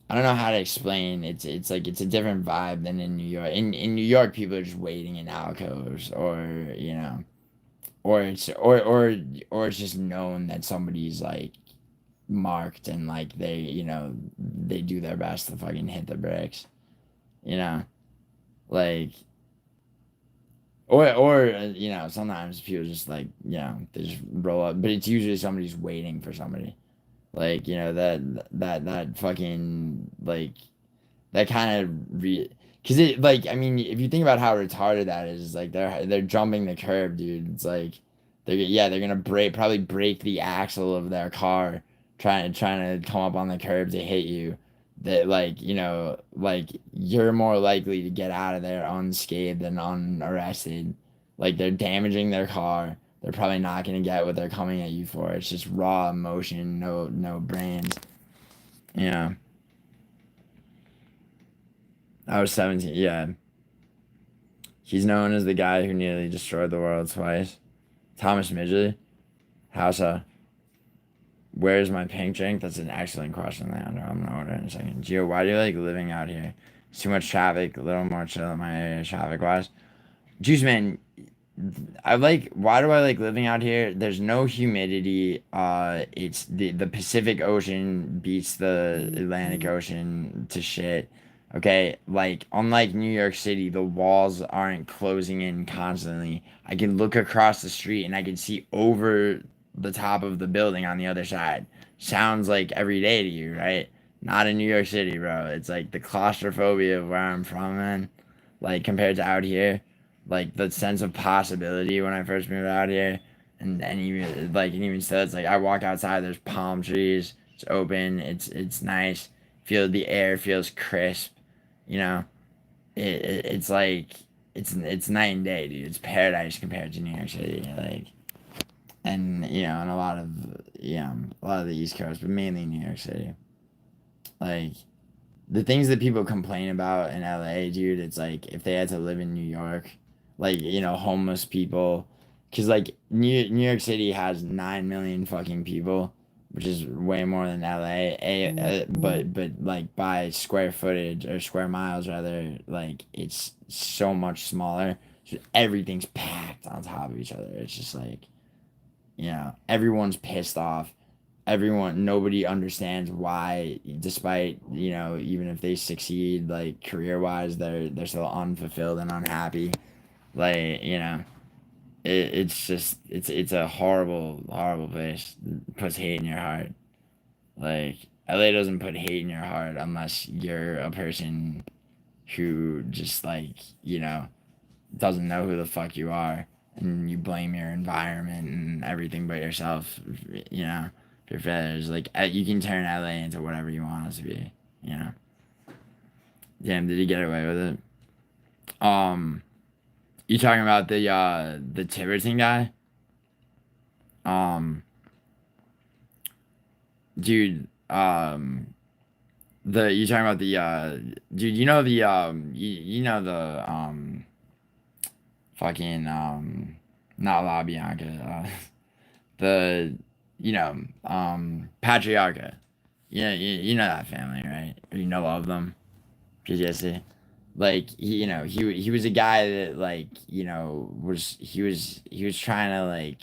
I don't know how to explain. It's like it's a different vibe than in New York. In New York, people are just waiting in alcoves, or or it's just known that somebody's like marked and like they do their best to fucking hit the bricks, like Or you know, sometimes people just like, you know, they just roll up, but it's usually somebody's waiting for somebody. Like, you know, that fucking like that kind of because it like I mean, if you think about how retarded that is, like they're jumping the curb, dude. It's like they're gonna probably break the axle of their car trying to come up on the curb to hit you. That like, you know, like you're more likely to get out of there unscathed than unarrested. Like they're damaging their car. They're probably not gonna get what they're coming at you for. It's just raw emotion, no brains. Yeah. I was 17. Yeah. He's known as the guy who nearly destroyed the world twice. Thomas Midgley. How's where's my pink drink? That's an excellent question, Leandro. I'm gonna order in a second. Gio, why do you like living out here? It's too much traffic, a little more chill in my area traffic wise. Juice man, why do I like living out here? There's no humidity. It's the Pacific Ocean beats the Atlantic Ocean to shit. Okay, like unlike New York City, the walls aren't closing in constantly. I can look across the street and I can see over the top of the building on the other side. Sounds like every day to you, right? Not in New York City, bro. It's like the claustrophobia of where I'm from, man. Like compared to out here, like the sense of possibility when I first moved out here, and even still, it's like I walk outside. There's palm trees. It's open. It's nice. Feel the air feels crisp. You know, it's like it's night and day, dude. It's paradise compared to New York City. Like, and you know, and a lot of the East Coast, but mainly New York City. Like the things that people complain about in LA, dude, it's like if they had to live in New York, like, you know, homeless people, because like New York City has 9 million fucking people, which is way more than LA. But like by square footage or square miles rather, like it's so much smaller. So everything's packed on top of each other. It's just like, you know, everyone's pissed off. Nobody understands why, despite, you know, even if they succeed, like career wise, they're still unfulfilled and unhappy. Like, you know, it's just, it's a horrible, horrible place. It puts hate in your heart. Like, LA doesn't put hate in your heart unless you're a person who just, like, you know, doesn't know who the fuck you are and you blame your environment and everything but yourself, you know. Your feathers, like you can turn LA into whatever you want it to be, you know. Damn, did he get away with it? You talking about the Tiverton guy? Dude, you talking about the dude, you know you know the fucking not La Bianca, the you know, Patriarcha. Yeah, you know that family, right? Or you know of them, PTSD. Like he was a guy that like, you know, he was trying to like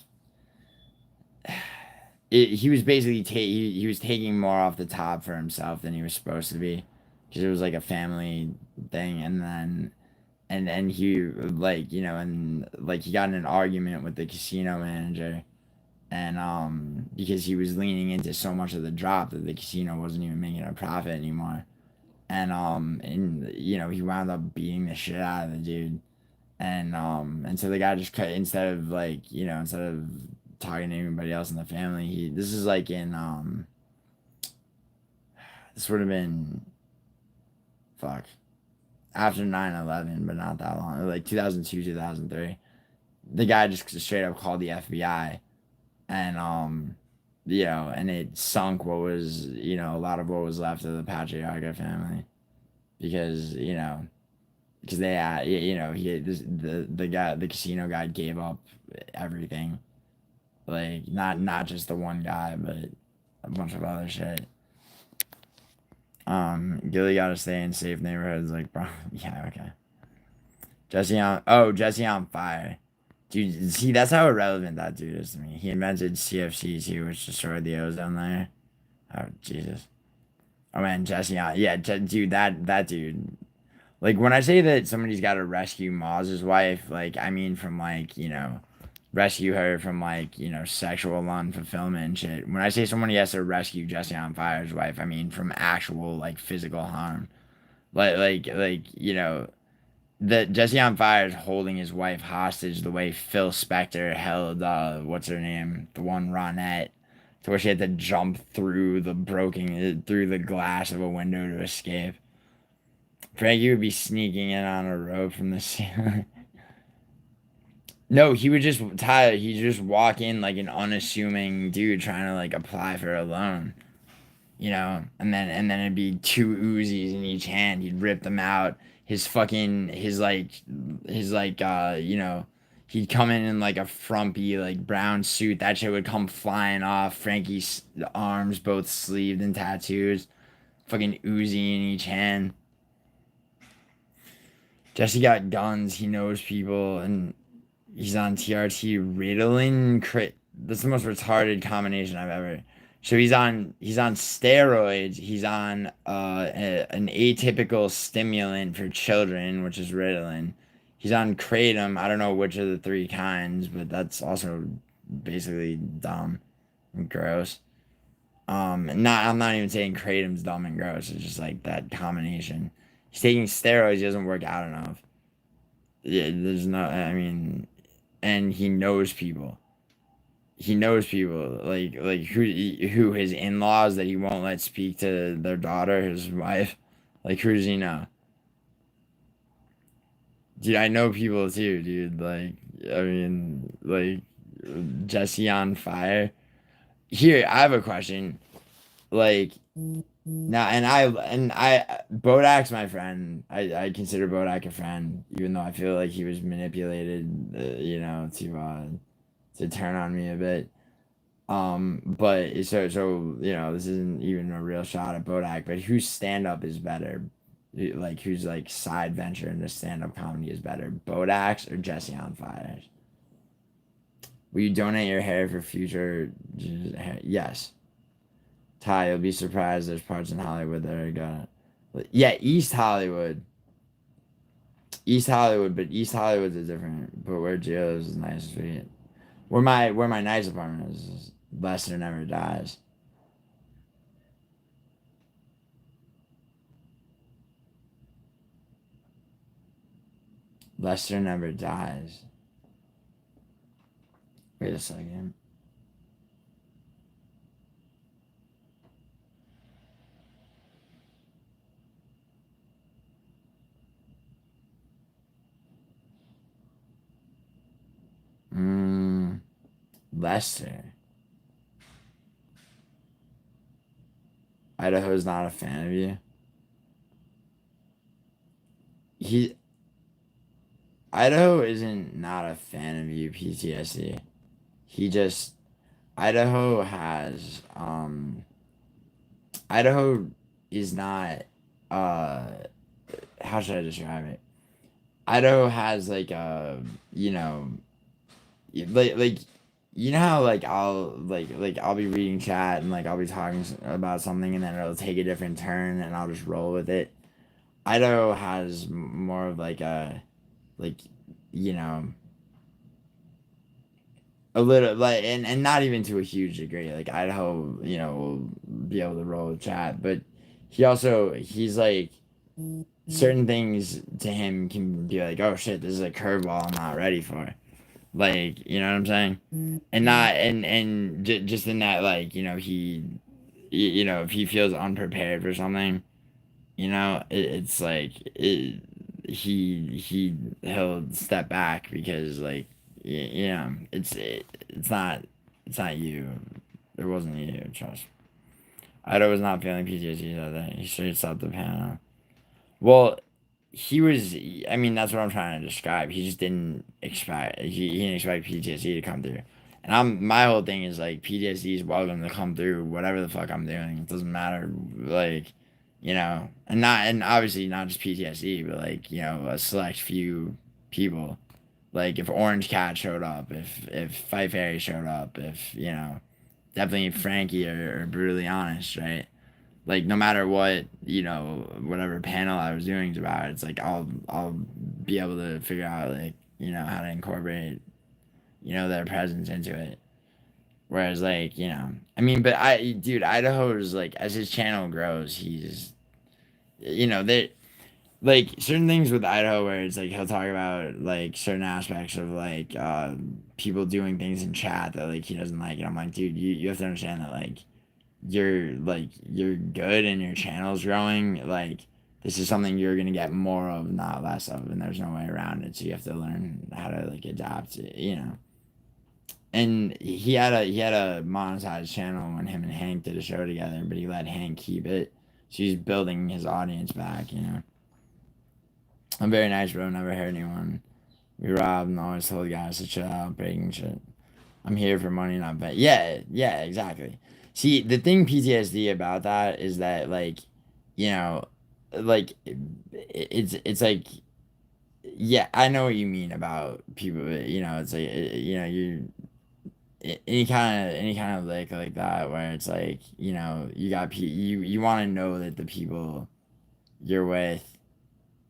he was basically he was taking more off the top for himself than he was supposed to be, because it was like a family thing, and then he like, you know, and like he got in an argument with the casino manager, and because he was leaning into so much of the drop that the casino wasn't even making a profit anymore, and you know, he wound up beating the shit out of the dude, and so the guy just cut, instead of like, you know, instead of talking to anybody else in the family, this is like in this would have been fuck after 9/11, but not that long, like 2002 2003. The guy just straight up called the FBI, and you know, and it sunk what was, you know, a lot of what was left of the Patriarcha family, because, you know, because they had, you know, the casino guy gave up everything, like not just the one guy, but a bunch of other shit. Gilly gotta stay in safe neighborhoods, like, bro. Yeah, okay. Jesse on fire. Dude, see, that's how irrelevant that dude is to me. He invented CFC too, which destroyed the ozone layer. Oh, Jesus. Oh, man, Jesse on. Yeah, dude, that dude. Like, when I say that somebody's got to rescue Maz's wife, like, I mean from, like, rescue her from, like, sexual unfulfillment and shit. When I say somebody has to rescue Jesse on Fire's wife, I mean from actual, like, physical harm. That Jesse on Fire is holding his wife hostage the way Phil Spector held, what's her name? The one Ronette. To where she had to jump through the glass of a window to escape. Frankie would be sneaking in on a rope from the ceiling. No, he'd just walk in like an unassuming dude trying to like apply for a loan. And then it'd be two Uzis in each hand. He'd rip them out. He'd come in like a frumpy like brown suit. That shit would come flying off. Frankie's arms both sleeved and tattoos. Fucking Uzi in each hand. Jesse got guns. He knows people, and he's on TRT Ritalin. That's the most retarded combination I've ever. So he's on steroids. He's on an atypical stimulant for children, which is Ritalin. He's on kratom. I don't know which of the three kinds, but that's also basically dumb and gross. I'm not even saying kratom's dumb and gross. It's just like that combination. He's taking steroids. He doesn't work out enough. Yeah, and he knows people. He knows people like who his in-laws that he won't let speak to their daughter, his wife. Like, who does he know? Dude, I know people too, dude. Jesse on Fire. Here, I have a question. Like, now, Bodak's my friend. I consider Bodak a friend, even though I feel like he was manipulated, to turn on me a bit. But this isn't even a real shot at Bodak, but whose stand-up is better? Like, whose, like, side venture into stand-up comedy is better? Bodak's or Jesse on Fire? Will you donate your hair for future? Yes. Ty, you'll be surprised there's parts in Hollywood that are gonna... Yeah, East Hollywood, but East Hollywood's a different... But where Gio's is nice and sweet. Where my nice apartment is, Lester Never Dies. Lester Never Dies. Wait a second. Lester. Idaho's not a fan of you. Idaho isn't not a fan of you, PTSD. Idaho has, Idaho is not, how should I describe it? Idaho has like a, how like I'll be reading chat and like I'll be talking about something and then it'll take a different turn and I'll just roll with it. Idaho has more of like a a little like and not even to a huge degree. Like Idaho, will be able to roll with chat, but he's like certain things to him can be like, oh shit, this is a curveball I'm not ready for. Like, you know what I'm saying? And not and just in that, like, if he feels unprepared for something, it's like he'll step back because like it's not you. It wasn't you, trust. Ido was not feeling PTSD that day. He straight stopped the panel. Well, that's what I'm trying to describe. He just didn't expect he didn't expect PTSD to come through. And my whole thing is like PTSD is welcome to come through whatever the fuck I'm doing. It doesn't matter, like, and obviously not just PTSD, but like, a select few people. Like if Orange Cat showed up, if Fife Harry showed up, if definitely Frankie or Brutally Honest, right? Like no matter what you know, whatever panel I was doing is about. It's like I'll be able to figure out like, you know, how to incorporate, you know, their presence into it. Whereas like, you know, I mean, but dude, Idaho's like, as his channel grows, he's, you know, they like certain things with Idaho where it's like he'll talk about like certain aspects of like people doing things in chat that like he doesn't like, and I'm like, dude, you have to understand that you're good and your channel's growing. Like this is something you're gonna get more of, not less of, and there's no way around it. So you have to learn how to like adapt, you know. And he had a monetized channel when him and Hank did a show together, but he let Hank keep it. So he's building his audience back, you know. I'm very nice, bro. Never hurt anyone. We robbed and always told guys to chill out, breaking shit. I'm here for money, not bet. Yeah, exactly. See, the thing PTSD about that is that, like, you know, like, it's like, yeah, I know what you mean about people, you know, it's like, you know, any kind of like that where it's like, you know, you want to know that the people you're with,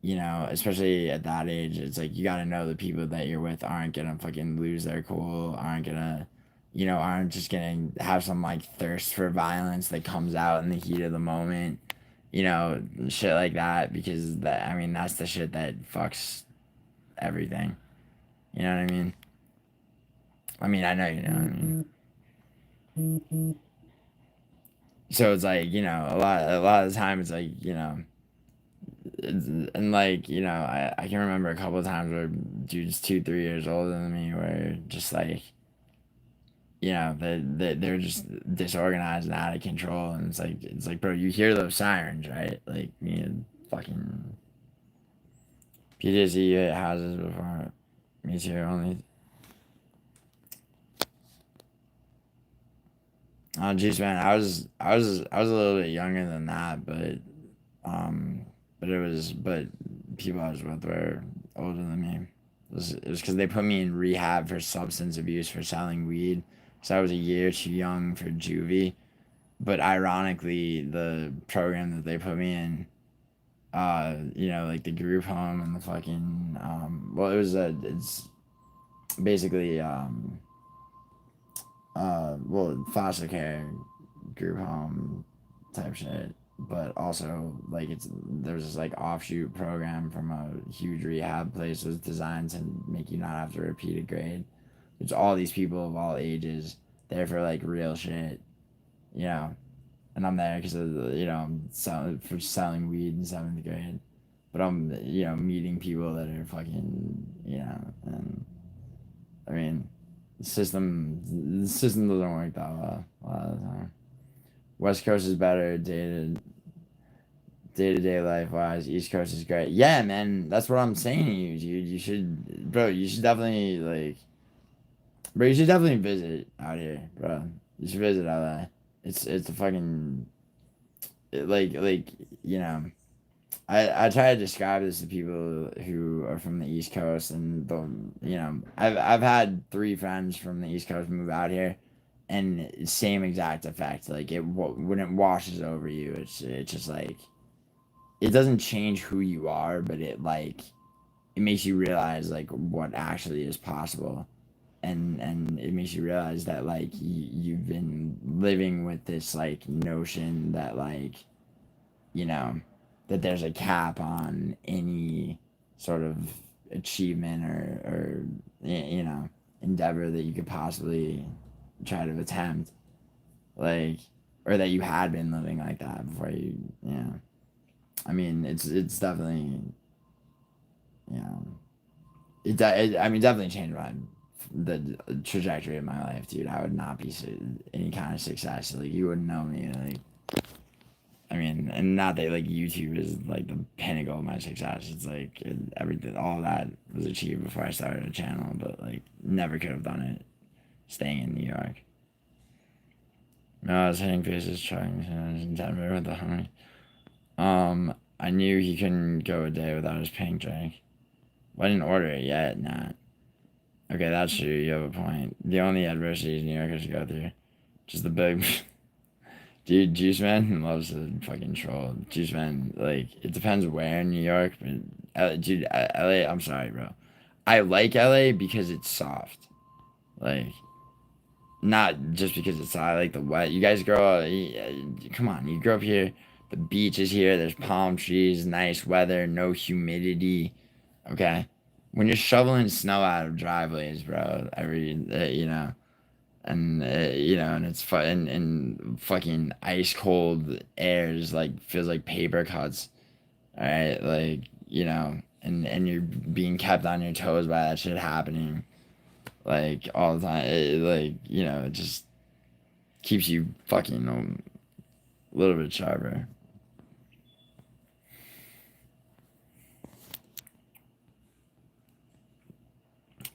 you know, especially at that age, it's like you got to know the people that you're with aren't gonna fucking lose their cool, aren't gonna, you know, aren't just gonna have some like thirst for violence that comes out in the heat of the moment, you know, shit like that, because that, I mean, that's the shit that fucks everything. You know what I mean? I mean, I know you know what I mean. So it's like, you know, a lot of the time it's like, you know, and like, you know, I can remember a couple of times where dude's 2-3 years older than me, where just like, you know, they're just disorganized and out of control, and it's like, bro, you hear those sirens, right? Like, you know, fucking PTSD hit houses before. Me too. Only. Oh, jeez, man, I was a little bit younger than that, but people I was with were older than me. It was because they put me in rehab for substance abuse for selling weed. So I was a year too young for juvie. But ironically, the program that they put me in, you know, like the group home and the fucking, well, it's basically, well, foster care, group home type shit. But also, like, there's this like offshoot program from a huge rehab place that was designed to make you not have to repeat a grade. It's all these people of all ages there for like real shit, you know. And I'm there because of you know, for selling weed in 7th grade. But I'm, you know, meeting people that are fucking, you know, and I mean, the system doesn't work that well a lot of the time. West Coast is better day-to-day life wise. East Coast is great. Yeah, man, that's what I'm saying to you, dude. You should, bro. You should definitely like, bro. You should definitely visit out here, bro. You should visit LA. It's a fucking like you know. I try to describe this to people who are from the East Coast, and you know, I've had 3 friends from the East Coast move out here, and same exact effect. Like when it washes over you, it's just like it doesn't change who you are, but it makes you realize like what actually is possible, and it makes you realize that like you've been living with this like notion that like, you know, that there's a cap on any sort of achievement or you know, endeavor that you could possibly try to attempt, like, or that you had been living like that before you know. I mean, it's definitely, you know, I mean, definitely changed the trajectory of my life, dude. I would not be any kind of success. Like, you wouldn't know me. Like, I mean, and not that like YouTube is like the pinnacle of my success. It's like everything, all that was achieved before I started a channel, but like never could have done it staying in New York. No, I was hitting faces trying in Denver with the homie. I knew he couldn't go a day without his pink drink. Well, I didn't order it yet, not. Okay, that's true, you have a point. The only adversities New Yorkers go through. Just the big Dude, Juice Man loves to fucking troll. Juice Man, like, it depends where in New York, but dude, LA, I'm sorry, bro. I like LA because it's soft. Like, not just because it's soft. I like the wet. You guys grow up, come on, you grow up here. The beach is here. There's palm trees, nice weather, no humidity. Okay, when you're shoveling snow out of driveways, bro, and it's fun, and fucking ice cold air is like feels like paper cuts. All right, like and you're being kept on your toes by that shit happening, like all the time. It just keeps you fucking a little bit sharper.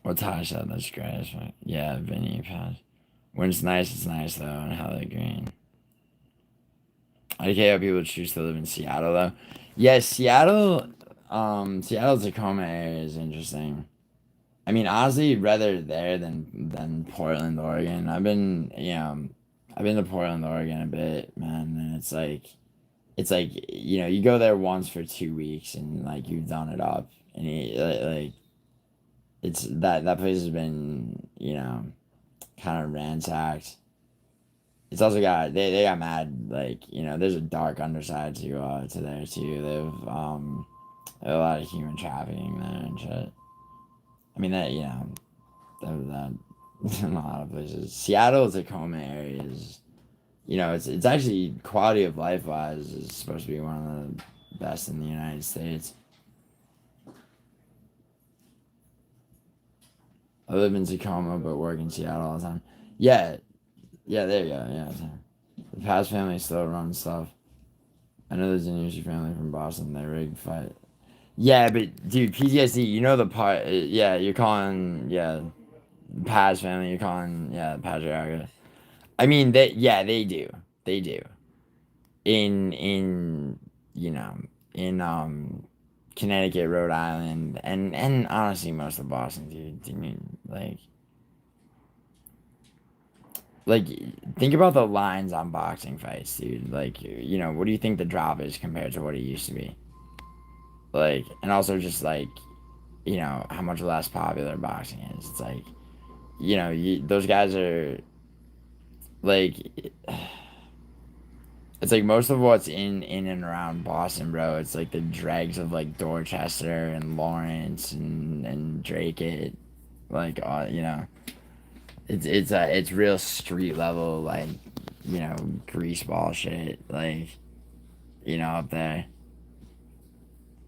What Taj said, that's great. Yeah, Vinny Paz. When it's nice though, and hella green. I like how people choose to live in Seattle though. Yeah, Seattle Tacoma area is interesting. I mean, honestly, rather there than Portland, Oregon. I've been to Portland, Oregon a bit, man, and it's like you go there once for 2 weeks and like you've done it up, and like it's that place has been kind of ransacked. It's also got they got mad, like there's a dark underside to there too. There's a lot of human trafficking there and shit. I mean that in a lot of places. Seattle Tacoma area is it's actually quality of life wise is supposed to be one of the best in the United States. I live in Tacoma but work in Seattle all the time. Yeah, there you go. Yeah, the Paz family still runs stuff. I know there's an Inushi family from Boston. They rigged fight. Yeah, but dude, PTSD. You know the part. Yeah, you're calling. Yeah, Paz family. You're calling. Yeah, patriarchate. I mean, they do. They do. In you know in Connecticut, Rhode Island, and honestly most of Boston, dude. I mean, like think about the lines on boxing fights, dude. Like what do you think the drop is compared to what it used to be? Like, and also just like how much less popular boxing is. It's like those guys are like it's like most of what's in and around Boston, bro. It's like the dregs of like Dorchester and Lawrence and Drake. Like it's real street level, like greaseball shit, like up there.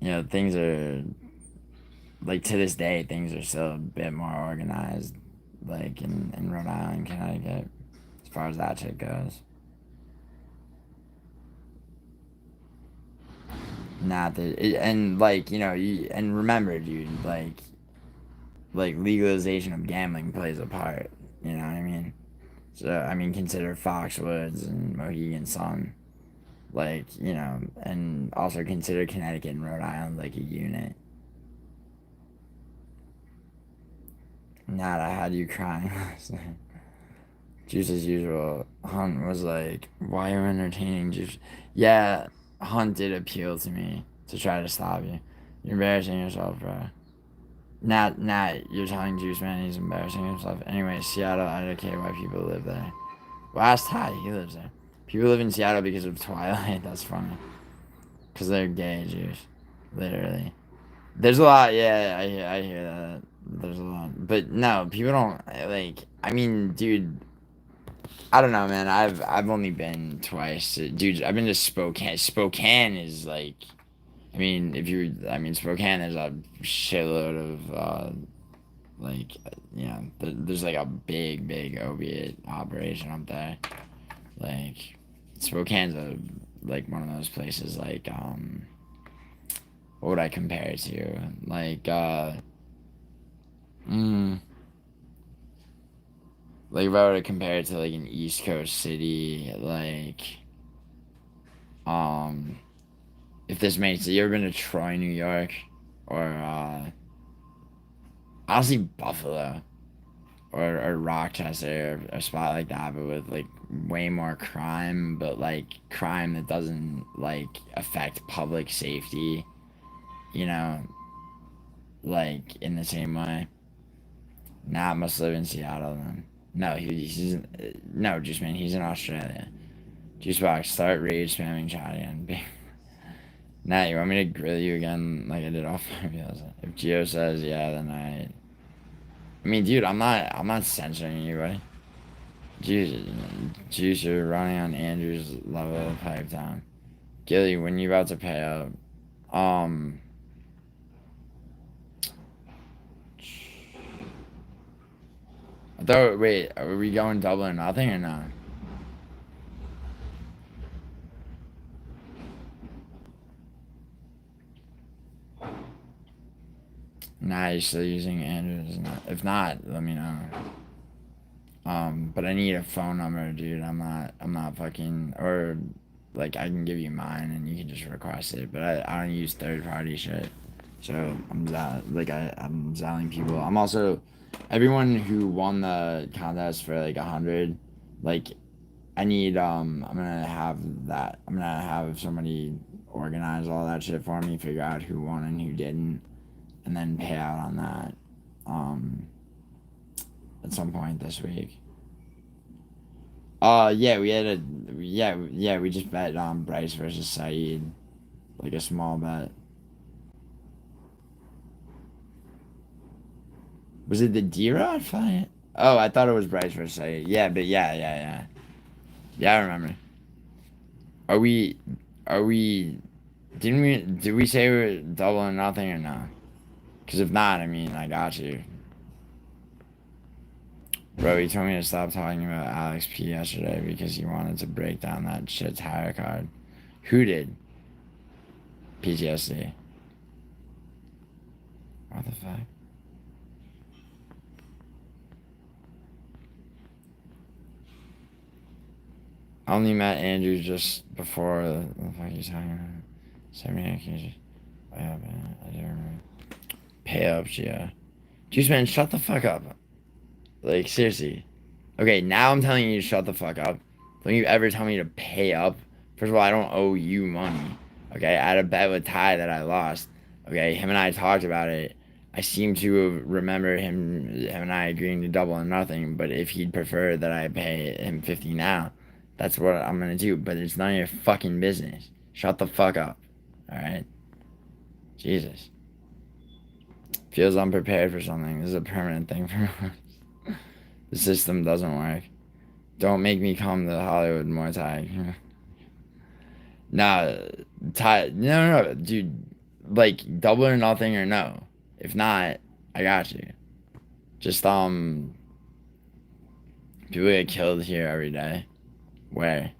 Things are like to this day things are still a bit more organized, like in Rhode Island, Connecticut, as far as that shit goes. Not that and and remember, dude, like legalization of gambling plays a part. You know what I mean? So I mean, consider Foxwoods and Mohegan Sun, and also consider Connecticut and Rhode Island like a unit. Not I had you crying last night. Juice as usual. Hunt was like, "Why are you entertaining Juice?" Yeah, Hunt did appeal to me to try to stop you. You're embarrassing yourself, bro. Not you're telling Juice Man he's embarrassing himself. Anyway, Seattle, I don't care why people live there. Well, ask Ty, he lives there. People live in Seattle because of Twilight. That's funny. Because they're gay, Juice. Literally. There's a lot, yeah, I hear that. There's a lot. But no, people don't, like, I mean, dude, I don't know, man. I've only been twice. Dude, I've been to Spokane. Spokane is like, Spokane is a shitload of, there's like a big opiate operation up there. Like, Spokane's one of those places, what would I compare it to? Like if I were to compare it to like an East Coast city, if this makes it, you ever been to Troy, New York? Or honestly Buffalo. or Rochester, or a spot like that, but with like way more crime, but like crime that doesn't like affect public safety, you know, like in the same way. Nah, must live in Seattle then. No, he's no, Juice Man, he's in Australia. Juicebox, start rage spamming chat again. Nah, you want me to grill you again like I did off my videos? If Gio says yeah, then I mean, dude, I'm not censoring you, buddy. Juice, you're running on Andrew's level of hype down. Gilly, when you about to pay up? I thought, wait, are we going double or nothing or not? Nah, you're still using Andrew's. If not, let me know. But I need a phone number, dude. I'm not fucking, or like I can give you mine and you can just request it. But I don't use third party shit. So I'm zalling people. I'm also everyone who won the contest for like 100. Like I need I'm gonna have somebody organize all that shit for me, figure out who won and who didn't, and then pay out on that at some point this week. Yeah, we just bet Bryce versus Saeed, like a small bet. Was it the D-Rod fight? Oh, I thought it was Bryce versus Saeed. Yeah, but yeah, I remember. Did we say we're double or nothing or no? Because if not, I mean, I got you. Bro, he told me to stop talking about Alex P yesterday because he wanted to break down that shit's hire card. Who did? PTSD. What the fuck? I only met Andrew just before the fuck he's talking about. 78 kg. Yeah, man, I do remember. Pay up, Gia. Juice Man, shut the fuck up. Like, seriously. Okay, now I'm telling you to shut the fuck up. Don't you ever tell me to pay up. First of all, I don't owe you money. Okay, I had a bet with Ty that I lost. Okay, him and I talked about it. I seem to remember him and I agreeing to double or nothing, but if he'd prefer that I pay him 50 now, that's what I'm gonna do. But it's none of your fucking business. Shut the fuck up. Alright? Jesus. Feels unprepared for something. This is a permanent thing for us. The system doesn't work. Don't make me come to Hollywood Muay Thai. Nah, no, dude. Like, double or nothing or no. If not, I got you. Just, people get killed here every day. Where?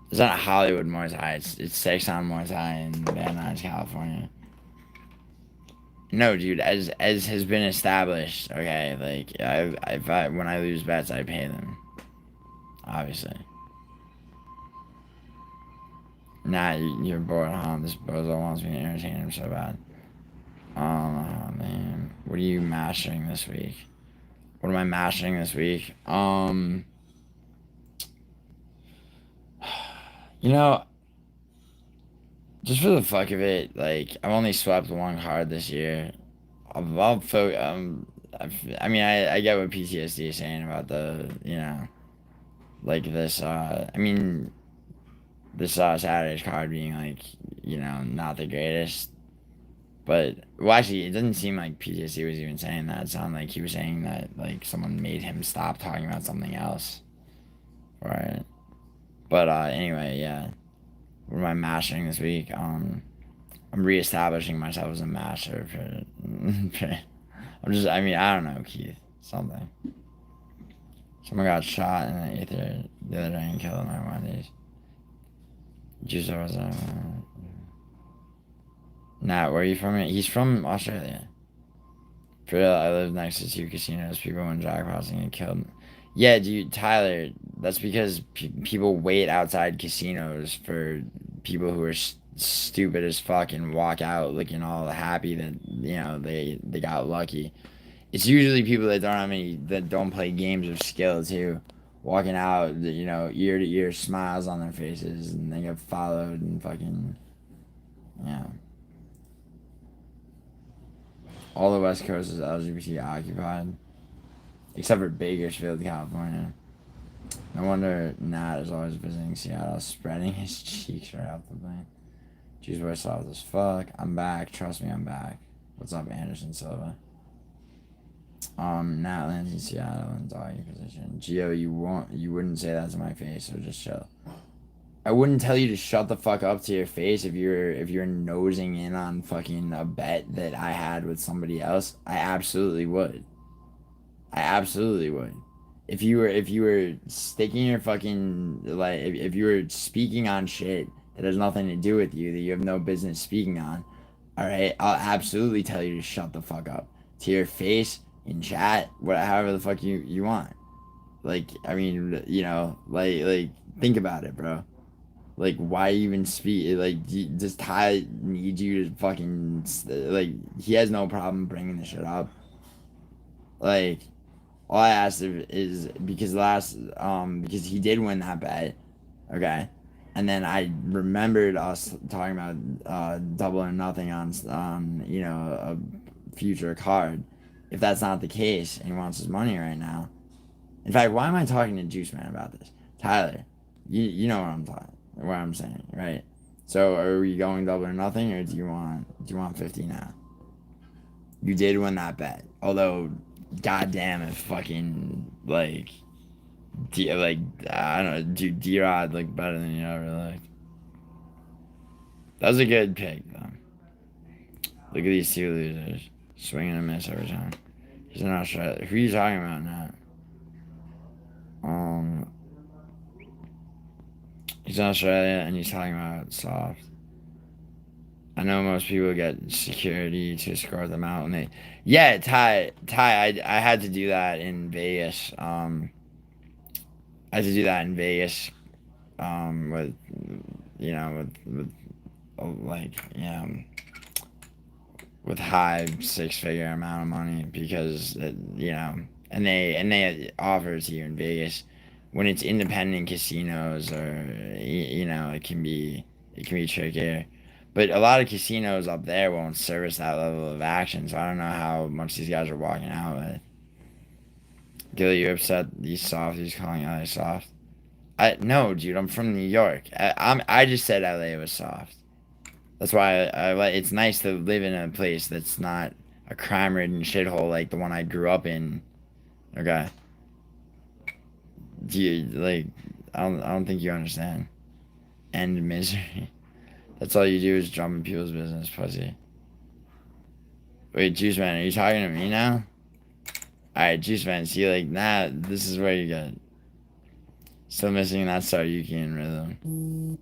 It's not Hollywood Muay Thai. It's 6 on Muay Thai in Van Nuys, California. No, dude, as has been established, okay, like, when I lose bets, I pay them. Obviously. Nah, you're bored, huh? This bozo wants me to entertain him so bad. Oh, man. What are you mastering this week? What am I mastering this week? You know, just for the fuck of it, like, I've only swept one card this year. I mean, I get what PTSD is saying about the, you know, like this, this Saturday's card being, like, you know, not the greatest. But, well, actually, it doesn't seem like PTSD was even saying that. It sounded like he was saying that, like, someone made him stop talking about something else. Right. But, anyway, yeah. What am I mastering this week? I'm reestablishing myself as a master for I don't know, Keith. Something. Someone got shot in the ether the other day and killed in my Wendy's. Juice was, Nah, where are you from? He's from Australia. For real, I live next to 2 casinos. People win jackpots and get killed. Yeah, dude, Tyler, that's because people wait outside casinos for people who are stupid as fuck and walk out looking all happy that, you know, they got lucky. It's usually people that don't have any, that don't play games of skill too, walking out, you know, ear to ear, smiles on their faces, and they get followed and fucking, yeah. All the West Coast is LGBT occupied, except for Bakersfield, California. No wonder Nat is always visiting Seattle, spreading his cheeks right off the plane. Juice boy soft as fuck. I'm back. Trust me, I'm back. What's up, Anderson Silva? Nat lands in Seattle in doggy position. Gio, you wouldn't say that to my face, so just chill. I wouldn't tell you to shut the fuck up to your face if you're nosing in on fucking a bet that I had with somebody else. I absolutely would. I absolutely would. If you were sticking your fucking, like, if you were speaking on shit that has nothing to do with you, that you have no business speaking on, all right, I'll absolutely tell you to shut the fuck up to your face, in chat, however the fuck you want. Like, I mean, you know, like think about it, bro. Like, why even speak? Like, does Ty need you to fucking, like, he has no problem bringing the shit up. Like, all I asked is because because he did win that bet, okay, and then I remembered us talking about double or nothing on you know, a future card. If that's not the case and he wants his money right now, in fact, why am I talking to Juice Man about this? Tyler, you know what I'm saying, right? So are we going double or nothing, or do you want 50 now? You did win that bet, although goddamn if fucking like I don't know, dude, D-Rod looked better than you ever like. That was a good pick though. Look at these two losers. Swing and a miss every time. He's in Australia. Who are you talking about now? He's in Australia and he's talking about soft. I know most people get security to escort them out, and they, yeah, Ty, I had to do that in Vegas. I had to do that in Vegas, with, you know, with like, you know, with high six-figure amount of money because you know, and they offer it here in Vegas when it's independent casinos, or you know, it can be trickier. But a lot of casinos up there won't service that level of action, so I don't know how much these guys are walking out with. Gilly, you upset these softies calling LA soft? No, dude, I'm from New York. I just said LA was soft. That's why it's nice to live in a place that's not a crime-ridden shithole like the one I grew up in. Okay. Do you, like, I don't think you understand. End misery. That's all you do is jump in people's business, pussy. Wait, Juice Man, are you talking to me now? Alright, Juice Man, see, like, nah, this is where you get. Still missing that Saryukian rhythm.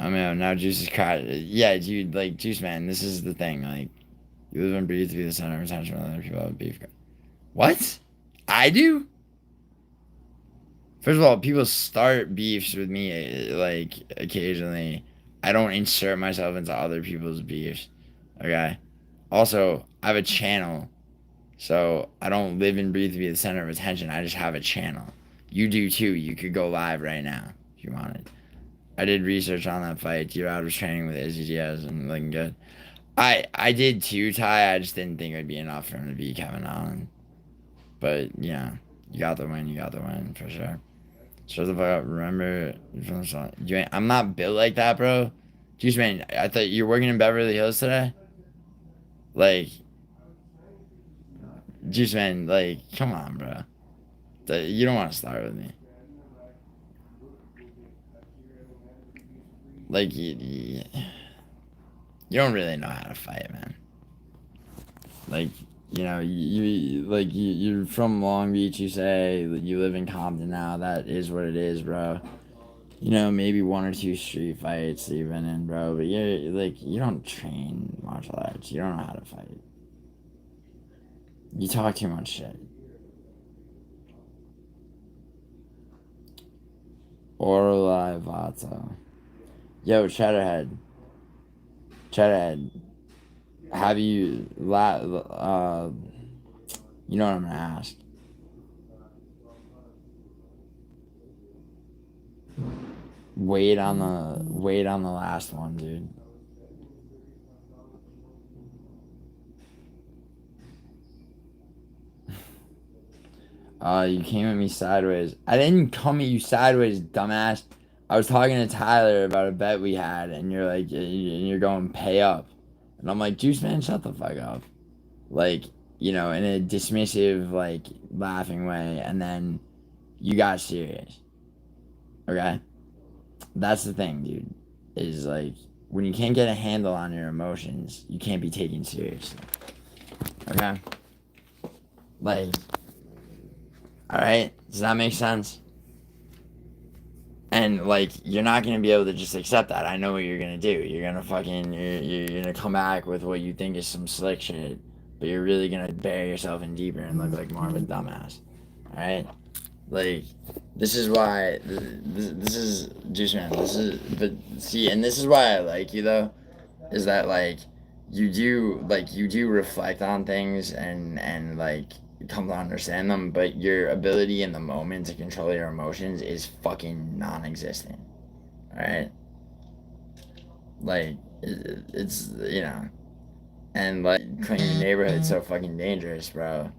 I mean, now Juice is caught. Yeah, dude, like, Juice Man, this is the thing, like, you live and breathe to be the center of attention when other people have beef. What? I do? First of all, people start beefs with me, like, occasionally. I don't insert myself into other people's beefs. Okay? Also, I have a channel. So, I don't live and breathe to be the center of attention. I just have a channel. You do too. You could go live right now if you wanted. I did research on that fight. D-Rod was training with Izzy Diaz and looking good. I did too, Ty. I just didn't think it would be enough for him to beat Kevin Allen. But, yeah. You got the win, for sure. Shut the fuck up. Remember from the song. I'm not built like that, bro. Juice Man, I thought you're working in Beverly Hills today? Like, Juice Man, like, come on, bro. You don't want to start with me. Like, you don't really know how to fight, man. Like, you know, you're from Long Beach, you say. You live in Compton now. That is what it is, bro. You know, maybe one or two street fights you've been in, bro. But you don't train martial arts. You don't know how to fight. You talk too much shit. Orla Vato. Yo, Shatterhead. Chad, have you you know what I'm gonna ask? Wait on the last one, dude. You came at me sideways. I didn't come at you sideways, dumbass. I was talking to Tyler about a bet we had, and you're like, and you're going pay up, and I'm like, Juice Man, shut the fuck up, like, you know, in a dismissive, like, laughing way, and then you got serious. Okay, that's the thing, dude. Is like when you can't get a handle on your emotions, you can't be taken seriously. Okay, like. Alright? Does that make sense? And, like, you're not gonna be able to just accept that. I know what you're gonna do. You're gonna fucking, you're gonna come back with what you think is some slick shit, but you're really gonna bury yourself in deeper and look like more of a dumbass. Alright? Like, this is why, this is, Juice Man, this is, but, see, and this is why I like you, though, is that, like, you do reflect on things and, like, come to understand them, but your ability in the moment to control your emotions is fucking non-existent. Alright? Like, it's, you know, and, like, cleaning your neighborhood's so fucking dangerous, bro.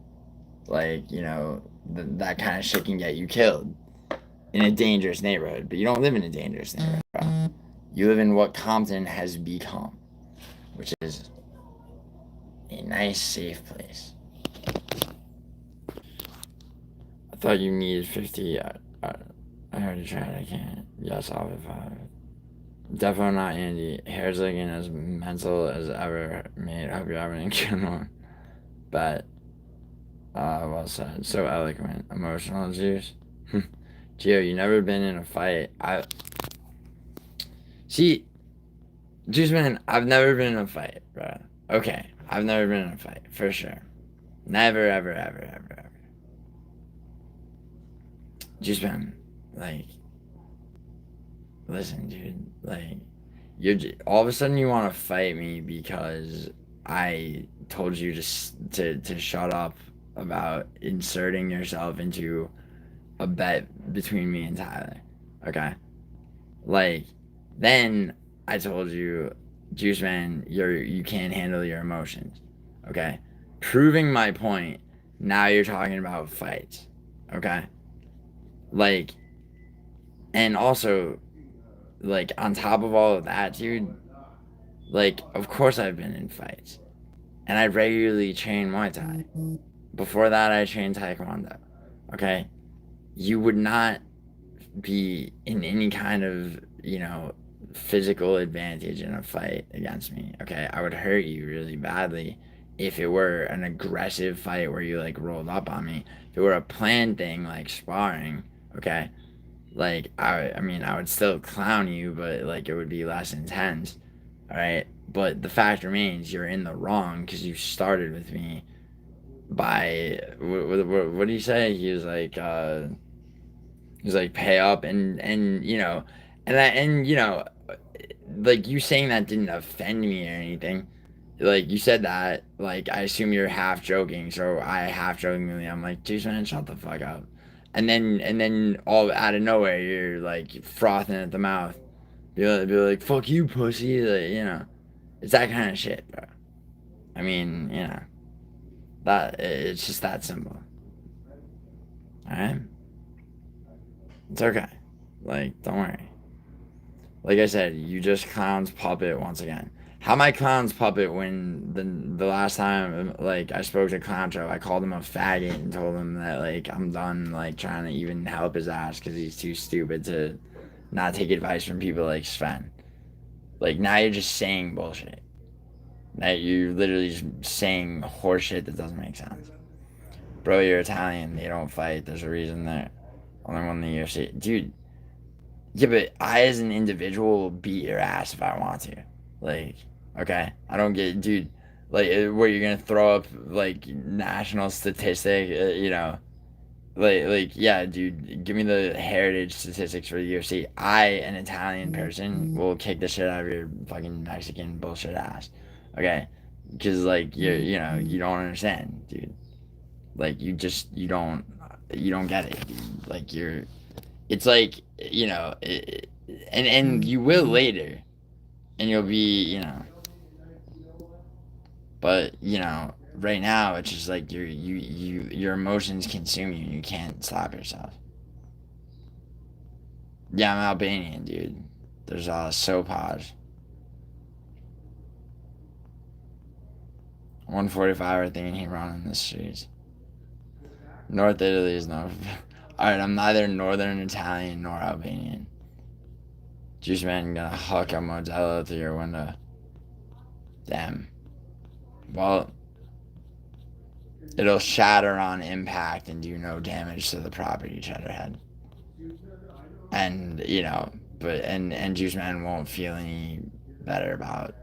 Like, you know, that kind of shit can get you killed in a dangerous neighborhood, but you don't live in a dangerous neighborhood, bro. You live in what Compton has become, which is a nice, safe place. I thought you needed 50. I already tried. I can't. Yes, I'll be 5. Definitely not Andy. Hair's looking as mental as ever. Mate, hope you're having a good one. But, well said. So eloquent. Emotional juice. Gio, you never been in a fight. See, Juice Man, I've never been in a fight, bro. Okay, I've never been in a fight, for sure. Never, ever, ever, ever, ever. Juice Man, like, listen, dude, like, you're all of a sudden you want to fight me because I told you to shut up about inserting yourself into a bet between me and Tyler. Okay, like, then I told you, Juice Man, you can't handle your emotions. Okay, proving my point. Now you're talking about fights. Okay, like, and also, like, on top of all of that, dude, like, of course I've been in fights. And I regularly train Muay Thai. Before that, I trained Taekwondo. Okay? You would not be in any kind of, you know, physical advantage in a fight against me. Okay? I would hurt you really badly if it were an aggressive fight where you, like, rolled up on me. If it were a planned thing, like sparring, okay? Like, I mean, I would still clown you, but, like, it would be less intense, alright? But the fact remains, you're in the wrong, because you started with me by, what do you say? He was like, pay up, and you know, and you know, like, you saying that didn't offend me or anything. Like, you said that, like, I assume you're half joking, so I half jokingly, I'm like, Juice Man, shut the fuck up. And then all out of nowhere, you're like frothing at the mouth. Be like, fuck you, pussy. Like, you know, it's that kind of shit, bro. I mean, you know, it's just that simple. Alright? It's okay. Like, don't worry. Like I said, you just clown's puppet once again. How am I clown's puppet when the last time, like, I spoke to Clowncho, I called him a faggot and told him that, like, I'm done, like, trying to even help his ass because he's too stupid to not take advice from people like Sven. Like, now you're just saying bullshit. Now you're literally just saying horseshit that doesn't make sense. Bro, you're Italian. They don't fight. There's a reason that only one in the UFC. Dude, yeah, but I as an individual will beat your ass if I want to. Like, okay? I don't get, dude, like, where you're gonna throw up, like, national statistic, you know, Yeah, dude, give me the heritage statistics for the UFC. An Italian person, will kick the shit out of your fucking Mexican bullshit ass. Okay? Because, like, you don't understand, dude. Like, you don't get it, dude. Like, it's like, and you will later. And you'll be, but, right now, it's just like your emotions consume you and you can't stop yourself. Yeah, I'm Albanian, dude. There's sopaj. 145 are thinking he run in the streets. North Italy is no. Alright, I'm neither Northern Italian nor Albanian. Juice man gonna huck a Modelo through your window. Damn. Well, it'll shatter on impact and do no damage to the property, Cheddarhead. And, and Juice Man won't feel any better about,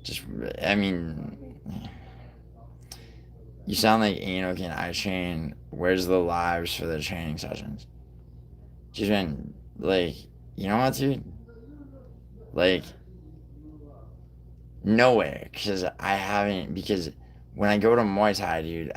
just, I mean, you sound like Enoch I train. Where's the lives for the training sessions? Juice Man, like, you know what, dude? Like, nowhere, because when I go to Muay Thai, dude,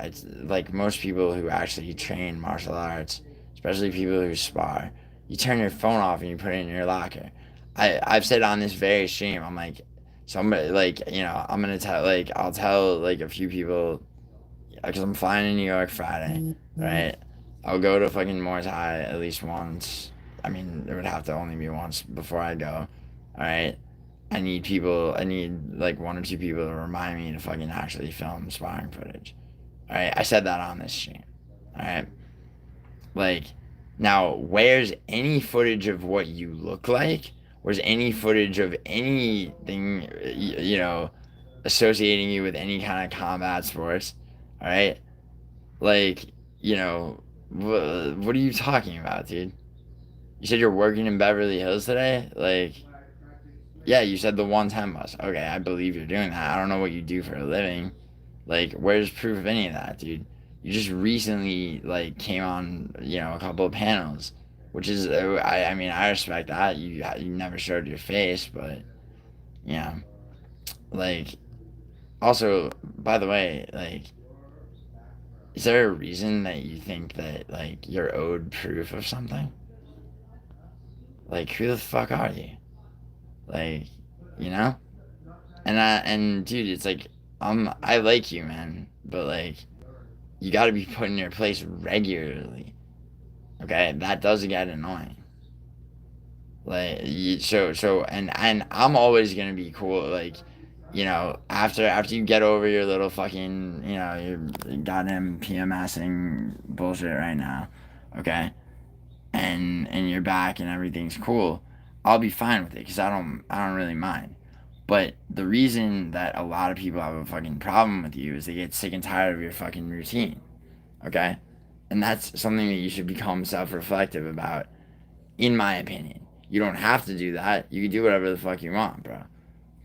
like most people who actually train martial arts, especially people who spar, you turn your phone off and you put it in your locker. I've said on this very stream, I'm like, somebody, like, I'm gonna tell, like, I'll tell, like, a few people, because I'm flying to New York Friday, right? I'll go to fucking Muay Thai at least once. I mean, it would have to only be once before I go, alright? I need like one or two people to remind me to fucking actually film sparring footage. Alright, I said that on this stream. Alright? Like, now, where's any footage of what you look like? Where's any footage of anything, associating you with any kind of combat sports? Alright? Like, what are you talking about, dude? You said you're working in Beverly Hills today? Like, yeah, you said the 110 bus. Okay, I believe you're doing that. I don't know what you do for a living. Like, where's proof of any of that, dude? You just recently, like, came on, a couple of panels, which is, I mean, I respect that. You never showed your face, but, like, also, by the way, like, is there a reason that you think that, like, you're owed proof of something? Like, who the fuck are you? Like, you know? And dude, it's like, I like you, man, but, like, you gotta be put in your place regularly. Okay? That does get annoying. Like, and I'm always gonna be cool, like, after you get over your little fucking, your goddamn PMSing bullshit right now, okay? And you're back and everything's cool, I'll be fine with it, because I don't really mind. But the reason that a lot of people have a fucking problem with you is they get sick and tired of your fucking routine. Okay? And that's something that you should become self-reflective about, in my opinion. You don't have to do that. You can do whatever the fuck you want, bro.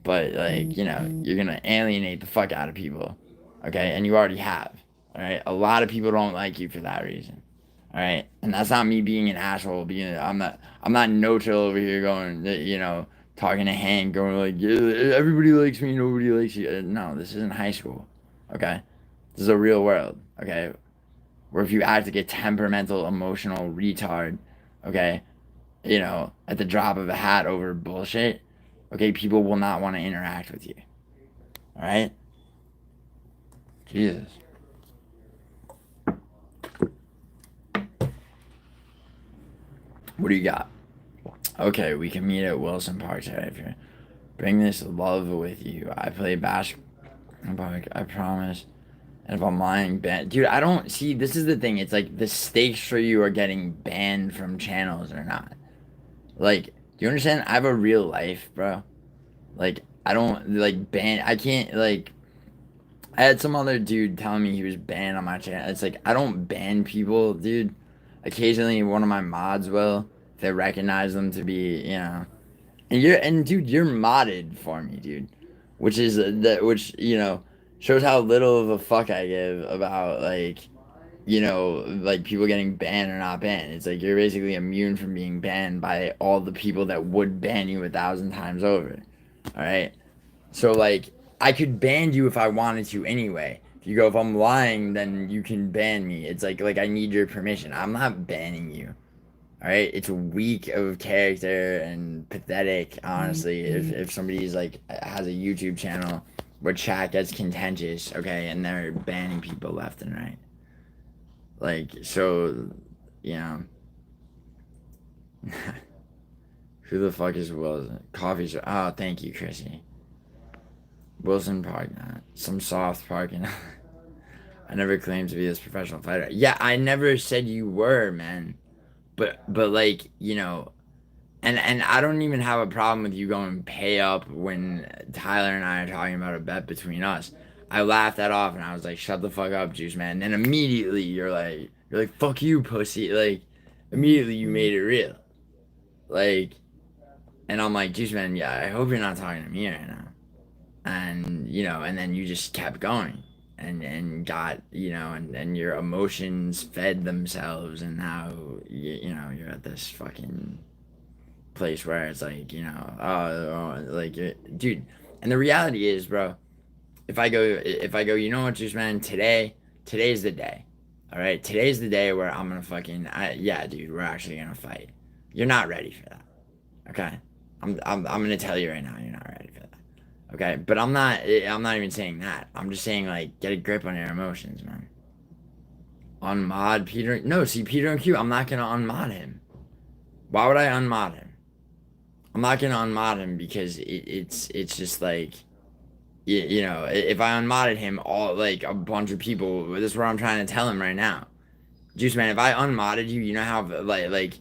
But, like, you're gonna alienate the fuck out of people. Okay? And you already have. Alright? A lot of people don't like you for that reason. Alright? And that's not me being an asshole. I'm not no-chill over here going, talking to Hank, going like, yeah, everybody likes me, nobody likes you. No, this isn't high school, okay? This is a real world, okay? Where if you act like a temperamental, emotional retard, okay, at the drop of a hat over bullshit, okay, people will not want to interact with you, all right? Jesus. What do you got? Okay, we can meet at Wilson Park today if you're... Bring this love with you. I play basketball, I promise. And if I'm lying, dude, I don't see. This is the thing. It's like the stakes for you are getting banned from channels or not. Like, do you understand? I have a real life, bro. Like, I don't like ban. I can't like. I had some other dude telling me he was banned on my channel. It's like I don't ban people, dude. Occasionally, one of my mods will if they recognize them to be, And dude, you're modded for me, dude. Which is shows how little of a fuck I give about, like, you know, like people getting banned or not banned. It's like you're basically immune from being banned by all the people that would ban you 1,000 times over. All right. So like I could ban you if I wanted to anyway. If you go, if I'm lying, then you can ban me. It's like I need your permission. I'm not banning you. All right. It's weak of character and pathetic, honestly. If somebody's like has a YouTube channel where chat gets contentious, okay, and they're banning people left and right. Like, so, you know. Who the fuck is Wilson? Coffee shop. Oh, thank you, Chrissy. Wilson Park, some soft parking. I never claimed to be this professional fighter. Yeah, I never said you were, man. But like, you know, and I don't even have a problem with you going pay up when Tyler and I are talking about a bet between us. I laughed that off and I was like, shut the fuck up, Juice Man. And then immediately you're like, fuck you, pussy. Like, immediately you made it real. Like, and I'm like, Juice Man, yeah, I hope you're not talking to me right now. And, you know, and then you just kept going and got, you know, and your emotions fed themselves. And now, you know, you're at this fucking place where it's like, you know, like, dude. And the reality is, bro, if I go, you know what, Juice Man, today's the day. All right, today's the day where I'm gonna fucking, yeah, dude, we're actually gonna fight. You're not ready for that, okay? I'm gonna tell you right now, you're not ready for that, okay? But I'm not even saying that. I'm just saying, like, get a grip on your emotions, man. Unmod Peter? No, see, Peter and Q, I'm not gonna unmod him. Why would I unmod him? I'm not gonna unmod him because it's just like, you know, if I unmodded him, all like a bunch of people. This is what I'm trying to tell him right now, Juice Man. If I unmodded you, you know how like,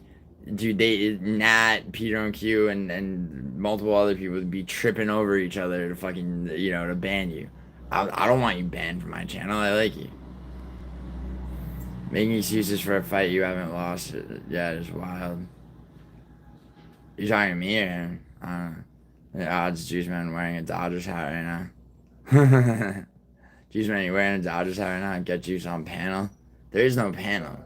dude, they Nat, Peter and Q, and multiple other people would be tripping over each other to fucking, you know, to ban you. I don't want you banned from my channel. I like you. Making excuses for a fight you haven't lost. Yeah, it's wild. You talking to me or him? I don't know. The odds Juice Man wearing a Dodgers hat right now. Juice Man, you wearing a Dodgers hat right now? Get Juice on panel. There is no panel.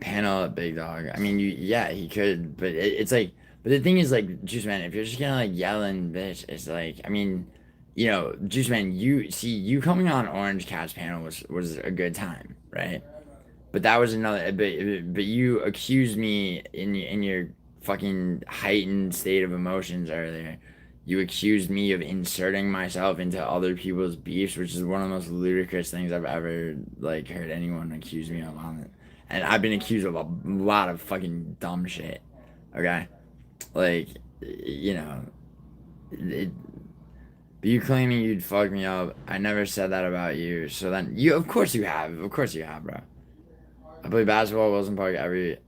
Panel at Big Dog. I mean, yeah, he could, but it's like, but the thing is, like, Juice Man, if you're just gonna like yell and bitch, it's like, I mean, you know, Juice Man, you coming on Orange Cat's panel was a good time, right? But that was another. But you accused me in your fucking heightened state of emotions earlier. You accused me of inserting myself into other people's beefs, which is one of the most ludicrous things I've ever like heard anyone accuse me of on it. And I've been accused of a lot of fucking dumb shit. Okay, like, you know, but you claiming you'd fuck me up. I never said that about you. So then you, of course you have, bro. I play basketball at Wilson Park every.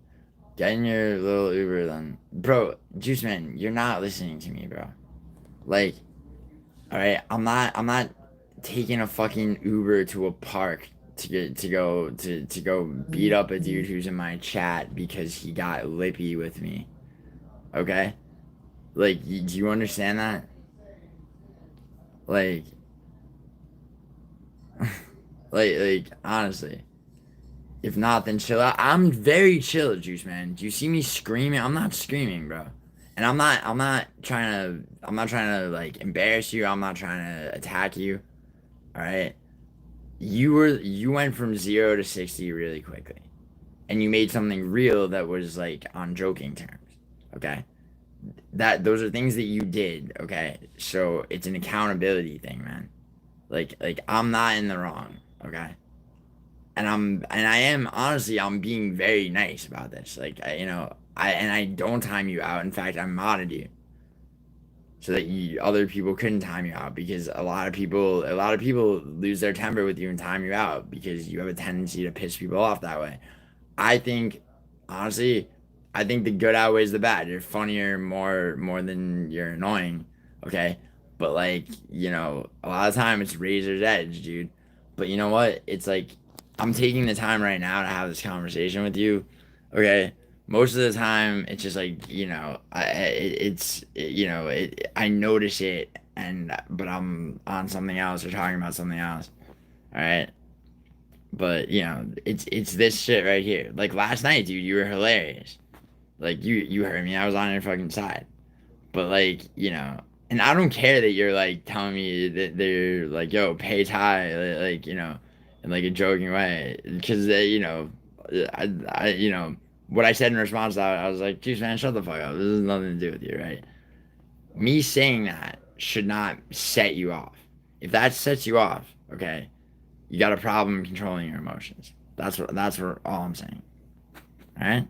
Get in your little Uber then. Bro, Juice Man, you're not listening to me, bro. Like, alright, I'm not taking a fucking Uber to a park to go beat up a dude who's in my chat because he got lippy with me. Okay? Like, do you understand that? Like, like, honestly. If not, then chill out. I'm very chill, Juice Man. Do you see me screaming? I'm not screaming, bro. And I'm not trying to like embarrass you. I'm not trying to attack you. All right. You went from 0 to 60 really quickly. And you made something real that was like on joking terms. Okay? Those are things that you did, okay? So it's an accountability thing, man. Like I'm not in the wrong, okay? And I am honestly, I'm being very nice about this. Like, I don't time you out. In fact, I modded you so that other people couldn't time you out, because a lot of people lose their temper with you and time you out because you have a tendency to piss people off that way. I think, honestly, the good outweighs the bad. You're funnier more than you're annoying, okay? But like, you know, a lot of time it's razor's edge, dude. But you know what? It's like, I'm taking the time right now to have this conversation with you, okay? Most of the time, it's just like, you know, I notice it, but I'm on something else or talking about something else, all right? But you know, it's this shit right here. Like last night, dude, you were hilarious. Like you heard me. I was on your fucking side. But like, you know, and I don't care that you're like telling me that they're like, yo, pay Ty, like, you know, in like a joking way, because you know, you know, what I said in response to that, I was like, geez, man, shut the fuck up. This has nothing to do with you, right? Me saying that should not set you off. If that sets you off, okay, you got a problem controlling your emotions. That's what all I'm saying. All right.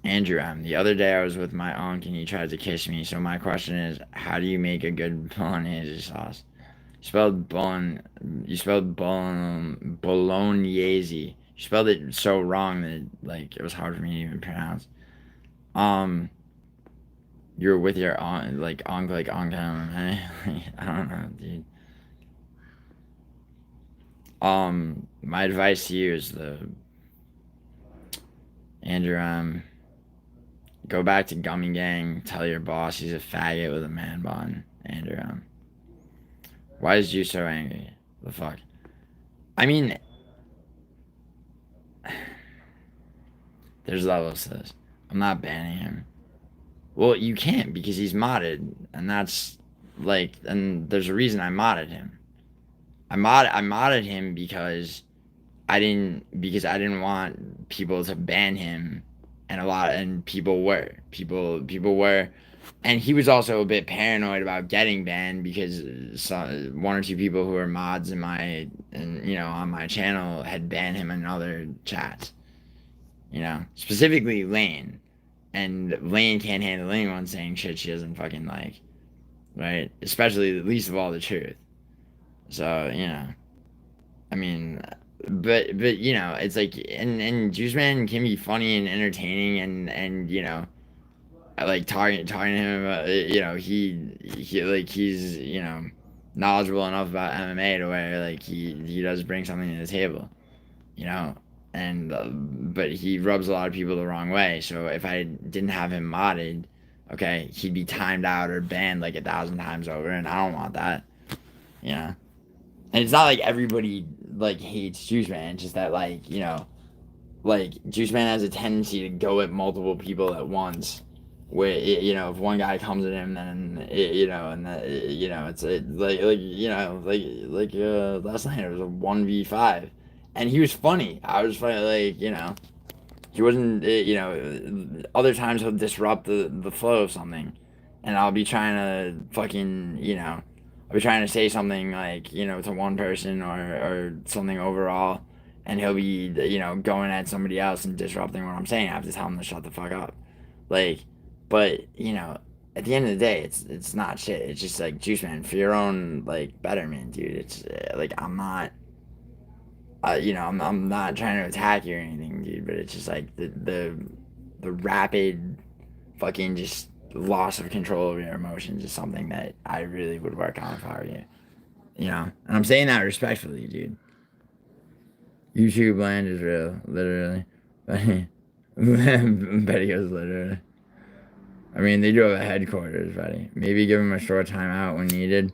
Andrew M. The other day I was with my uncle and he tried to kiss me. So my question is, how do you make a good bolognese sauce? You spelled bolognese. You spelled it so wrong that like it was hard for me to even pronounce. You're with your aunt, like uncle, like uncle. I don't know, dude. My advice to you is Andrew M. Go back to Gummy Gang. Tell your boss he's a faggot with a man bun. Andrew M. Why is you so angry? The fuck? I mean, there's levels to this. I'm not banning him. Well, you can't because he's modded, and that's like, and there's a reason I modded him. I modded him because I didn't want people to ban him, and people were, and he was also a bit paranoid about getting banned because one or two people who are mods on my channel had banned him in other chats, you know, specifically Lane, and Lane can't handle anyone saying shit she doesn't fucking like, right? Especially least of all the truth. So you know, I mean, but you know, it's like, and Juice Man can be funny and entertaining, and you know, I like talking to him about, you know, he like he's, you know, knowledgeable enough about MMA to where like he does bring something to the table, you know, and but he rubs a lot of people the wrong way. So if I didn't have him modded, okay, he'd be timed out or banned like 1,000 times over, and I don't want that, you know. And it's not like everybody like hates Juice Man. It's just that like, you know, like Juice Man has a tendency to go at multiple people at once. Where you know, if one guy comes at him, then you know, and you know, it's like you know, like last night it was a 1v5, and he was funny. I was funny, like, you know, he wasn't, you know, other times he'll disrupt the flow of something, and I'll be trying to fucking, you know, I'll be trying to say something like, you know, to one person or something overall, and he'll be, you know, going at somebody else and disrupting what I'm saying. I have to tell him to shut the fuck up, like, but you know, at the end of the day, it's not shit. It's just like, Juice Man, for your own like betterment, dude. It's like, I'm not. You know, I'm not trying to attack you or anything, dude, but it's just like the rapid fucking just loss of control over your emotions is something that I really would work on if I were you. You know, and I'm saying that respectfully, dude. YouTube land is real, literally. Betty goes literally. I mean, they do have a headquarters, buddy. Maybe give him a short time out when needed.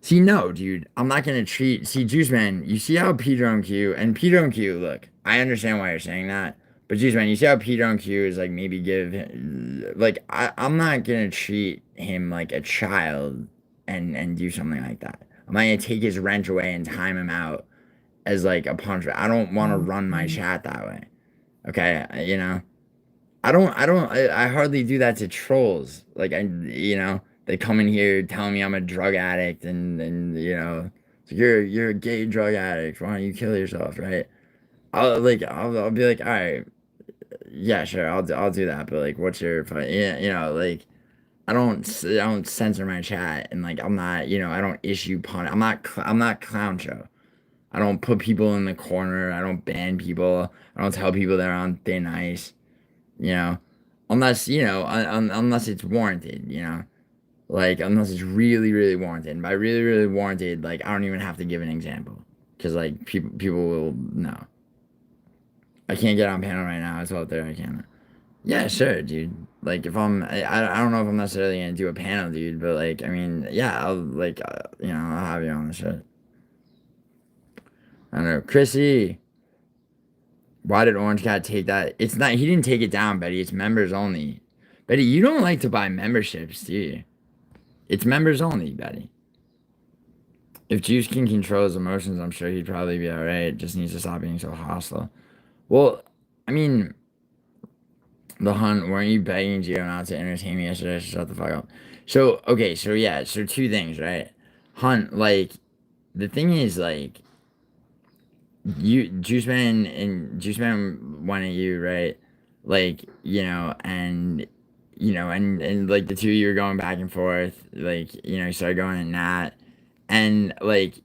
See, no, dude, I'm not gonna treat. See, Juice Man, you see how Peter on Q, and Peter on Q, look, I understand why you're saying that, but Juice Man, you see how Peter on Q is like, maybe give him, like, I'm not gonna treat him like a child and do something like that. I'm not gonna take his wrench away and time him out as like a puncher. I don't want to run my chat that way. Okay, you know, I hardly do that to trolls. Like, you know. They come in here telling me I'm a drug addict and you know, you're a gay drug addict. Why don't you kill yourself, right? I'll be like, all right, yeah, sure, I'll do that. But like, what's your yeah, you know, like, I don't censor my chat, and like, I'm not, you know, I don't issue pun. I'm not clown show. I don't put people in the corner. I don't ban people. I don't tell people they're on thin ice. You know, unless, you know, unless it's warranted. You know. Like, unless it's really, really warranted. And by really, really warranted, like, I don't even have to give an example. Because, like, people will know. I can't get on panel right now. It's out there. I can't. Yeah, sure, dude. Like, if I don't know if I'm necessarily going to do a panel, dude. But, like, I mean, yeah, I'll, like, you know, I'll have you on the shit. don't know. Chrissy. Why did Orange Cat take that? It's not, he didn't take it down, Betty. It's members only. Betty, you don't like to buy memberships, do you? It's members only, Betty. If Juice can control his emotions, I'm sure he'd probably be alright. Just needs to stop being so hostile. Well, I mean, the Hunt, weren't you begging Gio not to entertain me yesterday? Shut the fuck up. So, okay, so yeah, so two things, right? Hunt, like, the thing is, like, Juice Man went at you, right? Like, and like the two of you were going back and forth, like, you started going at Nat, and like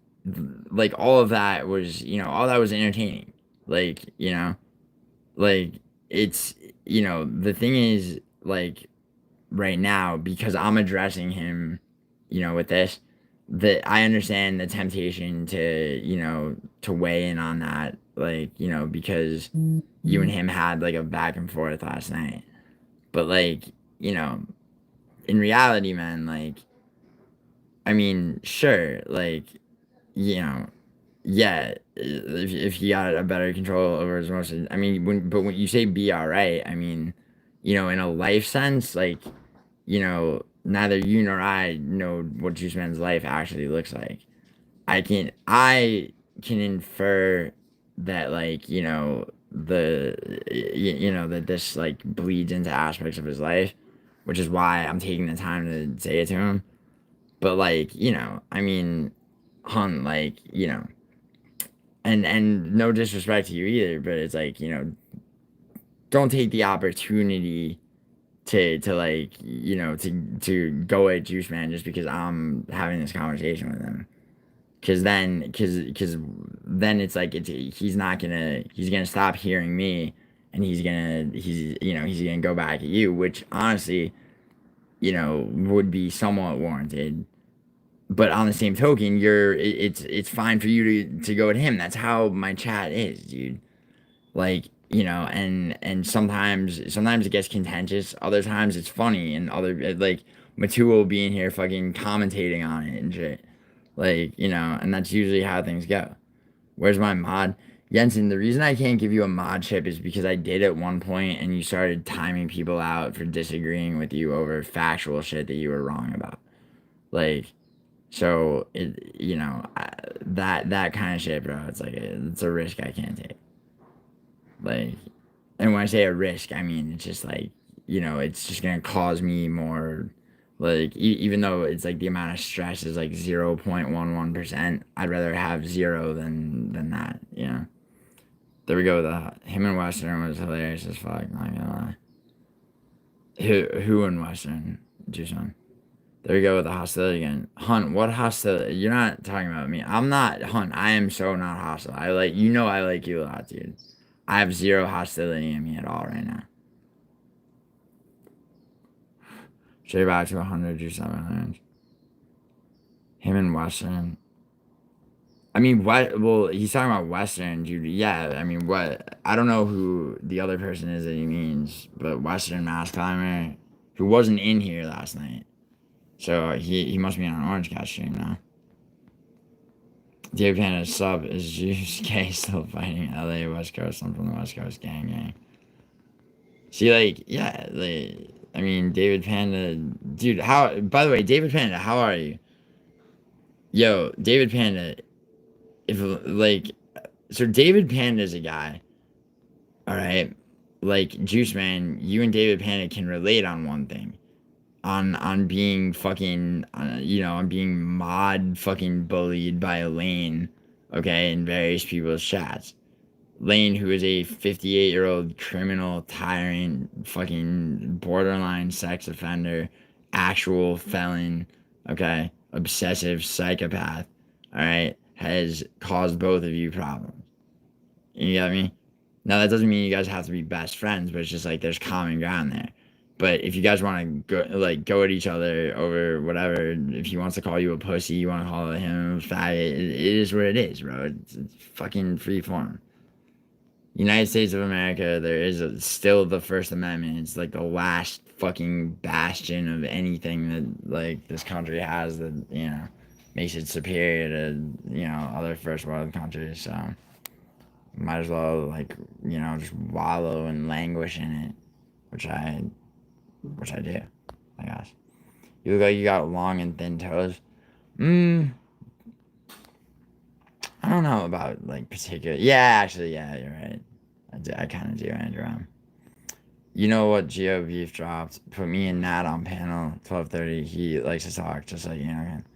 all of that was, all that was entertaining. Like, like it's, the thing is, like, right now, because I'm addressing him, with this, that I understand the temptation to weigh in on that, like, because you and him had like a back and forth last night. But like, in reality, man, like, I mean, sure, like, yeah, if he got a better control over his emotions, I mean, when you say be all right, I mean, in a life sense, like, neither you nor I know what Juice Man's life actually looks like. I can infer that, like, that this like bleeds into aspects of his life, which is why I'm taking the time to say it to him. But like, I mean, Hun, like, and no disrespect to you either, but it's like, don't take the opportunity to like, to go at Juice Man just because I'm having this conversation with him. Cause then it's like, he's gonna stop hearing me, and he's gonna go back at you, which honestly, would be somewhat warranted. But on the same token, it's fine for you to go at him. That's how my chat is, dude. Like, and sometimes it gets contentious. Other times it's funny, and like Matu will be in here fucking commentating on it and shit. Like, and that's usually how things go. Where's my mod? Jensen, the reason I can't give you a mod chip is because I did at one point, and you started timing people out for disagreeing with you over factual shit that you were wrong about. Like, so that kind of shit, bro. It's like it's a risk I can't take. Like, and when I say a risk, I mean it's just like, it's just gonna cause me more. Like, even though it's like the amount of stress is like 0.11%, I'd rather have zero than that, There we go. Him in Western was hilarious as fuck, not gonna lie. Who in Western? Juiceman. There we go with the hostility again. Hunt, what hostility? You're not talking about me. I'm not, Hunt, I am so not hostile. I like you a lot, dude. I have zero hostility in me at all right now. Straight back to 100 or 700. Him in Western. I mean, what? Well, he's talking about Western, dude. Yeah, I mean, what? I don't know who the other person is that he means, but Western Mass Climber, who wasn't in here last night. So he must be on an Orange Cat stream now. Dave Panda's sub is Juice K still fighting LA West Coast. I'm from the West Coast gang. See, like, yeah, like, I mean, David Panda, dude, by the way, David Panda, how are you? Yo, David Panda, so David Panda is a guy, all right, like, Juice Man, you and David Panda can relate on one thing, on being fucking, on being mod fucking bullied by Elaine, okay, in various people's chats. Lane, who is a 58-year-old criminal, tyrant, fucking borderline sex offender, actual felon, okay, obsessive psychopath, all right, has caused both of you problems. You get me? Now, that doesn't mean you guys have to be best friends, but it's just like there's common ground there. But if you guys want to go at each other over whatever, if he wants to call you a pussy, you want to call him a faggot, it is what it is, bro. It's fucking free form. United States of America, there is still the First Amendment. It's like the last fucking bastion of anything that like this country has that, makes it superior to, other first world countries. So might as well, like, just wallow and languish in it, which I do, I guess. You look like you got long and thin toes. I don't know about, like, particular. Yeah, actually, yeah, you're right. I kind of do, Andrew. You know what Geo Beef dropped? Put me and Nat on panel 12:30. He likes to talk, just like again.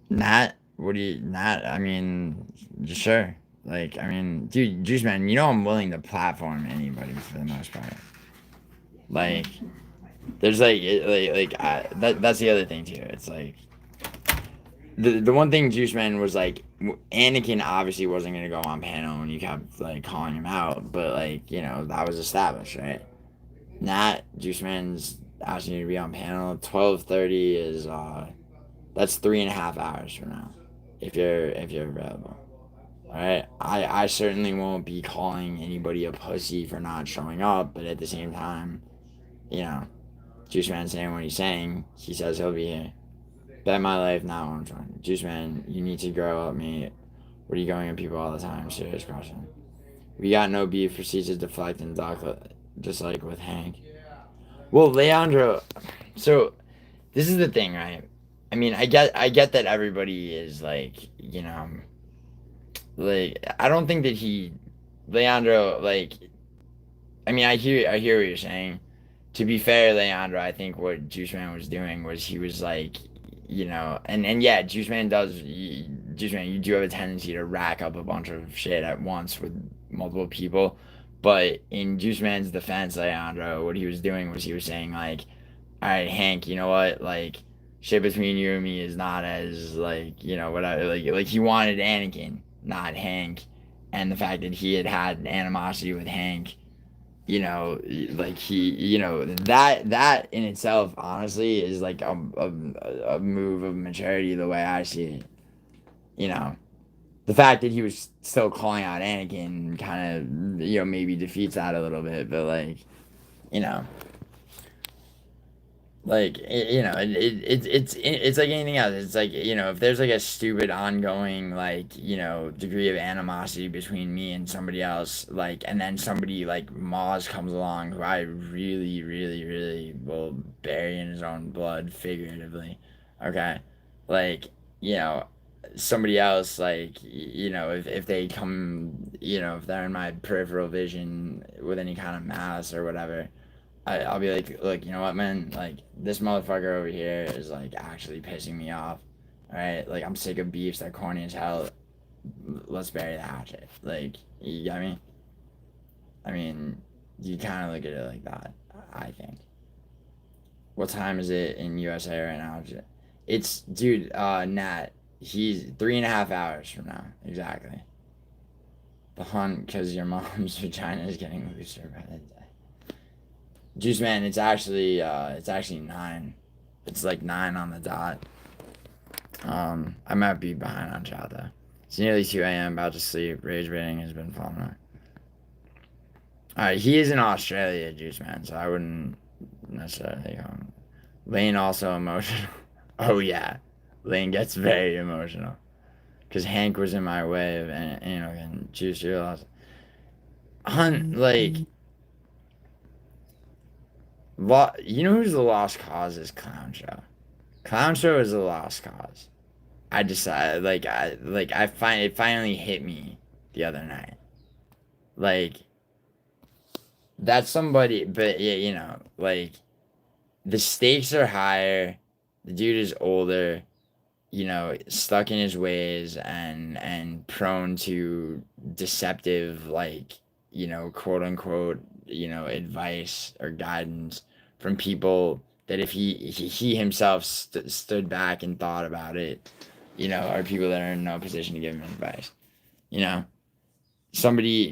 Nat, Nat? I mean, sure. Like, I mean, dude, Juice Man, I'm willing to platform anybody for the most part. Like, there's that's the other thing too. It's like the one thing Juice Man was like, Anakin obviously wasn't gonna go on panel and you kept like calling him out, but like that was established, right? Nat, Juice Man's asking you to be on panel 12:30 is that's 3.5 hours from now, if you're available. All right, I certainly won't be calling anybody a pussy for not showing up, but at the same time, Juice Man saying what he's saying. He says he'll be here. Bet my life, not what I'm trying. Juice Man, you need to grow up, mate. What are you going at people all the time? Serious question. We got no beef. Proceeds to deflect and duck, just like with Hank. Well, Leandro. So, this is the thing, right? I mean, I get that everybody is like, like I don't think that Leandro, like. I mean, I hear what you're saying. To be fair, Leandro, I think what Juice Man was doing was he was like, and yeah, Juice Man, you do have a tendency to rack up a bunch of shit at once with multiple people. But in Juice Man's defense, Leandro, what he was doing was he was saying like, all right, Hank, you know what, like, shit between you and me is not as like, whatever, like he wanted Anakin, not Hank, and the fact that he had animosity with Hank, like he, that in itself, honestly, is like a move of maturity the way I see it. The fact that he was still calling out Anakin kind of, maybe defeats that a little bit, but like, you know, like it's like anything else. It's like if there's like a stupid ongoing like degree of animosity between me and somebody else, like, and then somebody like Maz comes along who I really really really will bury in his own blood figuratively, okay, like somebody else like if they come if they're in my peripheral vision with any kind of mass or whatever, I'll be like, look, you know what, man? Like, this motherfucker over here is, like, actually pissing me off. Alright? Like, I'm sick of beefs. They're corny as hell. Let's bury the hatchet. Like, you got me? I mean, you kind of look at it like that, I think. What time is it in USA right now? It's, dude, Nat, he's 3.5 hours from now. Exactly. The hunt, because your mom's vagina is getting looser by the day. Juice Man, it's actually 9. It's like 9 on the dot. I might be behind on chat though. It's nearly 2 a.m. About to sleep. Rage rating has been falling out. Alright, he is in Australia, Juice Man, so I wouldn't necessarily Lane also emotional. Oh yeah, Lane gets very emotional because Hank was in my way of and Juice, you're lost. Hunt, like. You know who's the lost cause is Clown Show. Clown Show is a lost cause. I decided, I find it finally hit me the other night. Like, that's somebody, but yeah, like, the stakes are higher. The dude is older, stuck in his ways and prone to deceptive, like, quote unquote, advice or guidance from people that if he himself stood back and thought about it, are people that are in no position to give him advice.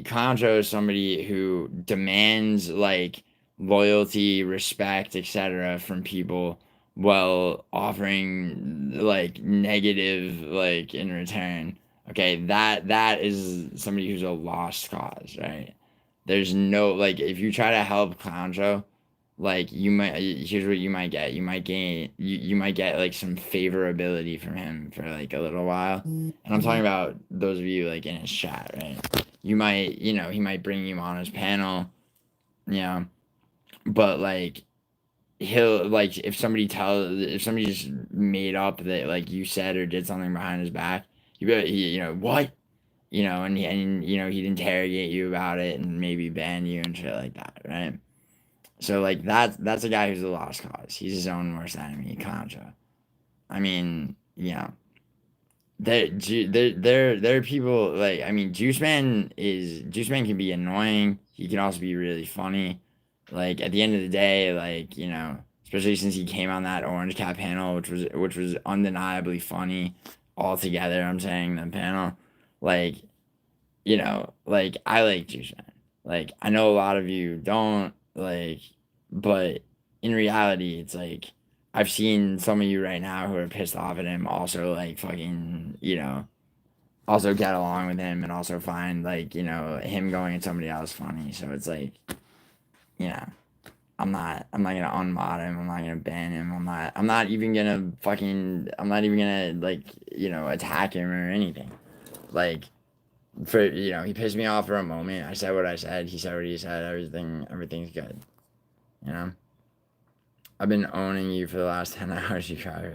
Concho is somebody who demands like loyalty, respect, etc. from people while offering like negative like in return. Okay, that is somebody who's a lost cause, right? There's no, like, if you try to help Concho, like you might here's what you might get. You might get like some favorability from him for like a little while. And I'm talking about those of you like in his chat, right? You might, he might bring you on his panel, you know, but like he'll like if somebody just made up that like you said or did something behind his back, what? And he'd interrogate you about it and maybe ban you and shit like that, right? So like that's a guy who's a lost cause. He's his own worst enemy, Contra. I mean, there are people like Juice Man can be annoying. He can also be really funny. Like at the end of the day, like especially since he came on that Orange Cat panel, which was undeniably funny altogether. I'm saying the panel, like like I like Juice Man. Like I know a lot of you don't like, but in reality, it's like I've seen some of you right now who are pissed off at him also like fucking also get along with him and also find like him going at somebody else funny. So it's like I'm not gonna unmod him. I'm not gonna ban him. I'm not even gonna like attack him or anything. Like for he pissed me off for a moment. I said what I said. He said what he said. Everything's good. I've been owning you for the last 10 hours. You cry,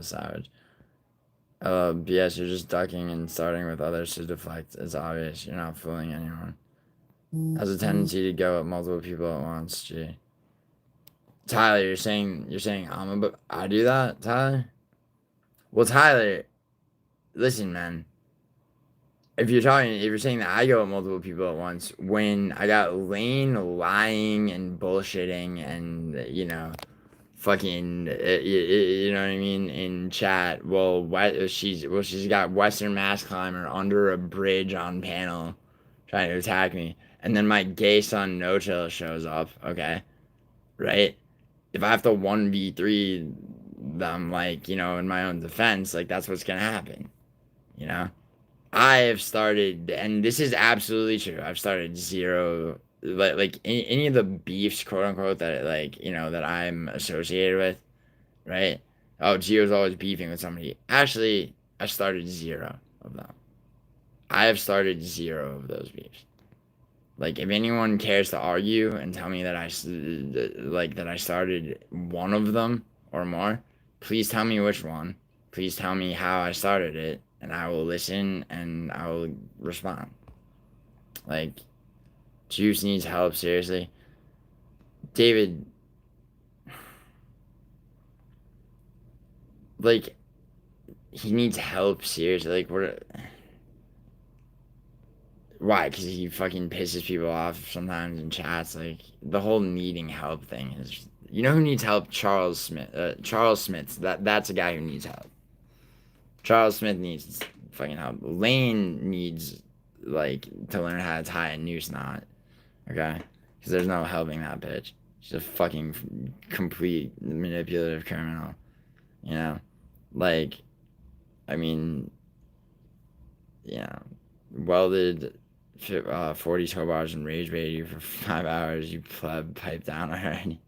savage. BS, you're just ducking and starting with others to deflect. It's obvious. You're not fooling anyone. Has a tendency to go at multiple people at once. Gee. Tyler, you're saying I do that, Tyler? Well, Tyler, listen, man. If you're saying that I go at multiple people at once, when I got Lane lying and bullshitting and fucking you know what I mean in chat. She's got Western Mass Climber under a bridge on panel trying to attack me, and then my gay son No Chill shows up. Okay, right? If I have to 1v3 them, like in my own defense, like that's what's gonna happen. I have started, and this is absolutely true. I've started zero, like any of the beefs, quote unquote, that that I'm associated with, right? Oh, Gio's always beefing with somebody. Actually, I started zero of them. I have started zero of those beefs. Like, if anyone cares to argue and tell me that I started one of them or more, please tell me which one. Please tell me how I started it, and I will listen and I will respond. Like, Juice needs help, seriously. David, like, he needs help, seriously. Like, why? Because he fucking pisses people off sometimes in chats. Like, the whole needing help thing is... You know who needs help? Charles Smith. Charles Smith. That's a guy who needs help. Charles Smith needs fucking help. Lane needs, like, to learn how to tie a noose knot. Okay? Because there's no helping that bitch. She's a fucking complete manipulative criminal. Like, I mean... Welded 40 tow bars and rage bait you for 5 hours. You pleb, pipe down already.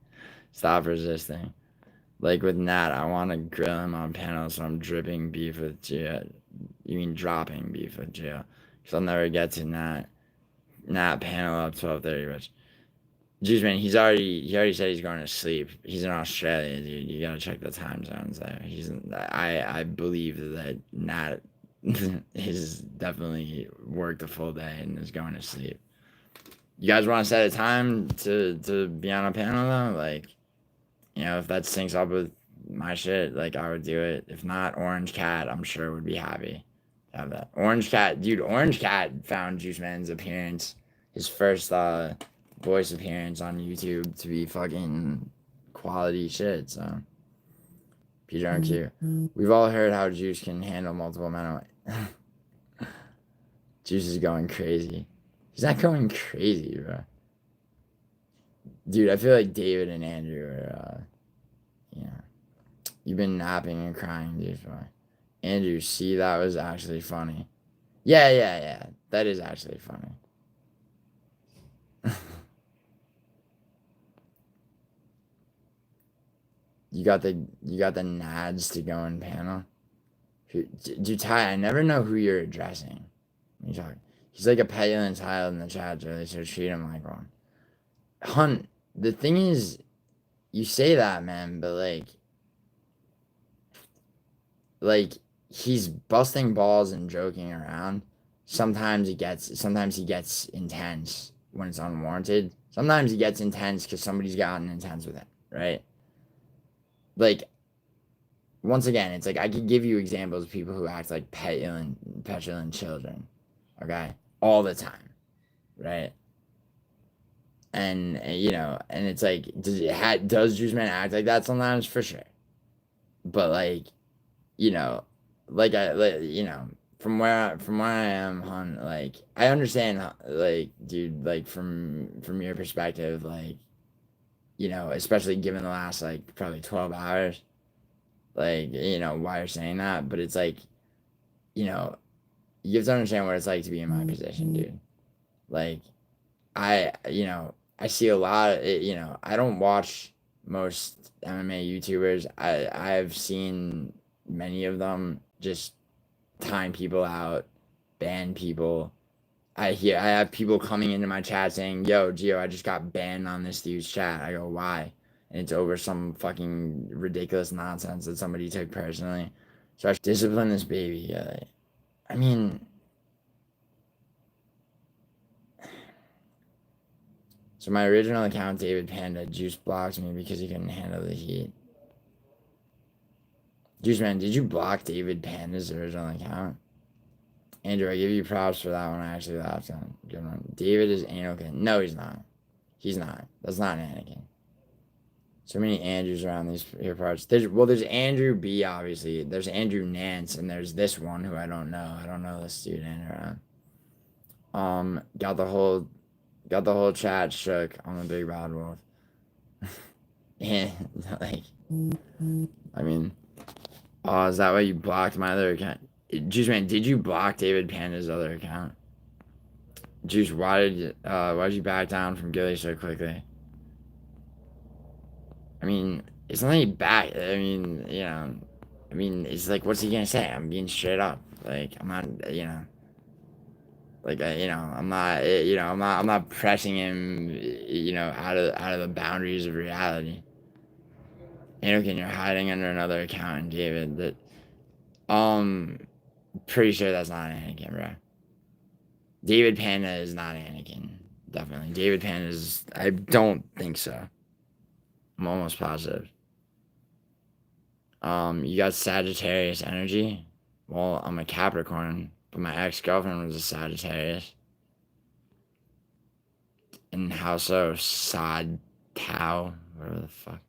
Stop resisting. Like with Nat, I want to grill him on panel, so I'm dripping beef with Gio. You mean dropping beef with Gio? Because I'll never get to Nat panel up 12:30, which... Juice Man, he already said he's going to sleep. He's in Australia, dude. You gotta check the time zones there. I believe that Nat has definitely worked a full day and is going to sleep. You guys want to set a time to be on a panel though? Like, if that syncs up with my shit, like I would do it. If not, Orange Cat, I'm sure would be happy to have that. Orange Cat, dude, Orange Cat found Juice Man's appearance, his first voice appearance on YouTube to be fucking quality shit, so PRQ. We've all heard how Juice can handle multiple men. Juice is going crazy. He's not going crazy, bro. Dude, I feel like David and Andrew are, you've been napping and crying, dude. Andrew, see, that was actually funny. Yeah. That is actually funny. you got the nads to go in panel. Dude, Ty, I never know who you're addressing. What are you talking? He's like a petulant child in the chat, really, so treat him like one. Hunt, the thing is, you say that, man, but like he's busting balls and joking around. Sometimes he gets intense when it's unwarranted. Sometimes he gets intense because somebody's gotten intense with it, right? Like, once again, it's like I could give you examples of people who act like petulant children, okay, all the time, right? And and it's like, does Juice Man act like that sometimes? For sure, but from where I am, hon, like I understand, like, dude, like from your perspective, like, especially given the last like probably 12 hours, like, why you're saying that, but it's like, you have to understand what it's like to be in my position, dude. Like, I see a lot of, I don't watch most MMA YouTubers. I've seen many of them just time people out, ban people. I have people coming into my chat saying, "Yo, Gio, I just got banned on this dude's chat." I go, "Why?" And it's over some fucking ridiculous nonsense that somebody took personally. So I should discipline this baby. I mean, so my original account, David Panda, Juice blocked me because he couldn't handle the heat. Juice Man, did you block David Panda's original account? Andrew, I give you props for that one. I actually laughed on. Good one. David is Anakin. No, he's not. He's not. That's not Anakin. So many Andrews around these here parts. There's Andrew B, obviously. There's Andrew Nance, and there's this one who I don't know. I don't know this dude around. Got the whole chat shook on the big bad wolf. Yeah, like, I mean, is that why you blocked my other account? Juice Man, did you block David Panda's other account? Juice, why'd you back down from Gilly so quickly? I mean, it's not like back. I mean, it's like, what's he gonna say? I'm being straight up. Like, I'm not, I'm not pressing him, out of the boundaries of reality. Anakin, you're hiding under another account, and David. Pretty sure that's not Anakin, bro. David Panda is not Anakin. Definitely. David Panda is... I don't think so. I'm almost positive. You got Sagittarius energy? Well, I'm a Capricorn, but my ex-girlfriend was a Sagittarius. And how so? Sad Tao? Whatever the fuck.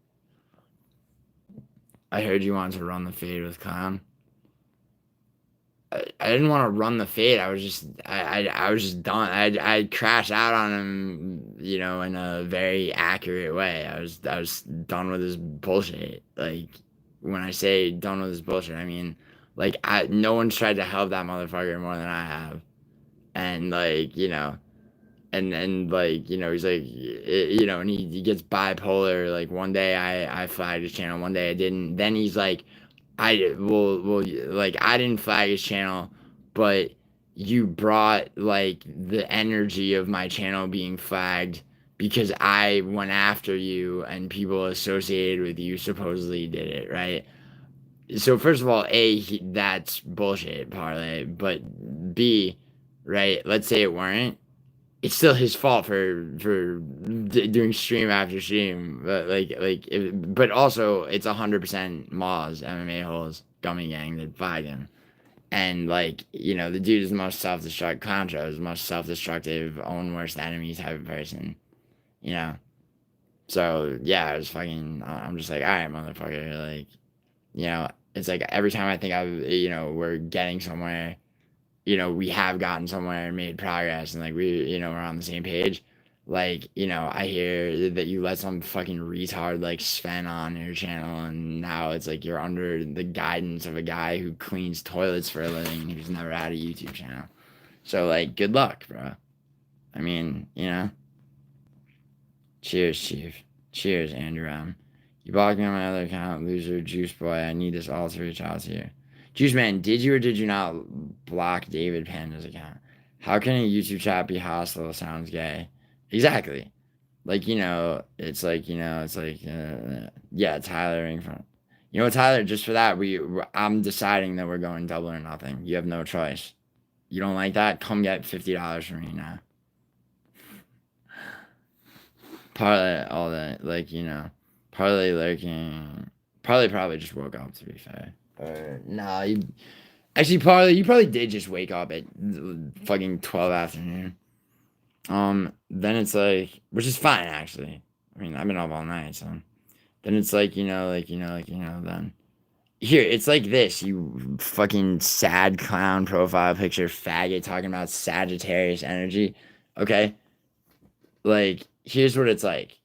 I heard you wanted to run the fade with Clown. I didn't want to run the fade. I was just done. I crashed out on him, in a very accurate way. I was done with his bullshit. Like, when I say done with his bullshit, I mean, like, no one's tried to help that motherfucker more than I have. And like, and like, he's like, and he gets bipolar. Like, one day I flagged his channel, one day I didn't. Then he's like, I didn't flag his channel, but you brought like the energy of my channel being flagged because I went after you and people associated with you supposedly did it, right? So first of all, that's bullshit, parlay. But B, right? Let's say it weren't. It's still his fault for doing stream after stream, but also it's 100% Maws MMA holes Gummy Gang that fight him, and like, the dude is the most self-destructive. Contra is the most self-destructive, own worst enemy type of person, So yeah, I was fucking. I'm just like, all right, motherfucker, like, it's like every time I think we're getting somewhere. We have gotten somewhere and made progress, and like we're on the same page. Like, I hear that you let some fucking retard like Sven on your channel, and now it's like you're under the guidance of a guy who cleans toilets for a living and who's never had a YouTube channel. So like, good luck, bro. I mean, Cheers, Chief. Cheers, Andrew. You blocked me on my other account, loser, Juice Boy. I need this all to reach out to you. Juice Man, did you or did you not block David Panda's account? How can a YouTube chat be hostile? Sounds gay. Exactly. Like, it's like, yeah, Tyler Ringfront. You know, Tyler, just for that, I'm deciding that we're going double or nothing. You have no choice. You don't like that? Come get $50 from me now. Parlay, all that, Parlay lurking. Parlay probably just woke up, to be fair. Or, nah, actually, Parlay, you probably did just wake up at fucking 12 afternoon. Then it's like, which is fine, actually. I mean, I've been up all night, so. Then it's like, then. Here, it's like this, you fucking sad clown profile picture faggot talking about Sagittarius energy. Okay? Like, here's what it's like.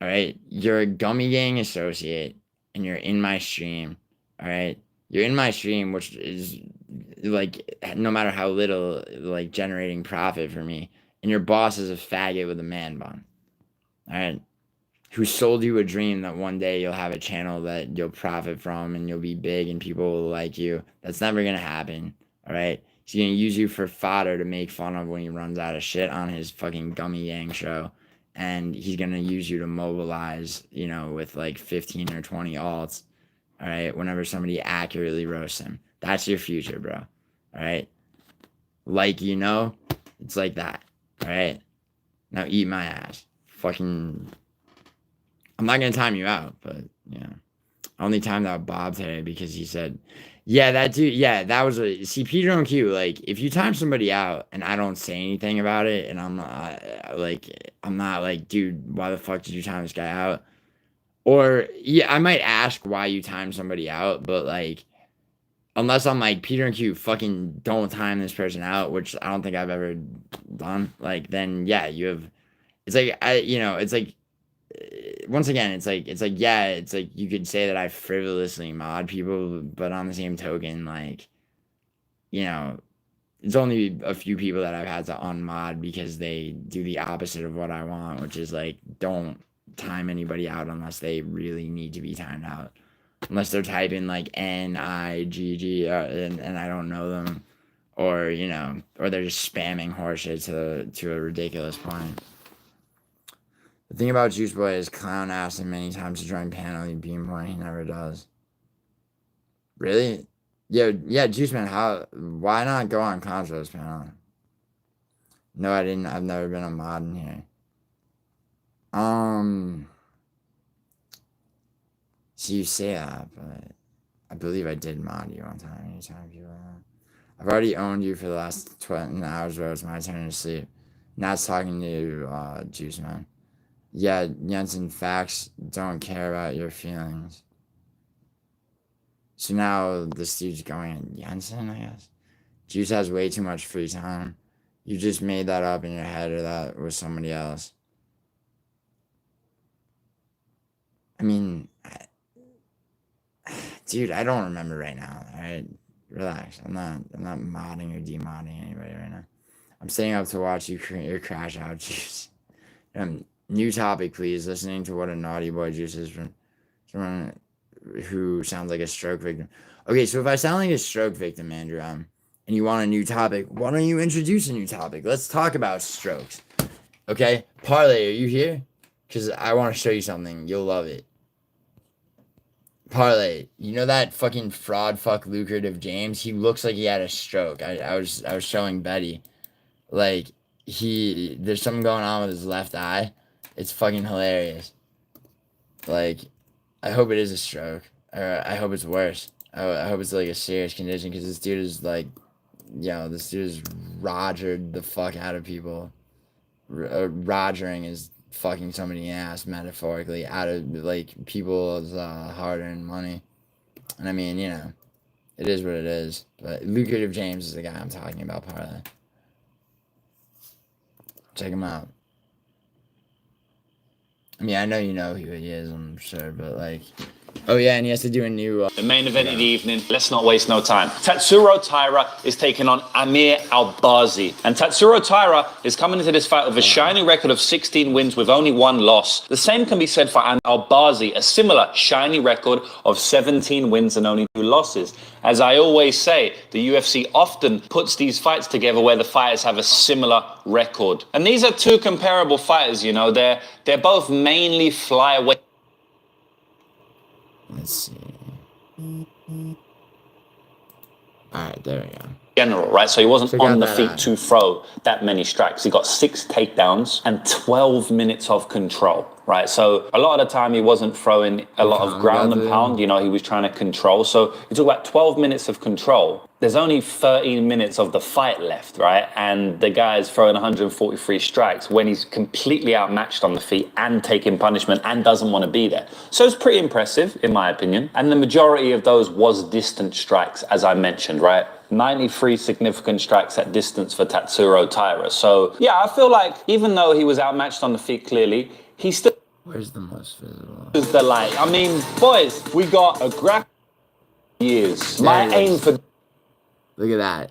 Alright? You're a Gummy Gang associate, and you're in my stream. Alright? You're in my stream, which is, like, no matter how little, like, generating profit for me. And your boss is a faggot with a man bun. Alright? Who sold you a dream that one day you'll have a channel that you'll profit from and you'll be big and people will like you. That's never going to happen. Alright? He's going to use you for fodder to make fun of when he runs out of shit on his fucking Gummy Gang show. And he's going to use you to mobilize, with like 15 or 20 alts. Alright? Whenever somebody accurately roasts him. That's your future, bro. Alright? Like, it's like that. Alright? Now eat my ass. Fucking... I'm not going to time you out, but, I only timed out Bob today because he said, yeah, that dude, yeah, that was see, Peter and Q, like, if you time somebody out and I don't say anything about it and I'm not like, dude, why the fuck did you time this guy out? Or, yeah, I might ask why you timed somebody out, but, like, unless I'm like, Peter and Q, fucking don't time this person out, which I don't think I've ever done, like, then, yeah, it's like, it's like, once again, it's like you could say that I frivolously mod people, but on the same token, like, it's only a few people that I've had to unmod because they do the opposite of what I want, which is like, don't time anybody out unless they really need to be timed out. Unless they're typing like NIGG and I don't know them, or or they're just spamming horseshit to a ridiculous point. The thing about Juice Boy is Clown asked him many times to join panel, he'd beam one, he never does. Really? Yeah, Juice Man, why not go on Contro's panel? No, I didn't. I've never been a mod in here. So you say that, but I believe I did mod you one time, anytime you I've already owned you for the last 12 hours, bro. It's my turn to sleep. Not talking to Juice Man. Yeah, Jensen, facts don't care about your feelings. So now this dude's going at Jensen, I guess. Juice has way too much free time. You just made that up in your head, or that was somebody else. I mean, dude, I don't remember right now. Alright, relax. I'm not modding or demodding anybody right now. I'm staying up to watch you crash out, Juice. New topic, please. Listening to what a naughty boy Juice is from someone who sounds like a stroke victim. Okay, so if I sound like a stroke victim, Andrew, and you want a new topic, why don't you introduce a new topic? Let's talk about strokes. Okay? Parlay, are you here? Because I want to show you something. You'll love it. Parlay, you know that fucking fraud fuck lucrative James? He looks like he had a stroke. I was showing Betty. Like, there's something going on with his left eye. It's fucking hilarious. Like, I hope it is a stroke. Or I hope it's worse. I hope it's like a serious condition, because this dude is like, this dude is rogered the fuck out of people. Rogering is fucking somebody in the ass, metaphorically, out of like people's hard-earned money. And I mean, it is what it is. But lucrative James is the guy I'm talking about, Parlay. Check him out. I mean, I know you know who he is, I'm sure, but like, Oh yeah, and he has to do a new. The main event of the evening, let's not waste no time. Tatsuro Taira is taking on Amir Albazi. And Tatsuro Taira is coming into this fight with a shining record of 16 wins with only 1 loss. The same can be said for Amir Albazi, a similar shiny record of 17 wins and only 2 losses. As I always say, the UFC often puts these fights together where the fighters have a similar record. And these are 2 comparable fighters, you know, they're both mainly flyweight. Let's see. Alright, there we go. General, right? So he wasn't So on the got feet that. to throw that many strikes. He got 6 takedowns and 12 minutes of control, right? So a lot of the time he wasn't throwing a lot of ground and pound, you know, he was trying to control. So you talk about 12 minutes of control. There's only 13 minutes of the fight left, right? And the guy is throwing 143 strikes when he's completely outmatched on the feet and taking punishment and doesn't want to be there. So it's pretty impressive, in my opinion. And the majority of those was distant strikes, as I mentioned, right? 93 significant strikes at distance for Tatsuro Taira. So, yeah, I feel like even though he was outmatched on the feet clearly, he still... Where's the most visible? ...is the light. I mean, boys, we got a graph... years. My aim for... Look at that.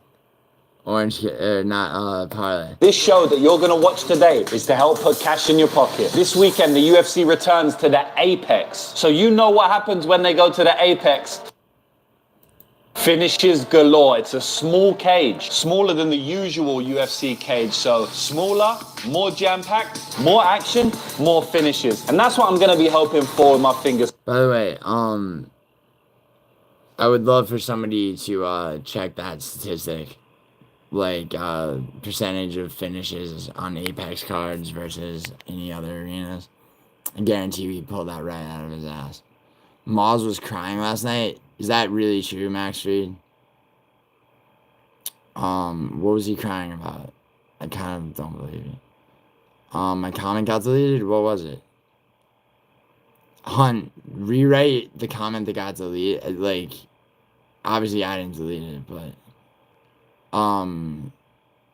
Orange, not parlay. This show that you're going to watch today is to help put cash in your pocket. This weekend, the UFC returns to the Apex. So you know what happens when they go to the Apex. Finishes galore. It's a small cage, smaller than the usual UFC cage. So smaller, more jam-packed, more action, more finishes. And that's what I'm going to be hoping for with my fingers. By the way, I would love for somebody to check that statistic. Like, percentage of finishes on Apex cards versus any other arenas. I guarantee he pulled that right out of his ass. Maz was crying last night. Is that really true, Max Fried? What was he crying about? I kind of don't believe it. My comment got deleted? What was it? Hunt, rewrite the comment that got deleted. Like, obviously I didn't delete it, but... well,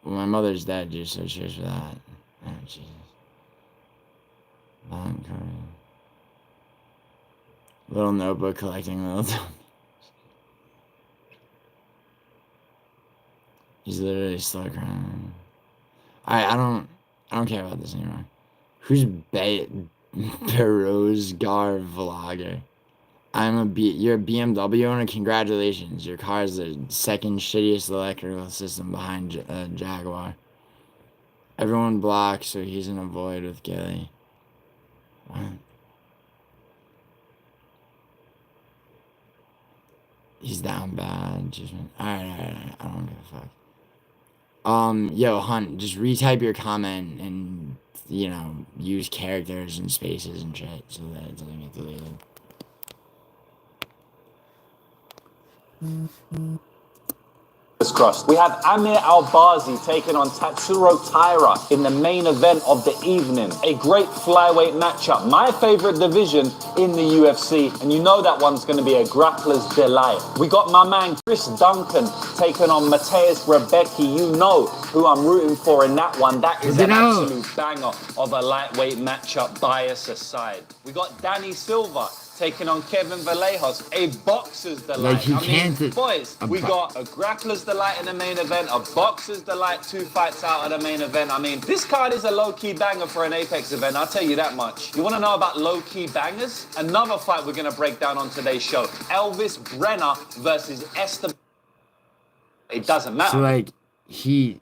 my mother's dead, dude, so cheers for that. Oh, Jesus. Little notebook collecting little... He's literally still crying. I don't care about this anymore. Who's Berozgar Vlogger? You're a BMW owner? Congratulations. Your car is the second shittiest electrical system behind Jaguar. Everyone blocks, so he's in a void with Gilly. What? He's down bad. Alright. I don't give a fuck. Yo, Hunt, just retype your comment and, you know, use characters and spaces and shit so that it doesn't get deleted. Crossed. We have Amir Albazi taking on Tatsuro Taira in the main event of the evening. A great flyweight matchup. My favorite division in the UFC, and you know that one's going to be a grappler's delight. We got my man Chris Duncan taking on Mateus Rebecki. You know who I'm rooting for in that one. That is an absolute banger of a lightweight matchup, bias aside. We got Danny Silva taking on Kevin Vallejos, a boxer's delight. Boys, we got a grappler's delight in the main event, a boxer's delight, 2 fights out of the main event. I mean, this card is a low-key banger for an Apex event, I'll tell you that much. You want to know about low-key bangers? Another fight we're going to break down on today's show. Elvis Brenner versus Esther. It doesn't matter. So, like, he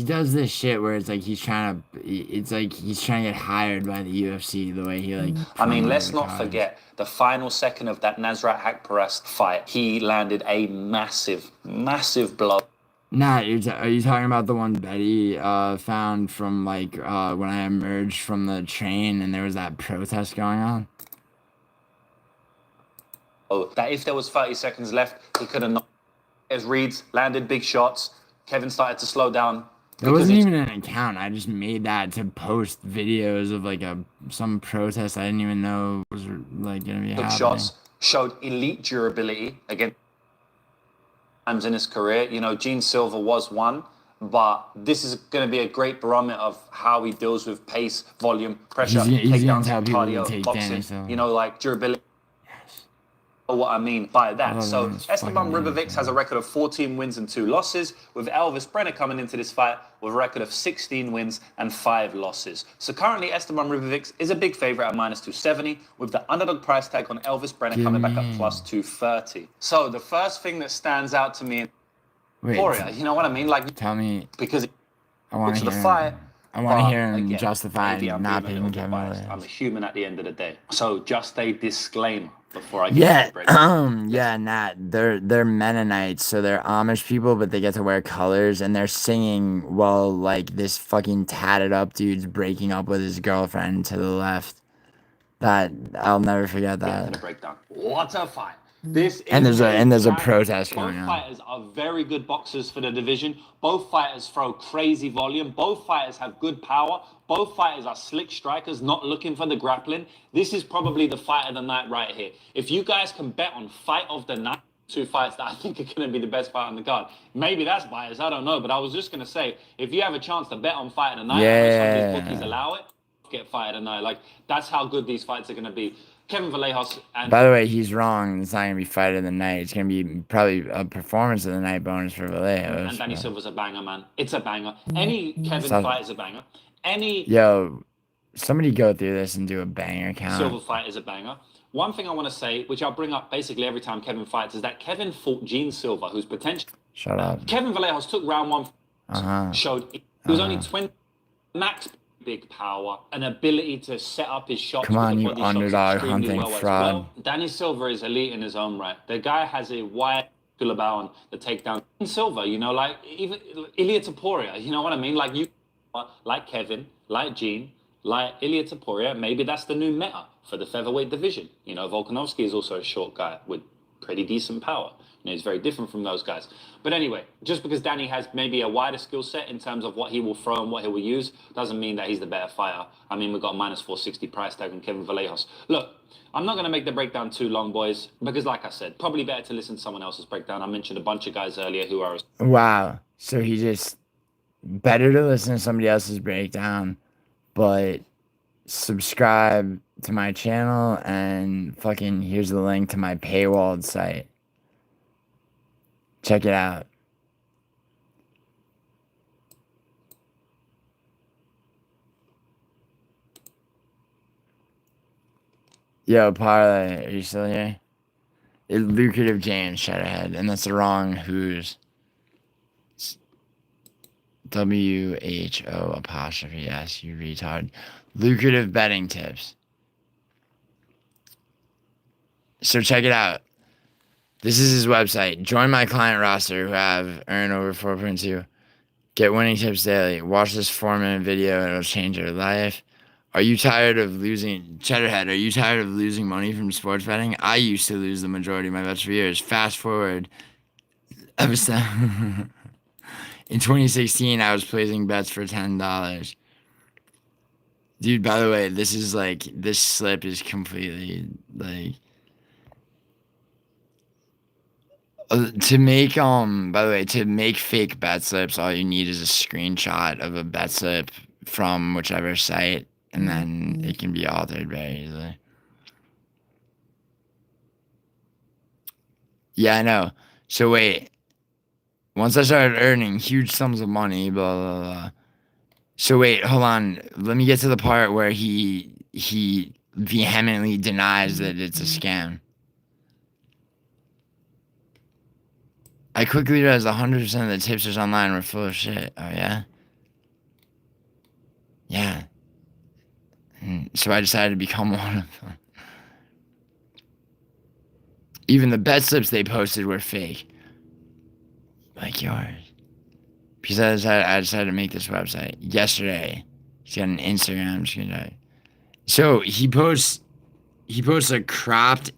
does this shit where it's like he's trying to get hired by the UFC the way he like. I mean, let's not forget the final second of that Nasrat Haqparast fight. He landed a massive blow. Nah, are you talking about the one Betty found from like when I emerged from the train and there was that protest going on? Oh, that if there was 30 seconds left, he could have not. As Reeds landed big shots. Kevin started to slow down. It wasn't even an account. I just made that to post videos of like some protest I didn't even know was like gonna be happening. Shots showed elite durability against times in his career. You know, Gene Silva was one, but this is going to be a great barometer of how he deals with pace, volume, pressure, he's takedowns, gonna tell people cardio, to take boxing. Danny Silva. You know, like durability. what I mean by that. Oh, So that's Esteban fucking Ribovics has a record of 14 wins and 2 losses, with Elvis Brenner coming into this fight with a record of 16 wins and 5 losses. So currently Esteban Ribovics is a big favorite at -270, with the underdog price tag on Elvis Brenner coming back at +230. So the first thing that stands out to me in Poria, you know what I mean? Like, tell me, because I want to the hear fight. I want to But hear him again, justify maybe I'm not being a little picking bit Kevin biased. Williams. I'm a human at the end of the day. So just a disclaimer before I get Yeah, to the breakdown. yeah, Nat. They're Mennonites, so they're Amish people, but they get to wear colors, and they're singing while like this fucking tatted up dude's breaking up with his girlfriend to the left. That I'll never forget Get into the that. breakdown. What a fight! This And is there's a tragedy. protest Both going on. fighters are very good boxers for the division. Both fighters throw crazy volume. Both fighters have good power. Both fighters are slick strikers, not looking for the grappling. This is probably the fight of the night right here. If you guys can bet on fight of the night, 2 fights that I think are going to be the best fight on the card. Maybe that's biased, I don't know. But I was just going to say, if you have a chance to bet on fight of the night, I know some of these bookies allow it, get fight of the night. Like, that's how good these fights are going to be. Kevin Vallejos and... By the way, he's wrong. It's not gonna be fight of the night. It's gonna be probably a performance of the night bonus for Vallejos. And Danny Silva's a banger, man. It's a banger. Any Kevin Stop fight it. is a banger. Any Yo, somebody go through this and do a banger count. Silva fight is a banger. One thing I want to say, which I'll bring up basically every time Kevin fights, is that Kevin fought Gene Silva, who's potentially... Shut up. Kevin Vallejos took round 1, showed he was only 20 max big power, an ability to set up his shots. Come on, with the you body shots underdog extremely hunting well as fraud. well. Danny Silva is elite in his own right. The guy has a wide about on the takedown. Silva, you know, like even Ilia Topuria, you know what I mean? Like you, like Kevin, like Gene, like Ilia Topuria. Maybe that's the new meta for the featherweight division. You know, Volkanovski is also a short guy with pretty decent power. You know, he's very different from those guys. But anyway, just because Danny has maybe a wider skill set in terms of what he will throw and what he will use, doesn't mean that he's the better fighter. I mean, we've got a -460 price tag on Kevin Vallejos. Look, I'm not going to make the breakdown too long, boys, because like I said, probably better to listen to someone else's breakdown. I mentioned a bunch of guys earlier who are... Wow. So he just better to listen to somebody else's breakdown, but subscribe to my channel and fucking here's the link to my paywalled site. Check it out. Yo, Parlay, are you still here? Lucrative James Shadowhead, and that's the wrong who's. WHO', you retard. Lucrative betting tips. So check it out. This is his website. Join my client roster who have earned over 4.2. Get winning tips daily. Watch this 4-minute video. It'll change your life. Are you tired of losing... Cheddarhead, are you tired of losing money from sports betting? I used to lose the majority of my bets for years. Fast forward. Episode... In 2016, I was placing bets for $10. Dude, by the way, this is like... This slip is completely, like... to make by the way, to make fake bet slips, all you need is a screenshot of a bet slip from whichever site, and then it can be altered very easily. Yeah, I know. So wait, once I started earning huge sums of money, blah blah blah. So wait, hold on. Let me get to the part where he vehemently denies that it's a scam. I quickly realized 100% of the tipsters online were full of shit. Oh, yeah? Yeah. So I decided to become one of them. Even the bet slips they posted were fake. Like yours. Because I decided to make this website yesterday. He's got an Instagram screenshot. So he posts a cropped,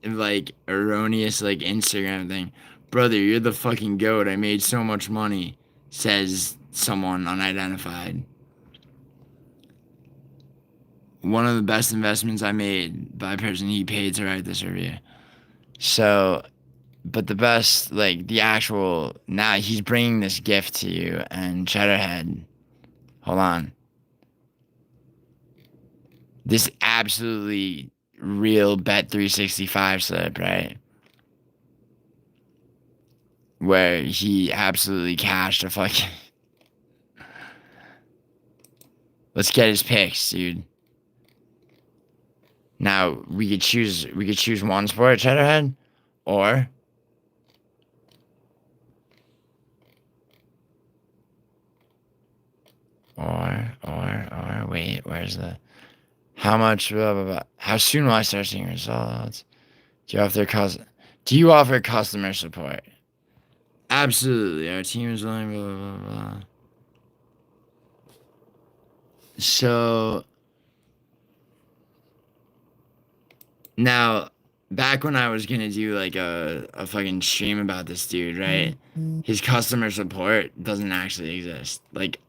like, erroneous, like, Instagram thing. Brother, you're the fucking goat. I made so much money, says someone unidentified. One of the best investments I made by a person he paid to write this review. So, but the best, like, the actual, now he's bringing this gift to you, and Cheddarhead, hold on. This absolutely real Bet365 slip, right? Where he absolutely cashed a fucking... Let's get his picks, dude. Now, we could choose one sport, Cheddarhead, or... wait, where's the... How much, blah, blah, blah. How soon will I start seeing results? Do you offer customer support? Absolutely. Our team is willing, blah, blah, blah, blah. So, now, back when I was gonna do, like, a fucking stream about this dude, right? His customer support doesn't actually exist. Like,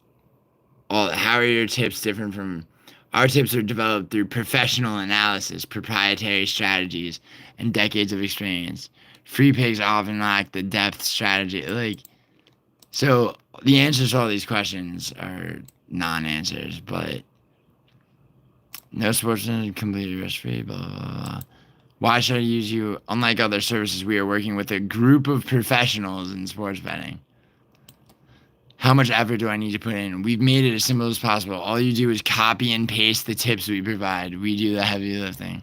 how are your tips different from... Our tips are developed through professional analysis, proprietary strategies, and decades of experience. Free picks often lack the depth strategy. Like, so the answers to all these questions are non-answers, but no sportsman is completely risk-free, blah, blah, blah. Why should I use you? Unlike other services, we are working with a group of professionals in sports betting. How much effort do I need to put in? We've made it as simple as possible. All you do is copy and paste the tips we provide. We do the heavy lifting.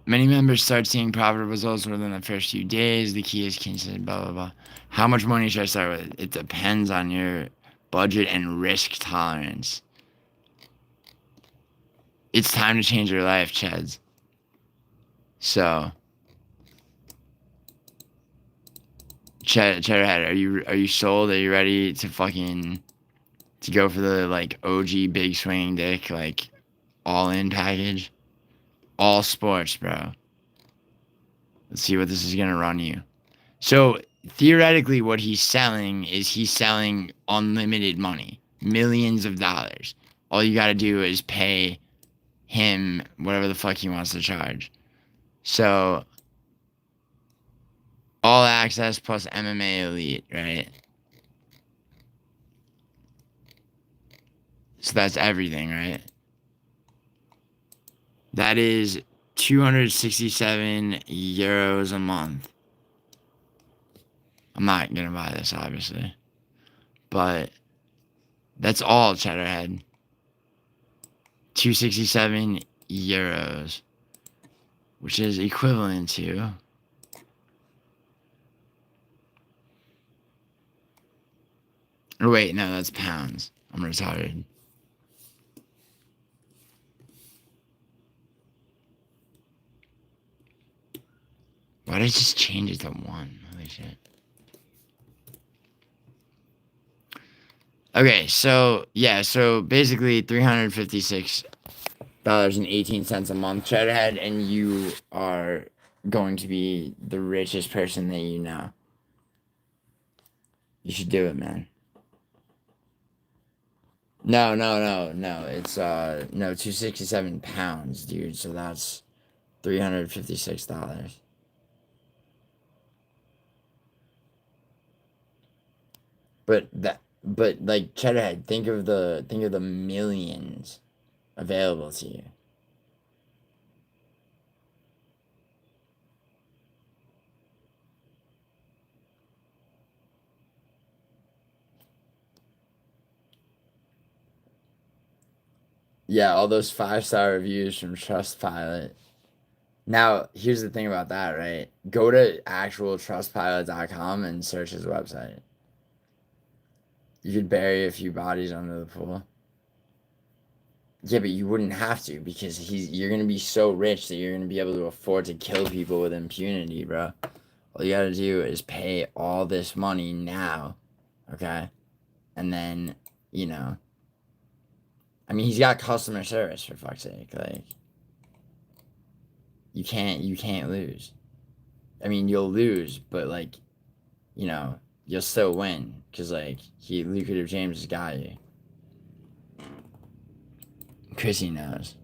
Many members start seeing profitable results within the first few days. The key is consistent, blah, blah, blah. How much money should I start with? It depends on your budget and risk tolerance. It's time to change your life, Cheds. So... Cheddarhead, are you sold? Are you ready to go for the, like, OG big swing dick, like, all-in package? All sports, bro. Let's see what this is gonna run you. So, theoretically, what he's selling unlimited money. Millions of dollars. All you gotta do is pay him whatever the fuck he wants to charge. So... All access plus MMA Elite, right? So that's everything, right? That is 267 euros a month. I'm not gonna buy this, obviously. But that's all, Cheddarhead. 267 euros. Which is equivalent to... Or wait, no, that's pounds. I'm retarded. Why did I just change it to 1? Holy shit. Okay, so, yeah, so basically $356.18 a month, Cheddarhead, and you are going to be the richest person that you know. You should do it, man. No. It's, no, 267 pounds, dude. So that's $356. But like, Cheddarhead, think of the millions available to you. Yeah, all those 5-star reviews from Trustpilot. Now, here's the thing about that, right? Go to actual trustpilot.com and search his website. You could bury a few bodies under the pool. Yeah, but you wouldn't have to, because you're going to be so rich that you're going to be able to afford to kill people with impunity, bro. All you got to do is pay all this money now, okay? And then, you know... I mean, he's got customer service, for fuck's sake. Like, you can't lose. I mean, you'll lose, but, like, you know, you'll still win. Because, like, Lucrative James has got you. Chrissy knows.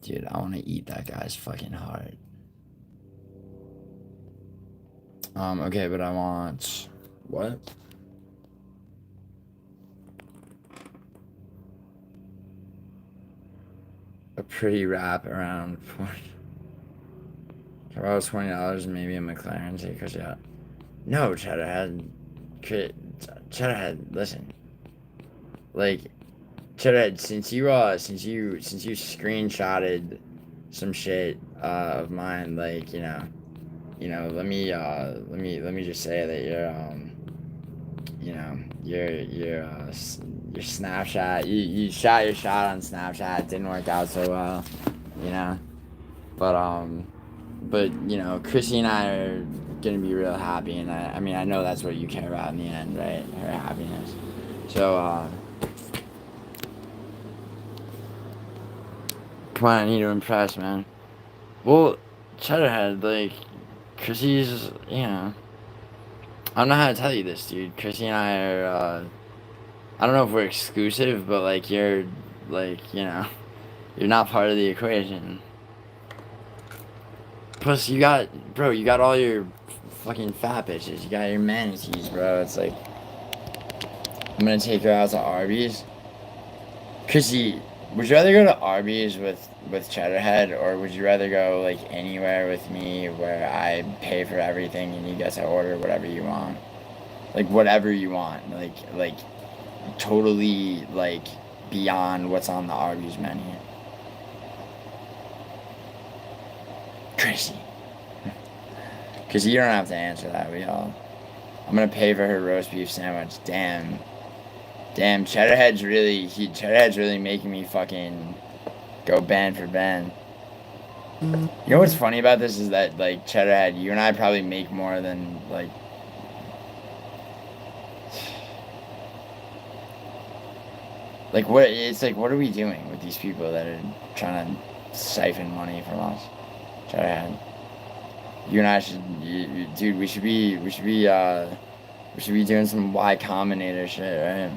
Dude, I want to eat that guy's fucking heart. Okay, but I want... What? a pretty wrap around. If I was $20, maybe a McLaren, because yeah. No, Cheddarhead. Cheddarhead, listen. Like, Cheddarhead, since you screenshotted some shit of mine, like, let me just say that your Snapchat, you shot your shot on Snapchat, it didn't work out so well, but Chrissy and I are gonna be real happy, and I mean I know that's what you care about in the end, right? Her happiness. So come on, I need to impress, man. Well, Cheddarhead, like, Chrissy's, I don't know how to tell you this, dude. Chrissy and I are, I don't know if we're exclusive, but, like, you're not part of the equation. Plus, you got all your fucking fat bitches. You got your manatees, bro. It's like, I'm gonna take her out to Arby's. Chrissy, would you rather go to Arby's with Cheddarhead, or would you rather go, like, anywhere with me where I pay for everything and you get to order whatever you want? Like, whatever you want. Like, totally, like, beyond what's on the Arby's menu. Chrissy. Because you don't have to answer that, I'm gonna pay for her roast beef sandwich. Damn, Cheddarhead's really making me fucking go band for band. You know what's funny about this is that, like, Cheddarhead, you and I probably make more than, like, what are we doing with these people that are trying to siphon money from us? Cheddarhead. You and I should, dude, we should be doing some Y Combinator shit, right?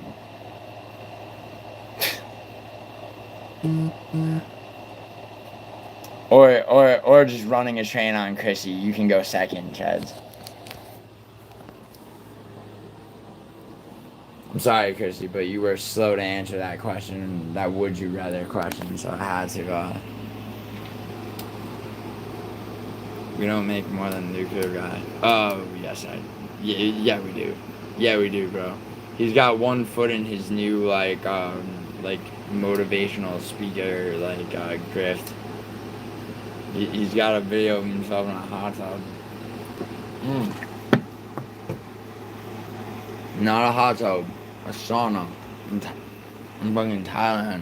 Or just running a train on Chrissy. You can go second, Cheds. I'm sorry, Chrissy, but you were slow to answer that question, that would you rather question, so I had to, we don't make more than the nuclear guy. Oh, yes, yeah, we do. Yeah, we do, bro. He's got one foot in his new, like motivational speaker, grift. He's got a video of himself in a hot tub. Not a hot tub, a sauna. I'm fucking Thailand.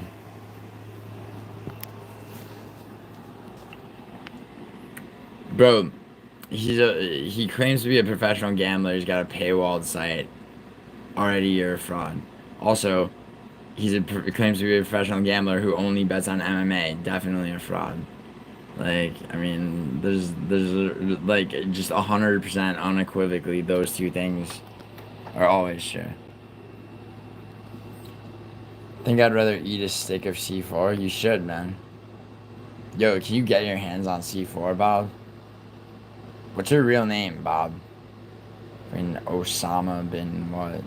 Bro, he claims to be a professional gambler. He's got a paywalled site. Already, you're a fraud. Also, he claims to be a professional gambler who only bets on MMA. Definitely a fraud. Like, I mean, there's like just 100% unequivocally those two things are always true. Think I'd rather eat a stick of C4? You should, man. Yo, can you get your hands on C4, Bob? What's your real name, Bob? I mean, Osama bin what?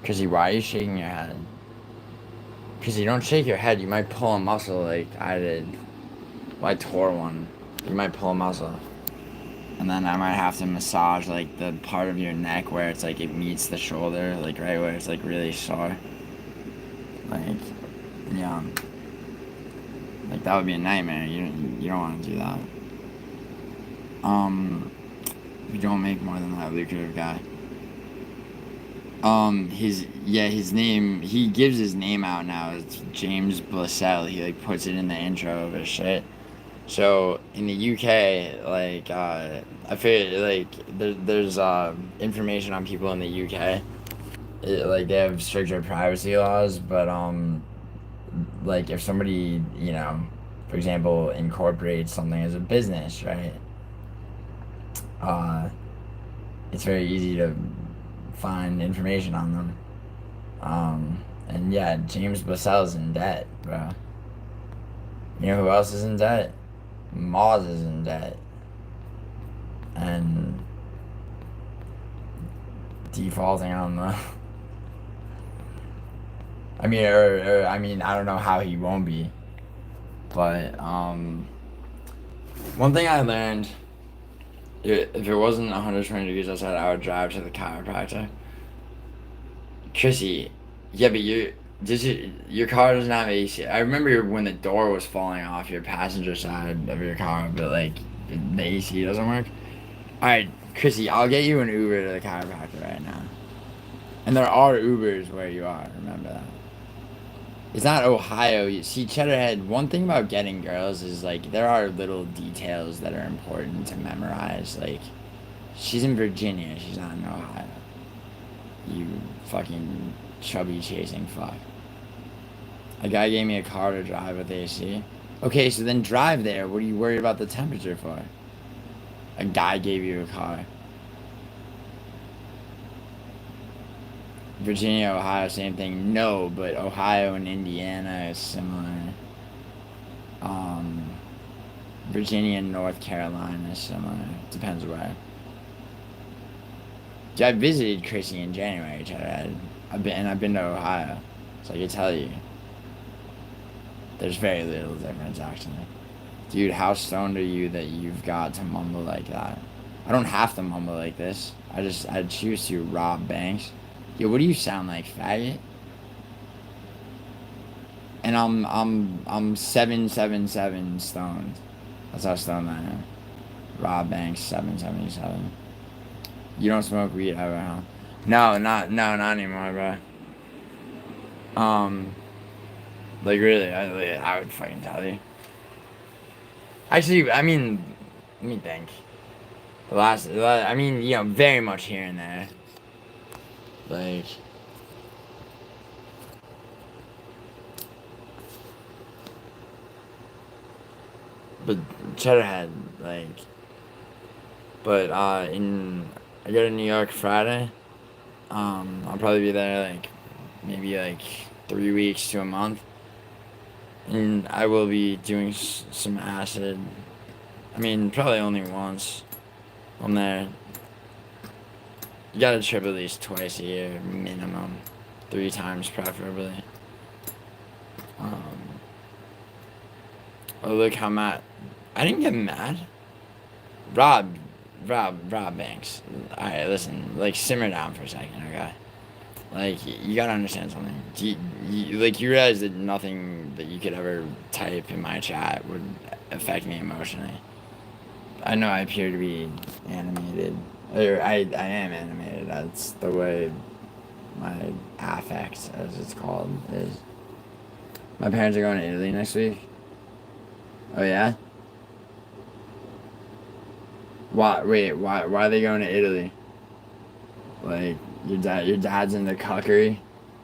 Chrissy, why are you shaking your head? Chrissy, don't shake your head. You might pull a muscle like I did. Well, I tore one. You might pull a muscle. And then I might have to massage, like, the part of your neck where it's, like, it meets the shoulder. Like, right where it's, like, really sore. Like, yeah. Like, that would be a nightmare. You don't want to do that. You don't make more than that lucrative guy. His name, he gives his name out now. It's James Blissell. He, like, puts it in the intro of his shit. So, in the UK, like, I feel like there's information on people in the UK. Like, they have stricter privacy laws, but, like, if somebody, for example, incorporates something as a business, right? It's very easy to find information on them. And yeah, James Blissell's in debt, bro. You know who else is in debt? Moz is in debt. And defaulting on the... I mean, I don't know how he won't be. But one thing I learned, if it wasn't 120 degrees outside, I would drive to the chiropractor. Chrissy, yeah, but your car doesn't have AC. I remember when the door was falling off your passenger side of your car, but like the AC doesn't work. All right, Chrissy, I'll get you an Uber to the chiropractor right now. And there are Ubers where you are. Remember that. It's not Ohio. You see, Cheddarhead. One thing about getting girls is like there are little details that are important to memorize. Like, she's in Virginia. She's not in Ohio. You fucking chubby chasing fuck. A guy gave me a car to drive with AC. Okay, so then drive there. What are you worried about the temperature for? A guy gave you a car. Virginia, Ohio, same thing. No, but Ohio and Indiana is similar. Virginia and North Carolina is similar. Depends where. Yeah, I visited Chrissy in January, Chad. I've been to Ohio, so I can tell you. There's very little difference, actually. Dude, how stoned are you that you've got to mumble like that? I don't have to mumble like this. I choose to. Rob Banks. Yo, what do you sound like, faggot? And I'm 777 stoned. That's how stoned I am. Rob Banks, 777. You don't smoke weed ever, huh? No, not anymore, bro. Like really, I would fucking tell you. Actually, I mean, let me think. I mean, you know, very much here and there. Like, but Cheddarhead, like, but I go to New York Friday. I'll probably be there like maybe like 3 weeks to a month, and I will be doing some acid. I mean, probably only once. I'm there. You gotta trip at least twice a year, minimum. 3 times preferably. Oh, look how mad. I didn't get mad. Rob Banks. Alright, listen, like, simmer down for a second, okay? Like, you gotta understand something. You realize that nothing that you could ever type in my chat would affect me emotionally. I know I appear to be animated. Or I am animated. That's the way my affect, as it's called, is. My parents are going to Italy next week. Oh yeah? Why? Wait, why are they going to Italy? Like, your dad's into cuckery?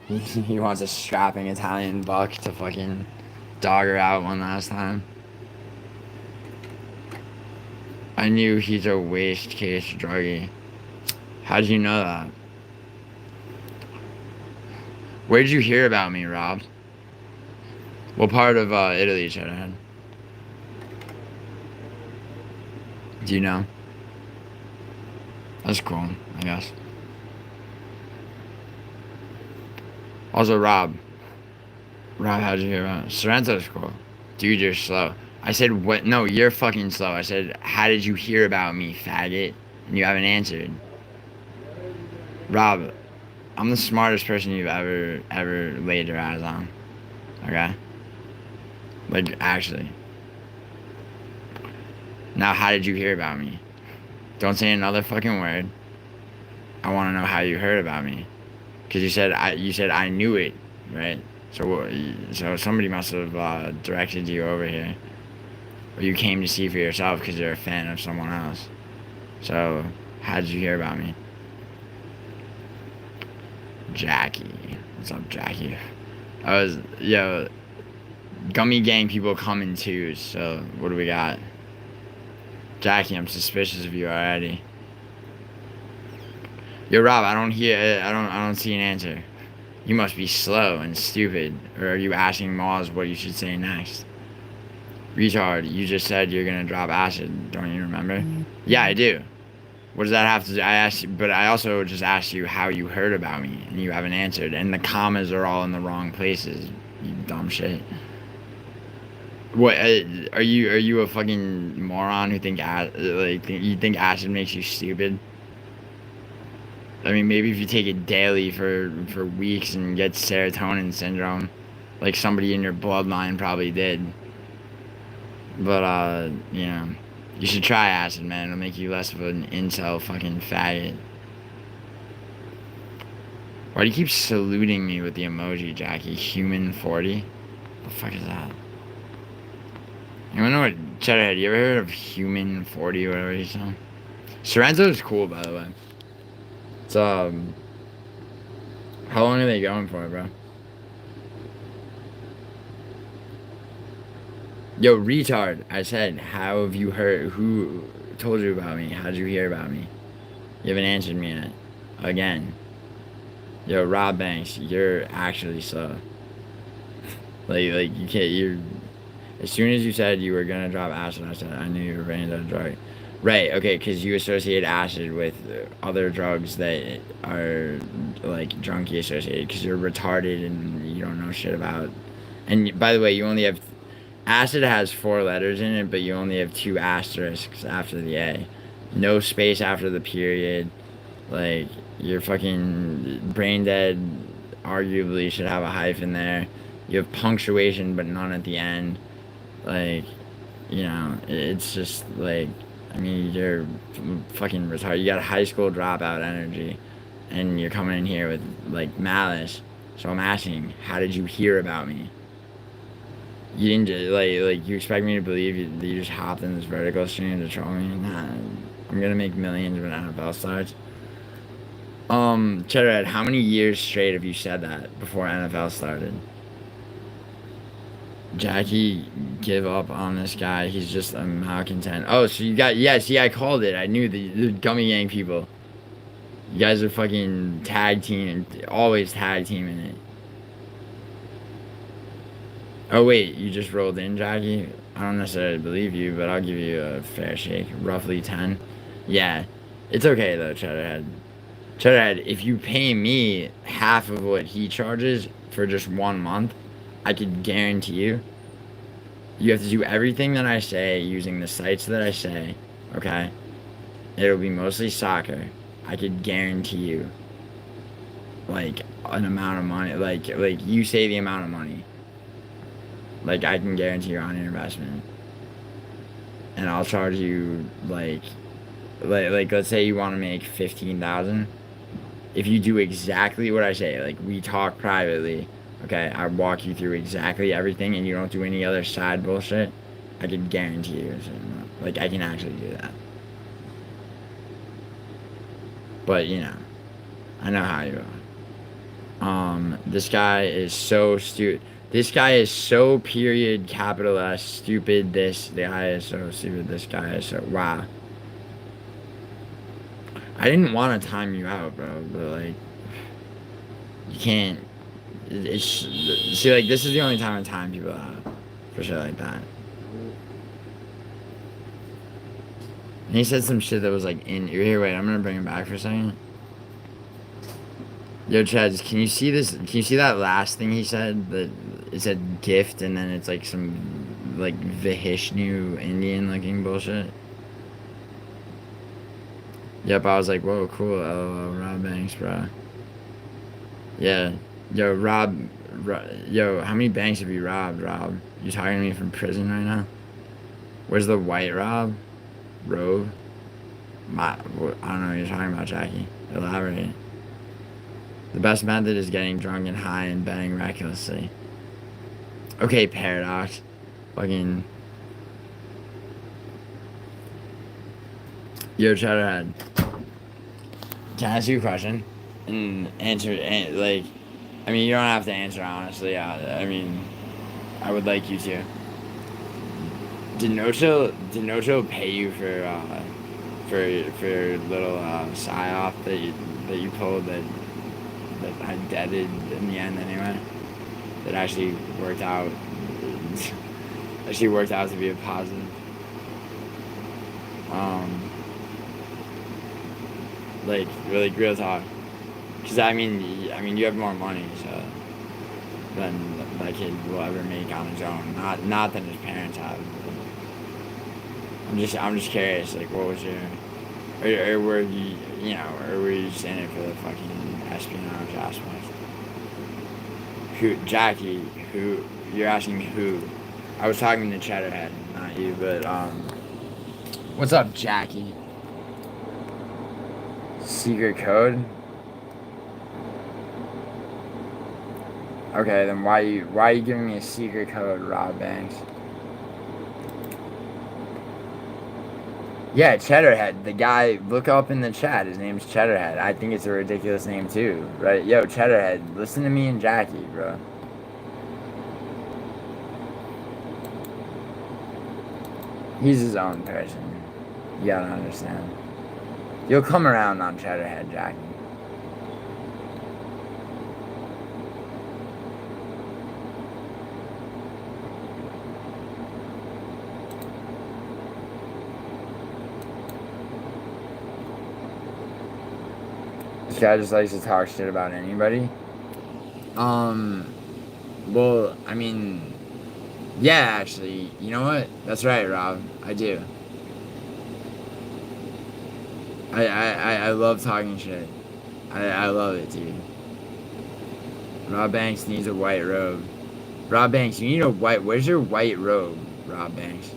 He wants a strapping Italian buck to fucking dog her out one last time. I knew he's a waste case druggie. How'd you know that? Where'd you hear about me, Rob? What part of Italy, Cheddarhead? Do you know? That's cool, I guess. Also, Rob, how'd you hear about it? Sorrento's cool. Dude, you're slow. I said, what? No, you're fucking slow. I said, how did you hear about me, faggot? And you haven't answered. Rob, I'm the smartest person you've ever laid your eyes on. Okay? Like, actually. Now, how did you hear about me? Don't say another fucking word. I want to know how you heard about me. Because you said I knew it, right? So somebody must have directed you over here. Or you came to see for yourself because you're a fan of someone else. So, how did you hear about me? Jackie. What's up, Jackie? Gummy gang people come in twos, so what do we got? Jackie, I'm suspicious of you already. Yo, Rob, I don't see an answer. You must be slow and stupid, or are you asking Moz what you should say next? Retard, you just said you're gonna drop acid, don't you remember? Yeah, I do. What does that have to do? I asked you, but I also just asked you how you heard about me, and you haven't answered, and the commas are all in the wrong places, you dumb shit. What are you a fucking moron who you think acid makes you stupid? I mean, maybe if you take it daily for weeks and get serotonin syndrome, like somebody in your bloodline probably did. But you know, you should try acid, man. It'll make you less of an incel fucking faggot. Why do you keep saluting me with the emoji, Jackie? Human 40? The fuck is that? Anyone know what Cheddarhead? You ever heard of Human 40 or whatever he's saying? Sorrento's cool, by the way. It's how long are they going for, bro? Yo, retard! I said, how have you heard? Who told you about me? How'd you hear about me? You haven't answered me yet. Again. Yo, Rob Banks, you're actually slow. like you can't. You're. As soon as you said you were gonna drop acid, I said I knew you were ready to drug. Right, okay, because you associate acid with other drugs that are like drunkie associated because you're retarded and you don't know shit about. And by the way, you only have acid has 4 letters in it, but you only have 2 asterisks after the A, no space after the period. Like you're fucking brain dead. Arguably should have a hyphen there. You have punctuation, but none at the end. Like, you know, it's just like. I mean, you're fucking retarded. You got high school dropout energy, and you're coming in here with, like, malice. So I'm asking, how did you hear about me? You didn't just, like, you expect me to believe that you just hopped in this vertical stream to troll me? Nah, I'm gonna make millions when NFL starts. Cheddarhead, how many years straight have you said that before NFL started? Jackie, give up on this guy. He's just a malcontent. Oh, so you got... Yeah, see, I called it. I knew the Gummy Gang people. You guys are fucking tag team. Always tag teaming it. Oh, wait. You just rolled in, Jackie? I don't necessarily believe you, but I'll give you a fair shake. Roughly 10. Yeah. It's okay, though, Cheddarhead. Cheddarhead, if you pay me half of what he charges for just 1 month... I could guarantee you have to do everything that I say using the sites that I say, okay? It'll be mostly soccer. I could guarantee you, like, an amount of money. Like you say the amount of money. Like, I can guarantee you're on your investment. And I'll charge you, like let's say you want to make $15,000. If you do exactly what I say, like, we talk privately... Okay, I walk you through exactly everything and you don't do any other side bullshit, I can guarantee you. Like, I can actually do that. But, you know, I know how you are. This guy is so stupid. This guy is so period capital S stupid. This guy is so stupid. This guy is so... Wow. I didn't want to time you out, bro, but, like, you can't... See, like, this is the only time I time people out for shit like that. And he said some shit that was, like, in... Here, wait, I'm gonna bring him back for a second. Yo, Chads, can you see this? Can you see that last thing he said? That it said gift, and then it's, like, some, like, Vishnu Indian-looking bullshit? Yep, I was like, whoa, cool, LOL, Rob Banks, bro. Yeah. Yo, yo, how many banks have you robbed, Rob? You talking to me from prison right now? Where's the white Rob? Robe? I don't know what you're talking about, Jackie. Elaborate. The best method is getting drunk and high and betting recklessly. Okay, Paradox. Fucking... Yo, Cheddarhead. Can I ask you a question? And answer, like... I mean, you don't have to answer, honestly. I mean, I would like you to. Did Nocho pay you for little psyop that you pulled that I deaded in the end anyway? That actually worked out. Actually worked out to be a positive. Like, really, real talk. Because, I mean, you have more money, so... than that kid will ever make on his own. Not than his parents have. I'm just curious. Like, what was your, or were you, or were you just in it for the fucking espionage aspect? Who, Jackie? Who? You're asking who? I was talking to Cheddarhead, not you, but what's up, Jackie? Secret code? Okay, then why are you giving me a secret code, Rob Banks? Yeah, Cheddarhead. The guy, look up in the chat. His name's Cheddarhead. I think it's a ridiculous name too, right? Yo, Cheddarhead, listen to me and Jackie, bro. He's his own person. You gotta understand. You'll come around on Cheddarhead, Jackie. This guy just likes to talk shit about anybody. Well, I mean, yeah, actually, you know what? That's right, Rob. I do. I love talking shit. I love it, dude. Rob Banks needs a white robe. Rob Banks, you need a white... Where's your white robe, Rob Banks?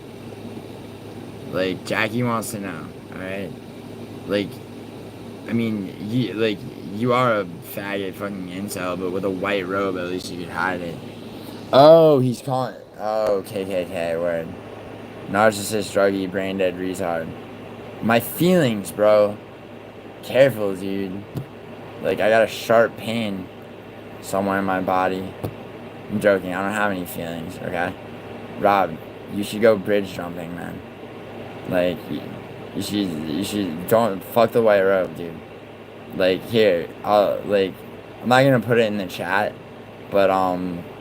Like, Jackie wants to know, alright? Like, I mean, you are a faggot fucking incel, but with a white robe, at least you could hide it. Oh, he's calling... Oh, KKK, word. Narcissist, druggie, brain dead, retard. My feelings, bro. Careful, dude. Like, I got a sharp pain somewhere in my body. I'm joking, I don't have any feelings, okay? Rob, you should go bridge jumping, man. Like, you should, don't, fuck the white robe, dude. Like, here, I'm not gonna put it in the chat, but,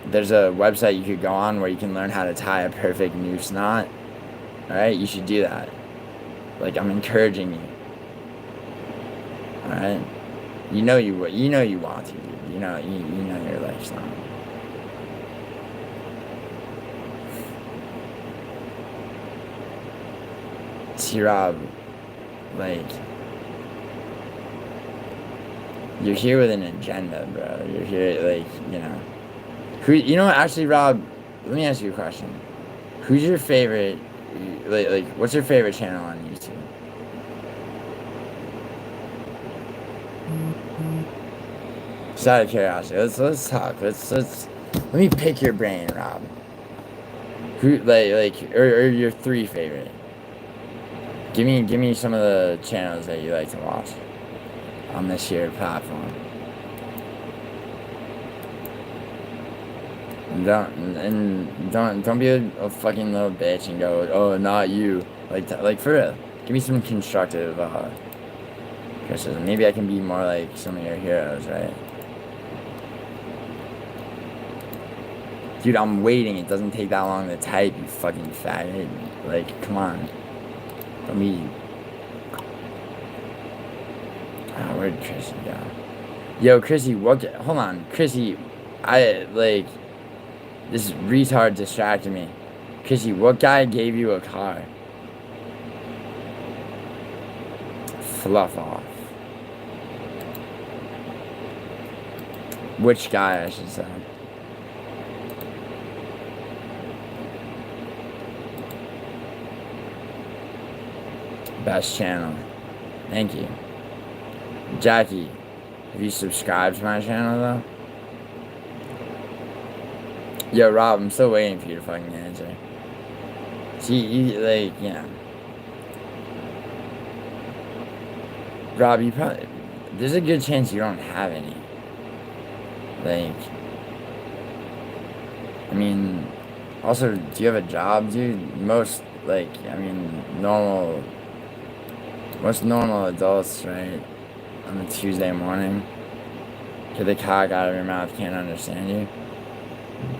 there's a website you could go on where you can learn how to tie a perfect noose knot. Alright, you should do that. Like, I'm encouraging you. Alright? You know you want to, dude. You know your lifestyle. T-Rob, like, you're here with an agenda, bro. You're here, like, who, what, actually, Rob, let me ask you a question. Who's your favorite, like, what's your favorite channel on YouTube? Just out of curiosity, let's talk. Let me pick your brain, Rob. Who, or your 3 favorite? Give me some of the channels that you like to watch on this here platform. Don't be a fucking little bitch and go, oh, not you. Like for real. Give me some constructive criticism. Maybe I can be more like some of your heroes, right? Dude, I'm waiting. It doesn't take that long to type, you fucking faggot. Like, come on. Let me... Oh, where'd Chrissy go? Yo, Chrissy, what... Hold on. Chrissy, this retard distracted me. Chrissy, what guy gave you a car? Fluff off. Which guy, I should say. Best channel. Thank you. Jackie, have you subscribed to my channel, though? Yo, Rob, I'm still waiting for you to fucking answer. See, Rob, you probably... There's a good chance you don't have any. Like... I mean... Also, do you have a job, dude? Most normal adults, right? On a Tuesday morning. Get the cock out of your mouth, can't understand you.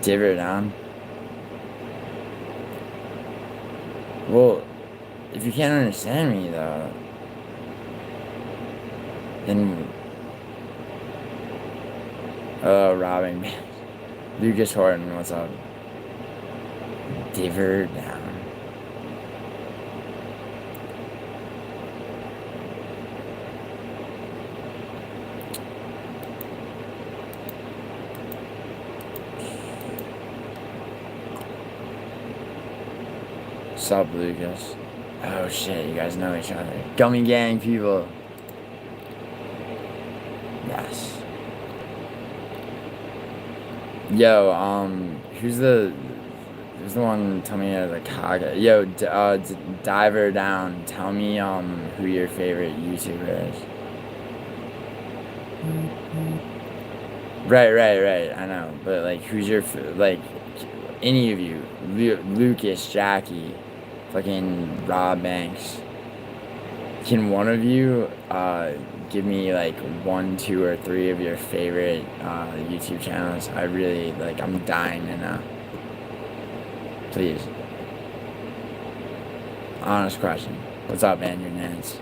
Divot down. Well, if you can't understand me, though, then... Oh, robbing me. Lucas Horton, what's up? Diver down. Sup, Lucas? Oh shit, you guys know each other. Gummy gang people. Yes. Yo, who's the one? Tell me the Kaga. Yo, diver down. Tell me who your favorite YouTuber is. Right. I know, but like, who's your like? Any of you, Lucas, Jackie, fucking Rob Banks. Can one of you give me like 1, 2, or 3 of your favorite YouTube channels? I really like. I'm dying to know. Please. Honest question. What's up, man? Your Nance?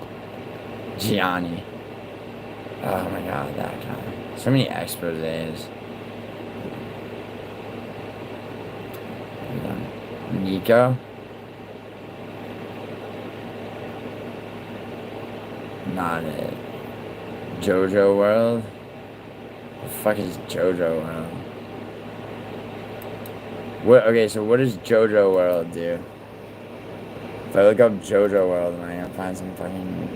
Gianni. Oh my god, that guy. So many exposés. Nico? Not it. JoJo World? The fuck is JoJo World? What? Okay, so what does JoJo World do? If I look up JoJo World, am I gonna find some fucking...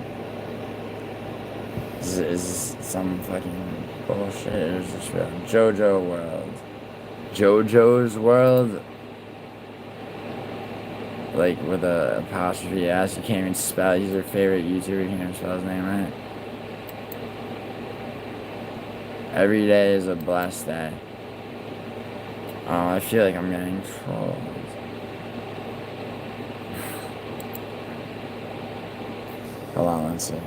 Is this some fucking bullshit, or is this real? JoJo World. JoJo's World? Like, with a apostrophe S, you can't even spell. He's your favorite YouTuber, you can't even spell his name right. Every day is a blessed day. Oh, I feel like I'm getting trolled. Hold on, let's see.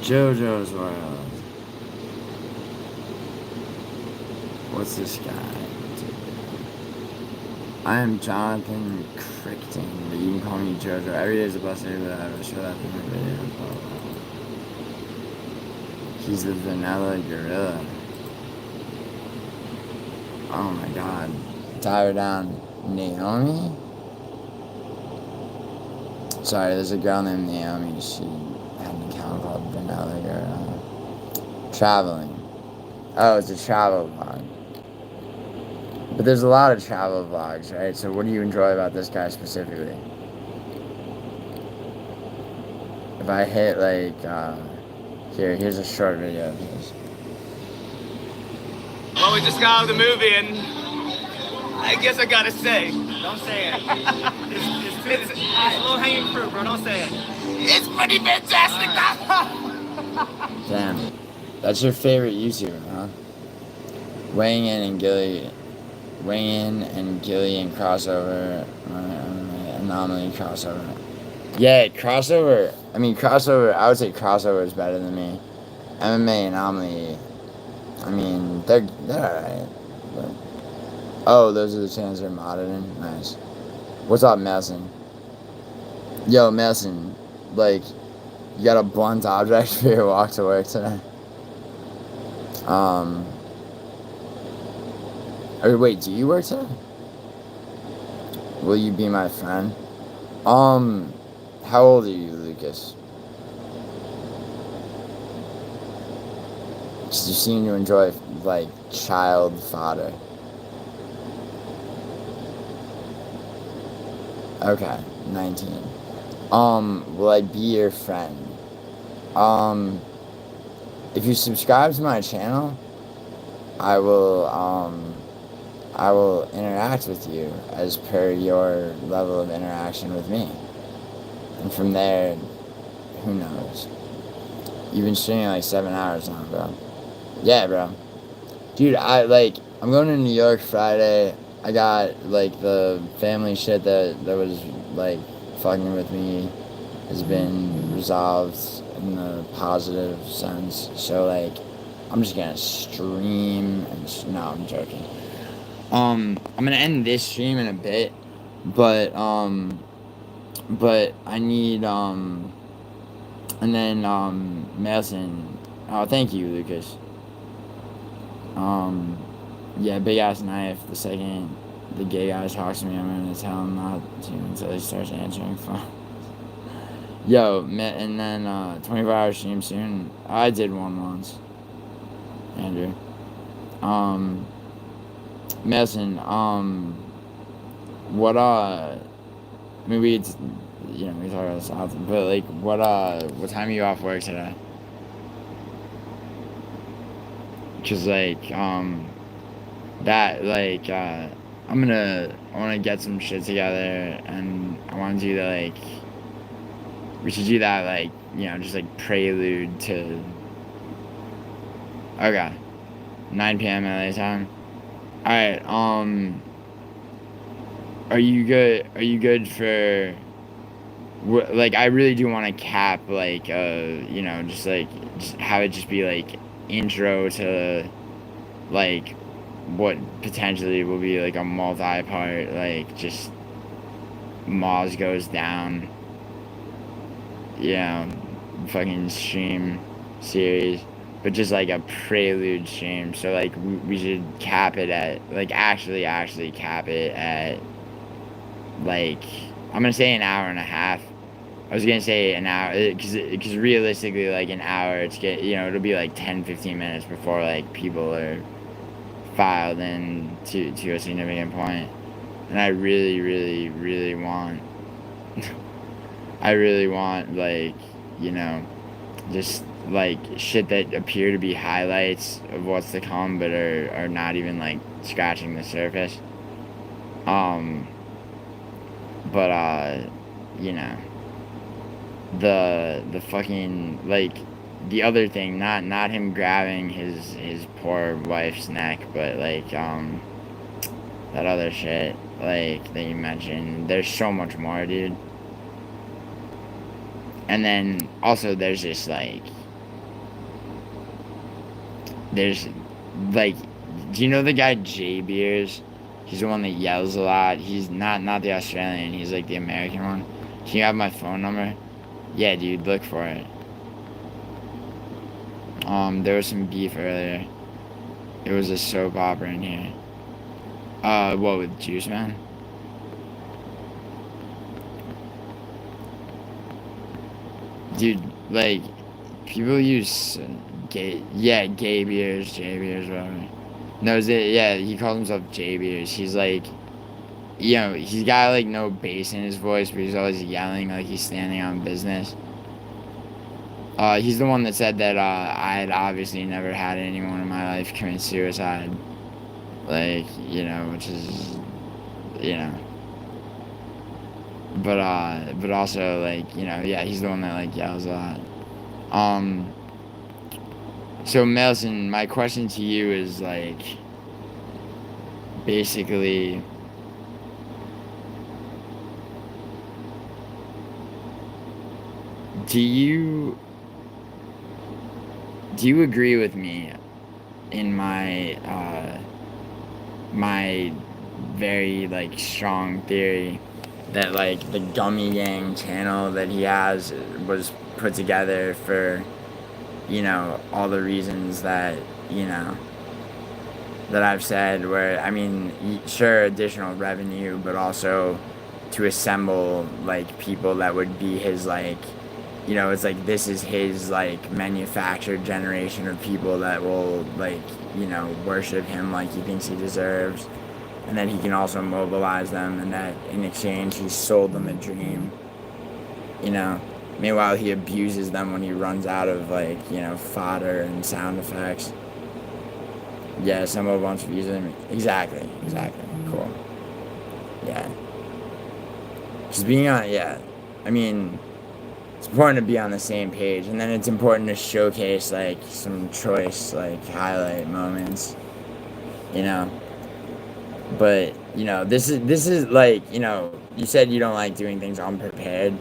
JoJo's World. What's this guy? I am Jonathan Crichton, but you can call me JoJo. Every day is a blessed day, but I will show that in my video. He's the vanilla gorilla. Oh my god. Dive down. Naomi? Sorry, there's a girl named Naomi. She had an account called Vanilla Gorilla. Traveling. Oh, it's a travel vlog. But there's a lot of travel vlogs, right? So what do you enjoy about this guy specifically? If I hit like, here's a short video of his. Well, we just got out of the movie, and I guess I gotta say, don't say it. It's low-hanging fruit, bro. Don't say it. It's pretty fantastic. Damn, that's your favorite YouTuber, huh? Weighing in and Gilly and crossover, anomaly crossover. Yeah, crossover. I mean, crossover. I would say crossover is better than me. MMA anomaly. I mean, they're alright. But oh, those are the channels they're modded in. Nice. What's up, Melson? Yo, Melson. Like, you got a blunt object for your walk to work today? Or wait, do you work today? Will you be my friend? How old are you, Lucas? Because you seem to enjoy, like, child fodder. Okay, 19. Will I be your friend? If you subscribe to my channel, I will interact with you as per your level of interaction with me. And from there, who knows? You've been streaming like 7 hours now, bro. Yeah, bro. Dude, I'm going to New York Friday. I got, like, the family shit that was, like, fucking with me has been resolved in the positive sense. So, like, I'm just gonna stream and... No, I'm joking. I'm gonna end this stream in a bit, but I need, and then, Madison... Oh, thank you, Lucas. Yeah, big ass knife. The second the gay guy talks to me, I'm gonna tell him not to until he starts answering phone. Yo, and then 24-hour stream soon. I did one once, Andrew. Madison, what I mean, we talk about this often, but like, what time are you off work today? Cause like, that like, I wanna get some shit together, and I wanna do the like, we should do that like, just like prelude to. Okay, 9 p.m. LA time. All right. Are you good? Are you good for? Like, I really do want to cap like just have it just be like intro to like what potentially will be like a multi-part like just Moz goes down. Fucking stream series. But just like a prelude stream, so like we should cap it at like actually cap it at like I'm gonna say an hour and a half. I was gonna say an hour because realistically like an hour it'll be like 10-15 minutes before like people are filed in to a significant point, and I really want like just like shit that appear to be highlights of what's to come but are not even like scratching the surface. The fucking like the other thing, not him grabbing his poor wife's neck, but like that other shit like that you mentioned, there's so much more, dude. And then also there's this like there's like, do you know the guy J Beers? He's the one that yells a lot. He's not the Australian, he's like the American one. Can you have my phone number? Yeah, dude, look for it. There was some beef earlier. It was a soap opera in here. What, with Juice Man? Dude, like, people use gay beers, J Beers, whatever. No, he calls himself J Beers. He's like, he's got like no bass in his voice, but he's always yelling like he's standing on business. He's the one that said that I had obviously never had anyone in my life commit suicide. Like, which is, but also like, he's the one that like yells a lot. So Melson, my question to you is like, basically, do you agree with me in my my very like strong theory that like the Gummy Gang channel that he has was put together for all the reasons that that I've said, where I mean sure, additional revenue, but also to assemble like people that would be his like it's like this is his like manufactured generation of people that will like worship him like he thinks he deserves, and then he can also mobilize them, and that in exchange he sold them a dream. Meanwhile he abuses them when he runs out of like fodder and sound effects. Yeah, some of wants to use them. Exactly. Cool. Yeah. Just being on, I mean, it's important to be on the same page, and then it's important to showcase like some choice like highlight moments. But this is like you said you don't like doing things unprepared,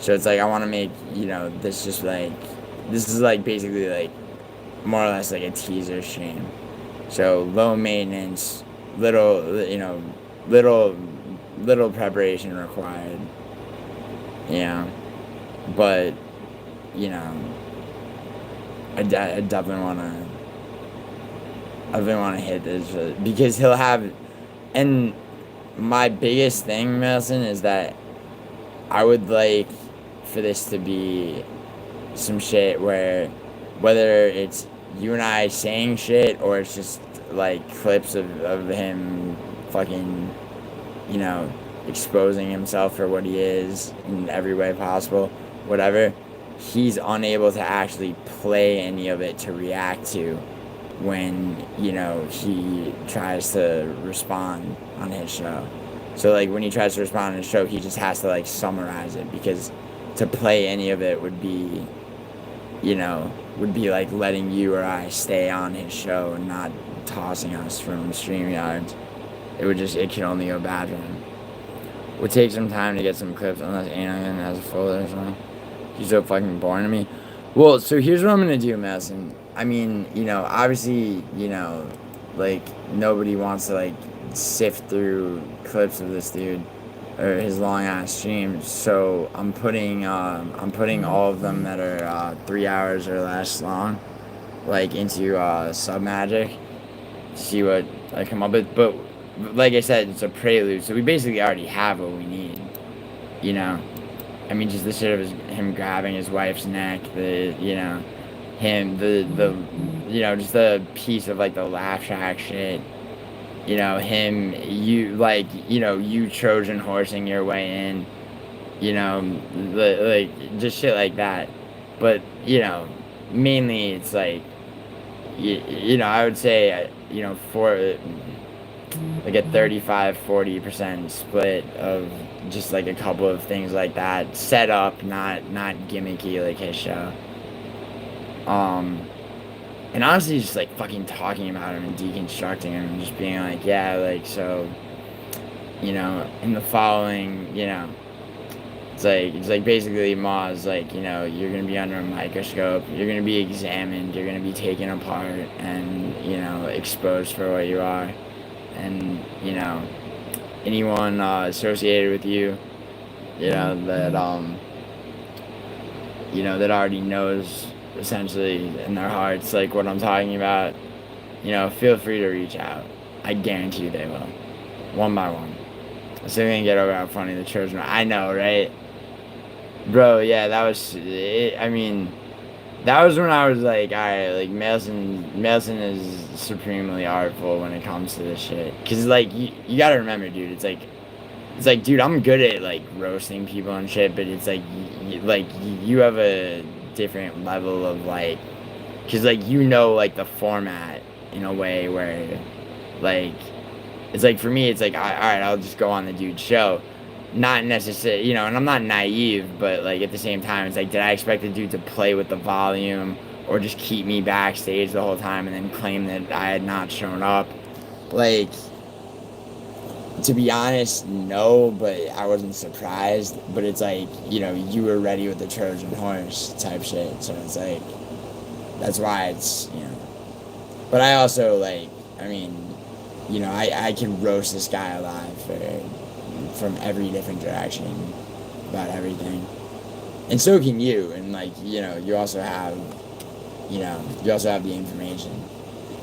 so it's like I want to make this just like this is like basically like more or less like a teaser stream. So low maintenance, little preparation required. But I definitely want to. I really want to hit this because he'll have, and my biggest thing, Nelson, is that I would like for this to be some shit where, whether it's you and I saying shit or it's just like clips of him fucking, you know, exposing himself for what he is in every way possible, whatever, he's unable to actually play any of it to react to when, you know, he tries to respond on his show. So, like, when he tries to respond on his show, he just has to, like, summarize it, because to play any of it would be, you know, would be like letting you or I stay on his show and not tossing us from StreamYard. It can only go bad for him. Would take some time to get some clips, unless Alien has a folder or something. He's so fucking boring to me. Well, so here's what I'm gonna do, Madison. I mean, you know, obviously, you know, like, nobody wants to, like, sift through clips of this dude or his long ass streams, so I'm putting all of them that are 3 hours or less long, like, into Submagic, see what I come up with. But like I said, it's a prelude, so we basically already have what we need, you know. I mean, just the shit of him grabbing his wife's neck, you know, you know, just the piece of, like, the laugh track shit, you know, you Trojan horsing your way in, you know, like, just shit like that. But, you know, mainly it's like, you know, I would say, you know, for like a 35-40% split of just like a couple of things like that, set up, not gimmicky like his show. And honestly, just like fucking talking about him and deconstructing him and just being like, yeah, like, so, you know, in the following, you know, it's like basically Maz, like, you know, you're gonna be under a microscope, you're gonna be examined, you're gonna be taken apart and, you know, exposed for what you are. And, you know, anyone associated with you, you know, that already knows essentially in their hearts like what I'm talking about, you know, feel free to reach out. I guarantee you they will, one by one. I'm still gonna get over how funny the children are. I know, right, bro? Yeah, that was it. I mean, that was when I was like, alright, like, Melson is supremely artful when it comes to this shit. Cause, like, you gotta remember, dude, it's like, dude, I'm good at, like, roasting people and shit, but it's like, you have a different level of, like, cause, like, you know, like, the format in a way where, like, it's like, for me, it's like, alright, I'll just go on the dude's show. Not necessarily, you know, and I'm not naive, but, like, at the same time, it's like, did I expect the dude to play with the volume or just keep me backstage the whole time and then claim that I had not shown up? Like, to be honest, no, but I wasn't surprised. But it's like, you know, you were ready with the Trojan horse type shit, so it's like, that's why it's, you know. But I also, like, I mean, you know, I can roast this guy alive from every different direction about everything, and so can you. And, like, you know, you also have the information.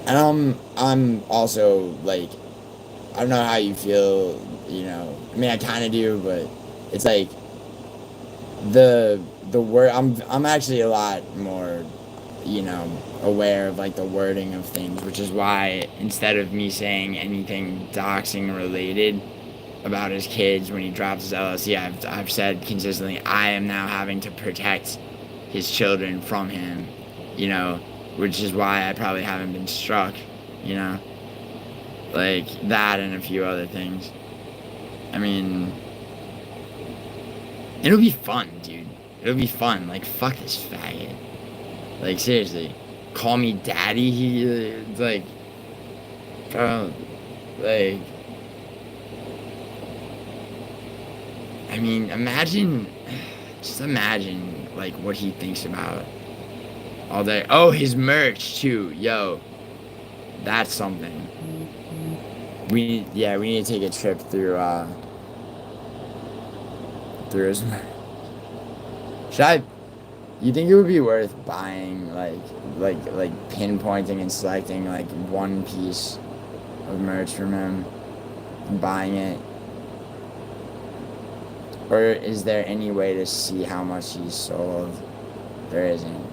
And I'm also, like, I don't know how you feel, you know, I mean, I kind of do, but it's like the word, I'm actually a lot more, you know, aware of, like, the wording of things, which is why instead of me saying anything doxing related about his kids when he drops his LLC, I've said consistently, I am now having to protect his children from him, you know, which is why I probably haven't been struck, you know, like that and a few other things. I mean, it'll be fun, dude. It'll be fun. Like, fuck this faggot. Like, seriously, call me daddy. It's like, bro, like, I mean, just imagine, like, what he thinks about all day. Oh, his merch, too. Yo, that's something. We need to take a trip through his merch. You think it would be worth buying, like pinpointing and selecting, like, one piece of merch from him and buying it? Or is there any way to see how much he's sold? There isn't.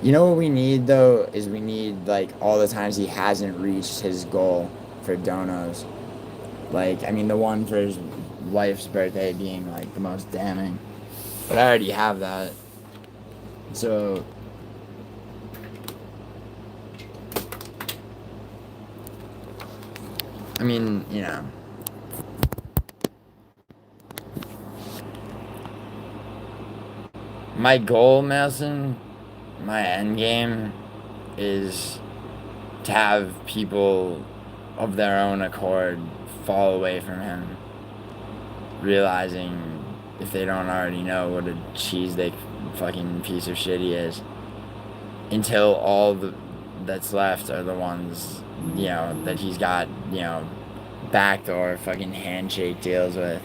You know what we need, though, is we need, like, all the times he hasn't reached his goal for donos. Like, I mean, the one for his wife's birthday being, like, the most damning. But I already have that. So... I mean, you know... My goal, Mason, my end game, is to have people of their own accord fall away from him, realizing, if they don't already know, what a cheesesteak fucking piece of shit he is, until all that's left are the ones, you know, that he's got, you know, backdoor fucking handshake deals with,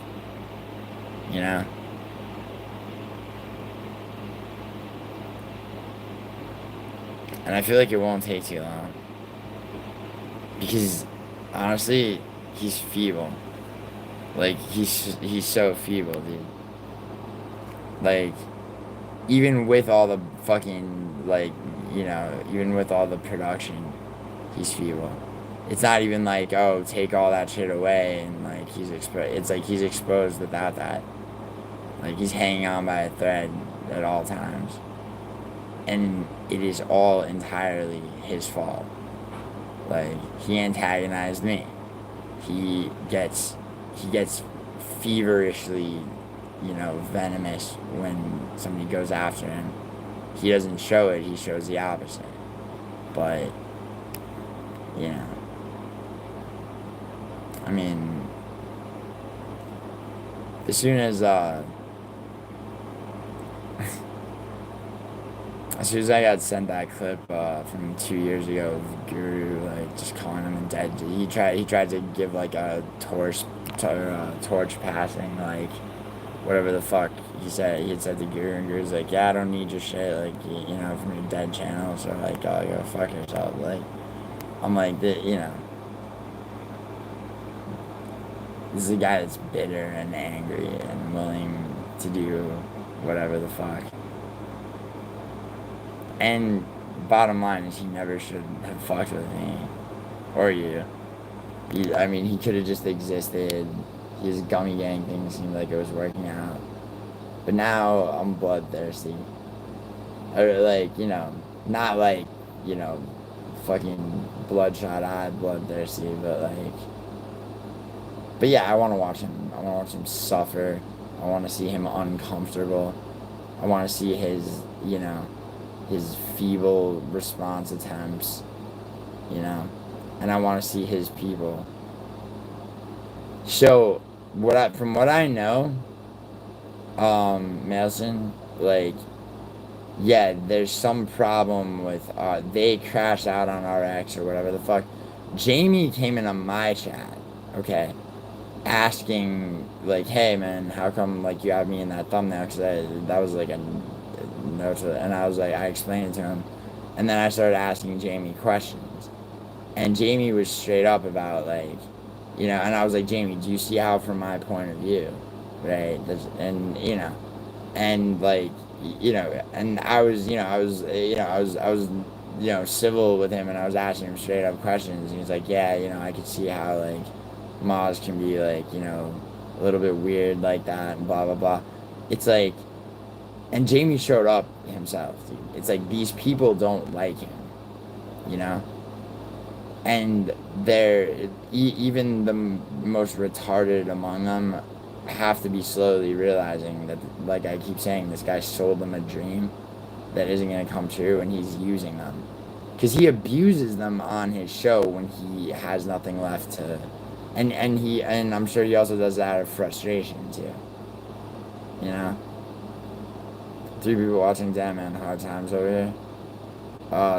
you know? And I feel like it won't take too long. Because, honestly, he's feeble. Like, he's so feeble, dude. Like, even with all the fucking, like, you know, even with all the production, he's feeble. It's not even like, oh, take all that shit away and, like, he's exposed. It's like he's exposed without that. Like, he's hanging on by a thread at all times. And it is all entirely his fault. Like, he antagonized me. He gets feverishly, you know, venomous when somebody goes after him. He doesn't show it, he shows the opposite. But, you know, I mean, as soon as I got sent that clip from 2 years ago of Guru, like, just calling him a dead, he tried to give, like, a torch passing, like, whatever the fuck he had said to Guru, and Guru's like, yeah, I don't need your shit, like, you know, from your dead channel, so, like, oh, go fuck yourself, like, I'm like, you know, this is a guy that's bitter and angry and willing to do whatever the fuck. And bottom line is, he never should have fucked with me. Or you. I mean, he could have just existed. His gummy gang thing seemed like it was working out. But now, I'm bloodthirsty. Or, like, you know, not like, you know, fucking bloodshot-eyed bloodthirsty, but, like... But yeah, I want to watch him. I want to watch him suffer. I want to see him uncomfortable. I want to see his, you know... his feeble response attempts, you know, and I want to see his people. So, from what I know, Mason, like, yeah, there's some problem with, they crashed out on RX or whatever the fuck. Jamie came into my chat, okay, asking, like, hey, man, how come, like, you have me in that thumbnail, because that was, like, a note, and I was like, I explained it to him, and then I started asking Jamie questions, and Jamie was straight up about, like, you know, and I was like, Jamie, do you see how from my point of view, right, and, you know, and, like, you know, and I was civil with him, and I was asking him straight up questions, and he was like, yeah, you know, I could see how, like, Maz can be, like, you know, a little bit weird like that, and blah, blah, blah. It's like, and Jamie showed up himself, dude. It's like, these people don't like him, you know? And even the most retarded among them have to be slowly realizing that, like I keep saying, this guy sold them a dream that isn't going to come true, and he's using them. Because he abuses them on his show when he has nothing left to... And I'm sure he also does that out of frustration, too. You know? 3 people watching, damn, man, hard times over here.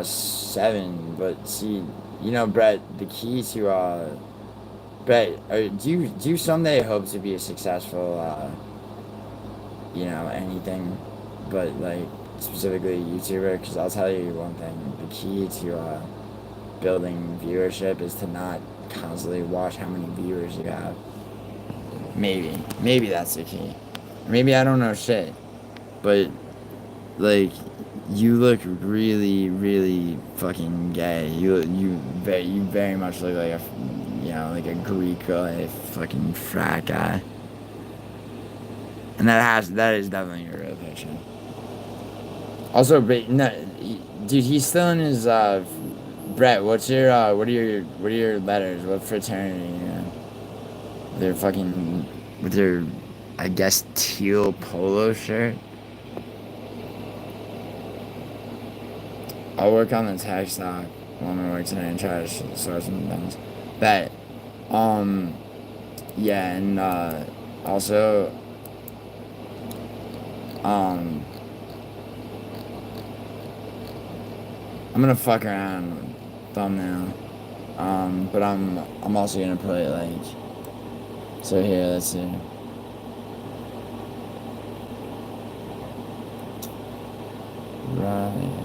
7, but see, you know, Brett, the key to, Brett, do you someday hope to be a successful, you know, anything, but, like, specifically a YouTuber, because I'll tell you one thing. The key to building viewership is to not constantly watch how many viewers you have. Maybe that's the key. Maybe I don't know shit, but like, you look really, really fucking gay. You very much look like like a Greek life fucking frat guy. And that is definitely a real picture. Also, but no, dude, he's still in his Brett. What are your letters? What fraternity? They're fucking with your, I guess, teal polo shirt. I'll work on the tech stock while I'm at work tonight and try to sort some things. But, yeah, and also, I'm gonna fuck around with thumbnail, but I'm also gonna put it like, so here, let's see. Right.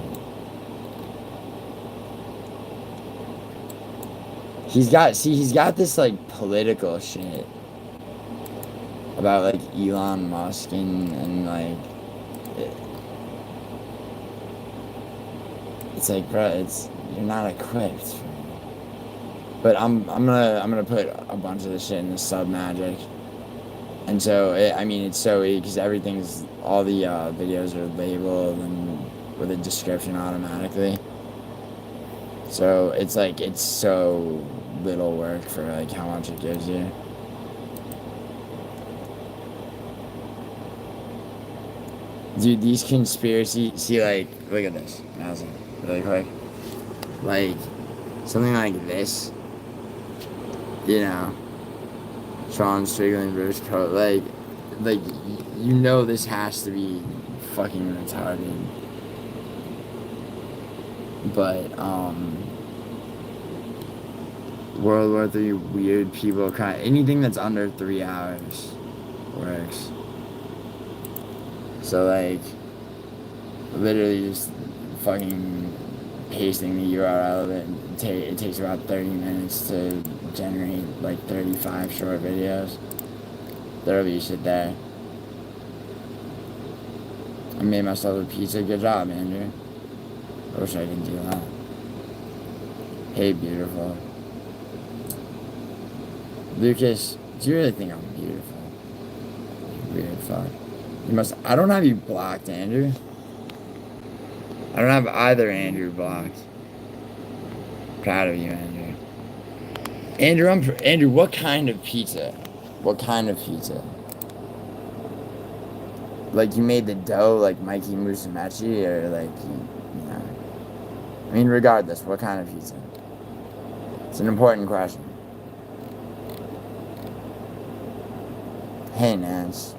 He's got this like political shit about like Elon Musk and like it's like, bro, you're not equipped. But I'm gonna put a bunch of this shit in the sub magic, and so it's so easy because all the videos are labeled and with a description automatically. So it's like it's so little work for like how much it gives you. Dude, these conspiracy, see, like, look at this, really quick, like, something like this, Sean Strickland versus Code, like, this has to be fucking retarded, but, World War III, weird people, anything that's under 3 hours works. So, like, literally just fucking pasting the URL of it, it takes about 30 minutes to generate, like, 35 short videos. There'll be shit there. I made myself a pizza. Good job, Andrew. I wish I could do that. Hey, beautiful. Lucas, do you really think I'm beautiful? You weird fuck. I don't have you blocked, Andrew. I don't have either Andrew blocked. Proud of you, Andrew. Andrew, what kind of pizza? What kind of pizza? Like, you made the dough like Mikey Musumeci, or like, regardless, what kind of pizza? It's an important question. Hey, Nance.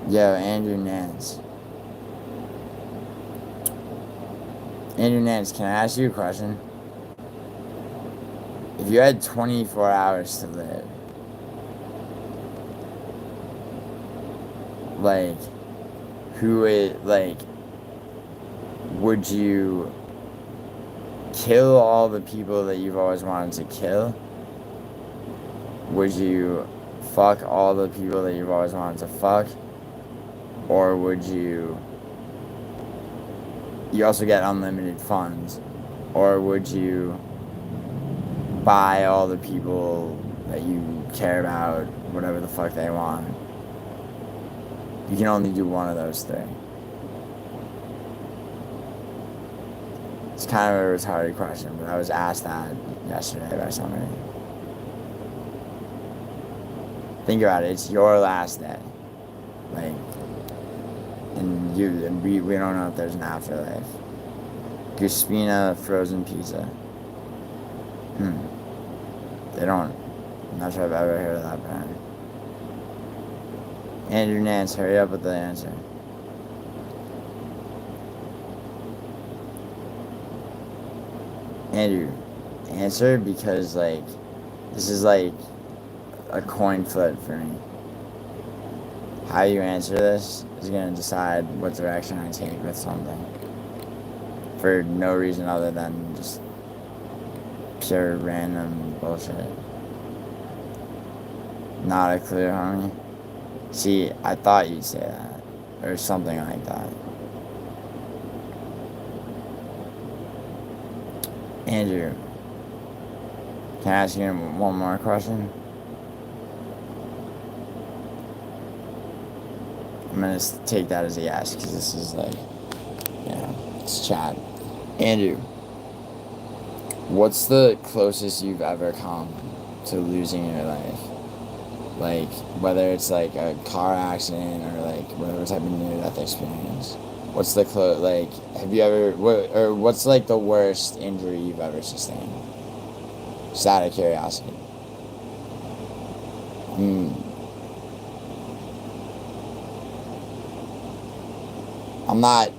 Yo, Andrew Nance. Andrew Nance, can I ask you a question? If you had 24 hours to live, like, would you kill all the people that you've always wanted to kill? Would you fuck all the people that you've always wanted to fuck? Or would you also get unlimited funds? Or would you buy all the people that you care about, whatever the fuck they want? You can only do one of those things. It's kind of a retarded question, but I was asked that yesterday by somebody. Think about it, it's your last day. Like, and we don't know if there's an afterlife. Guspina frozen pizza. They don't. I'm not sure I've ever heard of that brand. Andrew Nance, hurry up with the answer. Andrew, answer, because, like, this is like a coin flip for me. How you answer this is going to decide what direction I take with something. For no reason other than just pure random bullshit. Not a clue, homie. See, I thought you'd say that. Or something like that. Andrew, can I ask you one more question? I'm gonna take that as a yes, because this is like, you know, it's chat. Andrew, what's the closest you've ever come to losing your life? Like, whether it's like a car accident or like whatever type of near-death experience. What's the have you ever, what's like the worst injury you've ever sustained? Just out of curiosity. I'm not,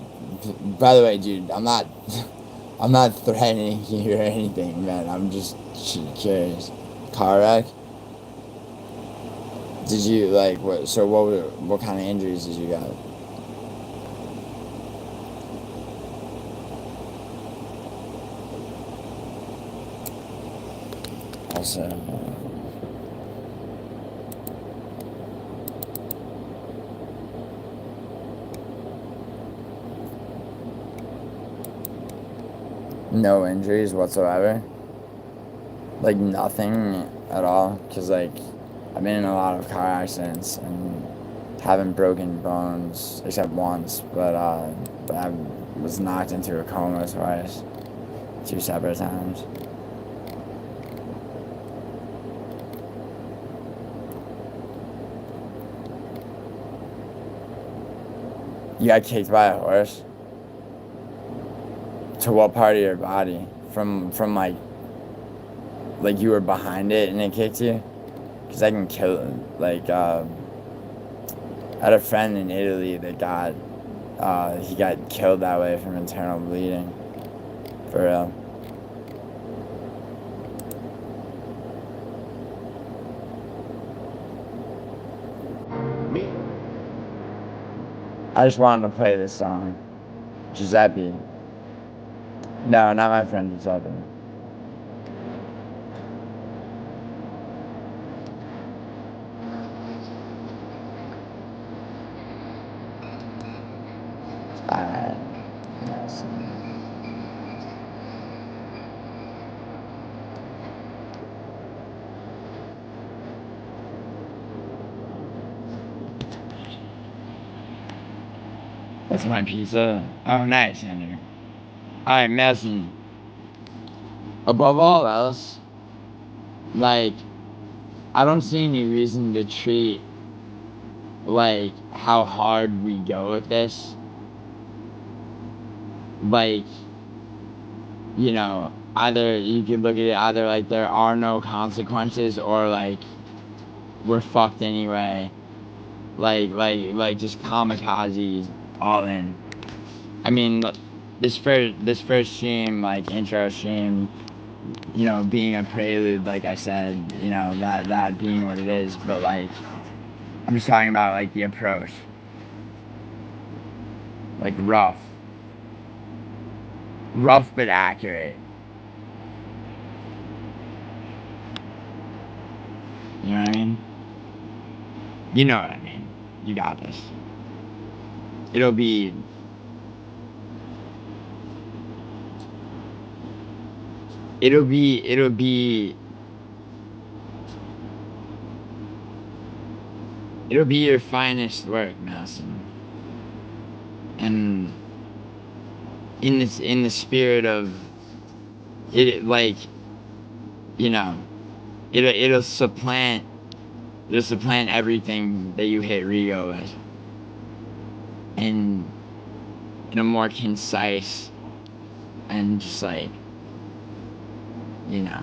by the way, dude, I'm not threatening you or anything, man. I'm just curious. Car wreck? Did you, like, what kind of injuries did you got? Also, no injuries whatsoever? Like, nothing at all? Because, like, I've been in a lot of car accidents and haven't broken bones except once, but I was knocked into a coma twice, 2 separate times. You got kicked by a horse? To what part of your body? From like you were behind it and it kicked you? Because I can kill it. Like, I had a friend in Italy that he got killed that way from internal bleeding. For real. I just wanted to play this song. Giuseppe. No, not my friend Giuseppe. Alright. Yes. That's my pizza. Oh, nice, Andrew. Alright, Madison. Above all else, like, I don't see any reason to treat, like, how hard we go with this. Like, you know, either you could look at it either like there are no consequences or like we're fucked anyway. Like just kamikaze all in. I mean, this first stream, like intro stream, you know, being a prelude, like I said, you know, that being what it is, but like I'm just talking about like the approach. Like rough but accurate. You know what I mean? You know what I mean. You got this. It'll be your finest work, Nelson. And in the spirit of it, like, you know, it'll supplant everything that you hit Rio with, and in a more concise and just like, you know,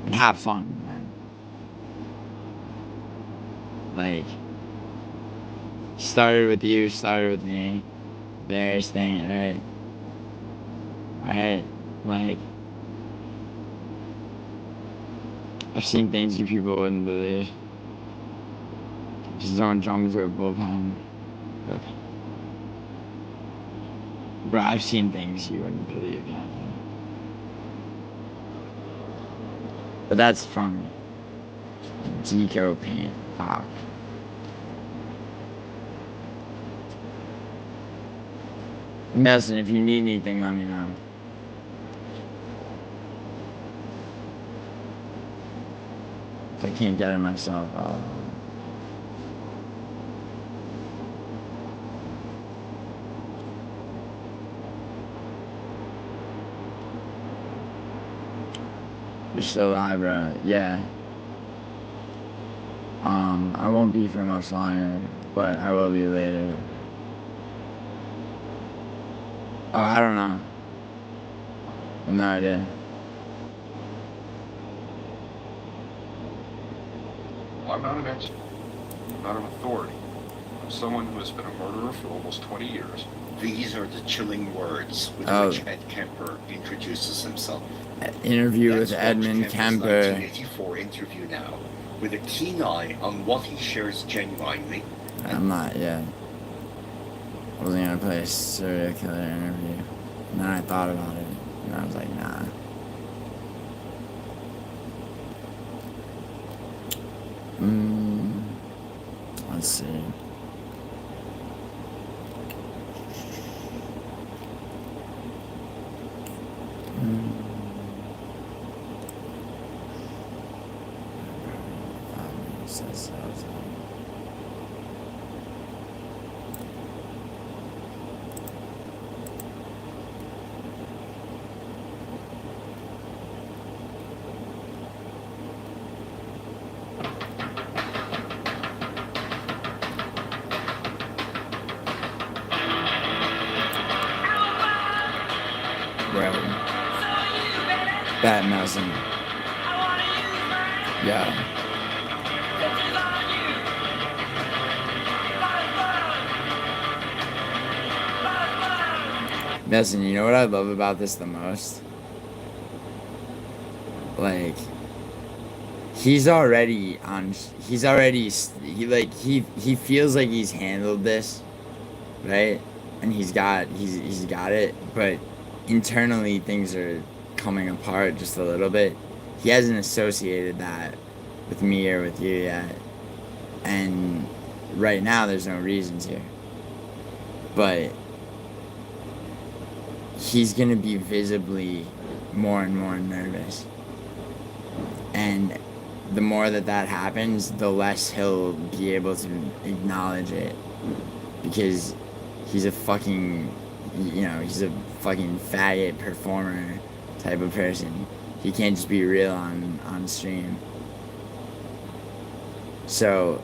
and have fun, man. Like, started with you, started with me, various things, right? Like, I've seen things you people wouldn't believe. She's throwing drums with a bullpen. Bro, I've seen things you wouldn't believe. But that's from Deco paint. Wow. Nelson, if you need anything, let me know. If I can't get it myself, I'll... You're still alive, bro. Yeah. I won't be for much longer, but I will be later. Oh, I don't know. I have no idea. Well, I'm not an expert. I'm not an authority. I'm someone who has been a murderer for almost 20 years. These are the chilling words with which Ed Kemper introduces himself. Interview That's with Edmund Kemper's Kemper. 1984 interview now, with a keen eye on what he shares genuinely. I'm not yet. I wasn't gonna play a serial killer interview. And then I thought about it, and I was like, nah. Let's see. Bat Nelson. Yeah. Nelson, you know what I love about this the most? Like, he feels like he's handled this, right? And he's got it, but internally things are coming apart just a little bit. He hasn't associated that with me or with you yet. And right now there's no reasons here. But he's gonna be visibly more and more nervous. And the more that happens, the less he'll be able to acknowledge it. Because he's a fucking, he's a fucking faggot performer type of person. He can't just be real on stream. So,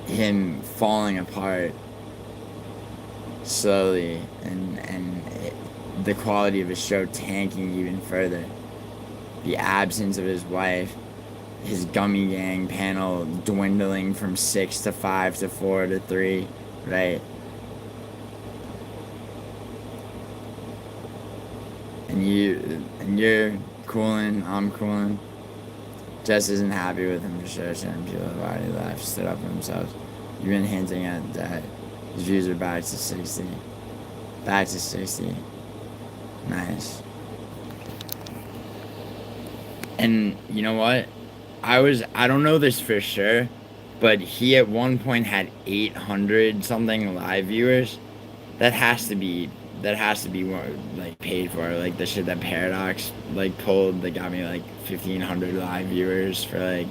him falling apart slowly and the quality of his show tanking even further. The absence of his wife, his Gummy Gang panel dwindling from 6 to 5 to 4 to 3, right? And you're cooling, I'm cooling. Jess isn't happy with him for sure. Certain people have already left, stood up for themselves. You've been hinting at that. His views are back to 60. Back to 60. Nice. And you know what? I don't know this for sure, but he at one point had 800 something live viewers. That has to be more, like, paid for. Like the shit that Paradox like pulled that got me like 1,500 live viewers for like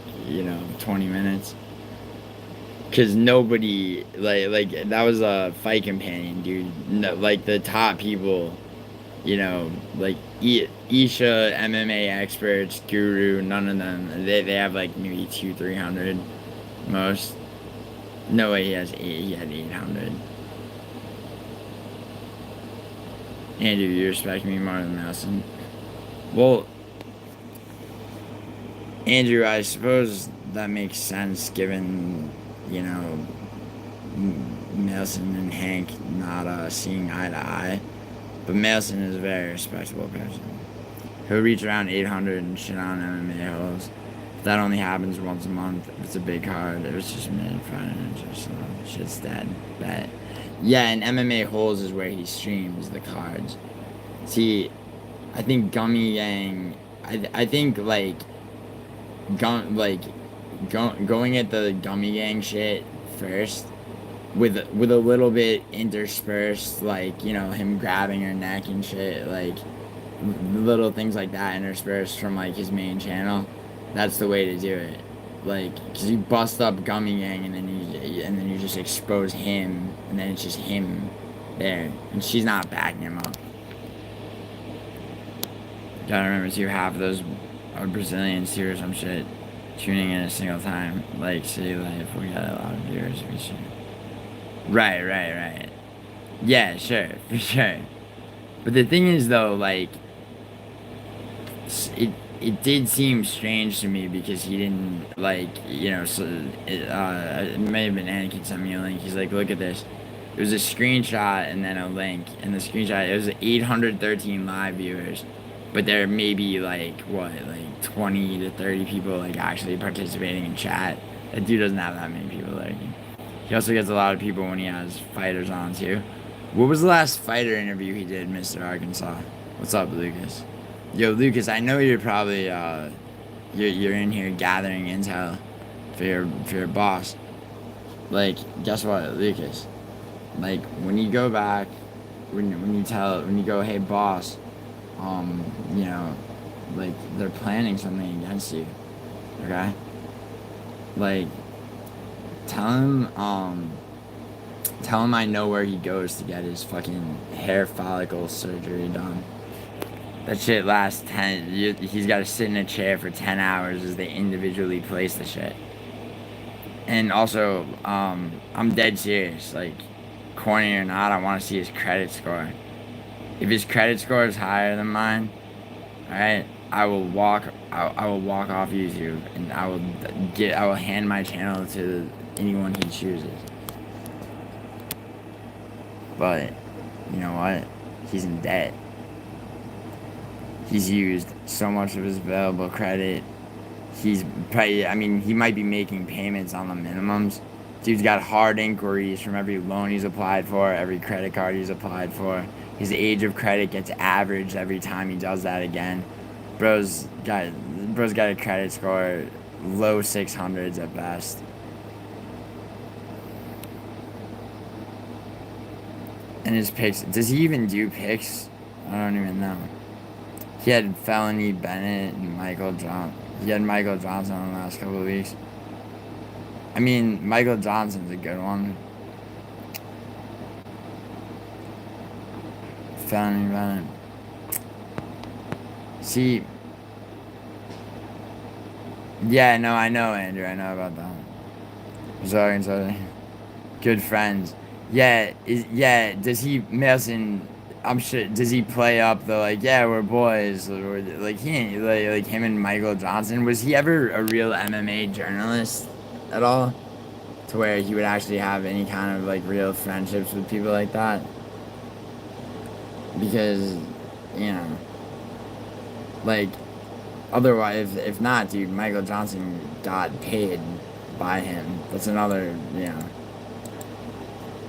20 minutes. Cause nobody like that was a fight companion, dude. No, like the top people, like Isha, MMA experts, Guru, none of them. They have like maybe 200-300 most. No way he had 800. Andrew, you respect me more than Nelson. Well, Andrew, I suppose that makes sense given, Nelson and Hank not seeing eye to eye. But Nelson is a very respectable person. He'll reach around 800 and shit on MMA hoes. That only happens once a month. If it's a big card, it was just mid-Friday, so shit's dead. But yeah, and MMA Holes is where he streams the cards. See, I think Gummy Gang, I think like going at the Gummy Gang shit first, with a little bit interspersed, like, you know, him grabbing her neck and shit, like little things like that interspersed from like his main channel. That's the way to do it. Like, cause you bust up Gummy Gang and then you just expose him, and then it's just him there, and she's not backing him up. Gotta remember too, half of those are Brazilians too or some shit, tuning in a single time. Like, City Life, we got a lot of viewers, we should. Right. Yeah, sure, for sure. But the thing is though, like, it did seem strange to me because he didn't, like, you know, so it may have been Anakin sent me a link. He's like, look at this. It was a screenshot and then a link. And the screenshot, it was 813 live viewers. But there may be, like, what, like 20 to 30 people, like, actually participating in chat. That dude doesn't have that many people lurking. He also gets a lot of people when he has fighters on, too. What was the last fighter interview he did, Mr. Arkansas? What's up, Lucas? Yo, Lucas, I know you're probably, you're in here gathering intel for your boss. Like, guess what, Lucas? Like, when you go back, when you go, hey, boss, you know, like, they're planning something against you, okay? Like, tell him I know where he goes to get his fucking hair follicle surgery done. That shit lasts he's got to sit in a chair for 10 hours as they individually place the shit. And also, I'm dead serious, like, corny or not, I want to see his credit score. If his credit score is higher than mine, alright, I will walk off YouTube, and I will hand my channel to anyone he chooses. But, you know what? He's in debt. He's used so much of his available credit. He's probably, I mean, he might be making payments on the minimums. Dude's got hard inquiries from every loan he's applied for, every credit card he's applied for. His age of credit gets averaged every time he does that again. Bro's got a credit score low 600s at best. And his picks, does he even do picks? I don't even know. He had Felony Bennett and Michael Johnson. He had Michael Johnson in the last couple of weeks. I mean, Michael Johnson's a good one. Felony Bennett. See. Yeah, no, I know, Andrew. I know about that. Sorry. Good friends. Yeah, does he, Mason, I'm sure, does he play up the, like, yeah, we're boys, or, like, he ain't, like him and Michael Johnson, was he ever a real MMA journalist at all? To where he would actually have any kind of, like, real friendships with people like that? Because, you know, like, otherwise, if not, dude, Michael Johnson got paid by him. That's another, you know,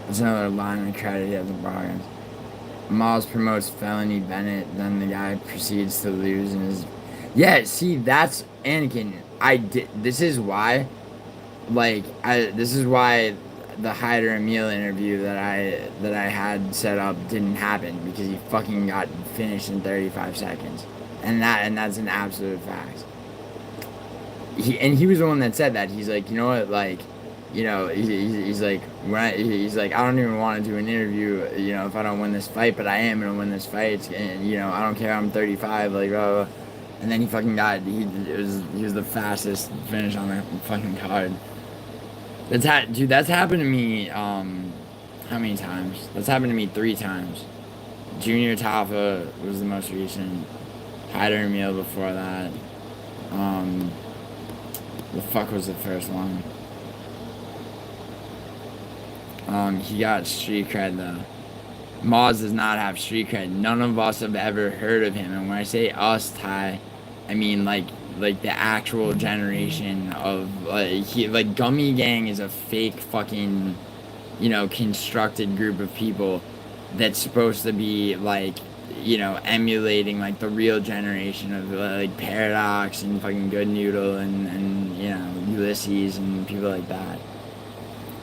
that's another line of credit he has in bargains. Miles promotes Felony Bennett, then the guy proceeds to lose in his... Yeah, see, that's Anakin. This is why, like, this is why the Hyder Emil interview that I had set up didn't happen, because he fucking got finished in 35 seconds. And that's an absolute fact. He was the one that said that. He's like, you know what, like, you know, he's like, he's like, I don't even want to do an interview, you know, if I don't win this fight, but I am gonna win this fight, and, you know, I don't care, I'm 35, like, blah, blah. And then he fucking got, he was the fastest finish on the fucking card. That's happened to me, how many times? That's happened to me 3 times. Junior Tafa was the most recent. Hyder Emil before that. The fuck was the first one? He got street cred though. Maz does not have street cred. None of us have ever heard of him. And when I say us, Ty, I mean like like the actual generation of like Gummy Gang is a fake fucking, you know, constructed group of people that's supposed to be like, you know, emulating like the real generation of like Paradox and fucking Good Noodle and you know, Ulysses and people like that.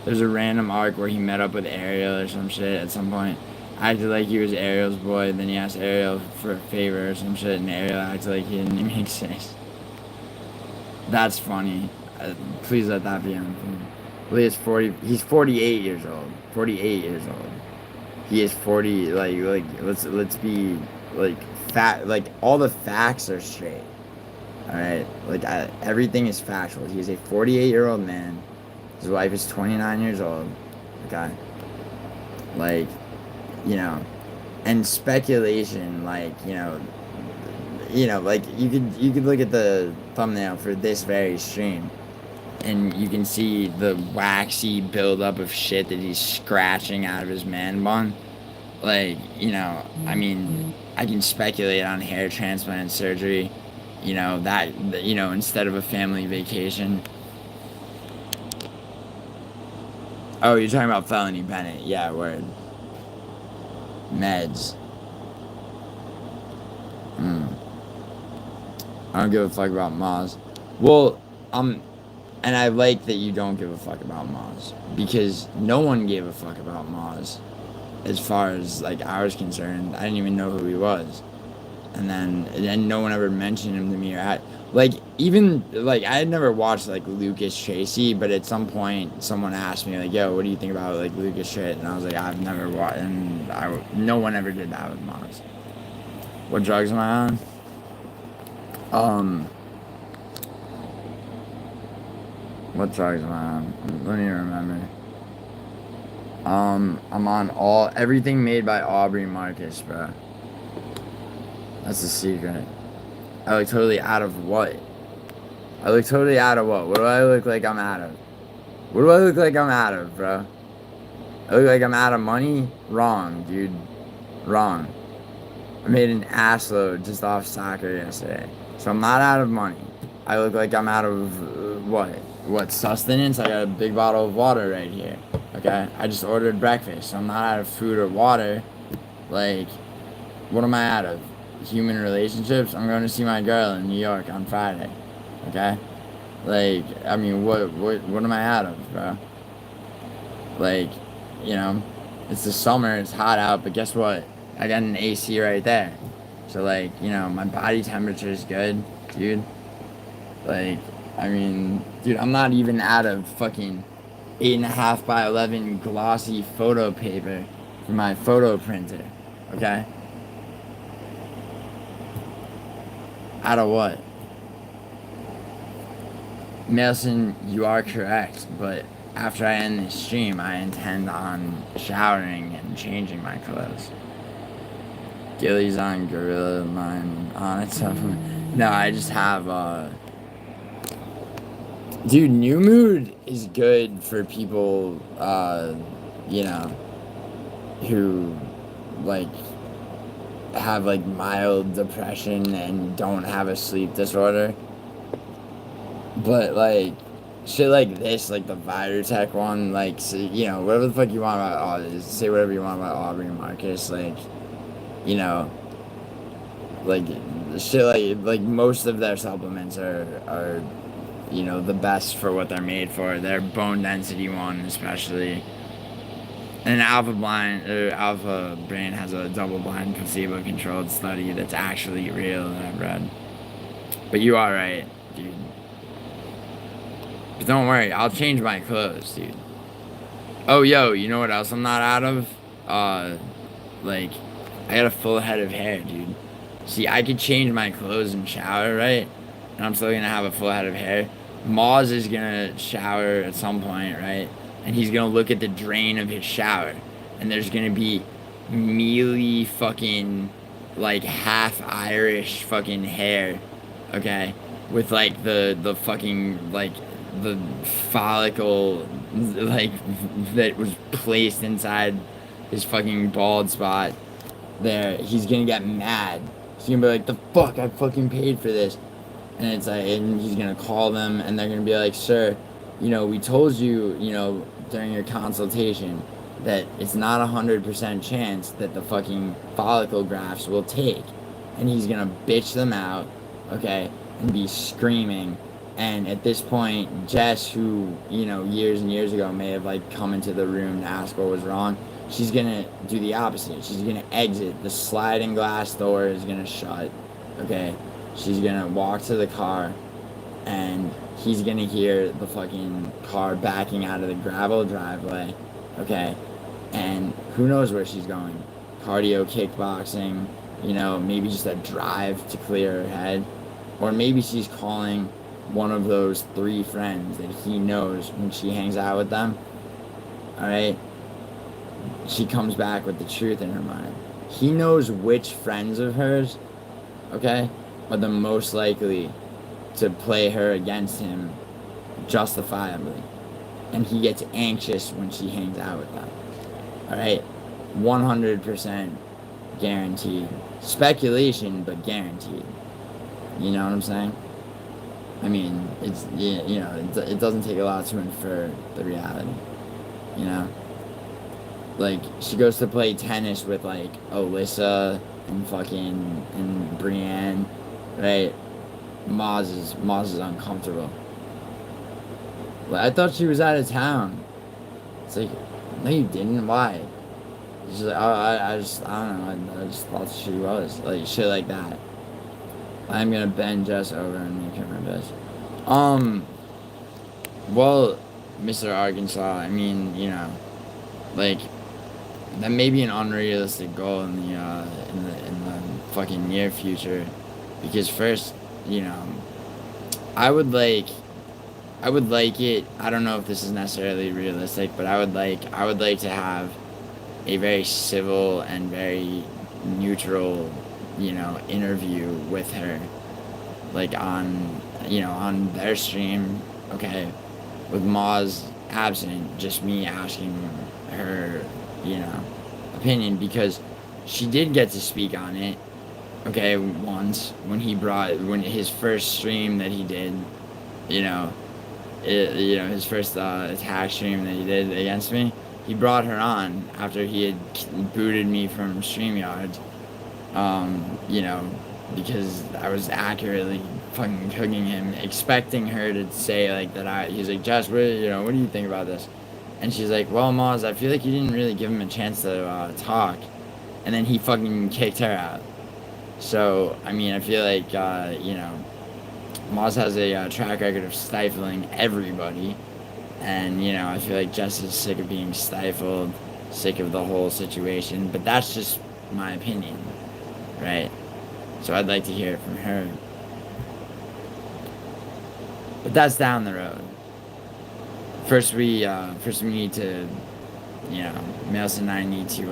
There's a random arc where he met up with Ariel or some shit at some point. Acted like he was Ariel's boy, then he asked Ariel for a favor or some shit, and Ariel acted like he didn't make sense. That's funny. Please let that be on film. Well, he's 48 years old. 48 years old. He is 40, let's be, like, like, all the facts are straight. Alright? Like, everything is factual. He is a 48-year-old man. His wife is 29 years old. Okay? Like, you know, and speculation, like, you know, like, you could look at the thumbnail for this very stream, and you can see the waxy buildup of shit that he's scratching out of his man bun. Like, you know, I mean, I can speculate on hair transplant surgery, you know, that, you know, instead of a family vacation. Oh, you're talking about Felony Bennett. Yeah, word. Meds. I don't give a fuck about Maz. Well, and I like that you don't give a fuck about Maz, because no one gave a fuck about Maz as far as, like, I was concerned. I didn't even know who he was. And then no one ever mentioned him to me, or like, even, like, I had never watched, like, Lucas Tracy, but at some point, someone asked me, like, yo, what do you think about, like, Lucas shit? And I was like, I've never watched, and no one ever did that with Maz. What drugs am I on? What drugs am I on? Let me remember. I'm on everything made by Aubrey Marcus, bro. That's the secret. I look totally out of what? I look totally out of what? What do I look like I'm out of? What do I look like I'm out of, bro? I look like I'm out of money? Wrong, dude. Wrong. I made an ass load just off soccer yesterday. So I'm not out of money. I look like I'm out of what? What, sustenance? I got a big bottle of water right here. Okay? I just ordered breakfast. So I'm not out of food or water. Like, what am I out of? Human relationships? I'm going to see my girl in New York on Friday. Okay? Like, I mean, what am I out of, bro? Like, you know, it's the summer, it's hot out, but guess what? I got an AC right there. So, like, you know, my body temperature is good, dude. Like, I mean, dude, I'm not even out of fucking 8.5 by 11 glossy photo paper for my photo printer, okay? Out of what? Nelson, you are correct, but after I end this stream, I intend on showering and changing my clothes. Gilly's on Gorilla Mine on its own. No, I just have, dude, New Mood is good for people, you know, who, like, have, like, mild depression and don't have a sleep disorder. But, like, shit like this, like the Whitaker one, like, so, you know, whatever the fuck you want about, say whatever you want about Aubrey Marcus, like, you know, like, shit like most of their supplements are, you know, the best for what they're made for. Their bone density one, especially. And Alpha Brain has a double-blind, placebo-controlled study that's actually real that I've read. But you are right, dude. But don't worry, I'll change my clothes, dude. Oh, yo, you know what else I'm not out of? Like, I got a full head of hair, dude. See, I could change my clothes and shower, right? And I'm still gonna have a full head of hair. Maz is gonna shower at some point, right? And he's gonna look at the drain of his shower. And there's gonna be mealy fucking, like, half Irish fucking hair, okay? With, like, the fucking, like, the follicle, like, that was placed inside his fucking bald spot there. He's gonna get mad. He's gonna be like, the fuck, I fucking paid for this. And it's like, and he's gonna call them, and they're gonna be like, sir, you know, we told you, you know, during your consultation that it's not 100% chance that the fucking follicle grafts will take. And he's gonna bitch them out, okay, and be screaming. And at this point, Jess, who, you know, years and years ago may have like come into the room to ask what was wrong, she's gonna do the opposite. She's gonna exit. The sliding glass door is gonna shut, okay? She's gonna walk to the car, and he's gonna hear the fucking car backing out of the gravel driveway, okay? And who knows where she's going? Cardio, kickboxing, you know, maybe just a drive to clear her head. Or maybe she's calling one of those 3 friends that he knows when she hangs out with them, alright? She comes back with the truth in her mind. He knows which friends of hers, okay, are the most likely to play her against him justifiably. And he gets anxious when she hangs out with them. Alright? 100% guaranteed. Speculation, but guaranteed. You know what I'm saying? I mean, it's, you know, it doesn't take a lot to infer the reality. You know? Like, she goes to play tennis with, like, Alyssa and Brienne, right? Maz is uncomfortable. Well, I thought she was out of town. It's like, no, you didn't. Why? She's like, I don't know. I just thought she was. Like, shit like that. I'm gonna bend Jess over and make her my bitch. Well, Mr. Arkansas, I mean, you know, like, that may be an unrealistic goal in the fucking near future, because first, you know, I would like it. I don't know if this is necessarily realistic, but I would like to have a very civil and very neutral, you know, interview with her, like on their stream, okay, with Maz absent, just me asking her, you know, opinion, because she did get to speak on it, okay, once when his first stream that he did, you know, his first attack stream that he did against me, he brought her on after he had booted me from StreamYard, you know, because I was accurately fucking cooking him, expecting her to say like he's like, Jess, what do you think about this? And she's like, well, Maz, I feel like you didn't really give him a chance to talk. And then he fucking kicked her out. So, I mean, I feel like, you know, Maz has a track record of stifling everybody. And, you know, I feel like Jess is sick of being stifled, sick of the whole situation. But that's just my opinion, right? So I'd like to hear it from her. But that's down the road. First we need to, you know, Maelson and I need to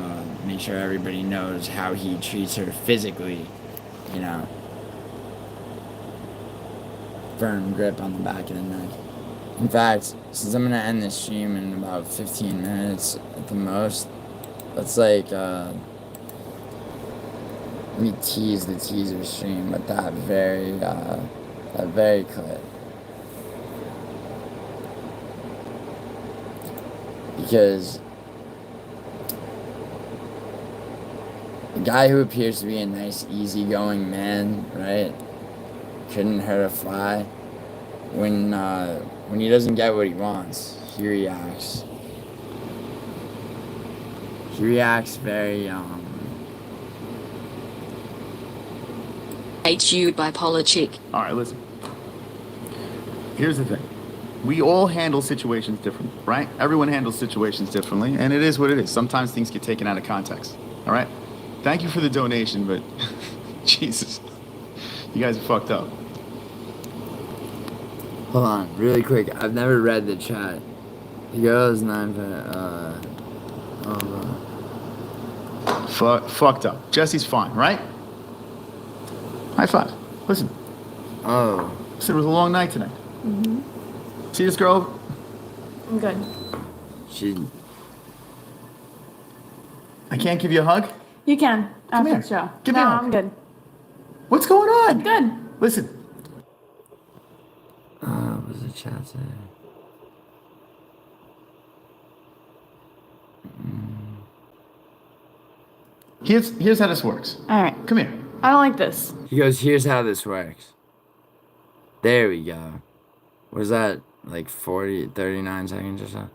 make sure everybody knows how he treats her physically, you know. Firm grip on the back of the neck. In fact, since I'm gonna end this stream in about 15 minutes at the most, let's like, let me tease the teaser stream with that very clip. Because the guy who appears to be a nice, easygoing man, right, couldn't hurt a fly. When he doesn't get what he wants, he reacts. He reacts very, Hate you, bipolar chick. All right, listen. Here's the thing. We all handle situations differently, right? Everyone handles situations differently, and it is what it is. Sometimes things get taken out of context, all right? Thank you for the donation, but Jesus, you guys are fucked up. Hold on, really quick. I've never read the chat. The girl's 9 Fucked up. Jesse's fine, right? High five. Listen. Oh. Listen, it was a long night tonight. Mm-hmm. See this girl? I'm good. I can't give you a hug? You can. Come After here. the show. Give me no, a hug. I'm good. What's going on? Good. Listen. the chat say? Here's how this works. All right. Come here. I don't like this. He goes, here's how this works. There we go. Was that like 39 seconds or so?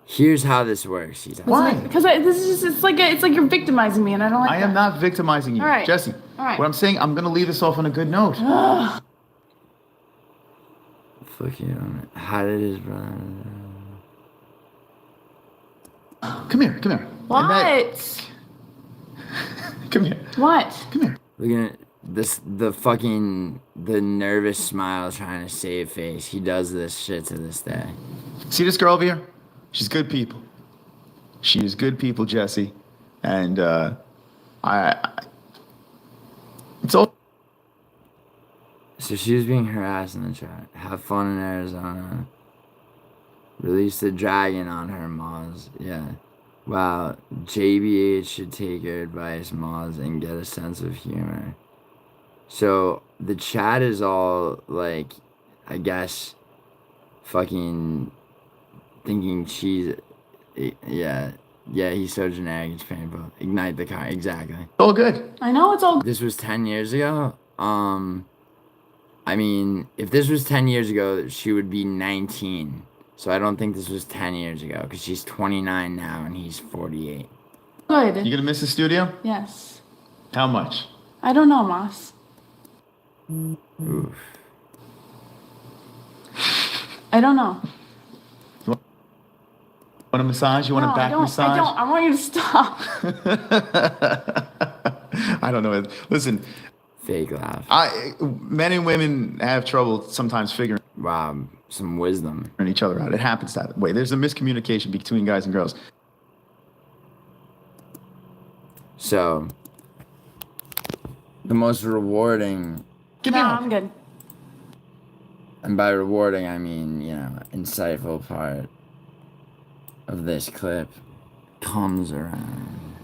Here's how this works. He's Why? Because this is just, it's like you're victimizing me, and I don't like I that. am not victimizing you, All right. Jesse. All right. What I'm saying, I'm gonna leave this off on a good note. Fuck you. How did his brother? Come here. What? Come here. What? Come here. Look at this. The nervous smile trying to save face. He does this shit to this day. See this girl over here? She's good people. She is good people, Jesse. And it's all. So she was being harassed in the chat. Have fun in Arizona. Release the dragon on her, Moz. Yeah. Wow. JBH should take her advice, Moz, and get a sense of humor. So the chat is all like, I guess, fucking thinking she's, yeah, he's so generic, it's painful. Ignite the car, exactly. All good. I know it's all good. This was 10 years ago. I mean, if this was 10 years ago, she would be 19. So I don't think this was 10 years ago, because she's 29 now and he's 48. Good. You gonna miss the studio? Yes. How much? I don't know, Moss. Oof. I don't know. Want a massage? You want a back massage? I don't. I want you to stop. I don't know. Listen. Fake laugh. Men and women have trouble sometimes figuring some wisdom in each other out. It happens that way. There's a miscommunication between guys and girls. So the most rewarding. I'm good. And by rewarding, I mean, you know, insightful part of this clip comes around.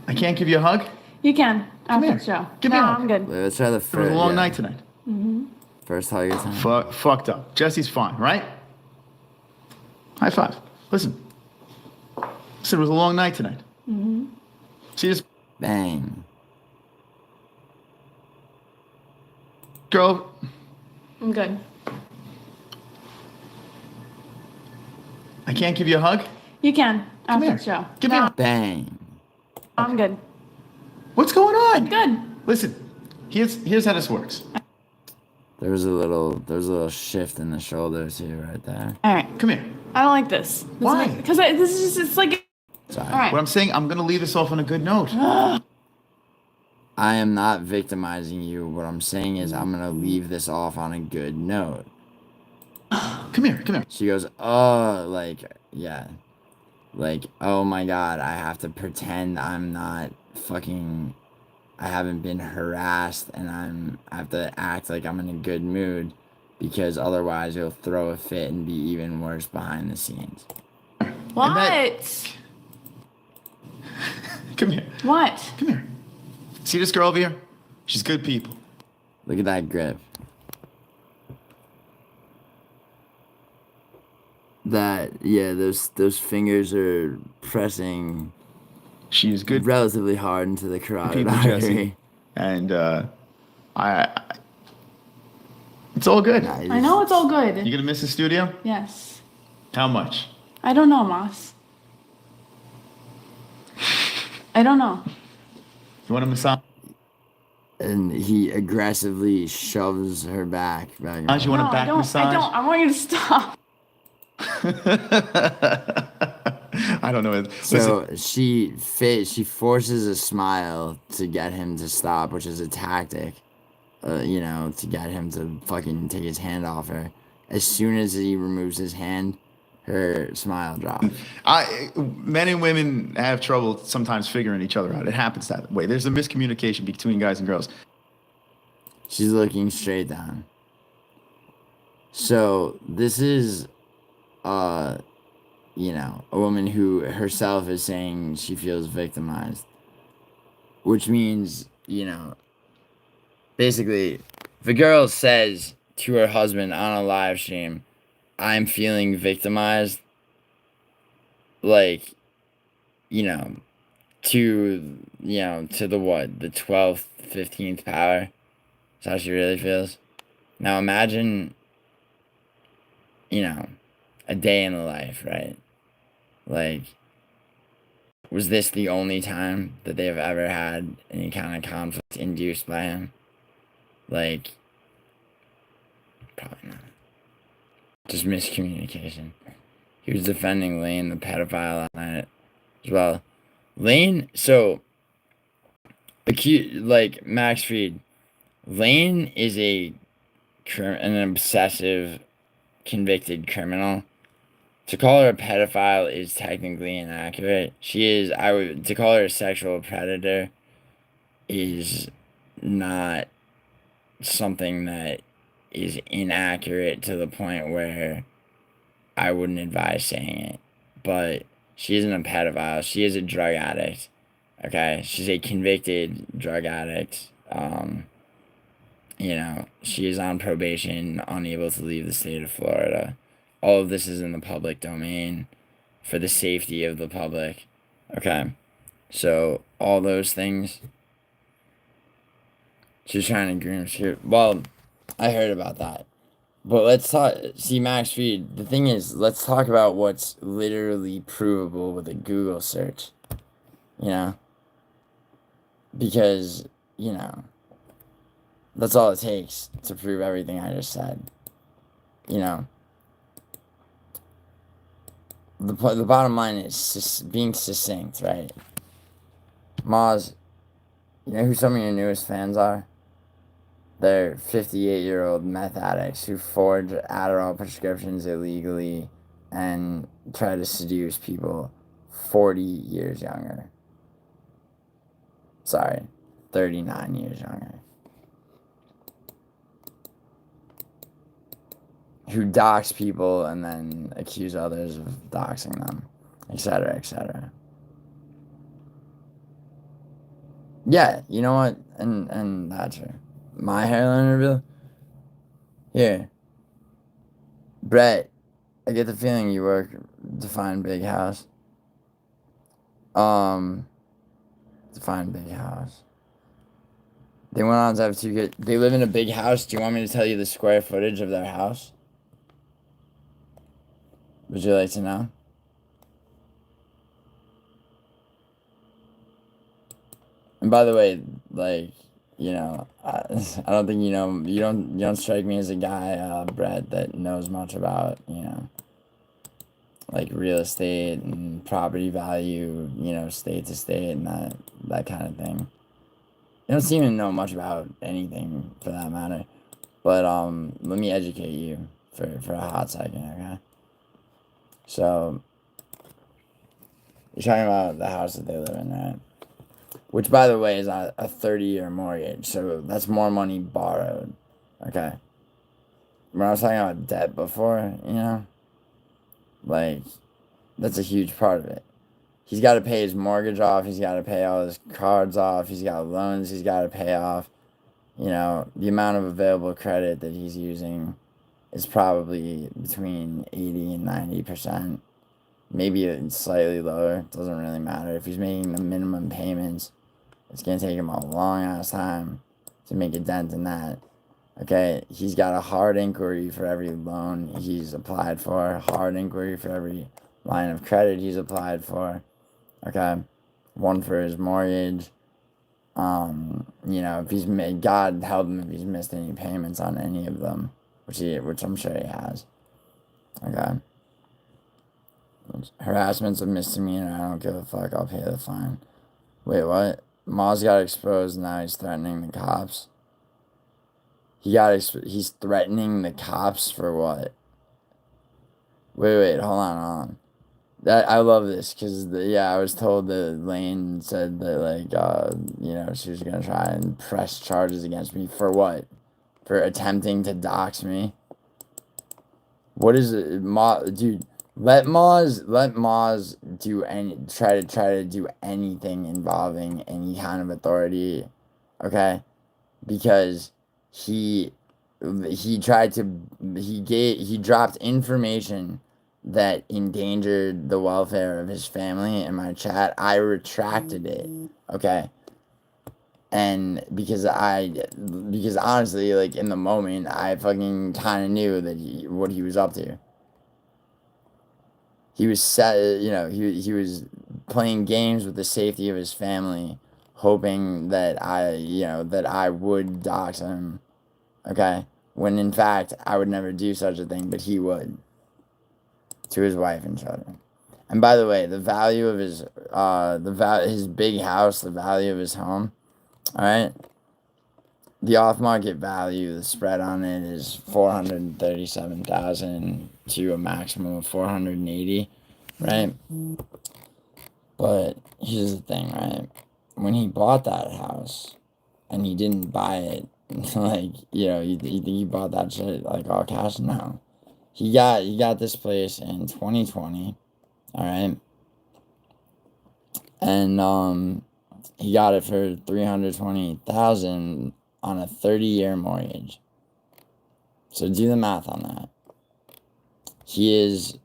I can't give you a hug? You can. After here. the show. Give me a hug. I'm good. Let's try the first. It was a long night tonight. Mm-hmm. First hug of time. Fucked up. Jesse's fine, right? High five. Listen. It was a long night tonight. Mm-hmm. See this? Bang. Girl. I'm good. I can't give you a hug? You can. After here. the show. Give me a bang. I'm good. What's going on? Good. Listen, here's how this works. There was a little shift in the shoulders here, right there. All right. Come here. I don't like this. Why? Because this is just, it's like. Sorry. All right. What I'm saying, I'm gonna leave this off on a good note. I am not victimizing you. What I'm saying is I'm gonna leave this off on a good note. Come here. She goes, oh, like, yeah. Like, oh my god, I have to pretend I'm not fucking, I haven't been harassed, and I have to act like I'm in a good mood, because otherwise you'll throw a fit and be even worse behind the scenes. What? Come here. What? Come here. See this girl over here? She's good people. Look at that grip. Those fingers are pressing. She is good. Relatively hard into the carotid People, artery. Jesse. And it's all good. I know it's all good. You gonna miss the studio? Yes. How much? I don't know, Moss. I don't know. You want a massage? And he aggressively shoves her back. You want a back massage? I don't. I want you to stop. I don't know. So she forces a smile to get him to stop, which is a tactic, you know, to get him to fucking take his hand off her. As soon as he removes his hand, her smile drops. Men and women have trouble sometimes figuring each other out. It happens that way. There's a miscommunication between guys and girls. She's looking straight down. So this is, you know, a woman who herself is saying she feels victimized. Which means, you know, basically, if a girl says to her husband on a live stream, I'm feeling victimized, like, you know, to the what? The 12th, 15th power. That's how she really feels. Now imagine, a day in the life, right? Like, was this the only time that they've ever had any kind of conflict induced by him? Like, probably not. Just miscommunication. He was defending Lane, the pedophile, on it as well. Lane, so, like Max Fried, Lane is an obsessive, convicted criminal. To call her a pedophile is technically inaccurate. To call her a sexual predator is not something that is inaccurate to the point where I wouldn't advise saying it. But she isn't a pedophile. She is a drug addict. Okay? She's a convicted drug addict. She is on probation, unable to leave the state of Florida. All of this is in the public domain for the safety of the public. Okay? So, all those things. She's trying to groom her. Well, I heard about that. But let's talk. See, Max Fried, the thing is, let's talk about what's literally provable with a Google search. Because, that's all it takes to prove everything I just said. The bottom line is being succinct, right? Maz, you know who some of your newest fans are? They're 58-year-old meth addicts who forge Adderall prescriptions illegally and try to seduce people 40 years younger. Sorry, 39 years younger. Who dox people and then accuse others of doxing them, etc., etc. Yeah, you know what? And that's her. My hairline reveal? Here. Brett, I get the feeling you work to find big house. To find big house. They went on to have two kids. They live in a big house. Do you want me to tell you the square footage of their house? Would you like to know? And by the way, like, I don't think you don't strike me as a guy, Brett, that knows much about, like real estate and property value, state to state and that kind of thing. You don't seem to know much about anything for that matter. But let me educate you for a hot second, okay? So you're talking about the house that they live in, right? Which, by the way, is a 30-year mortgage, so that's more money borrowed, okay? When I was talking about debt before, like, that's a huge part of it. He's got to pay his mortgage off, he's got to pay all his cards off, he's got loans he's got to pay off. The amount of available credit that he's using is probably between 80 and 90%. Maybe slightly lower, doesn't really matter. If he's making the minimum payments, it's going to take him a long ass time to make a dent in that. Okay, he's got a hard inquiry for every loan he's applied for, hard inquiry for every line of credit he's applied for. Okay, one for his mortgage. If he's made, God help him if he's missed any payments on any of them, which I'm sure he has. Okay. Harassment's a misdemeanor. I don't give a fuck. I'll pay the fine. Wait, what? Maz got exposed. Now he's threatening the cops. He's threatening the cops for what? Wait. Hold on. I love this because I was told that Lane said that she was gonna try and press charges against me for what? For attempting to dox me. What is it, dude? Let Maz try to do anything involving any kind of authority, okay? Because he he dropped information that endangered the welfare of his family in my chat. I retracted it, okay? And because honestly, like, in the moment, I fucking kind of knew that what he was up to. He was he was playing games with the safety of his family, hoping that I would dox him, okay? When in fact, I would never do such a thing, but he would. To his wife and children. And by the way, the value of his his big house, the value of his home, all right? The off-market value, the spread on it is $437,000 to a maximum of $480,000, right? But here's the thing, right? When he bought that house, and he didn't buy it, like, you think he bought that shit like all cash? No. He got this place in 2020, all right? And he got it for $320,000 on a 30-year mortgage. So do the math on that. He is,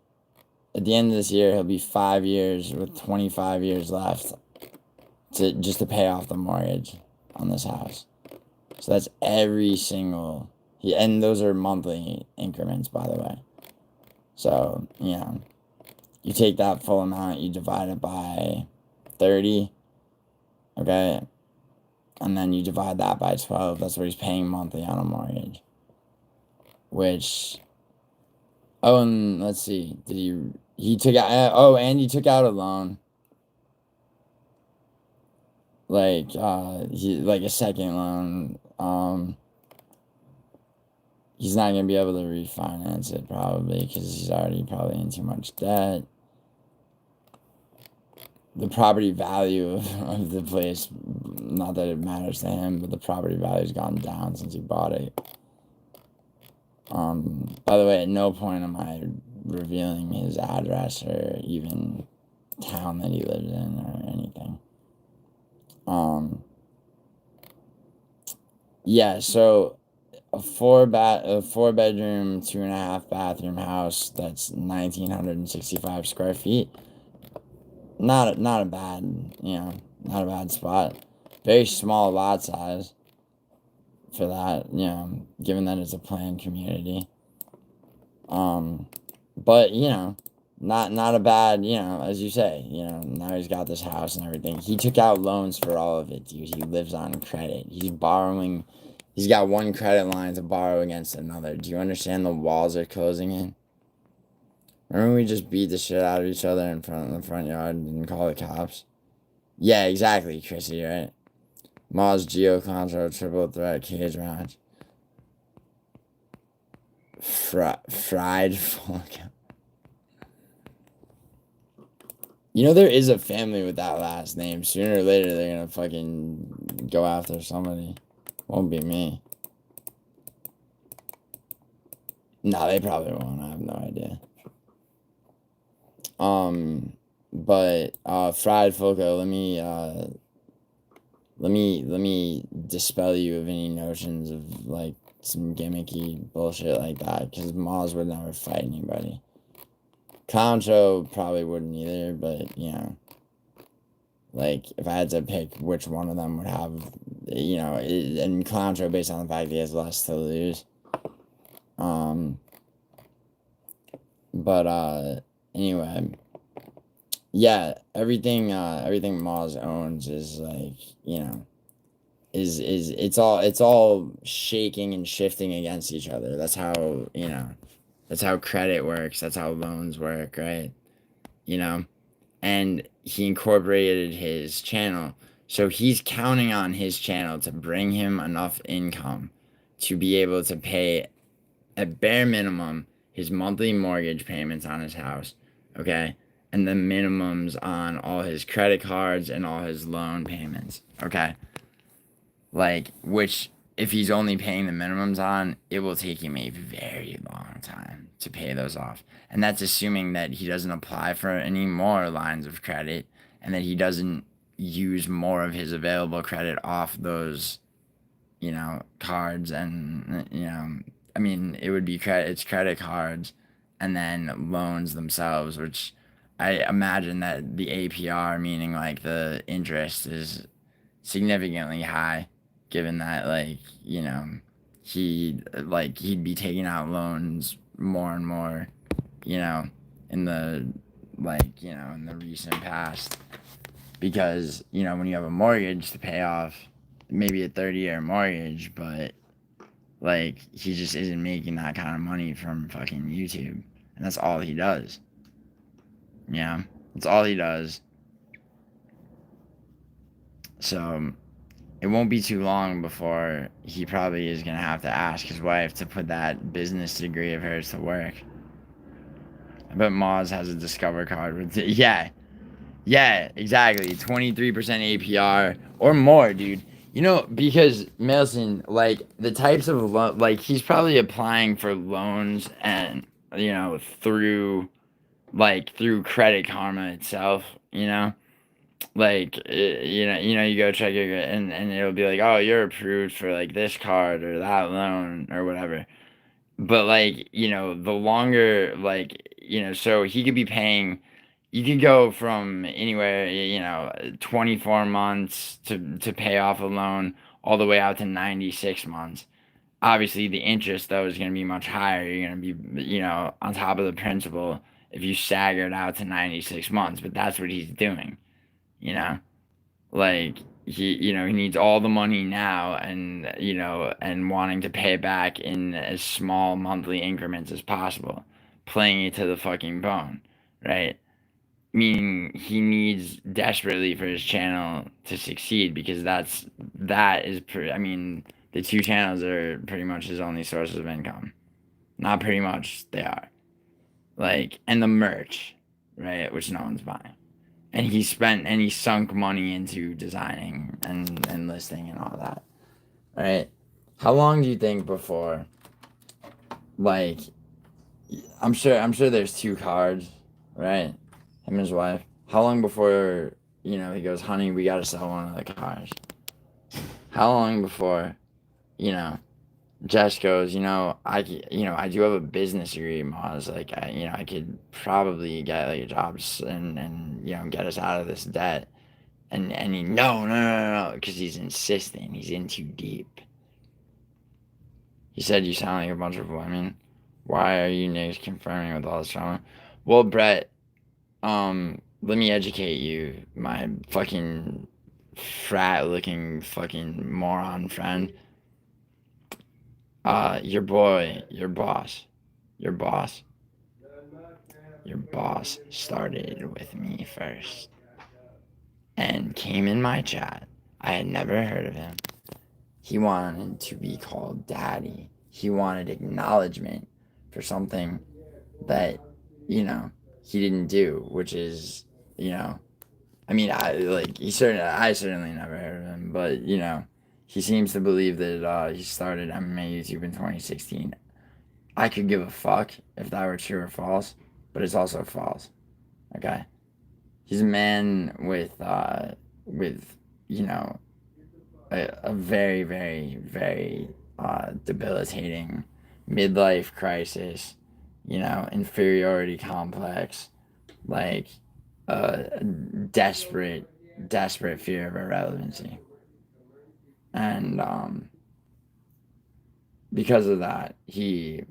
at the end of this year, he'll be 5 years with 25 years left to pay off the mortgage on this house. So that's every single, and those are monthly increments, by the way. So, you take that full amount, you divide it by 30, okay? And then you divide that by 12. That's what he's paying monthly on a mortgage. Which, and let's see, he took out, and he took out a loan. Like a second loan. He's not going to be able to refinance it probably because he's already probably in too much debt. The property value of the place, not that it matters to him, but the property value has gone down since he bought it. By the way, at no point am I revealing his address or even town that he lives in or anything. Yeah, so a four bedroom, 2.5 bathroom house that's 1,965 square feet. Not a bad, not a bad spot. Very small lot size for that, given that it's a planned community. But, not a bad, as you say, now he's got this house and everything. He took out loans for all of it, dude. He lives on credit. He's got one credit line to borrow against another. Do you understand the walls are closing in? Remember we just beat the shit out of each other in the front yard and call the cops? Yeah, exactly, Chrissy, right? Maz Geo Contra triple threat cage match. Fried fuck. There is a family with that last name. Sooner or later, they're gonna fucking go after somebody. Won't be me. No, they probably won't. I have no idea. But Fried Foco, let me dispel you of any notions of like some gimmicky bullshit like that, because Maz would never fight anybody. Concho probably wouldn't either, but like if I had to pick which one of them would have, and Concho based on the fact that he has less to lose. But anyway, yeah, everything Maz owns is like, it's all shaking and shifting against each other. That's how, that's how credit works. That's how loans work, right? And he incorporated his channel. So he's counting on his channel to bring him enough income to be able to pay, at bare minimum, his monthly mortgage payments on his house, okay? And the minimums on all his credit cards and all his loan payments, okay? Like, which, if he's only paying the minimums on, it will take him a very long time to pay those off. And that's assuming that he doesn't apply for any more lines of credit and that he doesn't use more of his available credit off those you know, cards and, you know, I mean, it would be it's credit cards and then loans themselves, which I imagine that the APR, meaning like the interest, is significantly high, given that, like, you know, he'd be taking out loans more and more, you know, in the, like, you know, in the recent past, because, you know, when you have a mortgage to pay off, maybe a 30-year mortgage, but like, he just isn't making that kind of money from fucking YouTube, and that's all he does. Yeah, that's all he does. So it won't be too long before he probably is gonna have to ask his wife to put that business degree of hers to work. I bet Moz has a Discover card with yeah, exactly. 23% APR or more, dude. You know, because Mailson, like, the types of like, he's probably applying for loans and, you know, through Credit Karma itself, you know? Like, you go check your, and it'll be like, oh, you're approved for like this card or that loan or whatever. But, like, you know, the longer, like, you know, so he could be paying, you could go from anywhere, you know, 24 months to pay off a loan all the way out to 96 months. Obviously, the interest, though, is going to be much higher. You're going to be, you know, on top of the principal if you stagger it out to 96 months. But that's what he's doing, you know? Like, he needs all the money now, and, you know, and wanting to pay it back in as small monthly increments as possible, playing it to the fucking bone, right? Meaning he needs desperately for his channel to succeed, because I mean, the two channels are pretty much his only sources of income. Not pretty much, they are. Like, and the merch, right, which no one's buying. And he sunk money into designing and listing and all that. Right? How long do you think before, like, I'm sure there's two cards, right? Him and his wife. How long before, you know, he goes, honey, we gotta sell one of the cars? How long before, you know, Jess goes, I do have a business degree, Maz. Like, I could probably get like a job and you know, get us out of this debt. And he, no, because he's insisting. He's in too deep. He said, you sound like a bunch of women. Why are you niggas confirming with all this drama? Well, Brett, let me educate you, my fucking frat-looking fucking moron friend. Your boss started with me first and came in my chat. I had never heard of him. He wanted to be called daddy. He wanted acknowledgement for something that, you know, he didn't do, which is, you know, I mean, I certainly never heard of him, but, you know, he seems to believe that he started MMA YouTube in 2016. I could give a fuck if that were true or false, but it's also false. Okay? He's a man with you know, a very, very, very debilitating midlife crisis, you know, inferiority complex, like desperate fear of irrelevancy. And because of that, he,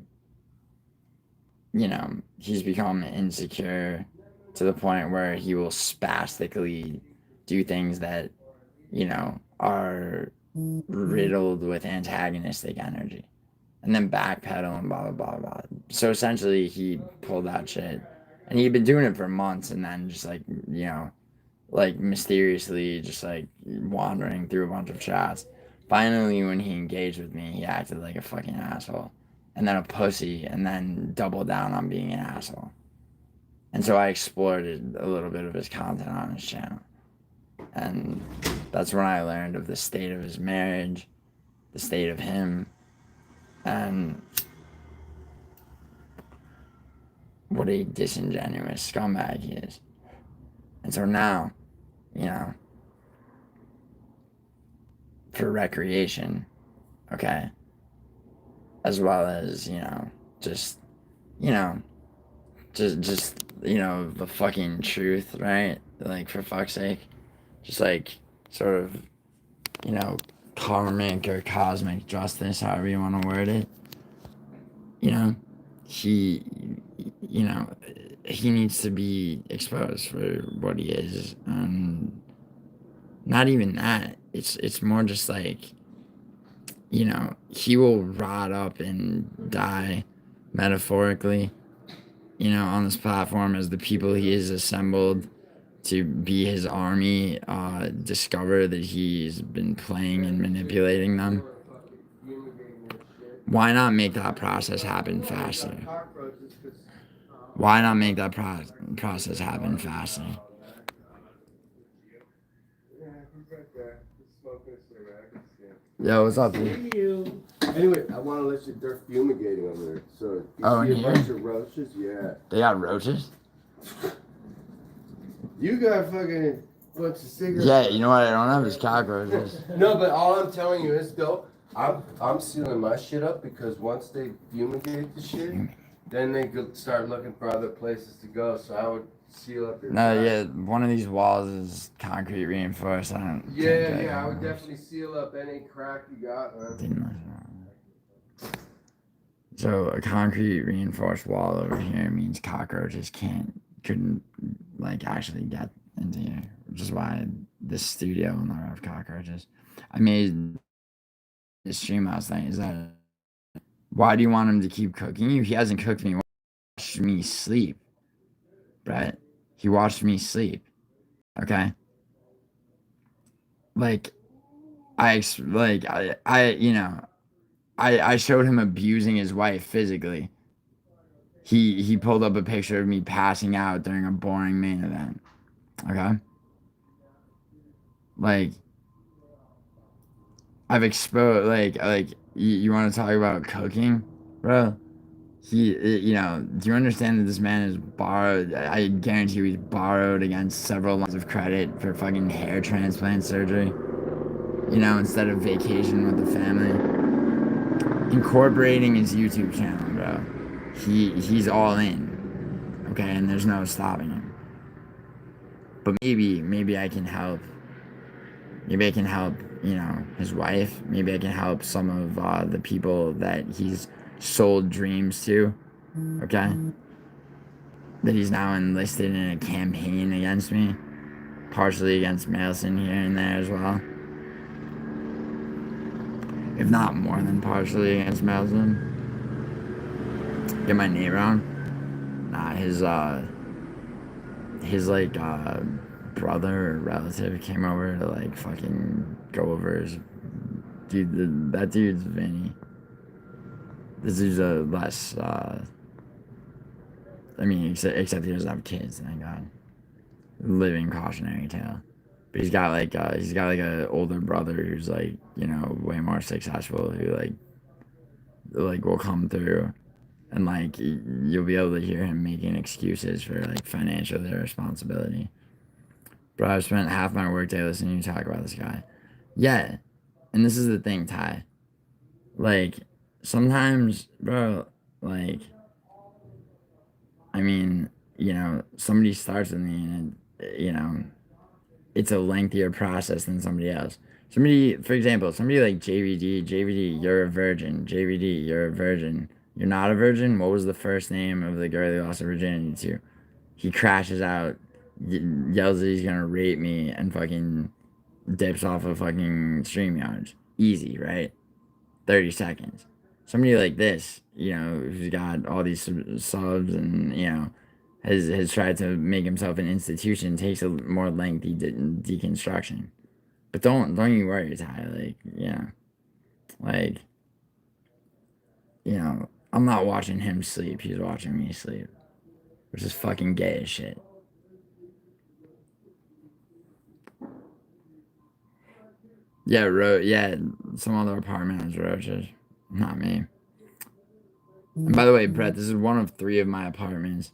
you know, he's become insecure to the point where he will spastically do things that, you know, are riddled with antagonistic energy, and then backpedal and blah, blah, blah, blah. So essentially, he pulled that shit, and he'd been doing it for months, and then just, like, you know, like, mysteriously just, like, wandering through a bunch of chats. Finally, when he engaged with me, he acted like a fucking asshole, and then a pussy, and then doubled down on being an asshole. And so I explored a little bit of his content on his channel. And that's when I learned of the state of his marriage, the state of him, and what a disingenuous scumbag he is. And so now, you know, for recreation, okay? As well as, just, you know, the fucking truth, right? Like, for fuck's sake. Just, like, sort of, karmic or cosmic justice, however you want to word it. He, he needs to be exposed for what he is. Not even that. It's more just like, he will rot up and die, metaphorically, on this platform as the people he has assembled to be his army discover that he's been playing and manipulating them. Why not make that process happen faster? Why not make that process happen faster? Yo, what's up, dude? Anyway, I want to let you. They're fumigating over there. So you see a bunch of roaches. Yeah. They got roaches? You got fucking bunch of cigarettes. Yeah, you know what I don't have is cockroaches. No, but all I'm telling you is though, I'm sealing my shit up because once they fumigate the shit, then they could start looking for other places to go. So I would seal up your. No, yeah, one of these walls is concrete reinforced. I would definitely seal up any crack you got, man. So a concrete reinforced wall over here means cockroaches couldn't like actually get into here, which is why this studio will never have cockroaches. I made this stream last night. Is that why do you want him to keep cooking you? He hasn't cooked me. He watched me sleep, right? He watched me sleep. Okay. Like, I showed him abusing his wife physically. He pulled up a picture of me passing out during a boring main event. Okay? Like, I've exposed, you want to talk about cooking, bro? Do you understand that this man is borrowed? I guarantee he's borrowed against several lines of credit for fucking hair transplant surgery. Instead of vacation with the family. Incorporating his YouTube channel, bro. He's all in. Okay, and there's no stopping him. But maybe I can help. Maybe I can help, his wife. Maybe I can help some of the people that he's sold dreams to. Okay? That he's now enlisted in a campaign against me. Partially against Mailson here and there as well. If not more than partially against Mailson. Get my name wrong? Nah, his brother or relative came over to fucking go over his dude. That dude's Vinny. This dude's a less except he doesn't have kids, thank God. Living cautionary tale. But he's got an older brother who's way more successful, who will come through. And you'll be able to hear him making excuses for financial irresponsibility. Bro, I've spent half my workday listening to you talk about this guy. Yeah. And this is the thing, Ty. Sometimes, bro, somebody starts with me and it's a lengthier process than somebody else. For example, somebody like JVD, you're a virgin. JVD, you're a virgin. You're not a virgin? What was the first name of the girl he lost her virginity to? He crashes out, yells that he's gonna rape me, and fucking dips off of fucking StreamYards. Easy, right? 30 seconds. Somebody like this, who's got all these subs and, has tried to make himself an institution, takes a more lengthy deconstruction. But don't you worry, Ty. I'm not watching him sleep. He's watching me sleep. Which is fucking gay as shit. Yeah, some other apartment has roaches. Not me. And by the way, Brett, this is one of 3 of my apartments.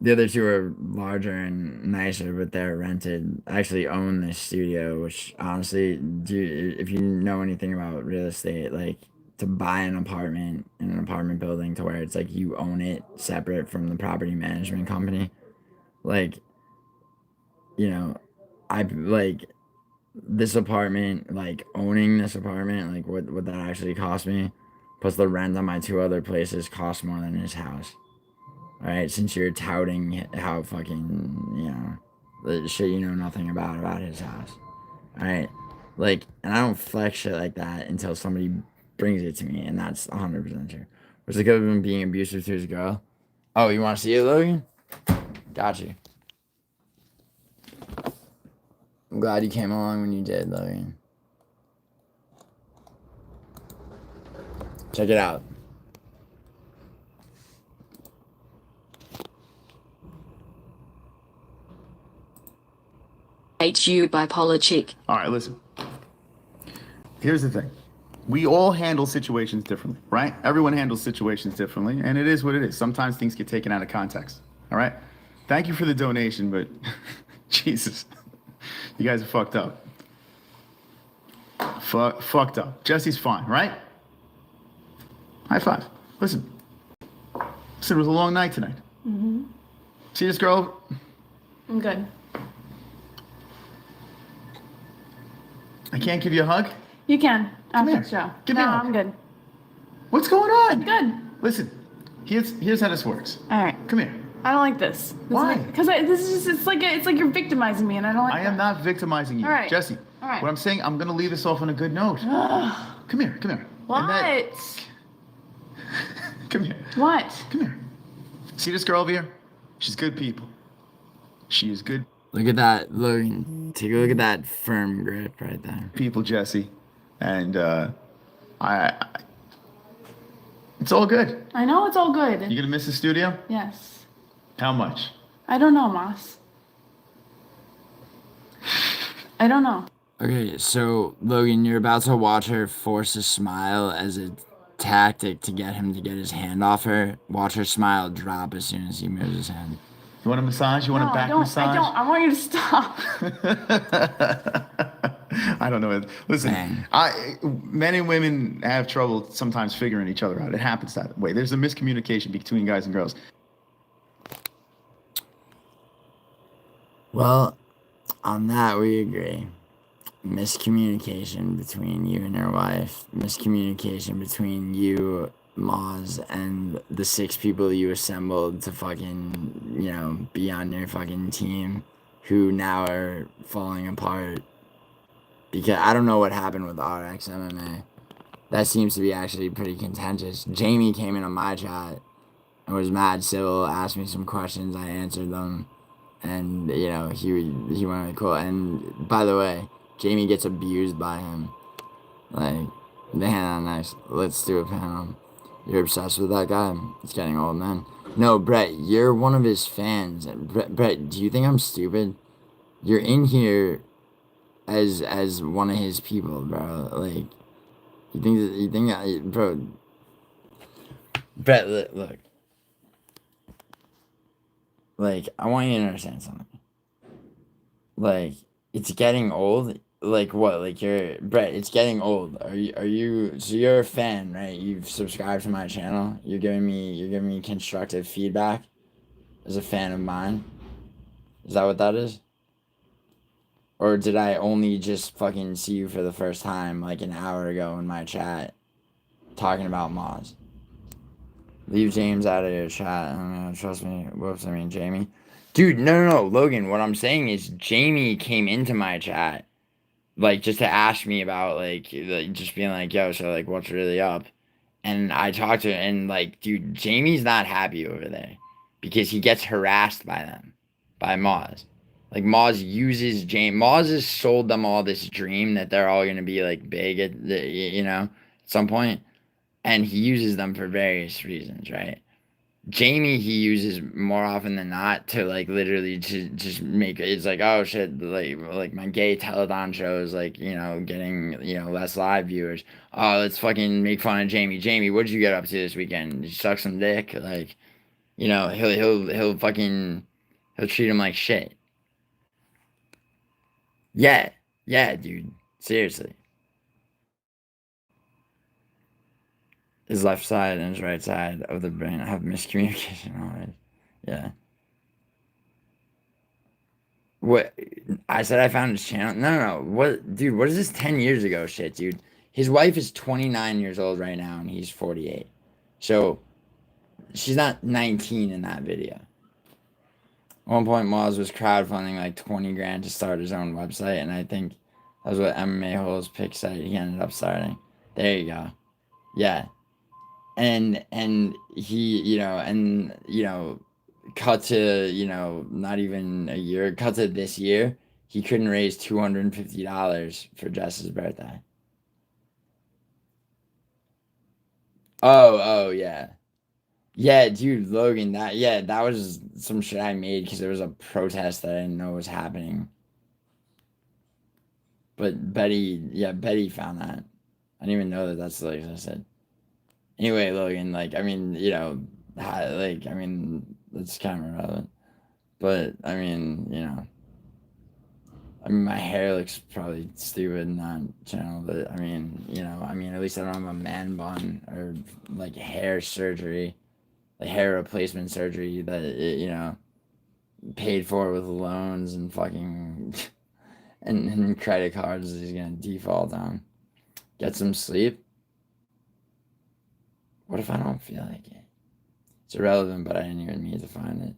The other two are larger and nicer, but they're rented. I actually own this studio, which honestly, if you know anything about real estate, like to buy an apartment in an apartment building to where it's like you own it separate from the property management company, like, you know, I like this apartment, like owning this apartment, like what that actually cost me, plus the rent on my two other places cost more than his house. All right, since you're touting how fucking, the shit you know nothing about his house. All right, like, and I don't flex shit like that until somebody brings it to me, and that's 100% true. Was it good of him being abusive to his girl? Oh, you want to see it, Logan? Got you. I'm glad you came along when you did, Logan. Check it out. HU bipolar chick. All right, listen. Here's the thing. We all handle situations differently, right? Everyone handles situations differently, and it is what it is. Sometimes things get taken out of context, all right? Thank you for the donation, but Jesus, you guys are fucked up. Fucked up. Jesse's fine, right? High five. Listen, it was a long night tonight. Mm-hmm. See this girl? I'm good. I can't give you a hug? You can. After here. the show. Give me a No, hug. I'm good. What's going on? Good. Listen, here's how this works. All right. Come here. I don't like this. Why? Because this is just, it's like you're victimizing me, and I don't like I am not victimizing you. All right. Jesse, All right. what I'm saying, I'm going to leave this off on a good note. Come here. What? Come here. What? Come here. See this girl over here? She's good people. She is good. Look at that, Logan. Take a look at that firm grip right there. People, Jesse. And it's all good. I know it's all good. You gonna miss the studio? Yes. How much? I don't know, Moss. I don't know. Okay, so Logan, you're about to watch her force a smile as a tactic to get him to get his hand off her. Watch her smile drop as soon as he moves his hand. You want a massage? You want a back massage? I don't. I want you to stop. I don't know. Listen, men and women have trouble sometimes figuring each other out. It happens that way. There's a miscommunication between guys and girls. Well, on that we agree. Miscommunication between you and your wife. Miscommunication between you, Maz, and the 6 people you assembled to fucking, be on your fucking team, who now are falling apart. Because I don't know what happened with RX MMA. That seems to be actually pretty contentious. Jamie came into my chat and was mad civil, asked me some questions, I answered them, and he went really cool. And by the way, Jamie gets abused by him. Like, damn, nice. Let's do a panel. You're obsessed with that guy? It's getting old, man. No, Brett, you're one of his fans. Brett, do you think I'm stupid? You're in here as one of his people, bro. Like, you think bro. Brett, look. Like, I want you to understand something. Like, it's getting old. Like what? Like Brett, it's getting old. Are you so you're a fan, right? You've subscribed to my channel. You're giving me constructive feedback as a fan of mine. Is that what that is? Or did I only just fucking see you for the first time like an hour ago in my chat talking about Moz? Leave James out of your chat. I don't know, trust me. Whoops, I mean Jamie. Dude, no, Logan, what I'm saying is Jamie came into my chat, like, just to ask me about, like just being like, yo, so, like, what's really up? And I talked to him, and, like, dude, Jamie's not happy over there, because he gets harassed by them, by Moz. Like, Moz uses Moz has sold them all this dream that they're all gonna be, like, big at, at some point, and he uses them for various reasons, right? Jamie, he uses more often than not to, like, literally to just make it's like, oh shit, like my gay telethon shows, like, getting, less live viewers. Oh, let's fucking make fun of Jamie. Jamie, what'd you get up to this weekend? Did you suck some dick? Like, you know, he'll treat him like shit. Yeah, dude. Seriously. His left side and his right side of the brain have miscommunication already. Yeah. What? I said I found his channel? No. What? Dude, what is this 10 years ago shit, dude? His wife is 29 years old right now, and he's 48. So, she's not 19 in that video. At one point, Moz was crowdfunding like 20 grand to start his own website, and I think that was what MMA Hole's pick site he ended up starting. There you go. Yeah. And he, cut to, not even a year, cut to this year, he couldn't raise $250 for Jess's birthday. Oh, yeah. Yeah, dude, Logan, that was some shit I made because there was a protest that I didn't know was happening. But Betty found that. I didn't even know that that's like I said. Anyway, Logan, that's kind of irrelevant. But, my hair looks probably stupid in that channel, but, at least I don't have a man bun or, hair surgery, hair replacement surgery that, paid for with loans and fucking, and credit cards that he's gonna default on. Get some sleep? What if I don't feel like it? It's irrelevant, but I didn't even need to find it.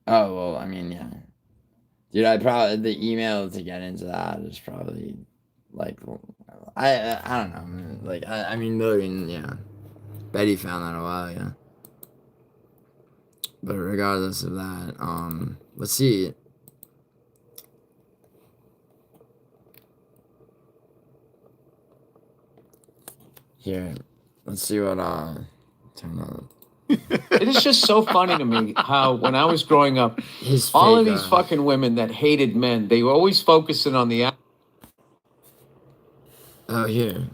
Oh, well, yeah. Dude, the email to get into that is probably, I don't know, man. Logan, yeah. Betty found that a while ago. But regardless of that, let's see. Here, let's see what, turn on. It is just so funny to me how when I was growing up, all of these fucking women that hated men, they were always focusing on the. Oh, here.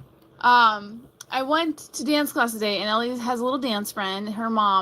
I went to dance class today, and Ellie has a little dance friend. Her mom